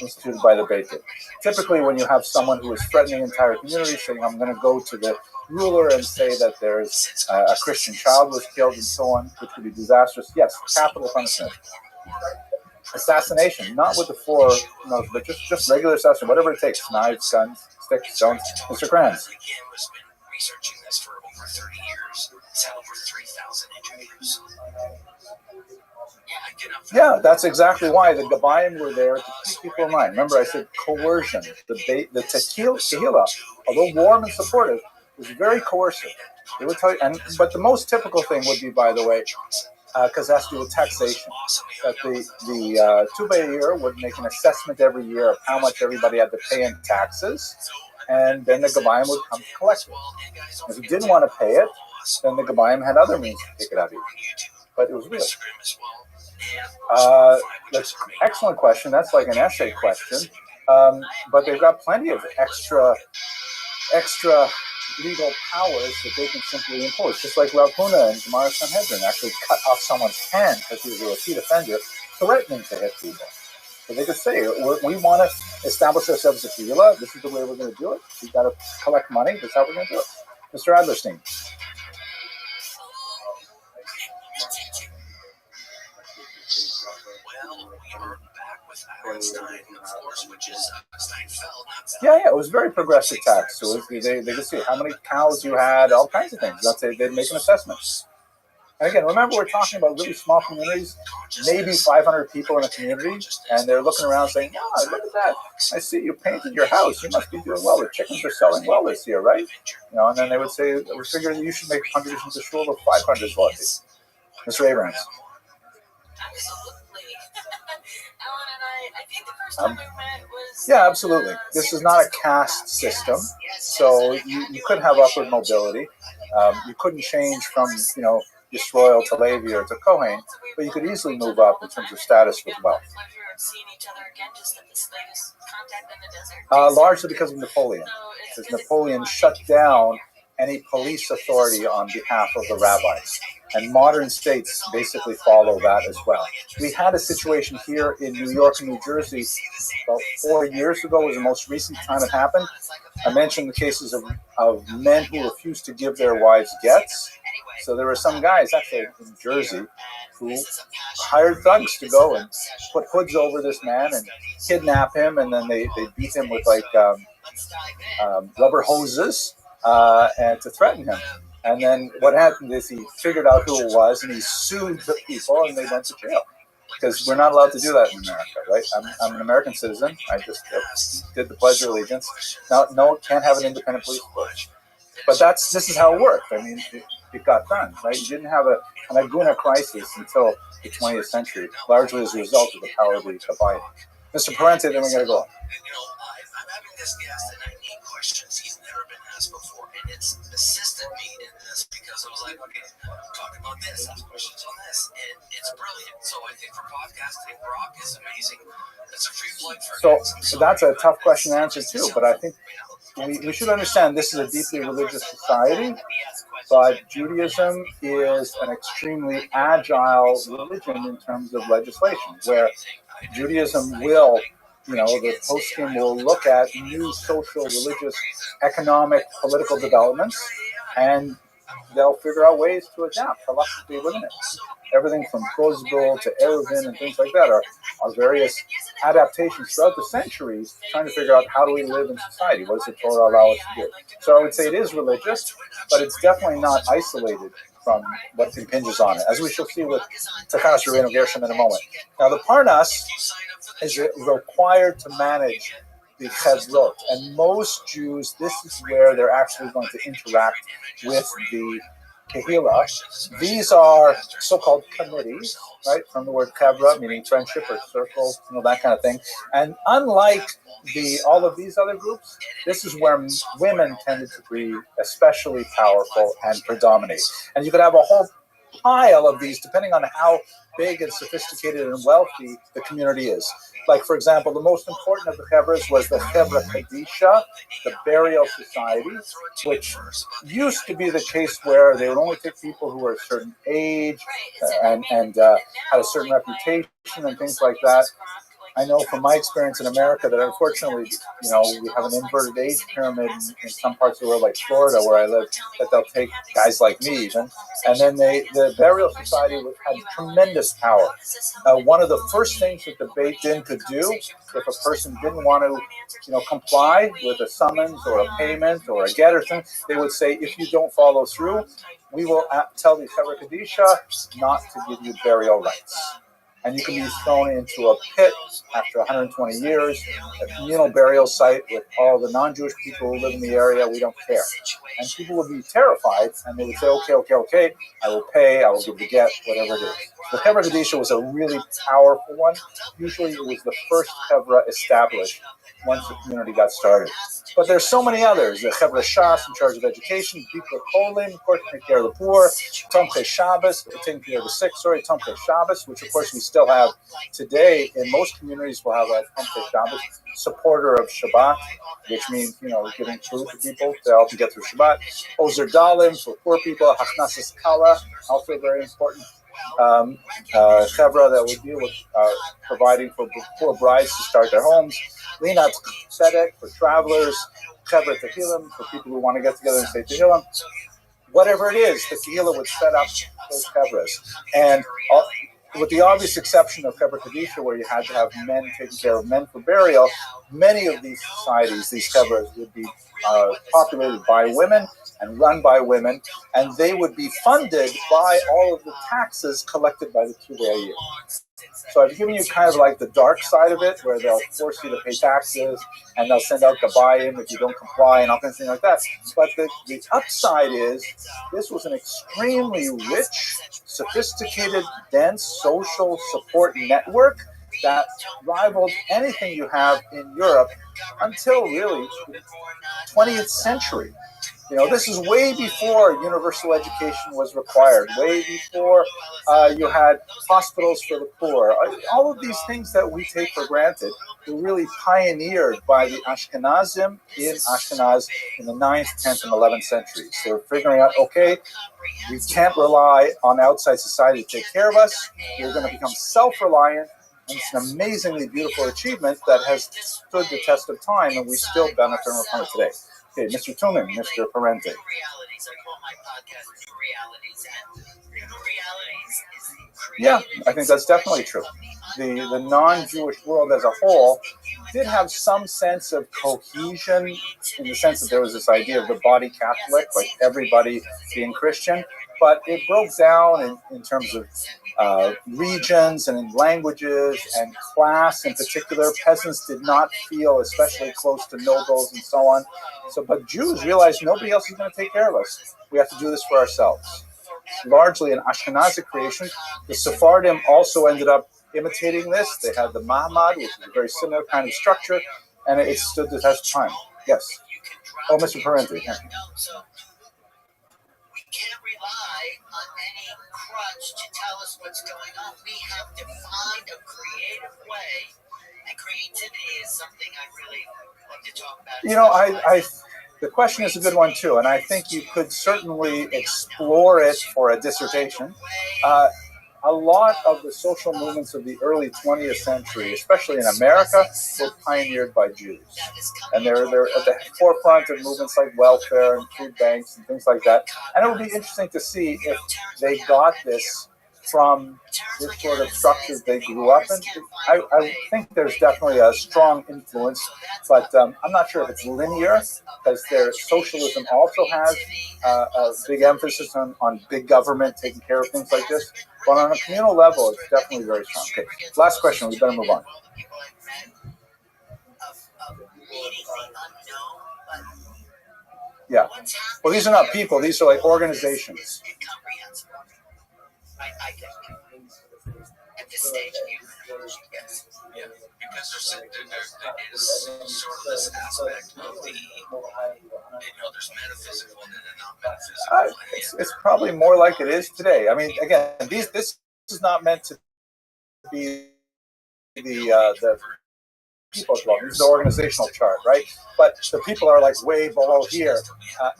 instituted by the Beit Din. Typically, when you have someone who is threatening the entire community, saying, I'm going to go to the ruler and say that there's a Christian child was killed and so on, which would be disastrous, yes, capital punishment. Assassination, not with the four, but just regular assassination, whatever it takes, knives, guns, sticks, stones. Mr. Kranz. Researching this for over 30 years. It's had over 3,000 interviews. Yeah, that's exactly why the gabayim were there to keep people in line. Remember, I said coercion. The tehillah, although warm and supportive, was very coercive. They would tell you, but the most typical thing would be, by the way, because it has to do with taxation, that the Tubayir would make an assessment every year of how much everybody had to pay in taxes, and then the gabayim would come to collect it. If you didn't want to pay it, then the gabayim had other means to take it out of you. But it was real. That's an excellent question. That's like an essay question. But they've got plenty of extra legal powers that they can simply impose. Just like Rav Huna and Gemara Sanhedrin actually cut off someone's hand because he was a repeat offender, threatening to hit people. So they could say, we want to establish ourselves as a Tehillah. This is the way we're going to do it. We've got to collect money. That's how we're going to do it. Mr. Adlerstein. Yeah, it was very progressive tax. So they could see how many cows you had, all kinds of things. They'd make an assessment. And again, remember, we're talking about really small communities, maybe 500 people in a community, and they're looking around saying, "Oh, look at that! I see you painted your house. You must be doing well. The chickens are selling well this year, right?" And then they would say, "We figure you should make contributions to shul of 500 zloty." Mr. Abrams. Absolutely. Ellen and I think the first time we met was... Yeah, absolutely. This is not a caste system, so you could have upward mobility. You couldn't change from, Yisrael to Levi or to Kohen, but you could easily move up in terms of status with wealth. Largely because of Napoleon. Because Napoleon shut down any police authority on behalf of the rabbis. And modern states basically follow that as well. We had a situation here in New York and New Jersey about 4 years ago was the most recent time it happened. I mentioned the cases of men who refused to give their wives gets. So there were some guys actually in Jersey who hired thugs to go and put hoods over this man and kidnap him, and then they beat him with rubber hoses and to threaten him. And then what happened is he figured out who it was, and he sued the people, and they went to jail. Because we're not allowed to do that in America, right? I'm an American citizen. I just did the Pledge of Allegiance. Now, no, can't have an independent police force. But this is how it worked. I mean, it got done, right? You didn't have an Aguna crisis until the 20th century, largely as a result of the power of the Biden. Mr. Parente, then we're going to go on. I'm having this guest, and I need questions he's never been asked before, and it's assisted me in this because I was like, okay, talk about this, ask questions on this, and it's brilliant. So I think for podcasting, Brock is amazing. It's a free plug for So that's a tough question to answer too, but I think we should understand this is a deeply religious society, but Judaism is an extremely agile religion in terms of legislation, where Judaism will, the poskim will look at new social, religious, economic, political developments, and they'll figure out ways to adapt halachically within it. Everything from Prozbul to Eruvin and things like that are various adaptations throughout the centuries trying to figure out how do we live in society, what does the Torah allow us to do. So I would say it is religious, but it's definitely not isolated from what impinges on it, as we shall see with Takash Rabbeinu Gershom in a moment. Now the Parnas is required to manage the Chevron, and most Jews, this is where they're actually going to interact with the Kehillah. These are so-called committees, right, from the word Kevra, meaning friendship or circle, that kind of thing. And unlike all of these other groups, this is where women tended to be especially powerful and predominate. And you could have a whole pile of these, depending on how big and sophisticated and wealthy the community is. Like, for example, the most important of the Chevras was the Chevra Kadisha, the burial society, which used to be the case where they would only take people who were a certain age and had a certain reputation and things like that. I know from my experience in America that unfortunately, we have an inverted age pyramid in some parts of the world, like Florida, where I live, that they'll take guys like me even. And then the burial society had tremendous power. One of the first things that the Beit Din could do, if a person didn't want to, comply with a summons or a payment or a get or something, they would say, if you don't follow through, we will tell the Chevra Kadisha not to give you burial rights. And you can be thrown into a pit after 120 years, a communal burial site with all the non-Jewish people who live in the area. We don't care. And people would be terrified, and they would say, okay, I will pay, I will give the get, whatever it is. The Chevra Kadisha was a really powerful one. Usually it was the first Chevra established once the community got started. But there's so many others. The Chevra Shas in charge of education, Bikra Kolim, of course, take care of the poor, Tomchei Shabbos, taking care of the sick, Tomchei Shabbos, which of course we still have today. In most communities we'll have a Tomchei Shabbos, supporter of Shabbat, which means, giving food to people to help them get through Shabbat. Ozer Dalim for poor people, Hachnasas Kala, also very important. Chevra that would deal with providing for poor brides to start their homes. Linat Tzedek for travelers. Chevra Tehillim for people who want to get together and say Tehillim. Whatever it is, the Tehillah would set up those Chevras. And with the obvious exception of Kever Kadisha, where you had to have men taking care of men for burial, many of these societies, these Kevers, would be populated by women and run by women, and they would be funded by all of the taxes collected by the Tuvei. So I've given you kind of like the dark side of it, where they'll force you to pay taxes, and they'll send out Gabayim if you don't comply, and all kinds of things like that. But the upside is, this was an extremely rich, sophisticated, dense social support network that rivaled anything you have in Europe until really the 20th century. You know, this is way before universal education was required, way before you had hospitals for the poor. All of these things that we take for granted were really pioneered by the Ashkenazim in Ashkenaz in the 9th, 10th, and 11th centuries. They were figuring out, okay, we can't rely on outside society to take care of us. We're going to become self-reliant. And it's an amazingly beautiful achievement that has stood the test of time, and we still benefit from it today. Okay, Mr. Tuman, Mr. Parente. Yeah, I think that's definitely true. The non-Jewish world as a whole did have some sense of cohesion, in the sense that there was this idea of the body Catholic, like everybody being Christian, but it broke down in terms of regions and in languages and class in particular. Peasants did not feel especially close to nobles and so on. But Jews realized nobody else is going to take care of us. We have to do this for ourselves. Largely an Ashkenazi creation. The Sephardim also ended up imitating this. They had the Mahmad, which is a very similar kind of structure, and it stood the test of time. Yes. Oh, Mr. Parente. Yeah. Can't rely on any crutch to tell us what's going on. We have to find a creative way, and creativity is something I really like to talk about. You know, the question is a good one too, and I think you could certainly explore it for a dissertation. A lot of the social movements of the early 20th century, especially in America, were pioneered by Jews. And they're at the forefront of movements like welfare and food banks and things like that. And it would be interesting to see if they got this from this sort of structures they grew up in. I think there's definitely a strong influence, but I'm not sure if it's linear, because their socialism also has a big emphasis on big government taking care of things like this. But on a communal level, it's definitely very strong. Okay, last question. We better move on. Yeah. Well, these are not people. These are like organizations. At this stage of human evolution, yes. Yeah, because there is sort of this aspect of the, there's metaphysical and then not metaphysical. It's probably more like it is today. I mean, again, this is not meant to be the people club. This is the organizational chart, right? But the people are like way below here,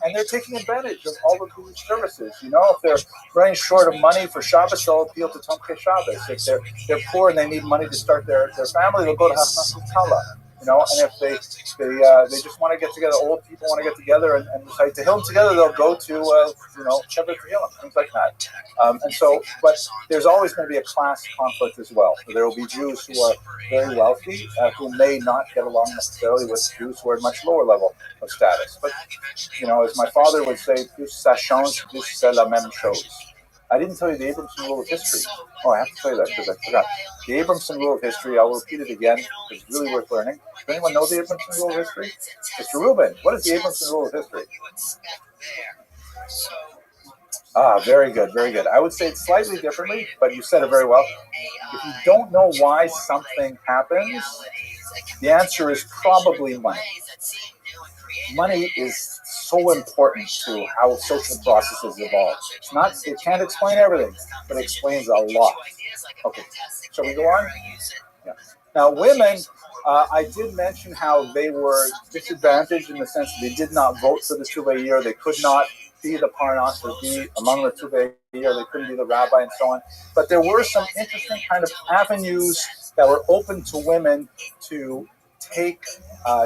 and they're taking advantage of all of these services. You know, if they're running short of money for Shabbos, they'll appeal to Tomkei Shabbos. If they're poor and they need money to start their family, they'll go to Hafnat Tala. You know, and if they just want to get together, old people want to get together and recite Tehillim together, they'll go to Shevet Tehillim, things like that. But there's always going to be a class conflict as well. There will be Jews who are very wealthy who may not get along necessarily with Jews who are at much lower level of status. But as my father would say, plus ça change, plus c'est la même chose. I didn't tell you the Abramson rule of history. Oh, I have to tell you that because I forgot. The Abramson rule of history, I'll repeat it again. It's really worth learning. Does anyone know the Abramson rule of history? Mr. Rubin, what is the Abramson rule of history? Very good, very good. I would say it slightly differently, but you said it very well. If you don't know why something happens, the answer is probably money. Money is so important to how social processes evolve. It can't explain everything, but it explains a lot. Okay, shall we go on? Yeah. Now, women, I did mention how they were disadvantaged in the sense that they did not vote for the Tuvei year. They could not be the Parnas or be among the Tuvei year. They couldn't be the rabbi and so on. But there were some interesting kind of avenues that were open to women to take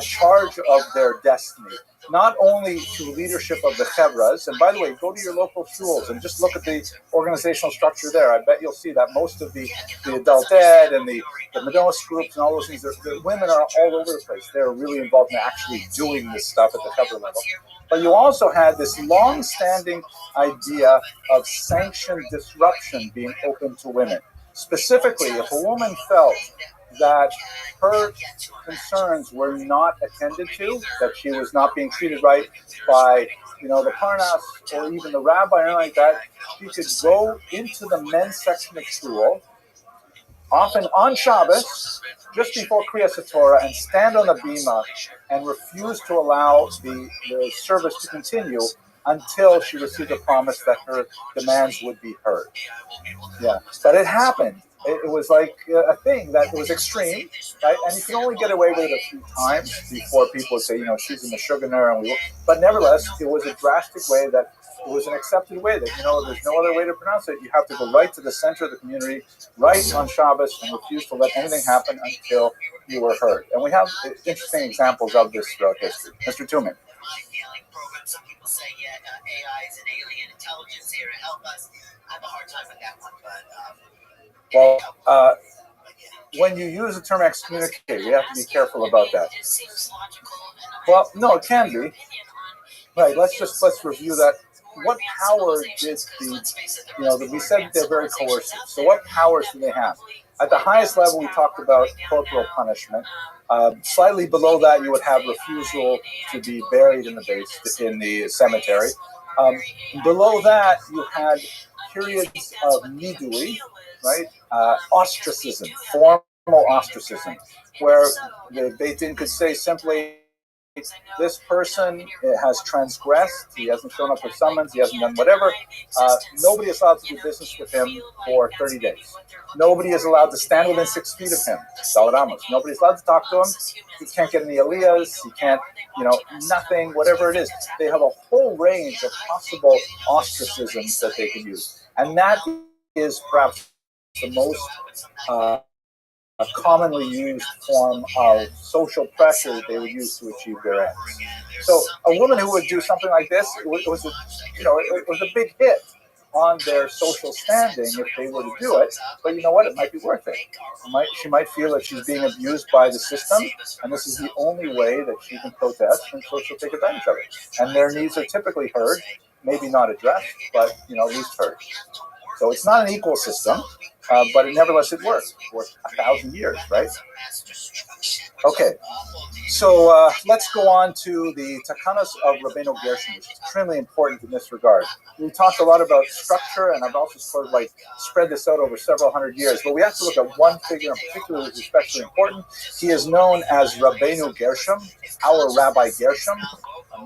charge of their destiny, not only through leadership of the chevras. And by the way, go to your local schools and just look at the organizational structure there. I bet you'll see that most of the adult ed and the Medos groups and all those things, the women are all over the place. They're really involved in actually doing this stuff at the chevra level. But you also had this long-standing idea of sanctioned disruption being open to women. Specifically, if a woman felt that her concerns were not attended to, that she was not being treated right by, the Parnas or even the rabbi or anything like that, she could go into the men's section of shul, often on Shabbos, just before Kriyas Torah, and stand on the bima and refuse to allow the service to continue until she received a promise that her demands would be heard. Yeah, but it happened. It was like a thing that was extreme, right? And you can only get away with it a few times before people would say, she's a meshuggah, but nevertheless, it was a drastic way that it was an accepted way that, there's no other way to pronounce it. You have to go right to the center of the community, right on Shabbos, and refuse to let anything happen until you were heard. And we have interesting examples of this throughout history. Mr. Tuman. Some people say, AI is an alien intelligence here to help us. I have a hard time with that one, but when you use the term excommunicate, we have to be careful about that. Well, no, it can be. Right, let's review that. What power did we said that they're very coercive. So what powers do they have? At the highest level, we talked about corporal punishment. Slightly below that, you would have refusal to be buried in the cemetery. Below that, you had periods of nidui, right? Ostracism, formal ostracism, where the Beit Din could say simply, this person has transgressed, he hasn't shown up for summons, he hasn't done whatever. Nobody is allowed to do business with him for 30 days. Nobody is allowed to stand within 6 feet of him. Nobody is allowed to talk to him. He can't get any aliyahs, he can't, nothing, whatever it is. They have a whole range of possible ostracisms that they can use. And that is perhaps the most a commonly used form of social pressure that they would use to achieve their ends. So a woman who would do something like this, it was a big hit on their social standing if they were to do it. But you know what? It might be worth it. She might feel that she's being abused by the system, and this is the only way that she can protest, and so she'll take advantage of it. And their needs are typically heard, maybe not addressed, but at least heard. So it's not an equal system, but nevertheless it worked for 1,000 years, right? Okay, so let's go on to the Takanos of Rabbeinu Gershom, which is extremely important in this regard. We talked a lot about structure, and I've also spread this out over several hundred years, but we have to look at one figure in particular that is especially important. He is known as Rabbeinu Gershom, our Rabbi Gershom,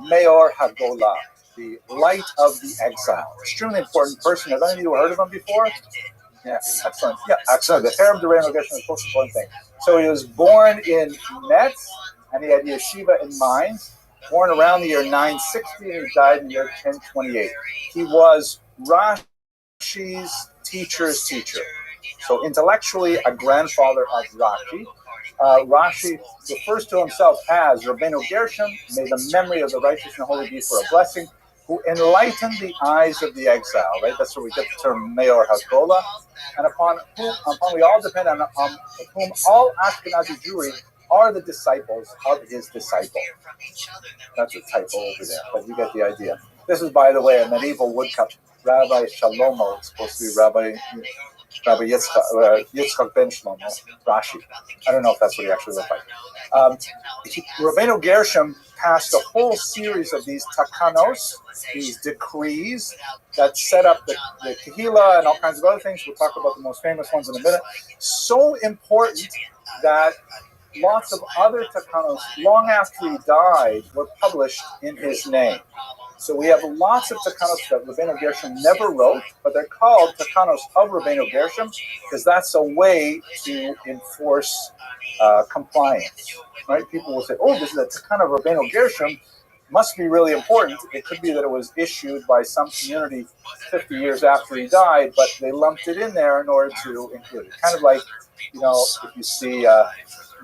Meor Hagolah, the light of the exile. Extremely important person. Have any of you heard of him before? Yeah, excellent. Yeah, excellent. The Arab Rabbeinu Gershom is the most important thing. So he was born in Metz, and he had yeshiva in Mainz, born around the year 960, and he died in the year 1028. He was Rashi's teacher's teacher. So intellectually, a grandfather of Rashi. Rashi refers to himself as Rabbeinu Gershom, may the memory of the righteous and holy be for a blessing, who enlightened the eyes of the exile, right? That's where we get the term Meor Hagolah, and upon we all depend on whom all Ashkenazi Jewry are the disciples of his disciple. That's a typo over there, but you get the idea. This is, by the way, a medieval woodcut. Rabbi Shalomo, it's supposed to be Rabbi Yitzchak ben Shlomo, Rashi. I don't know if that's what he actually looked like. Rabbeinu Gershom passed a whole series of these takanos, these decrees that set up the Kehillah and all kinds of other things. We'll talk about the most famous ones in a minute. So important that lots of other takanos, long after he died, were published in his name. So we have lots of takanos that Rabbeinu Gershom never wrote, but they're called takanos of Rabbeinu Gershom because that's a way to enforce compliance. Right? People will say, "Oh, this is a takan of Rabbeinu Gershom. Must be really important." It could be that it was issued by some community 50 years after he died, but they lumped it in there in order to include it. Kind of like, if you see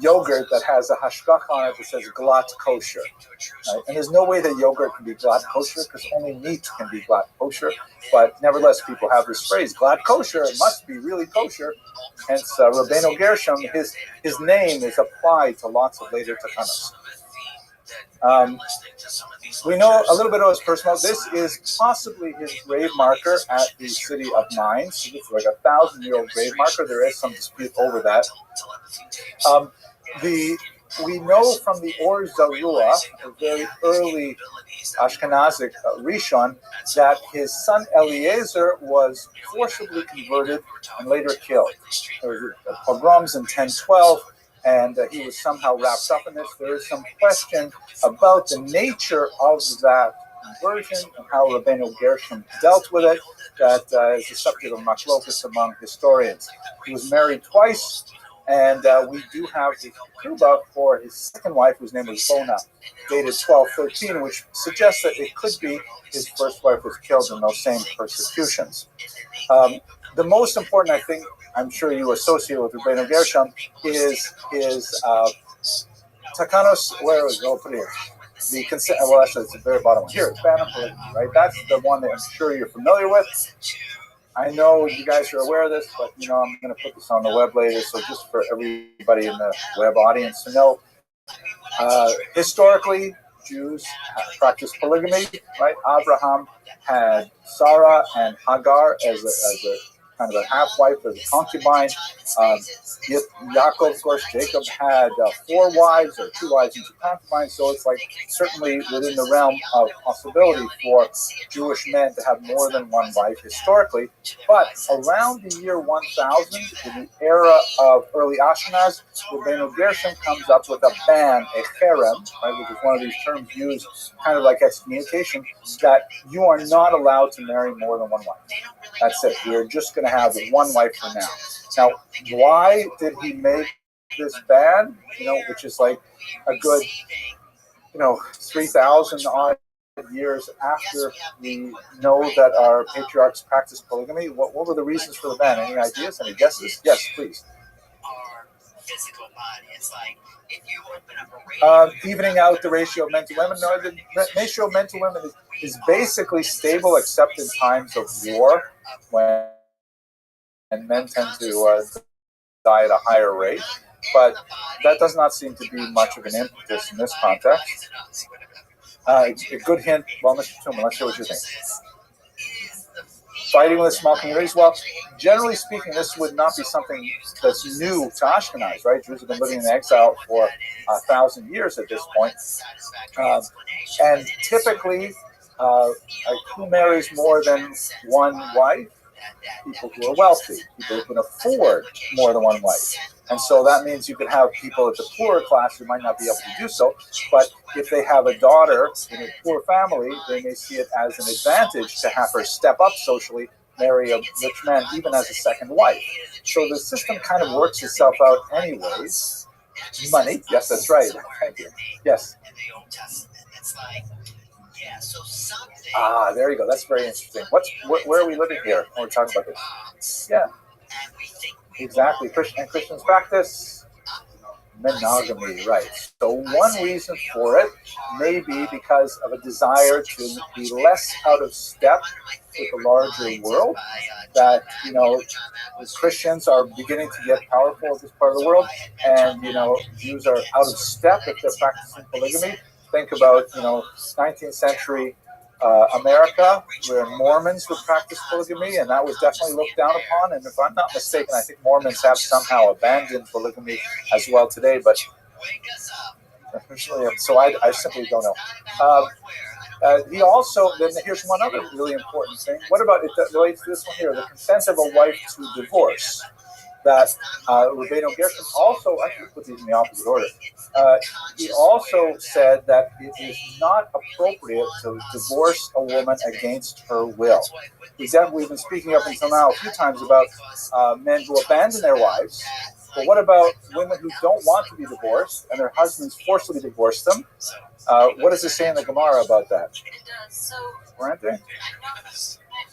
yogurt that has a hashgach on it that says glatt kosher. Right? And there's no way that yogurt can be glatt kosher because only meat can be glatt kosher. But nevertheless, people have this phrase, glatt kosher, it must be really kosher. Hence, Rabbeinu Gershom, his name is applied to lots of later takanos. We know a little bit of his personal. This is possibly his grave marker at the city of Mainz. It's like 1,000-year-old grave marker. There is some dispute over that. We know from the Or Zarua, a very early Ashkenazic Rishon, that his son Eliezer was forcibly converted and later killed. There were pogroms in 1012, and he was somehow wrapped up in this. There is some question about the nature of that conversion and how Rabbeinu Gershom dealt with it. That is the subject of machlokas among historians. He was married twice, and we do have the ketubah for his second wife, whose name was Bona, dated 1213, which suggests that it could be his first wife was killed in those same persecutions. The most important, I think, I'm sure you associate with Rabbeinu Gershom, is his takanos. Where was it? Oh, put it here. The consent. Well, actually, it's the very bottom one. Here, it's Banner Polygamy, right? That's the one that I'm sure you're familiar with. I know you guys are aware of this, but I'm going to put this on the web later, so just for everybody in the web audience to know, historically, Jews practiced polygamy, right? Abraham had Sarah and Hagar as a kind of a half-wife, as a concubine. Yaakov, of course, Jacob had 4 wives, or 2 wives and 2 concubines, so it's like certainly within the realm of possibility for Jewish men to have more than one wife historically. But around the year 1000, in the era of early Ashkenaz, Rabbeinu Gershom comes up with a ban, a cherem, right, which is one of these terms used kind of like excommunication, that you are not allowed to marry more than one wife. That's it. We're just going to have one wife for now. Now, why did he make this ban? Which is like a good, 3,000 odd years after we know that our patriarchs practiced polygamy. What were the reasons for the ban? Any ideas? Any guesses? Yes, please. Evening out the ratio of men to women. No, the ratio of men to women is basically stable, except in times of war, when men tend to die at a higher rate. But that does not seem to be much of an impetus in this context. A good hint. Well, Mr. Tooman, let's hear what you think. Fighting with small communities. Well, generally speaking, this would not be something that's new to Ashkenaz, right? Jews have been living in exile for 1,000 years at this point. And typically, who marries more than one wife? People who are wealthy, people who can afford more than one wife. And so that means you can have people at the poorer class who might not be able to do so, but if they have a daughter in a poor family, they may see it as an advantage to have her step up socially, marry a rich man, even as a second wife. So the system kind of works itself out anyways. Money, yes, that's right. Thank you. Yes. There you go. That's very interesting. Where are we living here when we're talking about this? Yeah. Exactly. Christians practice monogamy, right? So one reason for it may be because of a desire to be less out of step with the larger world. That the Christians are beginning to get powerful in this part of the world, and Jews are out of step if they're practicing polygamy. Think about 19th century America, where Mormons would practice polygamy, and that was definitely looked down upon. And if I'm not mistaken, I think Mormons have somehow abandoned polygamy as well today. But so I simply don't know. He also, then here's one other really important thing. What about it that relates to this one here? The consent of a wife to divorce. That Rabbeinu Gershom also, I should put these in the opposite order. He also said that it is not appropriate to divorce a woman against her will. We've been speaking up until now a few times about men who abandon their wives. But what about women who don't want to be divorced and their husbands forcibly divorce them? What does it say in the Gemara about that? It does. So, Weren't they? I noticed that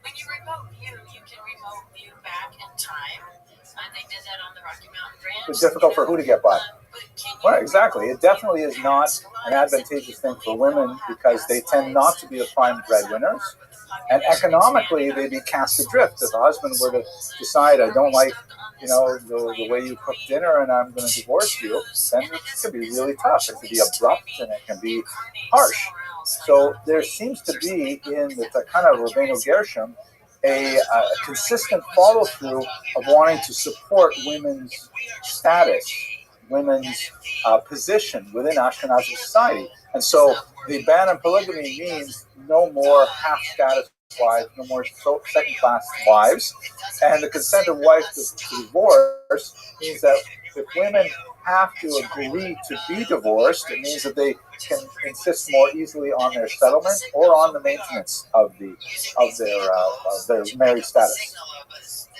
when you remote view, you can remote view back in time. It's difficult for who to get by? Right, exactly. It definitely is not an advantageous thing for women because they tend not to be the prime breadwinners. And economically, they'd be cast adrift. If a husband were to decide, I don't like, the way you cook dinner and I'm going to divorce you, then it can be really tough. It can be abrupt and it can be harsh. So there seems to be in the kind of Rabbeinu Gershom a consistent follow-through of wanting to support women's status, women's position within Ashkenazi society. And so the ban on polygamy means no more half-status wives, no more second-class wives. And the consent of wife to divorce means that if women have to agree to be divorced, it means that they can insist more easily on their settlement or on the maintenance of their married status.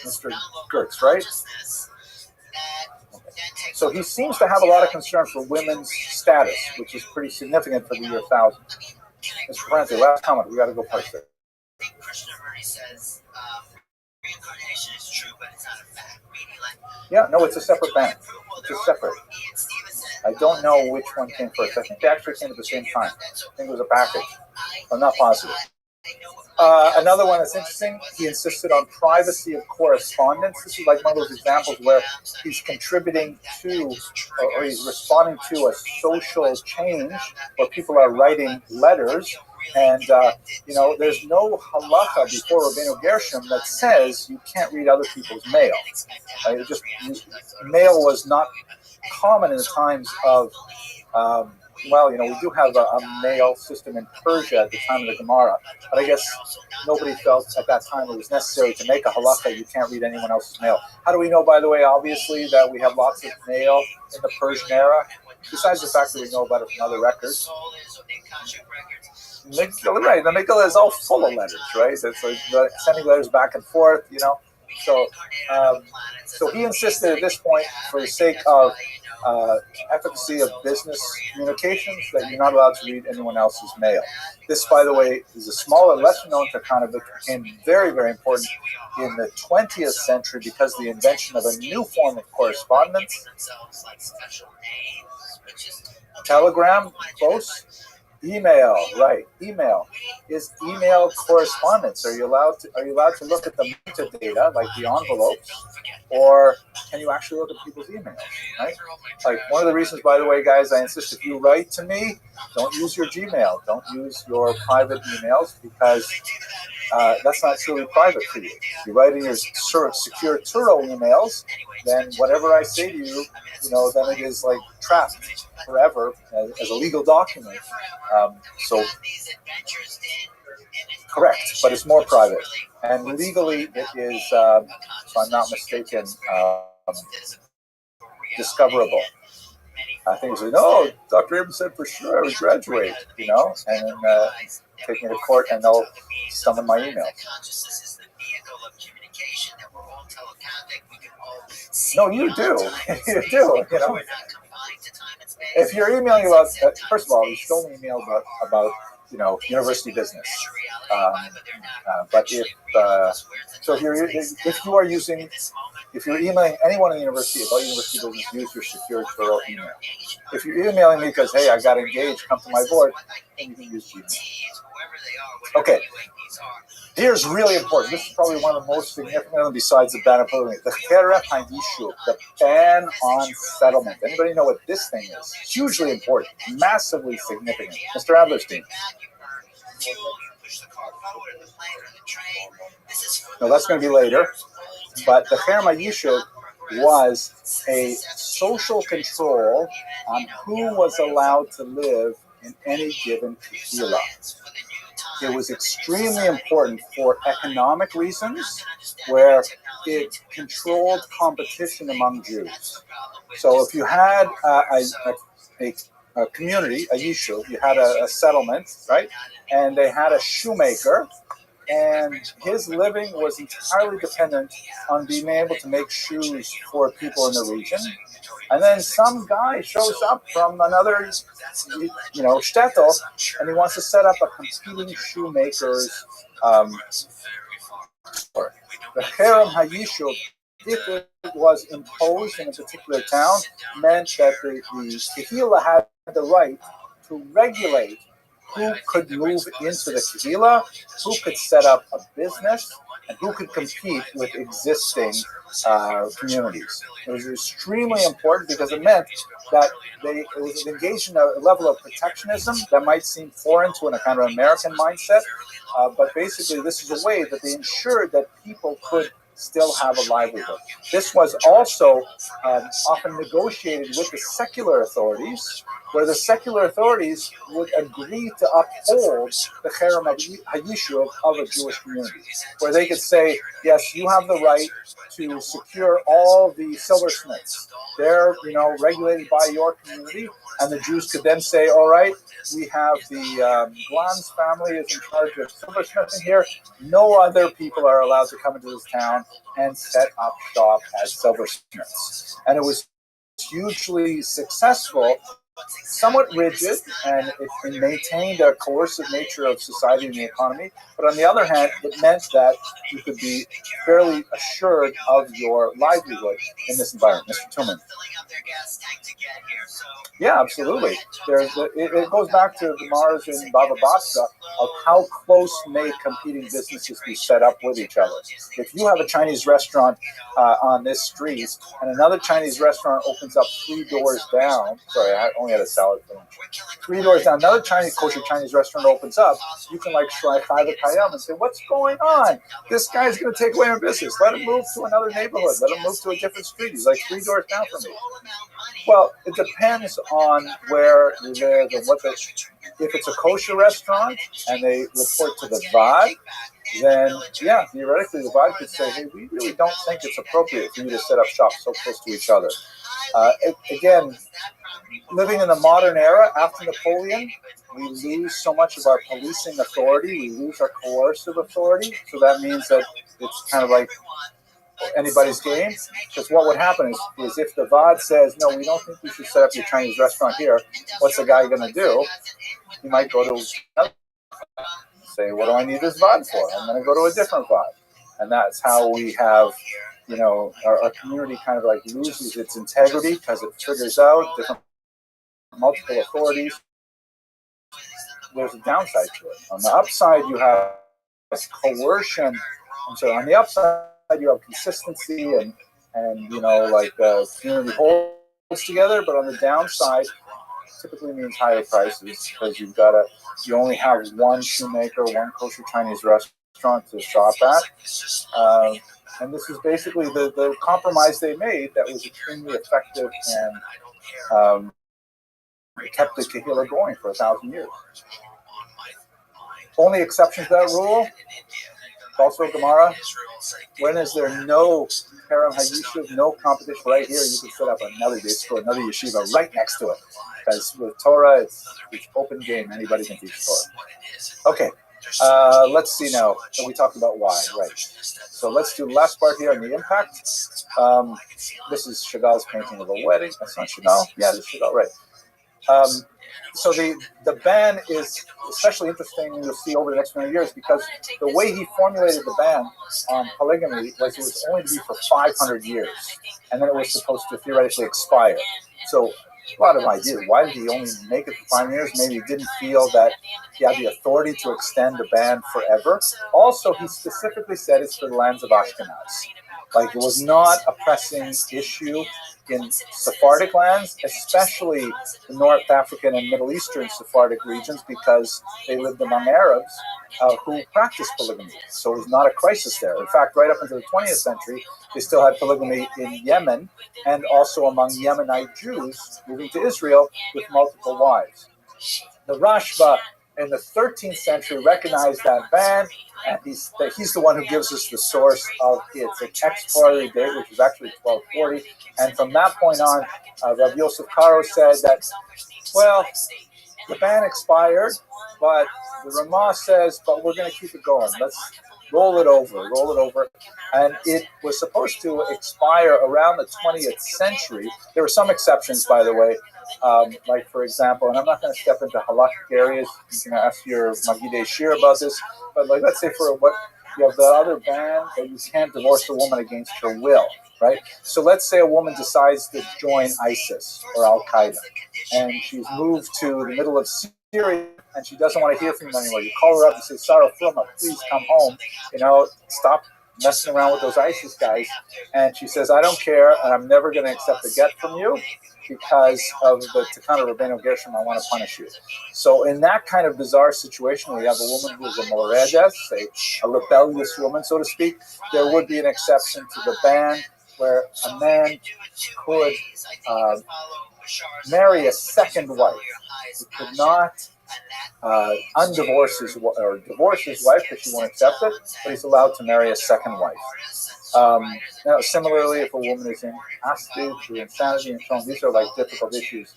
Mr. Gertz, right? So he seems to have a lot of concern for women's status, which is pretty significant for the year 1000. Mr. Francie, last comment. We got to go first there. Reincarnation is true, but it's not a fact. Yeah, no, it's a separate ban. It's a separate. I don't know which one came first. I think they actually came at the same time. I think it was a package. I'm not positive. Another one that's interesting, he insisted on privacy of correspondence. This is like one of those examples where he's contributing to, or he's responding to a social change where people are writing letters. And, there's no halacha before Rabbeinu Gershom that says you can't read other people's mail. Mail was not common in the times of, we do have a mail system in Persia at the time of the Gemara, but I guess nobody felt at that time it was necessary to make a halacha you can't read anyone else's mail. How do we know, by the way, obviously, that we have lots of mail in the Persian era, besides the fact that we know about it from other records? Right, the Megillah is all full of letters, right? It's like sending letters back and forth, So he insisted at this point, for the sake of efficacy of business communications, that you're not allowed to read anyone else's mail. This, by the way, is a smaller, lesser-known takana, but became very, very important in the 20th century because of the invention of a new form of correspondence. Telegram, close. Email, right? Email is email correspondence. Are you allowed to look at the metadata, like the envelopes, or can you actually look at people's emails? Right? Like one of the reasons, by the way, guys, I insist if you write to me, don't use your Gmail, don't use your private emails because that's not truly private for you. If you write in your secure Turo emails, then whatever I say to you, then it is like trapped forever as a legal document. Correct, but it's more private. And legally, it is, if I'm not mistaken, discoverable. I think it's like, no, Dr. Abrams said for sure I would graduate, and take me to court and they'll summon my email. No, you do. You do, If you're emailing about, first of all, you should only email about university business. But if you're emailing anyone in the university about university business, use your secure Turo email. If you're emailing me because, hey, I got engaged, come to my board, then you can use Gmail. Okay. Here's really important. This is probably one of the most significant, besides the ban on polygamy. The Cherem HaYishub, the ban on settlement. Anybody know what this thing is? Hugely important, massively significant. Mr. Adlerstein. No, that's going to be later. But the Cherem HaYishub was a social control on who was allowed to live in any given kehillah. It was extremely important for economic reasons, where it controlled competition among Jews. So if you had a community, a yishuv, you had a settlement, right? And they had a shoemaker, and his living was entirely dependent on being able to make shoes for people in the region. And then some guy shows up from another, shtetl, and he wants to set up a competing shoemaker's store. The Cherem HaYishub if it was imposed in a particular town, meant that the Kehillah had the right to regulate who could move into the Kehillah, who could set up a business, and who could compete with existing communities. It was extremely important because it meant that it was engaged in a level of protectionism that might seem foreign to a kind of American mindset, but basically this is a way that they ensured that people could still have a livelihood. This was also often negotiated with the secular authorities, where the secular authorities would agree to uphold the cherem hayishuv of a Jewish community, where they could say, yes, you have the right to secure all the silversmiths. They're, regulated by your community, and the Jews could then say, all right, we have the Glanz family is in charge of silversmithing here. No other people are allowed to come into this town and set up shop as silversmiths. And it was hugely successful, somewhat rigid, and it maintained a coercive nature of society and the economy. But on the other hand, it meant that you could be fairly assured of your livelihood in this environment. Mr. Tillman. Yeah, absolutely. It goes back to the Mars in Baba Basra of how close may competing businesses be set up with each other. If you have a Chinese restaurant on this street and another Chinese restaurant opens up 3 doors down, sorry, I only had a salad for lunch. 3 doors down, another kosher Chinese restaurant opens up, you can Shrei Chai V'Kayam and say, what's going on? This guy's going to take away our business. Let him move to another neighborhood. Let him move to a different street. He's 3 doors down from me. Well, it depends on where you live and if it's a kosher restaurant and they report to the VAD, then yeah, theoretically the VAD could say, hey, we really don't think it's appropriate for you to set up shop so close to each other. Again, living in the modern era after Napoleon, we lose so much of our policing authority, we lose our coercive authority, so that means that it's kind of like anybody's game, because what would happen is if the VAD says, no, we don't think you should set up your Chinese restaurant here, what's the guy going to do? He might go to another say, what do I need this VAD for? I'm going to go to a different VAD. And that's how we have, our community kind of loses its integrity because it triggers out different multiple authorities. There's a downside to it. On the upside, you have coercion. On the upside, you have consistency and community holds together, but on the downside, typically means higher prices because you only have one shoemaker, one kosher Chinese restaurant to shop at. And this is basically the compromise they made that was extremely effective and kept the Kehillah going for 1,000 years. Only exception to that rule, also Gemara, when is there no Cherem HaYishuv, no competition right here, you can set up another day school, another yeshiva right next to it. Because with Torah, it's open game, anybody can teach Torah. Okay, let's see now. So we talked about why, right? So let's do the last part here on the impact. This is Chagall's painting of a wedding. That's not Chagall. Yeah, this is Chagall, right. So the ban is especially interesting, you'll see over the next many years, because the way he formulated the ban on polygamy was it was only to be for 500 years, and then it was supposed to theoretically expire. So a lot of ideas. Why did he only make it for 5 years? Maybe he didn't feel that he had the authority to extend the ban forever. Also, he specifically said it's for the lands of Ashkenaz. It was not a pressing issue in Sephardic lands, especially the North African and Middle Eastern Sephardic regions, because they lived among Arabs who practiced polygamy. So it was not a crisis there. In fact, right up until the 20th century, they still had polygamy in Yemen and also among Yemenite Jews moving to Israel with multiple wives. The Rashba in the 13th century recognized that ban, and he's the one who gives us the source of its expiry date, which is actually 1240. And from that point on, Rabbi Yosef Karo said that, well, the ban expired, but the Ramah says, but we're going to keep it going. Let's roll it over. And it was supposed to expire around the 20th century. There were some exceptions, by the way. Like, for example, and I'm not going to step into halakhic areas. You can ask your Magidei Shir about this. But, let's say for what You have the other ban that you can't divorce a woman against her will, right? So let's say a woman decides to join ISIS or Al Qaeda, and she's moved to the middle of Syria, and she doesn't want to hear from you anymore. You call her up and say, Sarah Firma, please come home. Stop messing around with those ISIS guys. And she says, I don't care, and I'm never going to accept a get from you because of the Takana Rabbeinu Gershom, I want to punish you. So in that kind of bizarre situation where you have a woman who is a moredes, a rebellious woman, so to speak, there would be an exception to the ban where a man could marry a second wife. He could not divorce his wife because she won't accept it, but he's allowed to marry a second wife. Now, similarly, if a woman is in hostage or insanity and so on, these are like difficult issues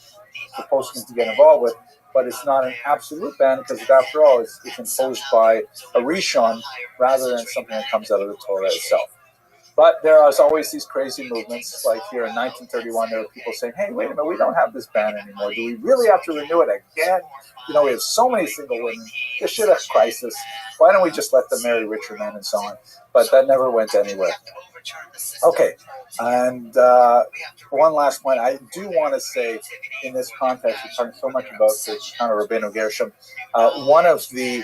for poskim to get involved with, but it's not an absolute ban because, after all, it's imposed by a Rishon rather than something that comes out of the Torah itself. But there are always these crazy movements, like here in 1931, there were people saying, hey, wait a minute, we don't have this ban anymore. Do we really have to renew it again? We have so many single women. This shit is a crisis. Why don't we just let them marry richer men and so on? But that never went anywhere. Okay, and one last point. I do want to say, in this context, we're talking so much about the kind of Rabbeinu Gershom. One of the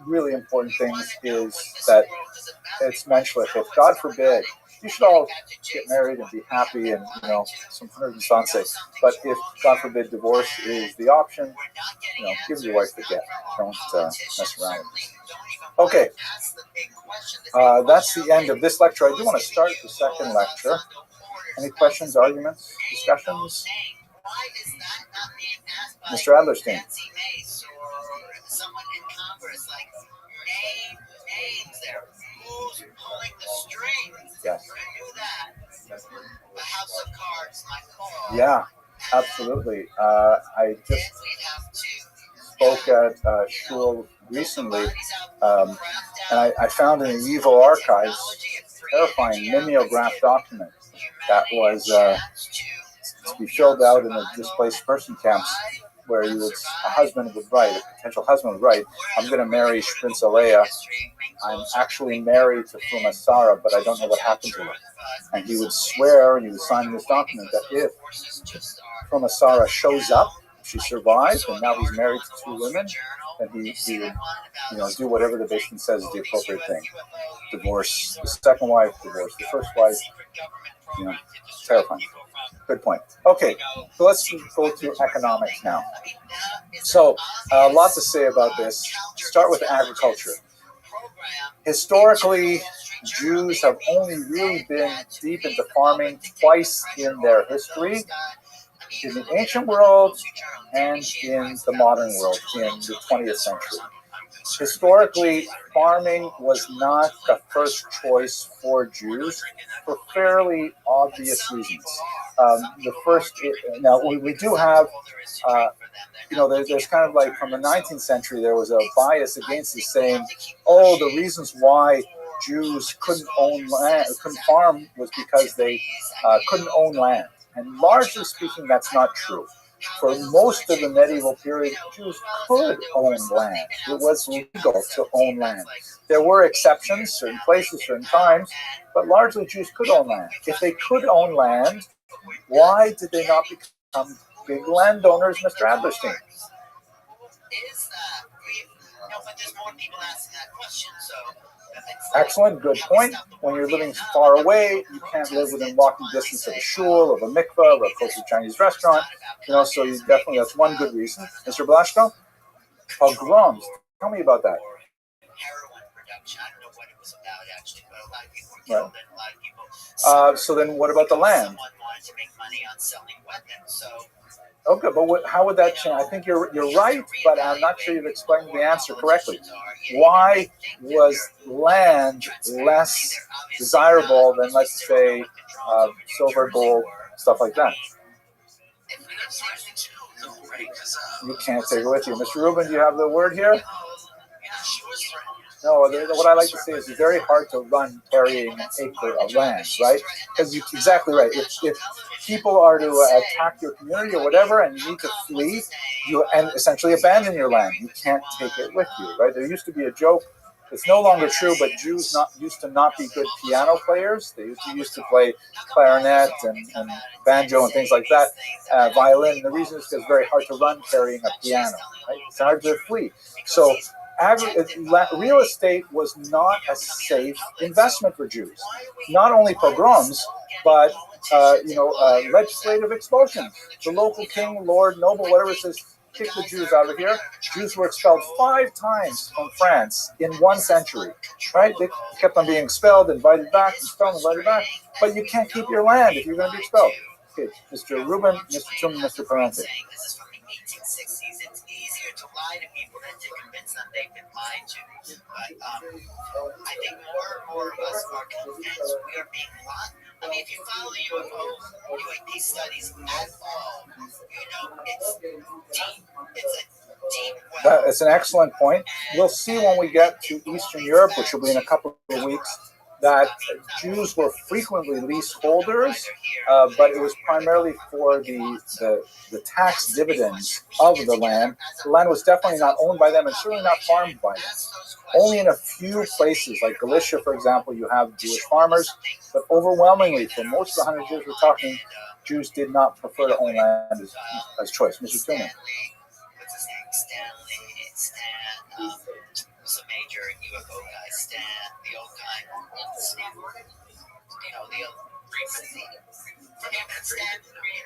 really important things is that it's mentioned, if God forbid, you should all get married and be happy and, some hundreds and say. But if, God forbid, divorce is the option, give your wife the get. Don't mess around with it. Okay, that's the end of this lecture. I do want to start the second lecture. Any questions, arguments, discussions? Mr. Adlerstein. Someone in Congress, names there. Who's pulling the strings? Yes. You do that. The House of Cards, my call. Yeah, absolutely. I just spoke at Shul recently, and I found in the Evil Archives a terrifying mimeograph document that was to be filled out in the displaced person camps, where a husband would write, a potential husband would write, I'm going to marry Prince Alea. I'm actually married to Fuma Sarah, but I don't know what happened to her. And he would swear, and he would sign this document, that if Fuma Sarah shows up, she survives, and now he's married to two women, then he would do whatever the Bishop says is the appropriate thing. Divorce the second wife, divorce the first wife. Terrifying. Good point. Okay, so let's go to economics now. So, lots to say about this. Start with agriculture. Historically, Jews have only really been deep into farming twice in their history, in the ancient world and in the modern world, in the 20th century. Historically, farming was not the first choice for Jews for fairly obvious reasons. Now we do have, there's kind of like from the 19th century, there was a bias against this, saying, the reasons why Jews couldn't farm was because they couldn't own land. And largely speaking, that's not true. For most of the medieval period, Jews could own land. It was legal to own land. There were exceptions, certain places, certain times, but largely Jews could own land. If they could own land, why did they not become big landowners, Mr. Adlerstein? But there's more people asking that question, so... Excellent, good point. When you're living far away, you can't live within walking distance of a shul, of a mikveh, of a kosher Chinese restaurant. So you definitely, that's one good reason. Mr. Blashko? Pogroms. Tell me about that. Heroin production. I don't know what it was about, actually, but a lot of people were killed and a lot of people... So then what about the land? Someone wanted to make money on selling weapons, so... Okay, but how would that change? I think you're right, but I'm not sure you've explained the answer correctly. Why was land less desirable than, let's say, silver, gold, stuff like that? You can't take it with you. Mr. Rubin, do you have the word here? No, what I like to say is it's very hard to run carrying an acre of land, right? Because you're exactly right. If people are to attack your community or whatever, and you need to flee, and essentially abandon your land. You can't take it with you, right? There used to be a joke It's no longer true, but Jews used to not be good piano players. They used to play clarinet and banjo and things like that, violin. And the reason is because it's very hard to run carrying a piano. Right? It's hard to flee. So real estate was not a safe investment for Jews. Not only pogroms, but legislative expulsions. The local king, lord, noble, whatever it says, kick the Jews out of here. Jews were expelled 5 times from France in 1 century. Right? They kept on being expelled, invited back, expelled, invited back. But you can't keep your land if you're going to be expelled. Okay, Mr. Rubin, Mr. Tum, Mr. Parente. It's easier to lie to people than to convince them they've been lied to. But I think more and more of us are convinced we are being lied. I mean, if you follow UAP studies at all, it's deep. It's a deep well. That's an excellent point. We'll see when we get to Eastern Europe, which will be in a couple of weeks, that Jews were frequently leaseholders, but it was primarily for the tax dividends of the land. The land was definitely not owned by them and certainly not farmed by them. Only in a few places, like Galicia, for example, you have Jewish farmers, but overwhelmingly, for most of the 100 years we're talking, Jews did not prefer to own land as choice. Mr. Tillman. Was a major UFO guy, Stan, the old guy, the old frequency.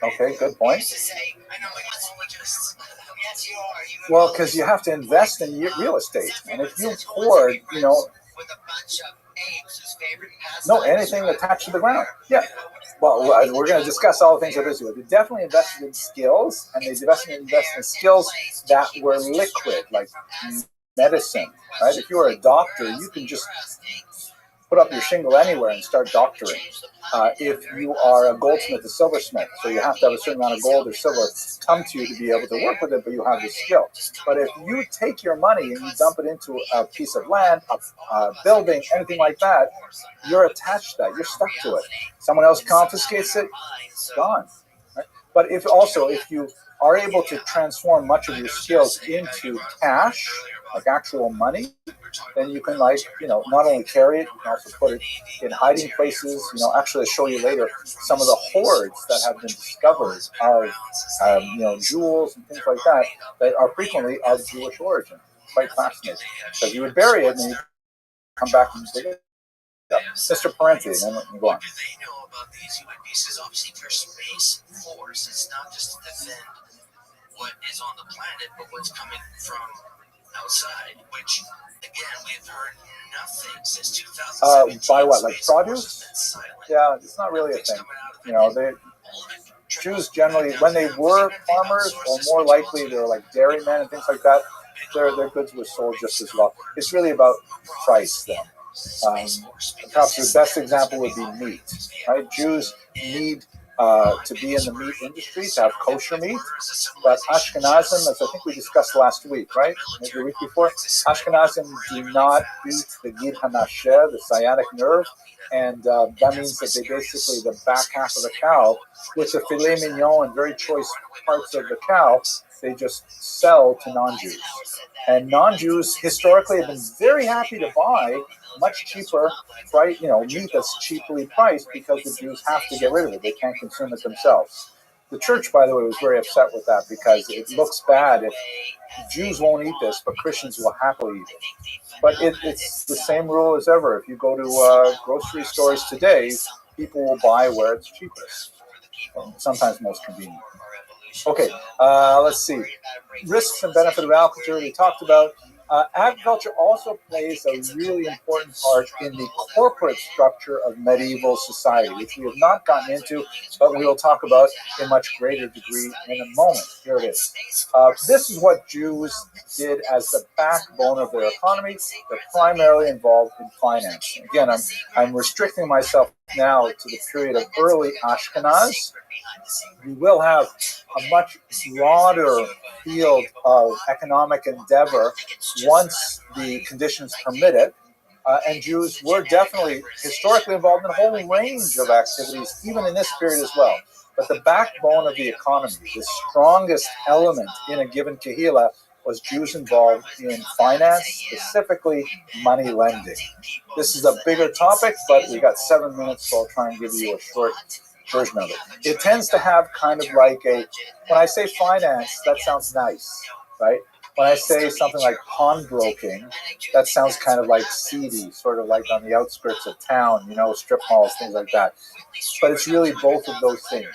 Okay, good point. Used to say, I know cosmologists. Yes, you are. Well, because you have to invest in real estate, and if you hoard, with a bunch of apes whose favorite pastime anything attached to the ground. Yeah. Well, we're going to discuss all the things they're busy with. They definitely invested in skills, and they definitely invested in skills that were liquid, like medicine, right? If you were a doctor, you can just put up your shingle anywhere and start doctoring. If you are a goldsmith, a silversmith, so you have to have a certain amount of gold or silver come to you to be able to work with it, but you have the skill. But if you take your money and you dump it into a piece of land, a building, anything like that, you're attached to that. You're stuck to it. Someone else confiscates it, it's gone. Right? But if you are able to transform much of your skills into cash, like actual money, then you can not only carry it, you can also put it in hiding places. Actually, I'll show you later some of the hoards that have been discovered of jewels and things like that are frequently of Jewish origin. Quite fascinating. Because you would bury it and then you come back and dig it up. Mr. Parenti, and then we can go on. What do they know about these UAPs? Obviously, they're space force. It's not just to defend what is on the planet, but what's coming from outside, which, again, we've heard nothing since 2017. By what, like produce? Yeah, it's not really a thing. Jews generally, when they were farmers, or more likely they were like dairymen and things like that, their goods were sold just as well. It's really about price then. Perhaps the best example would be meat, right? Jews need to be in the meat industry, to have kosher meat, but Ashkenazim, as I think we discussed last week, right? Maybe the week before, Ashkenazim do not eat the gid hanasheh, the sciatic nerve, and that means that they basically, the back half of the cow, with the filet mignon and very choice parts of the cow, they just sell to non-Jews. And non-Jews historically have been very happy to buy much cheaper, meat that's cheaply priced because the Jews have to get rid of it. They can't consume it themselves. The church, by the way, was very upset with that because it looks bad if Jews won't eat this, but Christians will happily eat it. But it's the same rule as ever. If you go to grocery stores today, people will buy where it's cheapest, and sometimes most convenient. Okay, let's see. Risks and benefit of agriculture we talked about. Agriculture also plays a really important part in the corporate structure of medieval society, which we have not gotten into, but we will talk about in much greater degree in a moment. Here it is. This is what Jews did as the backbone of their economy. They're primarily involved in finance. Again, I'm restricting myself now to the period of early Ashkenaz. We will have a much broader field of economic endeavor once the conditions permit it. And Jews were definitely historically involved in a whole range of activities, even in this period as well. But the backbone of the economy, the strongest element in a given kehillah, was Jews involved in finance, specifically money lending. This is a bigger topic, but we got 7 minutes, so I'll try and give you a short version of it. It tends to have kind of like when I say finance, that sounds nice, right? When I say something like pawnbroking, that sounds kind of like seedy, sort of like on the outskirts of town, strip malls, things like that. But it's really both of those things.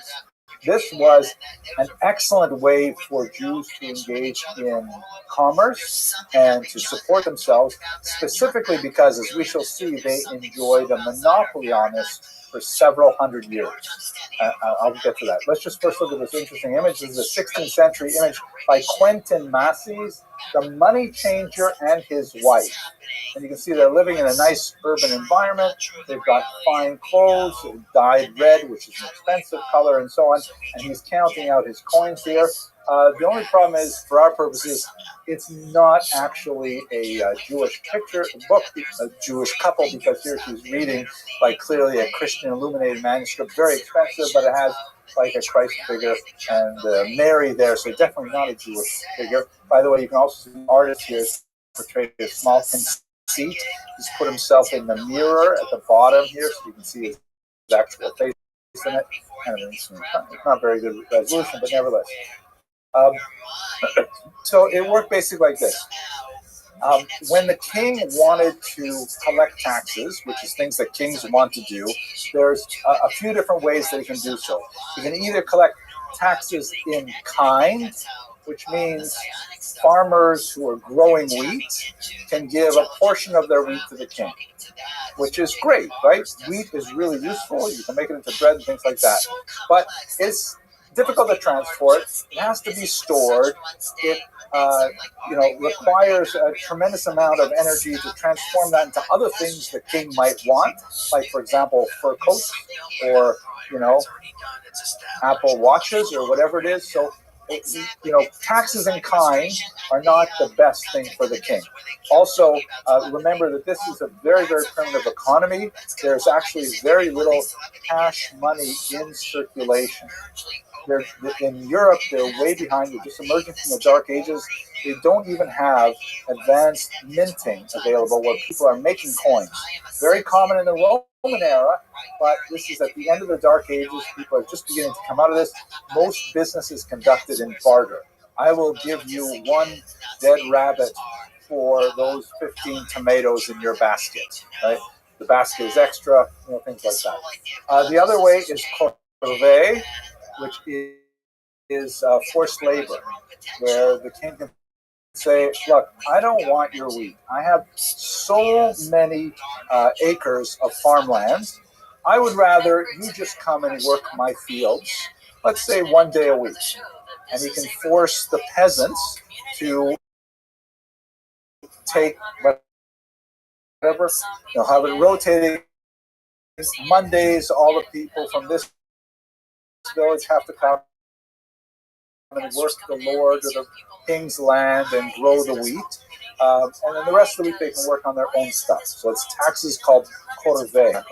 This was an excellent way for Jews to engage in commerce and to support themselves, specifically because, as we shall see, they enjoyed a monopoly on this for several hundred years. I'll get to that. Let's just first look at this interesting image. This is a 16th century image by Quentin Massey's The Money Changer and His Wife. And you can see they're living in a nice urban environment. They've got fine clothes, dyed red, which is an expensive color, and so on. And he's counting out his coins here. The only problem is, for our purposes, it's not actually a Jewish book, a Jewish couple, because here she's reading like clearly a Christian illuminated manuscript, very expensive, but it has like a Christ figure and Mary there, so definitely not a Jewish figure. By the way, you can also see the artist here portrayed a small conceit. He's put himself in the mirror at the bottom here, so you can see his actual face in it. It's not very good resolution, but nevertheless. So it worked basically like this. When the king wanted to collect taxes, which is things that kings want to do, there's a few different ways that he can do so. He can either collect taxes in kind, which means farmers who are growing wheat can give a portion of their wheat to the king, which is great, right? Wheat is really useful. You can make it into bread and things like that. But it's difficult to transport. It has to be stored. It requires a tremendous amount of energy to transform that into other things the king might want, like, for example, fur coats or, Apple watches or whatever it is. So, taxes in kind are not the best thing for the king. Also, remember that this is a very, very primitive economy. There's actually very little cash money in circulation. In Europe, they're way behind. They're just emerging from the Dark Ages. They don't even have advanced minting available where people are making coins. Very common in the Roman era, but this is at the end of the Dark Ages. People are just beginning to come out of this. Most business is conducted in barter. I will give you one dead rabbit for those 15 tomatoes in your basket. Right? The basket is extra, things like that. The other way is corvée, which is forced labor, where the king can say, look, I don't want your wheat. I have so many acres of farmland. I would rather you just come and work my fields, let's say 1 day a week. And he can force the peasants to take whatever, have it rotating. Mondays, all the people from this village have to come and work the Lord or the king's land and grow the wheat. And then the rest of the week they can work on their own stuff. So it's taxes called corvée.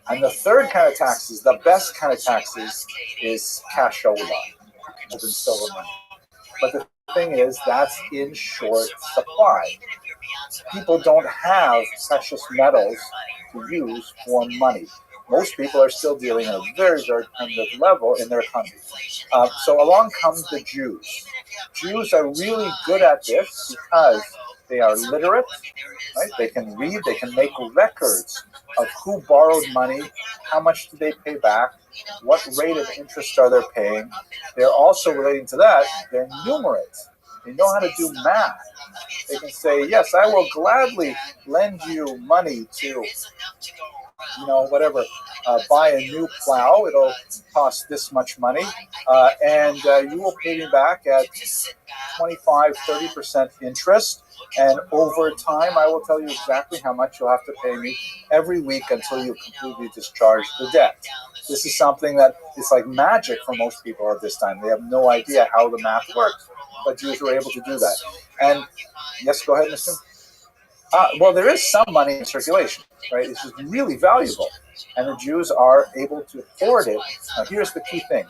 And the third kind of taxes, the best kind of taxes, is cashola, gold and silver money. But the thing is, that's in short supply. People don't have precious metals to use for money. Most people are still dealing at a very, very primitive level in their economy. So along comes the Jews. Jews are really good at this because they are literate, right? They can read, they can make records of who borrowed money, how much did they pay back, what rate of interest are they paying. They're also, relating to that, they're numerate. They know how to do math. They can say, yes, I will gladly lend you money to, buy a new plow. It'll cost this much money. And you will pay me back at 25-30% interest. And over time, I will tell you exactly how much you'll have to pay me every week until you completely discharge the debt. This is something that is like magic for most people at this time. They have no idea how the math works, but Jews were able to do that. And yes, go ahead, Mr. Well, there is some money in circulation, right? It's just really valuable, and the Jews are able to afford it. Now, here's the key thing.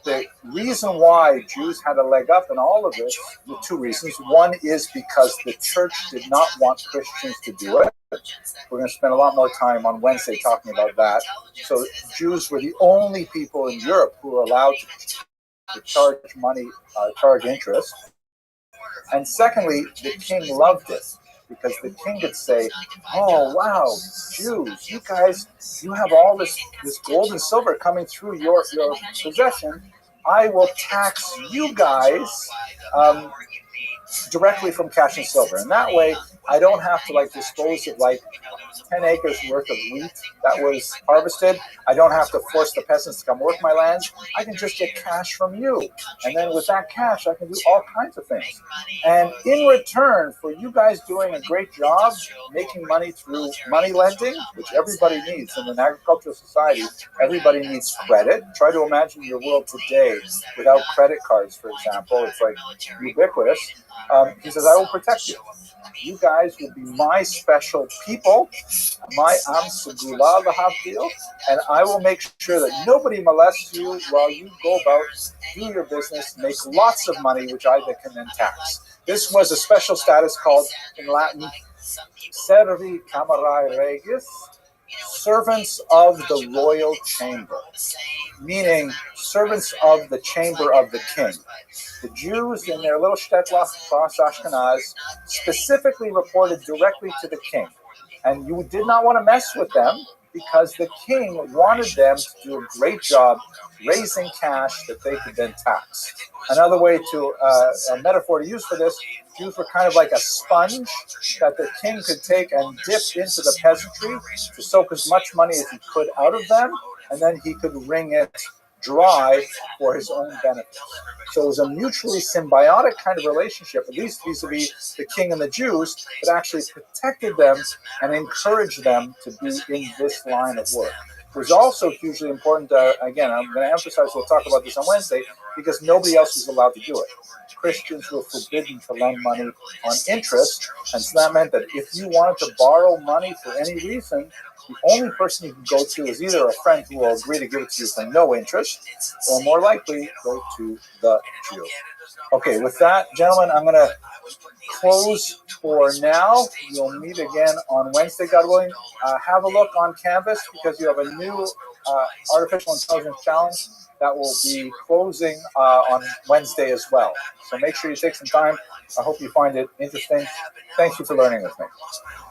The reason why Jews had a leg up in all of this, the two reasons. One is because the church did not want Christians to do it. We're going to spend a lot more time on Wednesday talking about that. So Jews were the only people in Europe who were allowed to charge money, charge interest. And secondly, the king loved it, because the king could say, oh, wow, Jews, you guys, you have all this gold and silver coming through your possession. I will tax you guys directly from cash and silver. And that way, I don't have to dispose of 10 acres worth of wheat that was harvested. I don't have to force the peasants to come work my lands. I can just get cash from you. And then with that cash, I can do all kinds of things. And in return for you guys doing a great job making money through money lending, which everybody needs in an agricultural society, everybody needs credit. Try to imagine your world today without credit cards, for example. It's ubiquitous. He says, I will protect you. You guys will be my special people, my Am Segula Lahavdil, and I will make sure that nobody molests you while you go about, do your business, make lots of money, which I can then tax. This was a special status called, in Latin, Servi Camerae Regis, servants of the royal chamber, meaning servants of the chamber of the king. The Jews in their little shtetl across Ashkenaz specifically reported directly to the king. And you did not want to mess with them because the king wanted them to do a great job raising cash that they could then tax. Another way to, a metaphor to use for this, Jews were kind of like a sponge that the king could take and dip into the peasantry to soak as much money as he could out of them, and then he could wring it dry for his own benefit. So it was a mutually symbiotic kind of relationship, at least vis-a-vis the king and the Jews, that actually protected them and encouraged them to be in this line of work. It was also hugely important, again, I'm going to emphasize, we'll talk about this on Wednesday, because nobody else was allowed to do it. Christians were forbidden to lend money on interest, and so that meant that if you wanted to borrow money for any reason, the only person you can go to is either a friend who will agree to give it to you for no interest, or more likely, go to the Jew. Okay, with that, gentlemen, I'm going to close for now. We'll meet again on Wednesday, God willing. Have a look on Canvas, because you have a new Artificial Intelligence Challenge that will be closing on Wednesday as well. So make sure you take some time. I hope you find it interesting. Thank you for learning with me.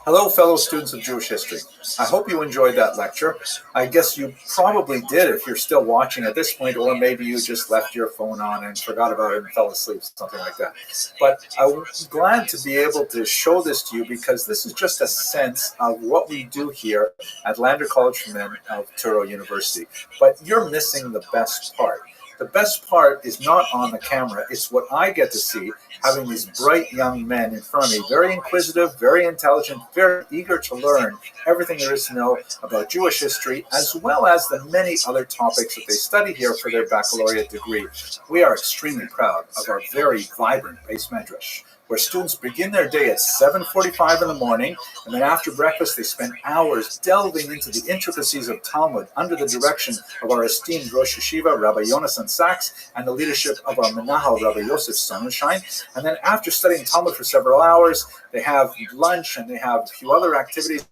Hello, fellow students of Jewish history. I hope you enjoyed that lecture. I guess you probably did if you're still watching at this point, or maybe you just left your phone on and forgot about it and fell asleep, something like that. But I'm glad to be able to show this to you, because this is just a sense of what we do here at Lander College for Men of Touro University. But you're missing the best part. The best part is not on the camera. It's what I get to see, having these bright young men in front of me, very inquisitive, very intelligent, very eager to learn everything there is to know about Jewish history, as well as the many other topics that they study here for their baccalaureate degree. We are extremely proud of our very vibrant base medrash, where students begin their day at 7:45 in the morning, and then after breakfast they spend hours delving into the intricacies of Talmud under the direction of our esteemed Rosh Yeshiva, Rabbi Yonasan Sachs, and the leadership of our Menahel, Rabbi Yosef Sonnenschein. And then after studying Talmud for several hours, they have lunch and they have a few other activities.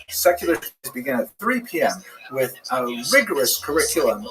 Secular begin at 3 p.m. with a rigorous curriculum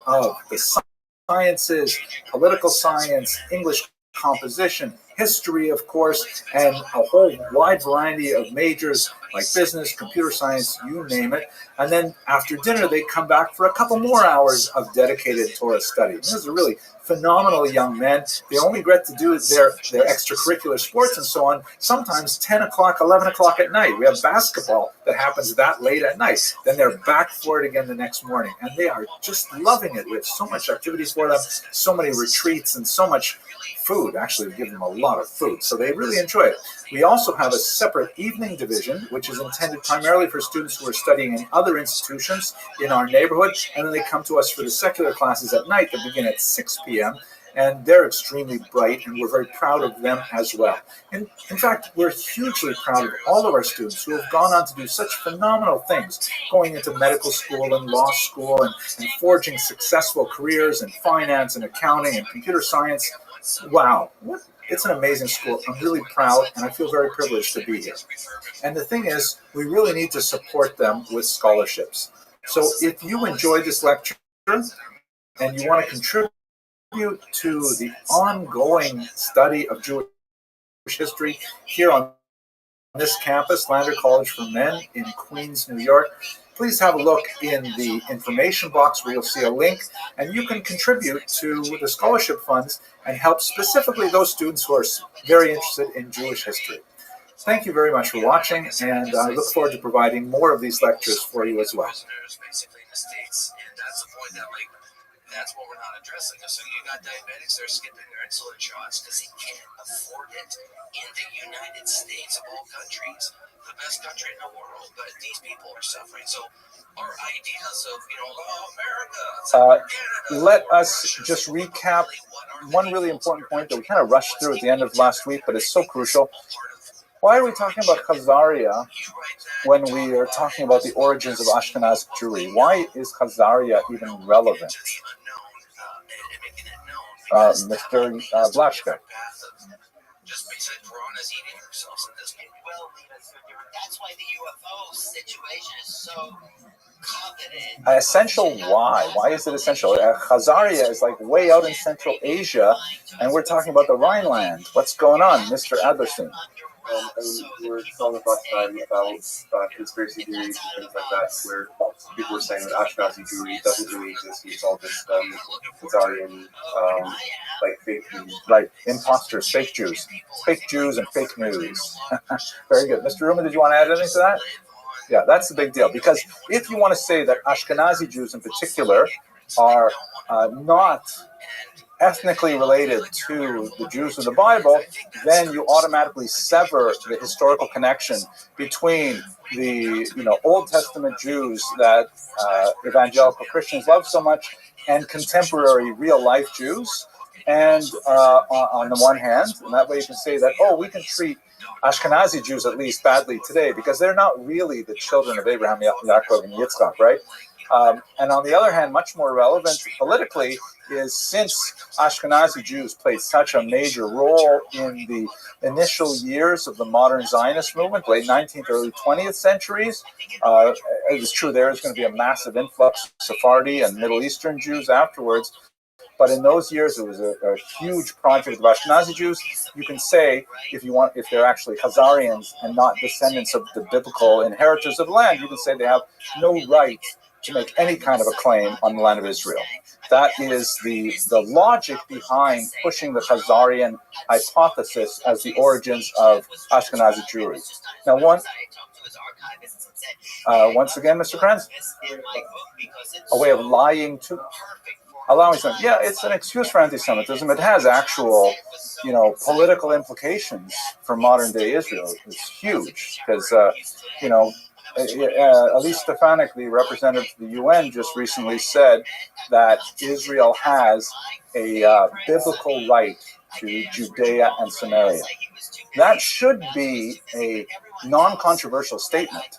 of the sciences, political science, English composition, history, of course, and a whole wide variety of majors like business, computer science, you name it. And then after dinner, they come back for a couple more hours of dedicated Torah study. This is a really phenomenal young men. They only get to do their extracurricular sports and so on, sometimes 10 o'clock, 11 o'clock at night. We have basketball that happens that late at night. Then they're back for it again the next morning. And they are just loving it. We have so much activities for them, so many retreats, and so much food. Actually, we give them a lot of food, so they really enjoy it. We also have a separate evening division, which is intended primarily for students who are studying in other institutions in our neighborhood, and then they come to us for the secular classes at night that begin at 6 p.m., And they're extremely bright, and we're very proud of them as well. And in fact, we're hugely proud of all of our students who have gone on to do such phenomenal things, going into medical school and law school and forging successful careers in finance and accounting and computer science. Wow, it's an amazing school. I'm really proud, and I feel very privileged to be here. And the thing is, we really need to support them with scholarships. So if you enjoyed this lecture and you want to contribute to the ongoing study of Jewish history here on this campus, Lander College for Men in Queens, New York, please have a look in the information box where you'll see a link, and you can contribute to the scholarship funds and help specifically those students who are very interested in Jewish history. Thank you very much for watching, and I look forward to providing more of these lectures for you as well. Basically in the States, and that's the point that, like, that's what we're not addressing. So you got diabetics that are skipping their insulin shots because they can't afford it in the United States of all countries, the best country in the world, but these people are suffering. So our ideas of, America, let us just recap one really important point that we kind of rushed through at the end of last week, but it's so crucial. Why are we talking about Khazaria when we are talking about the origins of Ashkenazi Jewry? Why is Khazaria even relevant? Mr. Blaschka. That's why the UFO situation is so essential why? Why is it essential? Khazaria is like way out in Central Asia, and we're talking about the Rhineland. What's going on, Mr. Adlerstein? We were talking last time about conspiracy theories and things like that, where people were saying that Ashkenazi Jewry doesn't really exist. It's all just Khazarian, like fake news. Like imposters, fake Jews and fake news. Very good. Mr. Ruma, did you want to add anything to that? Yeah, that's the big deal. Because if you want to say that Ashkenazi Jews in particular are not ethnically related to the Jews of the Bible, then you automatically sever the historical connection between the Old Testament Jews that evangelical Christians love so much and contemporary real-life Jews. And on the one hand, and that way you can say that, oh, we can treat Ashkenazi Jews at least badly today because they're not really the children of Abraham, Yaakov, and Yitzchak, right? And on the other hand, much more relevant politically is since Ashkenazi Jews played such a major role in the initial years of the modern Zionist movement, late 19th, early 20th centuries, it is true there is going to be a massive influx of Sephardi and Middle Eastern Jews afterwards. But in those years, it was a huge project of Ashkenazi Jews. You can say, if they're actually Khazarians and not descendants of the biblical inheritors of the land, you can say they have no right to make any kind of a claim on the land of Israel. That is the logic behind pushing the Khazarian hypothesis as the origins of Ashkenazi Jewry. Now, once again, Mr. Kranz, a way of lying to... Allowing some, yeah, it's an excuse for anti-Semitism. It has actual, political implications for modern-day Israel. It's huge because, Elise Stefanik, the representative to the UN, just recently said that Israel has a biblical right to Judea and Samaria. That should be a non-controversial statement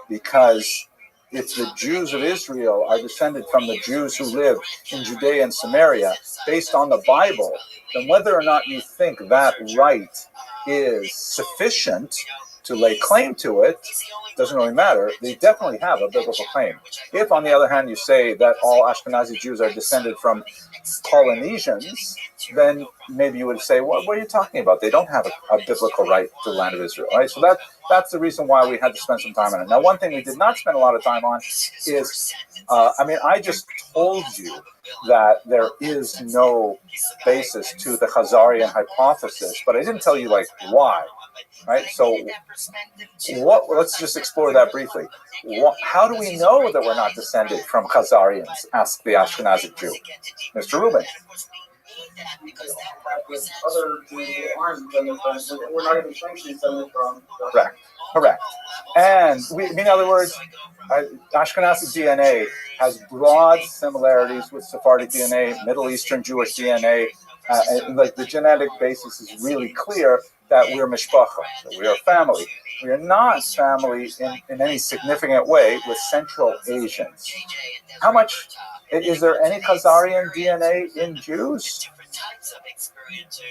because if the Jews of Israel are descended from the Jews who lived in Judea and Samaria based on the Bible, then whether or not you think that right is sufficient to lay claim to it doesn't really matter. They definitely have a biblical claim. If, on the other hand, you say that all Ashkenazi Jews are descended from Polynesians, then maybe you would say, well, what are you talking about? They don't have a biblical right to the land of Israel, right? So that's the reason why we had to spend some time on it. Now, one thing we did not spend a lot of time on is, I just told you that there is no basis to the Khazarian hypothesis, but I didn't tell you, why, right? So let's just explore that briefly. How do we know that we're not descended from Khazarians? Asked the Ashkenazi Jew. Mr. Rubin. Other Jews aren't descended from, we're not even functionally descended from. Correct. And in other words, Ashkenazi DNA has broad similarities with Sephardic DNA, Middle Eastern Jewish DNA, like the genetic basis is really clear that we're mishpacha, that we are family. We are not family in any significant way with Central Asians. How much, is there any Khazarian DNA in Jews?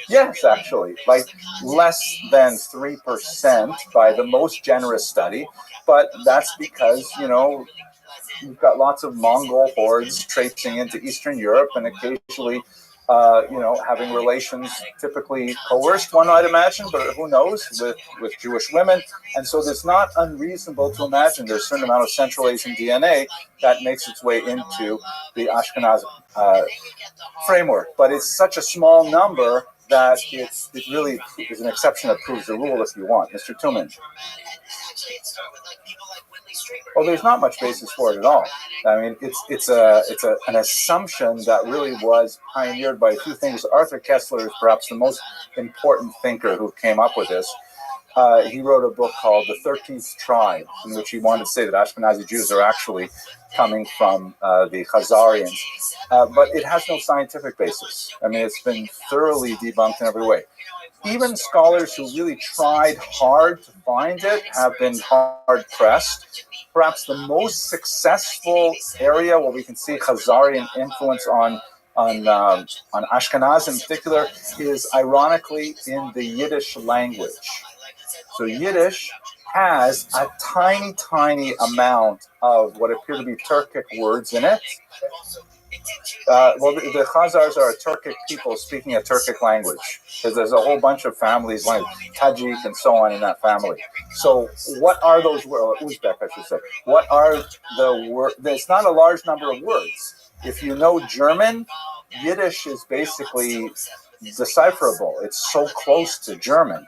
Yes, actually, like less than 3% by the most generous study, but that's because, you've got lots of Mongol hordes traipsing into Eastern Europe and occasionally, having relations, typically coerced, one might imagine, but who knows, with Jewish women. And so it's not unreasonable to imagine there's a certain amount of Central Asian DNA that makes its way into the Ashkenaz framework. But it's such a small number that it really is an exception that proves the rule if you want. Mr. Tuman. Well, there's not much basis for it at all. I mean, it's an assumption that really was pioneered by a few things. Arthur Kessler is perhaps the most important thinker who came up with this. He wrote a book called The 13th Tribe, in which he wanted to say that Ashkenazi Jews are actually coming from the Khazarians. But it has no scientific basis. I mean, it's been thoroughly debunked in every way. Even scholars who really tried hard to find it have been hard-pressed. Perhaps the most successful area where we can see Khazarian influence on Ashkenaz in particular is, ironically, in the Yiddish language. So Yiddish has a tiny, tiny amount of what appear to be Turkic words in it. The Khazars are a Turkic people speaking a Turkic language, because there's a whole bunch of families, like Tajik and so on, in that family. So what are those words? Uzbek, I should say. What are the words? It's not a large number of words. If you know German, Yiddish is basically decipherable. It's so close to German.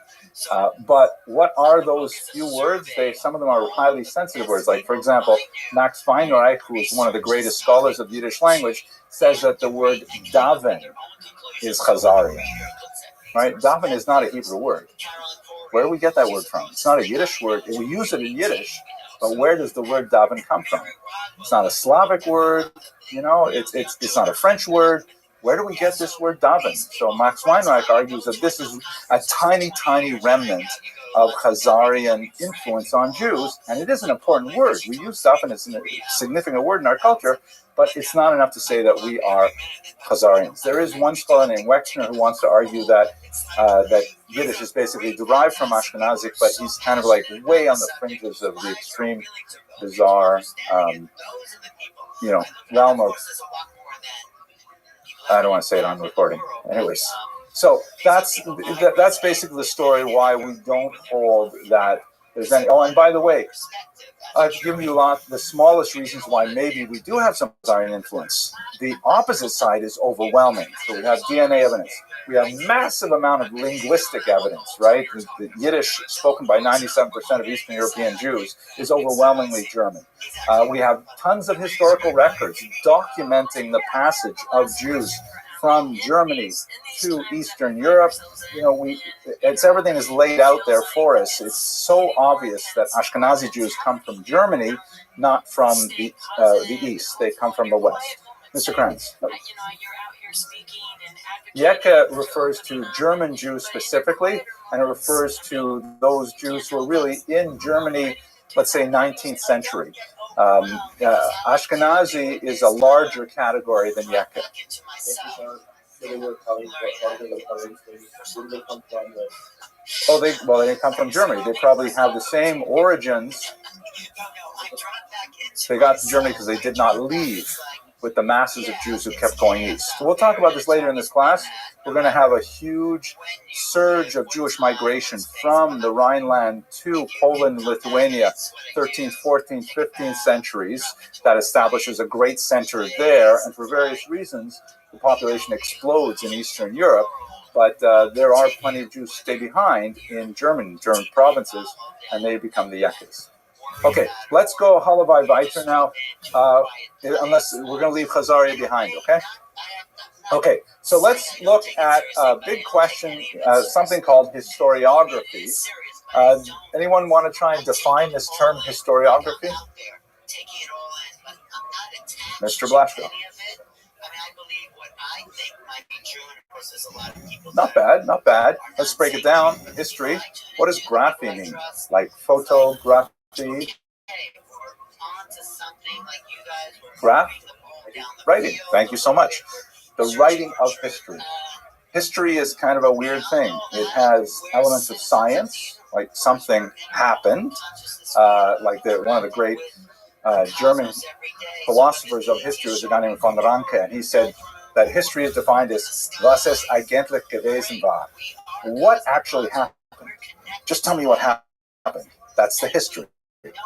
But what are those few words? Some of them are highly sensitive words. Like, for example, Max Weinreich, who is one of the greatest scholars of the Yiddish language, says that the word daven is Khazarian. Right? Daven is not a Hebrew word. Where do we get that word from? It's not a Yiddish word. We use it in Yiddish, but where does the word daven come from? It's not a Slavic word. It's not a French word. Where do we get this word daven? So Max Weinreich argues that this is a tiny, tiny remnant of Khazarian influence on Jews, and it is an important word. We use daven as a significant word in our culture, but it's not enough to say that we are Khazarians. There is one scholar named Wexner who wants to argue that Yiddish is basically derived from Ashkenazic, but he's kind of like way on the fringes of the extreme, bizarre, realm of. I don't want to say it on recording. Anyways, so that's basically the story why we don't hold that there's any. Oh, and by the way, I've given you the smallest reasons why maybe we do have some Khazarian influence. The opposite side is overwhelming. So we have DNA evidence. We have massive amount of linguistic evidence, right? The Yiddish spoken by 97% of Eastern European Jews is overwhelmingly German. We have tons of historical records documenting the passage of Jews from Germany to Eastern Europe. Everything is laid out there for us. It's so obvious that Ashkenazi Jews come from Germany, not from the East. They come from the West. Mr. Kranz. Yeke refers to German Jews specifically, and it refers to those Jews who are really in Germany, let's say 19th century. Ashkenazi is a larger category than Yeke. They come from Germany. They probably have the same origins. They got to Germany because they did not leave with the masses of Jews who kept going east. So we'll talk about this later in this class. We're going to have a huge surge of Jewish migration from the Rhineland to Poland and Lithuania, 13th, 14th, 15th centuries. That establishes a great center there, and for various reasons, the population explodes in Eastern Europe. But there are plenty of Jews who stay behind in German provinces, and they become the Yekes. Okay, let's go Halavai Weiter now, unless we're going to leave Khazaria behind, okay? Okay, so let's look at a big question, something called historiography. Anyone want to try and define this term, historiography? Mr. Blasco. Not bad, not bad. Let's break it down. History. What does graphy mean? Like photography? Graph? Writing. Thank you so much. The writing of history. History is kind of a weird thing. It has elements of science, like something happened, like one of the great German philosophers of history was a guy named von Ranke, and he said that history is defined as was es eigentlich gewesen war. What actually happened? Just tell me what happened. That's the history,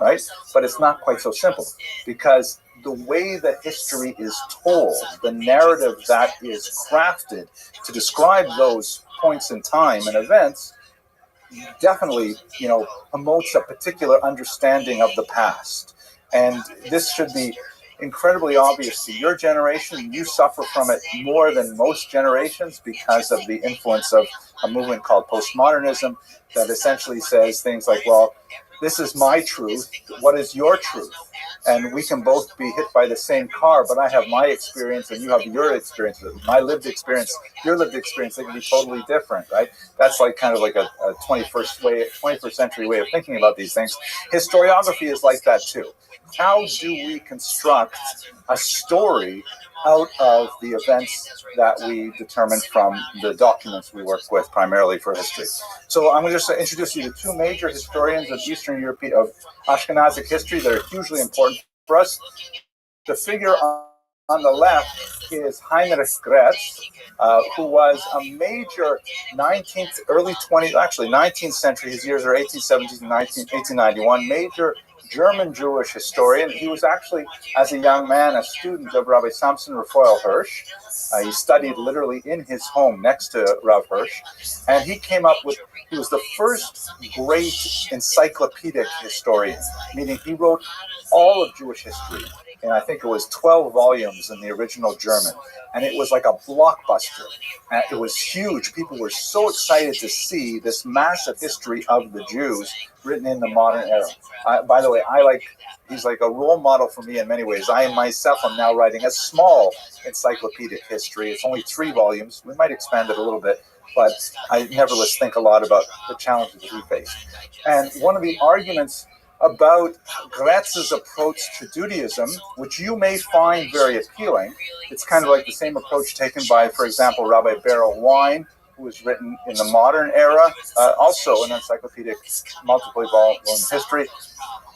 right? But it's not quite so simple, because the way the history is told, the narrative that is crafted to describe those points in time and events, definitely, promotes a particular understanding of the past. And this should be incredibly obvious to your generation. You suffer from it more than most generations because of the influence of a movement called postmodernism that essentially says things like, well, this is my truth, what is your truth? And we can both be hit by the same car, but I have my experience and you have your experience. My lived experience, your lived experience, they can be totally different, right? That's like kind of like a 21st century way of thinking about these things. Historiography is like that too. How do we construct a story out of the events that we determine from the documents we work with primarily for history? So I'm going to just introduce you to two major historians of Eastern European, of Ashkenazic history that are hugely important for us. The figure on the left is Heinrich Gretz, who was a major 19th century, his years are 1870 to 1891, major German Jewish historian. He was actually, as a young man, a student of Rabbi Samson Raphael Hirsch. He studied literally in his home next to Rav Hirsch. And he was the first great encyclopedic historian, meaning he wrote all of Jewish history. And I think it was 12 volumes in the original German. And it was like a blockbuster. And it was huge. People were so excited to see this massive history of the Jews written in the modern era. By the way, he's like a role model for me in many ways. I myself am now writing a small encyclopedic history. It's only 3 volumes. We might expand it a little bit, but I nevertheless think a lot about the challenges that he faced. And one of the arguments about Gretz's approach to Judaism, which you may find very appealing, it's kind of like the same approach taken by, for example, Rabbi Beryl Wein, who was written in the modern era, also an encyclopedic, multiple volume history.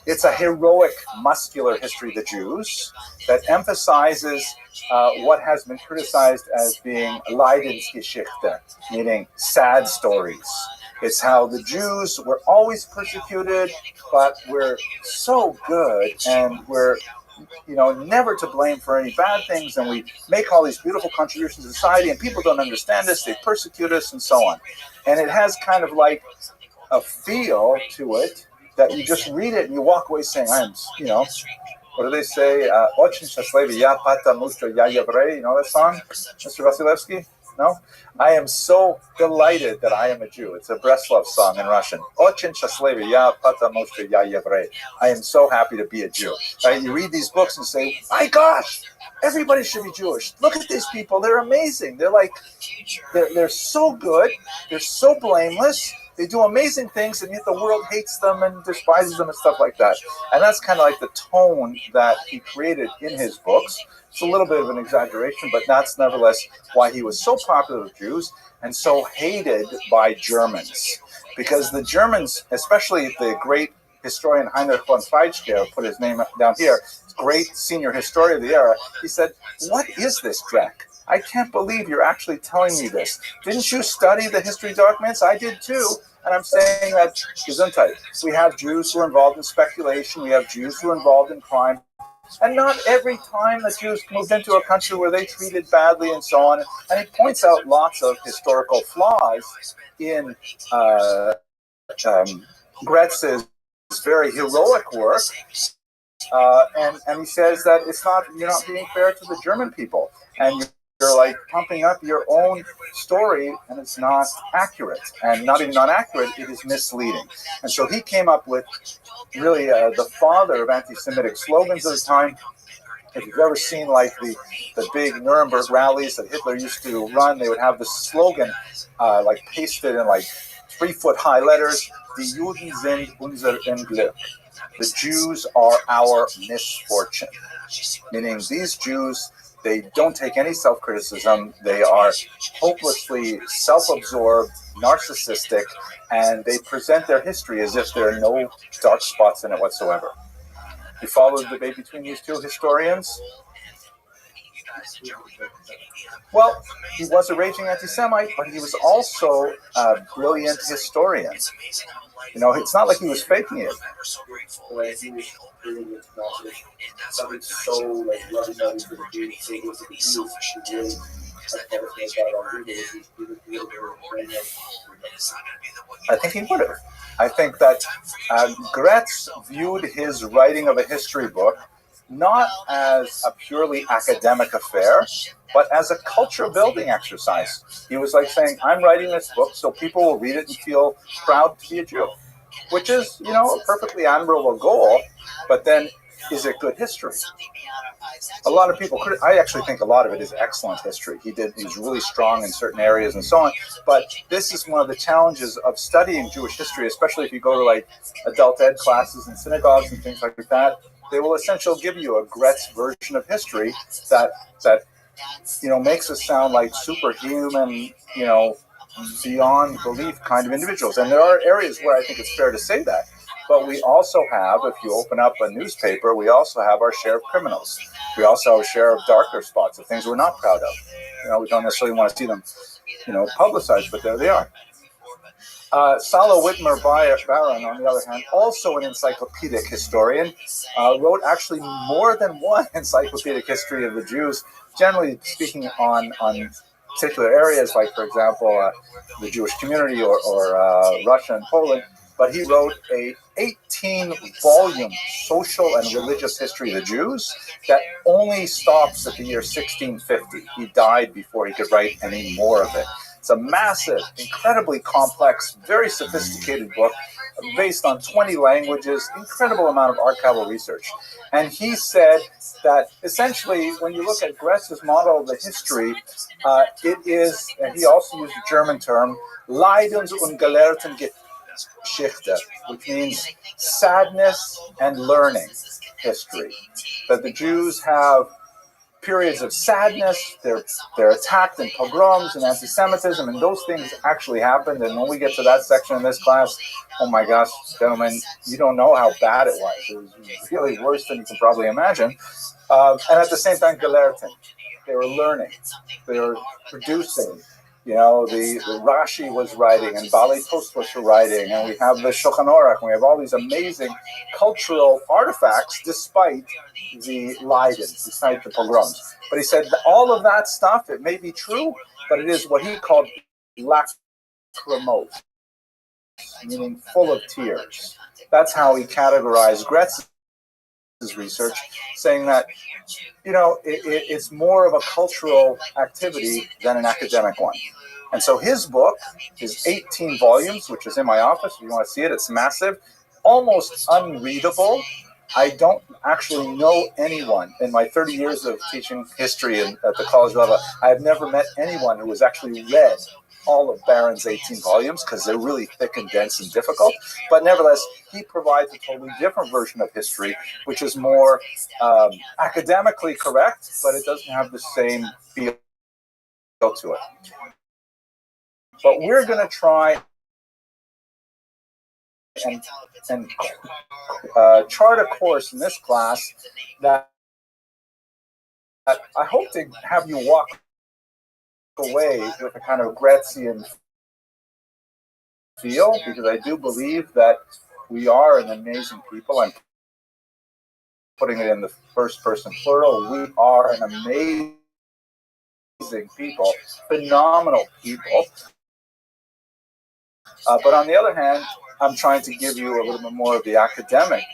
It's a heroic, muscular history of the Jews that emphasizes what has been criticized as being Leidensgeschichte, meaning sad stories. It's how the Jews were always persecuted, but we're so good and we're never to blame for any bad things, and we make all these beautiful contributions to society, and people don't understand us, they persecute us, and so on. And it has kind of like a feel to it that you just read it and you walk away saying, what do they say? Очень счастливый я, потому что я еврей. You know that song, Mr. Vasilevsky? No? I am so delighted that I am a Jew. It's a Breslov song in Russian. Очень счастливый я, потому что я еврей. I am so happy to be a Jew. Right? You read these books and say, my gosh, everybody should be Jewish. Look at these people. They're amazing. They're so good. They're so blameless. They do amazing things, and yet the world hates them and despises them and stuff like that. And that's kind of like the tone that he created in his books. It's a little bit of an exaggeration, but that's nevertheless why he was so popular with Jews and so hated by Germans. Because the Germans, especially the great historian Heinrich von Feitschke, put his name down here, great senior historian of the era, he said, what is this Dreck? I can't believe you're actually telling me this. Didn't you study the history documents? I did too. And I'm saying that, Gesundheit, we have Jews who are involved in speculation. We have Jews who are involved in crime. And not every time the Jews moved into a country where they treated badly and so on. And he points out lots of historical flaws in Gretz's very heroic work. And he says that you're not being fair to the German people. And you're like pumping up your own story, and it's not accurate. And not even not accurate, it is misleading. And so he came up with really the father of anti-Semitic slogans of the time. if you've ever seen like the big Nuremberg rallies that Hitler used to run, they would have the slogan like pasted in like 3-foot high letters, Die Juden sind unser Unglück. The Jews are our misfortune. Meaning these Jews, they don't take any self-criticism. They are hopelessly self-absorbed, narcissistic, and they present their history as if there are no dark spots in it whatsoever. You follow the debate between these two historians? Well, he was a raging anti-Semite, but he was also a brilliant historian. You know, it's not like he was faking it. I think he would have. I think that Gretz viewed his writing of a history book not as a purely academic affair, but as a culture-building exercise. He was like saying, I'm writing this book so people will read it and feel proud to be a Jew, which is, you know, a perfectly admirable goal, but then is it good history? A lot of people, I actually think a lot of it is excellent history. He's really strong in certain areas and so on, but this is one of the challenges of studying Jewish history, especially if you go to like adult ed classes in synagogues and things like that. They will essentially give you a Gretz version of history that you know makes us sound like superhuman, you know, beyond belief kind of individuals. And there are areas where I think it's fair to say that. But we also have, if you open up a newspaper, we also have our share of criminals. We also have a share of darker spots, of things we're not proud of. You know, we don't necessarily want to see them, you know, publicized, but there they are. Salo Whitmer Barron, on the other hand, also an encyclopedic historian, wrote actually more than one encyclopedic history of the Jews, generally speaking on particular areas, like, for example, the Jewish community or Russia and Poland. But he wrote a 18-volume social and religious history of the Jews that only stops at the year 1650. He died before he could write any more of it. It's a massive, incredibly complex, very sophisticated book based on 20 languages, incredible amount of archival research. And he said that essentially, when you look at Gretz's model of the history, it is, and he also used a German term, Leidens- und Gelehrtengeschichte, which means sadness and learning history. That the Jews have periods of sadness, they're attacked in pogroms and anti-Semitism, and those things actually happened. And when we get to that section in this class, oh my gosh, gentlemen, you don't know how bad it was. It was really worse than you can probably imagine. And at the same time, Gelehrten, they were learning, they were producing. You know, the Rashi was writing, and Bali Tosfos were writing, and we have the Shulchan Aruch, and we have all these amazing cultural artifacts, despite the Leidens, despite the pogroms. But he said that all of that stuff, it may be true, but it is what he called lachrymose, meaning full of tears. That's how he categorized Gretz's research, saying that, you know, it's more of a cultural activity than an academic one. And so his book is 18 volumes, which is in my office. If you want to see it, it's massive, almost unreadable. I don't actually know anyone in my 30 years of teaching history at the college level. I have never met anyone who has actually read all of Barron's 18 volumes, because they're really thick and dense and difficult. But nevertheless, he provides a totally different version of history, which is more academically correct, but it doesn't have the same feel to it. But we're going to try and chart a course in this class that I hope to have you walk away with a kind of Gretzian feel, because I do believe that we are an amazing people. I'm putting it in the first person plural. We are an amazing people, phenomenal people. But on the other hand, I'm trying to give you a little bit more of the academic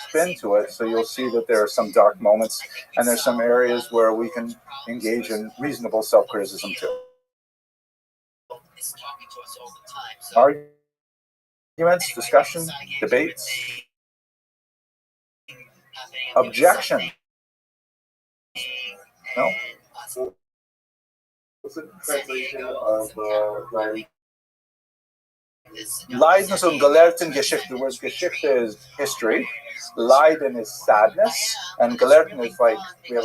spin to it, so you'll see that there are some dark moments, and there's some areas where we can engage in reasonable self-criticism too. Arguments, discussion, debates, objection. No? What's the translation of Leiden? Leiden und Gelehrten Geschichte. The word Geschichte is history. Leiden is sadness. And Gelehrten is like we are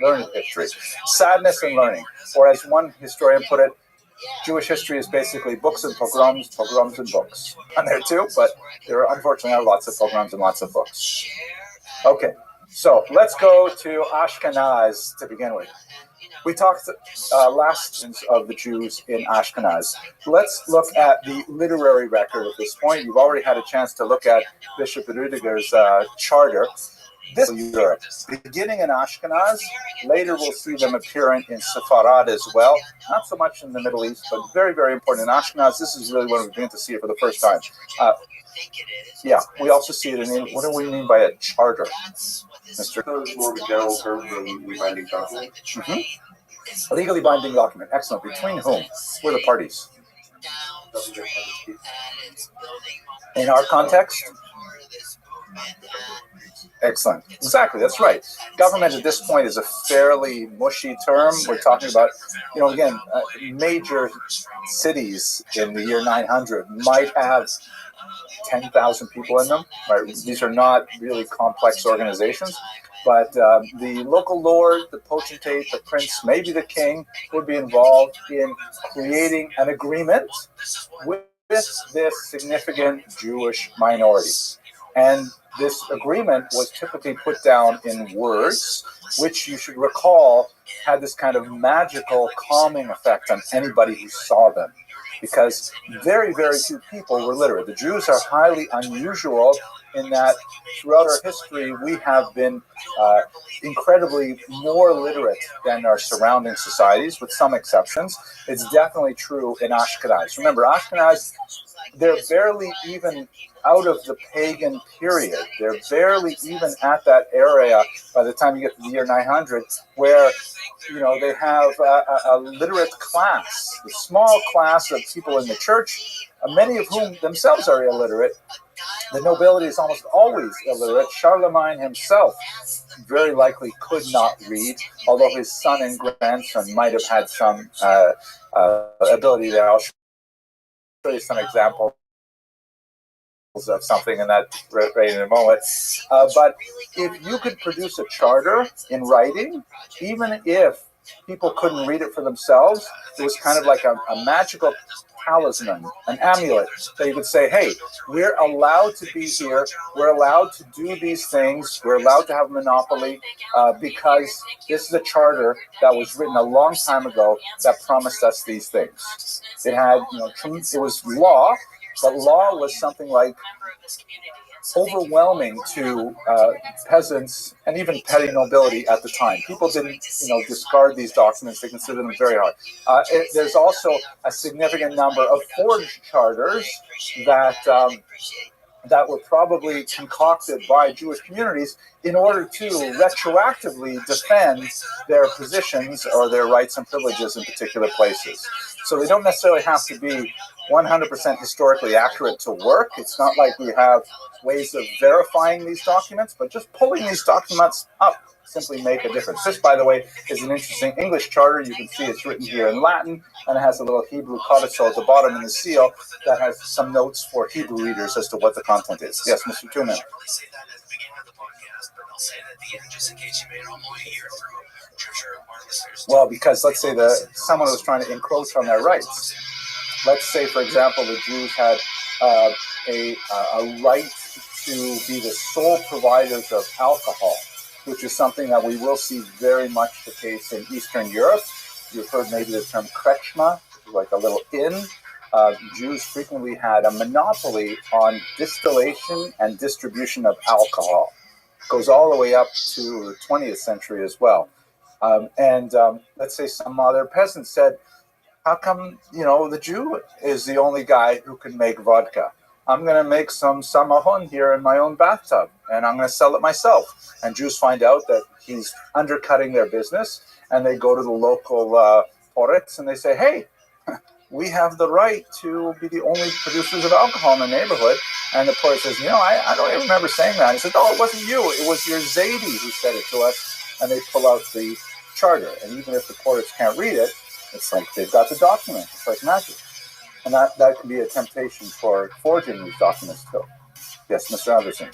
learning history. Sadness and learning. Or as one historian put it, Jewish history is basically books and pogroms, pogroms and books. And there too, but there are unfortunately lots of pogroms and lots of books. Okay, so let's go to Ashkenaz to begin with. We talked last of the Jews in Ashkenaz. Let's look at the literary record at this point. You've already had a chance to look at Bishop Rudiger's charter. This Europe, beginning in Ashkenaz, later we'll see them appearing in Sepharad as well. Not so much in the Middle East, but very, very important in Ashkenaz. This is really when we begin to see it for the first time. Yeah, we also see it in, what do we mean by a charter, Mr.? It's more of a general term for a legally binding document. A legally binding document. Excellent. Between whom? Who are the parties? In our context? Excellent. Exactly, that's right. Government at this point is a fairly mushy term. We're talking about, again, major cities in the year 900 might have 10,000 people in them. Right? These are not really complex organizations, but the local lord, the potentate, the prince, maybe the king would be involved in creating an agreement with this significant Jewish minority. And this agreement was typically put down in words, which you should recall had this kind of magical calming effect on anybody who saw them. Because very, very few people were literate. The Jews are highly unusual in that throughout our history, we have been incredibly more literate than our surrounding societies, with some exceptions. It's definitely true in Ashkenaz. Remember, Ashkenaz, they're barely even out of the pagan period. They're barely even at that area by the time you get to the year 900, where they have a literate class, a small class of people in the church, many of whom themselves are illiterate. The nobility is almost always illiterate. Charlemagne himself very likely could not read, although his son and grandson might have had some ability there. I'll show you some examples of something in that right in a moment. But if you could produce a charter in writing, even if people couldn't read it for themselves, it was kind of like a magical talisman, an amulet that you could say, hey, we're allowed to be here, we're allowed to do these things, we're allowed to have monopoly because this is a charter that was written a long time ago that promised us these things. It had, it was law, but law was something like overwhelming to peasants and even petty nobility at the time. People didn't, discard these documents. They considered them very hard. There's also a significant number of forged charters that were probably concocted by Jewish communities in order to retroactively defend their positions or their rights and privileges in particular places. So they don't necessarily have to be 100% historically accurate to work. It's not like we have ways of verifying these documents, but just pulling these documents up simply make a difference. This, by the way, is an interesting English charter. You can see it's written here in Latin, and it has a little Hebrew codicil at the bottom in the seal that has some notes for Hebrew readers as to what the content is. Yes, Mr. Tuman. Well, because let's say someone was trying to encroach on their rights. Let's say, for example, the Jews had a right to be the sole providers of alcohol, which is something that we will see very much the case in Eastern Europe. You've heard maybe the term krechma, like a little inn. Jews frequently had a monopoly on distillation and distribution of alcohol. It goes all the way up to the 20th century as well. Let's say some other peasant said, how come, the Jew is the only guy who can make vodka? I'm going to make some samahon here in my own bathtub, and I'm going to sell it myself. And Jews find out that he's undercutting their business, and they go to the local porets, and they say, hey, we have the right to be the only producers of alcohol in the neighborhood. And the poret says, I don't even remember saying that. And he said, oh, it wasn't you. It was your Zaidi who said it to us. And they pull out the charter. And even if the porters can't read it, it's like they've got the document. It's like magic. And that can be a temptation for forging these documents too. Yes, Mr. Anderson.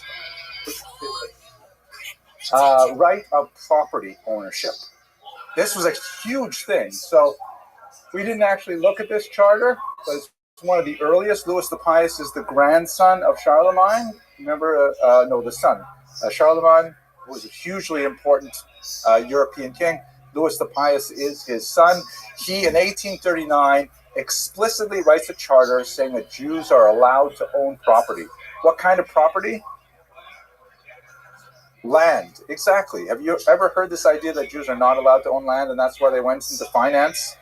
Right of property ownership. This was a huge thing. So we didn't actually look at this charter, but it's one of the earliest. Louis the Pious is the grandson of Charlemagne. Remember, the son. Charlemagne was a hugely important European king. Louis the Pious is his son. He, in 1839, explicitly writes a charter saying that Jews are allowed to own property. What kind of property? Land, exactly. Have you ever heard this idea that Jews are not allowed to own land, and that's why they went into finance?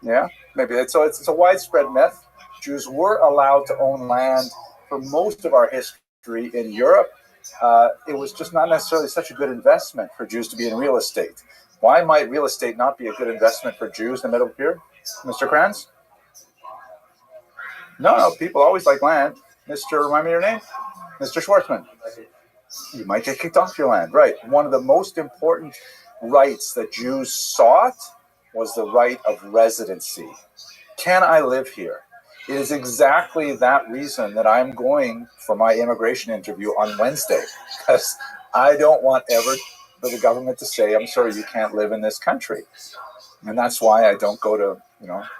Yeah, maybe. It's a widespread myth. Jews were allowed to own land for most of our history in Europe. It was just not necessarily such a good investment for Jews to be in real estate. Why might real estate not be a good investment for Jews in the middle period? Mr. Kranz? No, people always like land. Mr. Remind me your name? Mr. Schwartzman. You might get kicked off your land, right? One of the most important rights that Jews sought was the right of residency. Can I live here? It is exactly that reason that I'm going for my immigration interview on Wednesday, because I don't want ever for the government to say, I'm sorry, you can't live in this country. And that's why I don't go to,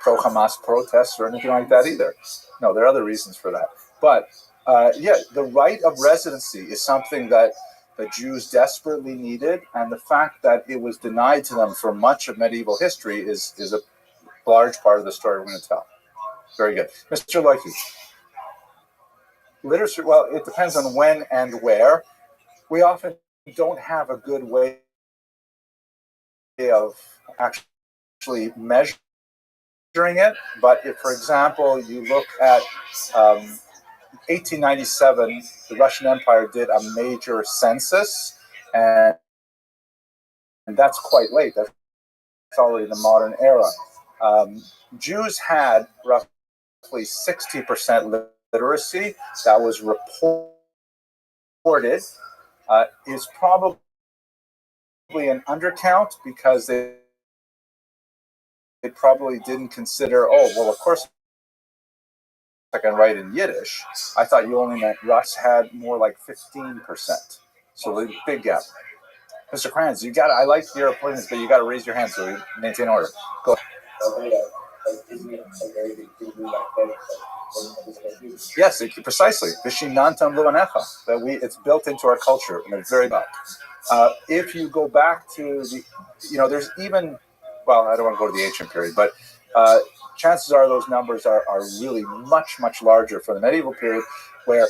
pro-Hamas protests or anything like that either. No, there are other reasons for that. But the right of residency is something that the Jews desperately needed, and the fact that it was denied to them for much of medieval history is a large part of the story we're going to tell. Very good. Mr. Loiky. Literature, well, it depends on when and where. We often don't have a good way of actually measuring it, but if, for example, you look at 1897, the Russian Empire did a major census, and that's quite late. That's already the modern era. Jews had roughly 60% literacy. That was reported. Is probably an undercount, because they probably didn't consider, of course I can write in Yiddish. I thought you only meant Russ had more like 15%. So the big gap. Mr. Kranz, I like your opinions, but you got to raise your hand so we maintain order. Go ahead. Yes, precisely. That it's built into our culture in a very much. If you go back to there's even, I don't want to go to the ancient period, but chances are those numbers are really much, much larger for the medieval period, where,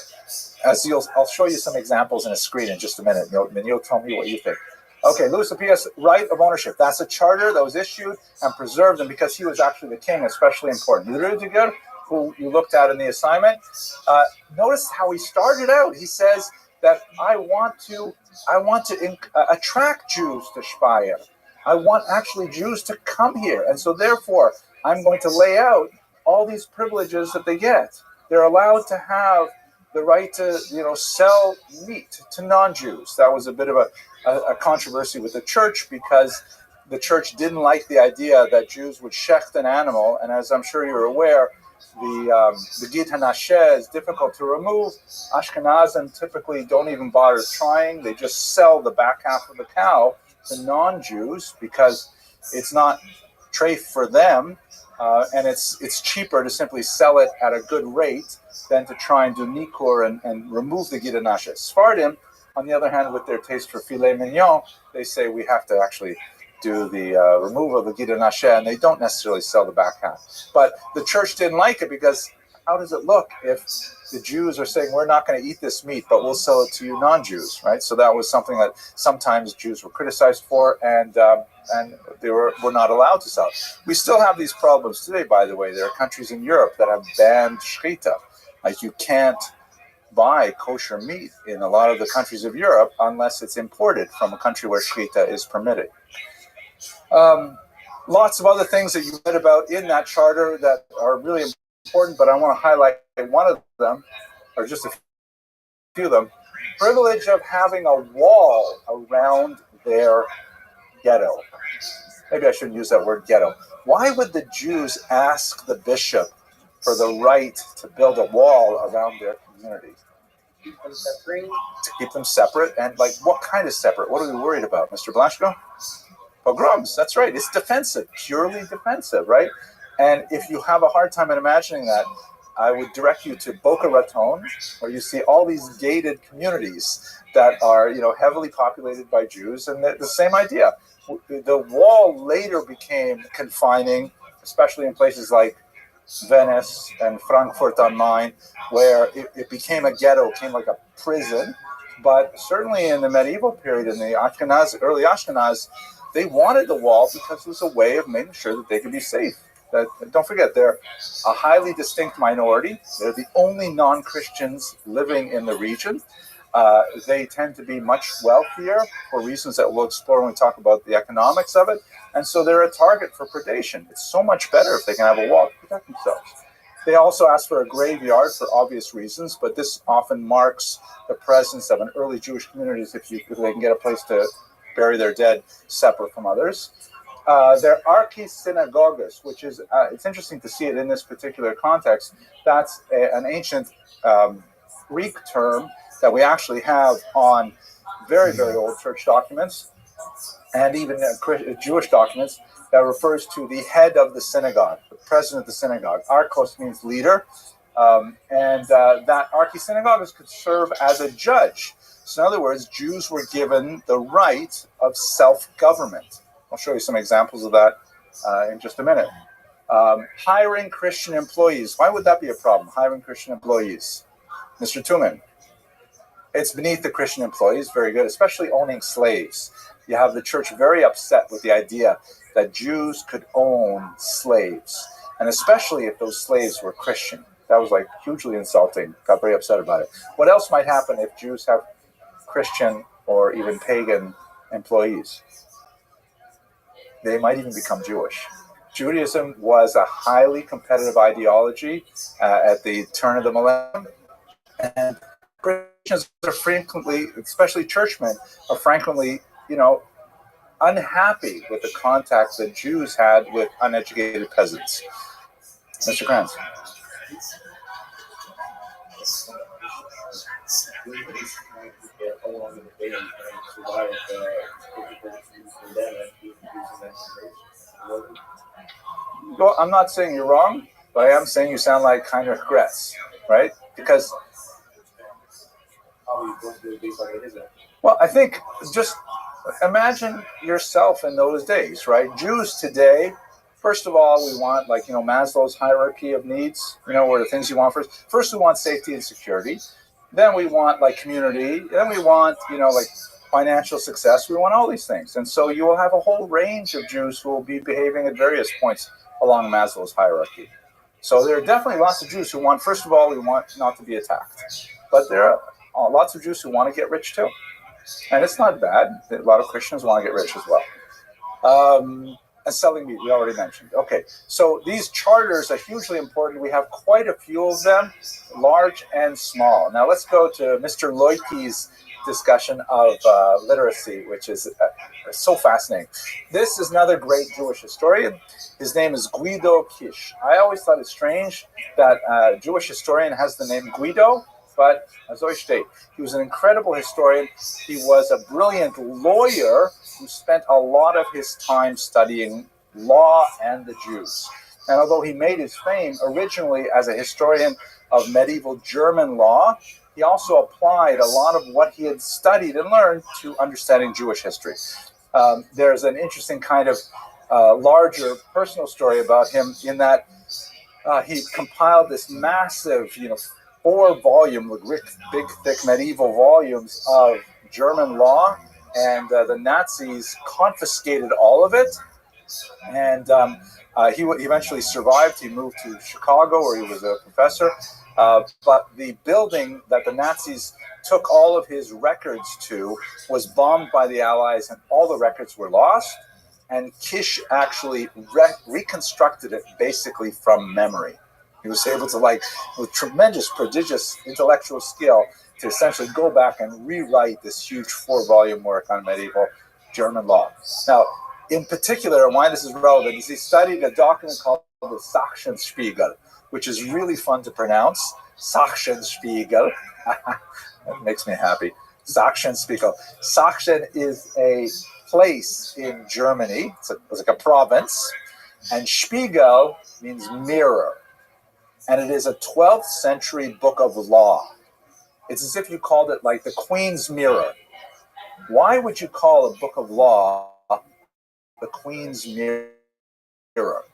I'll show you some examples in a screen in just a minute, and you'll tell me what you think. Okay, Louis the Pious, right of ownership. That's a charter that was issued and preserved, and because he was actually the king, especially important. Rudiger, who you looked at in the assignment, notice how he started out. He says that I want to attract Jews to Speyer. I want actually Jews to come here, and so therefore I'm going to lay out all these privileges that they get. They're allowed to have the right to, sell meat to non-Jews. That was a bit of a controversy with the church, because the church didn't like the idea that Jews would shecht an animal, and as I'm sure you're aware, the gid hanasheh is difficult to remove. Ashkenazim typically don't even bother trying. They just sell the back half of the cow to non-Jews because it's not treif for them, and it's cheaper to simply sell it at a good rate than to try and do nikur and remove the gid hanasheh. Sfardim, on the other hand, with their taste for filet mignon, they say we have to actually do the removal of the gid hanasheh, and they don't necessarily sell the back half. But the church didn't like it, because how does it look if the Jews are saying, we're not going to eat this meat, but we'll sell it to you non-Jews, right? So that was something that sometimes Jews were criticized for, and they were not allowed to sell. We still have these problems today, by the way. There are countries in Europe that have banned shechita. Like, you can't buy kosher meat in a lot of the countries of Europe unless it's imported from a country where shechita is permitted. Lots of other things that you read about in that charter that are really important, but I want to highlight one of them, or just a few of them. Privilege of having a wall around their ghetto. Maybe I shouldn't use that word ghetto. Why would the Jews ask the bishop for the right to build a wall around their community? To keep them separate? And like, what kind of separate? What are we worried about, Mr. Blanchko? Pogroms, that's right. It's defensive, purely defensive, right? And if you have a hard time in imagining that, I would direct you to Boca Raton, where you see all these gated communities that are, heavily populated by Jews, and the same idea. The wall later became confining, especially in places like Venice and Frankfurt am Main, where it became a ghetto, became like a prison. But certainly in the medieval period, in the early Ashkenaz, they wanted the wall because it was a way of making sure that they could be safe. Don't forget, they're a highly distinct minority. They're the only non-Christians living in the region. They tend to be much wealthier for reasons that we'll explore when we talk about the economics of it. And so they're a target for predation. It's so much better if they can have a wall to protect themselves. They also ask for a graveyard for obvious reasons, but this often marks the presence of an early Jewish community if they can get a place to bury their dead separate from others. Their archisynagogas, which is, it's interesting to see it in this particular context. That's an ancient Greek term that we actually have on very, very old church documents and even Jewish documents that refers to the head of the synagogue, the president of the synagogue. Archos means leader, and that archisynagogus could serve as a judge. So in other words, Jews were given the right of self-government. I'll show you some examples of that in just a minute. Hiring Christian employees. Why would that be a problem, hiring Christian employees? Mr. Tuman. It's beneath the Christian employees, very good, especially owning slaves. You have the church very upset with the idea that Jews could own slaves, and especially if those slaves were Christian. That was like hugely insulting, got very upset about it. What else might happen if Jews have Christian or even pagan employees? They might even become Jewish. Judaism was a highly competitive ideology at the turn of the millennium, and Christians are frequently, especially churchmen, are frequently, unhappy with the contact that Jews had with uneducated peasants. Mr. Kranz. Well, I'm not saying you're wrong, but I am saying you sound like kind of regrets, right? Because, well, I think just imagine yourself in those days, right? Jews today, first of all, we want Maslow's hierarchy of needs, what are the things you want first? First, we want safety and security. Then we want community. Then we want, financial success. We want all these things. And so you will have a whole range of Jews who will be behaving at various points along Maslow's hierarchy. So there are definitely lots of Jews who want, first of all, we want not to be attacked. But there are lots of Jews who want to get rich too. And it's not bad. A lot of Christians want to get rich as well. And selling meat, we already mentioned. Okay, so these charters are hugely important. We have quite a few of them, large and small. Now let's go to Mr. Loiki's discussion of literacy, which is so fascinating. This is another great Jewish historian. His name is Guido Kish. I always thought it strange that a Jewish historian has the name Guido, but as I state, he was an incredible historian. He was a brilliant lawyer who spent a lot of his time studying law and the Jews. And although he made his fame originally as a historian of medieval German law, he also applied a lot of what he had studied and learned to understanding Jewish history. There's an interesting kind of larger personal story about him in that he compiled this massive, 4-volume, big, thick medieval volumes of German law, and the Nazis confiscated all of it. And he eventually survived. He moved to Chicago, where he was a professor. But the building that the Nazis took all of his records to was bombed by the Allies, and all the records were lost. And Kish actually reconstructed it basically from memory. He was able to, with tremendous, prodigious intellectual skill, to essentially go back and rewrite this huge 4-volume work on medieval German law. Now, in particular, and why this is relevant, is he studied a document called the Sachsenspiegel, which is really fun to pronounce. Sachsenspiegel. That makes me happy. Sachsenspiegel. Sachsen is a place in Germany. It's like a province. And Spiegel means mirror. And it is a 12th century book of law. It's as if you called it like the Queen's Mirror. Why would you call a book of law the Queen's Mirror?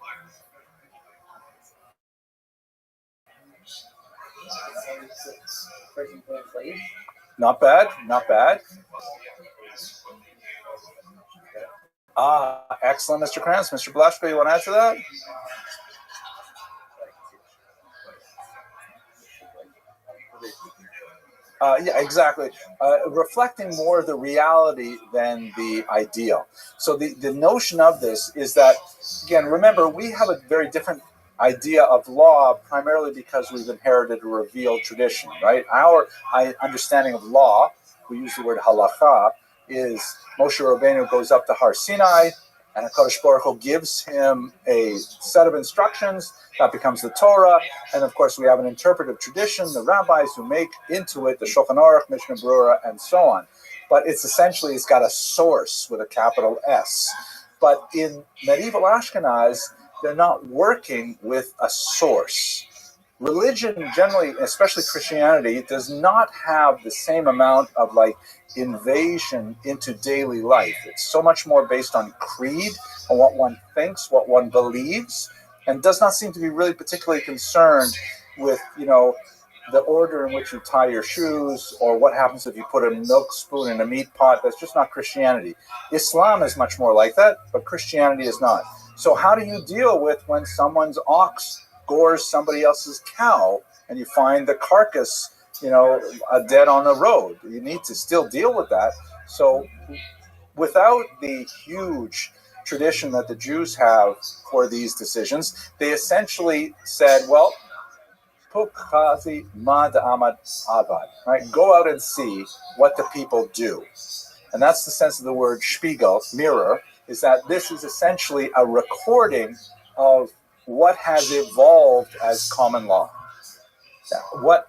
Not bad, not bad. Excellent, Mr. Kranz. Mr. Blashko, you want to add to that? Yeah, exactly. Reflecting more the reality than the ideal. So the notion of this is that, again, remember, we have a very different idea of law primarily because we've inherited a revealed tradition, right? Our understanding of law, we use the word halacha, is Moshe Rabbeinu goes up to Har Sinai, and HaKadosh Baruch Hu gives him a set of instructions that becomes the Torah. And of course, we have an interpretive tradition, the rabbis who make into it the Shulchan Aruch, Mishnah Berurah, and so on. But it's got a source with a capital S. But in medieval Ashkenaz, they're not working with a source. Religion generally, especially Christianity, does not have the same amount of invasion into daily life. It's so much more based on creed, on what one thinks, what one believes, and does not seem to be really particularly concerned with, the order in which you tie your shoes or what happens if you put a milk spoon in a meat pot. That's just not Christianity. Islam is much more like that, but Christianity is not. So how do you deal with when someone's ox gores somebody else's cow and you find the carcass, dead on the road? You need to still deal with that. So without the huge tradition that the Jews have for these decisions, they essentially said, well, Pukhazi mad amad avad, right? Go out and see what the people do. And that's the sense of the word Spiegel, mirror, is that this is essentially a recording of what has evolved as common law. What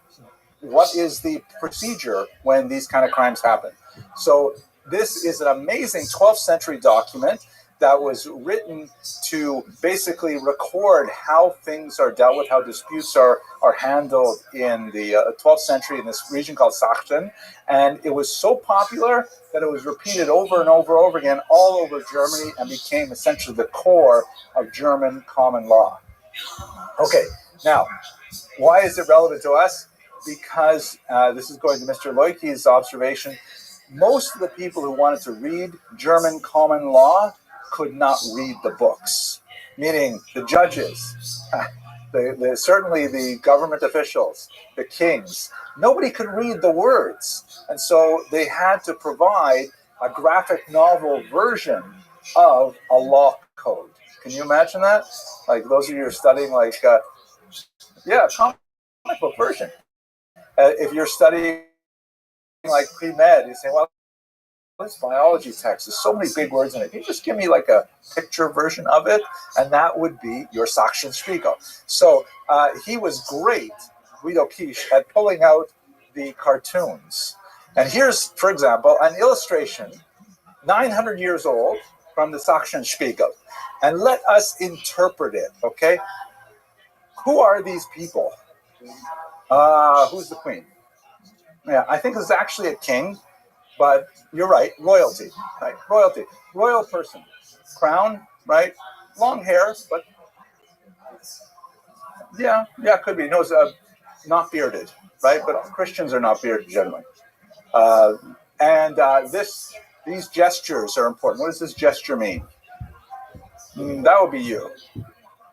is the procedure when these kind of crimes happen? So this is an amazing 12th century document that was written to basically record how things are dealt with, how disputes are handled in the 12th century in this region called Sachsen. And it was so popular that it was repeated over and over and over again all over Germany and became essentially the core of German common law. Okay, now, why is it relevant to us? Because this is going to Mr. Loiki's observation. Most of the people who wanted to read German common law could not read the books, meaning the judges, certainly the government officials, the kings. Nobody could read the words. And so they had to provide a graphic novel version of a law code. Can you imagine that? Like those of you who are studying comic book version. If you're studying like pre-med, you say, well, this biology text, there's so many big words in it. Can you just give me like a picture version of it? And that would be your Sachsenspiegel. So he was great, Guido Kish, at pulling out the cartoons. And here's, for example, an illustration, 900 years old, from the Sachsenspiegel. And let us interpret it, okay? Who are these people? Who's the queen? Yeah, I think it's actually a king. But you're right, royalty, right? Royalty, royal person, crown, right? Long hair, but yeah, could be. No, not bearded, right? But Christians are not bearded generally. These gestures are important. What does this gesture mean? That would be you.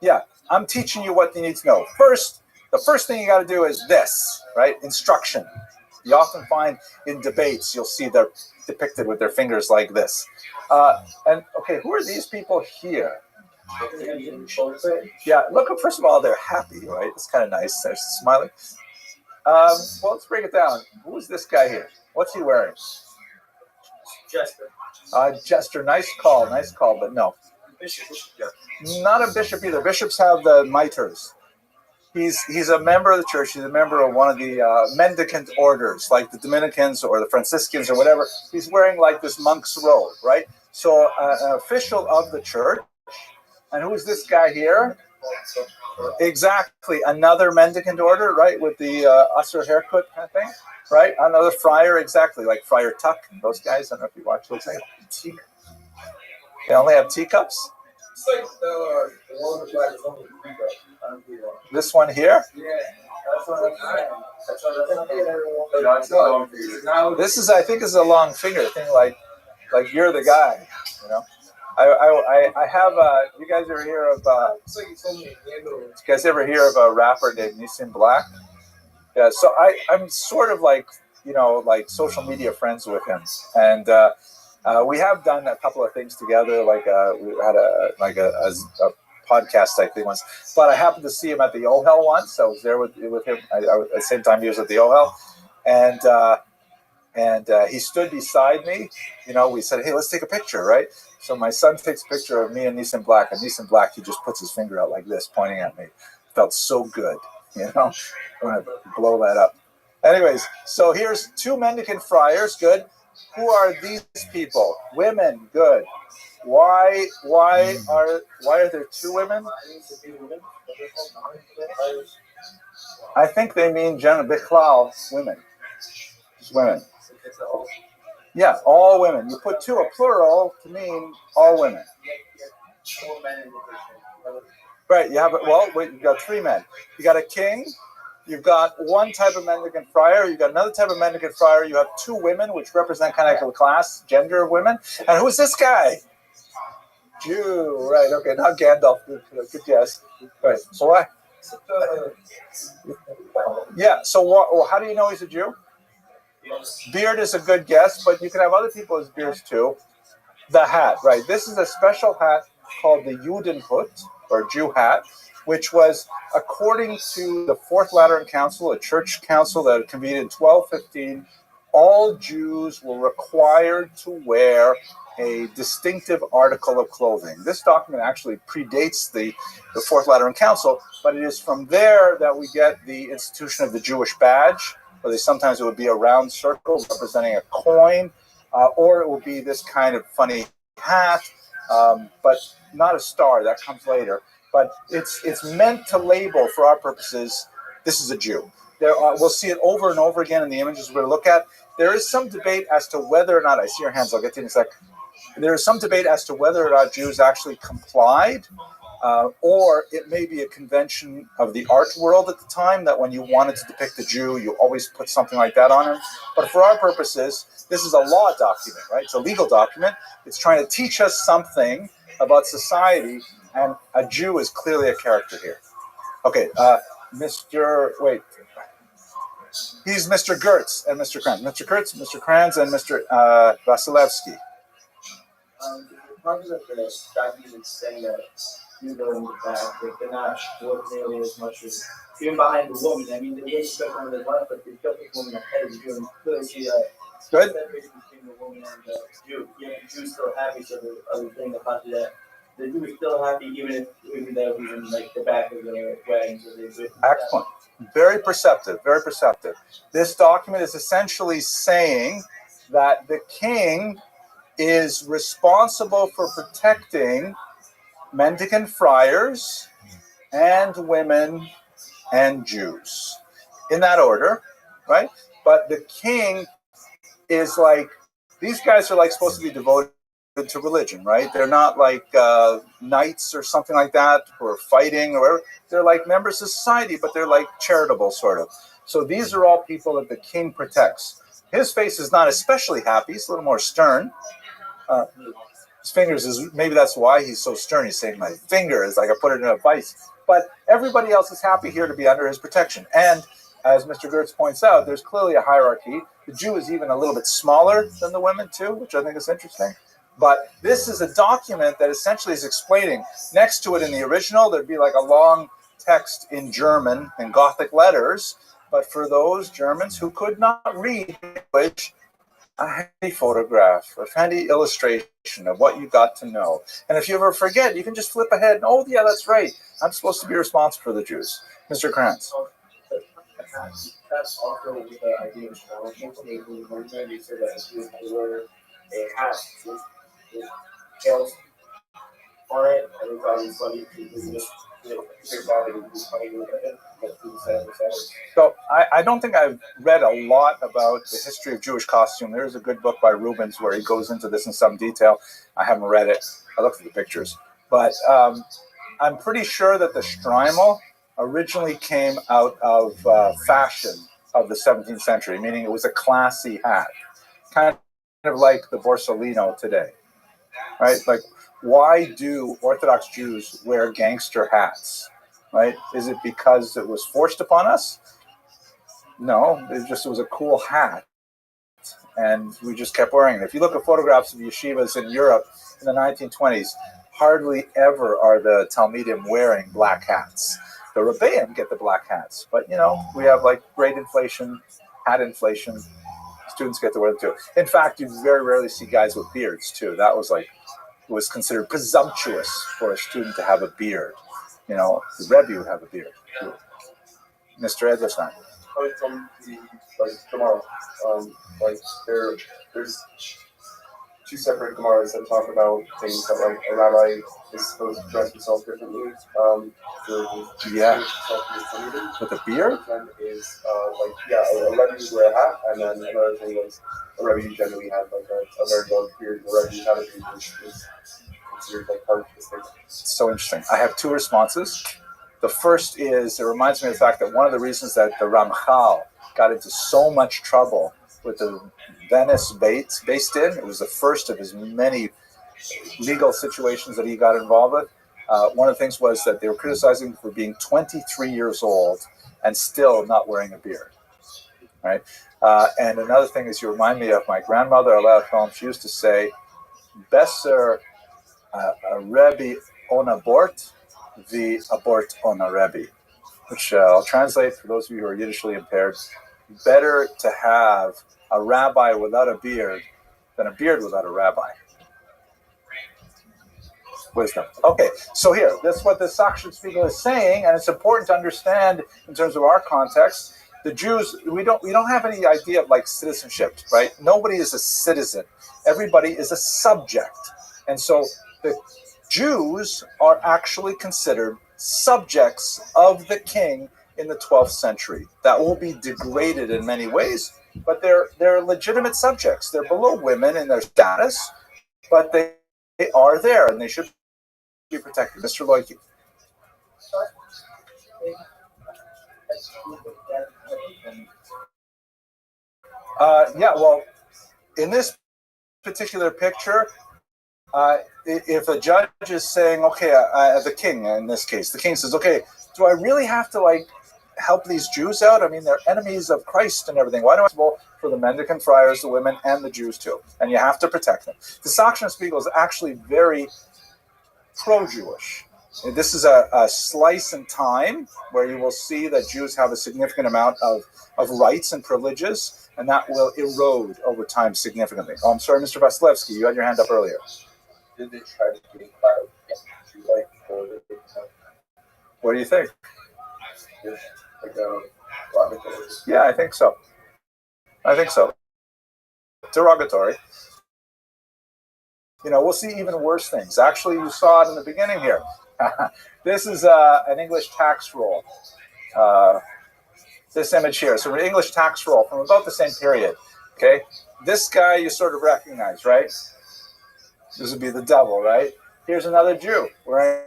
Yeah, I'm teaching you what you need to know. The first thing you got to do is this, right? Instruction. You often find in debates, you'll see they're depicted with their fingers like this. Who are these people here? Yeah, look, first of all, they're happy, right? It's kind of nice. They're smiling. Let's break it down. Who is this guy here? What's he wearing? Jester, nice call, but no. Not a bishop either. Bishops have the mitres. He's a member of the church. He's a member of one of the mendicant orders, like the Dominicans or the Franciscans or whatever. He's wearing like this monk's robe, right? So an official of the church. And who's this guy here? Exactly, another mendicant order, right? With the usher haircut kind of thing, right? Another friar, exactly, like Friar Tuck. Those guys, I don't know if you watch those things. They only have teacups. It's like the one with like only teacup. This one here. Yeah, that's what I'm This is, I think, is a long finger thing, like you're the guy, you know. I have. You guys ever hear of? You guys ever hear of a rapper named Nissim Black? Yeah. So I'm sort of like, you know, like social media friends with him, and we have done a couple of things together. Like we had a podcast type thing once. But I happened to see him at the OHEL once. I was there with him at the same time he was at the OHEL, and he stood beside me. You know, we said, hey, let's take a picture, right? So my son takes a picture of me and Nissim Black, and Nissim Black, he just puts his finger out like this, pointing at me. Felt so good, you know? I'm going to blow that up. Anyways, so here's two mendicant friars, good. Who are these people? Women, good. Why are there two women? I think they mean bichlal, women. Just women. Yeah, all women. You put two, a plural, to mean all women. Right, you have it. Well, wait, you've got three men. You got a king. You've got one type of mendicant friar. You've got another type of mendicant friar. You have two women, which represent kind of like a class, gender of women. And who's this guy? Jew. Right, okay, not Gandalf. Good guess. Right, so why? Yeah, so how do you know he's a Jew? Beard is a good guess, but you can have other people as beards too. The hat, right? This is a special hat called the Judenhut, or Jew hat, which was, according to the Fourth Lateran Council, a church council that convened in 1215, all Jews were required to wear a distinctive article of clothing. This document actually predates the Fourth Lateran Council, but it is from there that we get the institution of the Jewish badge, where sometimes it would be a round circle representing a coin, or it would be this kind of funny hat, but not a star. That comes later. But it's meant to label, for our purposes, this is a Jew. We'll see it over and over again in the images we're going to look at. There is some debate as to whether or not, I see your hands, I'll get to you in a sec. There is some debate as to whether or not Jews actually complied, or it may be a convention of the art world at the time, that when you wanted to depict a Jew, you always put something like that on him. But for our purposes, this is a law document, right? It's a legal document. It's trying to teach us something about society, and a Jew is clearly a character here. Okay, he's Mr. Gertz and Mr. Kranz. Mr. Gertz, Mr. Kranz, and Mr. Vasilevsky. Part of the document saying that you go in the back, they're not worth nearly as much as even behind the woman. I mean, they stuck on the left, but they took the woman ahead of the Jew, and clearly see that separation between the woman and the Jew. Yeah, the Jew's still happy, so the other thing about that, the Jew is still happy, even that was in like the back of the wedding. So excellent. Very perceptive, very perceptive. This document is essentially saying that the king is responsible for protecting mendicant friars and women and Jews, in that order, right? But the king is like, these guys are like supposed to be devoted to religion, right? They're not like knights or something like that, or fighting or whatever. They're like members of society, but they're like charitable sort of. So these are all people that the king protects. His face is not especially happy. He's a little more stern. His fingers is, maybe that's why he's so stern. He's saying, my finger is like I put it in a vice. But everybody else is happy here to be under his protection. And as Mr. Gertz points out, there's clearly a hierarchy. The Jew is even a little bit smaller than the women too, which I think is interesting. But this is a document that essentially is explaining, next to it in the original, there'd be like a long text in German in Gothic letters. But for those Germans who could not read English, a handy photograph, a handy illustration of what you got to know. And if you ever forget, you can just flip ahead and, oh, yeah, that's right. I'm supposed to be responsible for the Jews. Mr. Krantz. That's also with the idea of scholarship. One time you said that you wear a hat with tails on it, and it's always funny because your body is funny to look at it. So I don't think I've read a lot about the history of Jewish costume. There's a good book by Rubens where he goes into this in some detail. I haven't read it. I looked at the pictures. But I'm pretty sure that the Streimel originally came out of fashion of the 17th century, meaning it was a classy hat, kind of like the Borsalino today, right? Like, why do Orthodox Jews wear gangster hats? Right? Is it because it was forced upon us? No, it was a cool hat. And we just kept wearing it. If you look at photographs of yeshivas in Europe in the 1920s, hardly ever are the Talmidim wearing black hats. The Rabbeim get the black hats. But, we have like grade inflation, hat inflation. Students get to wear them too. In fact, you very rarely see guys with beards too. That was it was considered presumptuous for a student to have a beard. The Rebbe would have a beard. Mr. Edlerstein. From tomorrow, there's two separate Gemaras that talk about things that a rabbi is supposed to dress himself differently. With a beard? And is a Rebbe would wear a hat, and then another thing was a Rebbe generally had a very long beard. The Rebbe had a beard, which is considered part of this thing. So interesting. I have two responses. The first is, it reminds me of the fact that one of the reasons that the Ramchal got into so much trouble with the Venice Beis Din, it was the first of his many legal situations that he got involved with. One of the things was that they were criticizing him for being 23 years old and still not wearing a beard. Right? And another thing is, you remind me of my grandmother, Alea Shalom. She used to say, Besser a Rebbe on abort, the abort on a Rebbe, which I'll translate for those of you who are Yiddishly impaired. Better to have a rabbi without a beard than a beard without a rabbi. Wisdom. Okay, so here, that's what the Sachsen Spiegel is saying, and it's important to understand in terms of our context. The Jews, we don't have any idea of citizenship, right? Nobody is a citizen. Everybody is a subject. And so the Jews are actually considered subjects of the king in the 12th century. That will be degraded in many ways, but they're legitimate subjects. They're below women in their status, but they are there and they should be protected. Mr. Loiki. Well, in this particular picture, if a judge is saying, okay, the king in this case, the king says, okay, do I really have to help these Jews out? I mean, they're enemies of Christ and everything. Why do I have to for the mendicant friars, the women, and the Jews too? And you have to protect them. The Sachsen Spiegel is actually very pro-Jewish. This is a slice in time where you will see that Jews have a significant amount of rights and privileges, and that will erode over time significantly. Oh, I'm sorry, Mr. Vasilevsky, you had your hand up earlier. Did they try to be part of What do you think? Yeah, I think so. Derogatory. We'll see even worse things. Actually, you saw it in the beginning here. This is an English tax roll. This image here. So an English tax roll from about the same period. Okay? This guy you sort of recognize, right? This would be the devil, right? Here's another Jew wearing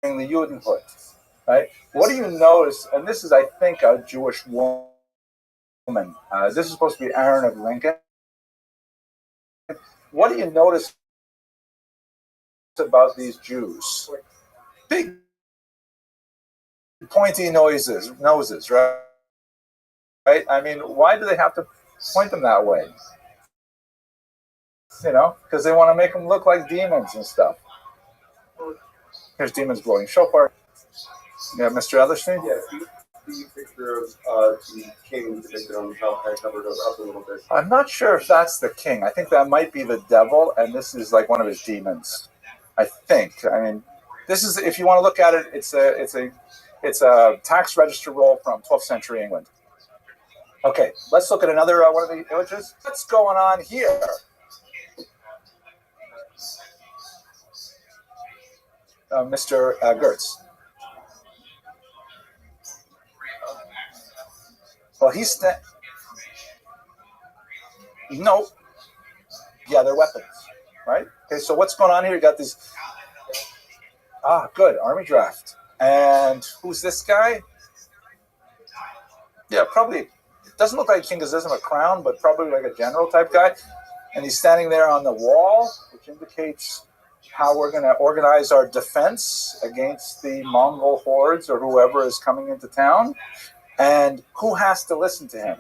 the Judenhut, right? What do you notice? And this is, I think, a Jewish woman. This is supposed to be Aaron of Lincoln. What do you notice about these Jews? Big, pointy noses, right? Right? I mean, why do they have to point them that way? Because they want to make them look like demons and stuff. Here's demons blowing shofar. Yeah, Mr. Ellerstein? Yeah, the picture of the king depicted on the top? I covered it up a little bit. I'm not sure if that's the king. I think that might be the devil, and this is like one of his demons. I think. I mean, this is, if you want to look at it, it's a tax register roll from 12th century England. Okay, let's look at another one of the images. What's going on here? Mr. Gertz. Well, he's no. Yeah, they're weapons, right? Okay, so what's going on here? You got these. Good army draft. And who's this guy? Yeah, probably. Doesn't look like a king because there's a crown, but probably like a general type guy. And he's standing there on the wall, which indicates how we're going to organize our defense against the Mongol hordes or whoever is coming into town. And who has to listen to him?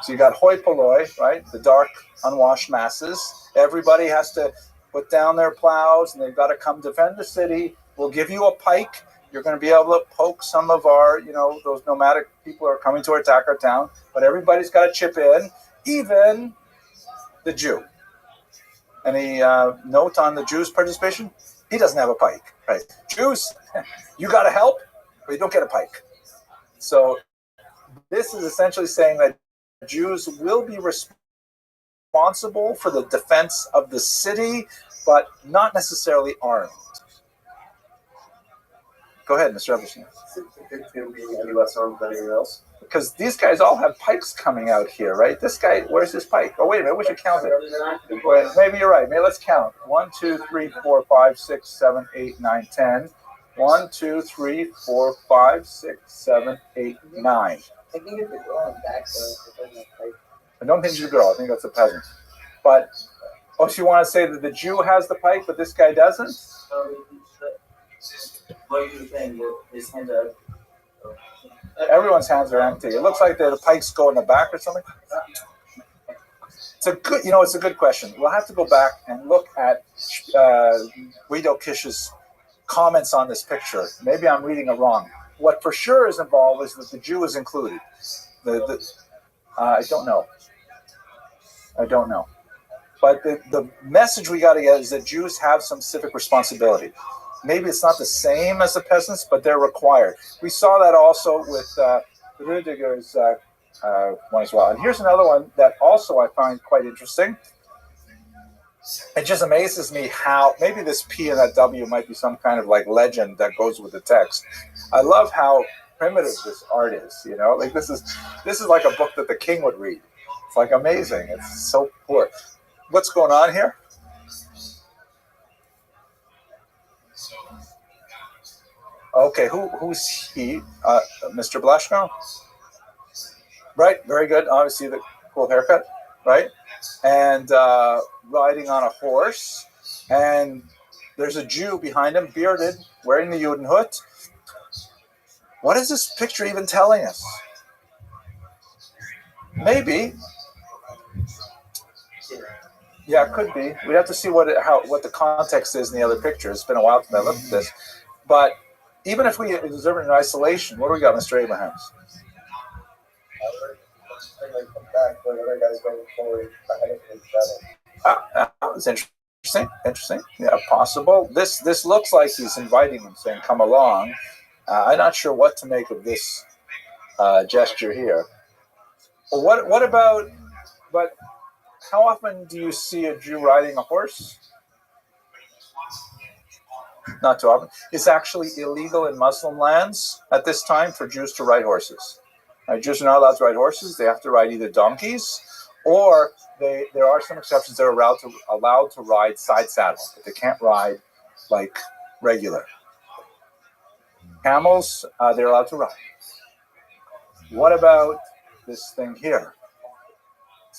So you got hoi polloi, right? The dark, unwashed masses. Everybody has to put down their plows, and they've got to come defend the city. We'll give you a pike. You're going to be able to poke some of our, those nomadic people who are coming to attack our town. But everybody's got to chip in, even the Jew. Any note on the Jews' participation? He doesn't have a pike, right? Jews, you got to help, or you don't get a pike. So this is essentially saying that Jews will be responsible for the defense of the city, but not necessarily armed. Go ahead, Mr. Everson. It's going to be any less armed than anyone else? Because these guys all have pikes coming out here, right? This guy, where's his pike? Oh, wait a minute, we should count it. Wait, maybe you're right. Maybe let's count. 1, 2, 3, 4, 5, 6, 7, 8, 9, 10. 1, 2, 3, 4, 5, 6, 7, 8, 9. I think it's a girl in the back, though. I don't think she's a girl. I think that's a peasant. But, so you want to say that the Jew has the pike, but this guy doesn't? What are you saying? His hands are... Everyone's hands are empty. It looks like the pikes go in the back or something. It's a good, it's a good question. We'll have to go back and look at Guido Kish's comments on this picture. Maybe I'm reading it wrong. What for sure is involved is that the Jew is included. I don't know. But the message we got to get is that Jews have some civic responsibility. Maybe it's not the same as the peasants, but they're required. We saw that also with Rudiger's one as well. And here's another one that also I find quite interesting. It just amazes me how maybe this P and that W might be some kind of like legend that goes with the text. I love how primitive this art is. Like this is like a book that the king would read. It's like amazing. It's so poor. What's going on here? Okay, who's he? Mr. Blashko? Right, very good. Obviously, the cool haircut, right? And riding on a horse. And there's a Jew behind him, bearded, wearing the Judenhut. What is this picture even telling us? Maybe. Yeah, it could be. We have to see what the context is in the other picture. It's been a while since I looked at this. But even if we observe it in isolation, what do we got, Mr. Abrahams? That was interesting. Yeah, possible. This looks like he's inviting them, saying, "Come along." I'm not sure what to make of this gesture here. Well, what about? But how often do you see a Jew riding a horse? Not too often. It's actually illegal in Muslim lands at this time for Jews to ride horses. Jews are not allowed to ride horses. They have to ride either donkeys, or there are some exceptions that are allowed to ride side saddle, but they can't ride like regular. Camels, they're allowed to ride. What about this thing here?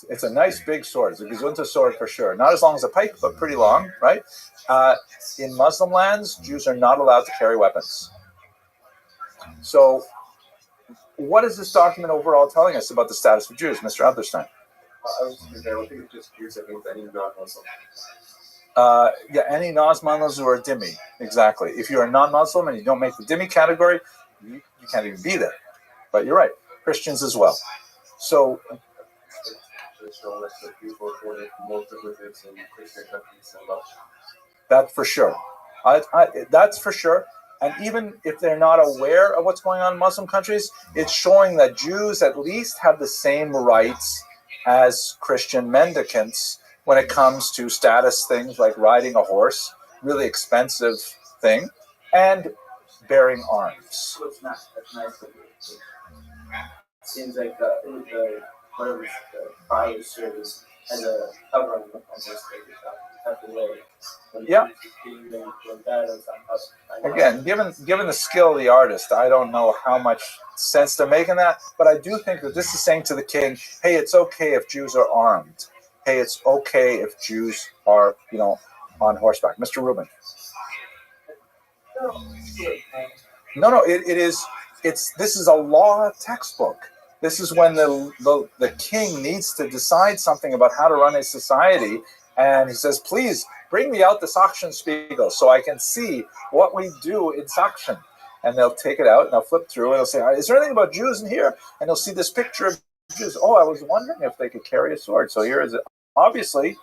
It's a nice big sword. It's a Gesundta sword for sure. Not as long as a pike, but pretty long, right? In Muslim lands, Jews are not allowed to carry weapons. So what is this document overall telling us about the status of Jews, Mr. Adlerstein? I was just going to say, I don't think it's just Jews. I think that he's not Muslim. Yeah, any non-Muslims who are dhimmi, exactly. If you're a non-Muslim and you don't make the dhimmi category, you can't even be there. But you're right, Christians as well. So that's for sure. That's for sure. And even if they're not aware of what's going on in Muslim countries, it's showing that Jews at least have the same rights as Christian mendicants when it comes to status things like riding a horse, really expensive thing, and bearing arms. So it's not, that's nice of you. Seems like the fire service as a covering of this yeah. Again, given the skill of the artist, I don't know how much sense they're making that, but I do think that this is saying to the king, hey, it's okay if Jews are armed. Hey, it's okay if Jews are, on horseback. Mr. Rubin. No, it is. This is a law textbook. This is when the king needs to decide something about how to run his society, and he says, please bring me out the Sachsenspiegel so I can see what we do in Sachsen. And they'll take it out and they'll flip through and they'll say, is there anything about Jews in here? And they'll see this picture of Jews. Oh, I was wondering if they could carry a sword. So here is it. Obviously,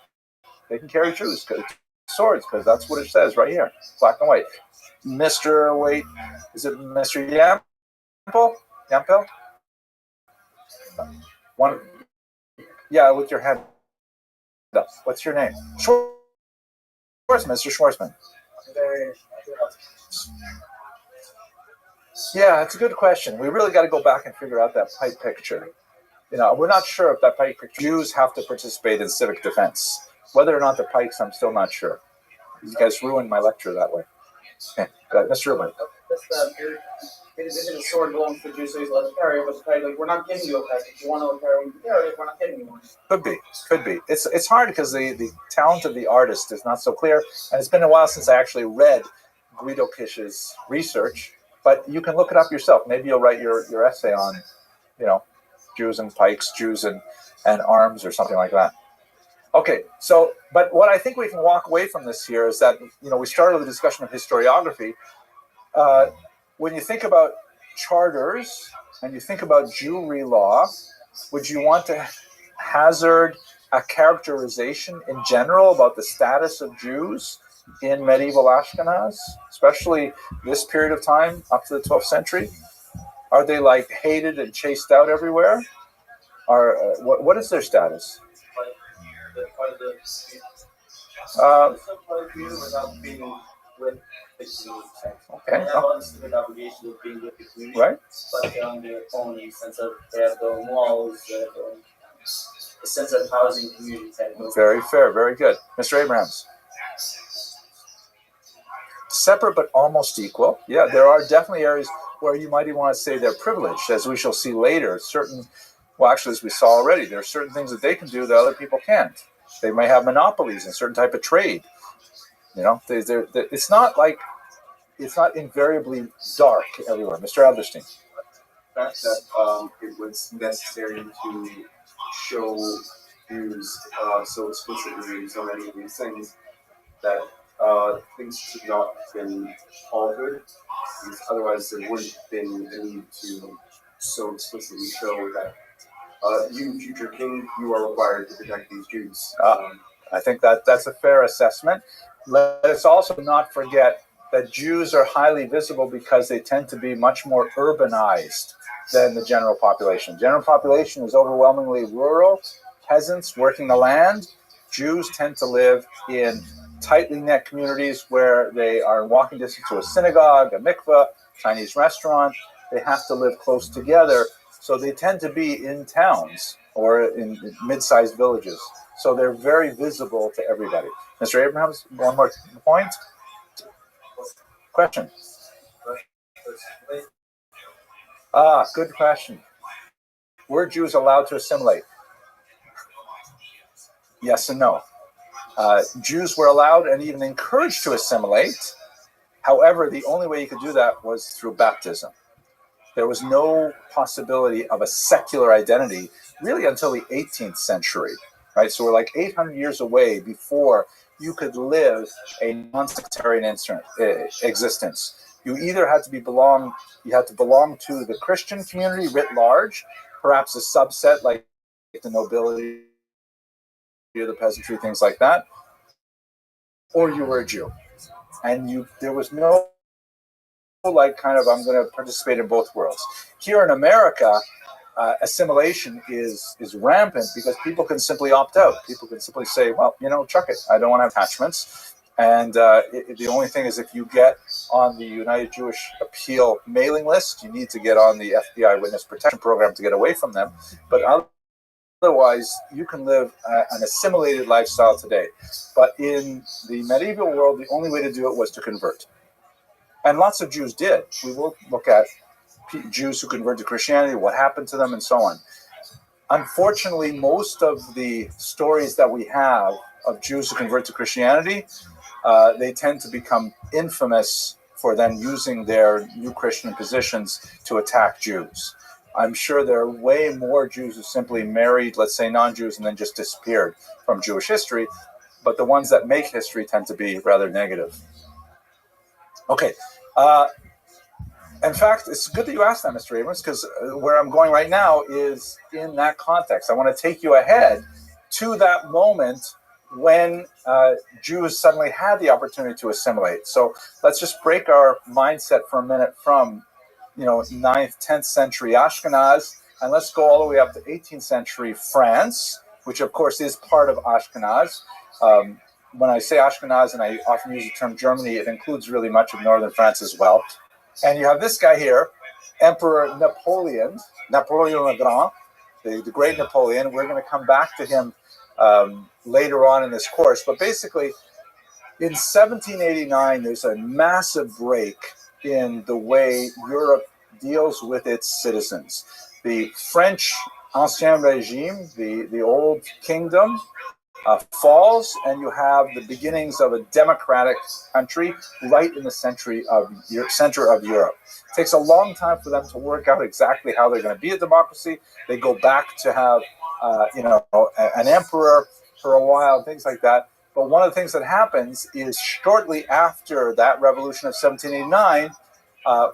they can carry swords because that's what it says right here, black and white. Mr. Wait, is it Mr. Yampel? One, yeah, with your hand up. What's your name? Schwarzman, Mr. Schwarzman. Yeah, it's a good question. We really got to go back and figure out that pike picture. We're not sure if that pike picture. Jews have to participate in civic defense. Whether or not they're pikes, I'm still not sure. You guys ruined my lecture that way. Okay, go ahead, Mr. Rubin. It isn't a sword belongs to Jews, so he's allowed to carry it. But like, we're not giving you a pike. If you want to carry it, we're not giving you one. Could be. It's hard because the talent of the artist is not so clear, and it's been a while since I actually read Guido Kisch's research. But you can look it up yourself. Maybe you'll write your essay on, Jews and pikes, Jews and arms, or something like that. Okay, but what I think we can walk away from this here is that we started the discussion of historiography. When you think about charters and you think about Jewry law, would you want to hazard a characterization in general about the status of Jews in medieval Ashkenaz, especially this period of time up to the 12th century? Are they like hated and chased out everywhere? Or what is their status? Okay. Right. But they're on their own in the sense of they have their own walls, the sense of housing community. Very fair, very good. Mr. Abrahams. Separate but almost equal. Yeah, there are definitely areas where you might even want to say they're privileged, as we shall see later. As we saw already, there are certain things that they can do that other people can't. They may have monopolies in certain type of trade. It's not invariably dark everywhere. Mr. Alderstein. The fact that it was necessary to show Jews so explicitly in so many of these things that things should not have been altered, because otherwise there wouldn't have been a need to so explicitly show that you, future king, you are required to protect these Jews. I think that's a fair assessment. Let us also not forget that Jews are highly visible because they tend to be much more urbanized than the general population. General population is overwhelmingly rural, peasants working the land. Jews tend to live in tightly knit communities where they are in walking distance to a synagogue, a mikveh, Chinese restaurant. They have to live close together, so they tend to be in towns or in mid-sized villages. So they're very visible to everybody. Mr. Abrahams, one more point. Question. Good question. Were Jews allowed to assimilate? Yes and no. Jews were allowed and even encouraged to assimilate. However, the only way you could do that was through baptism. There was no possibility of a secular identity really until the 18th century, right? So we're like 800 years away before you could live a non-sectarian existence. You either had to belong to the Christian community writ large, perhaps a subset like the nobility or the peasantry, things like that, or you were a Jew. And there was no like kind of, I'm going to participate in both worlds. Here in America, assimilation is rampant because people can simply opt out. People can simply say, well, chuck it. I don't want to have attachments. And the only thing is, if you get on the United Jewish Appeal mailing list, you need to get on the FBI Witness Protection Program to get away from them. But otherwise, you can live an assimilated lifestyle today. But in the medieval world, the only way to do it was to convert. And lots of Jews did. We will look at Jews who converted to Christianity, what happened to them, and so on. Unfortunately, most of the stories that we have of Jews who convert to Christianity, they tend to become infamous for then using their new Christian positions to attack Jews. I'm sure there are way more Jews who simply married, let's say, non-Jews and then just disappeared from Jewish history, but the ones that make history tend to be rather negative. Okay. In fact, it's good that you asked that, Mr. Abrams, because where I'm going right now is in that context. I want to take you ahead to that moment when Jews suddenly had the opportunity to assimilate. So let's just break our mindset for a minute from, 9th, 10th century Ashkenaz, and let's go all the way up to 18th century France, which of course is part of Ashkenaz. When I say Ashkenaz, and I often use the term Germany, it includes really much of northern France as well. And you have this guy here, Emperor Napoleon the Grand, the great Napoleon. We're going to come back to him later on in this course. But basically, in 1789, there's a massive break in the way Europe deals with its citizens. The French Ancien Regime, the old kingdom, falls, and you have the beginnings of a democratic country right in the center of Europe. It takes a long time for them to work out exactly how they're going to be a democracy. They go back to have, an emperor for a while, things like that. But one of the things that happens is shortly after that revolution of 1789,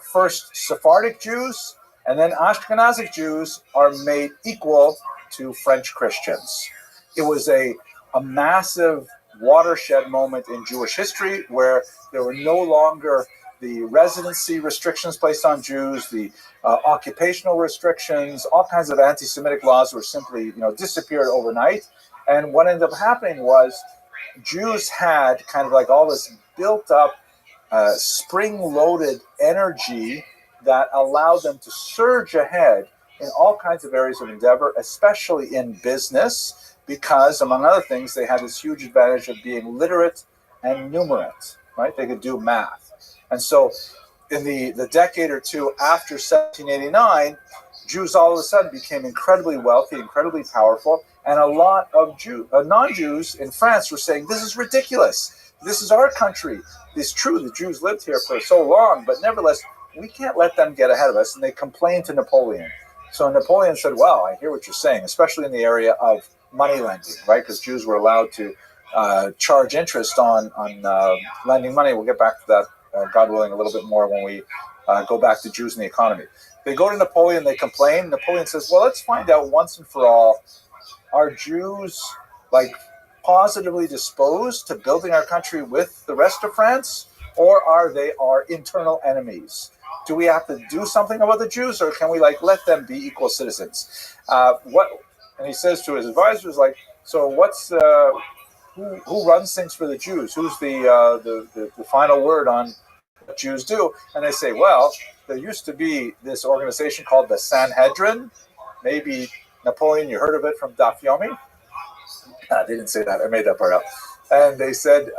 first Sephardic Jews and then Ashkenazic Jews are made equal to French Christians. It was a massive watershed moment in Jewish history where there were no longer the residency restrictions placed on Jews, the occupational restrictions, all kinds of anti-Semitic laws were simply, disappeared overnight. And what ended up happening was Jews had kind of like all this built up, spring-loaded energy that allowed them to surge ahead in all kinds of areas of endeavor, especially in business, because, among other things, they had this huge advantage of being literate and numerate, right? They could do math. And so in the decade or two after 1789, Jews all of a sudden became incredibly wealthy, incredibly powerful, and a lot of non-Jews in France were saying, this is ridiculous. This is our country. It's true, the Jews lived here for so long, but nevertheless, we can't let them get ahead of us. And they complained to Napoleon. So Napoleon said, well, I hear what you're saying, especially in the area of money lending, right? Because Jews were allowed to charge interest on lending money. We'll get back to that, God willing, a little bit more when we go back to Jews and the economy. They go to Napoleon, they complain. Napoleon says, well, let's find out once and for all, are Jews positively disposed to building our country with the rest of France, or are they our internal enemies? Do we have to do something about the Jews, or can we let them be equal citizens? And he says to his advisors, so what's who runs things for the Jews? Who's the final word on what Jews do? And they say, well, there used to be this organization called the Sanhedrin. Maybe, Napoleon, you heard of it from Daf Yomi? They didn't say that. I made that part up. And they said,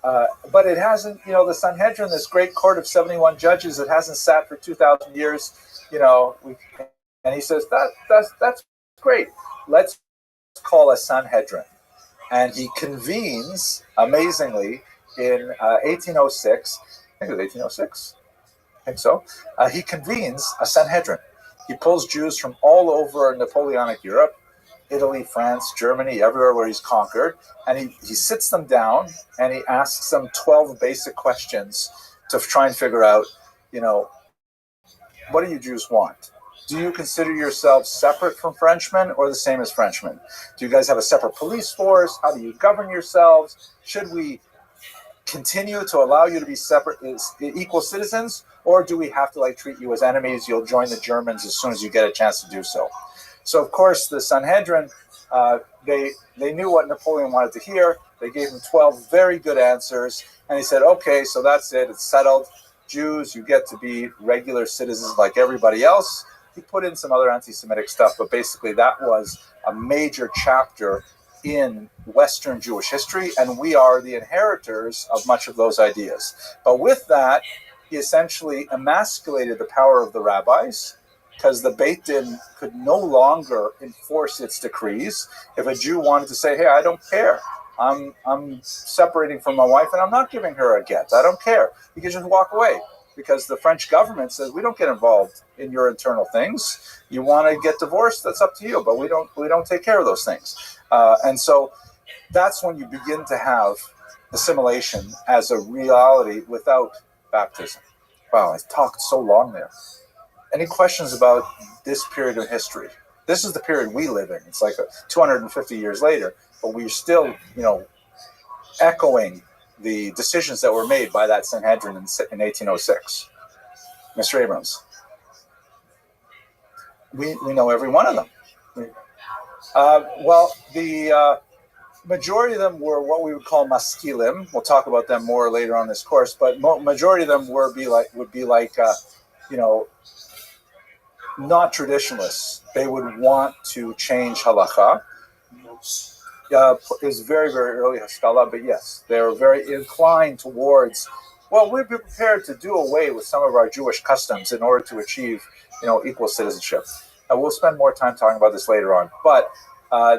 but it hasn't, the Sanhedrin, this great court of 71 judges, it hasn't sat for 2,000 years, and he says, that's great. Let's call a Sanhedrin. And he convenes, amazingly, in 1806. I think it was 1806. I think so. He convenes a Sanhedrin. He pulls Jews from all over Napoleonic Europe, Italy, France, Germany, everywhere where he's conquered. And he sits them down and he asks them 12 basic questions to try and figure out, what do you Jews want? Do you consider yourselves separate from Frenchmen or the same as Frenchmen? Do you guys have a separate police force? How do you govern yourselves? Should we continue to allow you to be separate, equal citizens, or do we have to treat you as enemies? You'll join the Germans as soon as you get a chance to do so. So of course the Sanhedrin, they knew what Napoleon wanted to hear. They gave him 12 very good answers, and he said, okay, so that's it, it's settled. Jews, you get to be regular citizens like everybody else. He put in some other anti-Semitic stuff, but basically that was a major chapter in Western Jewish history, and we are the inheritors of much of those ideas. But with that, he essentially emasculated the power of the rabbis, because the Beit Din could no longer enforce its decrees. If a Jew wanted to say, hey, I don't care, I'm separating from my wife and I'm not giving her a get, I don't care, he could just walk away, because the French government says we don't get involved in your internal things. You want to get divorced, that's up to you, but we don't take care of those things. And so that's when you begin to have assimilation as a reality without baptism. Wow, I talked so long there. Any questions about this period of history? This is the period we live in. It's like 250 years later, but we're still, echoing the decisions that were made by that Sanhedrin in 1806. Mr. Abrams. We know every one of them. The majority of them were what we would call maskilim. We'll talk about them more later on this course, but majority of them would be like not traditionalists. They would want to change halacha. It was very, very early Haskalah, but yes, they were very inclined towards, we'd be prepared to do away with some of our Jewish customs in order to achieve, equal citizenship. We'll spend more time talking about this later on, but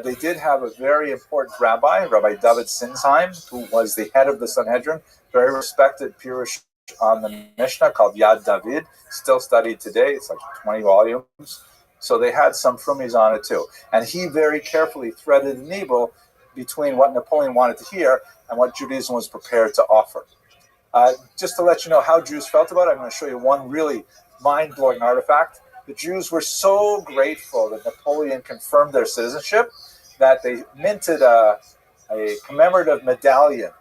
they did have a very important rabbi, Rabbi David Sinsheim, who was the head of the Sanhedrin, very respected Pirush on the Mishnah called Yad David, still studied today. It's like 20 volumes. So they had some frumies on it too. And he very carefully threaded the needle between what Napoleon wanted to hear and what Judaism was prepared to offer. Just to let you know how Jews felt about it, I'm going to show you one really mind-blowing artifact. The Jews were so grateful that Napoleon confirmed their citizenship that they minted a commemorative medallion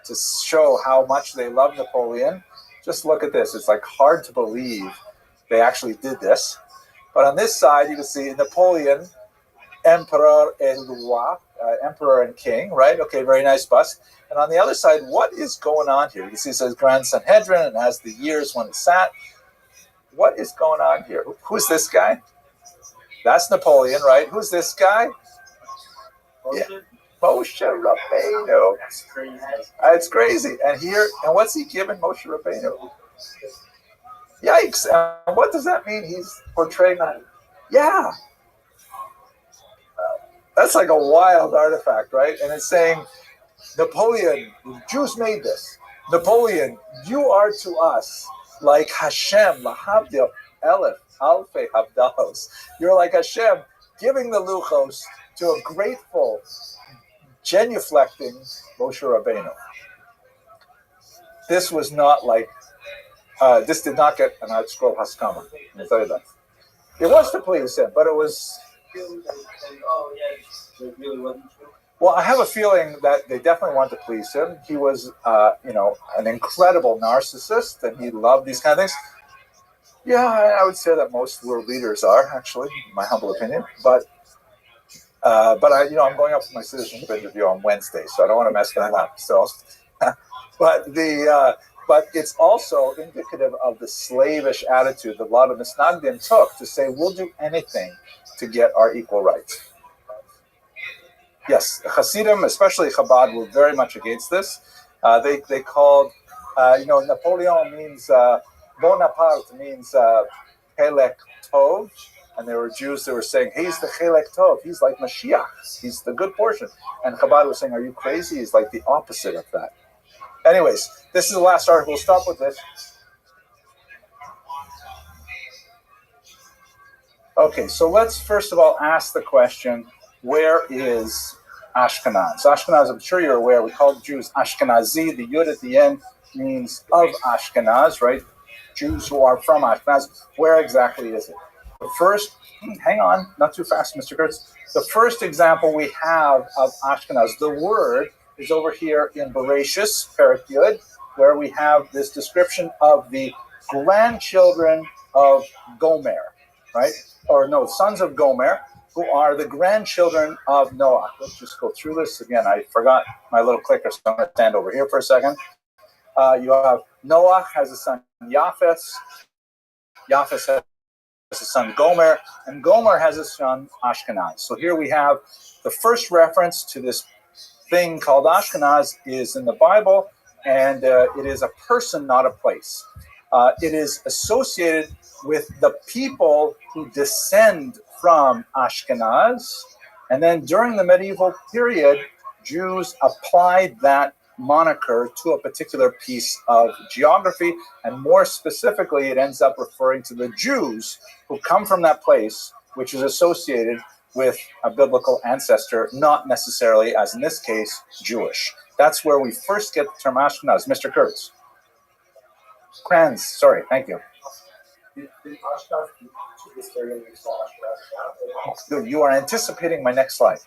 to show how much they love Napoleon. Just look at this. It's hard to believe they actually did this. But on this side, you can see Napoleon, Emperor et Roi, Emperor and King, right? Okay, very nice bust. And on the other side, what is going on here? You can see it says Grand Sanhedrin and has the years when it sat. What is going on here? Who's this guy? That's Napoleon, right? Who's this guy? Yeah. Moshe Rabbeinu. It's crazy. And what's he giving Moshe Rabbeinu? Yikes. And what does that mean? He's portraying that. Yeah. That's like a wild artifact, right? And it's saying, Napoleon, Jews made this. Napoleon, you are to us like Hashem, Lahavdil, Elef, Alfe, Havdalos. You're like Hashem, giving the luchos to a grateful, genuflecting Moshe Rabbeinu. This was not this did not get an outscroll Haskama. I'll tell you that. It was to please him, but it was. Well, I have a feeling that they definitely wanted to please him. He was, an incredible narcissist, and he loved these kind of things. Yeah, I would say that most world leaders are, actually, in my humble opinion. But I'm going up for my citizenship interview on Wednesday, so I don't want to mess that up. So, but it's also indicative of the slavish attitude that a lot of Misnagdim took to say, we'll do anything to get our equal rights. Yes, Hasidim, especially Chabad, were very much against this. They called, Napoleon means, Bonaparte means Helek Tov, and there were Jews that were saying, he's the Helek Tov, he's like Mashiach, he's the good portion. And Chabad was saying, are you crazy? He's like the opposite of that. Anyways, this is the last article. We'll stop with this. Okay, so let's first of all ask the question, where is Ashkenaz? Ashkenaz, I'm sure you're aware, we call the Jews Ashkenazi. The yud at the end means of Ashkenaz, right? Jews who are from Ashkenaz. Where exactly is it? The first, hang on, not too fast, Mr. Kurtz. The first example we have of Ashkenaz, the word, is over here in Bereshis, Perek Yud, where we have this description of the grandchildren of Gomer, right? Or no, sons of Gomer, who are the grandchildren of Noah. Let's just go through this again. I forgot my little clicker, so I'm going to stand over here for a second. You have Noah has a son Japheth. Japheth has a son Gomer, and Gomer has a son Ashkenaz. So here we have the first reference to this thing called Ashkenaz is in the Bible, and it is a person, not a place. It is associated with the people who descend from Ashkenaz, and then during the medieval period, Jews applied that moniker to a particular piece of geography, and more specifically, it ends up referring to the Jews who come from that place, which is associated with a biblical ancestor, not necessarily, as in this case, Jewish. That's where we first get the term Ashkenaz. Mr. Kurtz. Kranz, sorry, thank you. Good, you are anticipating my next slide.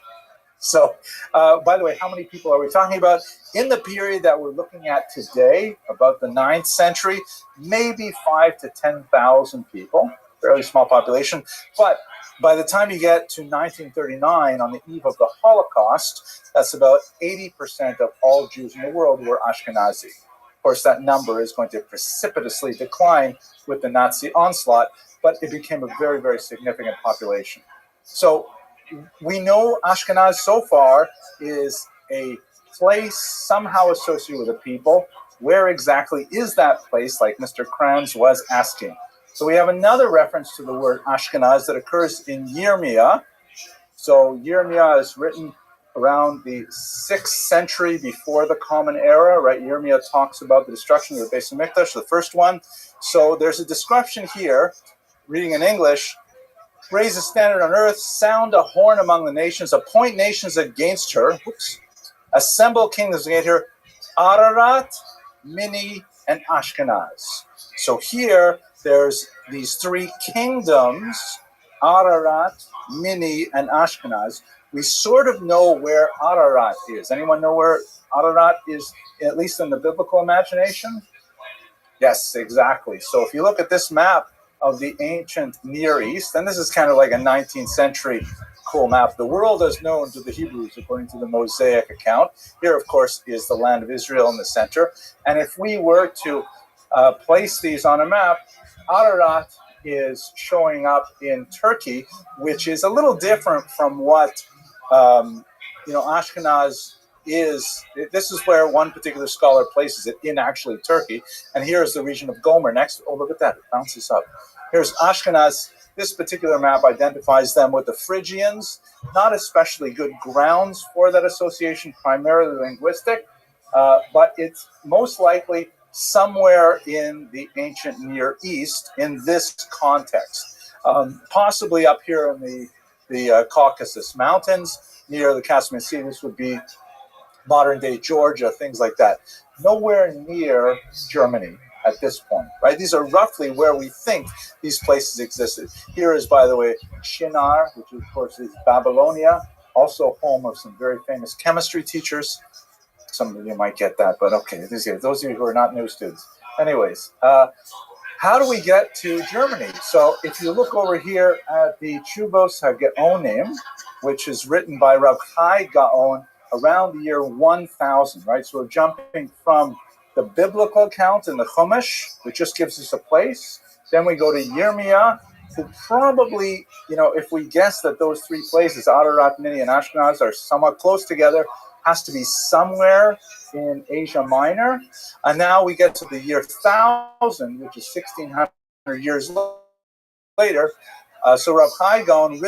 So, by the way, how many people are we talking about? In the period that we're looking at today, about the 9th century, maybe 5,000 to 10,000 people, fairly small population. But by the time you get to 1939, on the eve of the Holocaust, that's about 80% of all Jews in the world were Ashkenazi. Of course, that number is going to precipitously decline with the Nazi onslaught, but it became a very, very significant population. So we know Ashkenaz so far is a place somehow associated with a people. Where exactly is that place, like Mr. Kranz was asking? So we have another reference to the word Ashkenaz that occurs in Yirmiyah. So Yirmiyah is written around the 6th century before the Common Era, right? Yirmiyah talks about the destruction of the Beis HaMikdash, the first one. So there's a description here, reading in English: raise a standard on earth, sound a horn among the nations, appoint nations against her, assemble kingdoms against her, Ararat, Mini, and Ashkenaz. So here, there's these three kingdoms, Ararat, Mini, and Ashkenaz. We sort of know where Ararat is. Anyone know where Ararat is, at least in the biblical imagination? Yes, exactly. So if you look at this map of the ancient Near East, and this is kind of like a 19th century cool map. The world as known to the Hebrews, according to the Mosaic account. Here, of course, is the land of Israel in the center. And if we were to place these on a map, Ararat is showing up in Turkey, which is a little different from what Ashkenaz is. This is where one particular scholar places it, in actually Turkey. And here is the region of Gomer next. Oh, look at that. It bounces up. Here's Ashkenaz. This particular map identifies them with the Phrygians. Not especially good grounds for that association, primarily linguistic, but it's most likely somewhere in the ancient Near East in this context. Possibly up here in the Caucasus Mountains, near the Caspian Sea. This would be modern-day Georgia, things like that. Nowhere near Germany at this point, right? These are roughly where we think these places existed. Here is, by the way, Shinar, which of course is Babylonia, also home of some very famous chemistry teachers. Some of you might get that, but okay, those of you who are not new students. Anyways, how do we get to Germany? So if you look over here at the Chuvos HaGeonim, which is written by Rav Chai Gaon around the year 1000, right? So we're jumping from the biblical account in the Chumash, which just gives us a place. Then we go to Yirmiyah, who probably, if we guess that those three places, Ararat, Mini, and Ashkenaz, are somewhat close together, has to be somewhere in Asia Minor. And now we get to the year 1000, which is 1600 years later. So Rav Chai Gaon,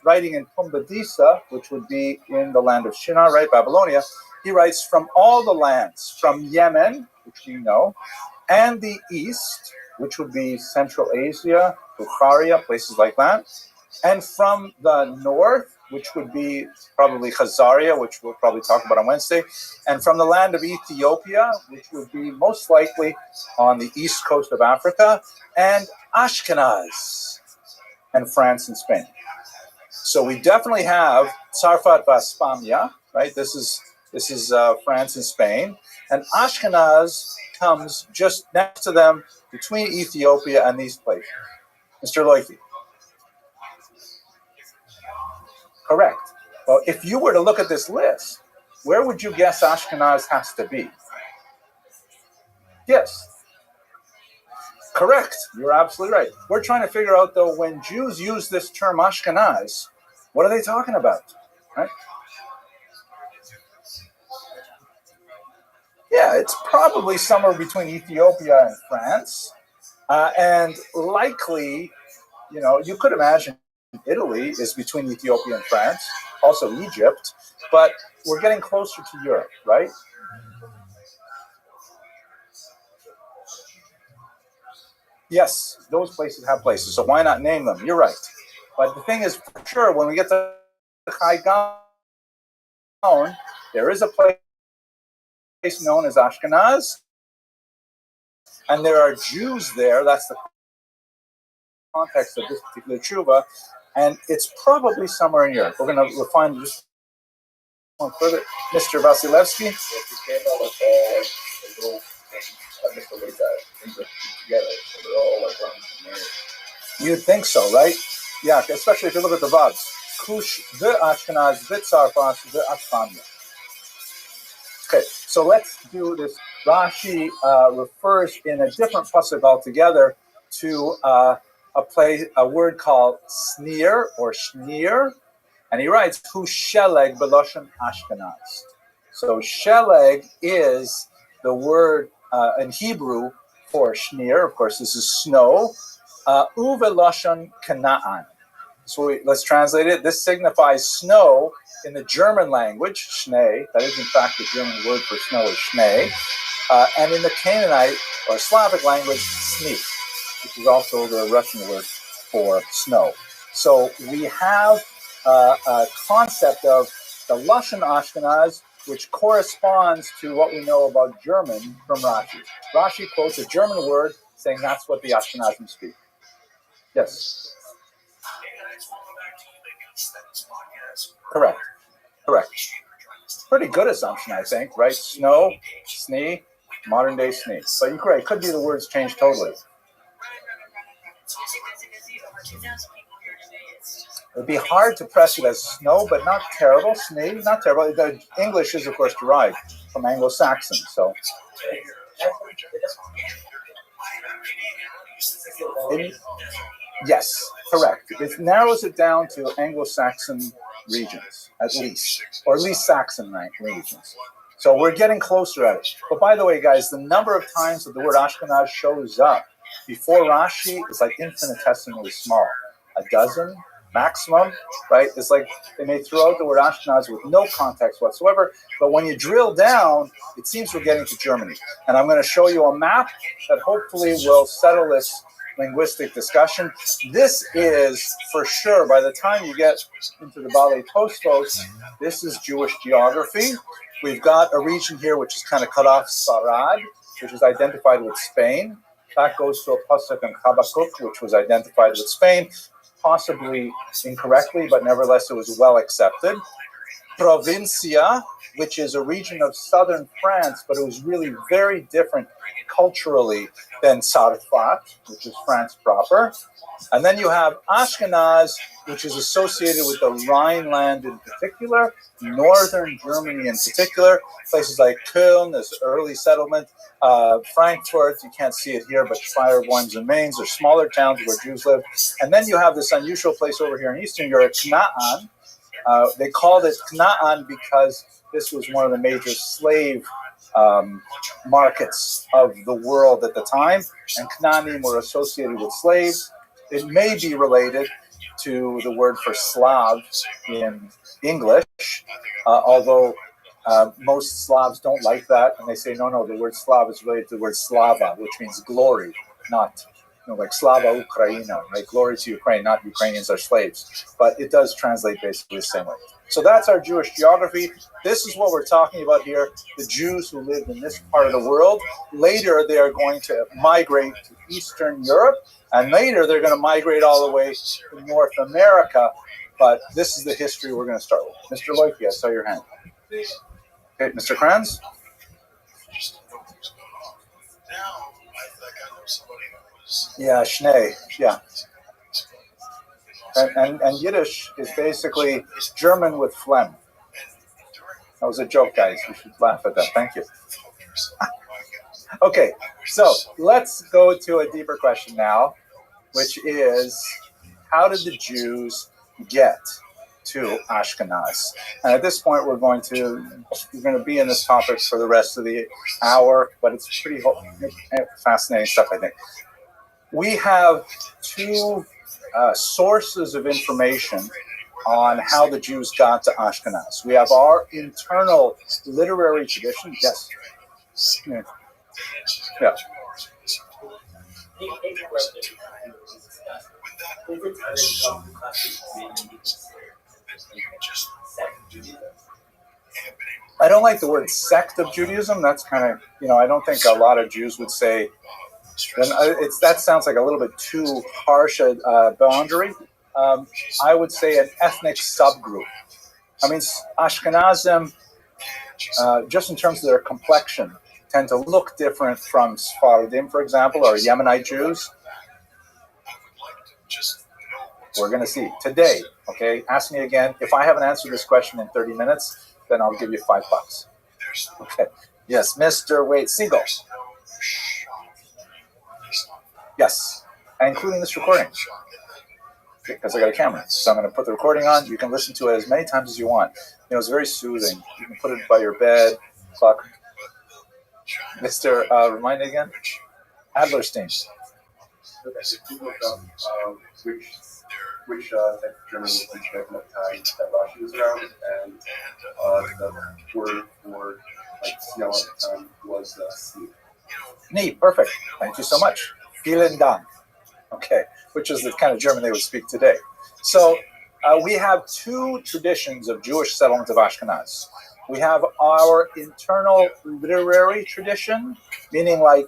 writing in Pumbedisa, which would be in the land of Shinar, right, Babylonia, he writes, from all the lands, from Yemen, which you know, and the east, which would be Central Asia, Bukharia, places like that, and from the north, which would be probably Khazaria, which we'll probably talk about on Wednesday, and from the land of Ethiopia, which would be most likely on the east coast of Africa, and Ashkenaz, and France and Spain. So we definitely have Tzarfat Vaspamia, right? This is France and Spain, and Ashkenaz comes just next to them between Ethiopia and these places. Mr. Loichi. Correct. Well, if you were to look at this list, where would you guess Ashkenaz has to be? Yes. Correct. You're absolutely right. We're trying to figure out, though, when Jews use this term Ashkenaz, what are they talking about? Right? Yeah, it's probably somewhere between Ethiopia and France. And likely, you could imagine Italy is between Ethiopia and France, also Egypt, but we're getting closer to Europe, right? Yes, those places have places, so why not name them? You're right. But the thing is, for sure, when we get to Chai Gaon, there is a place known as Ashkenaz, and there are Jews there. That's the context of this particular tshuva, and it's probably somewhere in Europe. We're going to refine just one further. Mr. Vasilevsky? You'd think so, right? Yeah, especially if you look at the Vavs. Kush, the Ashkenaz, the Tzarfas, the Ashpamia. Okay, so let's do this. Rashi refers in a different pasuk altogether to a word called sneer or schneer, and he writes, "Hu sheleg beloshen Ashkenaz." So sheleg is the word in Hebrew for schneer. Of course, this is snow. Uveloshen Canaan. So let's translate it. This signifies snow in the German language, Schnee. That is, in fact, the German word for snow is Schnee. And in the Canaanite or Slavic language, Sneak, which is also the Russian word for snow. So we have a concept of the Lashon Ashkenaz, which corresponds to what we know about German from Rashi. Rashi quotes a German word saying that's what the Ashkenazim speak. Yes. Correct. Pretty good assumption, I think, right? Snow, snee, modern day snee. But you're correct. It could be the words changed totally. It would be hard to press it as snow, but not terrible. Snee, not terrible. The English is, of course, derived from Anglo-Saxon. So, yes, correct. It narrows it down to Anglo-Saxon regions, at least, or at least Saxon regions. So we're getting closer at it. But by the way, guys, the number of times that the word Ashkenaz shows up before Rashi is like infinitesimally small. A dozen maximum, right? It's like they may throw out the word Ashkenaz with no context whatsoever, but when you drill down, it seems we're getting to Germany. And I'm going to show you a map that hopefully will settle this linguistic discussion. This is, for sure, by the time you get into the Baalei Tosfos, this is Jewish geography. We've got a region here which is kind of cut off, Sarad, which is identified with Spain. That goes to a pasuk in Habakkuk, which was identified with Spain, possibly incorrectly, but nevertheless it was well accepted. Provincia, which is a region of southern France, but it was really very different culturally than Tzarfat, which is France proper. And then you have Ashkenaz, which is associated with the Rhineland in particular, northern Germany in particular, places like Köln, this early settlement, Frankfurt, you can't see it here, but Speyer, Worms, and Mainz are smaller towns where Jews live. And then you have this unusual place over here in Eastern Europe, Canaan. They called it Canaan because this was one of the major slave markets of the world at the time, and Canaanim were associated with slaves. It may be related to the word for Slav in English, although most Slavs don't like that, and they say, no, the word Slav is related to the word Slava, which means glory, not like Slava Ukraina, right? Glory to Ukraine, not Ukrainians are slaves. But it does translate basically the same way. So that's our Jewish geography. This is what we're talking about here. The Jews who lived in this part of the world. Later, they are going to migrate to Eastern Europe. And later, they're going to migrate all the way to North America. But this is the history we're going to start with. Mr. Loifi, I saw your hand. Okay, Mr. Kranz? Yeah, Schnee, yeah. And Yiddish is basically German with phlegm. That was a joke, guys. You should laugh at that. Thank you. Okay, so let's go to a deeper question now, which is, how did the Jews get to Ashkenaz? And at this point, we're going to be in this topic for the rest of the hour, but it's pretty fascinating stuff, I think. We have two sources of information on how the Jews got to Ashkenaz. We have our internal literary tradition. Yes. Yeah. Yeah. I don't like the word sect of Judaism. That's kind of, I don't think a lot of Jews would say, that sounds like a little bit too harsh a boundary. I would say an ethnic subgroup. I mean, Ashkenazim, just in terms of their complexion, tend to look different from Sephardim, for example, or Yemenite Jews. We're going to see today. Okay, ask me again. If I haven't answered this question in 30 minutes, then I'll give you $5. Okay. Yes, Mr. Wade Siegel. Yes, including this recording, because I got a camera. So I'm going to put the recording on. You can listen to it as many times as you want. It's very soothing. You can put it by your bed, clock. Mr. Remind me again? Adlerstein. Which German was back in that time that Rashi was around, and the word for snow at the time was Sneak. Neat, perfect. Thank you so much. Vielen Dank. Okay, which is the kind of German they would speak today. So we have two traditions of Jewish settlement of Ashkenaz. We have our internal literary tradition, meaning like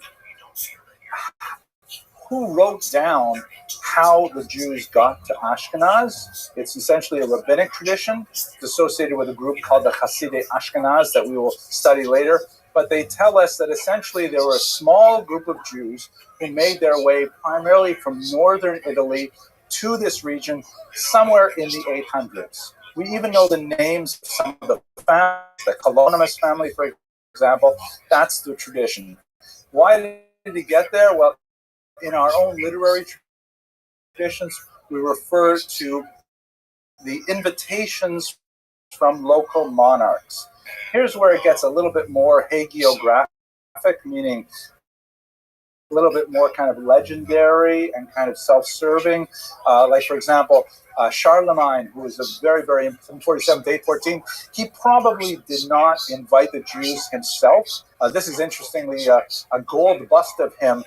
who wrote down how the Jews got to Ashkenaz. It's essentially a rabbinic tradition. It's associated with a group called the Hasidei Ashkenaz that we will study later. But they tell us that essentially there were a small group of Jews who made their way primarily from northern Italy to this region somewhere in the 800s. We even know the names of some of the families, the Colonimus family, for example. That's the tradition. Why did he get there? Well, in our own literary traditions, we refer to the invitations from local monarchs. Here's where it gets a little bit more hagiographic, meaning a little bit more kind of legendary and kind of self-serving. Like, for example, Charlemagne, who was a very, very, from 47 to 814, he probably did not invite the Jews himself. This is interestingly a gold bust of him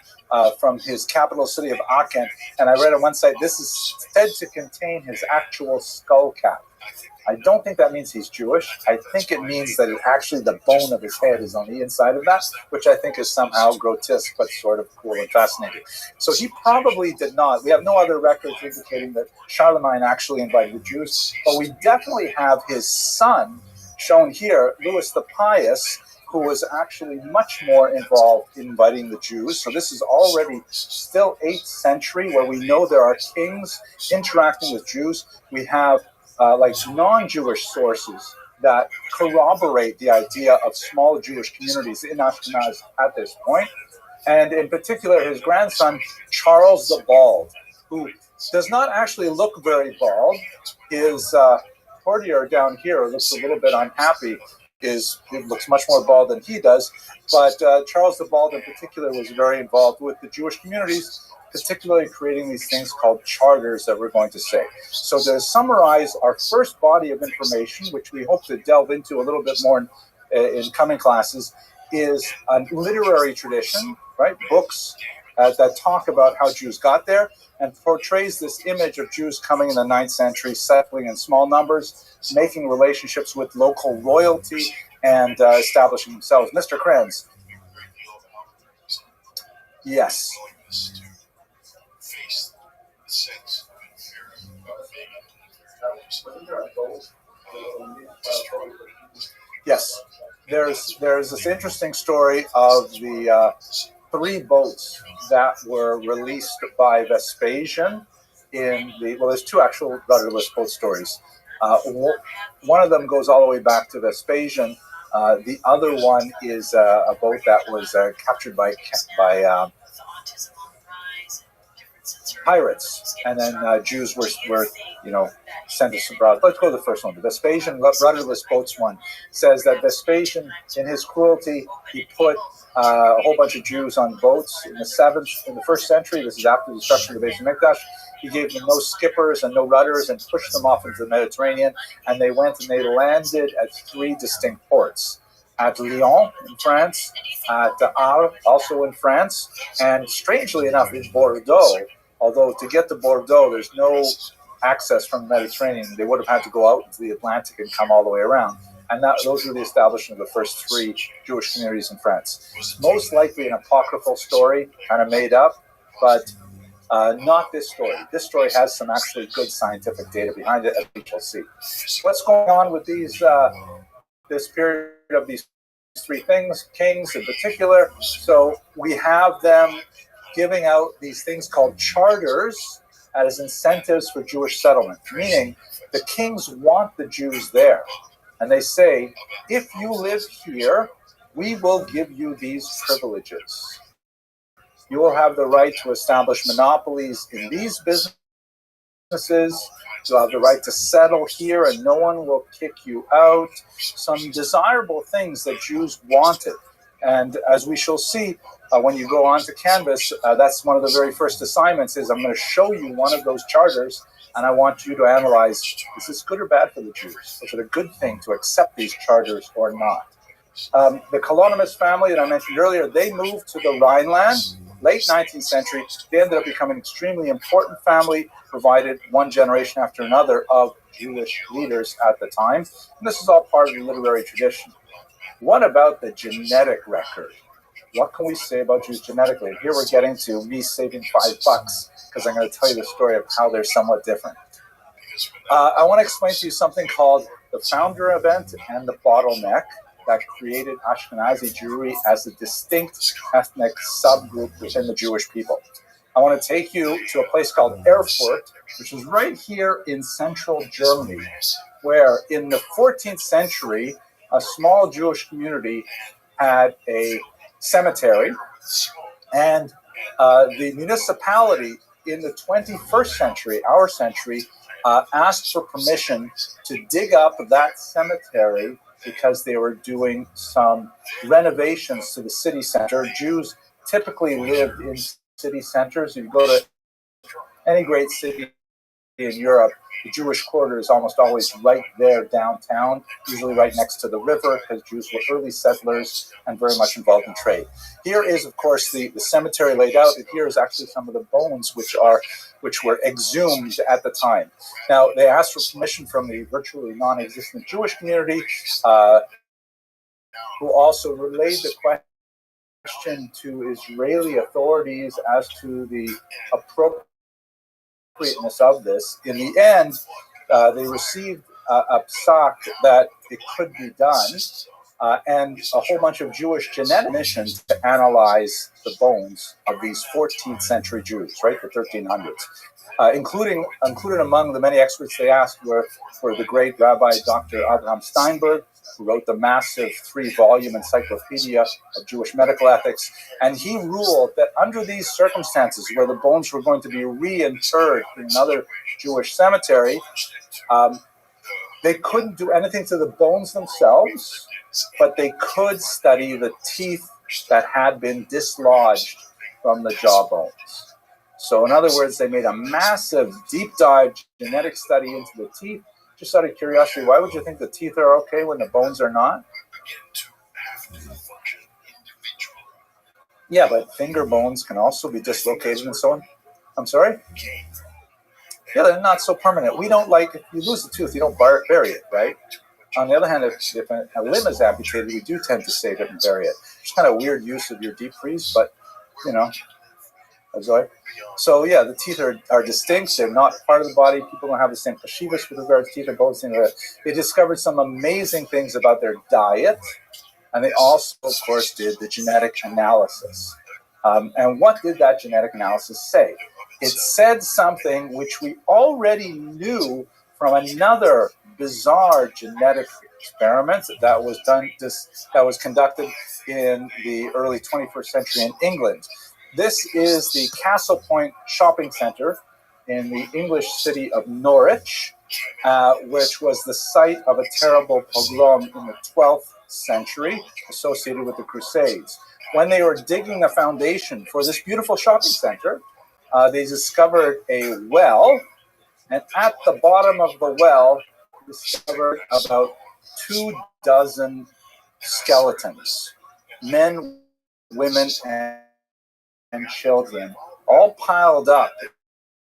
from his capital city of Aachen. And I read on one site, this is said to contain his actual skull cap. I don't think that means he's Jewish. I think it means that actually the bone of his head is on the inside of that, which I think is somehow grotesque, but sort of cool and fascinating. So he probably did not. We have no other records indicating that Charlemagne actually invited the Jews, but we definitely have his son shown here, Louis the Pious, who was actually much more involved in inviting the Jews. So this is already still 8th century, where we know there are kings interacting with Jews. We have like non-Jewish sources that corroborate the idea of small Jewish communities in Ashkenaz at this point. And in particular, his grandson, Charles the Bald, who does not actually look very bald. His courtier down here looks a little bit unhappy. It looks much more bald than he does. But Charles the Bald in particular was very involved with the Jewish communities, particularly creating these things called charters that we're going to say. So to summarize our first body of information, which we hope to delve into a little bit more in coming classes, is a literary tradition, right? Books, that talk about how Jews got there and portrays this image of Jews coming in the 9th century, settling in small numbers, making relationships with local royalty, and establishing themselves. Mr. Kranz. Yes. Yes. There's this interesting story of the 3 boats that were released by Vespasian in the, well, there's 2 actual rudderless boat stories. One of them goes all the way back to Vespasian. The other one is a boat that was captured by pirates, and then Jews were sent to abroad. Let's go to the first one. The Vespasian rudderless boats one says that Vespasian, in his cruelty, he put a whole bunch of Jews on boats in the 1st century. This is after the destruction of the Beis Hamikdash. He gave them no skippers and no rudders and pushed them off into the Mediterranean, and they went and they landed at 3 distinct ports. At Lyon in France, at Arles, also in France, and strangely enough in Bordeaux, although to get to Bordeaux there's no access from the Mediterranean. They would have had to go out into the Atlantic and come all the way around. And those were the establishment of the first 3 Jewish communities in France. Most likely an apocryphal story, kind of made up, but not this story. This story has some actually good scientific data behind it, as we shall see. What's going on with these this period of these 3 kings in particular? So we have them giving out these things called charters as incentives for Jewish settlement, meaning the kings want the Jews there. And they say, if you live here, we will give you these privileges. You will have the right to establish monopolies in these businesses. You'll have the right to settle here and no one will kick you out. Some desirable things that Jews wanted. And as we shall see, when you go on to Canvas, that's one of the very first assignments is I'm going to show you one of those charters, and I want you to analyze, is this good or bad for the Jews? Is it a good thing to accept these charters or not? The Colonimus family that I mentioned earlier, they moved to the Rhineland, late 19th century. They ended up becoming an extremely important family, provided one generation after another of Jewish leaders at the time. And this is all part of the literary tradition. What about the genetic record? What can we say about Jews genetically? Here we're getting to me saving $5 because I'm going to tell you the story of how they're somewhat different. I want to explain to you something called the founder event and the bottleneck that created Ashkenazi Jewry as a distinct ethnic subgroup within the Jewish people. I want to take you to a place called Erfurt, which is right here in central Germany, where in the 14th century, a small Jewish community had a cemetery, and the municipality in the 21st century, our century, asked for permission to dig up that cemetery because they were doing some renovations to the city center. Jews typically lived in city centers. If you go to any great city in Europe, the Jewish quarter is almost always right there downtown, usually right next to the river, because Jews were early settlers and very much involved in trade. Here is, of course, the cemetery laid out, and here is actually some of the bones which were exhumed at the time. Now, they asked for permission from the virtually non-existent Jewish community, who also relayed the question to Israeli authorities as to the appropriateness of this. In the end, they received a psak that it could be done, and a whole bunch of Jewish genetic missions to analyze the bones of these 14th century Jews, right, the 1300s. Included among the many experts they asked were the great Rabbi Dr. Abraham Steinberg, who wrote the massive 3-volume encyclopedia of Jewish medical ethics. And he ruled that under these circumstances, where the bones were going to be reinterred in another Jewish cemetery, they couldn't do anything to the bones themselves, but they could study the teeth that had been dislodged from the jawbones. So in other words, they made a massive deep dive genetic study into the teeth. Just out of curiosity, why would you think the teeth are okay when the bones are not? Yeah, but finger bones can also be dislocated and so on. I'm sorry? Yeah, they're not so permanent. We don't like, if you lose a tooth, you don't bury it, right? On the other hand, if a limb is amputated, we do tend to save it and bury it. It's kind of weird use of your deep freeze, but, you know. So yeah, the teeth are distinct. They're not part of the body. People don't have the same chashivas with regard to teeth. They're both the same. They discovered some amazing things about their diet, and they also, of course, did the genetic analysis. And what did that genetic analysis say? It said something which we already knew from another bizarre genetic experiment that was conducted in the early 21st century in England. This is the Castle Point Shopping Centre in the English city of Norwich, which was the site of a terrible pogrom in the 12th century associated with the Crusades. When they were digging a foundation for this beautiful shopping center, they discovered a well, and at the bottom of the well, discovered about 24 skeletons, men, women, and children, all piled up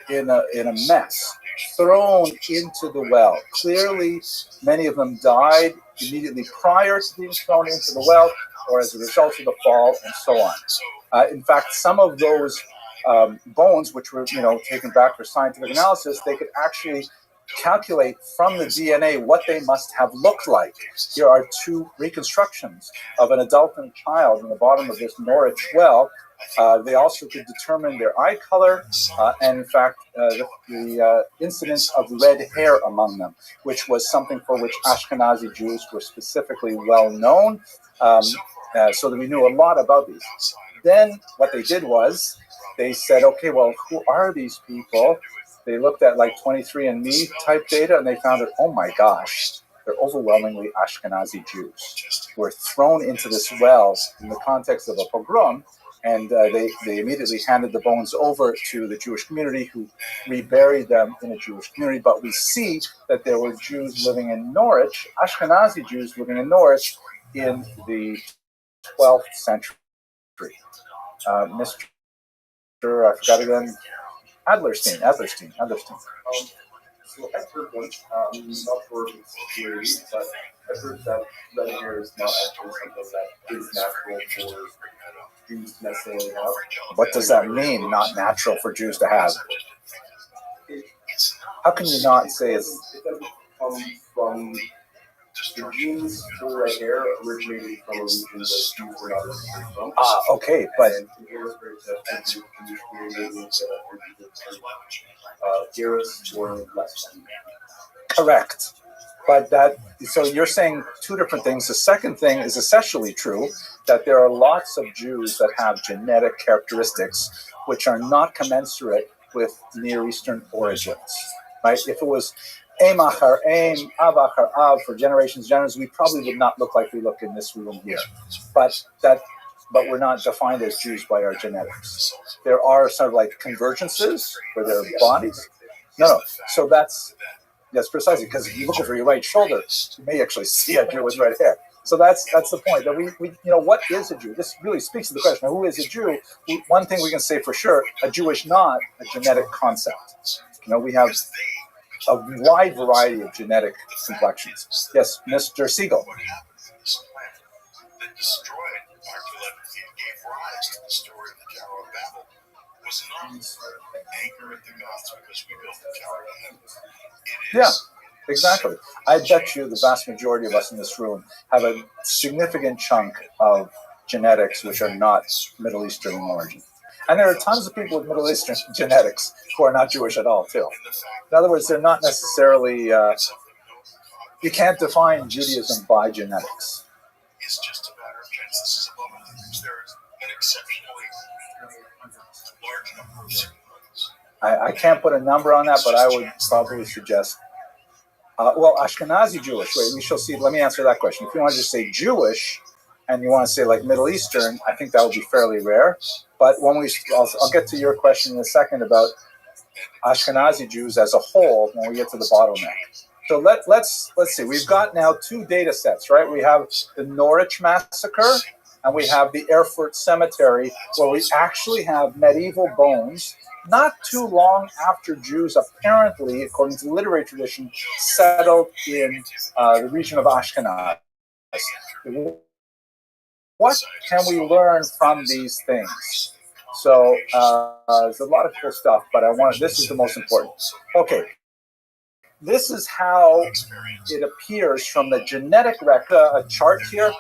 in a mess, thrown into the well. Clearly, many of them died immediately prior to being thrown into the well, or as a result of the fall, and so on. In fact, some of those bones, which were taken back for scientific analysis, they could actually calculate from the DNA what they must have looked like. Here are two reconstructions of an adult and a child in the bottom of this Norwich well. They also could determine their eye color and, in fact, the incidence of red hair among them, which was something for which Ashkenazi Jews were specifically well known, so that we knew a lot about these. Then what they did was they said, okay, well, who are these people? They looked at like 23andMe type data, and they found that, oh my gosh, they're overwhelmingly Ashkenazi Jews who were thrown into this well in the context of a pogrom. And they immediately handed the bones over to the Jewish community, who reburied them in a Jewish community. But we see that there were Jews living in Norwich, Ashkenazi Jews living in Norwich in the 12th century. Mr. I forgot again. Adlerstein. So I've heard one, not for theory, but I've heard that red hair is not actually something that is natural for Jews to necessarily have. What does that mean, not natural for Jews to have? How can you not say it's... It doesn't come from the genes for red hair originated from a region that Jews were not originally from. Okay, but... And to illustrate that, Jews Jews were less than. Correct. But so you're saying two different things. The second thing is essentially true, that there are lots of Jews that have genetic characteristics which are not commensurate with Near Eastern origins. Right? If it was Aim Achar Aim, Av Achar Av for generations, we probably would not look like we look in this room here. But we're not defined as Jews by our genetics. There are sort of like convergences for their bodies. No. So that's precisely, because if you look over your right shoulder, you may actually see a Jew with red hair. So that's the point. That we what is a Jew? This really speaks to the question of who is a Jew. One thing we can say for sure: a Jew is not a genetic concept. We have a wide variety of genetic complexions. Yes, Mr. Siegel. What happened in this planet that destroyed archaeology and gave rise to the story of the Tower of Babel was not anger at the gods because we built the Tower of Heaven. Yeah, exactly. I bet you the vast majority of us in this room have a significant chunk of genetics which are not Middle Eastern in origin. And there are tons of people with Middle Eastern genetics who are not Jewish at all, too. In other words, they're not necessarily... you can't define Judaism by genetics. It's just a matter of chance. This is above the news. There is an exceptionally large number of similarities. I can't put a number on that, but I would probably suggest... Ashkenazi Jewish. Wait, we shall see. Let me answer that question. If you want to just say Jewish, and you want to say like Middle Eastern, I think that would be fairly rare. But I'll get to your question in a second about Ashkenazi Jews as a whole when we get to the bottleneck. So let's see. We've got now two data sets, right? We have the Norwich massacre, and we have the Erfurt Cemetery, where we actually have medieval bones, not too long after Jews apparently, according to the literary tradition, settled in the region of Ashkenaz. What can we learn from these things? So there's a lot of cool stuff, but this is the most important. Okay, this is how it appears from the genetic record. A chart here,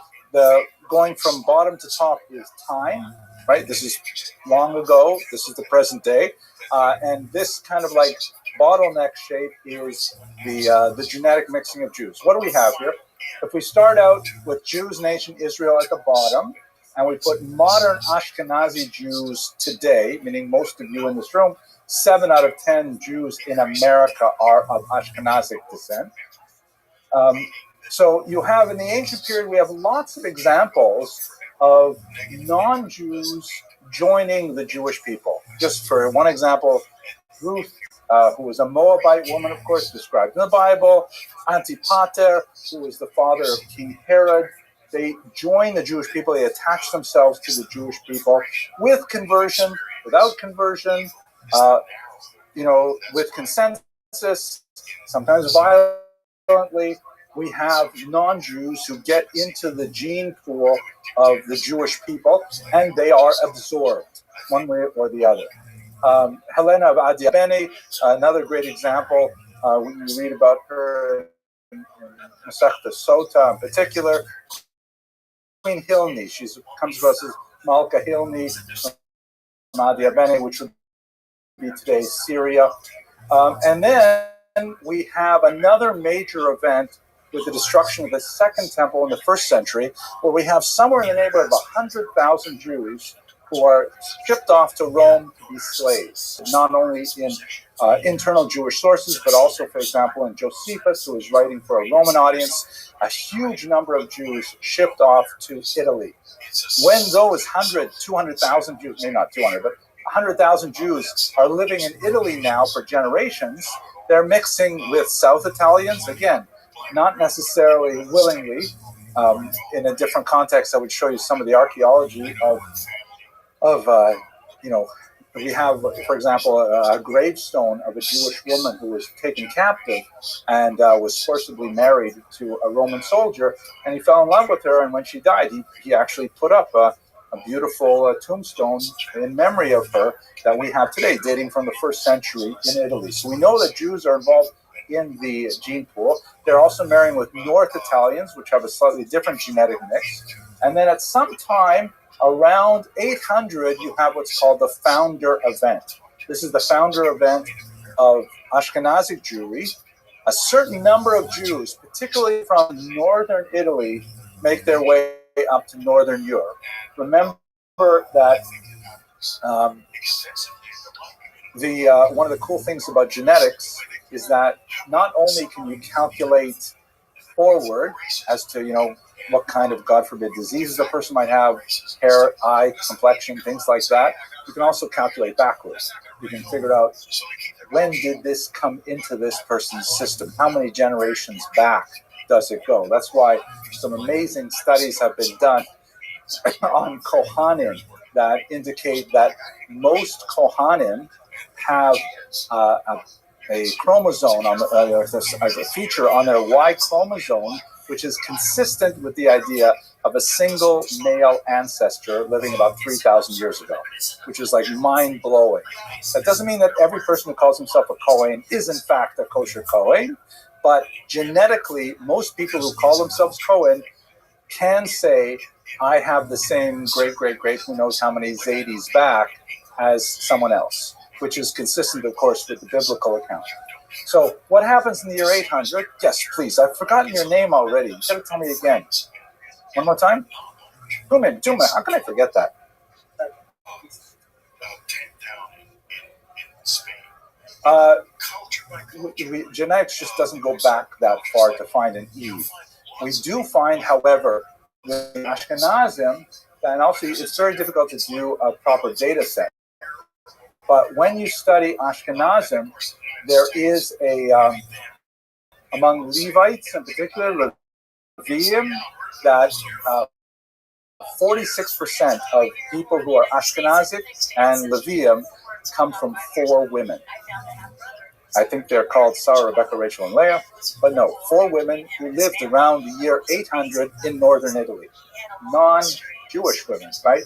going from bottom to top is time, right? This is long ago. This is the present day, and this kind of like bottleneck shape is the genetic mixing of Jews. What do we have here? If we start out with Jews in ancient Israel at the bottom, and we put modern Ashkenazi Jews today, meaning most of you in this room, 7 out of 10 Jews in America are of Ashkenazic descent. So you have, in the ancient period, we have lots of examples of non-Jews joining the Jewish people. Just for one example, Ruth, who was a Moabite woman, of course, described in the Bible. Antipater, who was the father of King Herod. They join the Jewish people. They attach themselves to the Jewish people with conversion, without conversion, with consensus, sometimes violently. We have non-Jews who get into the gene pool of the Jewish people, and they are absorbed one way or the other. Helena of Adiabene, another great example. When you read about her in Masechta Sota in particular. Queen Hilni, she comes to us as Malka Hilni from Adiabene, which would be today's Syria. And then we have another major event with the destruction of the Second Temple in the 1st century, where we have somewhere in the neighborhood of 100,000 Jews who are shipped off to Rome to be slaves, not only in internal Jewish sources, but also, for example, in Josephus, who is writing for a Roman audience, a huge number of Jews shipped off to Italy. When those 200,000 Jews, maybe not 200, but 100,000 Jews are living in Italy now for generations, they're mixing with South Italians, again, not necessarily willingly. In a different context, I would show you some of the archaeology of we have, for example, a gravestone of a Jewish woman who was taken captive and was forcibly married to a Roman soldier, and he fell in love with her, and when she died, he actually put up a beautiful tombstone in memory of her that we have today, dating from the 1st century in Italy. So we know that Jews are involved in the gene pool. They're also marrying with North Italians, which have a slightly different genetic mix. And then at some time, around 800, you have what's called the founder event. This is the founder event of Ashkenazic Jewry. A certain number of Jews, particularly from northern Italy, make their way up to northern Europe. Remember that one of the cool things about genetics is that not only can you calculate forward as to, what kind of, God forbid, diseases a person might have, hair, eye, complexion, things like that. You can also calculate backwards. You can figure out, when did this come into this person's system? How many generations back does it go? That's why some amazing studies have been done on Kohanim that indicate that most Kohanim have a chromosome, a feature on their Y chromosome, which is consistent with the idea of a single male ancestor living about 3,000 years ago, which is like mind-blowing. That doesn't mean that every person who calls himself a Kohen is in fact a kosher Kohen, but genetically, most people who call themselves Kohen can say, I have the same great, who knows how many Zadis back as someone else, which is consistent, of course, with the biblical account. So what happens in the year 800? Yes, please. I've forgotten your name already. You got to tell me again. One more time? Tumen. How can I forget that? Genetics just doesn't go back that far to find an Eve. We do find, however, with Ashkenazim, and also it's very difficult to do a proper data set. But when you study Ashkenazim, there is among Levites in particular, Leviim, that 46% of people who are Ashkenazic and Levium come from 4 women. I think they're called Sarah, Rebecca, Rachel, and Leah. But no, 4 women who lived around the year 800 in northern Italy. Non-Jewish women, right?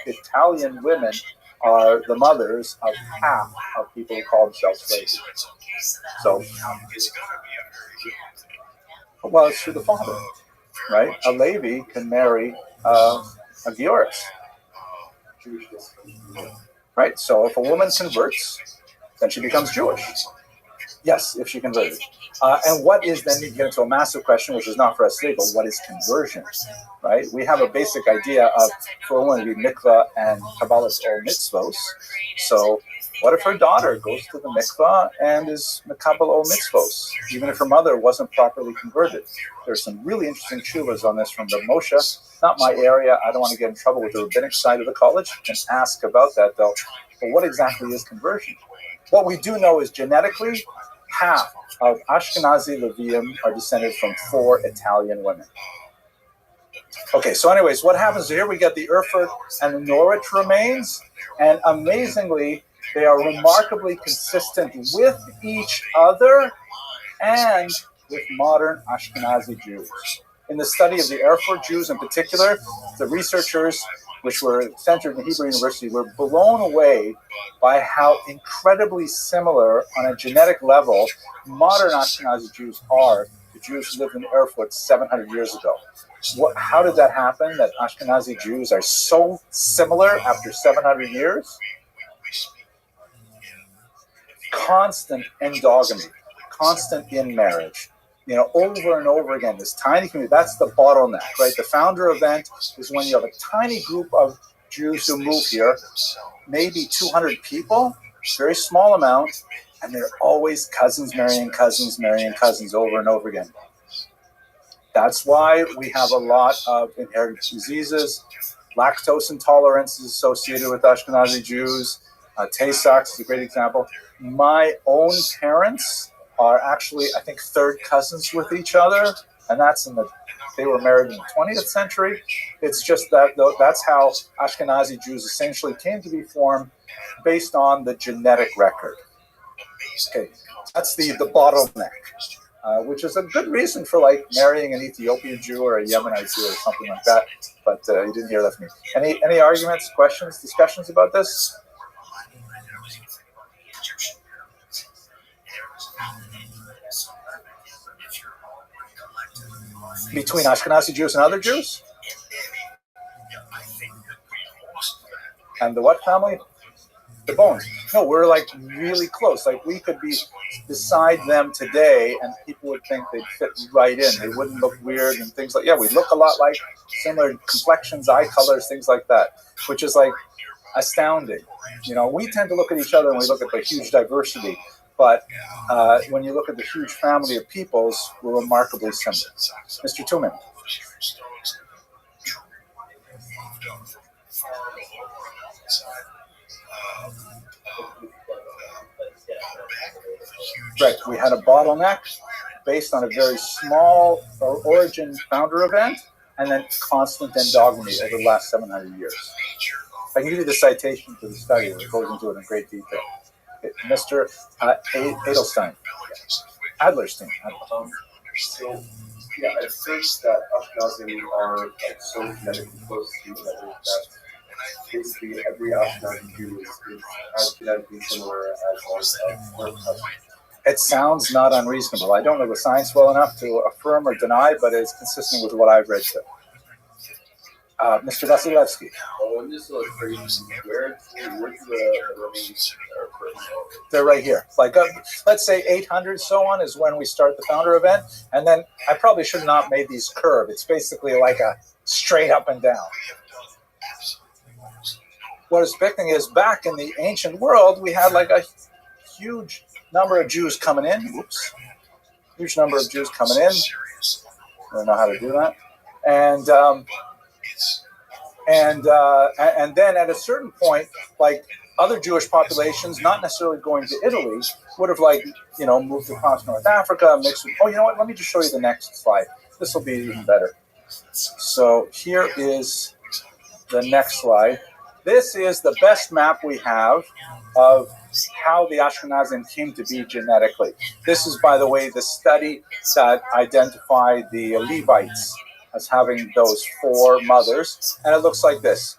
Italian women are the mothers of half of people who call themselves slaves. So, well, it's through the father, right? A Levi can marry a Gioris. Right, so if a woman converts, then she becomes Jewish. Yes, if she converted. And what is, then you get into a massive question, which is not for us today, but what is conversion, right? We have a basic idea of, for a woman to be mikvah and Kabbalah's all mitzvos. So what if her daughter goes to the mikvah and is mekabel all mitzvos, even if her mother wasn't properly converted? There's some really interesting tshuvas on this from the Moshe. Not my area. I don't want to get in trouble with the rabbinic side of the college. You can ask about that, though. But what exactly is conversion? What we do know is genetically, half of Ashkenazi Levium are descended from 4 Italian women. Okay, so anyways, what happens here? We get the Erfurt and the Norwich remains, and amazingly, they are remarkably consistent with each other and with modern Ashkenazi Jews. In the study of the Erfurt Jews in particular, the researchers, which were centered in Hebrew University, were blown away by how incredibly similar on a genetic level modern Ashkenazi Jews are to Jews who lived in Erfurt 700 years ago. How did that happen, that Ashkenazi Jews are so similar after 700 years? Constant endogamy, constant in marriage. You know, over and over again, this tiny community, that's the bottleneck, right? The founder event is when you have a tiny group of Jews who move here, maybe 200 people, very small amount, and they're always cousins marrying cousins over and over again. That's why we have a lot of inherited diseases. Lactose intolerance is associated with Ashkenazi Jews. Tay-Sachs is a great example. My own parents are actually, I think, 3rd cousins with each other, and they were married in the 20th century. It's just that that's how Ashkenazi Jews essentially came to be formed based on the genetic record. Okay, that's the bottleneck, which is a good reason for like marrying an Ethiopian Jew or a Yemenite Jew or something like that. But you didn't hear that from me. Any arguments, questions, discussions about this? Between Ashkenazi Jews and other Jews? And the what family? The Bones. No, we're like really close. Like we could be beside them today and people would think they'd fit right in. They wouldn't look weird and things like, we look a lot like, similar complexions, eye colors, things like that, which is like astounding. You know, we tend to look at each other and we look at the huge diversity. But when you look at the huge family of peoples, we're remarkably similar. Mr. Tuman. Right, we had a bottleneck based on a very small origin founder event and then constant endogamy over the last 700 years. I can give you the citation for the study, which goes into it in great detail. Mr. Adlerstein. So, at first that Ashkenazim are so genetically close to each other that basically every Ashkenazi Jew is as genetically similar as their cousin. It sounds not unreasonable. I don't know the science well enough to affirm or deny, but it's consistent with what I've read too. Mr. Vasilevsky. Oh, this is crazy. Where's the remains? They're right here. Like, let's say 800 so on is when we start the founder event, and then I probably should not have made these curve. It's basically like a straight up and down. What is expecting is back in the ancient world, we had like a huge number of Jews coming in. Whoops. Huge number of Jews coming in. I don't know how to do that. And then at a certain point, like other Jewish populations, not necessarily going to Italy, would have moved across North Africa, mixed with, you know what, let me just show you the next slide. This will be even better. So here is the next slide. This is the best map we have of how the Ashkenazim came to be genetically. This is, by the way, the study that identified the Levites as having those 4 mothers, and it looks like this.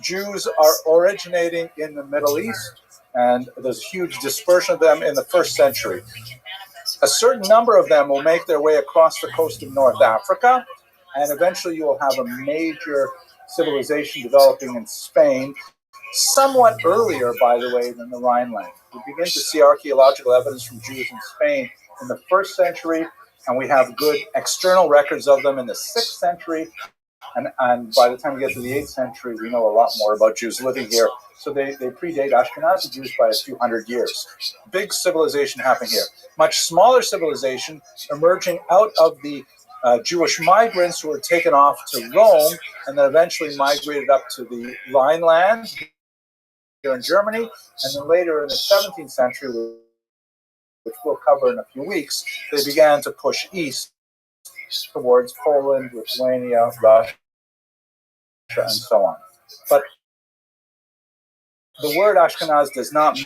Jews are originating in the Middle East, and there's huge dispersion of them in the 1st century. A certain number of them will make their way across the coast of North Africa, and eventually you will have a major civilization developing in Spain, somewhat earlier, by the way, than the Rhineland. We begin to see archaeological evidence from Jews in Spain in the 1st century, and we have good external records of them in the 6th century. And by the time we get to the 8th century, we know a lot more about Jews living here. So they predate Ashkenazi Jews by a few hundred years. Big civilization happening here. Much smaller civilization emerging out of the Jewish migrants who were taken off to Rome and then eventually migrated up to the Rhineland here in Germany. And then later in the 17th century, which we'll cover in a few weeks, they began to push east towards Poland, Lithuania, Russia, and so on. But the word Ashkenaz does not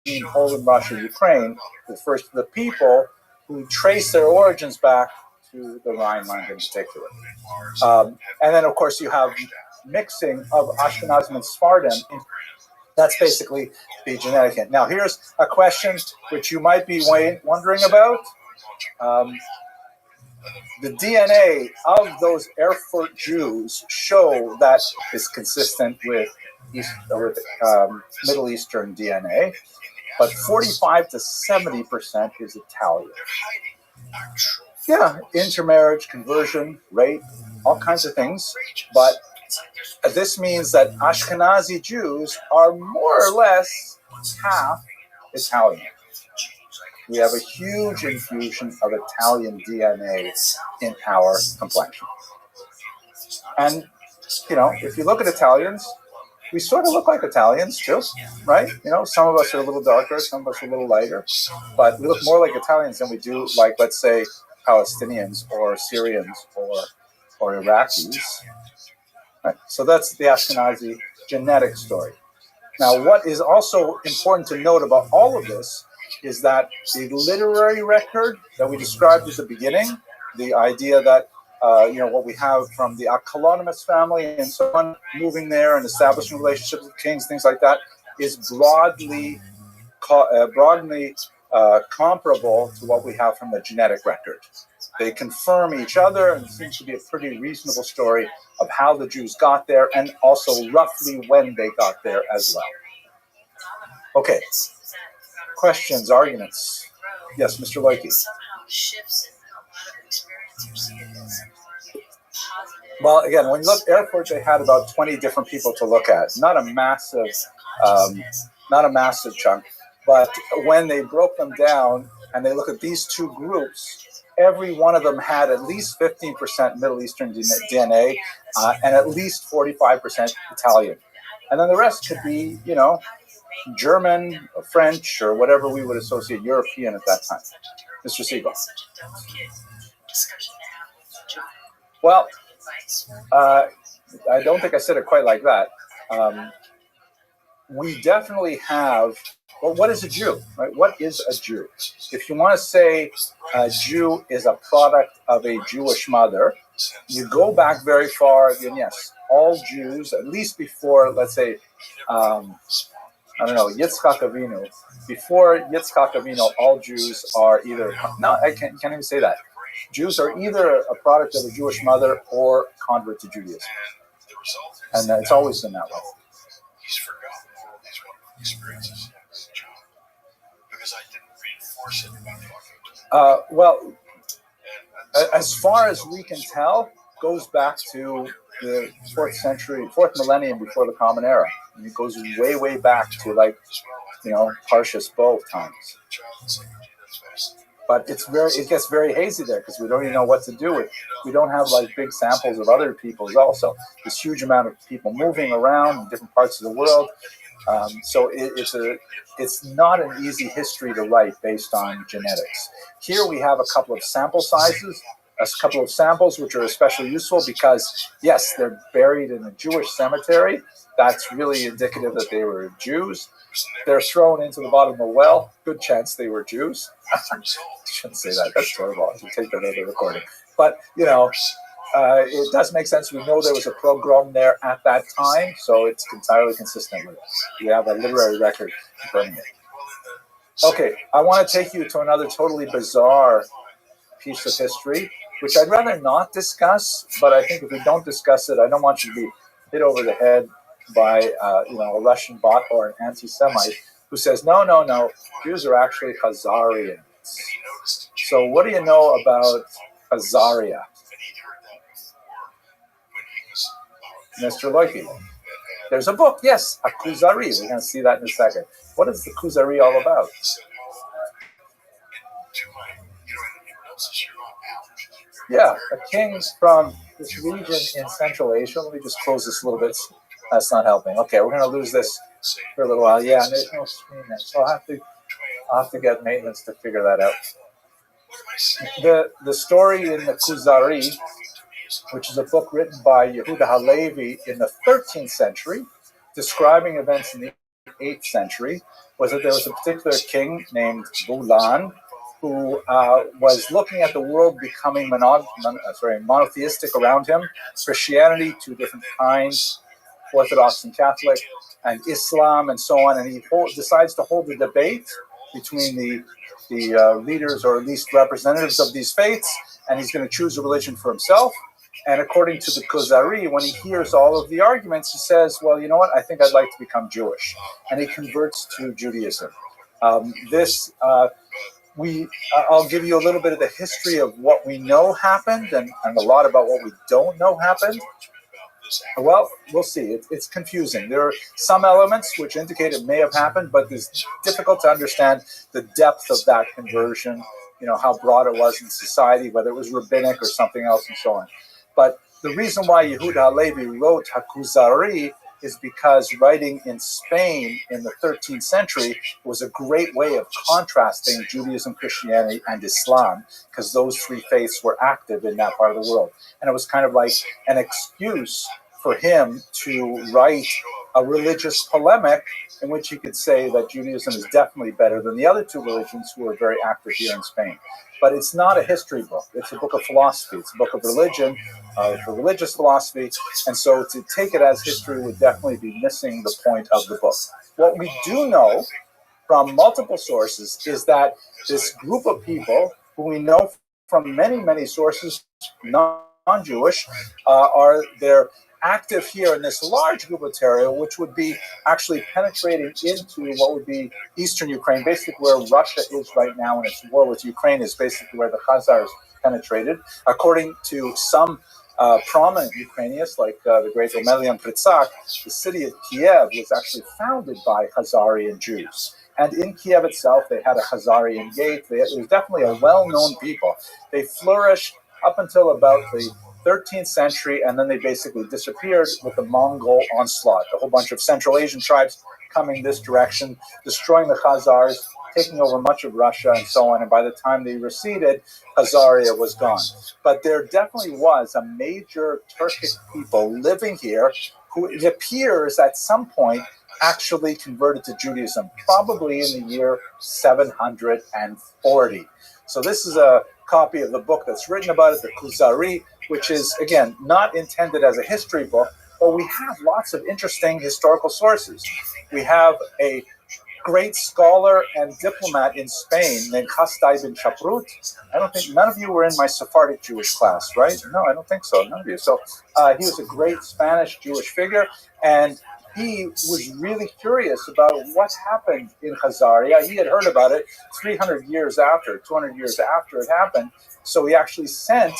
mean Poland, Russia, Ukraine. It refers to the people who trace their origins back to the Rhineland in particular. And then, of course, you have mixing of Ashkenazim and Sephardim. That's basically the genetic hint. Now, here's a question which you might be wondering about. The DNA of those Erfurt Jews show that is consistent with Middle Eastern DNA, but 45 to 70% is Italian. Yeah, intermarriage, conversion, rape, all kinds of things. But this means that Ashkenazi Jews are more or less half Italian. We have a huge infusion of Italian DNA in our complexion. And, you know, if you look at Italians, we sort of look like Italians too, right? You know, some of us are a little darker, some of us are a little lighter, but we look more like Italians than we do like, let's say, Palestinians or Syrians or Iraqis. Right? So that's the Ashkenazi genetic story. Now, what is also important to note about all of this is that the literary record that we described at the beginning, the idea that, what we have from the Akolonimus family and so on, moving there and establishing relationships with kings, things like that, is broadly comparable to what we have from the genetic record. They confirm each other, and it seems to be a pretty reasonable story of how the Jews got there and also roughly when they got there as well. Okay. Questions, arguments? Yes, Mr. Leakey. Well, again, when you look at Erfurt, they had about 20 different people to look at. Not a massive chunk. But when they broke them down and they look at these two groups, every one of them had at least 15% Middle Eastern DNA and at least 45% Italian. And then the rest could be, German, French, or whatever we would associate European at that time. Mr. Siegel. Well, I don't think I said it quite like that. We definitely have, well, what is a Jew? Right? What is a Jew? If you want to say a Jew is a product of a Jewish mother, you go back very far, and yes, all Jews, at least before, let's say, Yitzchak Avinu. Before Yitzchak Avinu, all Jews are either, no, I can't even say that. Jews are either a product of a Jewish mother or convert to Judaism. And it's always been that way. He's forgotten all these wonderful experiences as a child because I didn't reinforce it by talking to him. Well, as far as we can tell, goes back to the 4th millennium before the Common Era. And it goes way, way back to Parshas Bo times. But it gets very hazy there because we don't even know what to do with it. We don't have big samples of other peoples also. This huge amount of people moving around in different parts of the world. So it's not an easy history to write based on genetics. Here we have a couple of sample sizes a couple of samples which are especially useful because, yes, they're buried in a Jewish cemetery. That's really indicative that they were Jews. They're thrown into the bottom of a well. Good chance they were Jews. I shouldn't say that. That's terrible. I should take that out of the recording. But, it does make sense. We know there was a pogrom there at that time, so it's entirely consistent with it. We have a literary record confirming it. Okay, I want to take you to another totally bizarre piece of history, which I'd rather not discuss, but I think if we don't discuss it, I don't want you to be hit over the head by a Russian bot or an anti-Semite who says, no, Jews are actually Khazarians. So what do you know about Khazaria? Mr. Loiki. There's a book, yes, a Kuzari. We're going to see that in a second. What is the Kuzari all about? Yeah, a king from this region in Central Asia. Let me just close this a little bit. That's not helping. Okay, we're going to lose this for a little while. Yeah, and there's no screen there, so I'll have to get maintenance to figure that out. The story in the Kuzari, which is a book written by Yehuda Halevi in the 13th century, describing events in the 8th century, was that there was a particular king named Bulan who was looking at the world becoming monotheistic around him, Christianity, two different kinds, Orthodox and Catholic, and Islam, and so on, and he decides to hold a debate between the leaders, or at least representatives of these faiths, and he's going to choose a religion for himself. And according to the Kuzari, when he hears all of the arguments, he says, well, you know what, I think I'd like to become Jewish. And he converts to Judaism. I'll give you a little bit of the history of what we know happened and a lot about what we don't know happened. Well, we'll see. It's confusing. There are some elements which indicate it may have happened, but it's difficult to understand the depth of that conversion, how broad it was in society, whether it was rabbinic or something else and so on. But the reason why Yehuda Halevi wrote HaKuzari is because writing in Spain in the 13th century was a great way of contrasting Judaism, Christianity, and Islam, because those three faiths were active in that part of the world. And it was kind of like an excuse for him to write a religious polemic in which he could say that Judaism is definitely better than the other two religions who are very active here in Spain. But it's not a history book. It's a book of philosophy. It's a book of religion, for religious philosophy. And so to take it as history would definitely be missing the point of the book. What we do know from multiple sources is that this group of people, who we know from many, many sources, non-Jewish, they're active here in this large gubernatorial, which would be actually penetrating into what would be eastern Ukraine, basically where Russia is right now in its war with Ukraine, is basically where the Khazars penetrated. According to some prominent Ukrainians, like the great Omelian Pritsak, the city of Kiev was actually founded by Khazarian Jews. And in Kiev itself, they had a Khazarian gate. It was definitely a well-known people. They flourished up until about the 13th century, and then they basically disappeared with the Mongol onslaught. A whole bunch of Central Asian tribes coming this direction, destroying the Khazars, taking over much of Russia and so on. And by the time they receded, Khazaria was gone. But there definitely was a major Turkic people living here who, it appears, at some point actually converted to Judaism, probably in the year 740. So this is a copy of the book that's written about it, the Kuzari, which is, again, not intended as a history book, but we have lots of interesting historical sources. We have a great scholar and diplomat in Spain named Hasdai bin Shaprut. I don't think, none of you were in my Sephardic Jewish class, right? No, I don't think so, none of you. So he was a great Spanish Jewish figure, and he was really curious about what happened in Khazaria. He had heard about it 200 years after it happened. So he actually sent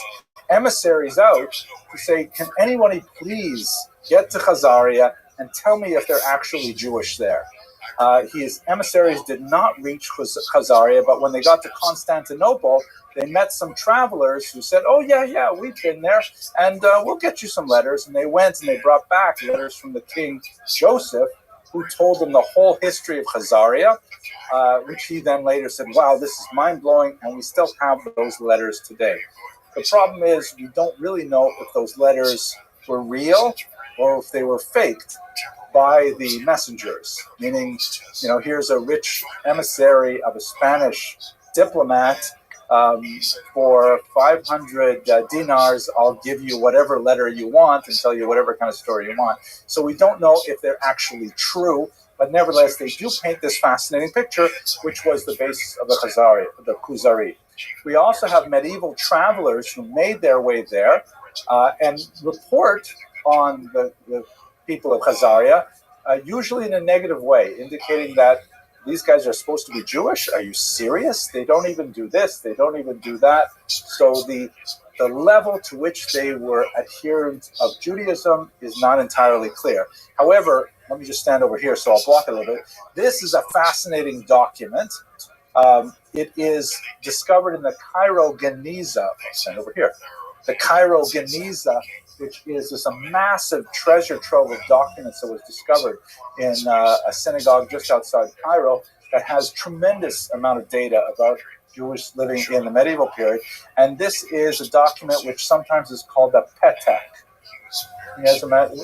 emissaries out to say, can anybody please get to Khazaria and tell me if they're actually Jewish there? His emissaries did not reach Khazaria, but when they got to Constantinople, they met some travelers who said, oh, yeah, we've been there, and we'll get you some letters. And they went and they brought back letters from the king Joseph, who told them the whole history of Khazaria, which he then later said, wow, this is mind-blowing, and we still have those letters today. The problem is we don't really know if those letters were real or if they were faked by the messengers. Meaning, here's a rich emissary of a Spanish diplomat. For 500 dinars, I'll give you whatever letter you want and tell you whatever kind of story you want. So we don't know if they're actually true, but nevertheless, they do paint this fascinating picture, which was the basis of the Kuzari. We also have medieval travelers who made their way there and report on the people of Khazaria, usually in a negative way, indicating that these guys are supposed to be Jewish. Are you serious? They don't even do this. They don't even do that. So the level to which they were adherents of Judaism is not entirely clear. However, let me just stand over here so I'll block it a little bit. This is a fascinating document. It is discovered in the Cairo Geniza. I'll stand over here. The Cairo Geniza, which is just a massive treasure trove of documents that was discovered in a synagogue just outside Cairo that has tremendous amount of data about Jewish living in the medieval period. And this is a document which sometimes is called a petek. Have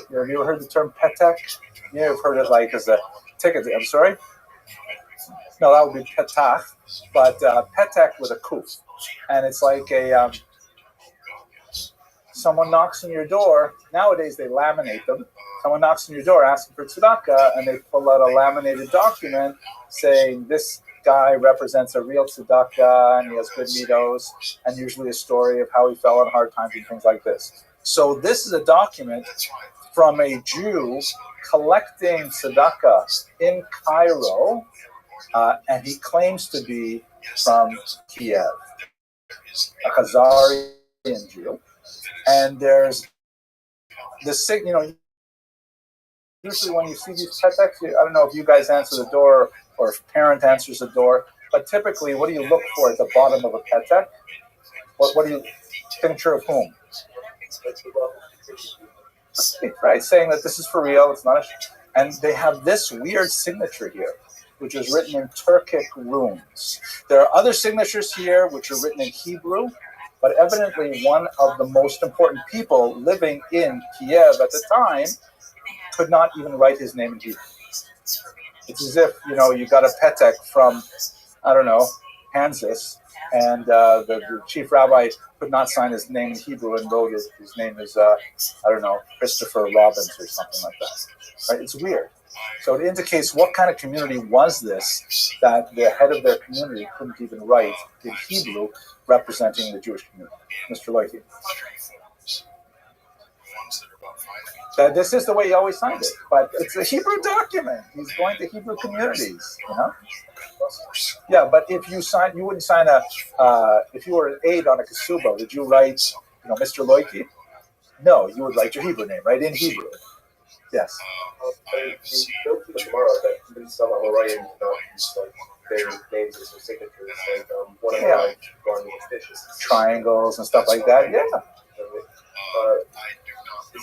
you ever heard the term petek? You may have heard it like as a ticket. I'm sorry? No, that would be petach, but petek with a kuf. And it's like a... someone knocks on your door. Nowadays, they laminate them. Someone knocks on your door asking for tzedakah, and they pull out a laminated document saying this guy represents a real tzedakah, and he has good midos, and usually a story of how he fell on hard times and things like this. So this is a document from a Jew collecting tzedakah in Cairo, and he claims to be from Kiev, a Khazarian Jew. And there's this, usually when you see these peteks, I don't know if you guys answer the door or if parent answers the door, but typically, what do you look for at the bottom of a petek? What do you, signature of whom? Right, saying that this is for real, it's not and they have this weird signature here, which is written in Turkic runes. There are other signatures here which are written in Hebrew, but evidently one of the most important people living in Kiev at the time could not even write his name in Hebrew. It's as if, you got a petek from, I don't know, Kansas, and the chief rabbi could not sign his name in Hebrew and wrote his name is, Christopher Robbins or something like that. Right? It's weird. So it indicates what kind of community was this that the head of their community couldn't even write in Hebrew representing the Jewish community. Mr. Loichi. This is the way he always signed it, but it's a Hebrew document. He's going to Hebrew communities, Yeah, but if you wouldn't sign if you were an aide on a kasuba, would you write, Mr. Loichi? No, you would write your Hebrew name, right, in Hebrew. Yes. Tomorrow that some are writing their names as their signatures, like one of the triangles and stuff like that. Yeah.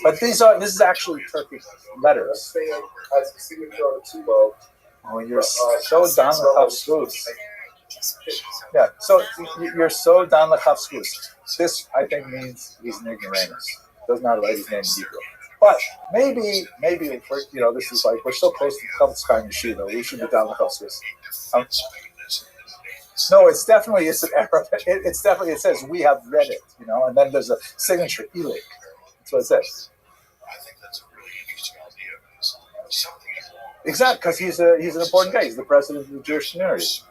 But this is actually Turkish letters. Oh, you're so down the Kafskus. Yeah, so you're so down the Kafskus. This, I think, means he's an ignoramus. Does not write his name in Hebrew. But maybe, this is like, we're so close to Kafskai Yeshiva, we should be down the Kafskus. No, it's an Arab. It's definitely, it says, we have read it, and then there's a signature, Ilik. That's what it says. I think that's a really interesting idea because something is wrong. Exactly, because he's an important guy. He's the president of the Jewish community.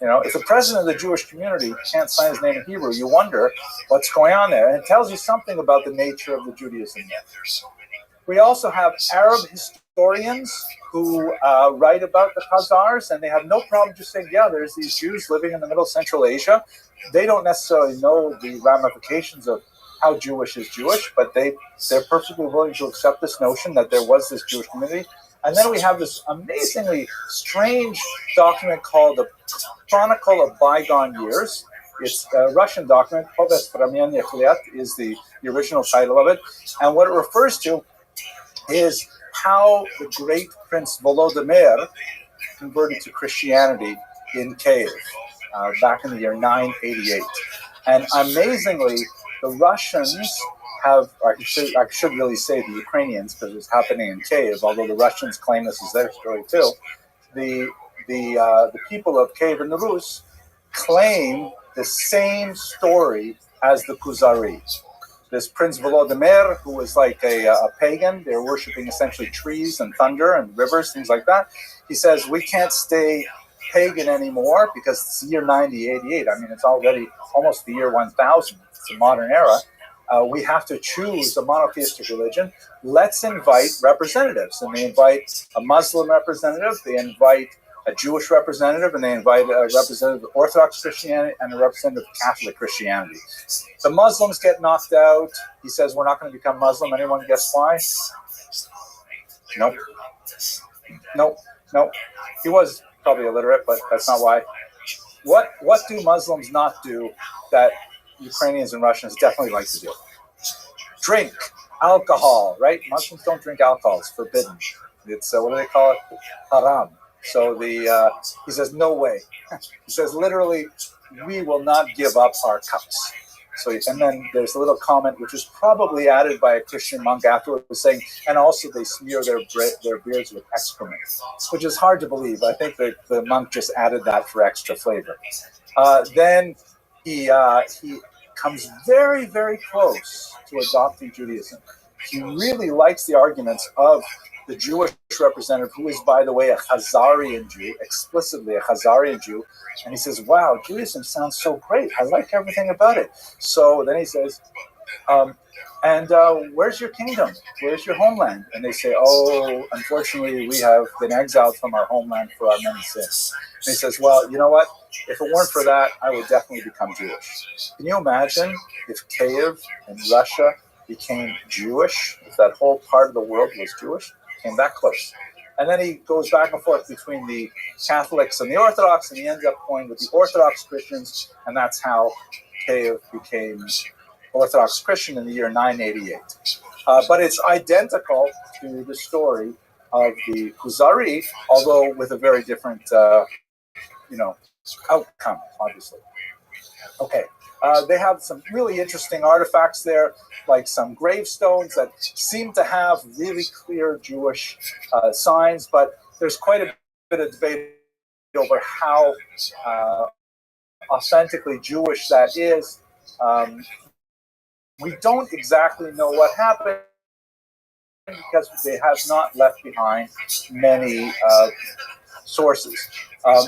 If the president of the Jewish community can't sign his name in Hebrew, you wonder what's going on there. And it tells you something about the nature of the Judaism there. We also have Arab historians who write about the Khazars, and they have no problem just saying, yeah, there's these Jews living in the Middle Central Asia. They don't necessarily know the ramifications of how Jewish is Jewish, but they're perfectly willing to accept this notion that there was this Jewish community. And then we have this amazingly strange document called the Chronicle of Bygone Years. It's a Russian document. Poves Vremeniach Let is the original title of it. And what it refers to is how the great Prince Volodymyr converted to Christianity in Kiev back in the year 988. And amazingly, the Russians have, I should really say the Ukrainians, because it's happening in Kiev, although the Russians claim this is their story too. The people of Kiev and the Rus claim the same story as the Kuzari. This Prince Volodymyr, who was like a pagan, they were worshiping essentially trees and thunder and rivers, things like that. He says, we can't stay pagan anymore because it's the year 9088. I mean, it's already almost the year 1000. It's a modern era. We have to choose a monotheistic religion. Let's invite representatives. And they invite a Muslim representative, they invite a Jewish representative, and they invite a representative of Orthodox Christianity and a representative of Catholic Christianity. The Muslims get knocked out. He says, we're not going to become Muslim. Anyone guess why? Nope. He was probably illiterate, but that's not why. What do Muslims not do that Ukrainians and Russians definitely like to do? Drink alcohol, right? Muslims don't drink alcohol. It's forbidden. It's, what do they call it? Haram. So he says, no way. He says, literally, we will not give up our cups. So, and then there's a little comment, which was probably added by a Christian monk afterwards, saying, and also they smear their beards with excrement, which is hard to believe. I think that the monk just added that for extra flavor. Then he comes very, very close to adopting Judaism. He really likes the arguments of the Jewish representative, who is, by the way, a Khazarian Jew, explicitly a Khazarian Jew. And he says, wow, Judaism sounds so great. I like everything about it. So then he says, where's your kingdom? Where's your homeland? And they say, oh, unfortunately, we have been exiled from our homeland for our many sins. And he says, well, you know what? If it weren't for that, I would definitely become Jewish. Can you imagine if Kiev in Russia became Jewish, if that whole part of the world was Jewish? Came that close. And then he goes back and forth between the Catholics and the Orthodox, and he ends up going with the Orthodox Christians, and that's how Kiev became Orthodox Christian in the year 988. But it's identical to the story of the Kuzari, although with a very different, outcome, obviously. Okay. They have some really interesting artifacts there, like some gravestones that seem to have really clear Jewish signs, but there's quite a bit of debate over how authentically Jewish that is. We don't exactly know what happened because they have not left behind many sources.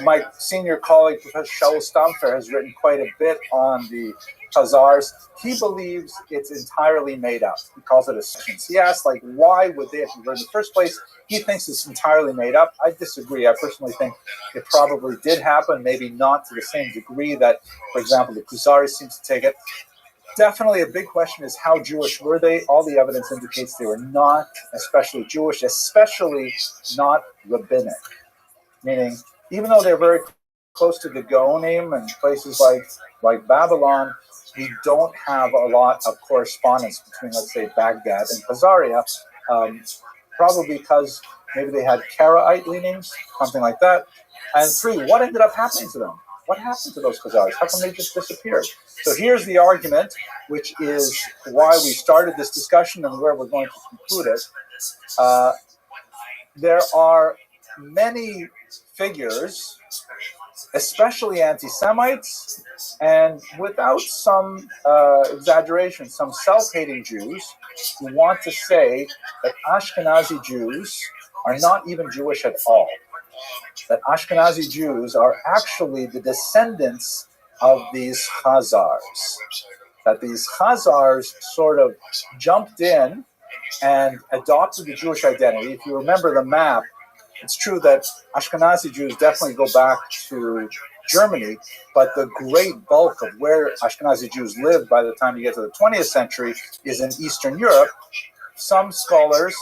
My senior colleague, Professor Shaul Stamfer, has written quite a bit on the Khazars. He believes it's entirely made up. He calls it a science. He asks, why would they have been in the first place? He thinks it's entirely made up. I disagree. I personally think it probably did happen, maybe not to the same degree that, for example, the Khazari seems to take it. Definitely a big question is, how Jewish were they? All the evidence indicates they were not especially Jewish, especially not rabbinic. Meaning, even though they're very close to the Gaonim and places like Babylon, we don't have a lot of correspondence between, let's say, Baghdad and Khazaria, probably because maybe they had Karaite leanings, something like that. And three, what ended up happening to them? What happened to those Khazars? How come they just disappeared? So here's the argument, which is why we started this discussion and where we're going to conclude it. There are many figures, especially anti-Semites, and without some exaggeration, some self-hating Jews who want to say that Ashkenazi Jews are not even Jewish at all. That Ashkenazi Jews are actually the descendants of these Khazars. That these Khazars sort of jumped in and adopted the Jewish identity. If you remember the map, it's true that Ashkenazi Jews definitely go back to Germany, but the great bulk of where Ashkenazi Jews lived by the time you get to the 20th century is in Eastern Europe. Some scholars,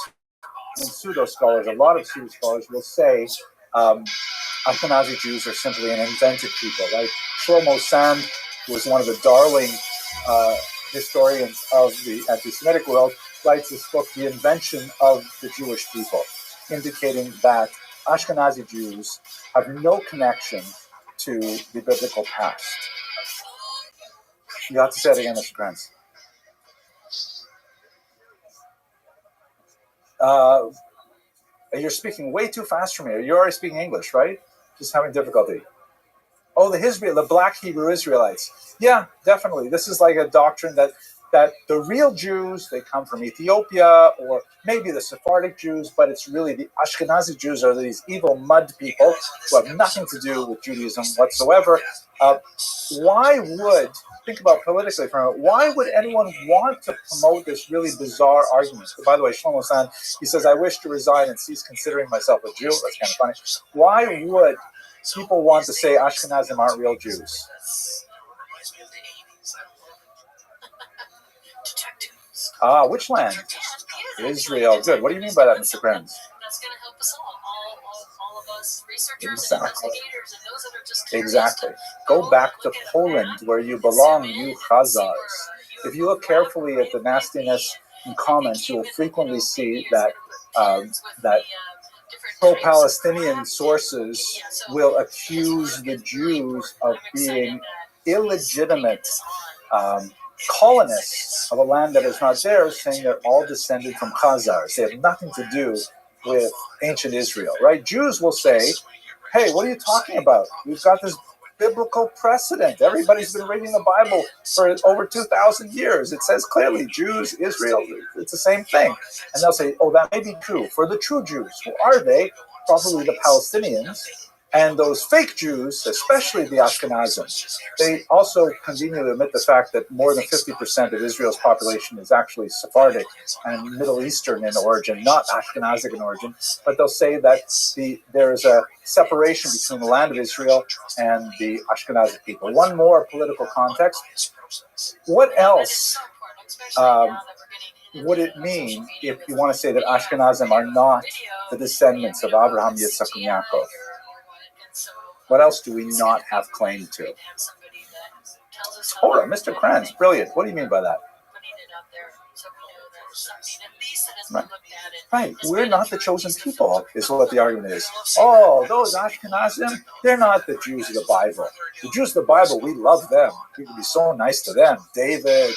and pseudo-scholars, a lot of pseudo-scholars will say Ashkenazi Jews are simply an invented people, right? Shlomo Sand, who was one of the darling historians of the anti-Semitic world, writes this book, The Invention of the Jewish People, indicating that Ashkenazi Jews have no connection to the biblical past. You have to say it again, Mr. Kranz. You're speaking way too fast for me. You're already speaking English, right? Just having difficulty. Oh, the black Hebrew Israelites. Yeah, definitely. This is like a doctrine that the real Jews, they come from Ethiopia, or maybe the Sephardic Jews, but it's really the Ashkenazi Jews are these evil mud people who have nothing to do with Judaism whatsoever. Think about politically for a moment, why would anyone want to promote this really bizarre argument? By the way, Shlomo-san, he says, I wish to resign and cease considering myself a Jew. That's kind of funny. Why would people want to say Ashkenazim aren't real Jews? Which land? Israel. Good. What do you mean by that, Mr. Kranz? That's going to help us all of us researchers exactly. and investigators and those that are just Exactly. Go back to Poland where you belong, you Khazars. If you look carefully at the nastiness in comments, you will frequently see that pro-Palestinian sources will accuse the Jews of being illegitimate colonists of a land that is not theirs, saying they're all descended from Khazars. They have nothing to do with ancient Israel, right? Jews will say, hey, what are you talking about? We've got this biblical precedent. Everybody's been reading the Bible for over 2,000 years. It says clearly, Jews, Israel, it's the same thing. And they'll say, oh, that may be true. For the true Jews, who are they? Probably the Palestinians. And those fake Jews, especially the Ashkenazim, they also conveniently omit the fact that more than 50% of Israel's population is actually Sephardic and Middle Eastern in origin, not Ashkenazic in origin. But they'll say that there is a separation between the land of Israel and the Ashkenazic people. One more political context. What else would it mean if you want to say that Ashkenazim are not the descendants of Abraham, Yitzhak, and Yaakov? What else do we not have claim to? Hold on, Mr. Kranz, brilliant. What do you mean by that? Right, we're not the chosen people, is what the argument is. Oh, those Ashkenazim, they're not the Jews of the Bible. The Jews of the Bible, we love them. We can be so nice to them. David,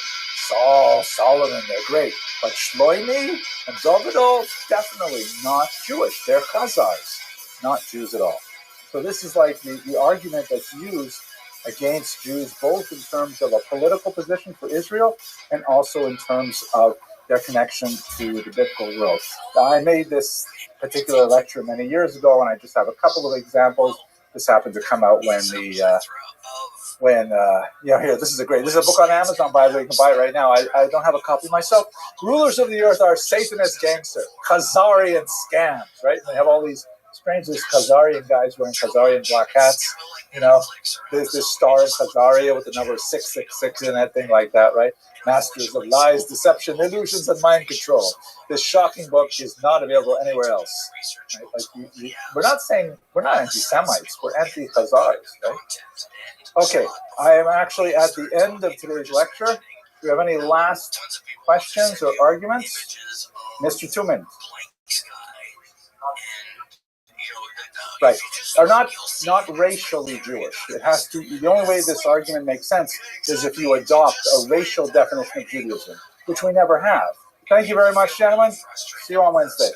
Saul, Solomon, they're great. But Shloimi and Davido, definitely not Jewish. They're Khazars, not Jews at all. So this is like the argument that's used against Jews, both in terms of a political position for Israel and also in terms of their connection to the biblical world. I made this particular lecture many years ago, and I just have a couple of examples. This happened to come out here, this is a book on Amazon, by the way, you can buy it right now. I don't have a copy myself. Rulers of the Earth are Satanist gangster, Khazarian scams, right? And they have all these strangely Khazarian guys wearing Khazarian black hats. You know, there's this star in Khazaria with the number 666 in it, thing like that, right? Masters of lies, deception, illusions, and mind control. This shocking book is not available anywhere else. Right? We're not anti-Semites, we're anti-Khazars, right? Okay, I am actually at the end of today's lecture. Do you have any last questions or arguments? Mr. Tuman. Right, are not racially Jewish. It has to. The only way this argument makes sense is if you adopt a racial definition of Judaism, which we never have. Thank you very much, gentlemen. See you on Wednesday.